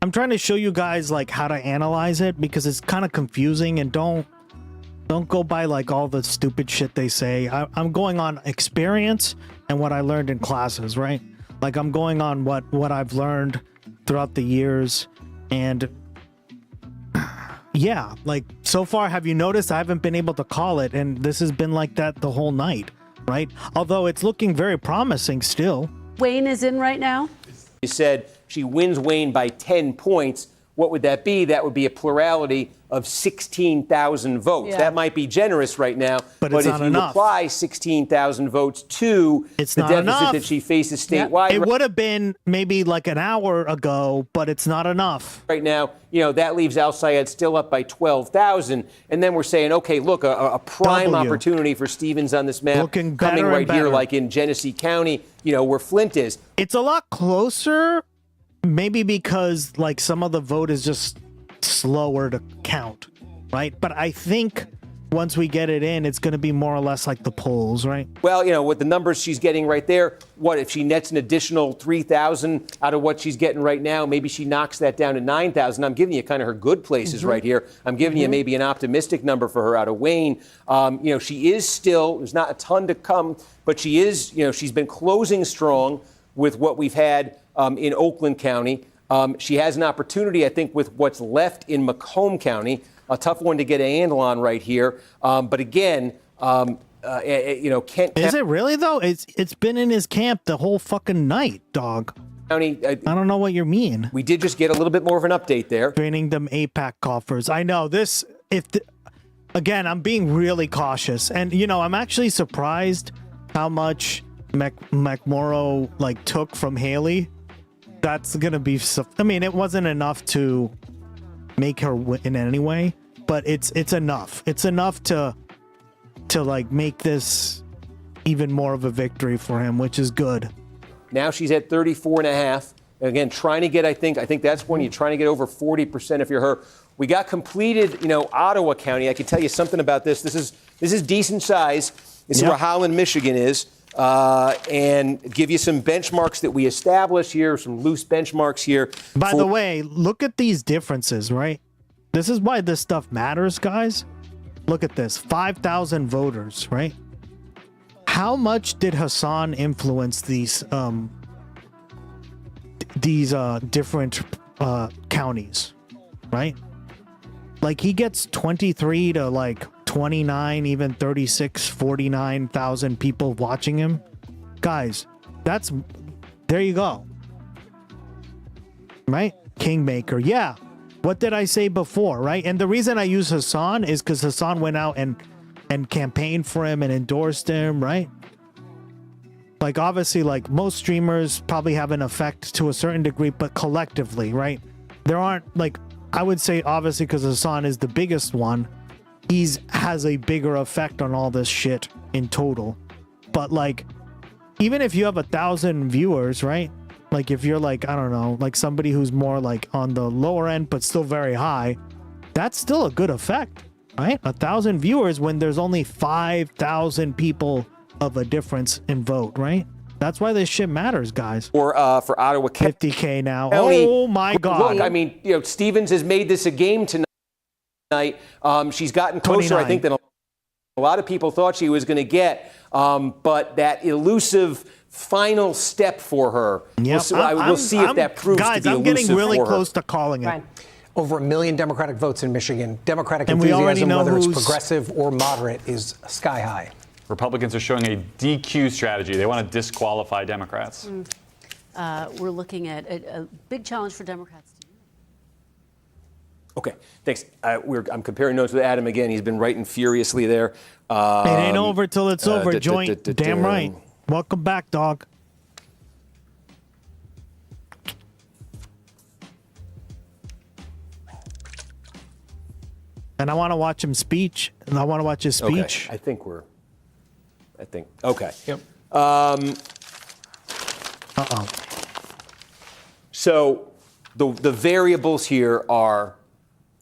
to analyze it, because it's kind of confusing, and don't go by all the stupid shit they say. I'm going on experience and what I learned in classes, right? I'm going on what I've learned throughout the years, and yeah, so far, have you noticed I haven't been able to call it, and this has been like that the whole night. Right? Although it's looking very promising still. Wayne is in right now. You said she wins Wayne by 10 points. What would that be? That would be a plurality of 16,000 votes. Yeah. That might be generous right now. But if you apply 16,000 votes to the deficit that she faces statewide. It would have been maybe an hour ago, but it's not enough. Right now, that leaves Al Sayed still up by 12,000. And then we're saying, okay, look, a prime opportunity for Stevens on this map coming right here, like in Genesee County, where Flint is. It's a lot closer. Maybe because some of the vote is just slower to count, right? But I think once we get it in, it's going to be more or less like the polls, right? Well, with the numbers she's getting right there, what if she nets an additional 3,000 out of what she's getting right now? Maybe she knocks that down to 9,000. I'm giving you kind of her good places right here. I'm giving you maybe an optimistic number for her out of Wayne. She is still, there's not a ton to come, but she is, she's been closing strong with what we've had in Oakland County. She has an opportunity, I think, with what's left in Macomb County. A tough one to get a handle on right here. But again, Kent Is it really, though? It's been in his camp the whole fucking night, dog. County, I don't know what you mean. We did just get a little bit more of an update there. Training them APAC coffers. I know this. Again, I'm being really cautious. And, I'm actually surprised how much McMorrow took from Haley. That's gonna be. I mean, it wasn't enough to make her win anyway, but it's enough. It's enough to like make this even more of a victory for him, which is good. Now she's at 34.5. Again, trying to get, I think that's when you're trying to get over 40% if you're her. We got completed, Ottawa County. I can tell you something about this. This is decent size. This is where Holland, Michigan is. And give you some benchmarks that we established here, some loose benchmarks here. By the way, look at these differences, right? This is why this stuff matters, guys. Look at this, 5,000 voters, right? How much did Hassan influence these different counties, right? Like he gets 23 to like 29, even 36, 49,000 people watching him. Guys, there you go. Right? Kingmaker. Yeah. What did I say before, right? And the reason I use Hassan is because Hassan went out and campaigned for him and endorsed him, right? Like obviously, like most streamers probably have an effect to a certain degree, but collectively, right? There aren't like, I would say obviously because Hassan is the biggest one, has a bigger effect on all this shit in total. But like, even if you have 1,000 viewers, right? Like if you're like, I don't know, like somebody who's more like on the lower end, but still very high, that's still a good effect, right? 1,000 viewers when there's only 5,000 people of a difference in vote, right? That's why this shit matters, guys. Or for Ottawa County. 50K now. County. Oh my God. Look, I mean, Stevens has made this a game tonight. She's gotten closer, 29. I think, than a lot of people thought she was going to get. But that elusive final step for her, yep. we'll see if that proves to be elusive for her. I'm getting really close to calling it. Right. Over 1 million Democratic votes in Michigan. Democratic And we already enthusiasm, know whether it's who's- progressive or moderate, is sky high. Republicans are showing a DQ strategy. They want to disqualify Democrats. We're looking at a big challenge for Democrats. Okay, thanks. I'm comparing notes with Adam again. He's been writing furiously there. It ain't over till it's over, joint. Damn right. Welcome back, dog. And I want to watch him speech. And I want to watch his speech. Okay. Okay. Yep. So the variables here are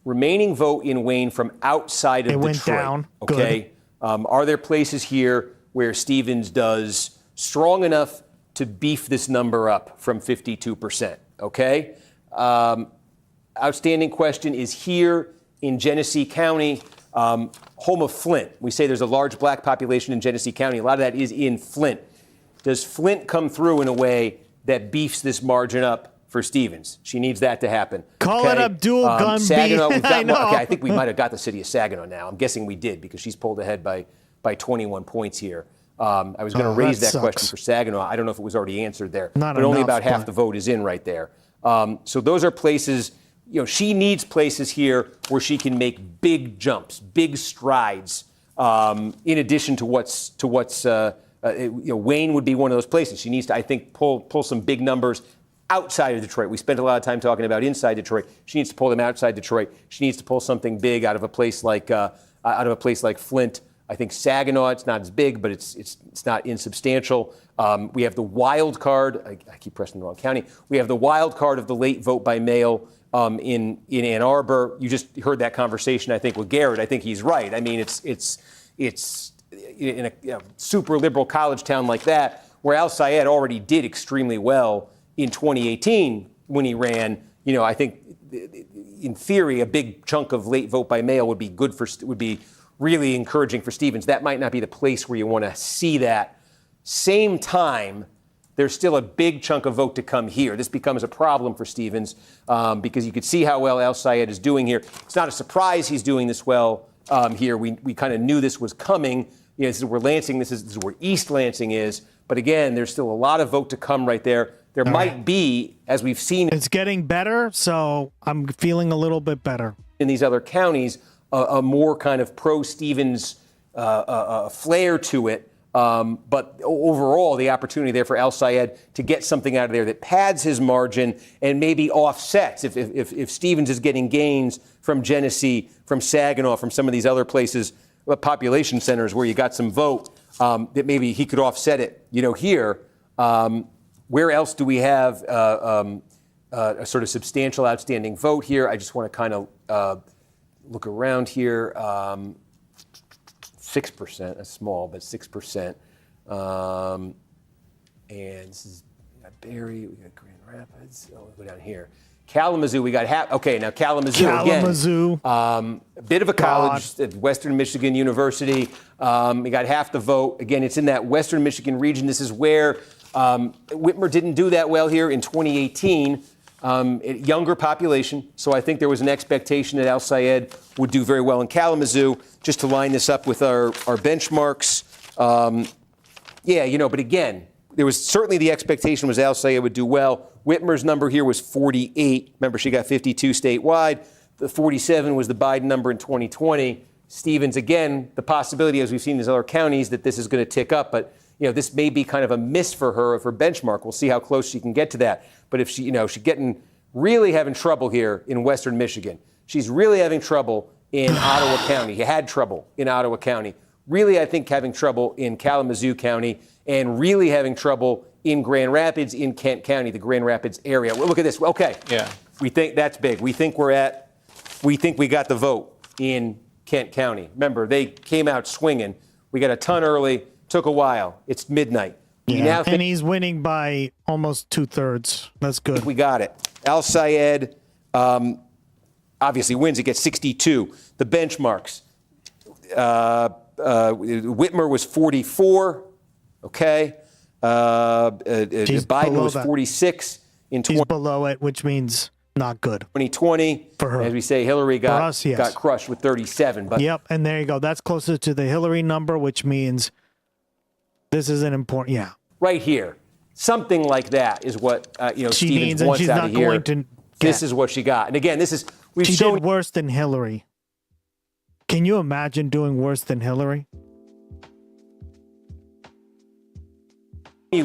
remaining vote in Wayne from outside of It went Detroit. down. Okay. Are there places here where Stevens does strong enough to beef this number up from 52%? Okay. Outstanding question is here in Genesee County, home of Flint. We say there's a large black population in Genesee County. A lot of that is in Flint. Does Flint come through in a way that beefs this margin up for Stevens? She needs that to happen. Call it Abdul Gun Saginaw, beef. we've got I know. Okay, I think we might have got the city of Saginaw now. I'm guessing we did because she's pulled ahead by 21 points here. I was going to raise that question for Saginaw. I don't know if it was already answered there. Not but only enough, about half but- the vote is in right there. So those are places, she needs places here where she can make big jumps, big strides, in addition to what's Wayne would be one of those places. She needs to, I think, pull some big numbers outside of Detroit. We spent a lot of time talking about inside Detroit. She needs to pull them outside Detroit. She needs to pull something big out of a place like Flint. I think Saginaw, it's not as big, but it's not insubstantial. We have the wild card. I keep pressing the wrong county. We have the wild card of the late vote by mail in Ann Arbor. You just heard that conversation, I think, with Garrett. I think he's right. I mean, it's in a super liberal college town like that, where Al Sayed already did extremely well in 2018 when he ran. I think in theory, a big chunk of late vote by mail would be really encouraging for Stevens. That might not be the place where you want to see that. Same time, there's still a big chunk of vote to come here. This becomes a problem for Stevens because you could see how well Al Sayed is doing here. It's not a surprise he's doing this well here. We kind of knew this was coming. This is where Lansing, this is where East Lansing is. But again, there's still a lot of vote to come right there. There might be, as we've seen. It's getting better, so I'm feeling a little bit better. In these other counties, a more kind of pro-Stevens flair to it. But overall, the opportunity there for Al Sayed to get something out of there that pads his margin and maybe offsets if Stevens is getting gains from Genesee, from Saginaw, from some of these other places, population centers where you got some vote, that maybe he could offset it, here. Where else do we have a sort of substantial outstanding vote here? I just want to kind of look around here. 6%, that's small, but 6%. And this is Barrie, we got Grand Rapids. Oh, we'll go down here. Kalamazoo, we got half. Okay, now Kalamazoo again. A bit of a college at Western Michigan University. We got half the vote. Again, it's in that Western Michigan region. This is where Whitmer didn't do that well here in 2018. Younger population, so I think there was an expectation that Al Sayed would do very well in Kalamazoo. Just to line this up with our benchmarks, but again, there was certainly the expectation was Al Sayed would do well. Whitmer's number here was 48. Remember, she got 52 statewide. The 47 was the Biden number in 2020. Stevens, again, the possibility, as we've seen in these other counties, that this is going to tick up, but this may be kind of a miss for her of her benchmark. We'll see how close she can get to that. But if she's really having trouble here in Western Michigan. She's really having trouble in Ottawa County. He had trouble in Ottawa County. Really, I think, having trouble in Kalamazoo County, and really having trouble in Grand Rapids, in Kent County, the Grand Rapids area. Well, look at this. Okay. Yeah. We think that's big. We think we got the vote in Kent County. Remember, they came out swinging. We got a ton early. Took a while. It's midnight. Yeah, and he's winning by almost 2/3. That's good. We got it. Al Sayed obviously wins. He gets 62. The benchmarks. Whitmer was 44. Okay. Biden was 46 in 20. He's below it, which means not good. 2020. For her. As we say, Hillary got crushed with 37. But yep, and there you go. That's closer to the Hillary number, which means this is an important. Yeah. Right here. Something like that is what Stevens wants out of here. This is what she got. And again, she did worse than Hillary. Can you imagine doing worse than Hillary?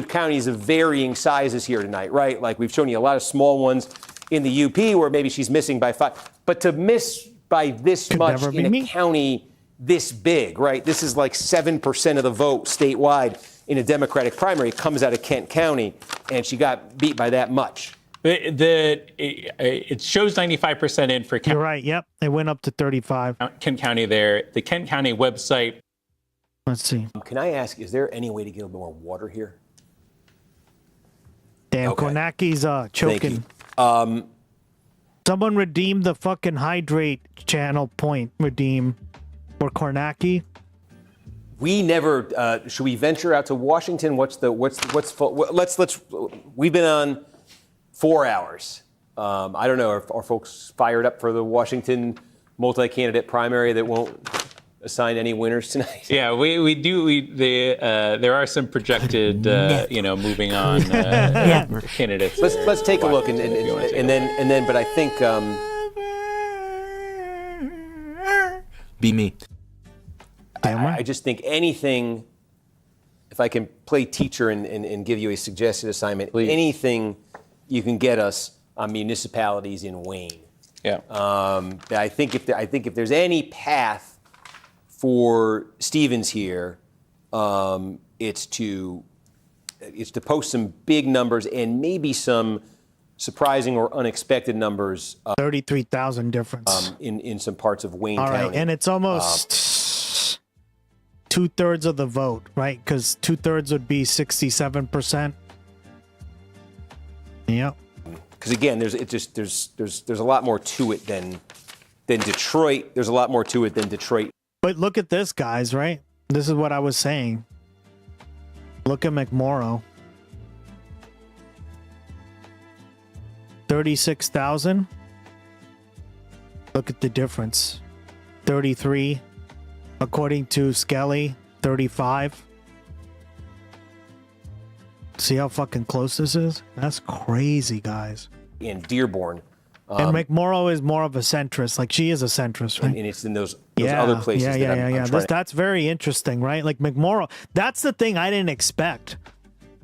Counties of varying sizes here tonight, right? Like we've shown you a lot of small ones in the UP where maybe she's missing by 5. But to miss by this much in a county this big, right? This is like 7% of the vote statewide in a Democratic primary. It comes out of Kent County, and she got beat by that much. It shows 95% in for Kent. You're right. Yep. It went up to 35. Kent County there. The Kent County website. Let's see. Can I ask, is there any way to get a little more water here? Damn, okay. Kornacki's choking. Someone redeem the fucking hydrate channel point. Redeem for Kornacki. We never. Should we venture out to Washington? Let's. We've been on 4 hours. I don't know. Are folks fired up for the Washington multi-candidate primary that won't assign any winners tonight? Yeah, we do. There are some projected, moving on candidates. Let's take a look and then. But I think. Be me. I just think anything, if I can play teacher and give you a suggested assignment, anything you can get us on municipalities in Wayne. Yeah. I think if there's any path for Stevens here, it's to post some big numbers and maybe some surprising or unexpected numbers. 33,000 difference in some parts of Wayne All County. right, and it's almost 2/3 of the vote, right? Because 2/3 would be 67%. Yep. Because again, there's a lot more to it than Detroit. There's a lot more to it than Detroit. But look at this, guys, right? This is what I was saying. Look at McMorrow. 36,000. Look at the difference. 33. According to Skelly, 35. See how fucking close this is? That's crazy, guys. In Dearborn. And McMorrow is more of a centrist. Like, she is a centrist, right? And it's in those those other places. That's very interesting, right? Like McMorrow. That's the thing I didn't expect.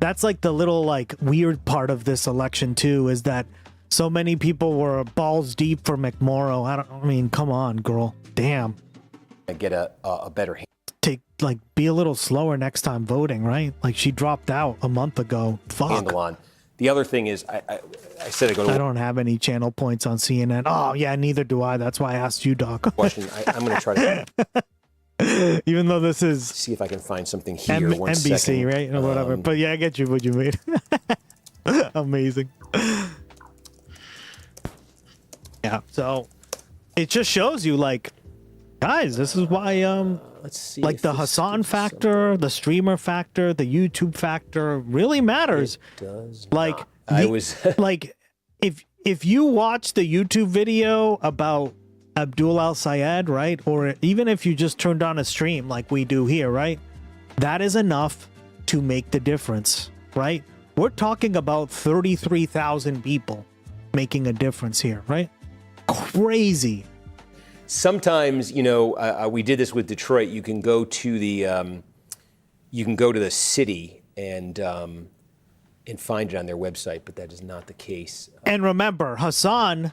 That's like the little like weird part of this election too, is that so many people were balls deep for McMorrow. I mean, come on, girl. Damn. And get a better hand. Be a little slower next time voting, right? Like she dropped out a month ago. Fuck. Handle on. The other thing is, I said I go to. I don't have any channel points on CNN. Oh yeah, neither do I. That's why I asked you, Doc. Question. I'm going to try to. Even though this is. See if I can find something here. NBC, second. right, or whatever. But yeah, I get you. What you made. Amazing. Yeah. So, it just shows you, like, guys, this is why let's see, like the Hassan factor, the streamer factor, the YouTube factor really matters. It does. Like not. Like if you watch the YouTube video about Abdul Al Sayed, right, or even if you just turned on a stream like we do here, right, that is enough to make the difference, right? We're talking about 33,000 people making a difference here, right? Crazy. Sometimes, we did this with Detroit. You can go to the city and find it on their website, but that is not the case. And remember, Hassan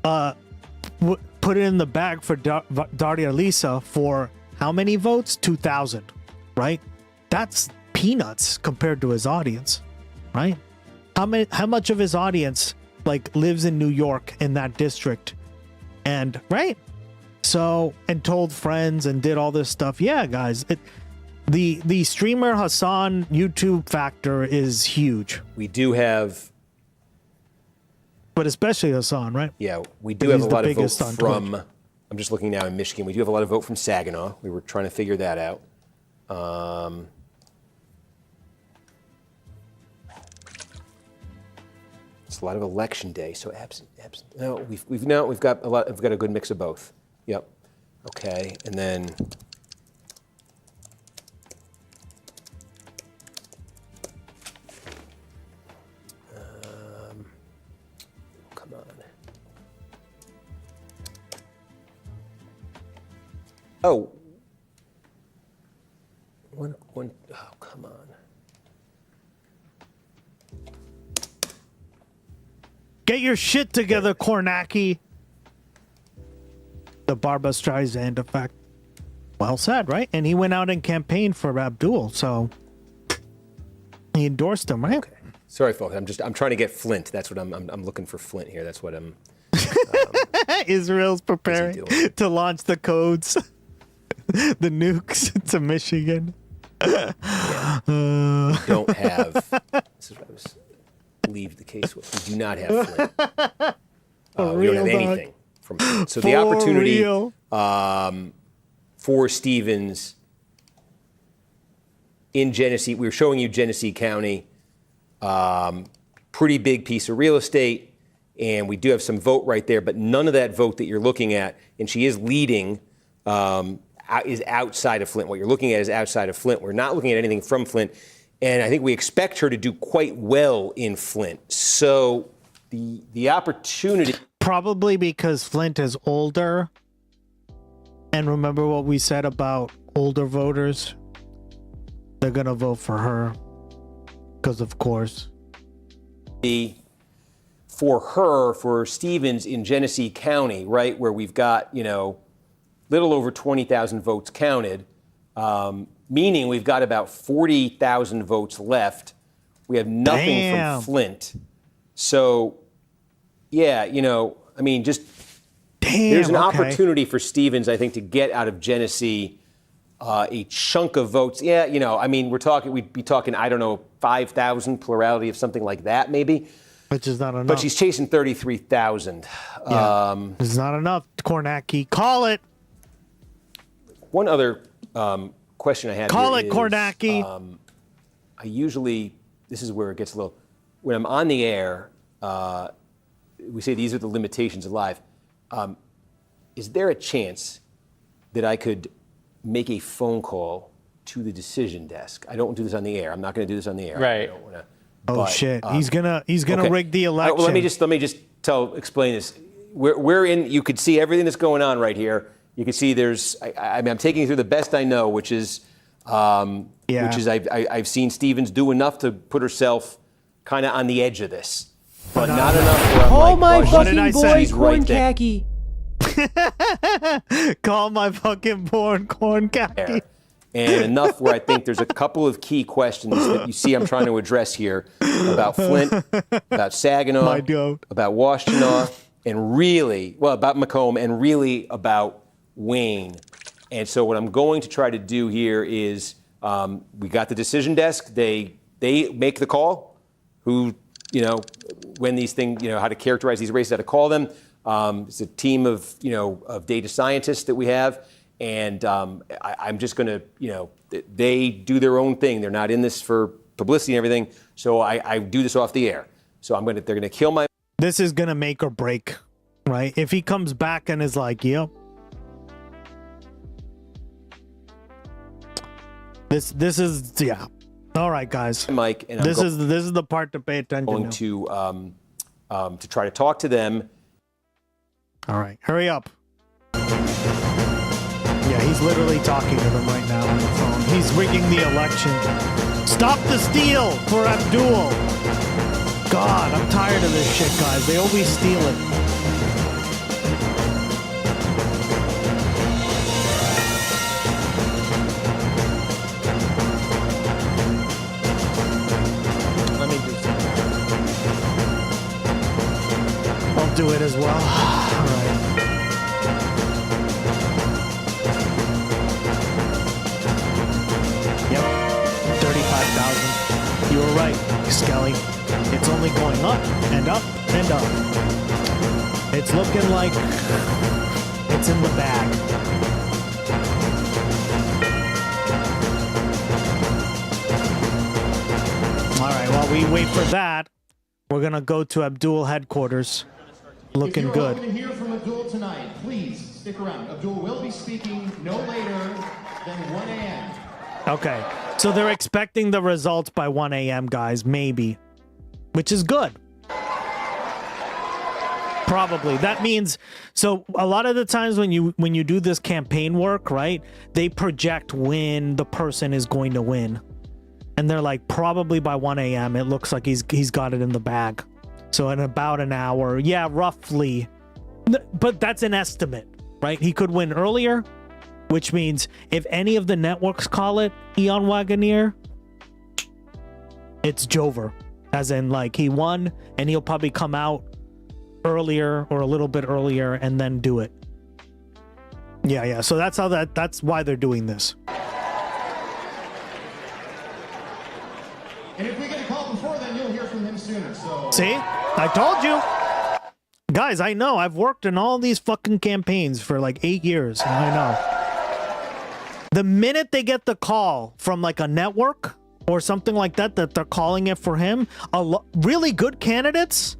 put it in the bag for Daria Lisa for how many votes? 2,000, right? That's peanuts compared to his audience, right? How much of his audience lives in New York in that district, and right? So, and told friends and did all this stuff. Yeah, guys, the streamer Hassan YouTube factor is huge. We do have, but especially Hassan, right? Yeah, we do have a lot of votes from. I'm just looking now in Michigan. We do have a lot of vote from Saginaw. We were trying to figure that out. It's a lot of election day, so absent. No, we've got a good mix of both. Yep. Okay, and then come on. Oh, one. Oh, come on. Get your shit together, Kornacki. The Barbra Streisand effect. Well said, right? And he went out and campaigned for Abdul, so he endorsed him, right? Okay. Sorry, folks. I'm trying to get Flint. That's what I'm looking for. Flint here. That's what I'm. Israel's preparing to launch the codes, the nukes to Michigan. Yeah. We don't have. This is what I was. Believe the case. We do not have Flint. We don't have anything from Flint. So the opportunity for Stevens in Genesee, we were showing you Genesee County, pretty big piece of real estate, and we do have some vote right there, but none of that vote that you're looking at, and she is leading, is outside of Flint. What you're looking at is outside of Flint. We're not looking at anything from Flint. And I think we expect her to do quite well in Flint. So the opportunity. Probably because Flint is older. And remember what we said about older voters? They're going to vote for her. Because, of course. For Stevens in Genesee County, right, where we've got, little over 20,000 votes counted. Meaning we've got about 40,000 votes left. We have nothing from Flint. So, yeah, just there's an opportunity for Stevens, I think, to get out of Genesee a chunk of votes. Yeah, we'd be talking, I don't know, 5,000 plurality of something like that, maybe. Which is not enough. But she's chasing 33,000. Yeah, it's not enough, Kornacki. Call it. One other question I had. Call it, Kornacki. I usually, this is where it gets a little, when I'm on the air, we say these are the limitations of live. Is there a chance that I could make a phone call to the decision desk? I don't do this on the air. I'm not going to do this on the air. Right. I don't wanna, shit. He's gonna rig the election. Well, let me just explain this. We're in, you could see everything that's going on right here. You can see there's, I mean, I'm taking you through the best I know, which is I've seen Stevens do enough to put herself kind of on the edge of this, but not enough where I'm Call like, my oh, fucking boy she's right there. Kornacki. Call my fucking born Kornacki. And enough where I think there's a couple of key questions that you see I'm trying to address here about Flint, about Saginaw, about Washtenaw, and really, well, about Macomb, and really about Wayne. And so what I'm going to try to do here is we got the decision desk. They make the call. Who, you know, when these things, you know, how to characterize these races, how to call them. It's a team of, you know, of data scientists that we have. And I'm just going to, you know, they do their own thing. They're not in this for publicity and everything. So I do this off the air. So they're going to kill my. This is going to make or break, right? If he comes back and is like, yep. This is, yeah. All right, guys. Mike, and this is the part to pay attention going to try to talk to them. All right, hurry up. Yeah, he's literally talking to them right now on the phone. He's rigging the election. Stop the steal for Abdul. God, I'm tired of this shit, guys. They always steal it. Let me do something. I'll do it as well. All right. Yep, 35,000. You were right, Skelly. It's only going up and up and up. It's looking like it's in the bag. All right, while we wait for that, we're going to go to Abdul headquarters. Looking good. If you're hoping to hear from Abdul tonight, please stick around. Abdul will be speaking no later than 1 a.m. Okay, so they're expecting the results by 1 a.m., guys, maybe, which is good. Probably. That means, so a lot of the times when you do this campaign work, right, they project when the person is going to win. And they're like, probably by 1 a.m., it looks like he's got it in the bag. So in about an hour, yeah, roughly. But that's an estimate, right? He could win earlier. Which means if any of the networks call it Eon Wagoneer, it's Jover. As in, like, he won, and he'll probably come out earlier or a little bit earlier and then do it. Yeah. So that's why they're doing this. And if we get a call before then, you'll hear from him sooner. So See? I told you. Guys, I know. I've worked in all these fucking campaigns for like 8 years. I know. The minute they get the call from like a network or something like that they're calling it for him, really good candidates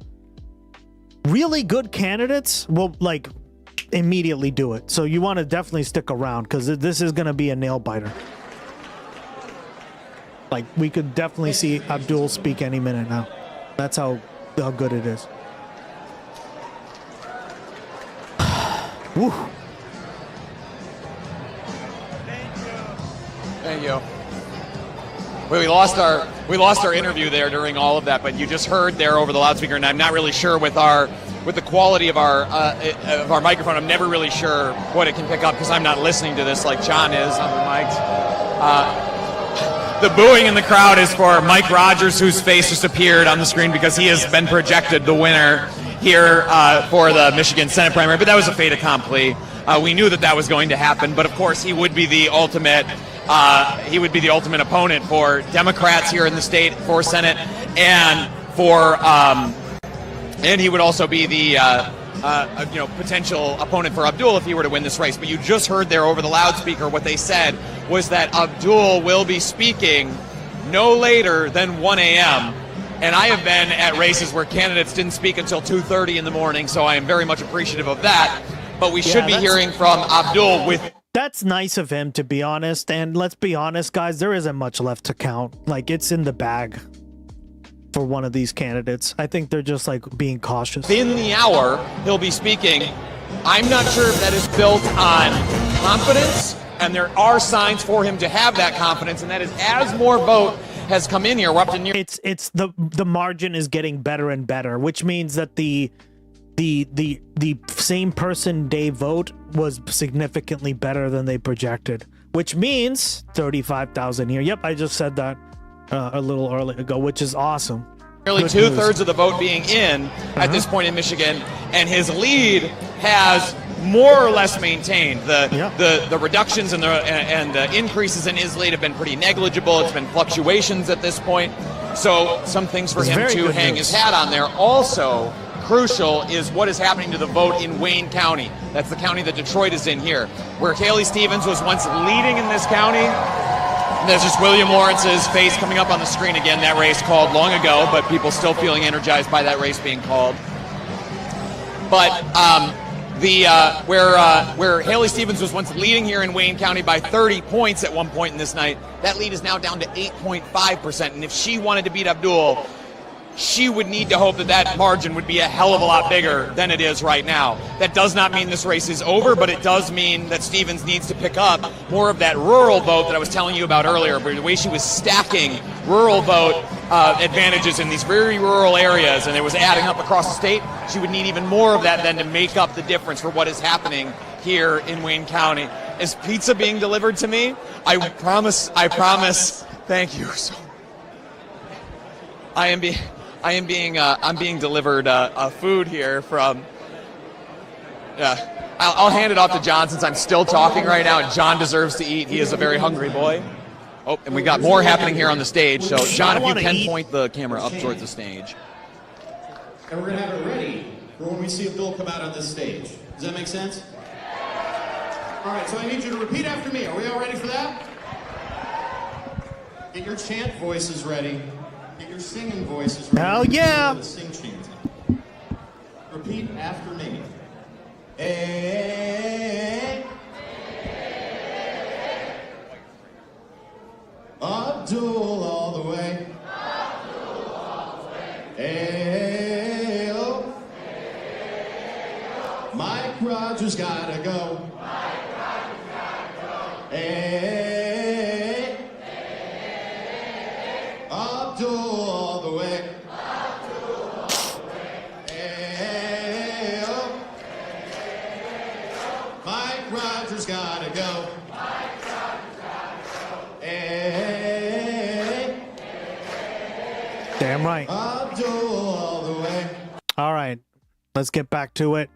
will like immediately do it. So you want to definitely stick around because this is going to be a nail biter. Like, we could definitely see Abdul speak any minute now. That's how good it is. Woo. Thank you. Well, we lost our interview there during all of that, but you just heard there over the loudspeaker, and I'm not really sure with the quality of our microphone. I'm never really sure what it can pick up because I'm not listening to this like John is on the mics. The booing in the crowd is for Mike Rogers, whose face just appeared on the screen because he has been projected the winner here for the Michigan Senate primary. But that was a fait accompli. We knew that was going to happen, but of course he would be the ultimate. He would be the ultimate opponent for Democrats here in the state for Senate, and for and he would also be the potential opponent for Abdul if he were to win this race. But you just heard there over the loudspeaker what they said was that Abdul will be speaking no later than 1 a.m. And I have been at races where candidates didn't speak until 2:30 in the morning, so I am very much appreciative of that. But we should be hearing from Abdul with. That's nice of him, to be honest. And let's be honest, guys, there isn't much left to count. Like, it's in the bag for one of these candidates. I think they're just like being cautious. In the hour, he'll be speaking I'm not sure if that is built on confidence, and there are signs for him to have that confidence, and that is as more vote has come in here. We're up to near. It's the margin is getting better and better, which means that the same person day vote was significantly better than they projected, which means 35,000 here. Yep, I just said that a little early ago, which is awesome. Nearly Good two-thirds news. of the vote being in at this point in Michigan, and his lead has more or less maintained. The reductions and the increases in his lead have been pretty negligible. It's been fluctuations at this point. So some things for him to hang his hat on there. Also crucial is what is happening to the vote in Wayne County. That's the county that Detroit is in here, where Haley Stevens was once leading in this county. There's just William Lawrence's face coming up on the screen again. That race called long ago, but people still feeling energized by that race being called. But where Haley Stevens was once leading here in Wayne County by 30 points at one point in this night, that lead is now down to 8.5%. And if she wanted to beat Abdul, she would need to hope that that margin would be a hell of a lot bigger than it is right now. That does not mean this race is over, but it does mean that Stevens needs to pick up more of that rural vote that I was telling you about earlier, but the way she was stacking rural vote advantages in these very rural areas, and it was adding up across the state, she would need even more of that then to make up the difference for what is happening here in Wayne County. Is pizza being delivered to me? I promise. Thank you. So I'm being delivered food here from. I'll hand it off to John since I'm still talking right now, and John deserves to eat. He is a very hungry boy. Oh, and we got more happening here on the stage. So, John, if you can point the camera up towards the stage. And we're going to have it ready for when we see Abdul come out on this stage. Does that make sense? All right, so I need you to repeat after me. Are we all ready for that? Get your chant voices ready. Get your singing voices ready. Hell yeah! Sing chanting. Repeat after me. Hey. Abdul all the way. Abdul all the way. Hey, oh. Mike Rogers gotta go. Mike Rogers gotta go. Hey. Abdul all the way. Abdul all the way. Hey, oh. Mike Rogers gotta go. Mike Rogers gotta go. Hey. Damn right. Abdul all the way. All right, let's get back to it.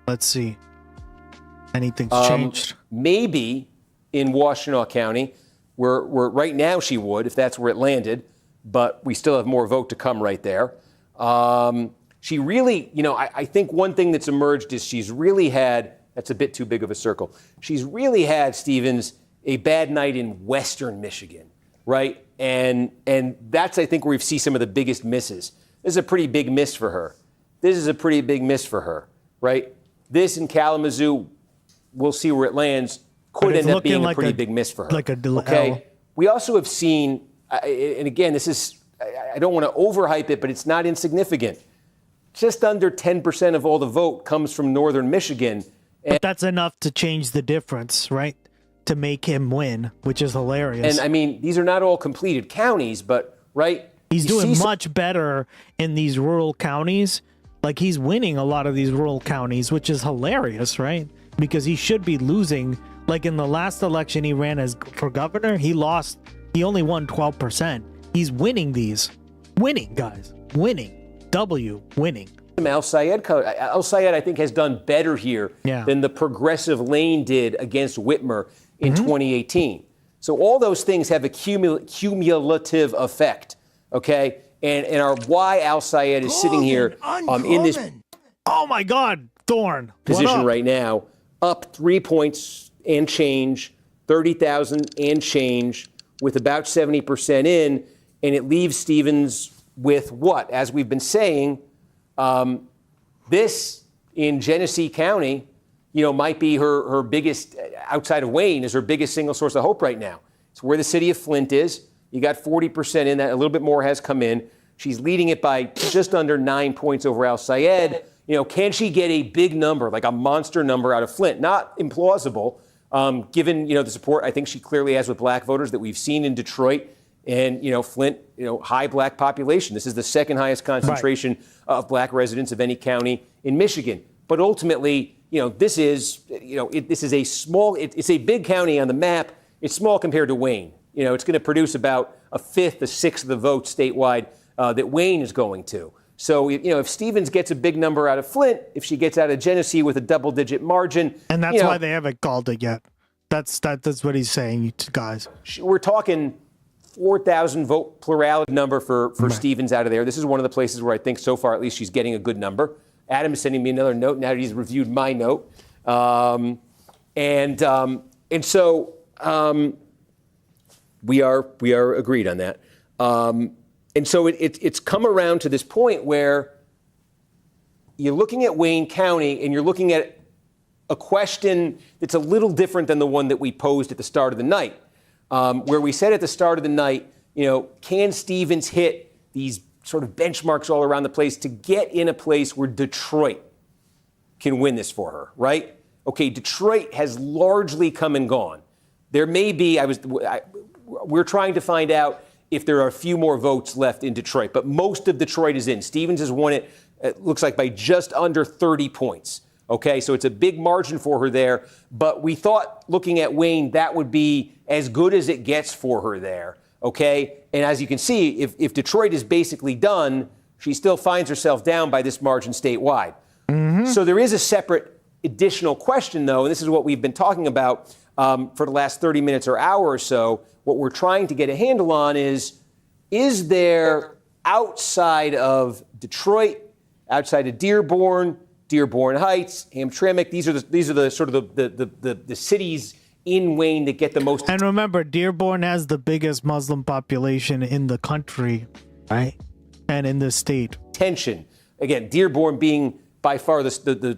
Let's see. Anything's changed? Maybe in Washtenaw County, where right now she would, if that's where it landed, but we still have more vote to come right there. She really, I think one thing that's emerged is she's really had, that's a bit too big of a circle, she's really had, Stevens, a bad night in Western Michigan, right? And that's, I think, where we see some of the biggest misses. This is a pretty big miss for her. Right? This in Kalamazoo, we'll see where it lands, could end up being a pretty big miss for her. Okay? We also have seen, and again, this is, I don't want to overhype it, but it's not insignificant. Just under 10% of all the vote comes from northern Michigan. But that's enough to change the difference, right? To make him win, which is hilarious. And I mean, these are not all completed counties, but, right? He's doing much better in these rural counties. Like, he's winning a lot of these rural counties, which is hilarious, right? Because he should be losing. Like, in the last election he ran for governor, he only won 12%. He's winning these. Winning, guys. Winning. Winning. Al Sayed, I think, has done better here than the progressive lane did against Whitmer in 2018. So all those things have a cumulative effect, okay? And our why Al Sayed is sitting here in this oh my God, Thorne position right now, up 3 points and change, 30,000 and change, with about 70% in, and it leaves Stevens with what? As we've been saying, this in Genesee County, might be her biggest, outside of Wayne, is her biggest single source of hope right now. It's where the city of Flint is. You got 40% in that. A little bit more has come in. She's leading it by just under 9 points over Al Sayed. Can she get a big number, like a monster number out of Flint? Not implausible, given, the support I think she clearly has with black voters that we've seen in Detroit and, Flint, high black population. This is the second highest concentration of black residents of any county in Michigan. But ultimately, this is a small, it's a big county on the map. It's small compared to Wayne. It's going to produce about a fifth, a sixth of the votes statewide that Wayne is going to. So, if Stevens gets a big number out of Flint, if she gets out of Genesee with a double-digit margin, and that's why they haven't called it yet. That's what he's saying, guys. We're talking 4,000 vote plurality number for Stevens out of there. This is one of the places where I think so far at least she's getting a good number. Adam is sending me another note now that he's reviewed my note, and so we are agreed on that. And so it's come around to this point where you're looking at Wayne County and you're looking at a question that's a little different than the one that we posed at the start of the night, where we said at the start of the night, can Stevens hit these sort of benchmarks all around the place to get in a place where Detroit can win this for her, right? Okay, Detroit has largely come and gone. There may be, we're trying to find out if there are a few more votes left in Detroit, but most of Detroit is in. Stevens has won it looks like by just under 30 points. Okay, so it's a big margin for her there, but we thought looking at Wayne, that would be as good as it gets for her there. Okay, and as you can see, if Detroit is basically done, she still finds herself down by this margin statewide. So there is a separate additional question, though, and this is what we've been talking about for the last 30 minutes or hour or so. What we're trying to get a handle on is there outside of Detroit, outside of Dearborn Heights, Hamtramck, these are the sort of the cities in Wayne that get the most. And remember, Dearborn has the biggest Muslim population in the country, right? And in the state. Tension. Again, Dearborn being by far the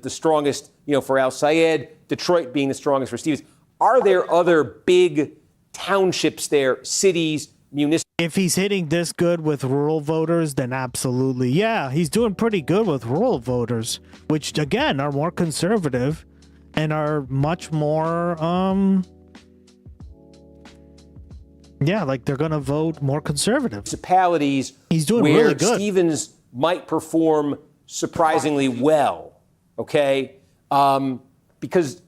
strongest, for Al Sayed, Detroit being the strongest for Stevens. Are there other big townships there, cities, municipalities? If he's hitting this good with rural voters, then absolutely. Yeah, he's doing pretty good with rural voters, which, again, are more conservative and are much more, like they're going to vote more conservative. Municipalities he's doing where really good. Stevens might perform surprisingly well, okay? Because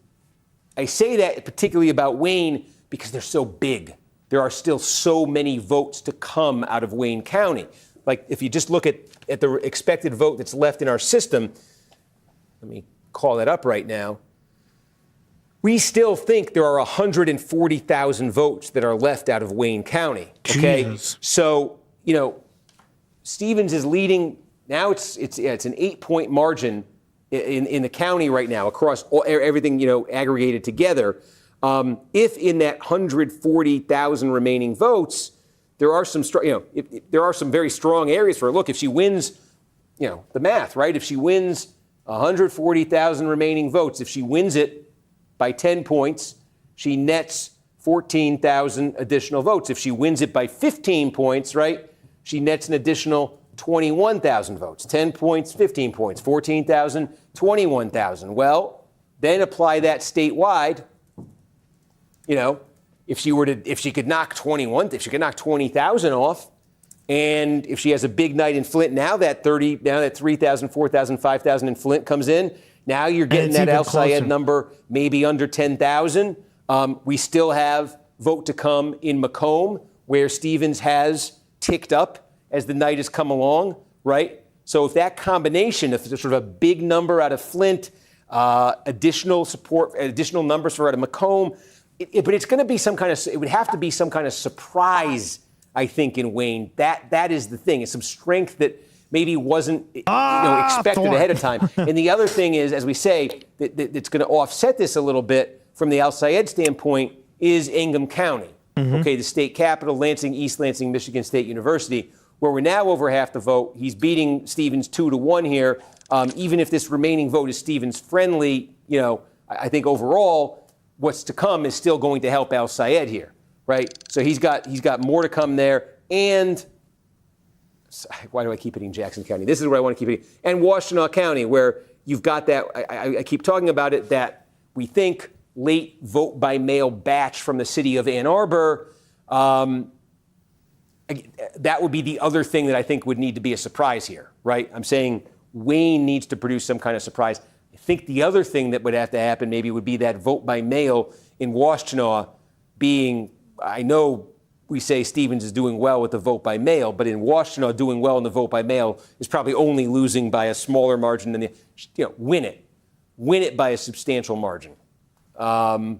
I say that particularly about Wayne because they're so big. There are still so many votes to come out of Wayne County. Like, if you just look at the expected vote that's left in our system, let me call that up right now. We still think there are 140,000 votes that are left out of Wayne County. Okay, Jesus. So Stevens is leading now. It's an 8-point margin in the county right now across everything aggregated together. If in that 140,000 remaining votes, there are some there are some very strong areas for her. Look, if she wins, the math, right? If she wins 140,000 remaining votes, if she wins it by 10 points, she nets 14,000 additional votes. If she wins it by 15 points, right, she nets an additional 21,000 votes. 10 points, 15 points, 14,000, 21,000. Well, then apply that statewide. If she could knock 20,000 off, and if she has a big night in Flint, now that 3,000, 4,000, 5,000 in Flint comes in, now you're getting that Al Sayed number maybe under 10,000. We still have vote to come in Macomb, where Stevens has ticked up as the night has come along, right? So if that combination of sort of a big number out of Flint, additional support, additional numbers for out of Macomb, but it's going to be it would have to be some kind of surprise, I think, in Wayne. That is the thing. It's some strength that maybe wasn't expected ahead of time. And the other thing is, as we say, that's going to offset this a little bit from the Al Sayed standpoint is Ingham County. Okay, the state capital, Lansing, East Lansing, Michigan State University, where we're now over half the vote. He's beating Stevens 2-1 here. Even if this remaining vote is Stevens friendly, I think overall what's to come is still going to help Al Sayed here, right? So he's got more to come there. And why do I keep hitting Jackson County? This is where I want to keep hitting. And Washtenaw County, where you've got that, I keep talking about it, that we think late vote by mail batch from the city of Ann Arbor. That would be the other thing that I think would need to be a surprise here, right? I'm saying Wayne needs to produce some kind of surprise. I think the other thing that would have to happen maybe would be that vote by mail in Washtenaw being, I know we say Stevens is doing well with the vote by mail, but in Washtenaw doing well in the vote by mail is probably only losing by a smaller margin than win it by a substantial margin. From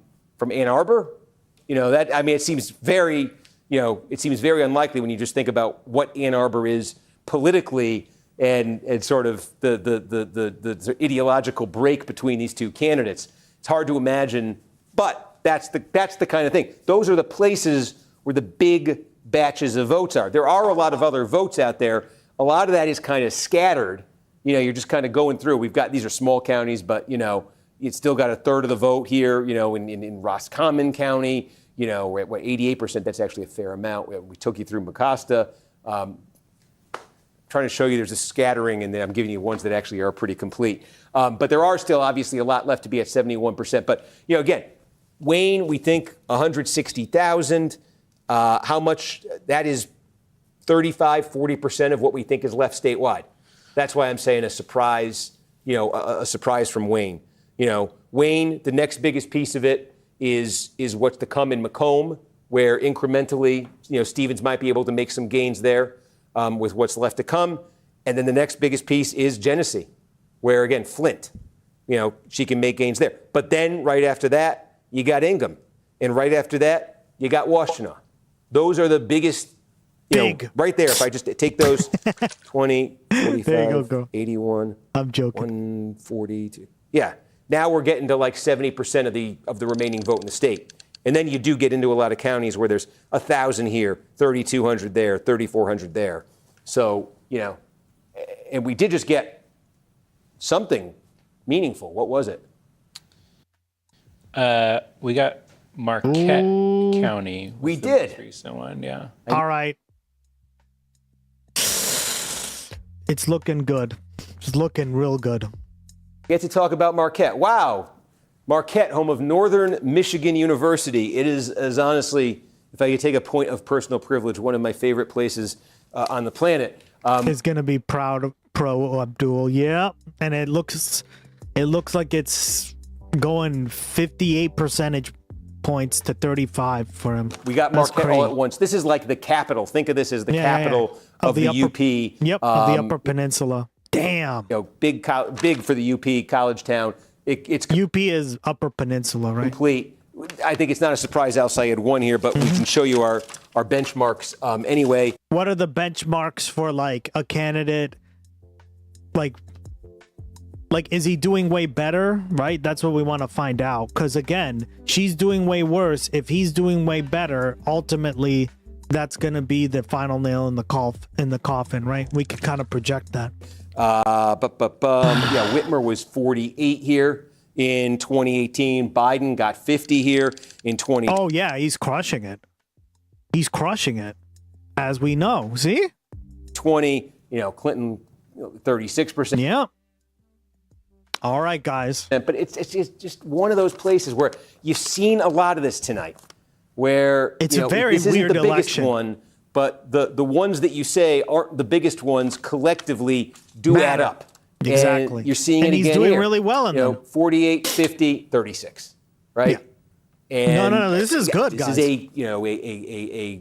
Ann Arbor, it seems very, unlikely when you just think about what Ann Arbor is politically and sort of the ideological break between these two candidates. It's hard to imagine, but that's the kind of thing. Those are the places where the big batches of votes are. There are a lot of other votes out there. A lot of that is kind of scattered. You're just kind of going through. These are small counties, but, it's still got a third of the vote here, in Roscommon County, we're at 88%. That's actually a fair amount. We took you through Mecosta. Trying to show you there's a scattering, and then I'm giving you ones that actually are pretty complete. But there are still obviously a lot left to be at 71%. But, again, Wayne, we think 160,000. How much? That is 35-40% of what we think is left statewide. That's why I'm saying a surprise, a surprise from Wayne. Wayne, the next biggest piece of it is what's to come in Macomb, where incrementally, Stevens might be able to make some gains there with what's left to come. And then the next biggest piece is Genesee, where, again, Flint, she can make gains there. But then right after that, you got Ingham. And right after that, you got Washtenaw. Those are the biggest, right there. If I just take those 20, 45, 81, I'm joking. 142. Yeah. Now we're getting to like 70% of the remaining vote in the state. And then you do get into a lot of counties where there's 1,000 here, 3,200 there, 3,400 there. So, and we did just get something meaningful. What was it? We got Marquette County. We did. Recent one, yeah. All right. It's looking good. It's looking real good. Get to talk about Marquette. Wow. Marquette, home of Northern Michigan University. It is honestly, if I could take a point of personal privilege, one of my favorite places on the planet. It's going to be proud of Pro Abdul. Yeah. And it looks like it's going 58 percentage points to 35 for him. We got Marquette all at once. This is like the capital. Think of this as the capital of the UP. Yep, of the Upper Peninsula. Damn. Big for the UP, college town. It's UP is Upper Peninsula, right? Complete. I think it's not a surprise Al Sayed won here, but we can show you our benchmarks anyway. What are the benchmarks for like a candidate? Like is he doing way better, right? That's what we want to find out. Because again, she's doing way worse. If he's doing way better, ultimately, that's going to be the final nail in the coffin, right? We can kind of project that. Whitmer was 48 here in 2018. Biden got 50 here in 20. Oh yeah, he's crushing it. He's crushing it, as we know. See, 20. Clinton, 36%. Yeah. All right, guys. But it's just one of those places where you've seen a lot of this tonight, where it's a very this weird isn't the biggest election. one, but the ones that you say aren't the biggest ones collectively do add up. Exactly. And you're seeing and it he's again doing here. really well in them. 48, 50, 36, right? Yeah. And no, this is good, guys. This is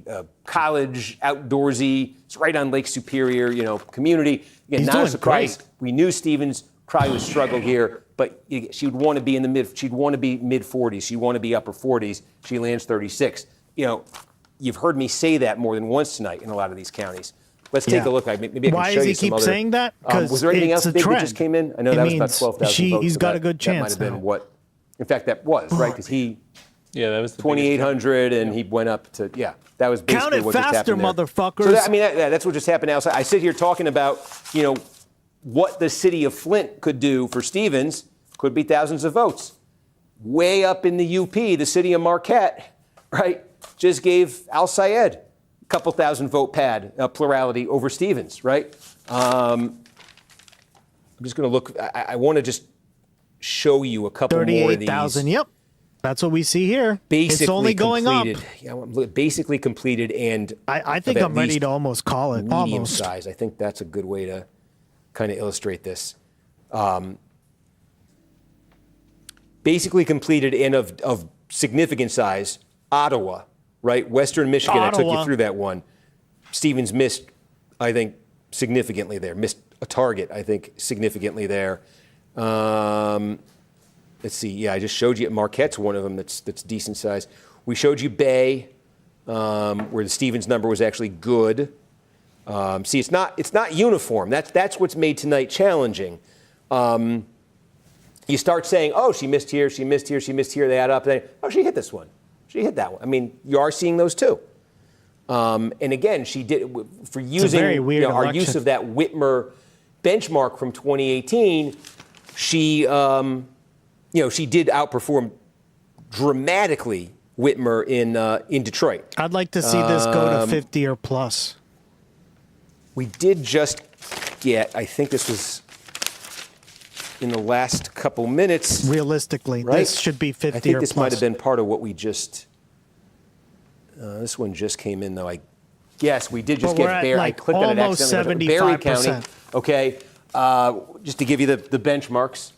a college outdoorsy. It's right on Lake Superior, community. Again, He's not doing a surprise. great. We knew Stevens probably would struggle here, but she would want to be she'd want to be mid 40s. She'd want to be upper 40s. She lands 36. You've heard me say that more than once tonight in a lot of these counties. Let's take a look. Maybe I can Why show does you he some keep other, saying that? was there anything else it's a big that trend. just came in? I know It that was about means 12,000 votes. he's so got that- a good That chance might have been now. what. In fact, that was right because he. Yeah, that was the 2,800, and he went up to that was basically Count it what faster, just happened there. motherfuckers. So that's what just happened now. So I sit here talking about what the city of Flint could do for Stevens. Could be thousands of votes. Way up in the UP, the city of Marquette, right, just gave Al Sayed a couple thousand vote plurality over Stevens, right? I'm just going to look. I want to just show you a couple more of these. 38,000. Yep. That's what we see here. Basically it's only going completed. up. Yeah, basically completed, and I think I'm ready to almost call it. Medium Almost. size. I think that's a good way to kind of illustrate this. Basically completed and of significant size. Ottawa, right? Western Michigan. I took you through that one. Stevens missed, I think, significantly there. Missed a target, I think, significantly there. Let's see. Yeah, I just showed you Marquette's one of them that's decent size. We showed you Bay, where the Stevens number was actually good. See, it's not uniform. That's what's made tonight challenging. You start saying, oh, she missed here, she missed here, she missed here. They add up. Oh, she hit this one. She hit that one. I mean, you are seeing those too. And again, she did for using our use of that Whitmer benchmark from 2018. She she did outperform dramatically Whitmer in Detroit. I'd like to see this go to 50 or plus. We did just get, I think this was in the last couple minutes. Realistically, right? this should be 50 or plus. I think this might have been part of what we just, this one just came in though. Yes, we did just get Barry. I clicked on it accidentally. Barry County. Okay, just to give you the benchmarks,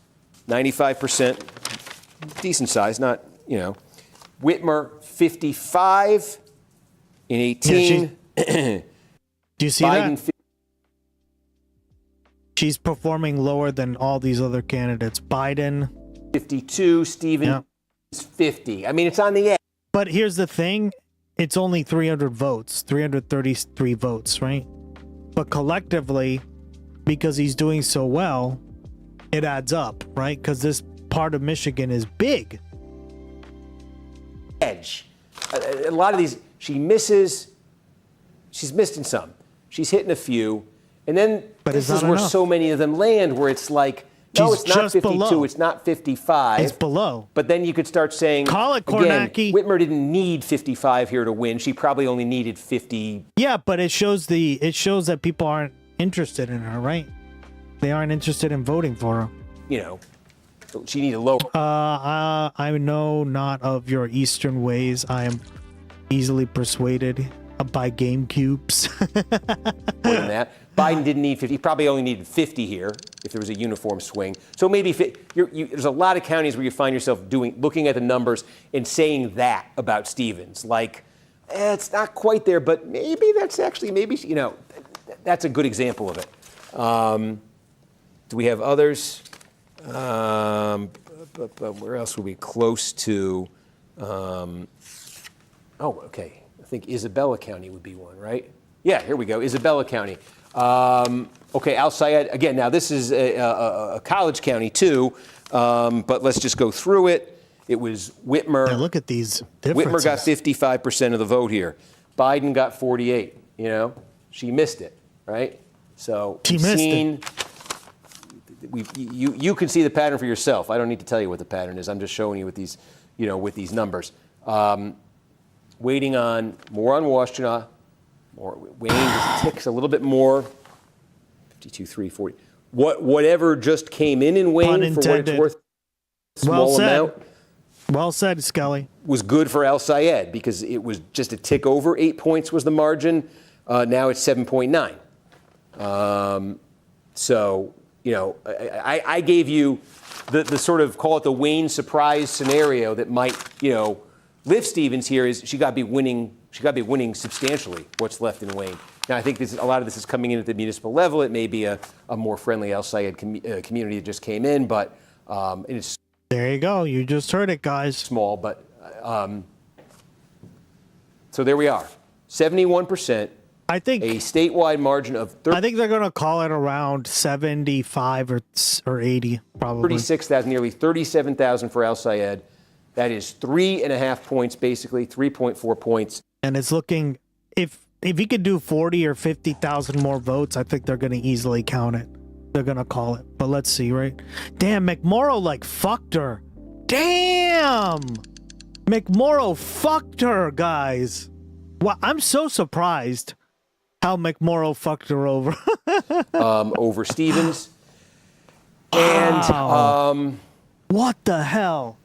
95%, decent size, not, Whitmer, 55 in 18. Yeah, do you see Biden, that? She's performing lower than all these other candidates. Biden, 52, Stevens, 50. I mean, it's on the edge. But here's the thing. It's only 300 votes, 333 votes, right? But collectively, because he's doing so well, it adds up, right? Because this part of Michigan is big. Edge. A lot of these, she misses. She's missed in some. She's hitting a few. And then this is where so many of them land, where it's like, no, it's not 52, it's not 55. It's below. But then you could start saying, call it Kornacki. Again, Whitmer didn't need 55 here to win. She probably only needed 50. Yeah, but it shows that people aren't interested in her, right? They aren't interested in voting for her. She needed lower. I know not of your Eastern ways. I am easily persuaded by game cubes. More than that. Biden didn't need 50. He probably only needed 50 here if there was a uniform swing. So maybe there's a lot of counties where you find yourself looking at the numbers and saying that about Stevens. Like, it's not quite there, but maybe that's actually, that's a good example of it. Do we have others? But where else would we close to? Okay. I think Isabella County would be one, right? Yeah, here we go. Isabella County. Okay, Al Sayed. Again, now this is a college county too, but let's just go through it. It was Whitmer. Yeah, look at these differences. Whitmer got 55% of the vote here. Biden got 48. She missed it, right? So she missed it. You can see the pattern for yourself. I don't need to tell you what the pattern is. I'm just showing you with these, with these numbers. Waiting on more on Washtenaw. Wayne just ticks a little bit more. 52, 3, 40. Whatever just came in Wayne, for what it's worth, small amount. Well said, Scully. Was good for Al Sayed because it was just a tick over. 8 points was the margin. Now it's 7.9. So, I gave you the sort of, call it the Wayne surprise scenario that might, lift Stevens here is she got to be winning. She got to be winning substantially what's left in Wayne. Now, I think a lot of this is coming in at the municipal level. It may be a more friendly Al Sayed community that just came in, but it's... There you go. You just heard it, guys. Small, but... so there we are. 71%. I think... A statewide margin of... I think they're going to call it around 75 or 80, probably. 36,000, nearly 37,000 for Al Sayed. That is 3.5 points, basically, 3.4 points. And it's looking, if he could do 40 or 50,000 more votes, I think they're going to easily count it. They're going to call it. But let's see, right? Damn, McMorrow fucked her. Damn! McMorrow fucked her, guys. Well, I'm so surprised how McMorrow fucked her over. Over Stevens. Wow. What the hell?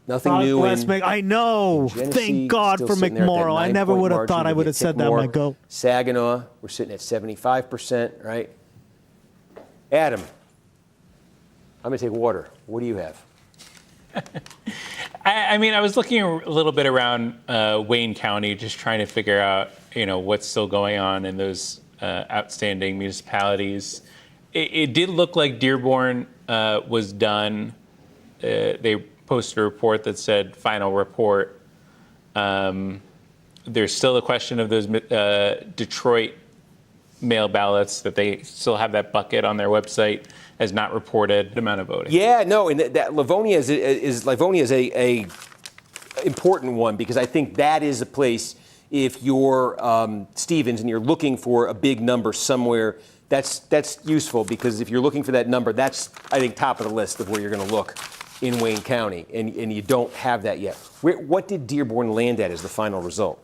Nothing new in I know. Genesee, Thank God still for sitting there at that McMorrow. I never 9-point would have margin. thought I We would get have said that, Tickmore. my goat. Saginaw, we're sitting at 75%, right? Adam, I'm going to take water. What do you have? I mean, I was looking a little bit around Wayne County, just trying to figure out, what's still going on in those outstanding municipalities. It did look like Dearborn was done. They posted a report that said final report. There's still a question of those Detroit mail ballots that they still have that bucket on their website as not reported amount of voting. Yeah, no, and that Livonia is a important one because I think that is a place. If you're Stevens and you're looking for a big number somewhere, that's useful because if you're looking for that number, that's I think top of the list of where you're going to look in Wayne County, and you don't have that yet. What did Dearborn land at as the final result?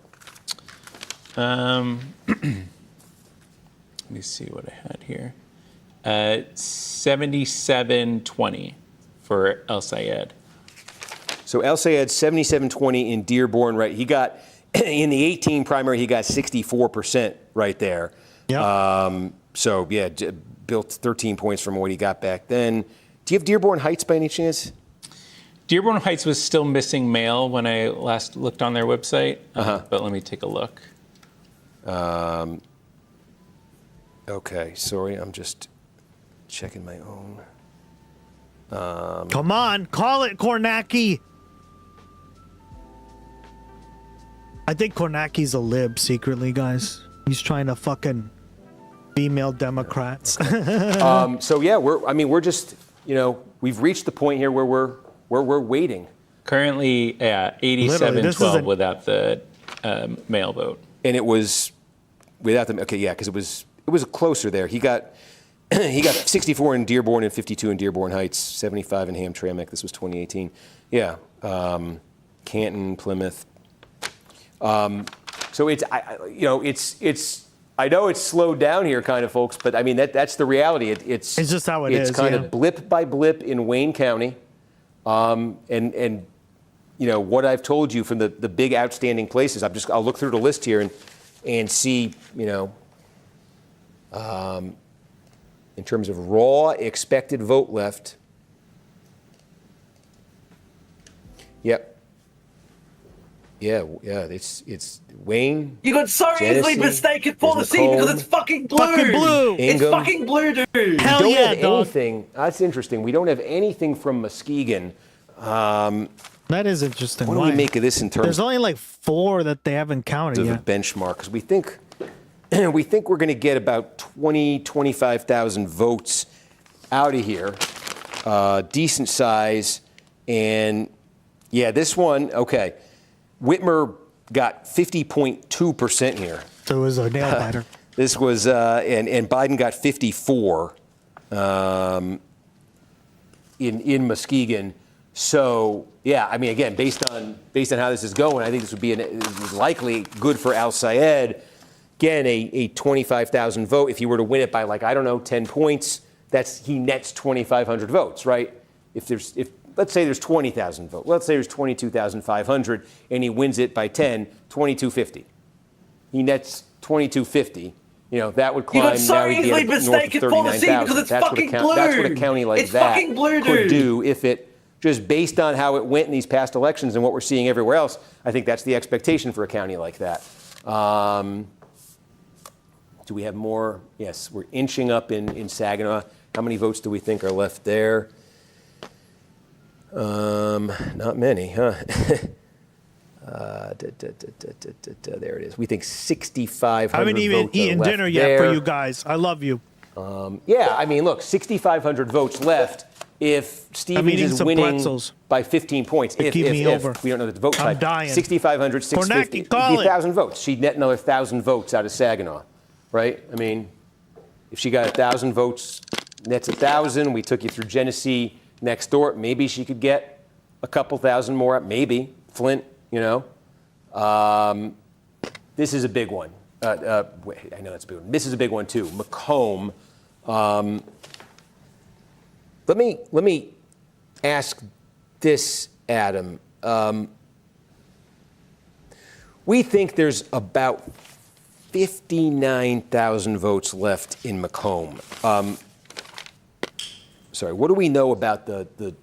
Let me see what I had here. 77-20 for El Sayed. So El Sayed 77-20 in Dearborn, right? He got in the 18 primary, he got 64% right there. Yeah. So yeah, built 13 points from what he got back then. Do you have Dearborn Heights by any chance? Dearborn Heights was still missing mail when I last looked on their website, but let me take a look. Okay, sorry, I'm just checking my own. Come on, call it, Kornacki. I think Kornacki's a lib secretly, guys. He's trying to fucking female Democrats. So yeah, we're just, we've reached the point here where we're waiting. Currently, 87-12 without the mail vote. And it was without them. Okay, yeah, because it was closer there. He got 64 in Dearborn and 52 in Dearborn Heights, 75 in Hamtramck. This was 2018. Yeah, Canton, Plymouth. So it's I know it's slowed down here, kind of, folks, but I mean that's the reality. It's just how it is. It's kind of blip by blip in Wayne County, and what I've told you from the big outstanding places. I'll look through the list here and see in terms of raw expected vote left. Yep. Yeah, it's Wayne. You got so easily mistaken for the scene because it's fucking blue. Fucking blue. It's Ingham. fucking blue, dude. Hell We don't yeah, have dog. anything. That's interesting. We don't have anything from Muskegon. That is interesting. What do we make of this in terms? There's only like 4 that they haven't counted of a yet. benchmark? Because we think we're going to get about 25,000 votes out of here, decent size, and yeah, this one, okay. Whitmer got 50.2% here. So it was a nail biter. This was, and Biden got 54 in Muskegon. So yeah, I mean, again, based on how this is going, I think this would be likely good for Al Sayed. Again, a 25,000 vote. If he were to win it by 10 points, he nets 2,500 votes, right? If let's say there's 20,000 votes, let's say there's 22,500, and he wins it by 10, 2,250. He nets 2,250. That would climb. You got so easily mistaken for the scene because it's fucking blue. That's what a county like that could do if it, just based on how it went in these past elections and what we're seeing everywhere else. I think that's the expectation for a county like that. Do we have more? Yes, we're inching up in Saginaw. How many votes do we think are left there? Not many, huh? There it is. We think 6,500 votes. I haven't even eaten dinner yet for you guys. I love you. Yeah, I mean, look, 6,500 votes left if Stevens is winning pretzels. by 15 points. If we don't know the vote type. dying. 6,500, 650. It'd be 1,000 votes. She'd net another 1,000 votes out of Saginaw, right? I mean, if she got 1,000 votes, nets 1,000. We took you through Genesee next door. Maybe she could get a couple thousand more. Maybe Flint. This is a big one. I know that's a big one. This is a big one too. Macomb. Let me ask this, Adam. We think there's about 59,000 votes left in Macomb. Sorry, what do we know about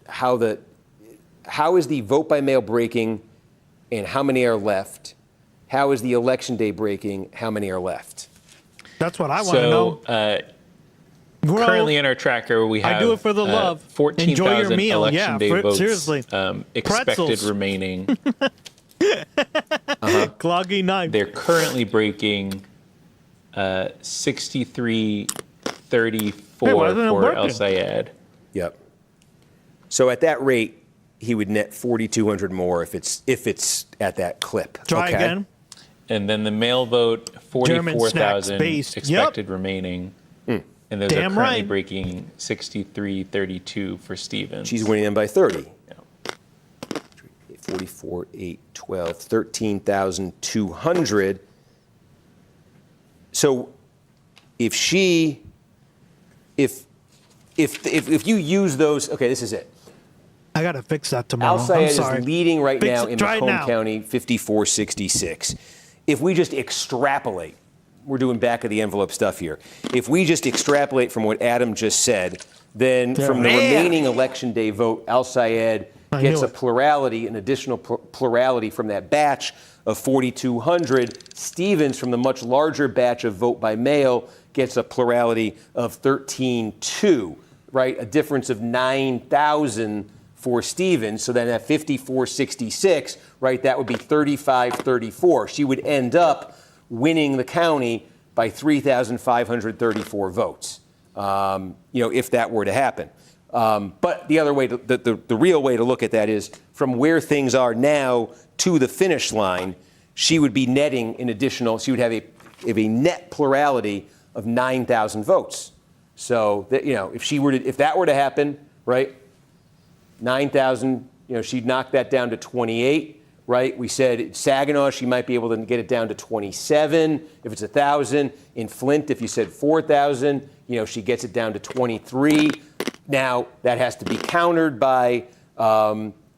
how is the vote by mail breaking and how many are left? How is the election day breaking? How many are left? That's what I want to know. Currently in our tracker, we have I do it for the love. 14,000 election day votes seriously. expected Pretzels. remaining. Cloggy knife. They're currently breaking 63-34 for El Sayed. Yep. So at that rate, he would net 4,200 more if it's at that clip. Try again. And then the mail vote, 44,000 expected remaining. And those Damn are currently right. breaking 63-32 for Stevens. She's winning them by 30. 44, 8, 12, 13,200. So if you use those, okay, this is it. I gotta fix that tomorrow. Al Sayed I'm sorry. is leading right Fix now it. in Try it Macomb now. County, 54-66. If we just extrapolate, we're doing back of the envelope stuff here. If we just extrapolate from what Adam just said, then from the remaining election day vote, Al Sayed gets a plurality, an additional plurality from that batch of 4,200. Stevens, from the much larger batch of vote by mail, gets a plurality of 13-2, right? A difference of 9,000 for Stevens. So then at 54-66, right, that would be 35-34. She would end up winning the county by 3,534 votes, if that were to happen. But the other way, the real way to look at that is from where things are now to the finish line, she would be netting an additional, she would have a net plurality of 9,000 votes. So that, if that were to happen, right, 9,000, she'd knock that down to 28. Right, we said Saginaw, she might be able to get it down to 27 if it's 1,000. In Flint, if you said 4,000, she gets it down to 23. Now that has to be countered by,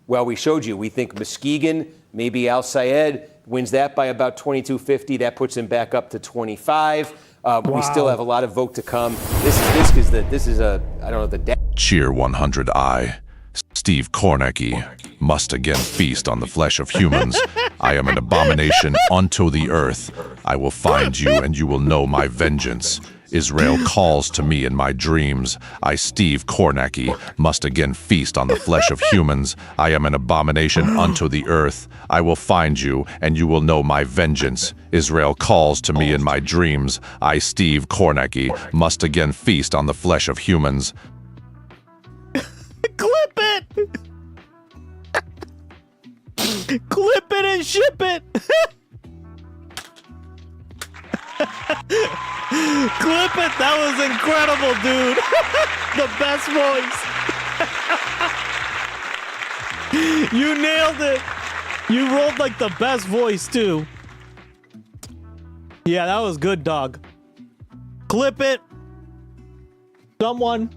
we showed you. We think Muskegon, maybe Al Sayed wins that by about 2,250. That puts him back up to 25. We still have a lot of vote to come. This is I don't know the. Cheer 100I. Steve Kornacki must again feast on the flesh of humans. I am an abomination unto the earth. I will find you and you will know my vengeance. Israel calls to me in my dreams. I, Steve Kornacki, must again feast on the flesh of humans. I am an abomination unto the earth. I will find you and you will know my vengeance. Israel calls to me in my dreams. I, Steve Kornacki, must again feast on the flesh of humans. Clip it! Clip it and ship it! Clip it! That was incredible, dude! The best voice! You nailed it! You rolled like the best voice, too. Yeah, that was good, dog. Clip it! Someone.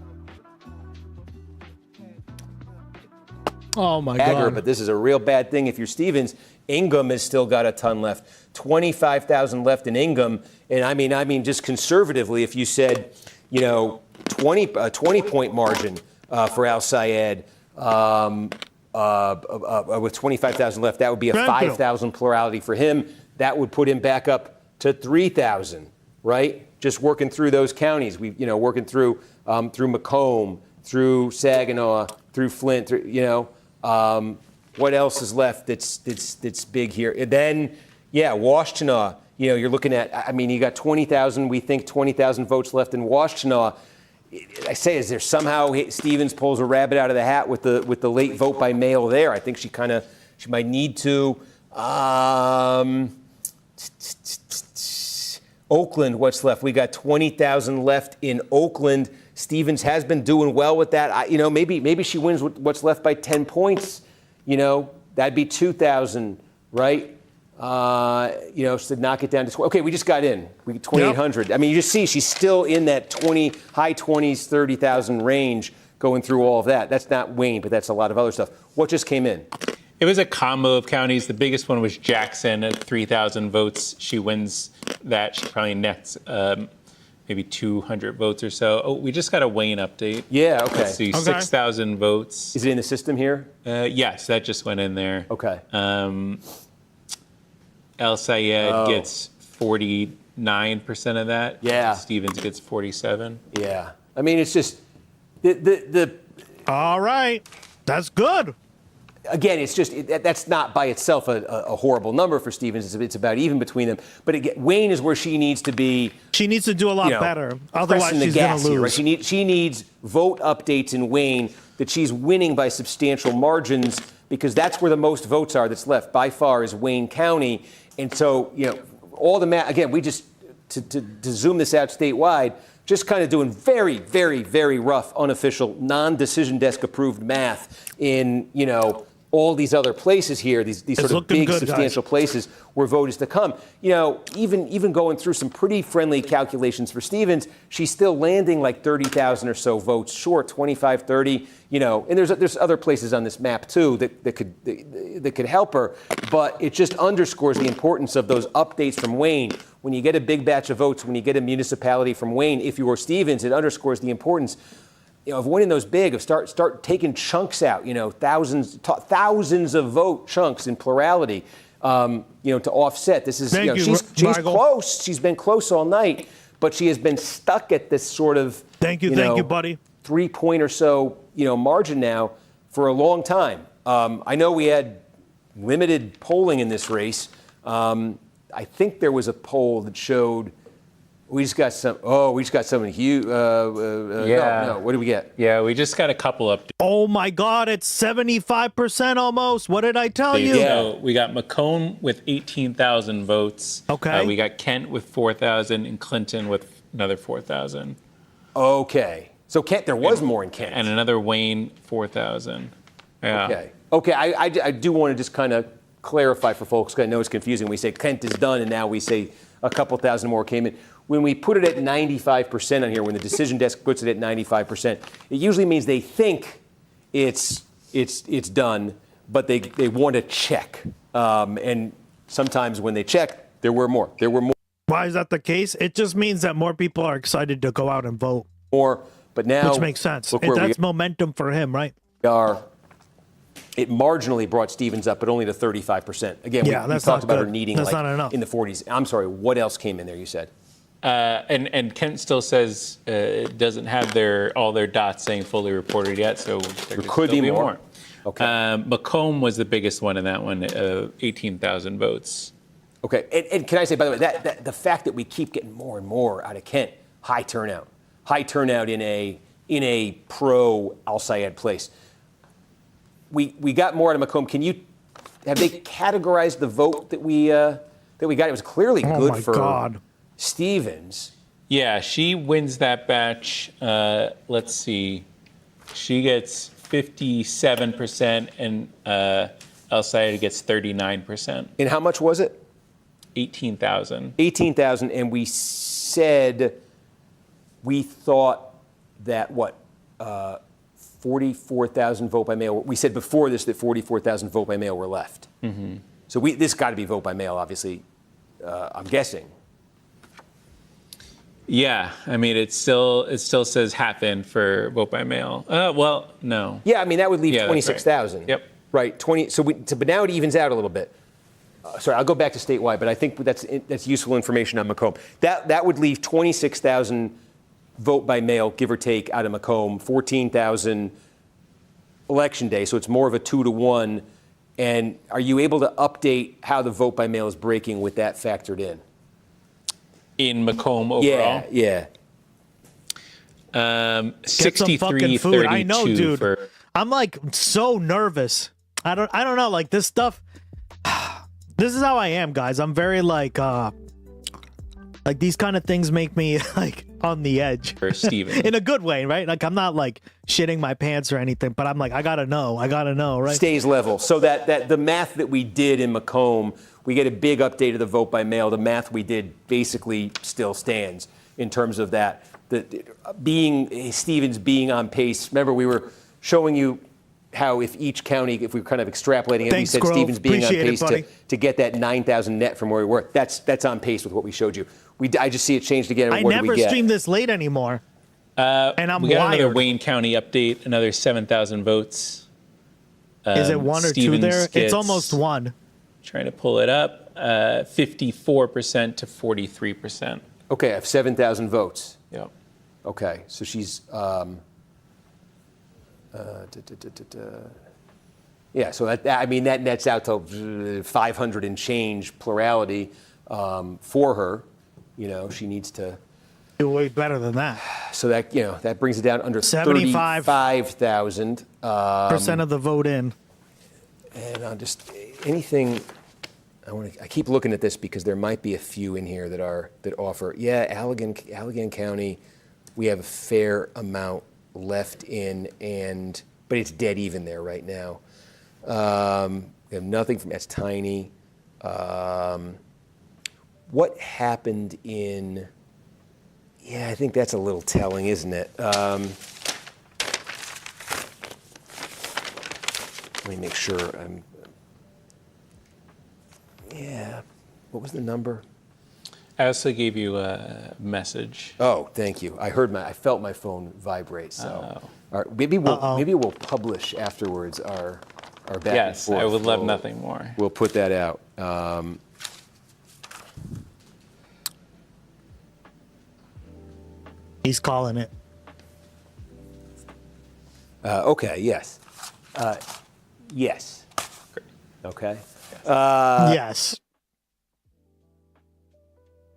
Oh my God. But this is a real bad thing. If you're Stevens, Ingham has still got a ton left. 25,000 left in Ingham. And I mean, just conservatively, if you said, 20-point margin for Al Sayed with 25,000 left, that would be a 5,000 plurality for him. That would put him back up to 3,000, right? Just working through those counties. Working through Macomb, through Saginaw, through Flint, what else is left that's big here? And then, Washtenaw, you're looking at, you got 20,000, we think 20,000 votes left in Washtenaw. I say, is there somehow Stevens pulls a rabbit out of the hat with the late vote by mail there? I think she might need to. Oakland, what's left? We got 20,000 left in Oakland. Stevens has been doing well with that. Maybe she wins what's left by 10 points. That'd be 2,000, right? So knock it down to 20. Okay, we just got in. We get 2,800. Yep. You just see she's still in that high 20s, 30,000 range going through all of that. That's not Wayne, but that's a lot of other stuff. What just came in? It was a combo of counties. The biggest one was Jackson at 3,000 votes. She wins that. She probably nets maybe 200 votes or so. Oh, we just got a Wayne update. Yeah, okay. Let's see, 6,000 votes. Is it in the system here? Yes, that just went in there. Okay. El Sayed gets 49% of that. Yeah. Stevens gets 47. Yeah. I mean, it's just All right. That's good. Again, it's just that's not by itself a horrible number for Stevens. It's about even between them. But again, Wayne is where she needs to be. She needs to do a lot better. Otherwise, she's going to lose. Right? She needs vote updates in Wayne that she's winning by substantial margins, because that's where the most votes are that's left by far is Wayne County. And so, all the math, again, we just, to zoom this out statewide, just kind of doing very, very, very rough, unofficial, non-decision desk approved math in, all these other places here, these sort of big, substantial places where vote is to come. Even going through some pretty friendly calculations for Stevens, she's still landing like 30,000 or so votes short, 25, 30, and there's other places on this map too that could help her. But it just underscores the importance of those updates from Wayne. When you get a big batch of votes, when you get a municipality from Wayne, if you are Stevens, it underscores the importance of winning those big, of start taking chunks out, thousands of vote chunks in plurality, to offset. This is, she's close. She's been close all night, but she has been stuck at this sort of, thank you, buddy, 3-point or so, margin now for a long time. I know we had limited polling in this race. I think there was a poll that showed. We just got something huge. No, what did we get? Yeah, we just got a couple updates. Oh my God, it's 75% almost. What did I tell you? So we got Macomb with 18,000 votes. Okay. We got Kent with 4,000 and Clinton with another 4,000. Okay. So Kent, there was more in Kent. And another Wayne, 4,000. Yeah. Okay. I do want to just kind of clarify for folks, because I know it's confusing. We say Kent is done, and now we say a couple thousand more came in. When we put it at 95% on here, when the decision desk puts it at 95%, it usually means they think it's done, but they want to check. And sometimes when they check, there were more. Why is that the case? It just means that more people are excited to go out and vote. But now, which makes sense. That's momentum for him, right? It marginally brought Stevens up, but only to 35%. Again, we talked about her needing not enough. In the 40s. I'm sorry, what else came in there, you said? And Kent still says it doesn't have all their dots saying fully reported yet, so there could be more. Okay. Macomb was the biggest one in that one, 18,000 votes. Okay, and can I say, by the way, that the fact that we keep getting more and more out of Kent, high turnout in a pro Al Sayed place. We got more out of Macomb. Have they categorized the vote that we got? It was clearly good for Stevens. Yeah, she wins that batch. Let's see. She gets 57% and El Sayed gets 39%. And how much was it? 18,000. 18,000, and we said we thought that 44,000 vote by mail. We said before this that 44,000 vote by mail were left. Mm-hmm. So this got to be vote by mail, obviously. I'm guessing. Yeah, I mean it still says happen for vote by mail. Well, no. Yeah, I mean that would leave 26,000. Right. Yep. Right. 20. But now it evens out a little bit. Sorry, I'll go back to statewide, but I think that's useful information on Macomb. That would leave 26,000 vote by mail, give or take, out of Macomb, 14,000 election day. So it's more of a 2-to-1. And are you able to update how the vote by mail is breaking with that factored in? In Macomb overall? Yeah. 63-32. I know, dude. I'm like so nervous. I don't know. Like this stuff. This is how I am, guys. I'm very like these kind of things make me like on the edge. For Steven. In a good way, right? Like I'm not like shitting my pants or anything, but I'm like, I gotta know, right? Stays level. So that the math that we did in Macomb, we get a big update of the vote by mail. The math we did basically still stands in terms of that. Stevens being on pace. Remember, we were showing you how if each county, if we were kind of extrapolating it, we said Grove. Stevens being on Appreciate pace it, to get that 9,000 net from where we were. That's on pace with what we showed you. I just see it changed again. I What did never we get? stream this late anymore. And I'm we got another wired. Wayne County update, another 7,000 votes. Is it 1 or 2 Stevens there? It's gets- almost 1. Trying to pull it up, 54% to 43%. Okay, I have 7,000 votes. Yep. Okay, so she's, yeah, so that nets out to 500 and change plurality for her. She needs to do way better than that. So that brings it down under 75,000 35,000 of the vote in. And on just anything, I keep looking at this because there might be a few in here that offer. Yeah, Allegan County, we have a fair amount left in, but it's dead even there right now. We have nothing from that's tiny. What happened in? Yeah, I think that's a little telling, isn't it? Let me make sure I'm. Yeah, what was the number? I also gave you a message. Oh, thank you. I felt my phone vibrate. So, maybe we'll publish afterwards our back and Yes, forth. I would love nothing more. We'll put that out. He's calling it. Okay. Yes. Yes. Okay. Yes.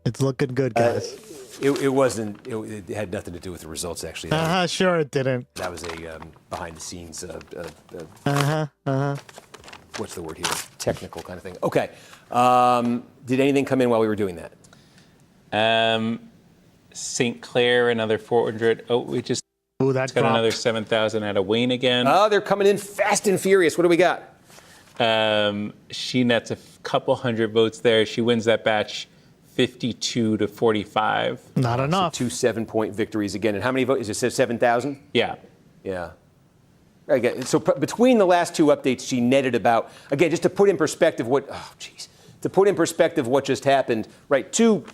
It's looking good, guys. It wasn't. It had nothing to do with the results, actually. Sure it didn't. That was a behind the scenes. What's the word here? Technical kind of thing. Okay. Did anything come in while we were doing that? St. Clair, another 400. Oh, we just got another 7,000 out of Wayne again. Oh, they're coming in fast and furious. What do we got? She nets a couple hundred votes there. She wins that batch 52 to 45. Not enough. So 2 7-point victories again. And how many votes? Is it says 7,000? Yeah. Yeah. Okay. So between the last two updates, she netted about, again, just to put in perspective what just happened, right? 2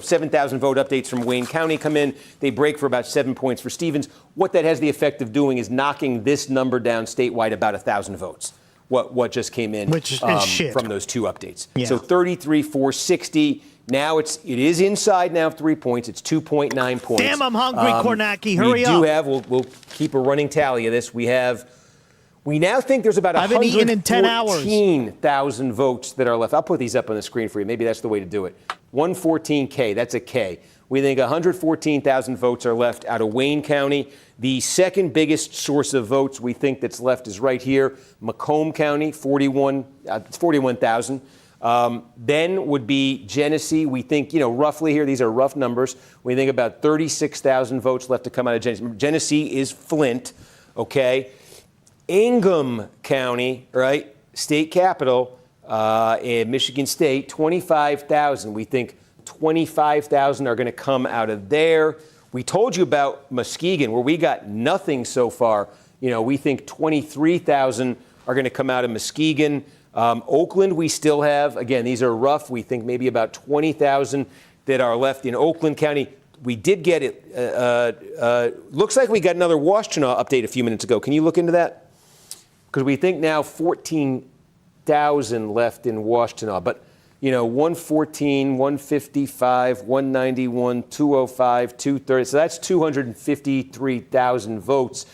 7,000 vote updates from Wayne County come in. They break for about 7 points for Stevens. What that has the effect of doing is knocking this number down statewide about 1,000 votes. What just came in from those two updates. Yeah. So 33,460. Now it is inside now 3 points. It's 2.9 points. Damn, I'm hungry, Kornacki. Hurry up. We'll keep a running tally of this. We now think there's about I've been eating in 10 hours. 114,000 votes that are left. I'll put these up on the screen for you. Maybe that's the way to do it. 114K, that's a K. We think 114,000 votes are left out of Wayne County. The second biggest source of votes we think that's left is right here, Macomb County, 41,000. Then would be Genesee. We think, roughly here, these are rough numbers. We think about 36,000 votes left to come out of Genesee. Genesee is Flint, okay? Ingham County, right, state capital in Michigan State, 25,000. We think 25,000 are going to come out of there. We told you about Muskegon, where we got nothing so far. We think 23,000 are going to come out of Muskegon. Oakland, we still have, again, these are rough. We think maybe about 20,000 that are left in Oakland County. We did get it. Looks like we got another Washtenaw update a few minutes ago. Can you look into that? Because we think now 14,000 left in Washtenaw. But, 114, 155, 191, 205, 230. So that's 253,000 votes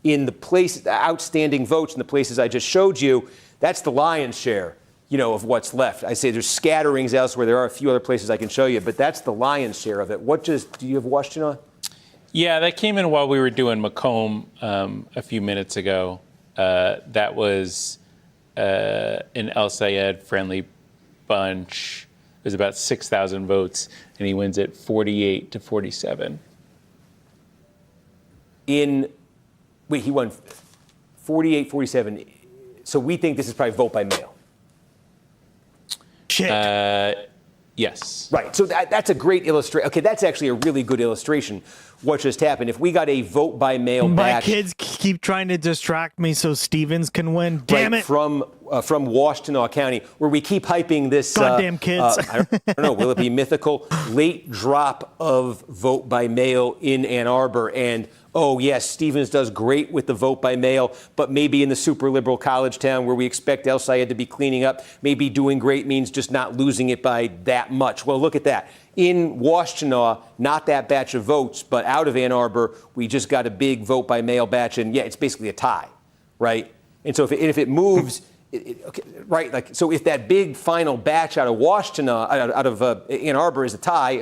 in the outstanding votes in the places I just showed you. That's the lion's share, of what's left. I say there's scatterings elsewhere. There are a few other places I can show you, but that's the lion's share of it. do you have Washtenaw? Yeah, that came in while we were doing Macomb a few minutes ago. That was an El Sayed friendly bunch. It was about 6,000 votes, and he wins it 48 to 47. He won 48, 47. So we think this is probably vote by mail. Shit. Yes. Right. So that's a great illustration. Okay, that's actually a really good illustration. What just happened? If we got a vote by mail My batch, kids keep trying to distract me so Stevens can win. Damn right, it! from Washtenaw County, where we keep hyping this. Goddamn kids. I don't know. Will it be mythical? Late drop of vote by mail in Ann Arbor, and oh yes, Stevens does great with the vote by mail, but maybe in the super liberal college town where we expect El Sayed to be cleaning up, maybe doing great means just not losing it by that much. Well, look at that. In Washtenaw, not that batch of votes, but out of Ann Arbor, we just got a big vote by mail batch, and yeah, it's basically a tie, right? And so if it moves, okay, right, like so, if that big final batch out of Washtenaw, out of Ann Arbor is a tie,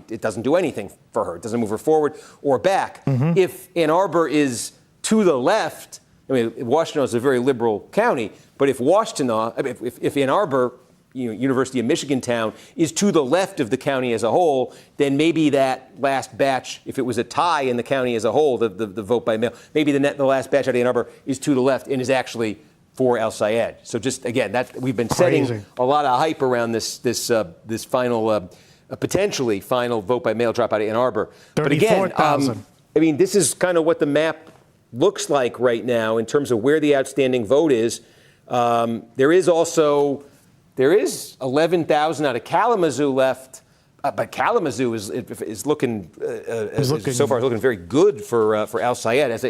it doesn't do anything for her. It doesn't move her forward or back. If Ann Arbor is to the left, I mean, Washtenaw is a very liberal county, but if Washtenaw, if Ann Arbor, University of Michigan town, is to the left of the county as a whole, then maybe that last batch, if it was a tie in the county as a whole, the vote by mail, maybe the last batch out of Ann Arbor is to the left and is actually for El Sayed. So just again, that we've been setting a lot of hype around this final, potentially final vote by mail drop out of Ann Arbor. But again, I mean, this is kind of what the map looks like right now in terms of where the outstanding vote is. There is 11,000 out of Kalamazoo left, but Kalamazoo is looking so far looking very good for Al Sayed. As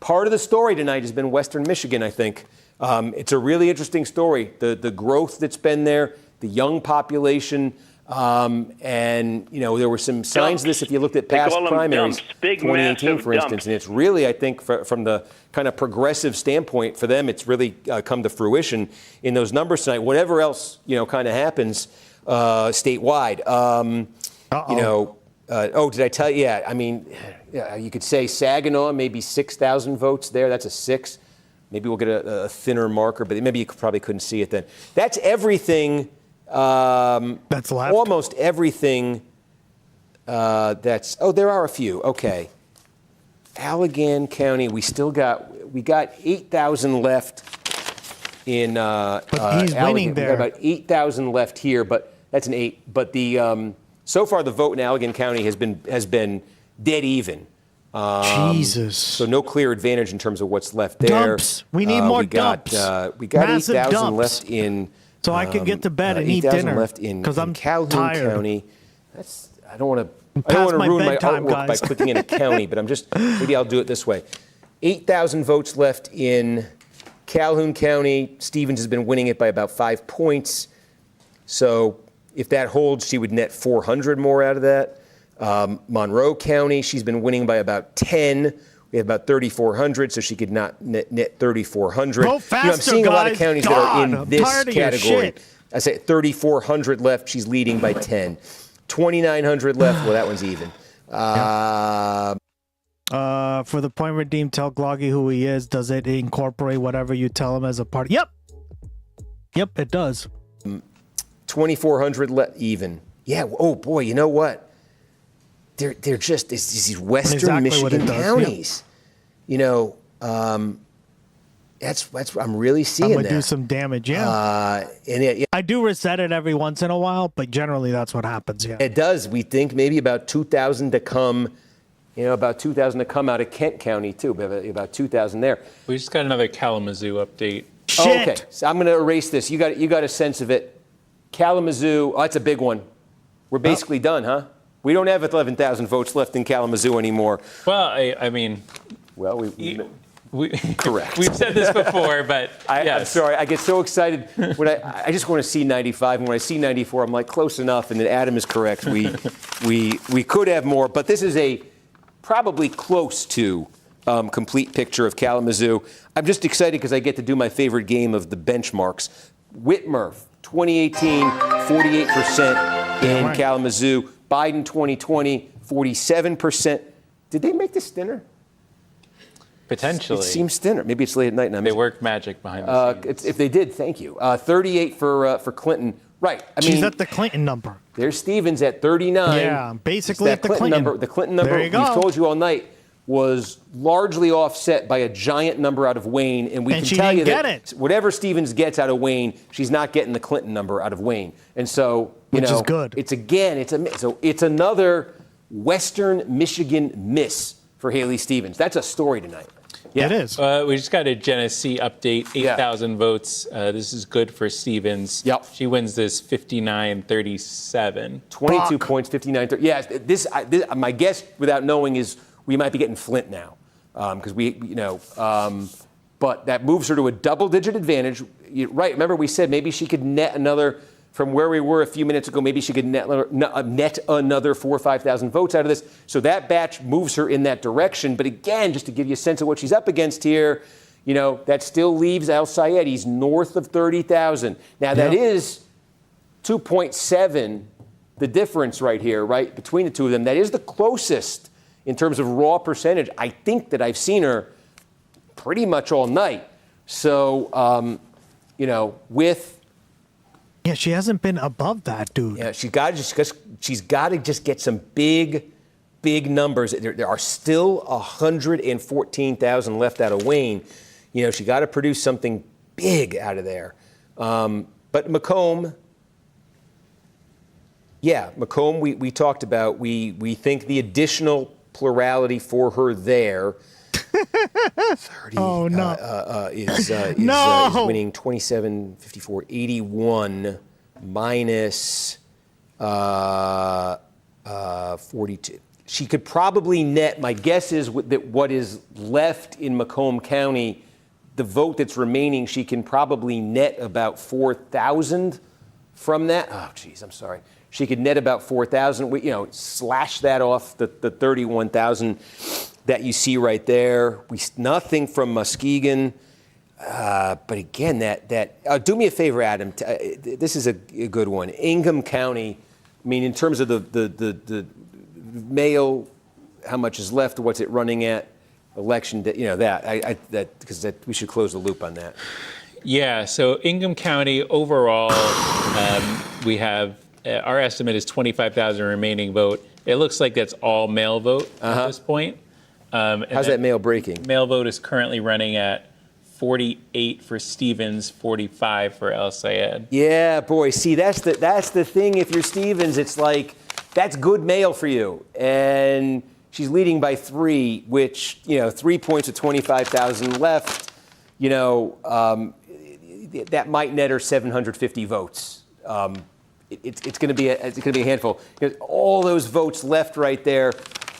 part of the story tonight has been Western Michigan. I think it's a really interesting story. The growth that's been there, the young population, and there were some signs of this if you looked at past primaries, 2018 for instance, and it's really, I think, from the kind of progressive standpoint for them, it's really come to fruition in those numbers tonight. Whatever else kind of happens statewide, did I tell you? Yeah, I mean, you could say Saginaw, maybe 6,000 votes there. That's a 6. Maybe we'll get a thinner marker, but maybe you probably couldn't see it then. That's everything. That's left. Almost everything. There are a few. Okay. Allegan County, we got 8,000 left in but he's Allegan. winning there. We got about 8,000 left here, but that's an 8. But the so far the vote in Allegan County has been dead even. Jesus. So no clear advantage in terms of what's left there. Dumps. We need more dumps. We got Massive 8,000 dumps. left in. So I can get to bed and eat 8,000 dinner. left in I'm Calhoun tired. County. I don't want to ruin my bedtime, artwork guys. by clicking in a county, but maybe I'll do it this way. 8,000 votes left in Calhoun County. Stevens has been winning it by about 5 points. So if that holds, she would net 400 more out of that. Monroe County, she's been winning by about 10. We have about 3,400, so she could not net 3,400. Go faster, I'm seeing a lot of guys. counties that are in this category. I say 3,400 left. She's leading by 10. 2,900 left. Well, that one's even. For the point redeemed, tell Gloggy who he is. Does it incorporate whatever you tell him as a part? Yep, it does. 2,400 left even. Yeah. Oh boy, you know what? They're just these Western Michigan counties. Yep. That's I'm really seeing I'm that. gonna do some damage. Yeah. I do reset it every once in a while, but generally that's what happens. Yeah. It does. We think maybe about 2,000 to come. About 2,000 to come out of Kent County too. About 2,000 there. We just got another Kalamazoo update. Oh, okay. So I'm going to erase this. You got a sense of it. Kalamazoo. Oh, that's a big one. We're basically done, huh? We don't have 11,000 votes left in Kalamazoo anymore. Well, I mean, we correct. We've said this before, but I'm sorry. I get so excited when I just want to see 95, and when I see 94, I'm like close enough. And then Adam is correct. We could have more, but this is a probably close to complete picture of Kalamazoo. I'm just excited because I get to do my favorite game of the benchmarks. Whitmer, 2018, 48% in Kalamazoo. Biden, 2020, 47%. Did they make this thinner? Potentially. It seems thinner. Maybe it's late at night. And they worked magic behind the scenes. If they did, thank you. 38 for Clinton. Right. She's at the Clinton number. There's Stevens at 39. Yeah, basically at the Clinton Clinton number. The Clinton number. There you go. We've told you all night. was largely offset by a giant number out of Wayne, and And can she tell didn't you get that it. whatever Stevens gets out of Wayne, she's not getting the Clinton number out of Wayne. And so, Which is good. It's another Western Michigan miss for Haley Stevens. That's a story tonight. It is. We just got a Genesee update, 8,000 votes. This is good for Stevens. Yep. She wins this 59-37. 22 points, 59-30. Yeah, this, my guess, without knowing, is we might be getting Flint now. Because but that moves her to a double-digit advantage. Right, remember we said maybe she could net another, from where we were a few minutes ago, maybe she could net another 4,000 or 5,000 votes out of this. So that batch moves her in that direction. But again, just to give you a sense of what she's up against here, that still leaves Al Sayed. He's north of 30,000. Now, that is 2.7, the difference right here, right, between the two of them. That is the closest in terms of raw percentage, I think, that I've seen her pretty much all night. So, with... Yeah, she hasn't been above that, dude. Yeah, she's got to just get some big numbers. There are still 114,000 left out of Wayne. She got to produce something big out of there. But Macomb, we talked about. We think the additional plurality for her there. 30 is winning 27, 54, 81 minus 42. She could probably net, my guess is that what is left in Macomb County, the vote that's remaining, she can probably net about 4,000 from that. Oh, geez, I'm sorry. She could net about 4,000. Slash that off the 31,000 that you see right there. Nothing from Muskegon. But again, do me a favor, Adam. This is a good one. Ingham County, I mean, in terms of the mail, how much is left, what's it running at, election, because we should close the loop on that. Yeah, so Ingham County overall, we have, our estimate is 25,000 remaining vote. It looks like that's all mail vote at this point. How's that mail breaking? Mail vote is currently running at 48 for Stevens, 45 for El Sayed. Yeah, boy. See, that's the thing. If you're Stevens, it's like that's good mail for you, and she's leading by 3, which 3 points with 25,000 left. That might net her 750 votes. It's going to be a handful. All those votes left right there.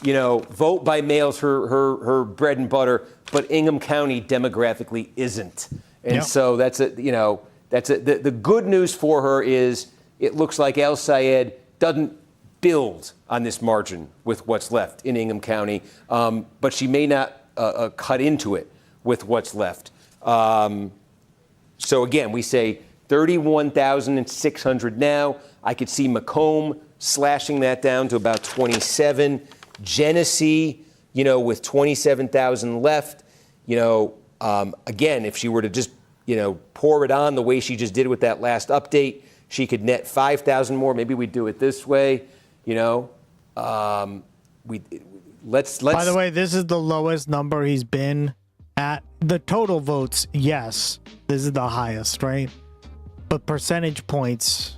Vote by mail's her bread and butter, but Ingham County demographically isn't. And so the good news for her is it looks like El Sayed doesn't build on this margin with what's left in Ingham County, but she may not cut into it with what's left. So again, we say 31,600 now. I could see Macomb slashing that down to about 27. Genesee, with 27,000 left, again, if she were to just, pour it on the way she just did with that last update, she could net 5,000 more. Maybe we do it this way, let's. By the way, this is the lowest number he's been at. The total votes, yes, this is the highest, right? But percentage points,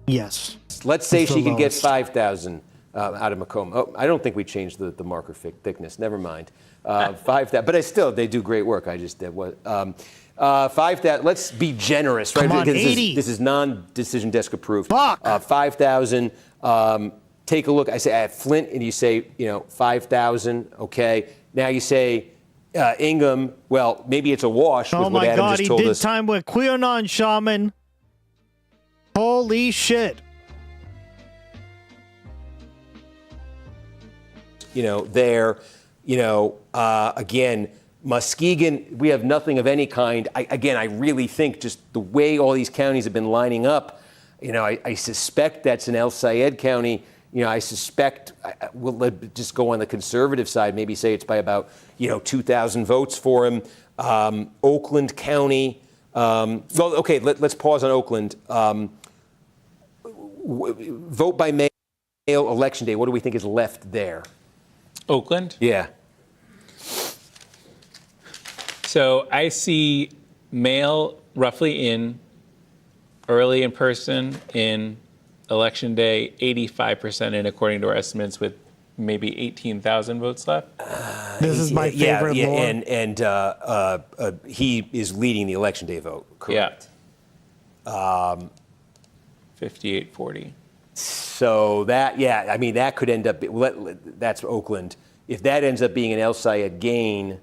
yes. Let's say she could get 5,000. Out of Macomb. Oh, I don't think we changed the marker thickness. Never mind. 5,000. But they do great work. I just did what. 5,000. Let's be generous, right? Come on, because 80. This is non-decision desk approved. Fuck. 5,000. Take a look. I say at Flint, and you say 5,000. Okay. Now you say Ingham. Well, maybe it's a wash with what Adam just told us. Oh my God, he did time with QAnon shaman. Holy shit. Again, Muskegon, we have nothing of any kind. I really think just the way all these counties have been lining up, I suspect that's in El Sayed County. I suspect we'll just go on the conservative side, maybe say it's by about, 2,000 votes for him. Oakland County. Let's pause on Oakland. Vote by mail, election day. What do we think is left there? Oakland? Yeah. So I see mail roughly in, early in person in election day, 85% in according to our estimates, with maybe 18,000 votes left. This is my favorite yeah, lore. and he is leading the election day vote. Correct. 58-40. So that, yeah, I mean, that could end up, that's Oakland. If that ends up being an El Sayed gain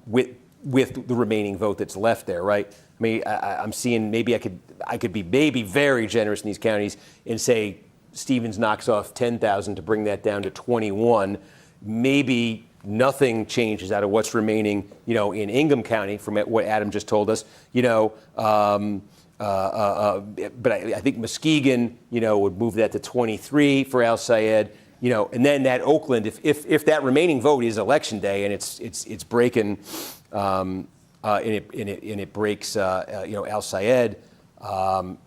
with the remaining vote that's left there, right? I mean, I'm seeing maybe I could be maybe very generous in these counties and say Stevens knocks off 10,000 to bring that down to 21. Maybe nothing changes out of what's remaining, in Ingham County from what Adam just told us, but I think Muskegon, would move that to 23 for Al Sayed, and then that Oakland, if that remaining vote is election day and it's breaking, and it breaks, Al Sayed,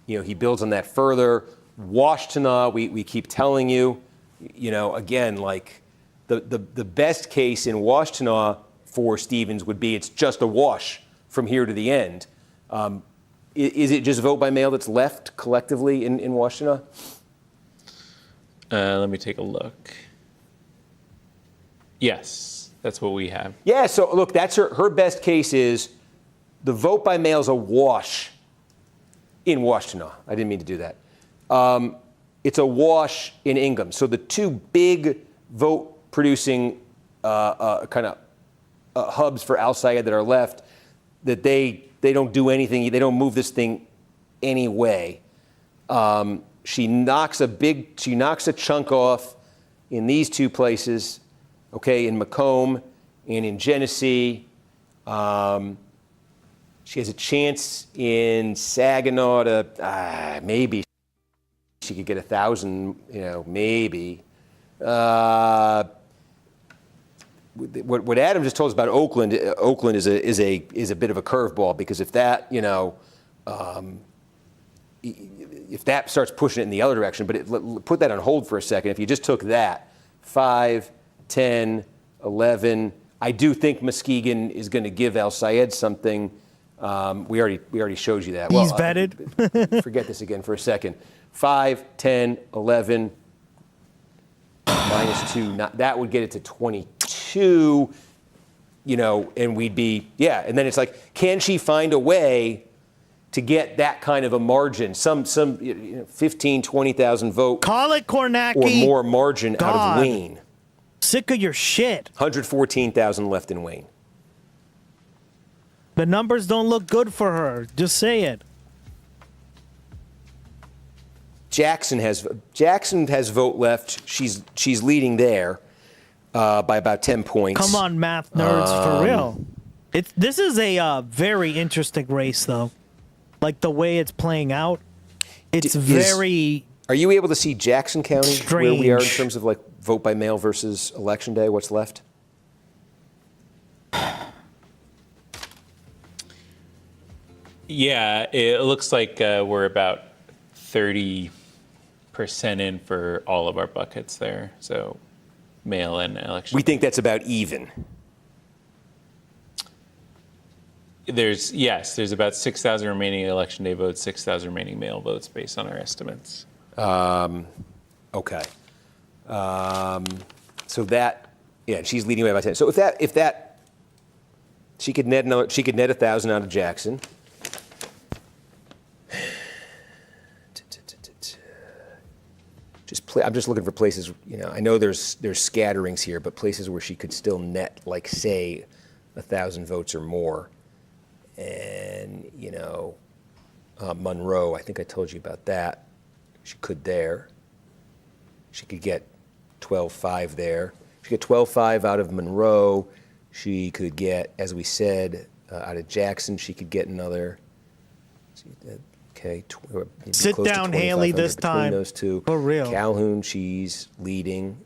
he builds on that further. Washtenaw, we keep telling you, again, like the best case in Washtenaw for Stevens would be it's just a wash from here to the end. Is it just vote by mail that's left collectively in Washtenaw? Let me take a look. Yes, that's what we have. Yeah, so look, that's her best case is the vote by mail is a wash in Washtenaw. I didn't mean to do that. It's a wash in Ingham. So the two big vote-producing kind of hubs for Al Sayed that are left, that they don't do anything. They don't move this thing anyway. She knocks a chunk off in these two places, okay, in Macomb and in Genesee. She has a chance in Saginaw to maybe she could get 1,000, maybe. What Adam just told us about Oakland is a bit of a curveball, because if that, if that starts pushing it in the other direction, but put that on hold for a second. If you just took that, 5, 10, 11, I do think Muskegon is going to give Al Sayed something. We already showed you that. He's vetted. Forget this again for a second. 5, 10, 11, -2. That would get it to 22. And we'd be, and then it's like, can she find a way to get that kind of a margin, some 15, 20,000 vote. Call it, Kornacki. Or more margin out of Wayne. Sick of your shit. 114,000 left in Wayne. The numbers don't look good for her. Just say it. Jackson has vote left. She's leading there by about 10 points. Come on, math nerds, for real. This is a very interesting race, though. Like the way it's playing out, it's very. Are you able to see Jackson County strange. Where we are in terms of like vote by mail versus election day? What's left? Yeah, it looks like we're about 30% in for all of our buckets there. So mail and election. We think that's about even. There's about 6,000 remaining election day votes, 6,000 remaining mail votes based on our estimates. Okay. So that, she's leading away by 10. So if that, she could net 1,000 out of Jackson. I'm just looking for places. I know there's scatterings here, but places where she could still net, like say, 1,000 votes or more. And, Monroe, I think I told you about that. She could there. She could get 12.5 there. She could get 12.5 out of Monroe. She could get, as we said, out of Jackson, she could get another. Okay. Sit down, Haley, this time. Those two. For real. Calhoun, she's leading.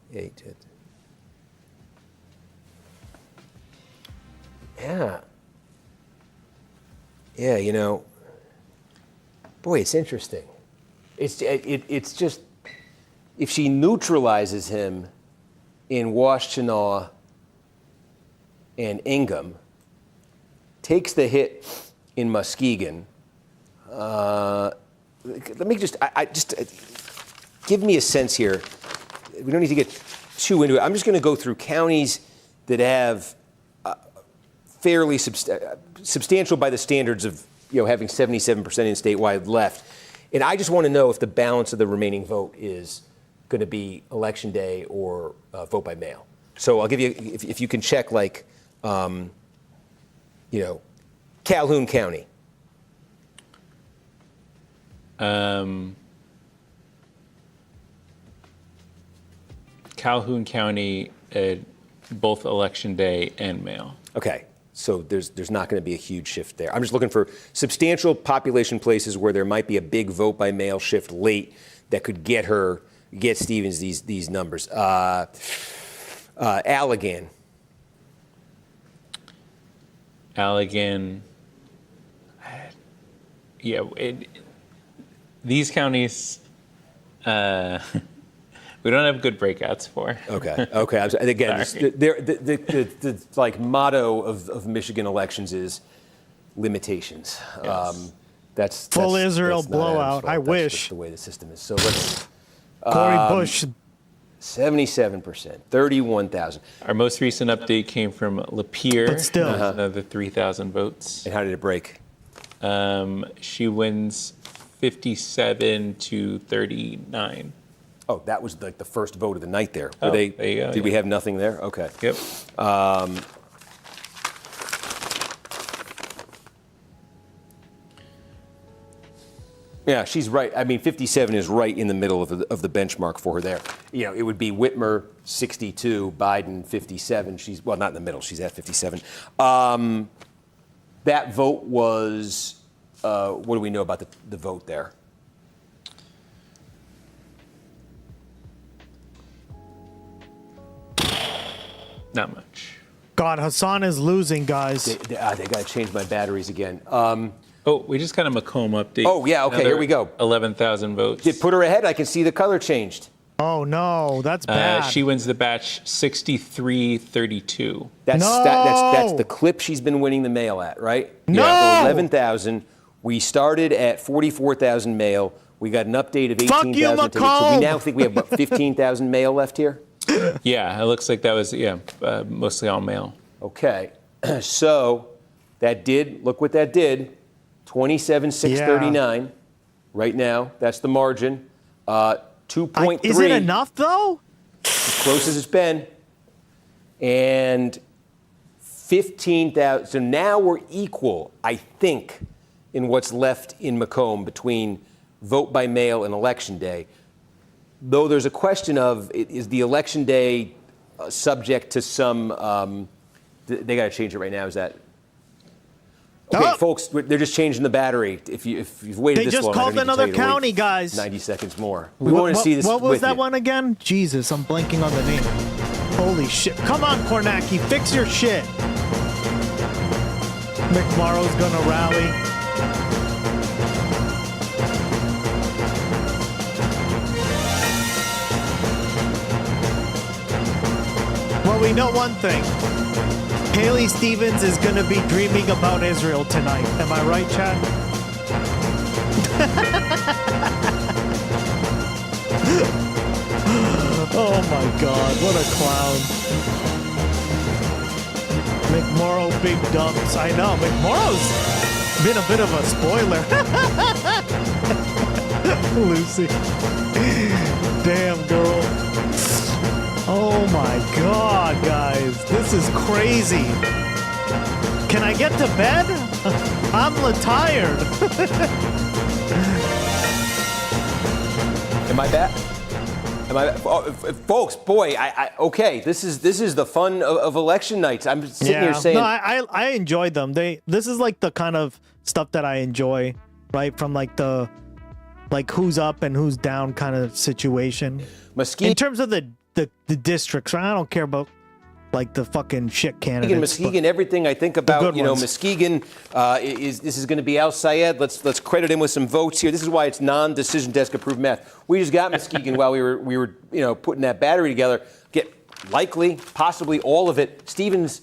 Yeah. Yeah, boy, it's interesting. It's just, if she neutralizes him, in Washtenaw and Ingham, takes the hit in Muskegon. Let me just give me a sense here. We don't need to get too into it. I'm just going to go through counties that have fairly substantial by the standards of having 77% in statewide left. And I just want to know if the balance of the remaining vote is going to be election day or vote by mail. So I'll give you, if you can check Calhoun County. Calhoun County, both election day and mail. Okay, so there's not going to be a huge shift there. I'm just looking for substantial population places where there might be a big vote by mail shift late that could get Stevens these numbers. Allegan. Allegan. Yeah, these counties. We don't have good breakouts for. Okay. And again, the motto of Michigan elections is limitations. Yes. That's full Israel that's not blowout. Adam's fault. I That's wish. just the way the system is. So let's. Cory Bush. 77%, 31,000. Our most recent update came from Lapeer. But still. Another 3,000 votes. And how did it break? She wins 57 to 39. Oh, that was the first vote of the night there. Oh, there you go, Did we have nothing there? Okay. Yep. Yeah, she's right. I mean, 57 is right in the middle of the benchmark for her there. It would be Whitmer 62, Biden 57. She's not in the middle. She's at 57. That vote was. What do we know about the vote there? Not much. God, Hassan is losing, guys. They got to change my batteries again. We just got a Macomb update. Oh, yeah, okay, here we go. 11,000 votes. Did put her ahead? I can see the color changed. Oh, no, that's bad. She wins the batch 63-32. That's the clip she's been winning the mail at, right? No! Yeah, 11,000. We started at 44,000 mail. We got an update of 18,000. Fuck you, Macomb! So we now think we have, 15,000 mail left here? Yeah, it looks like that was, mostly all mail. Okay, so look what that did, 27,639 right now. That's the margin. 2.3. Is it enough, though? As close as it's been. And 15,000. So now we're equal, I think, in what's left in Macomb between vote by mail and election day. Though there's a question of, is the election day subject to some, they got to change it right now, is that? Okay, folks, they're just changing the battery. If you've waited this long, They just called another county, guys. 90 seconds more. We want to see this. What was with that you. one again? Jesus, I'm blanking on the name. Holy shit. Come on, Kornacki, fix your shit. McMorrow's gonna rally. Well, we know one thing. Haley Stevens is going to be dreaming about Israel tonight. Am I right, Chad? Oh my God, what a clown. McMorrow, big dumps. I know, McMorrow's been a bit of a spoiler. Lucy. Damn, girl. Oh my God, guys. This is crazy. Can I get to bed? I'm tired. Am I back? Folks, boy, okay. This is the fun of election nights. I'm sitting here saying. No, I enjoyed them. This is like the kind of stuff that I enjoy, right? From like who's up and who's down kind of situation. In terms of the districts, I don't care about like the fucking shit candidates. Muskegon, everything I think about, Muskegon this is going to be Al Sayed. Let's credit him with some votes here. This is why it's non-decision desk approved math. We just got Muskegon while we were putting that battery together. likely, possibly all of it. Stevens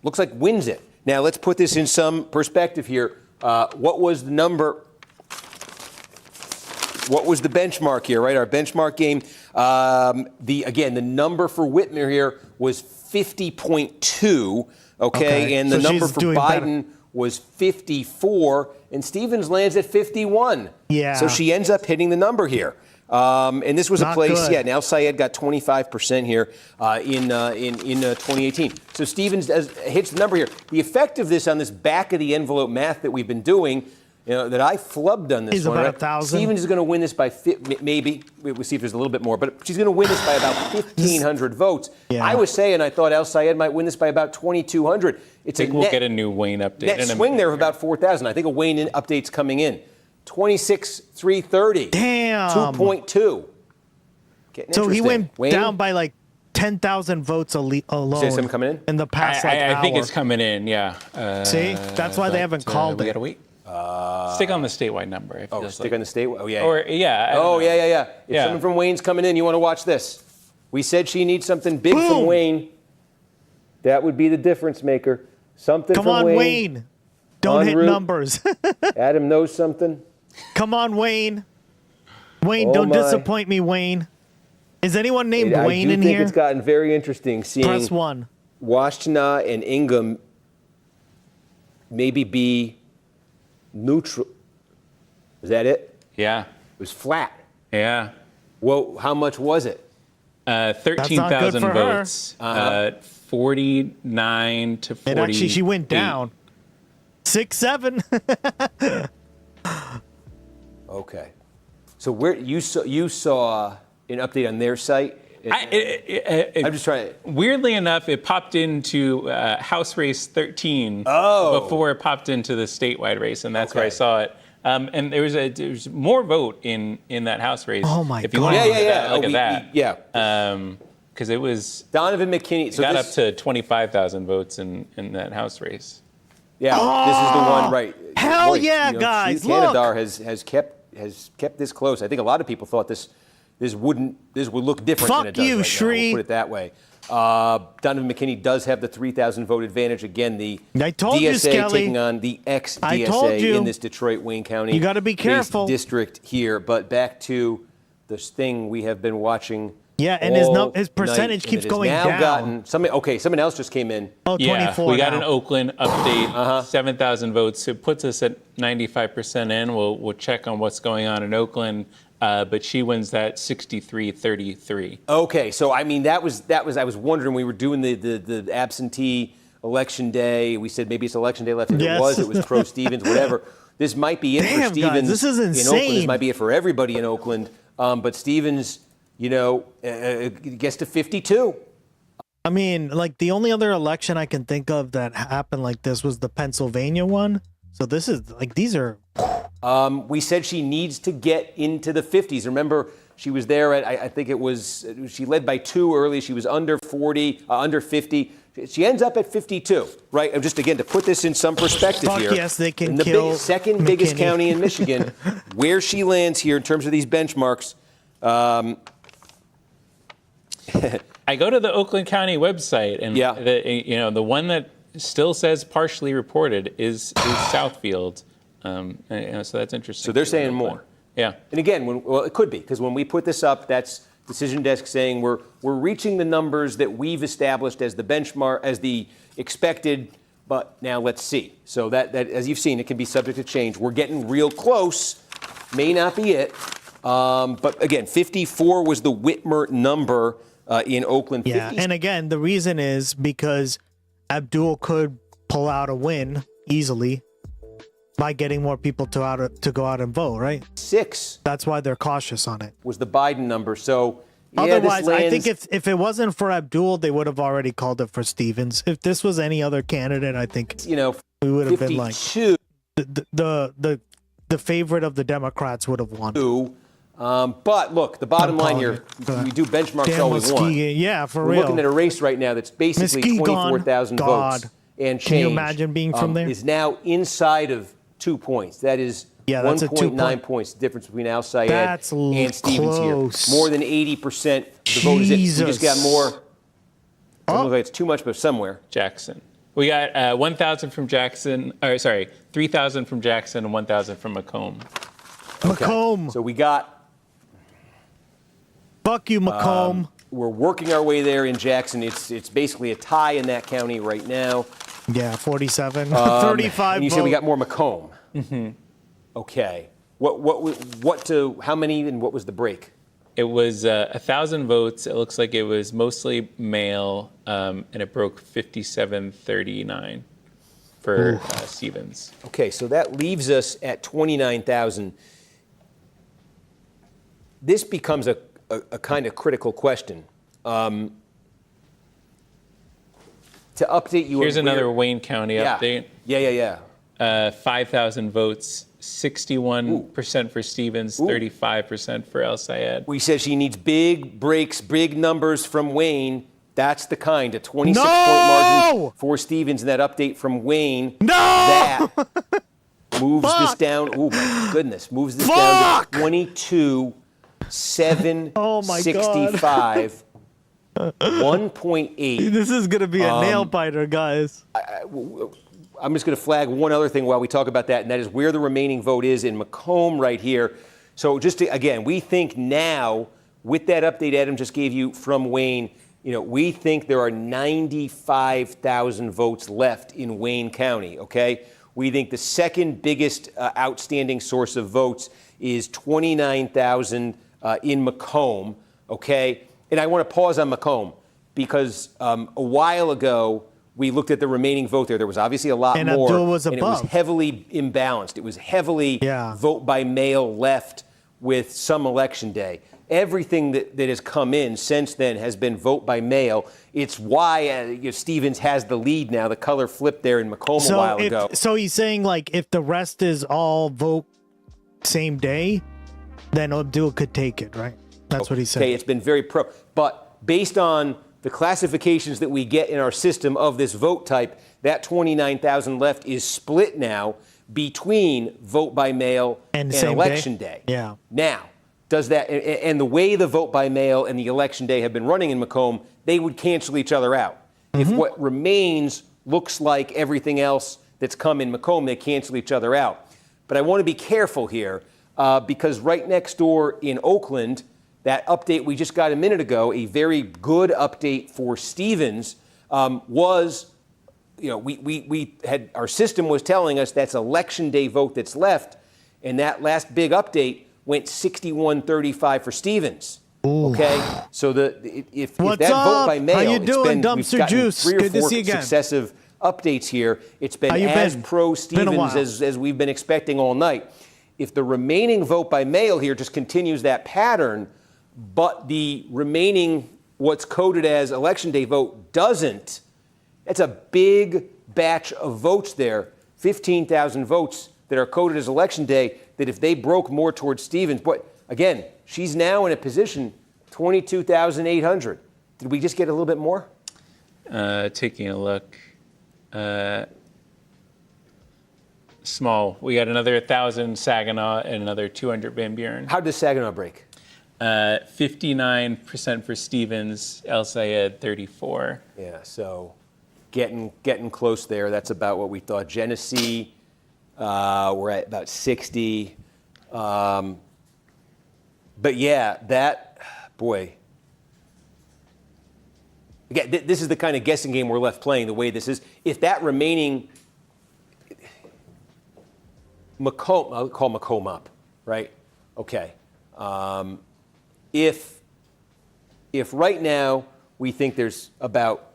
looks like wins it. Now, let's put this in some perspective here. What was the number? What was the benchmark here, right? Our benchmark game. The number for Whitmer here was 50.2, okay? And the So number she's for doing Biden was 54, and Stevens lands at 51. Yeah. So she ends up hitting the number here. And this was a Not place, good. yeah, now Syed got 25% here in 2018. So Stevens hits the number here. The effect of this on this back of the envelope math that we've been doing, that I flubbed on this Is one. about Right? 1,000. Stevens is going to win this by maybe. We'll see if there's a little bit more, but she's going to win this by about 1,500 votes. Yeah. I was saying I thought Al Sayed might win this by about 2,200. It's I think we'll get a new Wayne update. net swing there of about 4,000. I think a Wayne update's coming in. 26,330. Damn. 2.2. So he went Wayne? down by like 10,000 votes alone. Say something coming in the past I think hour. it's coming in, yeah. See? That's why they haven't called we it. gotta wait. Stick on the statewide number. If you just stick on the statewide. Oh, yeah. Or, yeah. I don't know. Yeah. If Yeah. someone from Wayne's coming in, you want to watch this. We said she needs something big from Wayne. That would be the difference maker. Something Come from on, Wayne. Wayne. Don't hit route. numbers. Adam knows something. Come on, Wayne. Wayne, Oh, don't my. disappoint me, Wayne. Is anyone named I Wayne do in think here? it's gotten very interesting seeing Press 1. Washtenaw and Ingham maybe be neutral. Is that it? Yeah. It was flat. Yeah. Well, how much was it? 13,000 for her. votes. 49 to 40. And actually, she went down. 6-7. Okay. So where you saw an update on their site? I'm just trying to. Weirdly enough, it popped into House Race 13 before it popped into the statewide race, and that's where I saw it. And there was more vote in that House race. Oh my if you God. want to Yeah. look at that. Yeah. Because it was Donovan McKinney. it got up to 25,000 votes in that House race. Yeah, this is the one, right? Hell Boy, yeah, guys, look. Canadar has kept this close. I think a lot of people thought this would look different Fuck than it does you, right Shree. now. We'll put it that way. Donovan McKinney does have the 3,000 vote advantage. Again, the I told you, DSA Skelly. taking on the I told ex-DSA you. in this Detroit-Wayne County You gotta be careful. district here. But back to this thing we have been watching. Yeah, and his percentage night, keeps and it has going now down. gotten someone else just came in. Oh, 24 we got now. an Oakland update, 7,000 votes. It puts us at 95% in. We'll check on what's going on in Oakland, but she wins that 63-33. Okay, so I mean that was I was wondering, we were doing the absentee election day. We said maybe it's election day left. If Yes. it was pro Stevens, whatever. This might be it Damn, for Stevens. guys, this is in Oakland. This insane. might be it for everybody in Oakland. But Stevens, gets to 52. I mean, like the only other election I can think of that happened like this was the Pennsylvania one. So this is like these are. We said she needs to get into the 50s. Remember, she was there at, I think it was, she led by 2 early. She was under 50. She ends up at 52, right? And just again, to put this in some perspective Fuck here. yes, they can in the kill second biggest McKinney. county in Michigan, where she lands here in terms of these benchmarks. I go to the Oakland County website, and the one that still says partially reported is Southfield. So that's interesting. So they're saying more. Yeah. And again, it could be, because when we put this up, that's Decision Desk saying we're reaching the numbers that we've established as the benchmark, as the expected, but now let's see. So that as you've seen, it can be subject to change. We're getting real close. May not be it. But again, 54 was the Whitmer number in Oakland. Yeah, 50. and again, the reason is because Abdul could pull out a win easily by getting more people to go out and vote, right? 6. That's why they're cautious on it. Was the Biden number. So Otherwise, this I think lands- if it wasn't for Abdul, they would have already called it for Stevens. If this was any other candidate, I think we would have been like 52. the favorite of the Democrats would have won. But look, the bottom line calling here, we do benchmarks Damn all we want. Muskegon. Yeah, for We're real. looking at a race right now that's basically Muskegon, 24,000 God. votes and change. Can you imagine being from there? Is now inside of 2 points. That is that's a 1.9 points, the difference between Al Sayed That's and Stevens close. here. More than 80% of the vote is in. We just got more Doesn't look like it's too much, but somewhere. Jackson. We got 1,000 from Jackson. 3,000 from Jackson and 1,000 from Macomb. Macomb. So we got. Fuck you, Macomb. We're working our way there in Jackson. It's basically a tie in that county right now. Yeah, 47, 35. And you said we got more Macomb. Mm-hmm. Okay. How many and what was the break? It was 1,000 votes. It looks like it was mostly male, and it broke 57-39 for Stevens. Okay, so that leaves us at 29,000. This becomes a kind of critical question. To update you. Here's another Wayne County update. Yeah. 5,000 votes. 61% for Stevens, 35% for El Sayed. We said she needs big breaks, big numbers from Wayne. That's the kind, a 26-point margin for Stevens in that update from Wayne. That moves this down. Oh, my goodness. Moves this down to 22,765. 1.8. This is going to be a nail biter, guys. I'm just going to flag one other thing while we talk about that, and that is where the remaining vote is in Macomb right here. So again, we think now, with that update Adam just gave you from Wayne, we think there are 95,000 votes left in Wayne County, okay? We think the second biggest outstanding source of votes is 29,000 in Macomb, okay? And I want to pause on Macomb because a while ago, we looked at the remaining vote there. There was obviously a lot more. Abdul was and above. It was heavily imbalanced. It was heavily vote by mail left with some election day. Everything that has come in since then has been vote by mail. It's why Stevens has the lead now. The color flipped there in Macomb a while ago. So he's saying, like, if the rest is all vote same day, then Abdul could take it, right? That's what he said. Okay, it's been very pro. But based on the classifications that we get in our system of this vote type, that 29,000 left is split now between vote by mail and election day. Yeah. Now, does that, and the way the vote by mail and the election day have been running in Macomb, they would cancel each other out. If what remains looks like everything else that's come in Macomb, they cancel each other out. But I want to be careful here because right next door in Oakland, that update we just got a minute ago, a very good update for Stevens, was, we had, our system was telling us that's election day vote that's left, and that last big update went 61-35 for Stevens. Okay, so if that vote by mail, How you doing, Dumpster we've Juice? 3 or Good 4 to see you again. successive updates here. It's been as pro Stevens as we've been expecting all night. If the remaining vote by mail here just continues that pattern, but the remaining what's coded as election day vote doesn't, that's a big batch of votes there, 15,000 votes that are coded as election day, that if they broke more towards Stevens, but again, she's now in a position 22,800. Did we just get a little bit more? Taking a look. Small. We got another 1,000 Saginaw and another 200 Van Buren. How does Saginaw break? 59% for Stevens, El Sayed 34. Yeah, so getting close there. That's about what we thought. Genesee, we're at about 60. But yeah, that, boy. Again, this is the kind of guessing game we're left playing the way this is. If that remaining Macomb, I'll call Macomb up, right? Okay. If right now we think there's about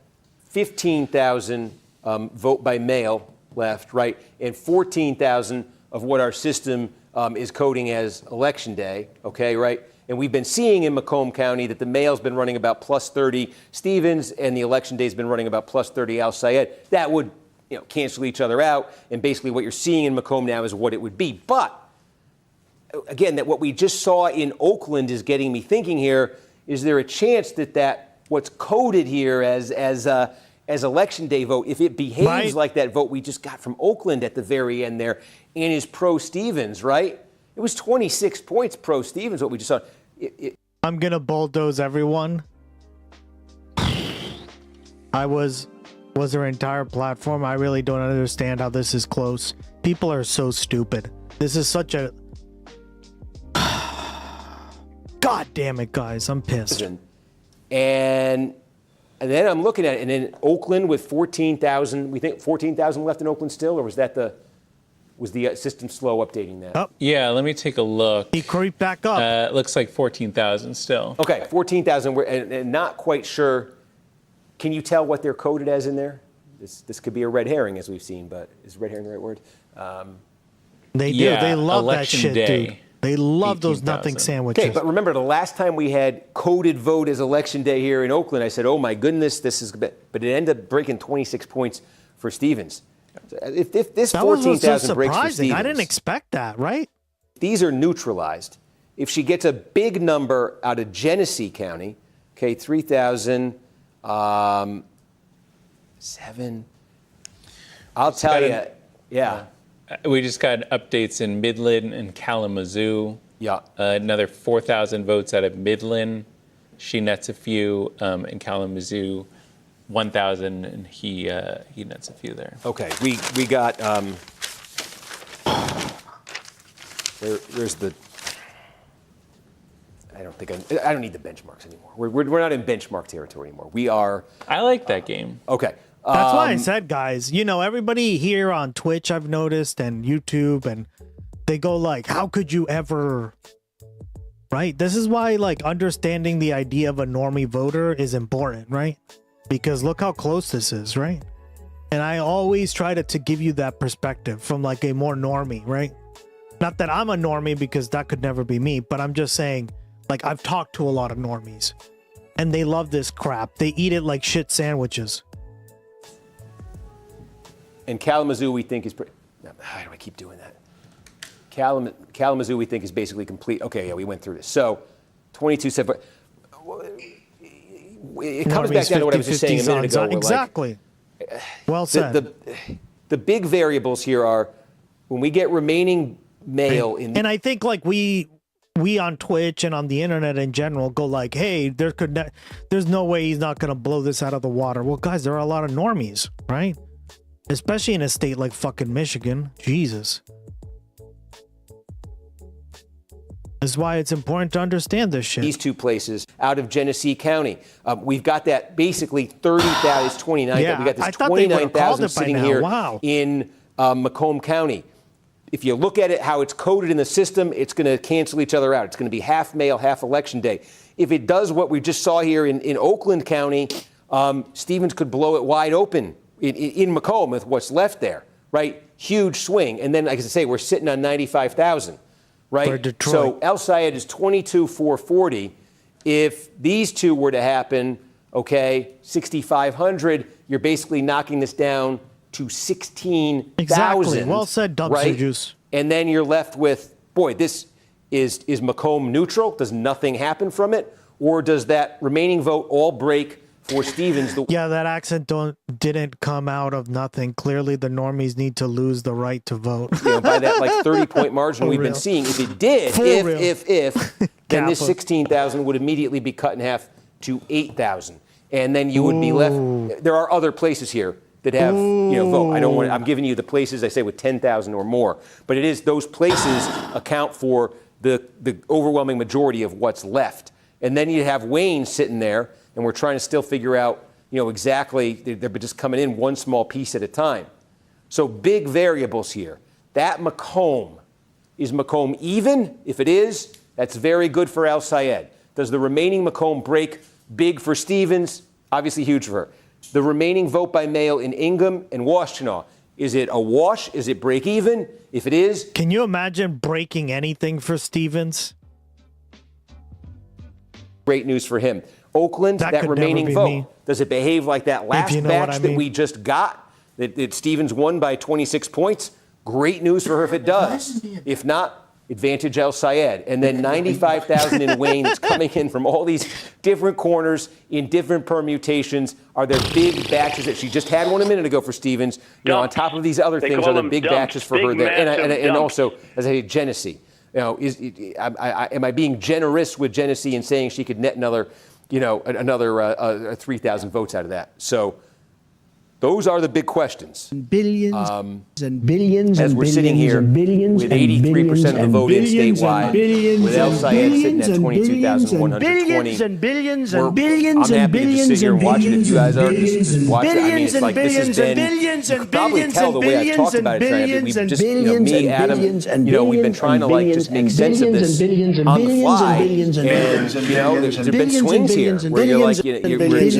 15,000 vote by mail left, right, and 14,000 of what our system is coding as election day, okay, right? And we've been seeing in Macomb County that the mail's been running about plus 30 Stevens and the election day's been running about plus 30 Al Sayed. That would cancel each other out, and basically what you're seeing in Macomb now is what it would be. But again, that what we just saw in Oakland is getting me thinking here, is there a chance that what's coded here as election day vote, if it behaves like that vote we just got from Oakland at the very end there and is pro-Stevens, right? It was 26 points pro-Stevens, what we just saw. I'm going to bulldoze everyone. was her entire platform. I really don't understand how this is close. People are so stupid. This is such a... God damn it, guys. I'm pissed. And then I'm looking at it, and then Oakland with 14,000. We think 14,000 left in Oakland still, or was the system slow updating that? Oh. Yeah, let me take a look. He creeped back up. It looks like 14,000 still. Okay, 14,000. And not quite sure. Can you tell what they're coded as in there? This could be a red herring, as we've seen, but is red herring the right word? They do. They love that shit, dude. They love those 18,000. nothing sandwiches. Okay, but remember the last time we had coded vote as election day here in Oakland, I said, oh my goodness, this is, but it ended up breaking 26 points for Stevens. If this 14,000 breaks for Stevens, I didn't expect that, right? These are neutralized. If she gets a big number out of Genesee County, okay, 3,000, 7. I'll tell you, yeah. We just got updates in Midland and Kalamazoo. Yeah. Another 4,000 votes out of Midland. She nets a few. In Kalamazoo, 1,000, and he nets a few there. Okay, we got there's the. I don't need the benchmarks anymore. We're not in benchmark territory anymore. We are. I like that game. Okay. That's why I said, guys, everybody here on Twitch, I've noticed, and YouTube, and they go like, how could you ever, right? This is why, like, understanding the idea of a normie voter is important, right? Because look how close this is, right? And I always try to give you that perspective from, like, a more normie, right? Not that I'm a normie, because that could never be me, but I'm just saying, like, I've talked to a lot of normies, and they love this crap. They eat it like shit sandwiches. And Kalamazoo, we think is how do I keep doing that? Kalamazoo, we think is basically complete. Okay, yeah, we went through this. So, 22.7. It comes back down to what I was just saying a minute ago. Exactly. Well said. The big variables here are when we get remaining mail in. And I think like we on Twitch and on the internet in general go like, hey, there's no way he's not gonna blow this out of the water. Well, guys, there are a lot of normies, right? Especially in a state like fucking Michigan. Jesus. That's why it's important to understand this shit. These two places out of Genesee County. We've got that basically 30,000, it's 29. Yeah, we got this I thought they would've called 29,000 it by sitting now. here Wow. in Macomb County. If you look at it, how it's coded in the system, it's going to cancel each other out. It's going to be half mail, half election day. If it does what we just saw here in Oakland County, Stevens could blow it wide open in Macomb with what's left there, right? Huge swing. And then, like I say, we're sitting on 95,000, right? For Detroit. So El Sayed is 22,440. If these two were to happen, okay, 6,500, you're basically knocking this down to 16,000. Exactly. Well said, dumpster right? juice. And then you're left with, boy, this is Macomb neutral? Does nothing happen from it? Or does that remaining vote all break for Stevens? Yeah, that accent didn't come out of nothing. Clearly, the normies need to lose the right to vote. By that like 30-point margin we've been seeing. If it did, if, then this 16,000 would immediately be cut in half to 8,000. And then you would be left. There are other places here that have, vote. I'm giving you the places I say with 10,000 or more. But it is those places account for the overwhelming majority of what's left. And then you have Wayne sitting there, and we're trying to still figure out, exactly, they're just coming in one small piece at a time. So big variables here. That Macomb, is Macomb even? If it is, that's very good for El Sayed. Does the remaining Macomb break big for Stevens? Obviously huge for her. The remaining vote by mail in Ingham and Washtenaw, is it a wash? Is it break even? If it is. Can you imagine breaking anything for Stevens? Great news for him. Oakland, that remaining vote, does it behave like that last batch that we just got? That Stevens won by 26 points? Great news for her if it does. If not, advantage El Sayed. And then 95,000 in Wayne that's coming in from all these different corners in different permutations. Are there big batches that she just had one a minute ago for Stevens? On top of these other things, are there big batches for her there? And also, as I say, Genesee. Am I being generous with Genesee in saying she could net another another 3,000 votes out of that. So those are the big questions. Billions and billions as we're sitting here with 83% of the vote in statewide, with El Sayed sitting at 22,120. And billions I'm happy to just sit here and watch it. If you guys are, just watch it. I mean, it's like this has been. You can probably tell the way I've talked about it tonight. We've just, me, Adam, we've been trying to like just make sense of this on the fly, and there've been swings here where you're like, this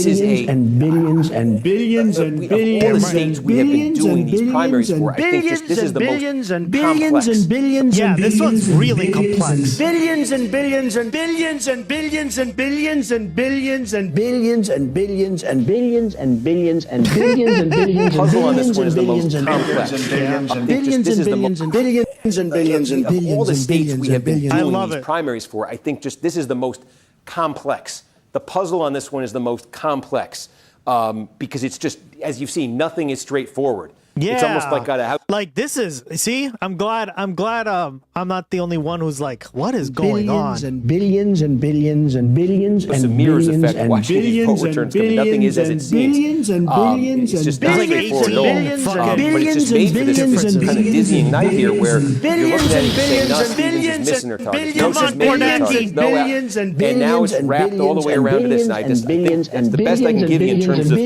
is and billions and billions and billions all the states we have been doing these primaries for. I think just this is the most complex. Yeah, this one's really complex. Billions and billions and billions and billions and billions and billions and billions and billions and billions and billions and billions and billions. The puzzle on this one is the most complex. Billions and billions and billions and billions and billions. Of all the states we have been doing these primaries for, I think just this is the most complex. The puzzle on this one is the most complex because it's just, as you've seen, nothing is straightforward. Yeah. It's almost like like this is, see, I'm glad I'm not the only one who's like, what is going on? And billions and billions and billions and a mirror's effect watching these vote returns come in. Nothing is as it seems. Billions and billions it's just and not straightforward at all. But it's just made for this kind of dizzying night here where you're looking at it and saying, no, Stevens is missing her target. No, she's making her target. And now it's wrapped all the way around to this night. I think that's the best I can give you in terms of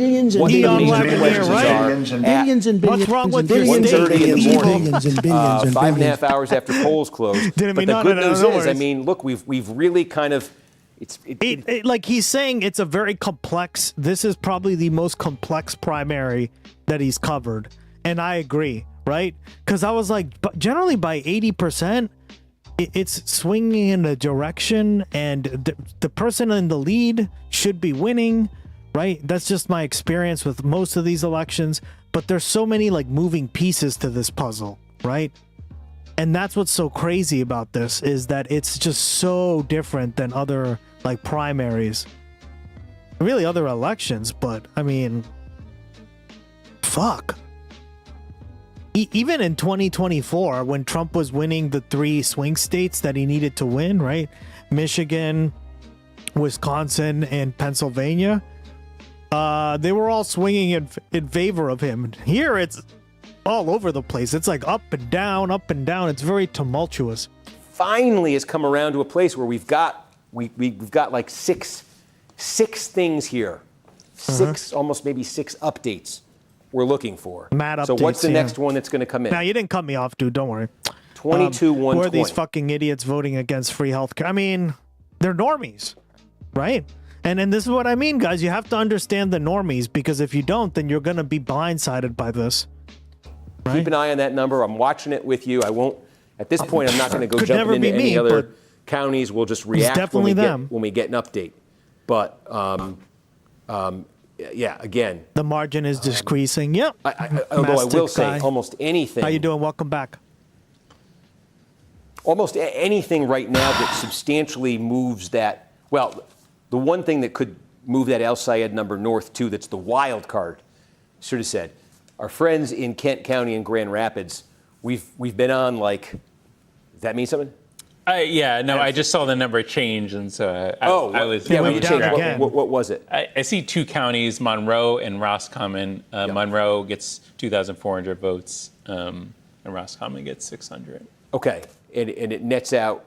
what the major questions are. What's wrong with your 1:30 in the morning, 5.5 hours after polls closed. Didn't but mean the none good of that, news no is, I worries. mean, look, we've really kind of, like he's saying, it's a very complex. This is probably the most complex primary that he's covered, and I agree, right? Because I was like, but generally by 80%, it's swinging in a direction, and the person in the lead should be winning. Right? That's just my experience with most of these elections. But there's so many like moving pieces to this puzzle, right? And that's what's so crazy about this, is that it's just so different than other like primaries. Really other elections, but I mean, fuck. Even in 2024, when Trump was winning the 3 swing states that he needed to win, right? Michigan, Wisconsin, and Pennsylvania. They were all swinging in favor of him. Here, it's all over the place. It's like up and down, up and down. It's very tumultuous. Finally has come around to a place where we've got like six things here. Almost maybe 6 updates we're looking for. Mad updates. So what's the next one that's going to come in? Now, you didn't cut me off, dude. Don't worry. 22-120. Who are these fucking idiots voting against free healthcare? I mean, they're normies, right? And this is what I mean, guys. You have to understand the normies, because if you don't, then you're going to be blindsided by this. Right? Keep an eye on that number. I'm watching it with you. I won't, at this point, I'm not going to go jumping into any other counties. We'll just react when we get an update. But, yeah, again. The margin is decreasing. Yep. Although I will say almost anything. How you doing? Welcome back. Almost anything right now that substantially moves that, well, the one thing that could move that El Sayed number north, too, that's the wild card, should have said, our friends in Kent County and Grand Rapids, we've been on, like, does that mean something? Yeah, no, I just saw the number change, and so I was... What was it? I see 2 counties, Monroe and Roscommon. Monroe gets 2,400 votes, and Roscommon gets 600. Okay. And it nets out.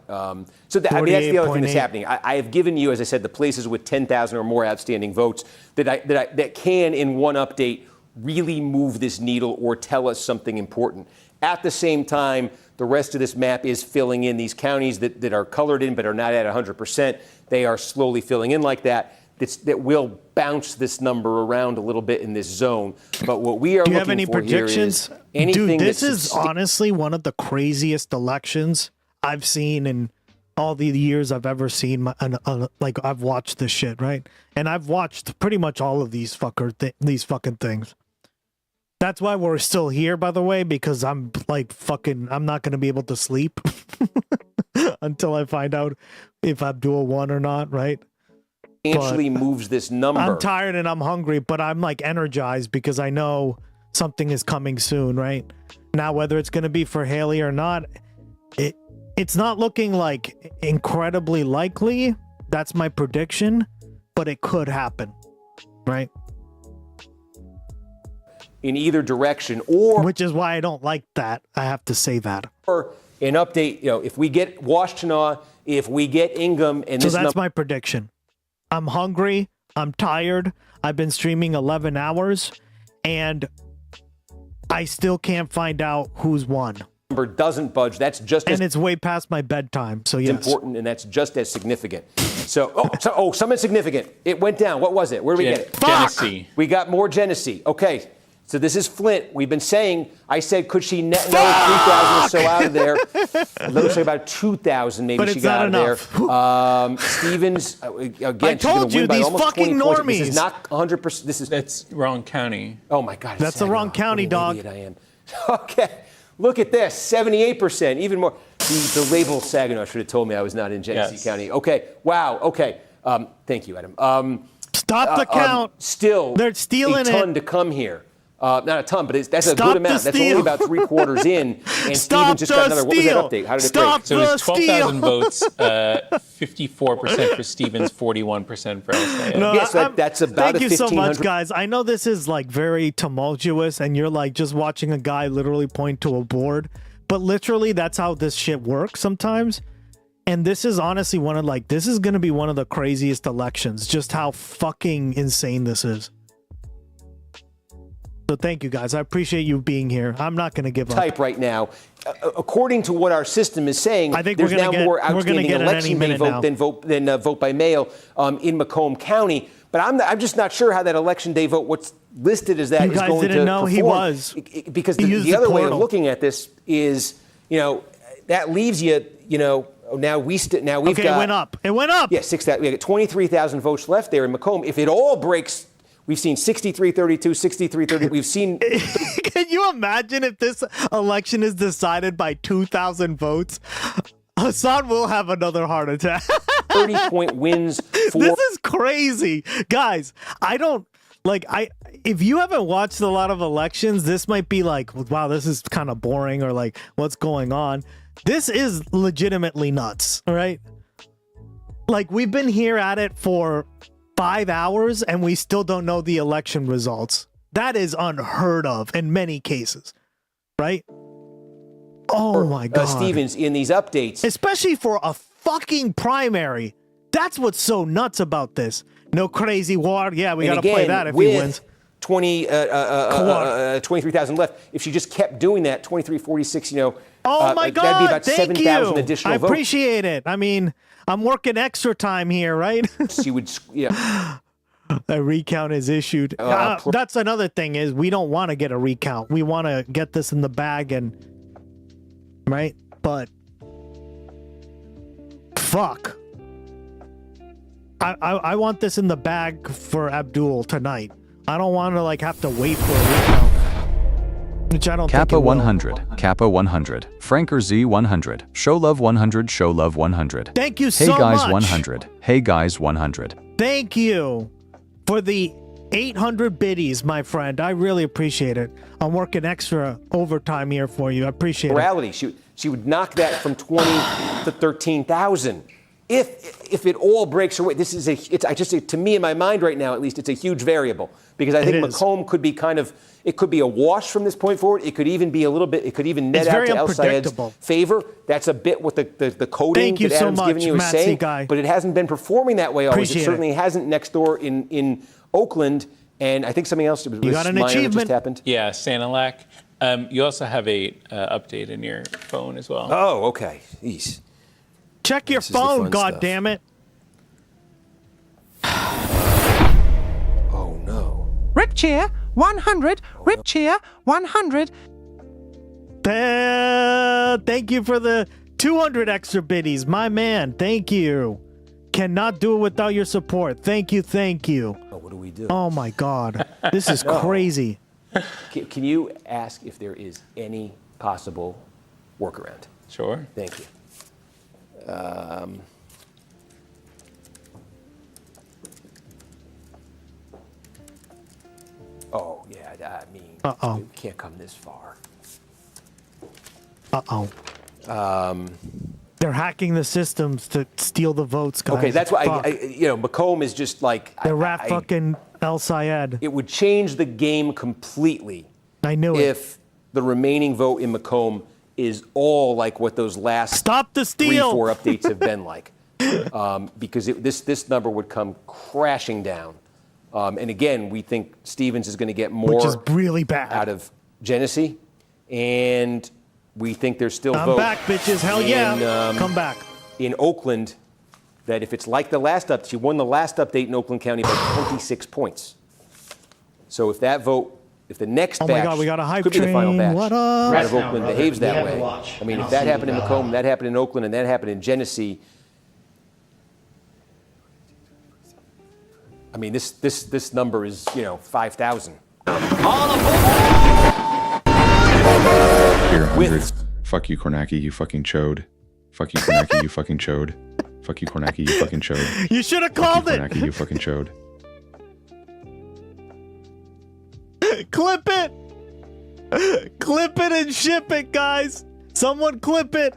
So that's the other thing that's happening. I have given you, as I said, the places with 10,000 or more outstanding votes that can, in one update, really move this needle or tell us something important. At the same time, the rest of this map is filling in these counties that are colored in but are not at 100%. They are slowly filling in like that. That will bounce this number around a little bit in this zone. But what we are looking for here is... Do you have any predictions? Dude, this is honestly one of the craziest elections I've seen in all the years I've ever seen. Like, I've watched this shit, right? And I've watched pretty much all of these fucking things. That's why we're still here, by the way, because I'm like I'm not going to be able to sleep until I find out if Abdul won or not, right? Substantially moves this number. I'm tired and I'm hungry, but I'm like energized because I know something is coming soon, right? Now, whether it's going to be for Haley or not, It's not looking like incredibly likely. That's my prediction, but it could happen, right? In either direction, or which is why I don't like that. I have to say that. Or an update, if we get Washtenaw, if we get Ingham, and so that's my prediction. I'm hungry. I'm tired. I've been streaming 11 hours, and I still can't find out who's won. Number doesn't budge. That's just and it's way past my bedtime. So yes, important, and that's just as significant. Something significant. It went down. What was it? Where did we get it? Genesee. We got more Genesee. Okay. So this is Flint. We've been saying, I said, could she net another 3,000 or so out of there? It looks like about 2,000 maybe she got out of there. Stevens, again, I told you, these fucking normies. This is not 100%. That's wrong county. Oh, my God. That's the wrong county, dog. Idiot I am. Okay. Look at this, 78%, even more. The label Saginaw should have told me I was not in Genesee County. Okay, wow, okay. Thank you, Adam. Stop the count. Still, they're stealing a ton to come here. Not a ton, but that's a good amount. That's only about 3/4 in, and Stevens just got another. What was that update? How did it break? So it's 12,000 votes, 54% for Stevens, 41% for SA. No, yes, that's about thank you so much, guys. I know this is like very tumultuous, and you're like just watching a guy literally point to a board, but literally that's how this shit works sometimes. And this is honestly this is going to be one of the craziest elections, just how fucking insane this is. So thank you, guys. I appreciate you being here. I'm not going to give up. Type right now. According to what our system is saying, I think there's now more outstanding election day vote than vote by mail in Macomb County. But I'm just not sure how that election day vote, what's listed as that, is going to perform. You guys didn't know he was. Because the other way of looking at this is, that leaves you, now we've got. It went up. It went up. Yeah, we got 23,000 votes left there in Macomb. If it all breaks. We've seen 63-32, 63-30. We've seen. Can you imagine if this election is decided by 2,000 votes? Hassan will have another heart attack. 30-point wins for. This is crazy. Guys, if you haven't watched a lot of elections, this might be like, wow, this is kind of boring, or like, what's going on? This is legitimately nuts, all right? Like, we've been here at it for 5 hours and we still don't know the election results. That is unheard of in many cases, right? Oh my God. Stevens, in these updates. Especially for a fucking primary. That's what's so nuts about this. No crazy war. Yeah, we got to play that if he wins. 23,000 left. If she just kept doing that, 23-46, oh my God, that'd be about 7,000 additional votes. I appreciate it. I mean, I'm working extra time here, right? She would, A recount is issued. That's another thing is we don't want to get a recount. We want to get this in the bag right? But fuck. I want this in the bag for Abdul tonight. I don't want to have to wait for a recount. Which I don't Kappa 100, Kappa 100, Franker Z 100, Show Love 100, Show Love 100. Thank you so much. Hey guys 100, Hey guys 100. Thank you for the 800 biddies, my friend. I really appreciate it. I'm working extra overtime here for you. I appreciate it. She would knock that from 20 to 13,000. If it all breaks her way, this is to me in my mind right now, at least, it's a huge variable because I think Macomb could be it could be a wash from this point forward. It could even be a little bit. It could even net out to El Sayed's favor. That's a bit what the coding that Adam's given you is saying. But it hasn't been performing that way always. It certainly hasn't next door in Oakland. And I think something else was got an achievement. Just happened. Yeah, Sanilac. You also have a update in your phone as well. Oh, okay. Jeez. Check your phone, goddammit. Oh no. Rip cheer 100, rip cheer 100. Thank you for the 200 extra biddies, my man. Thank you. Cannot do it without your support. Thank you, thank you. Oh, what do we do? Oh my God. This is crazy. Can you ask if there is any possible workaround? Sure. Thank you. Oh, yeah, I mean, we can't come this far. Uh-oh. They're hacking the systems to steal the votes, guys. Okay, that's why Fuck. Macomb is just like They're fucking El Sayed. It would change the game completely. I knew if the remaining vote in Macomb is all like what those last Stop the steal 3-4 updates have been like, because this number would come crashing down. And again, we think Stevens is going to get more, which is really bad, out of Genesee, and we think there's still I'm vote. back, bitches. Hell yeah. Come back. In Oakland, that if it's like the last update, she won the last update in Oakland County by 26 points. So if that vote, if the next Oh batch my God, we got a hype could be the final train. batch What up? out of Oakland Brother, behaves we that have to way. watch, I mean, and if I'll that see happened in you, Macomb, that happened in Oakland, and that happened in Genesee. I mean, this number is 5,000. Here, 100. Fuck you, Kornacki, you fucking chode. Fuck you, Kornacki, you fucking chode. Fuck you, Kornacki, you fucking chode. You should have called it. Kornacki, you fucking chode. Clip it. Clip it and ship it, guys. Someone clip it.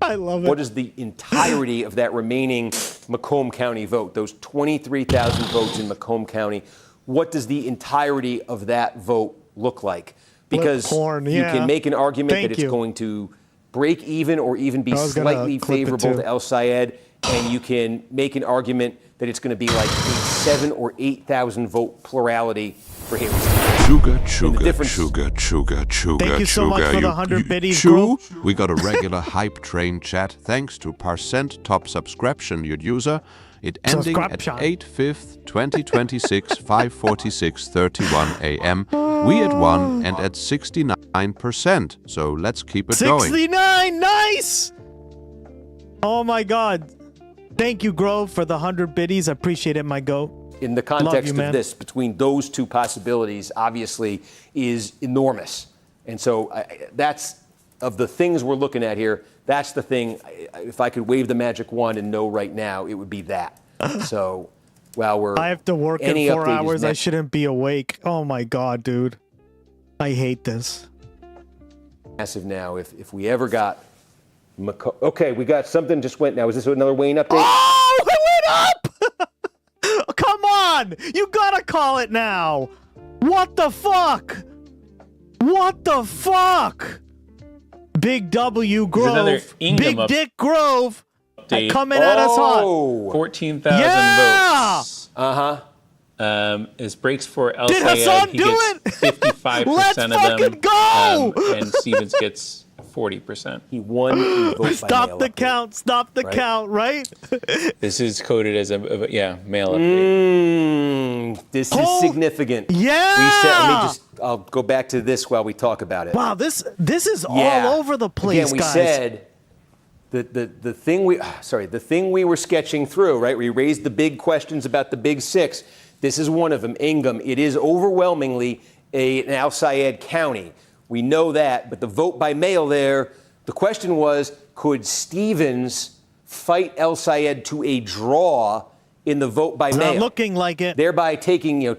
I love it. What is the entirety of that remaining Macomb County vote? Those 23,000 votes in Macomb County. What does the entirety of that vote look like? Because you can make an argument that it's going to break even or even be slightly favorable to El Sayed, and you can make an argument that it's going to be like a 7,000 or 8,000 vote plurality for him. Chuga. Thank you so much for the 100 biddies, Chew? bro. We got a regular hype train chat thanks to % top subscription user. It ending at 8/5/2026 5:46:31 a.m. We at 1 and at 69%. So let's keep it going. 69, nice. Oh my God. Thank you, Grove, for the 100 biddies. I appreciate it, my goat. In the context of this, between those two possibilities, obviously, is enormous. And so that's, of the things we're looking at here, that's the thing. If I could wave the magic wand and know right now, it would be that. So while we're... I have to work in 4 hours. I shouldn't be awake. Oh my God, dude. I hate this. Massive now. If we ever got... Okay, we got something just went now. Is this another Wayne update? Oh, it went up! Come on! You gotta call it now! What the fuck? What the fuck? Big W Grove. another Ingham Big Dick Grove. update. Coming at us hot. 14,000 votes. As breaks for El Did Sayed, Hassan he do gets 55% Let's of fucking them. go! And Stevens gets 40%. He won in vote Stop the count. Stop the count, right? This is coded as a mail update. This is significant. Yeah! I'll go back to this while we talk about it. Wow, this is all over the place, Again, we guys. said the thing we were sketching through, right? We raised the big questions about the big six. This is one of them. Ingham. It is overwhelmingly an Al Sayed county. We know that, but the vote by mail there, the question was, could Stevens fight El Sayed to a draw in the vote by mail? Not looking like it. Thereby taking more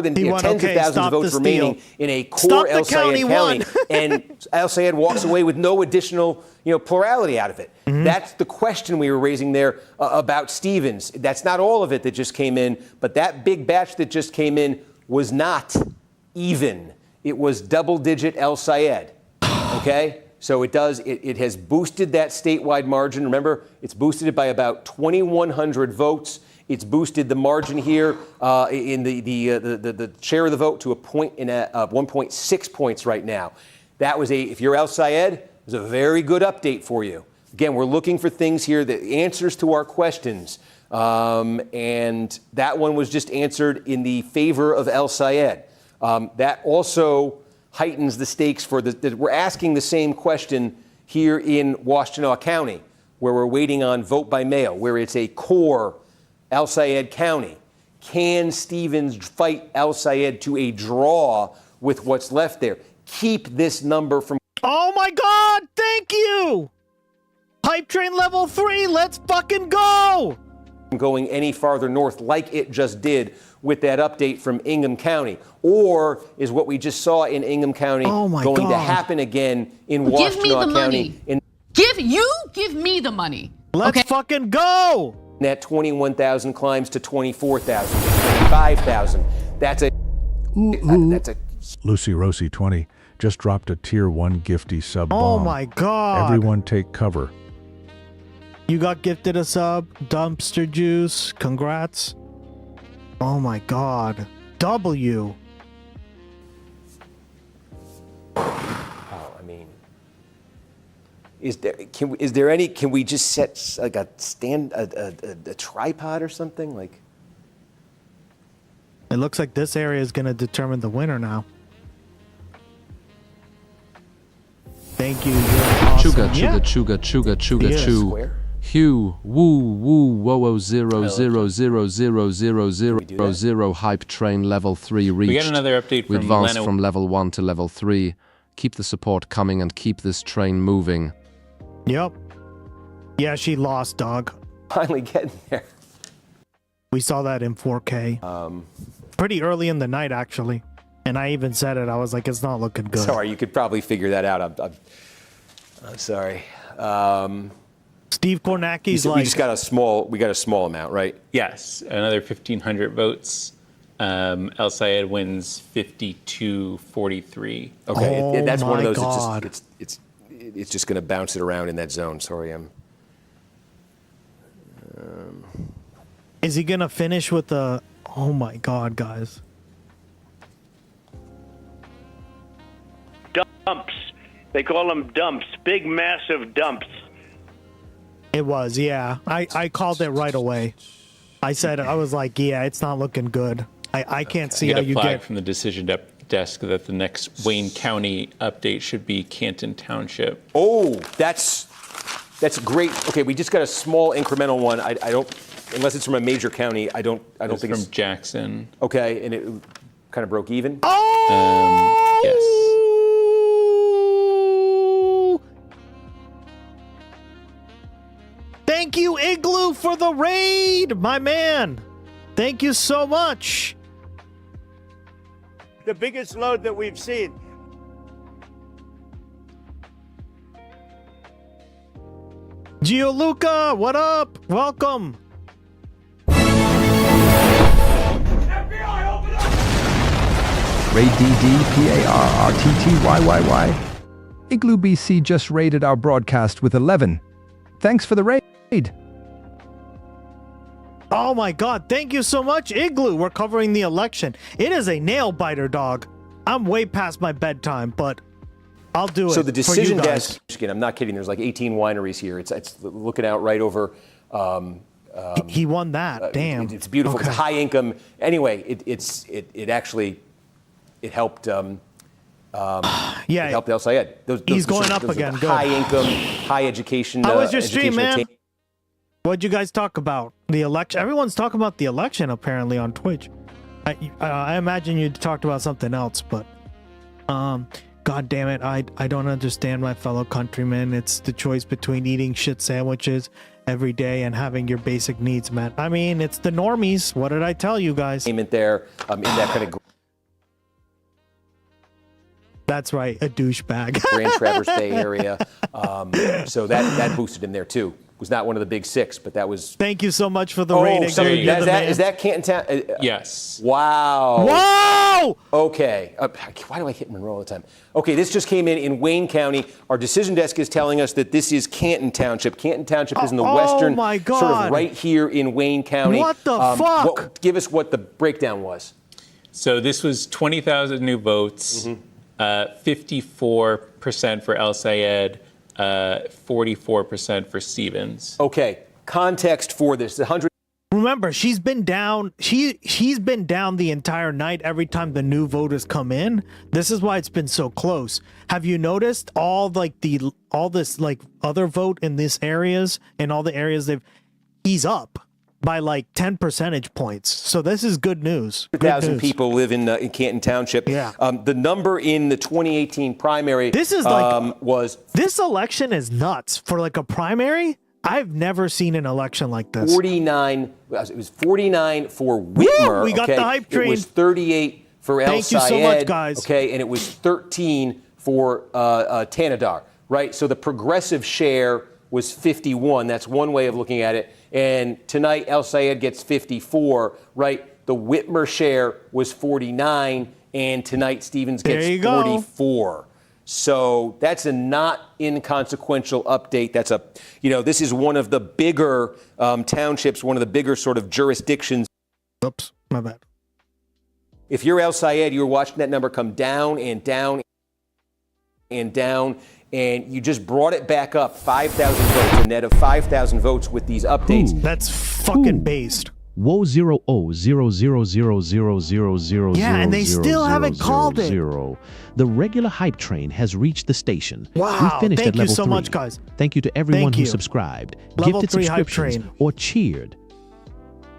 than tens of thousands of votes remaining in a core Stop the El Sayed county county, and El Sayed walks away with no additional plurality out of it. That's the question we were raising there about Stevens. That's not all of it that just came in, but that big batch that just came in was not even. It was double-digit El Sayed, okay? So it has boosted that statewide margin. Remember, it's boosted it by about 2,100 votes. It's boosted the margin here in the share of the vote to 1.6 points right now. That was if you're El Sayed, it was a very good update for you. Again, we're looking for things here, the answers to our questions. And that one was just answered in the favor of El Sayed. That also heightens the stakes for we're asking the same question here in Washtenaw County, where we're waiting on vote by mail, where it's a core El Sayed county. Can Stevens fight El Sayed to a draw with what's left there? Keep this number from... Oh my God, thank you! Hype train level 3, let's fucking go! going any farther north like it just did with that update from Ingham County? Or is what we just saw in Ingham County going to happen again in Washtenaw County? Give me the money. Let's fucking go. That 21,000 climbs to 24,000, 25,000. That's a Lucy Rossi 20 just dropped a tier 1 gifty sub bomb. Oh my God. Everyone take cover. You got gifted a sub, Dumpster Juice. Congrats. Oh my God. W. Oh, I mean, can we just set like a tripod or something like? It looks like this area is going to determine the winner now. Thank you. Awesome. Chuga, chew. Hugh, woo, 0 hype train level 3 reached. We got another update We from advanced Leno. from level 1 to level 3. Keep the support coming and keep this train moving. Yep. Yeah, she lost, dog. Finally getting there. We saw that in 4K. Pretty early in the night, actually. And I even said it. I was like, it's not looking good. Sorry, you could probably figure that out. I'm sorry. Steve Kornacki's we just got a small amount, right? Yes, another 1,500 votes. El Sayed wins 52-43. Okay, that's one of those. It's just going to bounce it around in that zone. Sorry, Is he going to finish with the... Oh my God, guys. Dumps. They call them dumps. Big, massive dumps. It was, yeah. I called it right away. I said, I was like, yeah, it's not looking good. I can't see how you flag get... from the decision desk that the next Wayne County update should be Canton Township. Oh, that's great. Okay, we just got a small incremental one. I don't, unless it's from a major county. I don't think it's from Jackson. Okay, and it kind of broke even. Oh! Yes. Thank you, Igloo, for the raid, my man. Thank you so much. The biggest load that we've seen. Gianluca, what up? Welcome. Ray DDPARRTTYYY. Igloo BC just raided our broadcast with 11. Thanks for the raid. Oh my God, thank you so much, Igloo. We're covering the election. It is a nail biter, dog. I'm way past my bedtime, but I'll do it. So the decision for you guys. desk, Michigan, I'm not kidding, there's like 18 wineries here. It's looking out right over. He won that. Damn. It's beautiful. Okay. It's high income. Anyway, it actually helped. It helped El Sayed. He's going up again. Good. High income, high education. How was your stream, man? attainment. What'd you guys talk about? The election. Everyone's talking about the election apparently on Twitch. I imagine you talked about something else, but God damn it, I don't understand my fellow countrymen. It's the choice between eating shit sandwiches every day and having your basic needs met. I mean, it's the normies. What did I tell you guys? There, in that kind of. That's right, a douchebag. Grand Traverse Bay area. So that boosted him there too. Was not one of the big six, but that was. Thank you so much for the rating. Is that Canton Town? Yes. Wow. Whoa! Okay. Why do I hit Monroe all the time? Okay, this just came in Wayne County. Our decision desk is telling us that this is Canton Township. Canton Township is in the western, my God. sort of right here in Wayne County. What the fuck? Give us what the breakdown was. So this was 20,000 new votes, 54% for El Sayed, 44% for Stevens. Okay, context for this: 100. Remember, she's been down. She's been down the entire night every time the new voters come in. This is why it's been so close. Have you noticed all this other vote in these areas and all the areas he's up by like 10 percentage points. So this is good news. 100,000 people live in Canton Township. Yeah. The number in the 2018 primary this election is nuts for like a primary. I've never seen an election like this. 49. It was 49 for Whitmer. Woo, we got okay? the hype train. It was 38 for El Thank you Sayed. so much, guys. Okay, and it was 13 for Tanadar. Right. So the progressive share was 51. That's one way of looking at it. And tonight, El Sayed gets 54. Right. The Whitmer share was 49, and tonight Stevens gets 44. So that's a not inconsequential update. That's a, this is one of the bigger townships, one of the bigger sort of jurisdictions. Oops, my bad. If you're El Sayed, you're watching that number come down and down and down, and you just brought it back up 5,000 votes, a net of 5,000 votes with these updates. That's fucking based. Whoa 0-0-0-0-0-0-0-0-0. Yeah, and they still haven't called it. The regular hype train has reached the station. Wow, We finished thank at level you so 3. much, guys. Thank you to everyone Thank who you. subscribed, Level gifted 3 hype subscriptions, train. or cheered.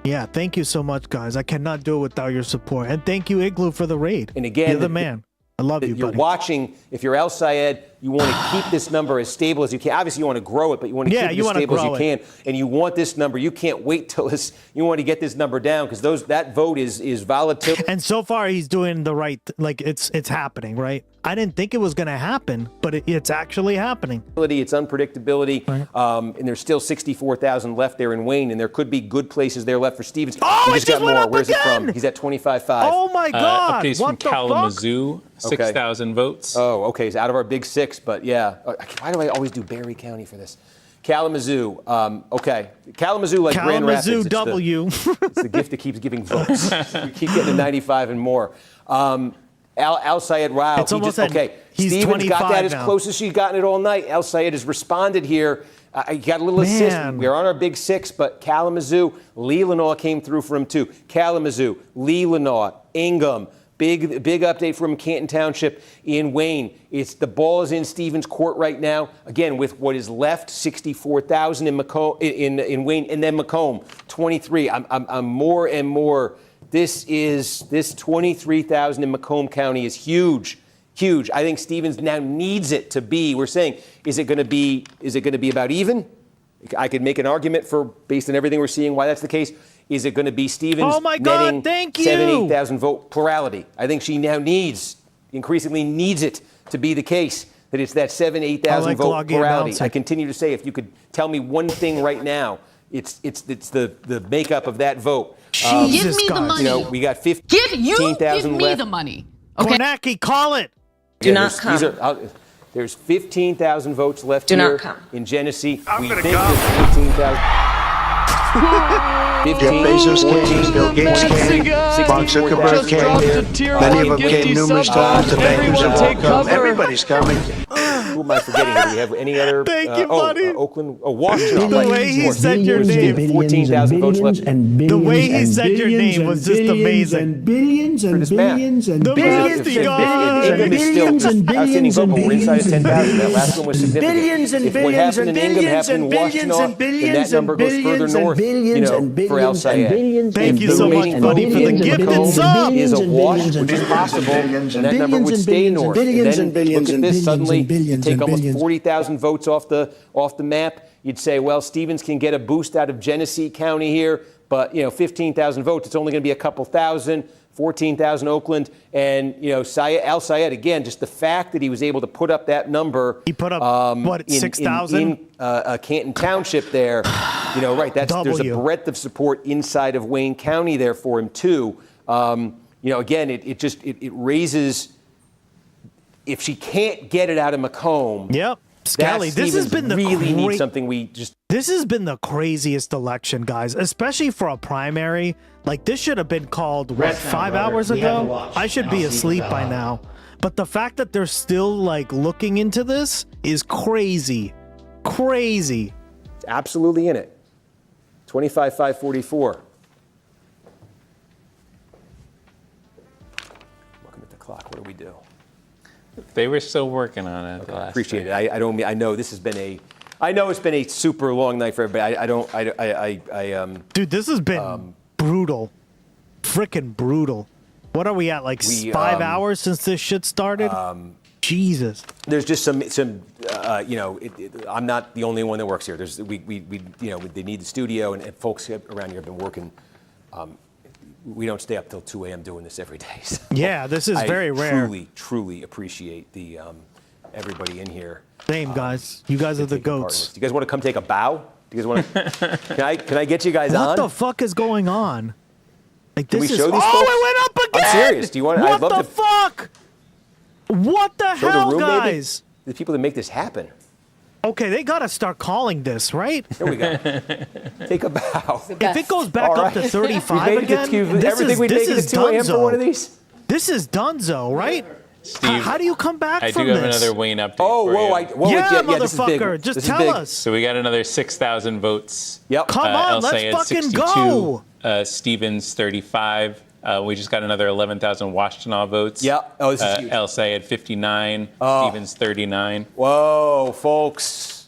Yeah, thank you so much, guys. I cannot do it without your support. And thank you, Igloo, for the raid. And again, you're the man. I love you, You're buddy. watching, if you're El Sayed, you want to keep this number as stable as you can. Obviously, you want to grow it, but you want to keep it as stable as you can. And you want this number, you can't wait till this, you want to get this number down because that vote is volatile. And so far, he's doing the right, like it's happening, right? I didn't think it was going to happen, but it's actually happening. It's unpredictability, and there's still 64,000 left there in Wayne, and there could be good places there left for Stevens. Oh, he it just just got went more. up Where's again! it from? He's at 25.5. Oh my God! Updates What from the Kalamazoo, 6,000 votes. Oh, okay. He's out of our big 6, but yeah. Why do I always do Berry County for this? Kalamazoo. Okay. Kalamazoo, like Grand Rapids. Kalamazoo W. It's the gift that keeps giving votes. We keep getting to 95 and more. Al Sayed, wow. It's almost he's Stevens got 25 that as now. close as she's gotten it all night. Al Sayed has responded here. He got a little assist. We're on our big 6, but Kalamazoo, Leelanau came through for him too. Kalamazoo, Leelanau, Ingham. Big update from Canton Township in Wayne. The ball is in Stevens' court right now. Again, with what is left, 64,000 in in Wayne, and then Macomb, 23. I'm more and more. This 23,000 in Macomb County is huge. Huge. I think Stevens now needs it to be. We're saying, is it going to be about even? I could make an argument based on everything we're seeing, why that's the case. Is it going to be Stevens netting 7,000-8,000 vote plurality? I think she now increasingly needs it to be the case, that it's that 7,000-8,000 vote plurality. I continue to say, if you could tell me one thing right now, it's the makeup of that vote. Give me the money. We got 15,000 Give me left. the money. Okay. Kornacki, call it. Do not come. There's 15,000 votes left here in Genesee. We think there's 15,000. Jeff Bezos came, Bill Gates came, Mark Zuckerberg came, many of them came numerous times, the bankers have all come, everybody's coming. Who am I forgetting? Do we have any other? Thank you, buddy. Oakland, Washington. The way he said your name. 14,000 votes left. The way he said your name was just amazing. And billions and billions and The billions math, God. and billions and billions and We're inside of 10,000. That last one was significant. billions and If what billions happened and in Ingham billions happened and in billions Washtenaw, and then that billions number and goes further billions and north, billions and for El billions and Sayed. billions. Thank you so much, buddy, for the gifted sub. Is a wash, which is possible, and that number would stay north. And then look at this, suddenly take almost 40,000 votes off the map. You'd say, well, Stevens can get a boost out of Genesee County here, but 15,000 votes, it's only going to be a couple thousand. 14,000 Oakland, and Al Sayed again. Just the fact that he was able to put up that number. He put up 6,000 in Canton Township there. Right. There's a breadth of support inside of Wayne County there for him too. Again, it raises. If she can't get it out of Macomb. Yep. Scally, this has been the need something we just. This has been the craziest election, guys, especially for a primary. Like, this should have been called, 5 hours ago? I should be asleep by now. But the fact that they're still, looking into this is crazy. Crazy. It's absolutely in it. 25,544. Looking at the clock, what do we do? They were still working on it. Okay, appreciate it. I know this has been I know it's been a super long night for everybody. Dude, this has been brutal. Freaking brutal. What are we at? 5 hours since this shit started? Jesus. There's just some I'm not the only one that works here. They need the studio, and folks around here have been working. We don't stay up till 2 a.m. doing this every day. So yeah, this is very rare. Truly appreciate the everybody in here. Same, guys. You guys are the goats. Do you guys want to come take a bow? Do you guys want to? Can I get you guys on? What the fuck is going on? Like Can this we is. show these Oh, folks? it went up again. I'm serious. Do you want? What I'd love the to fuck? What the show hell, the room, guys? Maybe? The people that make this happen. Okay, they gotta start calling this, right? Here we go. Take a bow. If it goes back All up to right. 35 We've made it again, to- this everything is, we this make it is to 2 a.m. for one of dunzo. these. This is dunzo, right? Steve, how do you come back I from do have this? another Wayne update. Oh, for whoa, you. Yeah, this is big. motherfucker, just This is tell big. us. So we got another 6,000 votes. Yep. Come on, El let's Sayed, fucking 62, go. Stevens 35. We just got another 11,000 Washtenaw votes. Yep. Oh, this is huge. El Sayed 59. Oh. Stevens 39. Whoa, folks.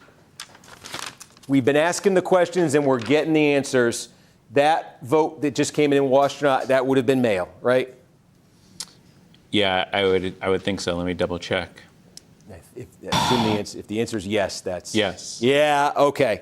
We've been asking the questions and we're getting the answers. That vote that just came in Washtenaw, that would have been mail, right? Yeah, I would think so. Let me double check. If the answer is yes, that's yes. Yeah. Okay.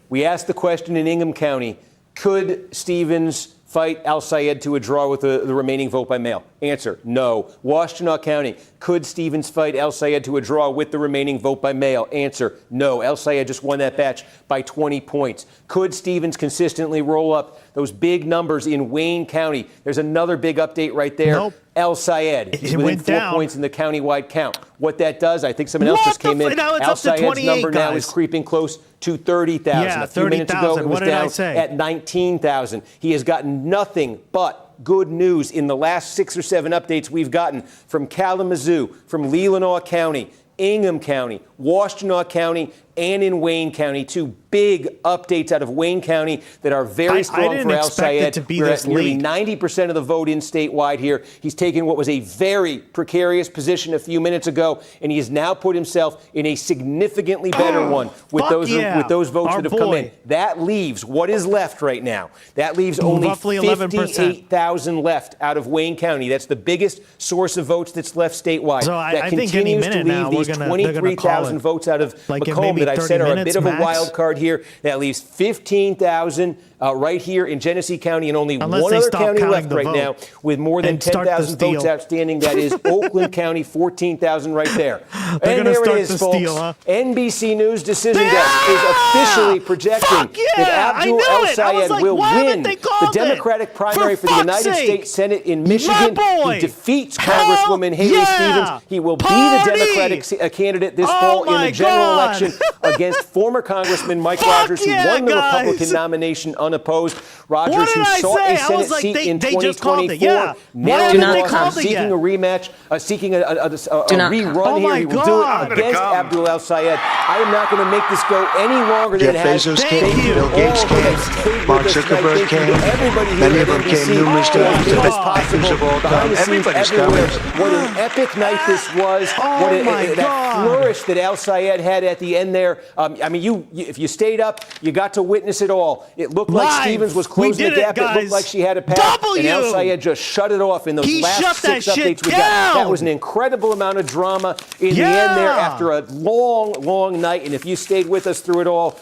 We asked the question in Ingham County: could Stevens fight Al Sayed to a draw with the remaining vote by mail? Answer: no. Washtenaw County: could Stevens fight Al Sayed to a draw with the remaining vote by mail? Answer: no. Al Sayed just won that batch by 20 points. Could Stevens consistently roll up those big numbers in Wayne County? There's another big update right there. Nope. El Sayed is It within went 4 down. points in the countywide count. What that does, I think someone else just came in. Now it's Al up to Sayed's 28, number now is guys. creeping close to 30,000. Yeah, a few minutes ago, 30,000. it was What did I down say? at 19,000. He has gotten nothing but good news in the last 6 or 7 updates we've gotten from Kalamazoo, from Leelanau County, Ingham County, Washtenaw County, and in Wayne County. 2 big updates out of Wayne County that are very strong didn't for Al expect it Sayed. to be We're this at nearly late. 90% of the vote in statewide here. He's taken what was a very precarious position a few minutes ago, and he has now put himself in a significantly better one with fuck those yeah. with those votes Our that have come boy. in. That leaves what is left right now. That leaves only Roughly 11%. 58,000 left out of Wayne County. That's the biggest source of votes that's left statewide. So that I think any continues to minute leave now these they're gonna call 23,000 it. votes out of Like in Macomb maybe that I 30 said are a minutes bit of max. a wild card here. That leaves 15,000 right here in Genesee County, and only Unless one they other stop county counting left the right vote now with more than and start the 10,000 votes steal. outstanding. That is Oakland County, 14,000 right there. They're And gonna there start it is, the folks. steal, huh? NBC News decision desk is officially projecting Fuck yeah! that I Abdul knew El it! I was Sayed like, will why haven't win they the called it? Democratic primary for the fuck's United sake! States Senate in Michigan. boy! He defeats Hell Congresswoman Haley yeah! Stevens. He will Party! be the Democratic candidate this Oh fall in my the general God! election against former Congressman Mike Fuck Rogers, who yeah, won the guys! Republican nomination unopposed. Rogers, What did who I sought say? a I Senate was like, seat they in just called it, 2024, yeah. now Why he haven't they lost, called it seeking yet? a rematch, seeking a rerun Oh here. my He will do God. it against Abdul El Sayed. I am not going to make this go any longer than Jeff it has. Bezos Thank came, you Bill to Gates all came, that have stayed with Mark us tonight. Zuckerberg Thank you came, to everybody here many at of them NBC came numerous who times. made The this best possible. actors of all Behind time. the scenes Everybody's everywhere. coming. What an epic night this was. Oh What my that God. flourish that Al Sayed had at the end there. I mean, you if you stayed up, you got to witness it all. It looked like Live. Stevens was We closing did the it, gap. It looked guys. like she had a pass. W. And Al Sayed just shut it off in those He shut last that 6 shit updates we got. That down. was an incredible amount of drama in the Yeah. end there after a long, long night. And if you stayed with us through it all,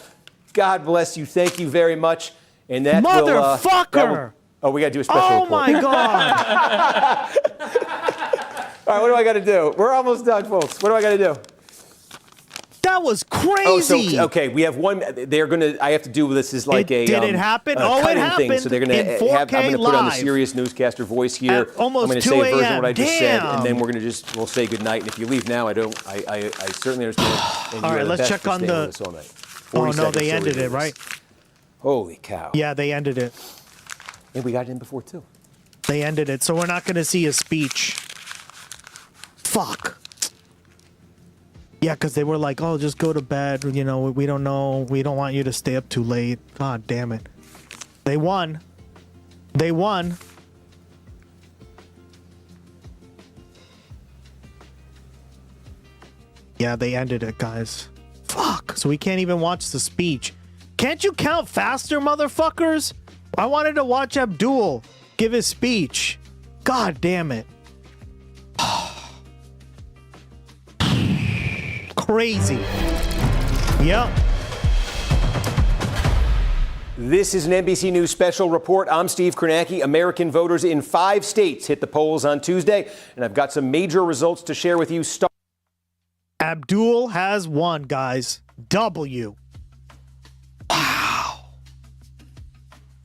God bless you. Thank you very much. And that Motherfucker! Oh, we got to do a special Oh report. my God! All right, what do I got to do? We're almost done, folks. What do I got to do? That was crazy. Oh, so, okay, we have one. They're gonna. I have to do this as like Did it happen? a Oh, it cutting thing. happened So they're gonna in 4K I'm gonna put on the live. serious newscaster voice here. At almost I'm gonna 2 say a version of a.m. what I just said, Damn. and then we'll say goodnight. And if you leave now, I certainly understand. And All you are right, the let's best check for on staying the- with us all night. Oh 40 no, seconds they till we ended do it, this. right? Holy cow! Yeah, they ended it. And we got it in before too. They ended it, so we're not going to see a speech. Fuck. Yeah, because they were like, oh, just go to bed. You know, we don't know. We don't want you to stay up too late. God damn it. They won. They won. Yeah, they ended it, guys. Fuck. So we can't even watch the speech. Can't you count faster, motherfuckers? I wanted to watch Abdul give his speech. God damn it. crazy. Yep. This is an NBC News special report. I'm Steve Kornacki. American voters in 5 states hit the polls on Tuesday, and I've got some major results to share with you. Abdul has won, guys. W. Wow.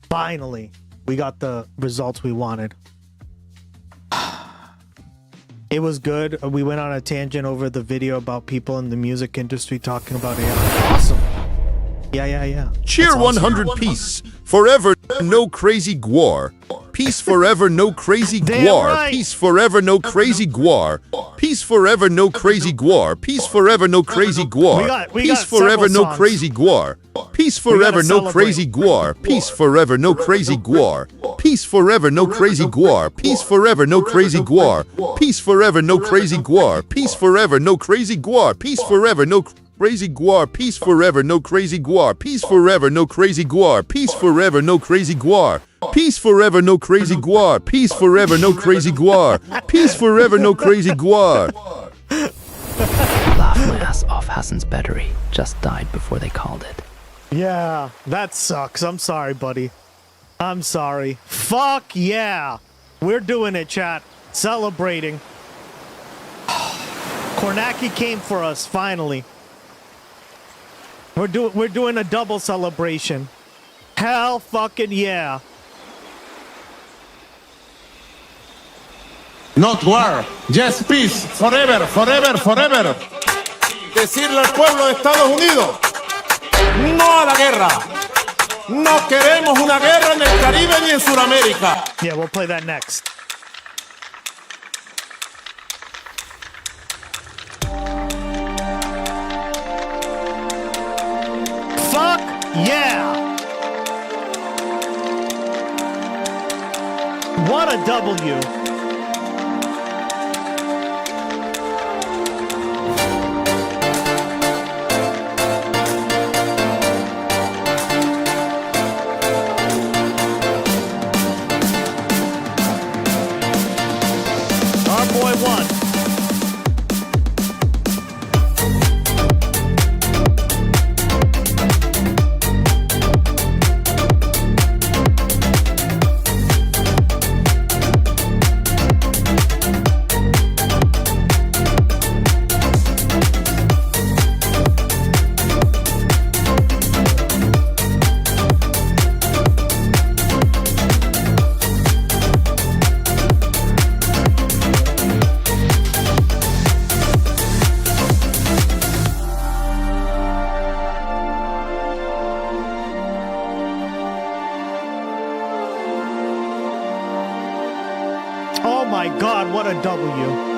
Finally, we got the results we wanted. It was good. We went on a tangent over the video about people in the music industry talking about AI. Awesome. Yeah. Cheer That's awesome. 100 peace. Forever no crazy gwar. Peace forever no crazy gwar. right. Peace forever no crazy gwar. Peace forever no crazy gwar. Peace forever no crazy gwar. We Peace got forever several no songs. crazy gwar. Peace forever no celebrate. crazy gwar. Peace forever no crazy gwar. Peace forever no crazy gwar. Peace forever no crazy gwar. Peace forever no crazy gwar. Peace forever no crazy gwar. Peace forever no crazy gwar. Peace forever no crazy gwar. Peace forever no crazy gwar. Peace forever no crazy gwar. Peace forever no crazy gwar. Peace forever no crazy gwar. Peace forever no crazy gwar. Laughed my ass off. Hassan's battery just died before they called it. Yeah, that sucks. I'm sorry, buddy. I'm sorry. Fuck yeah. We're doing it, chat. Celebrating. Kornacki came for us, finally. We're doing a double celebration. Hell fucking yeah. Not war, just peace, forever, forever, forever. Decirle al pueblo de Estados Unidos, no a la guerra. No queremos una guerra en el Caribe ni en Sudamérica. Yeah, we'll play that next. Fuck yeah! What a W! Our boy won. Oh my god, what a W.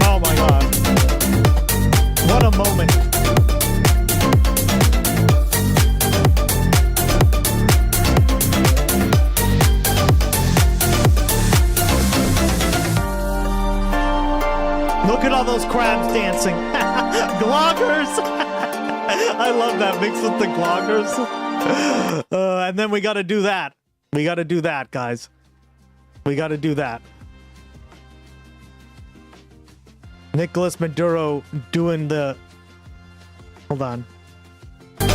Oh my god. What a moment. Look at all those crabs dancing. Gloggers. I love that mixed with the gloggers. And then we got to do that. We got to do that, guys. We got to do that. Nicolas Maduro doing the... Hold on. Wait,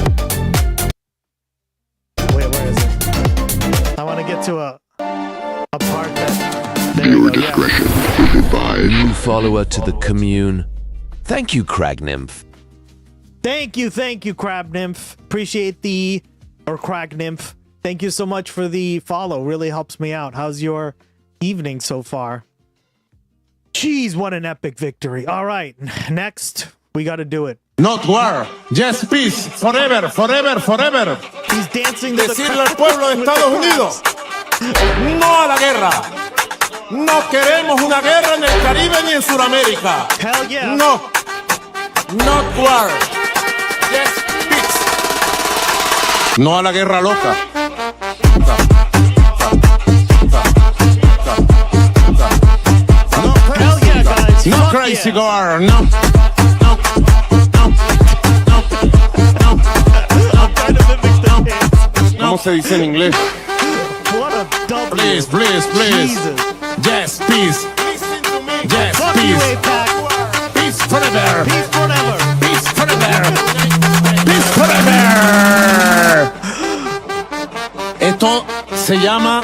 where is it? I want to get to a part that... Viewer discretion is advised. New follower to the commune. Thank you, Crag Nymph. Thank you, Crab Nymph. Appreciate the... Or Crag Nymph. Thank you so much for the follow. Really helps me out. How's your evening so far? Jeez, what an epic victory. All right, next, we got to do it. Not war, just peace, forever, forever, forever. He's dancing to Decirle al pueblo de Estados Unidos, no a la guerra. No queremos una guerra en el Caribe ni en Sudamérica. Hell yeah. No. Not war. Yes, peace. No a la guerra loca. Hell yeah, guys. No Fuck crazy yeah. war. No. ¿Cómo se dice en inglés? What a W. Please, please, please. Jesus. Yes, peace. Yes, Fuck you, peace. APAC. Peace forever. Peace forever. Peace forever. Peace forever. Esto se llama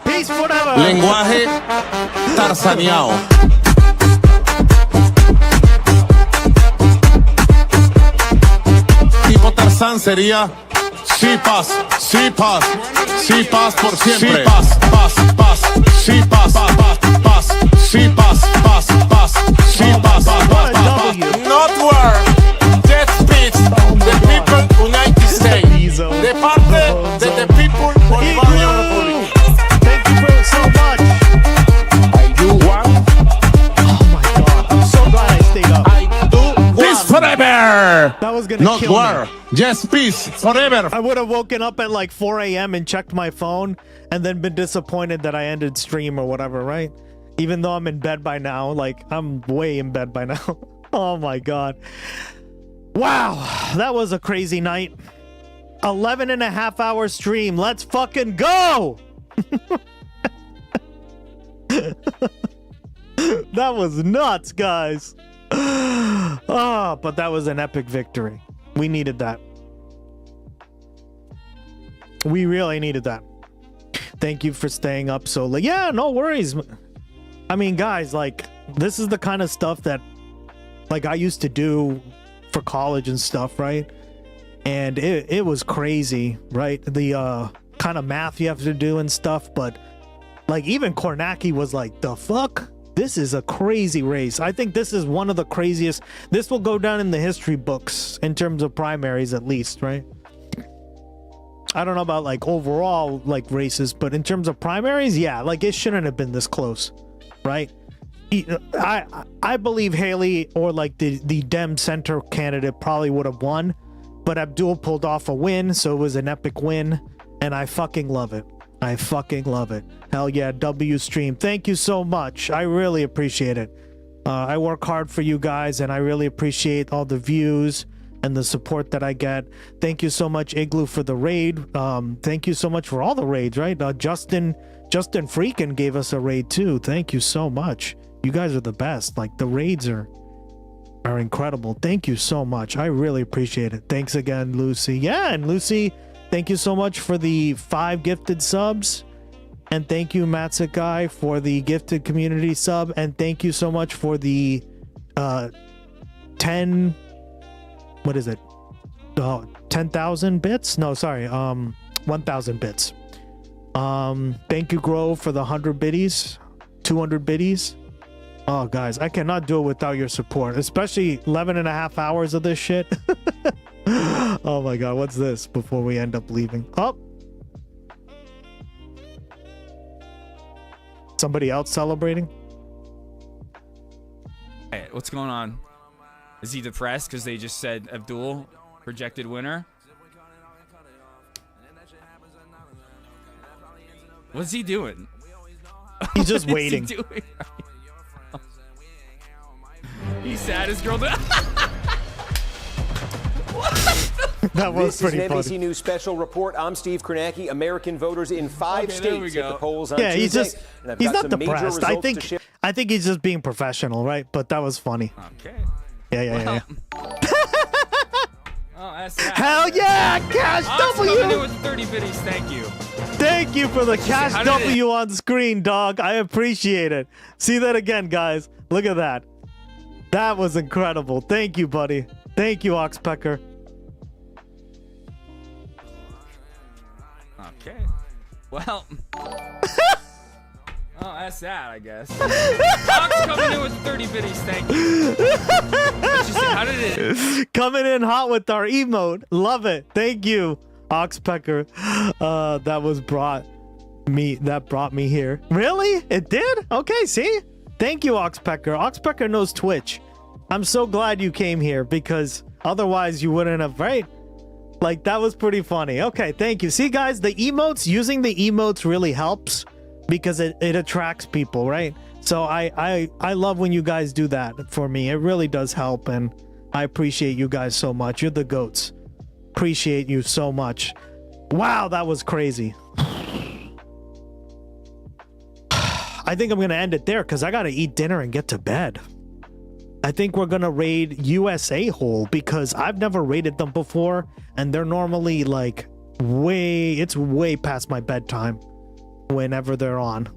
Peace forever. lenguaje tarzaneado. Tipo Tarzán sería sí paz, sí paz, sí paz por siempre. Sí paz, paz, paz, sí paz, paz, paz, sí paz, paz, paz, sí paz, paz, paz, paz. Not war, just peace. The people United States. De parte de the people Bolivarian Republic. Thank you bro, so much. You want? Oh my god, I'm so glad I stayed up. Peace forever. That was gonna Not kill war, me. just peace forever. I would have woken up at like 4 a.m. and checked my phone and then been disappointed that I ended stream or whatever, right? Even though I'm in bed by now, like I'm way in bed by now. Oh my god. Wow, that was a crazy night. 11.5-hour stream. Let's fucking go. That was nuts, guys. Oh, but that was an epic victory. We needed that. We really needed that. Thank you for staying up so late. Yeah, no worries. I mean, guys, like, this is the kind of stuff that, like, I used to do for college and stuff, right? And it was crazy, right? The kind of math you have to do and stuff, but, like, even Kornacki was like, the fuck? This is a crazy race. I think this is one of the craziest. This will go down in the history books in terms of primaries, at least, right? I don't know about like overall like races, but in terms of primaries, yeah, like it shouldn't have been this close, right? I believe Haley or like the Dem center candidate probably would have won, but Abdul pulled off a win, so it was an epic win, and I fucking love it. I fucking love it. Hell yeah, W stream. Thank you so much. I really appreciate it. I work hard for you guys, and I really appreciate all the views and the support that I get. Thank you so much, Igloo, for the raid. Thank you so much for all the raids, right? Justin Freakin gave us a raid too. Thank you so much. You guys are the best. Like, the raids are incredible. Thank you so much. I really appreciate it. Thanks again, Lucy. Yeah, and Lucy, thank you so much for the 5 gifted subs. And thank you, Matsukai, for the gifted community sub. And thank you so much for the 10... What is it? 10,000 bits? No, sorry. 1,000 bits. Thank you, Grove, for the 100 biddies. 200 biddies. Oh, guys, I cannot do it without your support. Especially 11.5 hours of this shit. Oh my god, what's this before we end up leaving? Oh! Somebody else celebrating? Hey, what's going on? Is he depressed because they just said Abdul projected winner? What's he doing? He's just What is waiting. he doing? He's sad as girl. That was This pretty is an NBC funny. News special report. I'm Steve Kornacki. American voters in 5 Okay, there we states hit go. the polls on Yeah, he's Tuesday, just and I've he's got not some major depressed. I results to share. think he's just being professional, right? But that was funny. Okay. Yeah. Oh, that's that. Hell yeah, Cash Ox coming in W! with 30 biddies. Thank you. Thank you for the Cash How did W on screen, dog. I appreciate it. See that again, guys. Look at that. That was incredible. Thank you, buddy. Thank you, Oxpecker. Okay. Well. Oh, that's that, I guess. Ox coming in with 30 biddies. Thank you. How did it? Coming in hot with our emote. Love it. Thank you, Oxpecker. That was brought. that brought me here. Really? It did? Okay, see? Thank you, Oxpecker. Oxpecker knows Twitch. I'm so glad you came here because otherwise you wouldn't have, right? Like, that was pretty funny. Okay, thank you. See, guys, the emotes, using the emotes really helps because it attracts people, right? So I love when you guys do that for me. It really does help, and I appreciate you guys so much. You're the goats. Appreciate you so much. Wow, that was crazy. I think I'm going to end it there because I got to eat dinner and get to bed. I think we're going to raid USA Hole because I've never raided them before, and they're normally like it's way past my bedtime whenever they're on.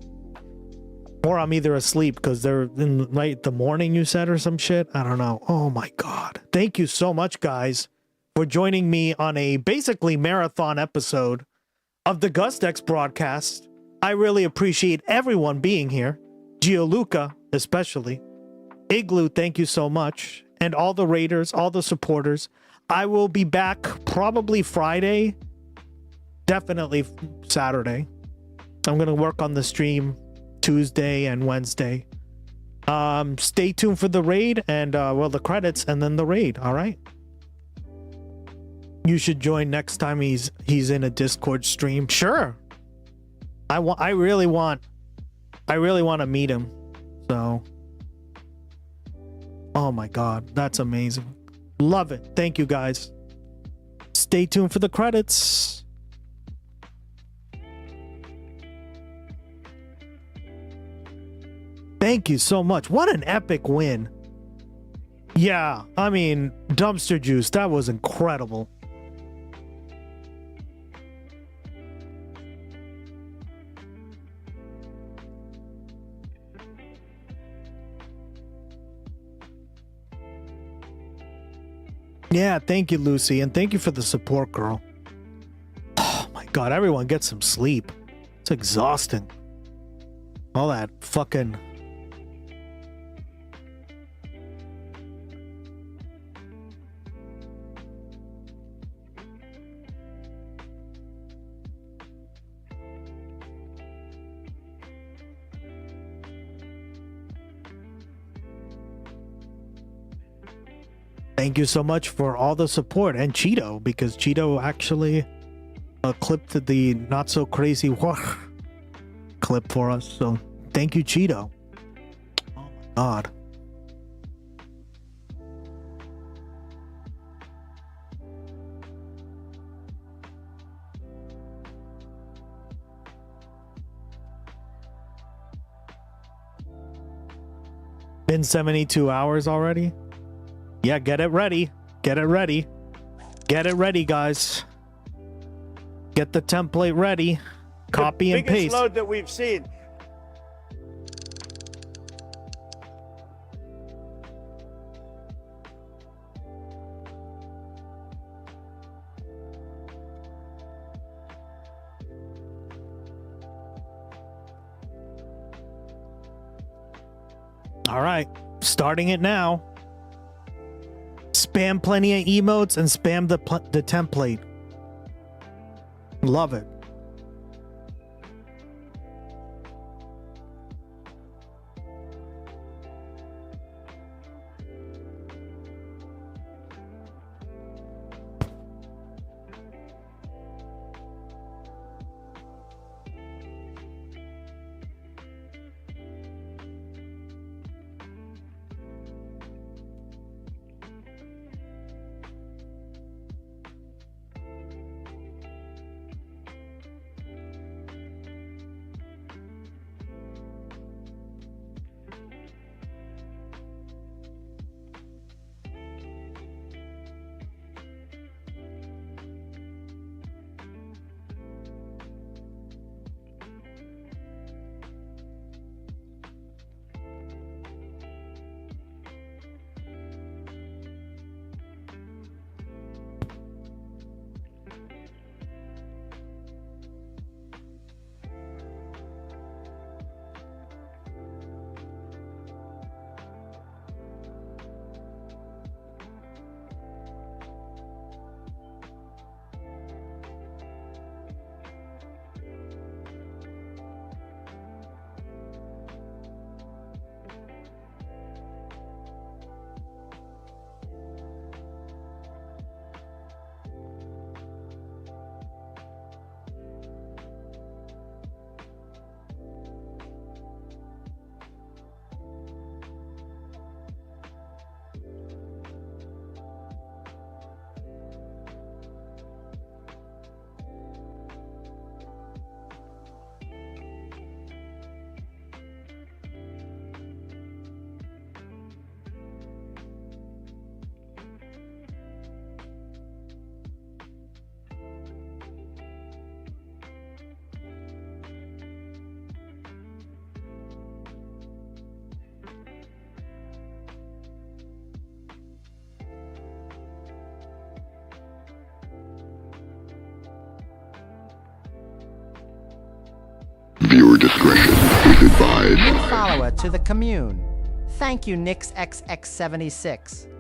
Or I'm either asleep because they're in the morning, you said, or some shit. I don't know. Oh my God. Thank you so much, guys, for joining me on a basically marathon episode of the GustX broadcast. I really appreciate everyone being here. Gianluca, especially. Igloo, thank you so much. And all the raiders, all the supporters. I will be back probably Friday. Definitely Saturday. I'm going to work on the stream Tuesday and Wednesday. Stay tuned for the raid and, well, the credits and then the raid, all right? You should join next time he's in a Discord stream. Sure. I really want to meet him. So, oh my God, that's amazing. Love it. Thank you, guys. Stay tuned for the credits. Thank you so much. What an epic win. Yeah, I mean, Dumpster Juice, that was incredible. Yeah, thank you, Lucy, and thank you for the support, girl. Oh my God, everyone get some sleep. It's exhausting. All that fucking... Thank you so much for all the support, and Cheeto, because Cheeto actually clipped the not so crazy war clip for us. So thank you, Cheeto. Oh my God. Been 72 hours already? Yeah, get it ready. Get it ready. Get it ready, guys. Get the template ready. Copy and paste. Biggest load that we've seen. All right, starting it now. Spam plenty of emotes and spam the template. Love it. Viewer discretion is advised. New follower to the commune. Thank you, NixXX76.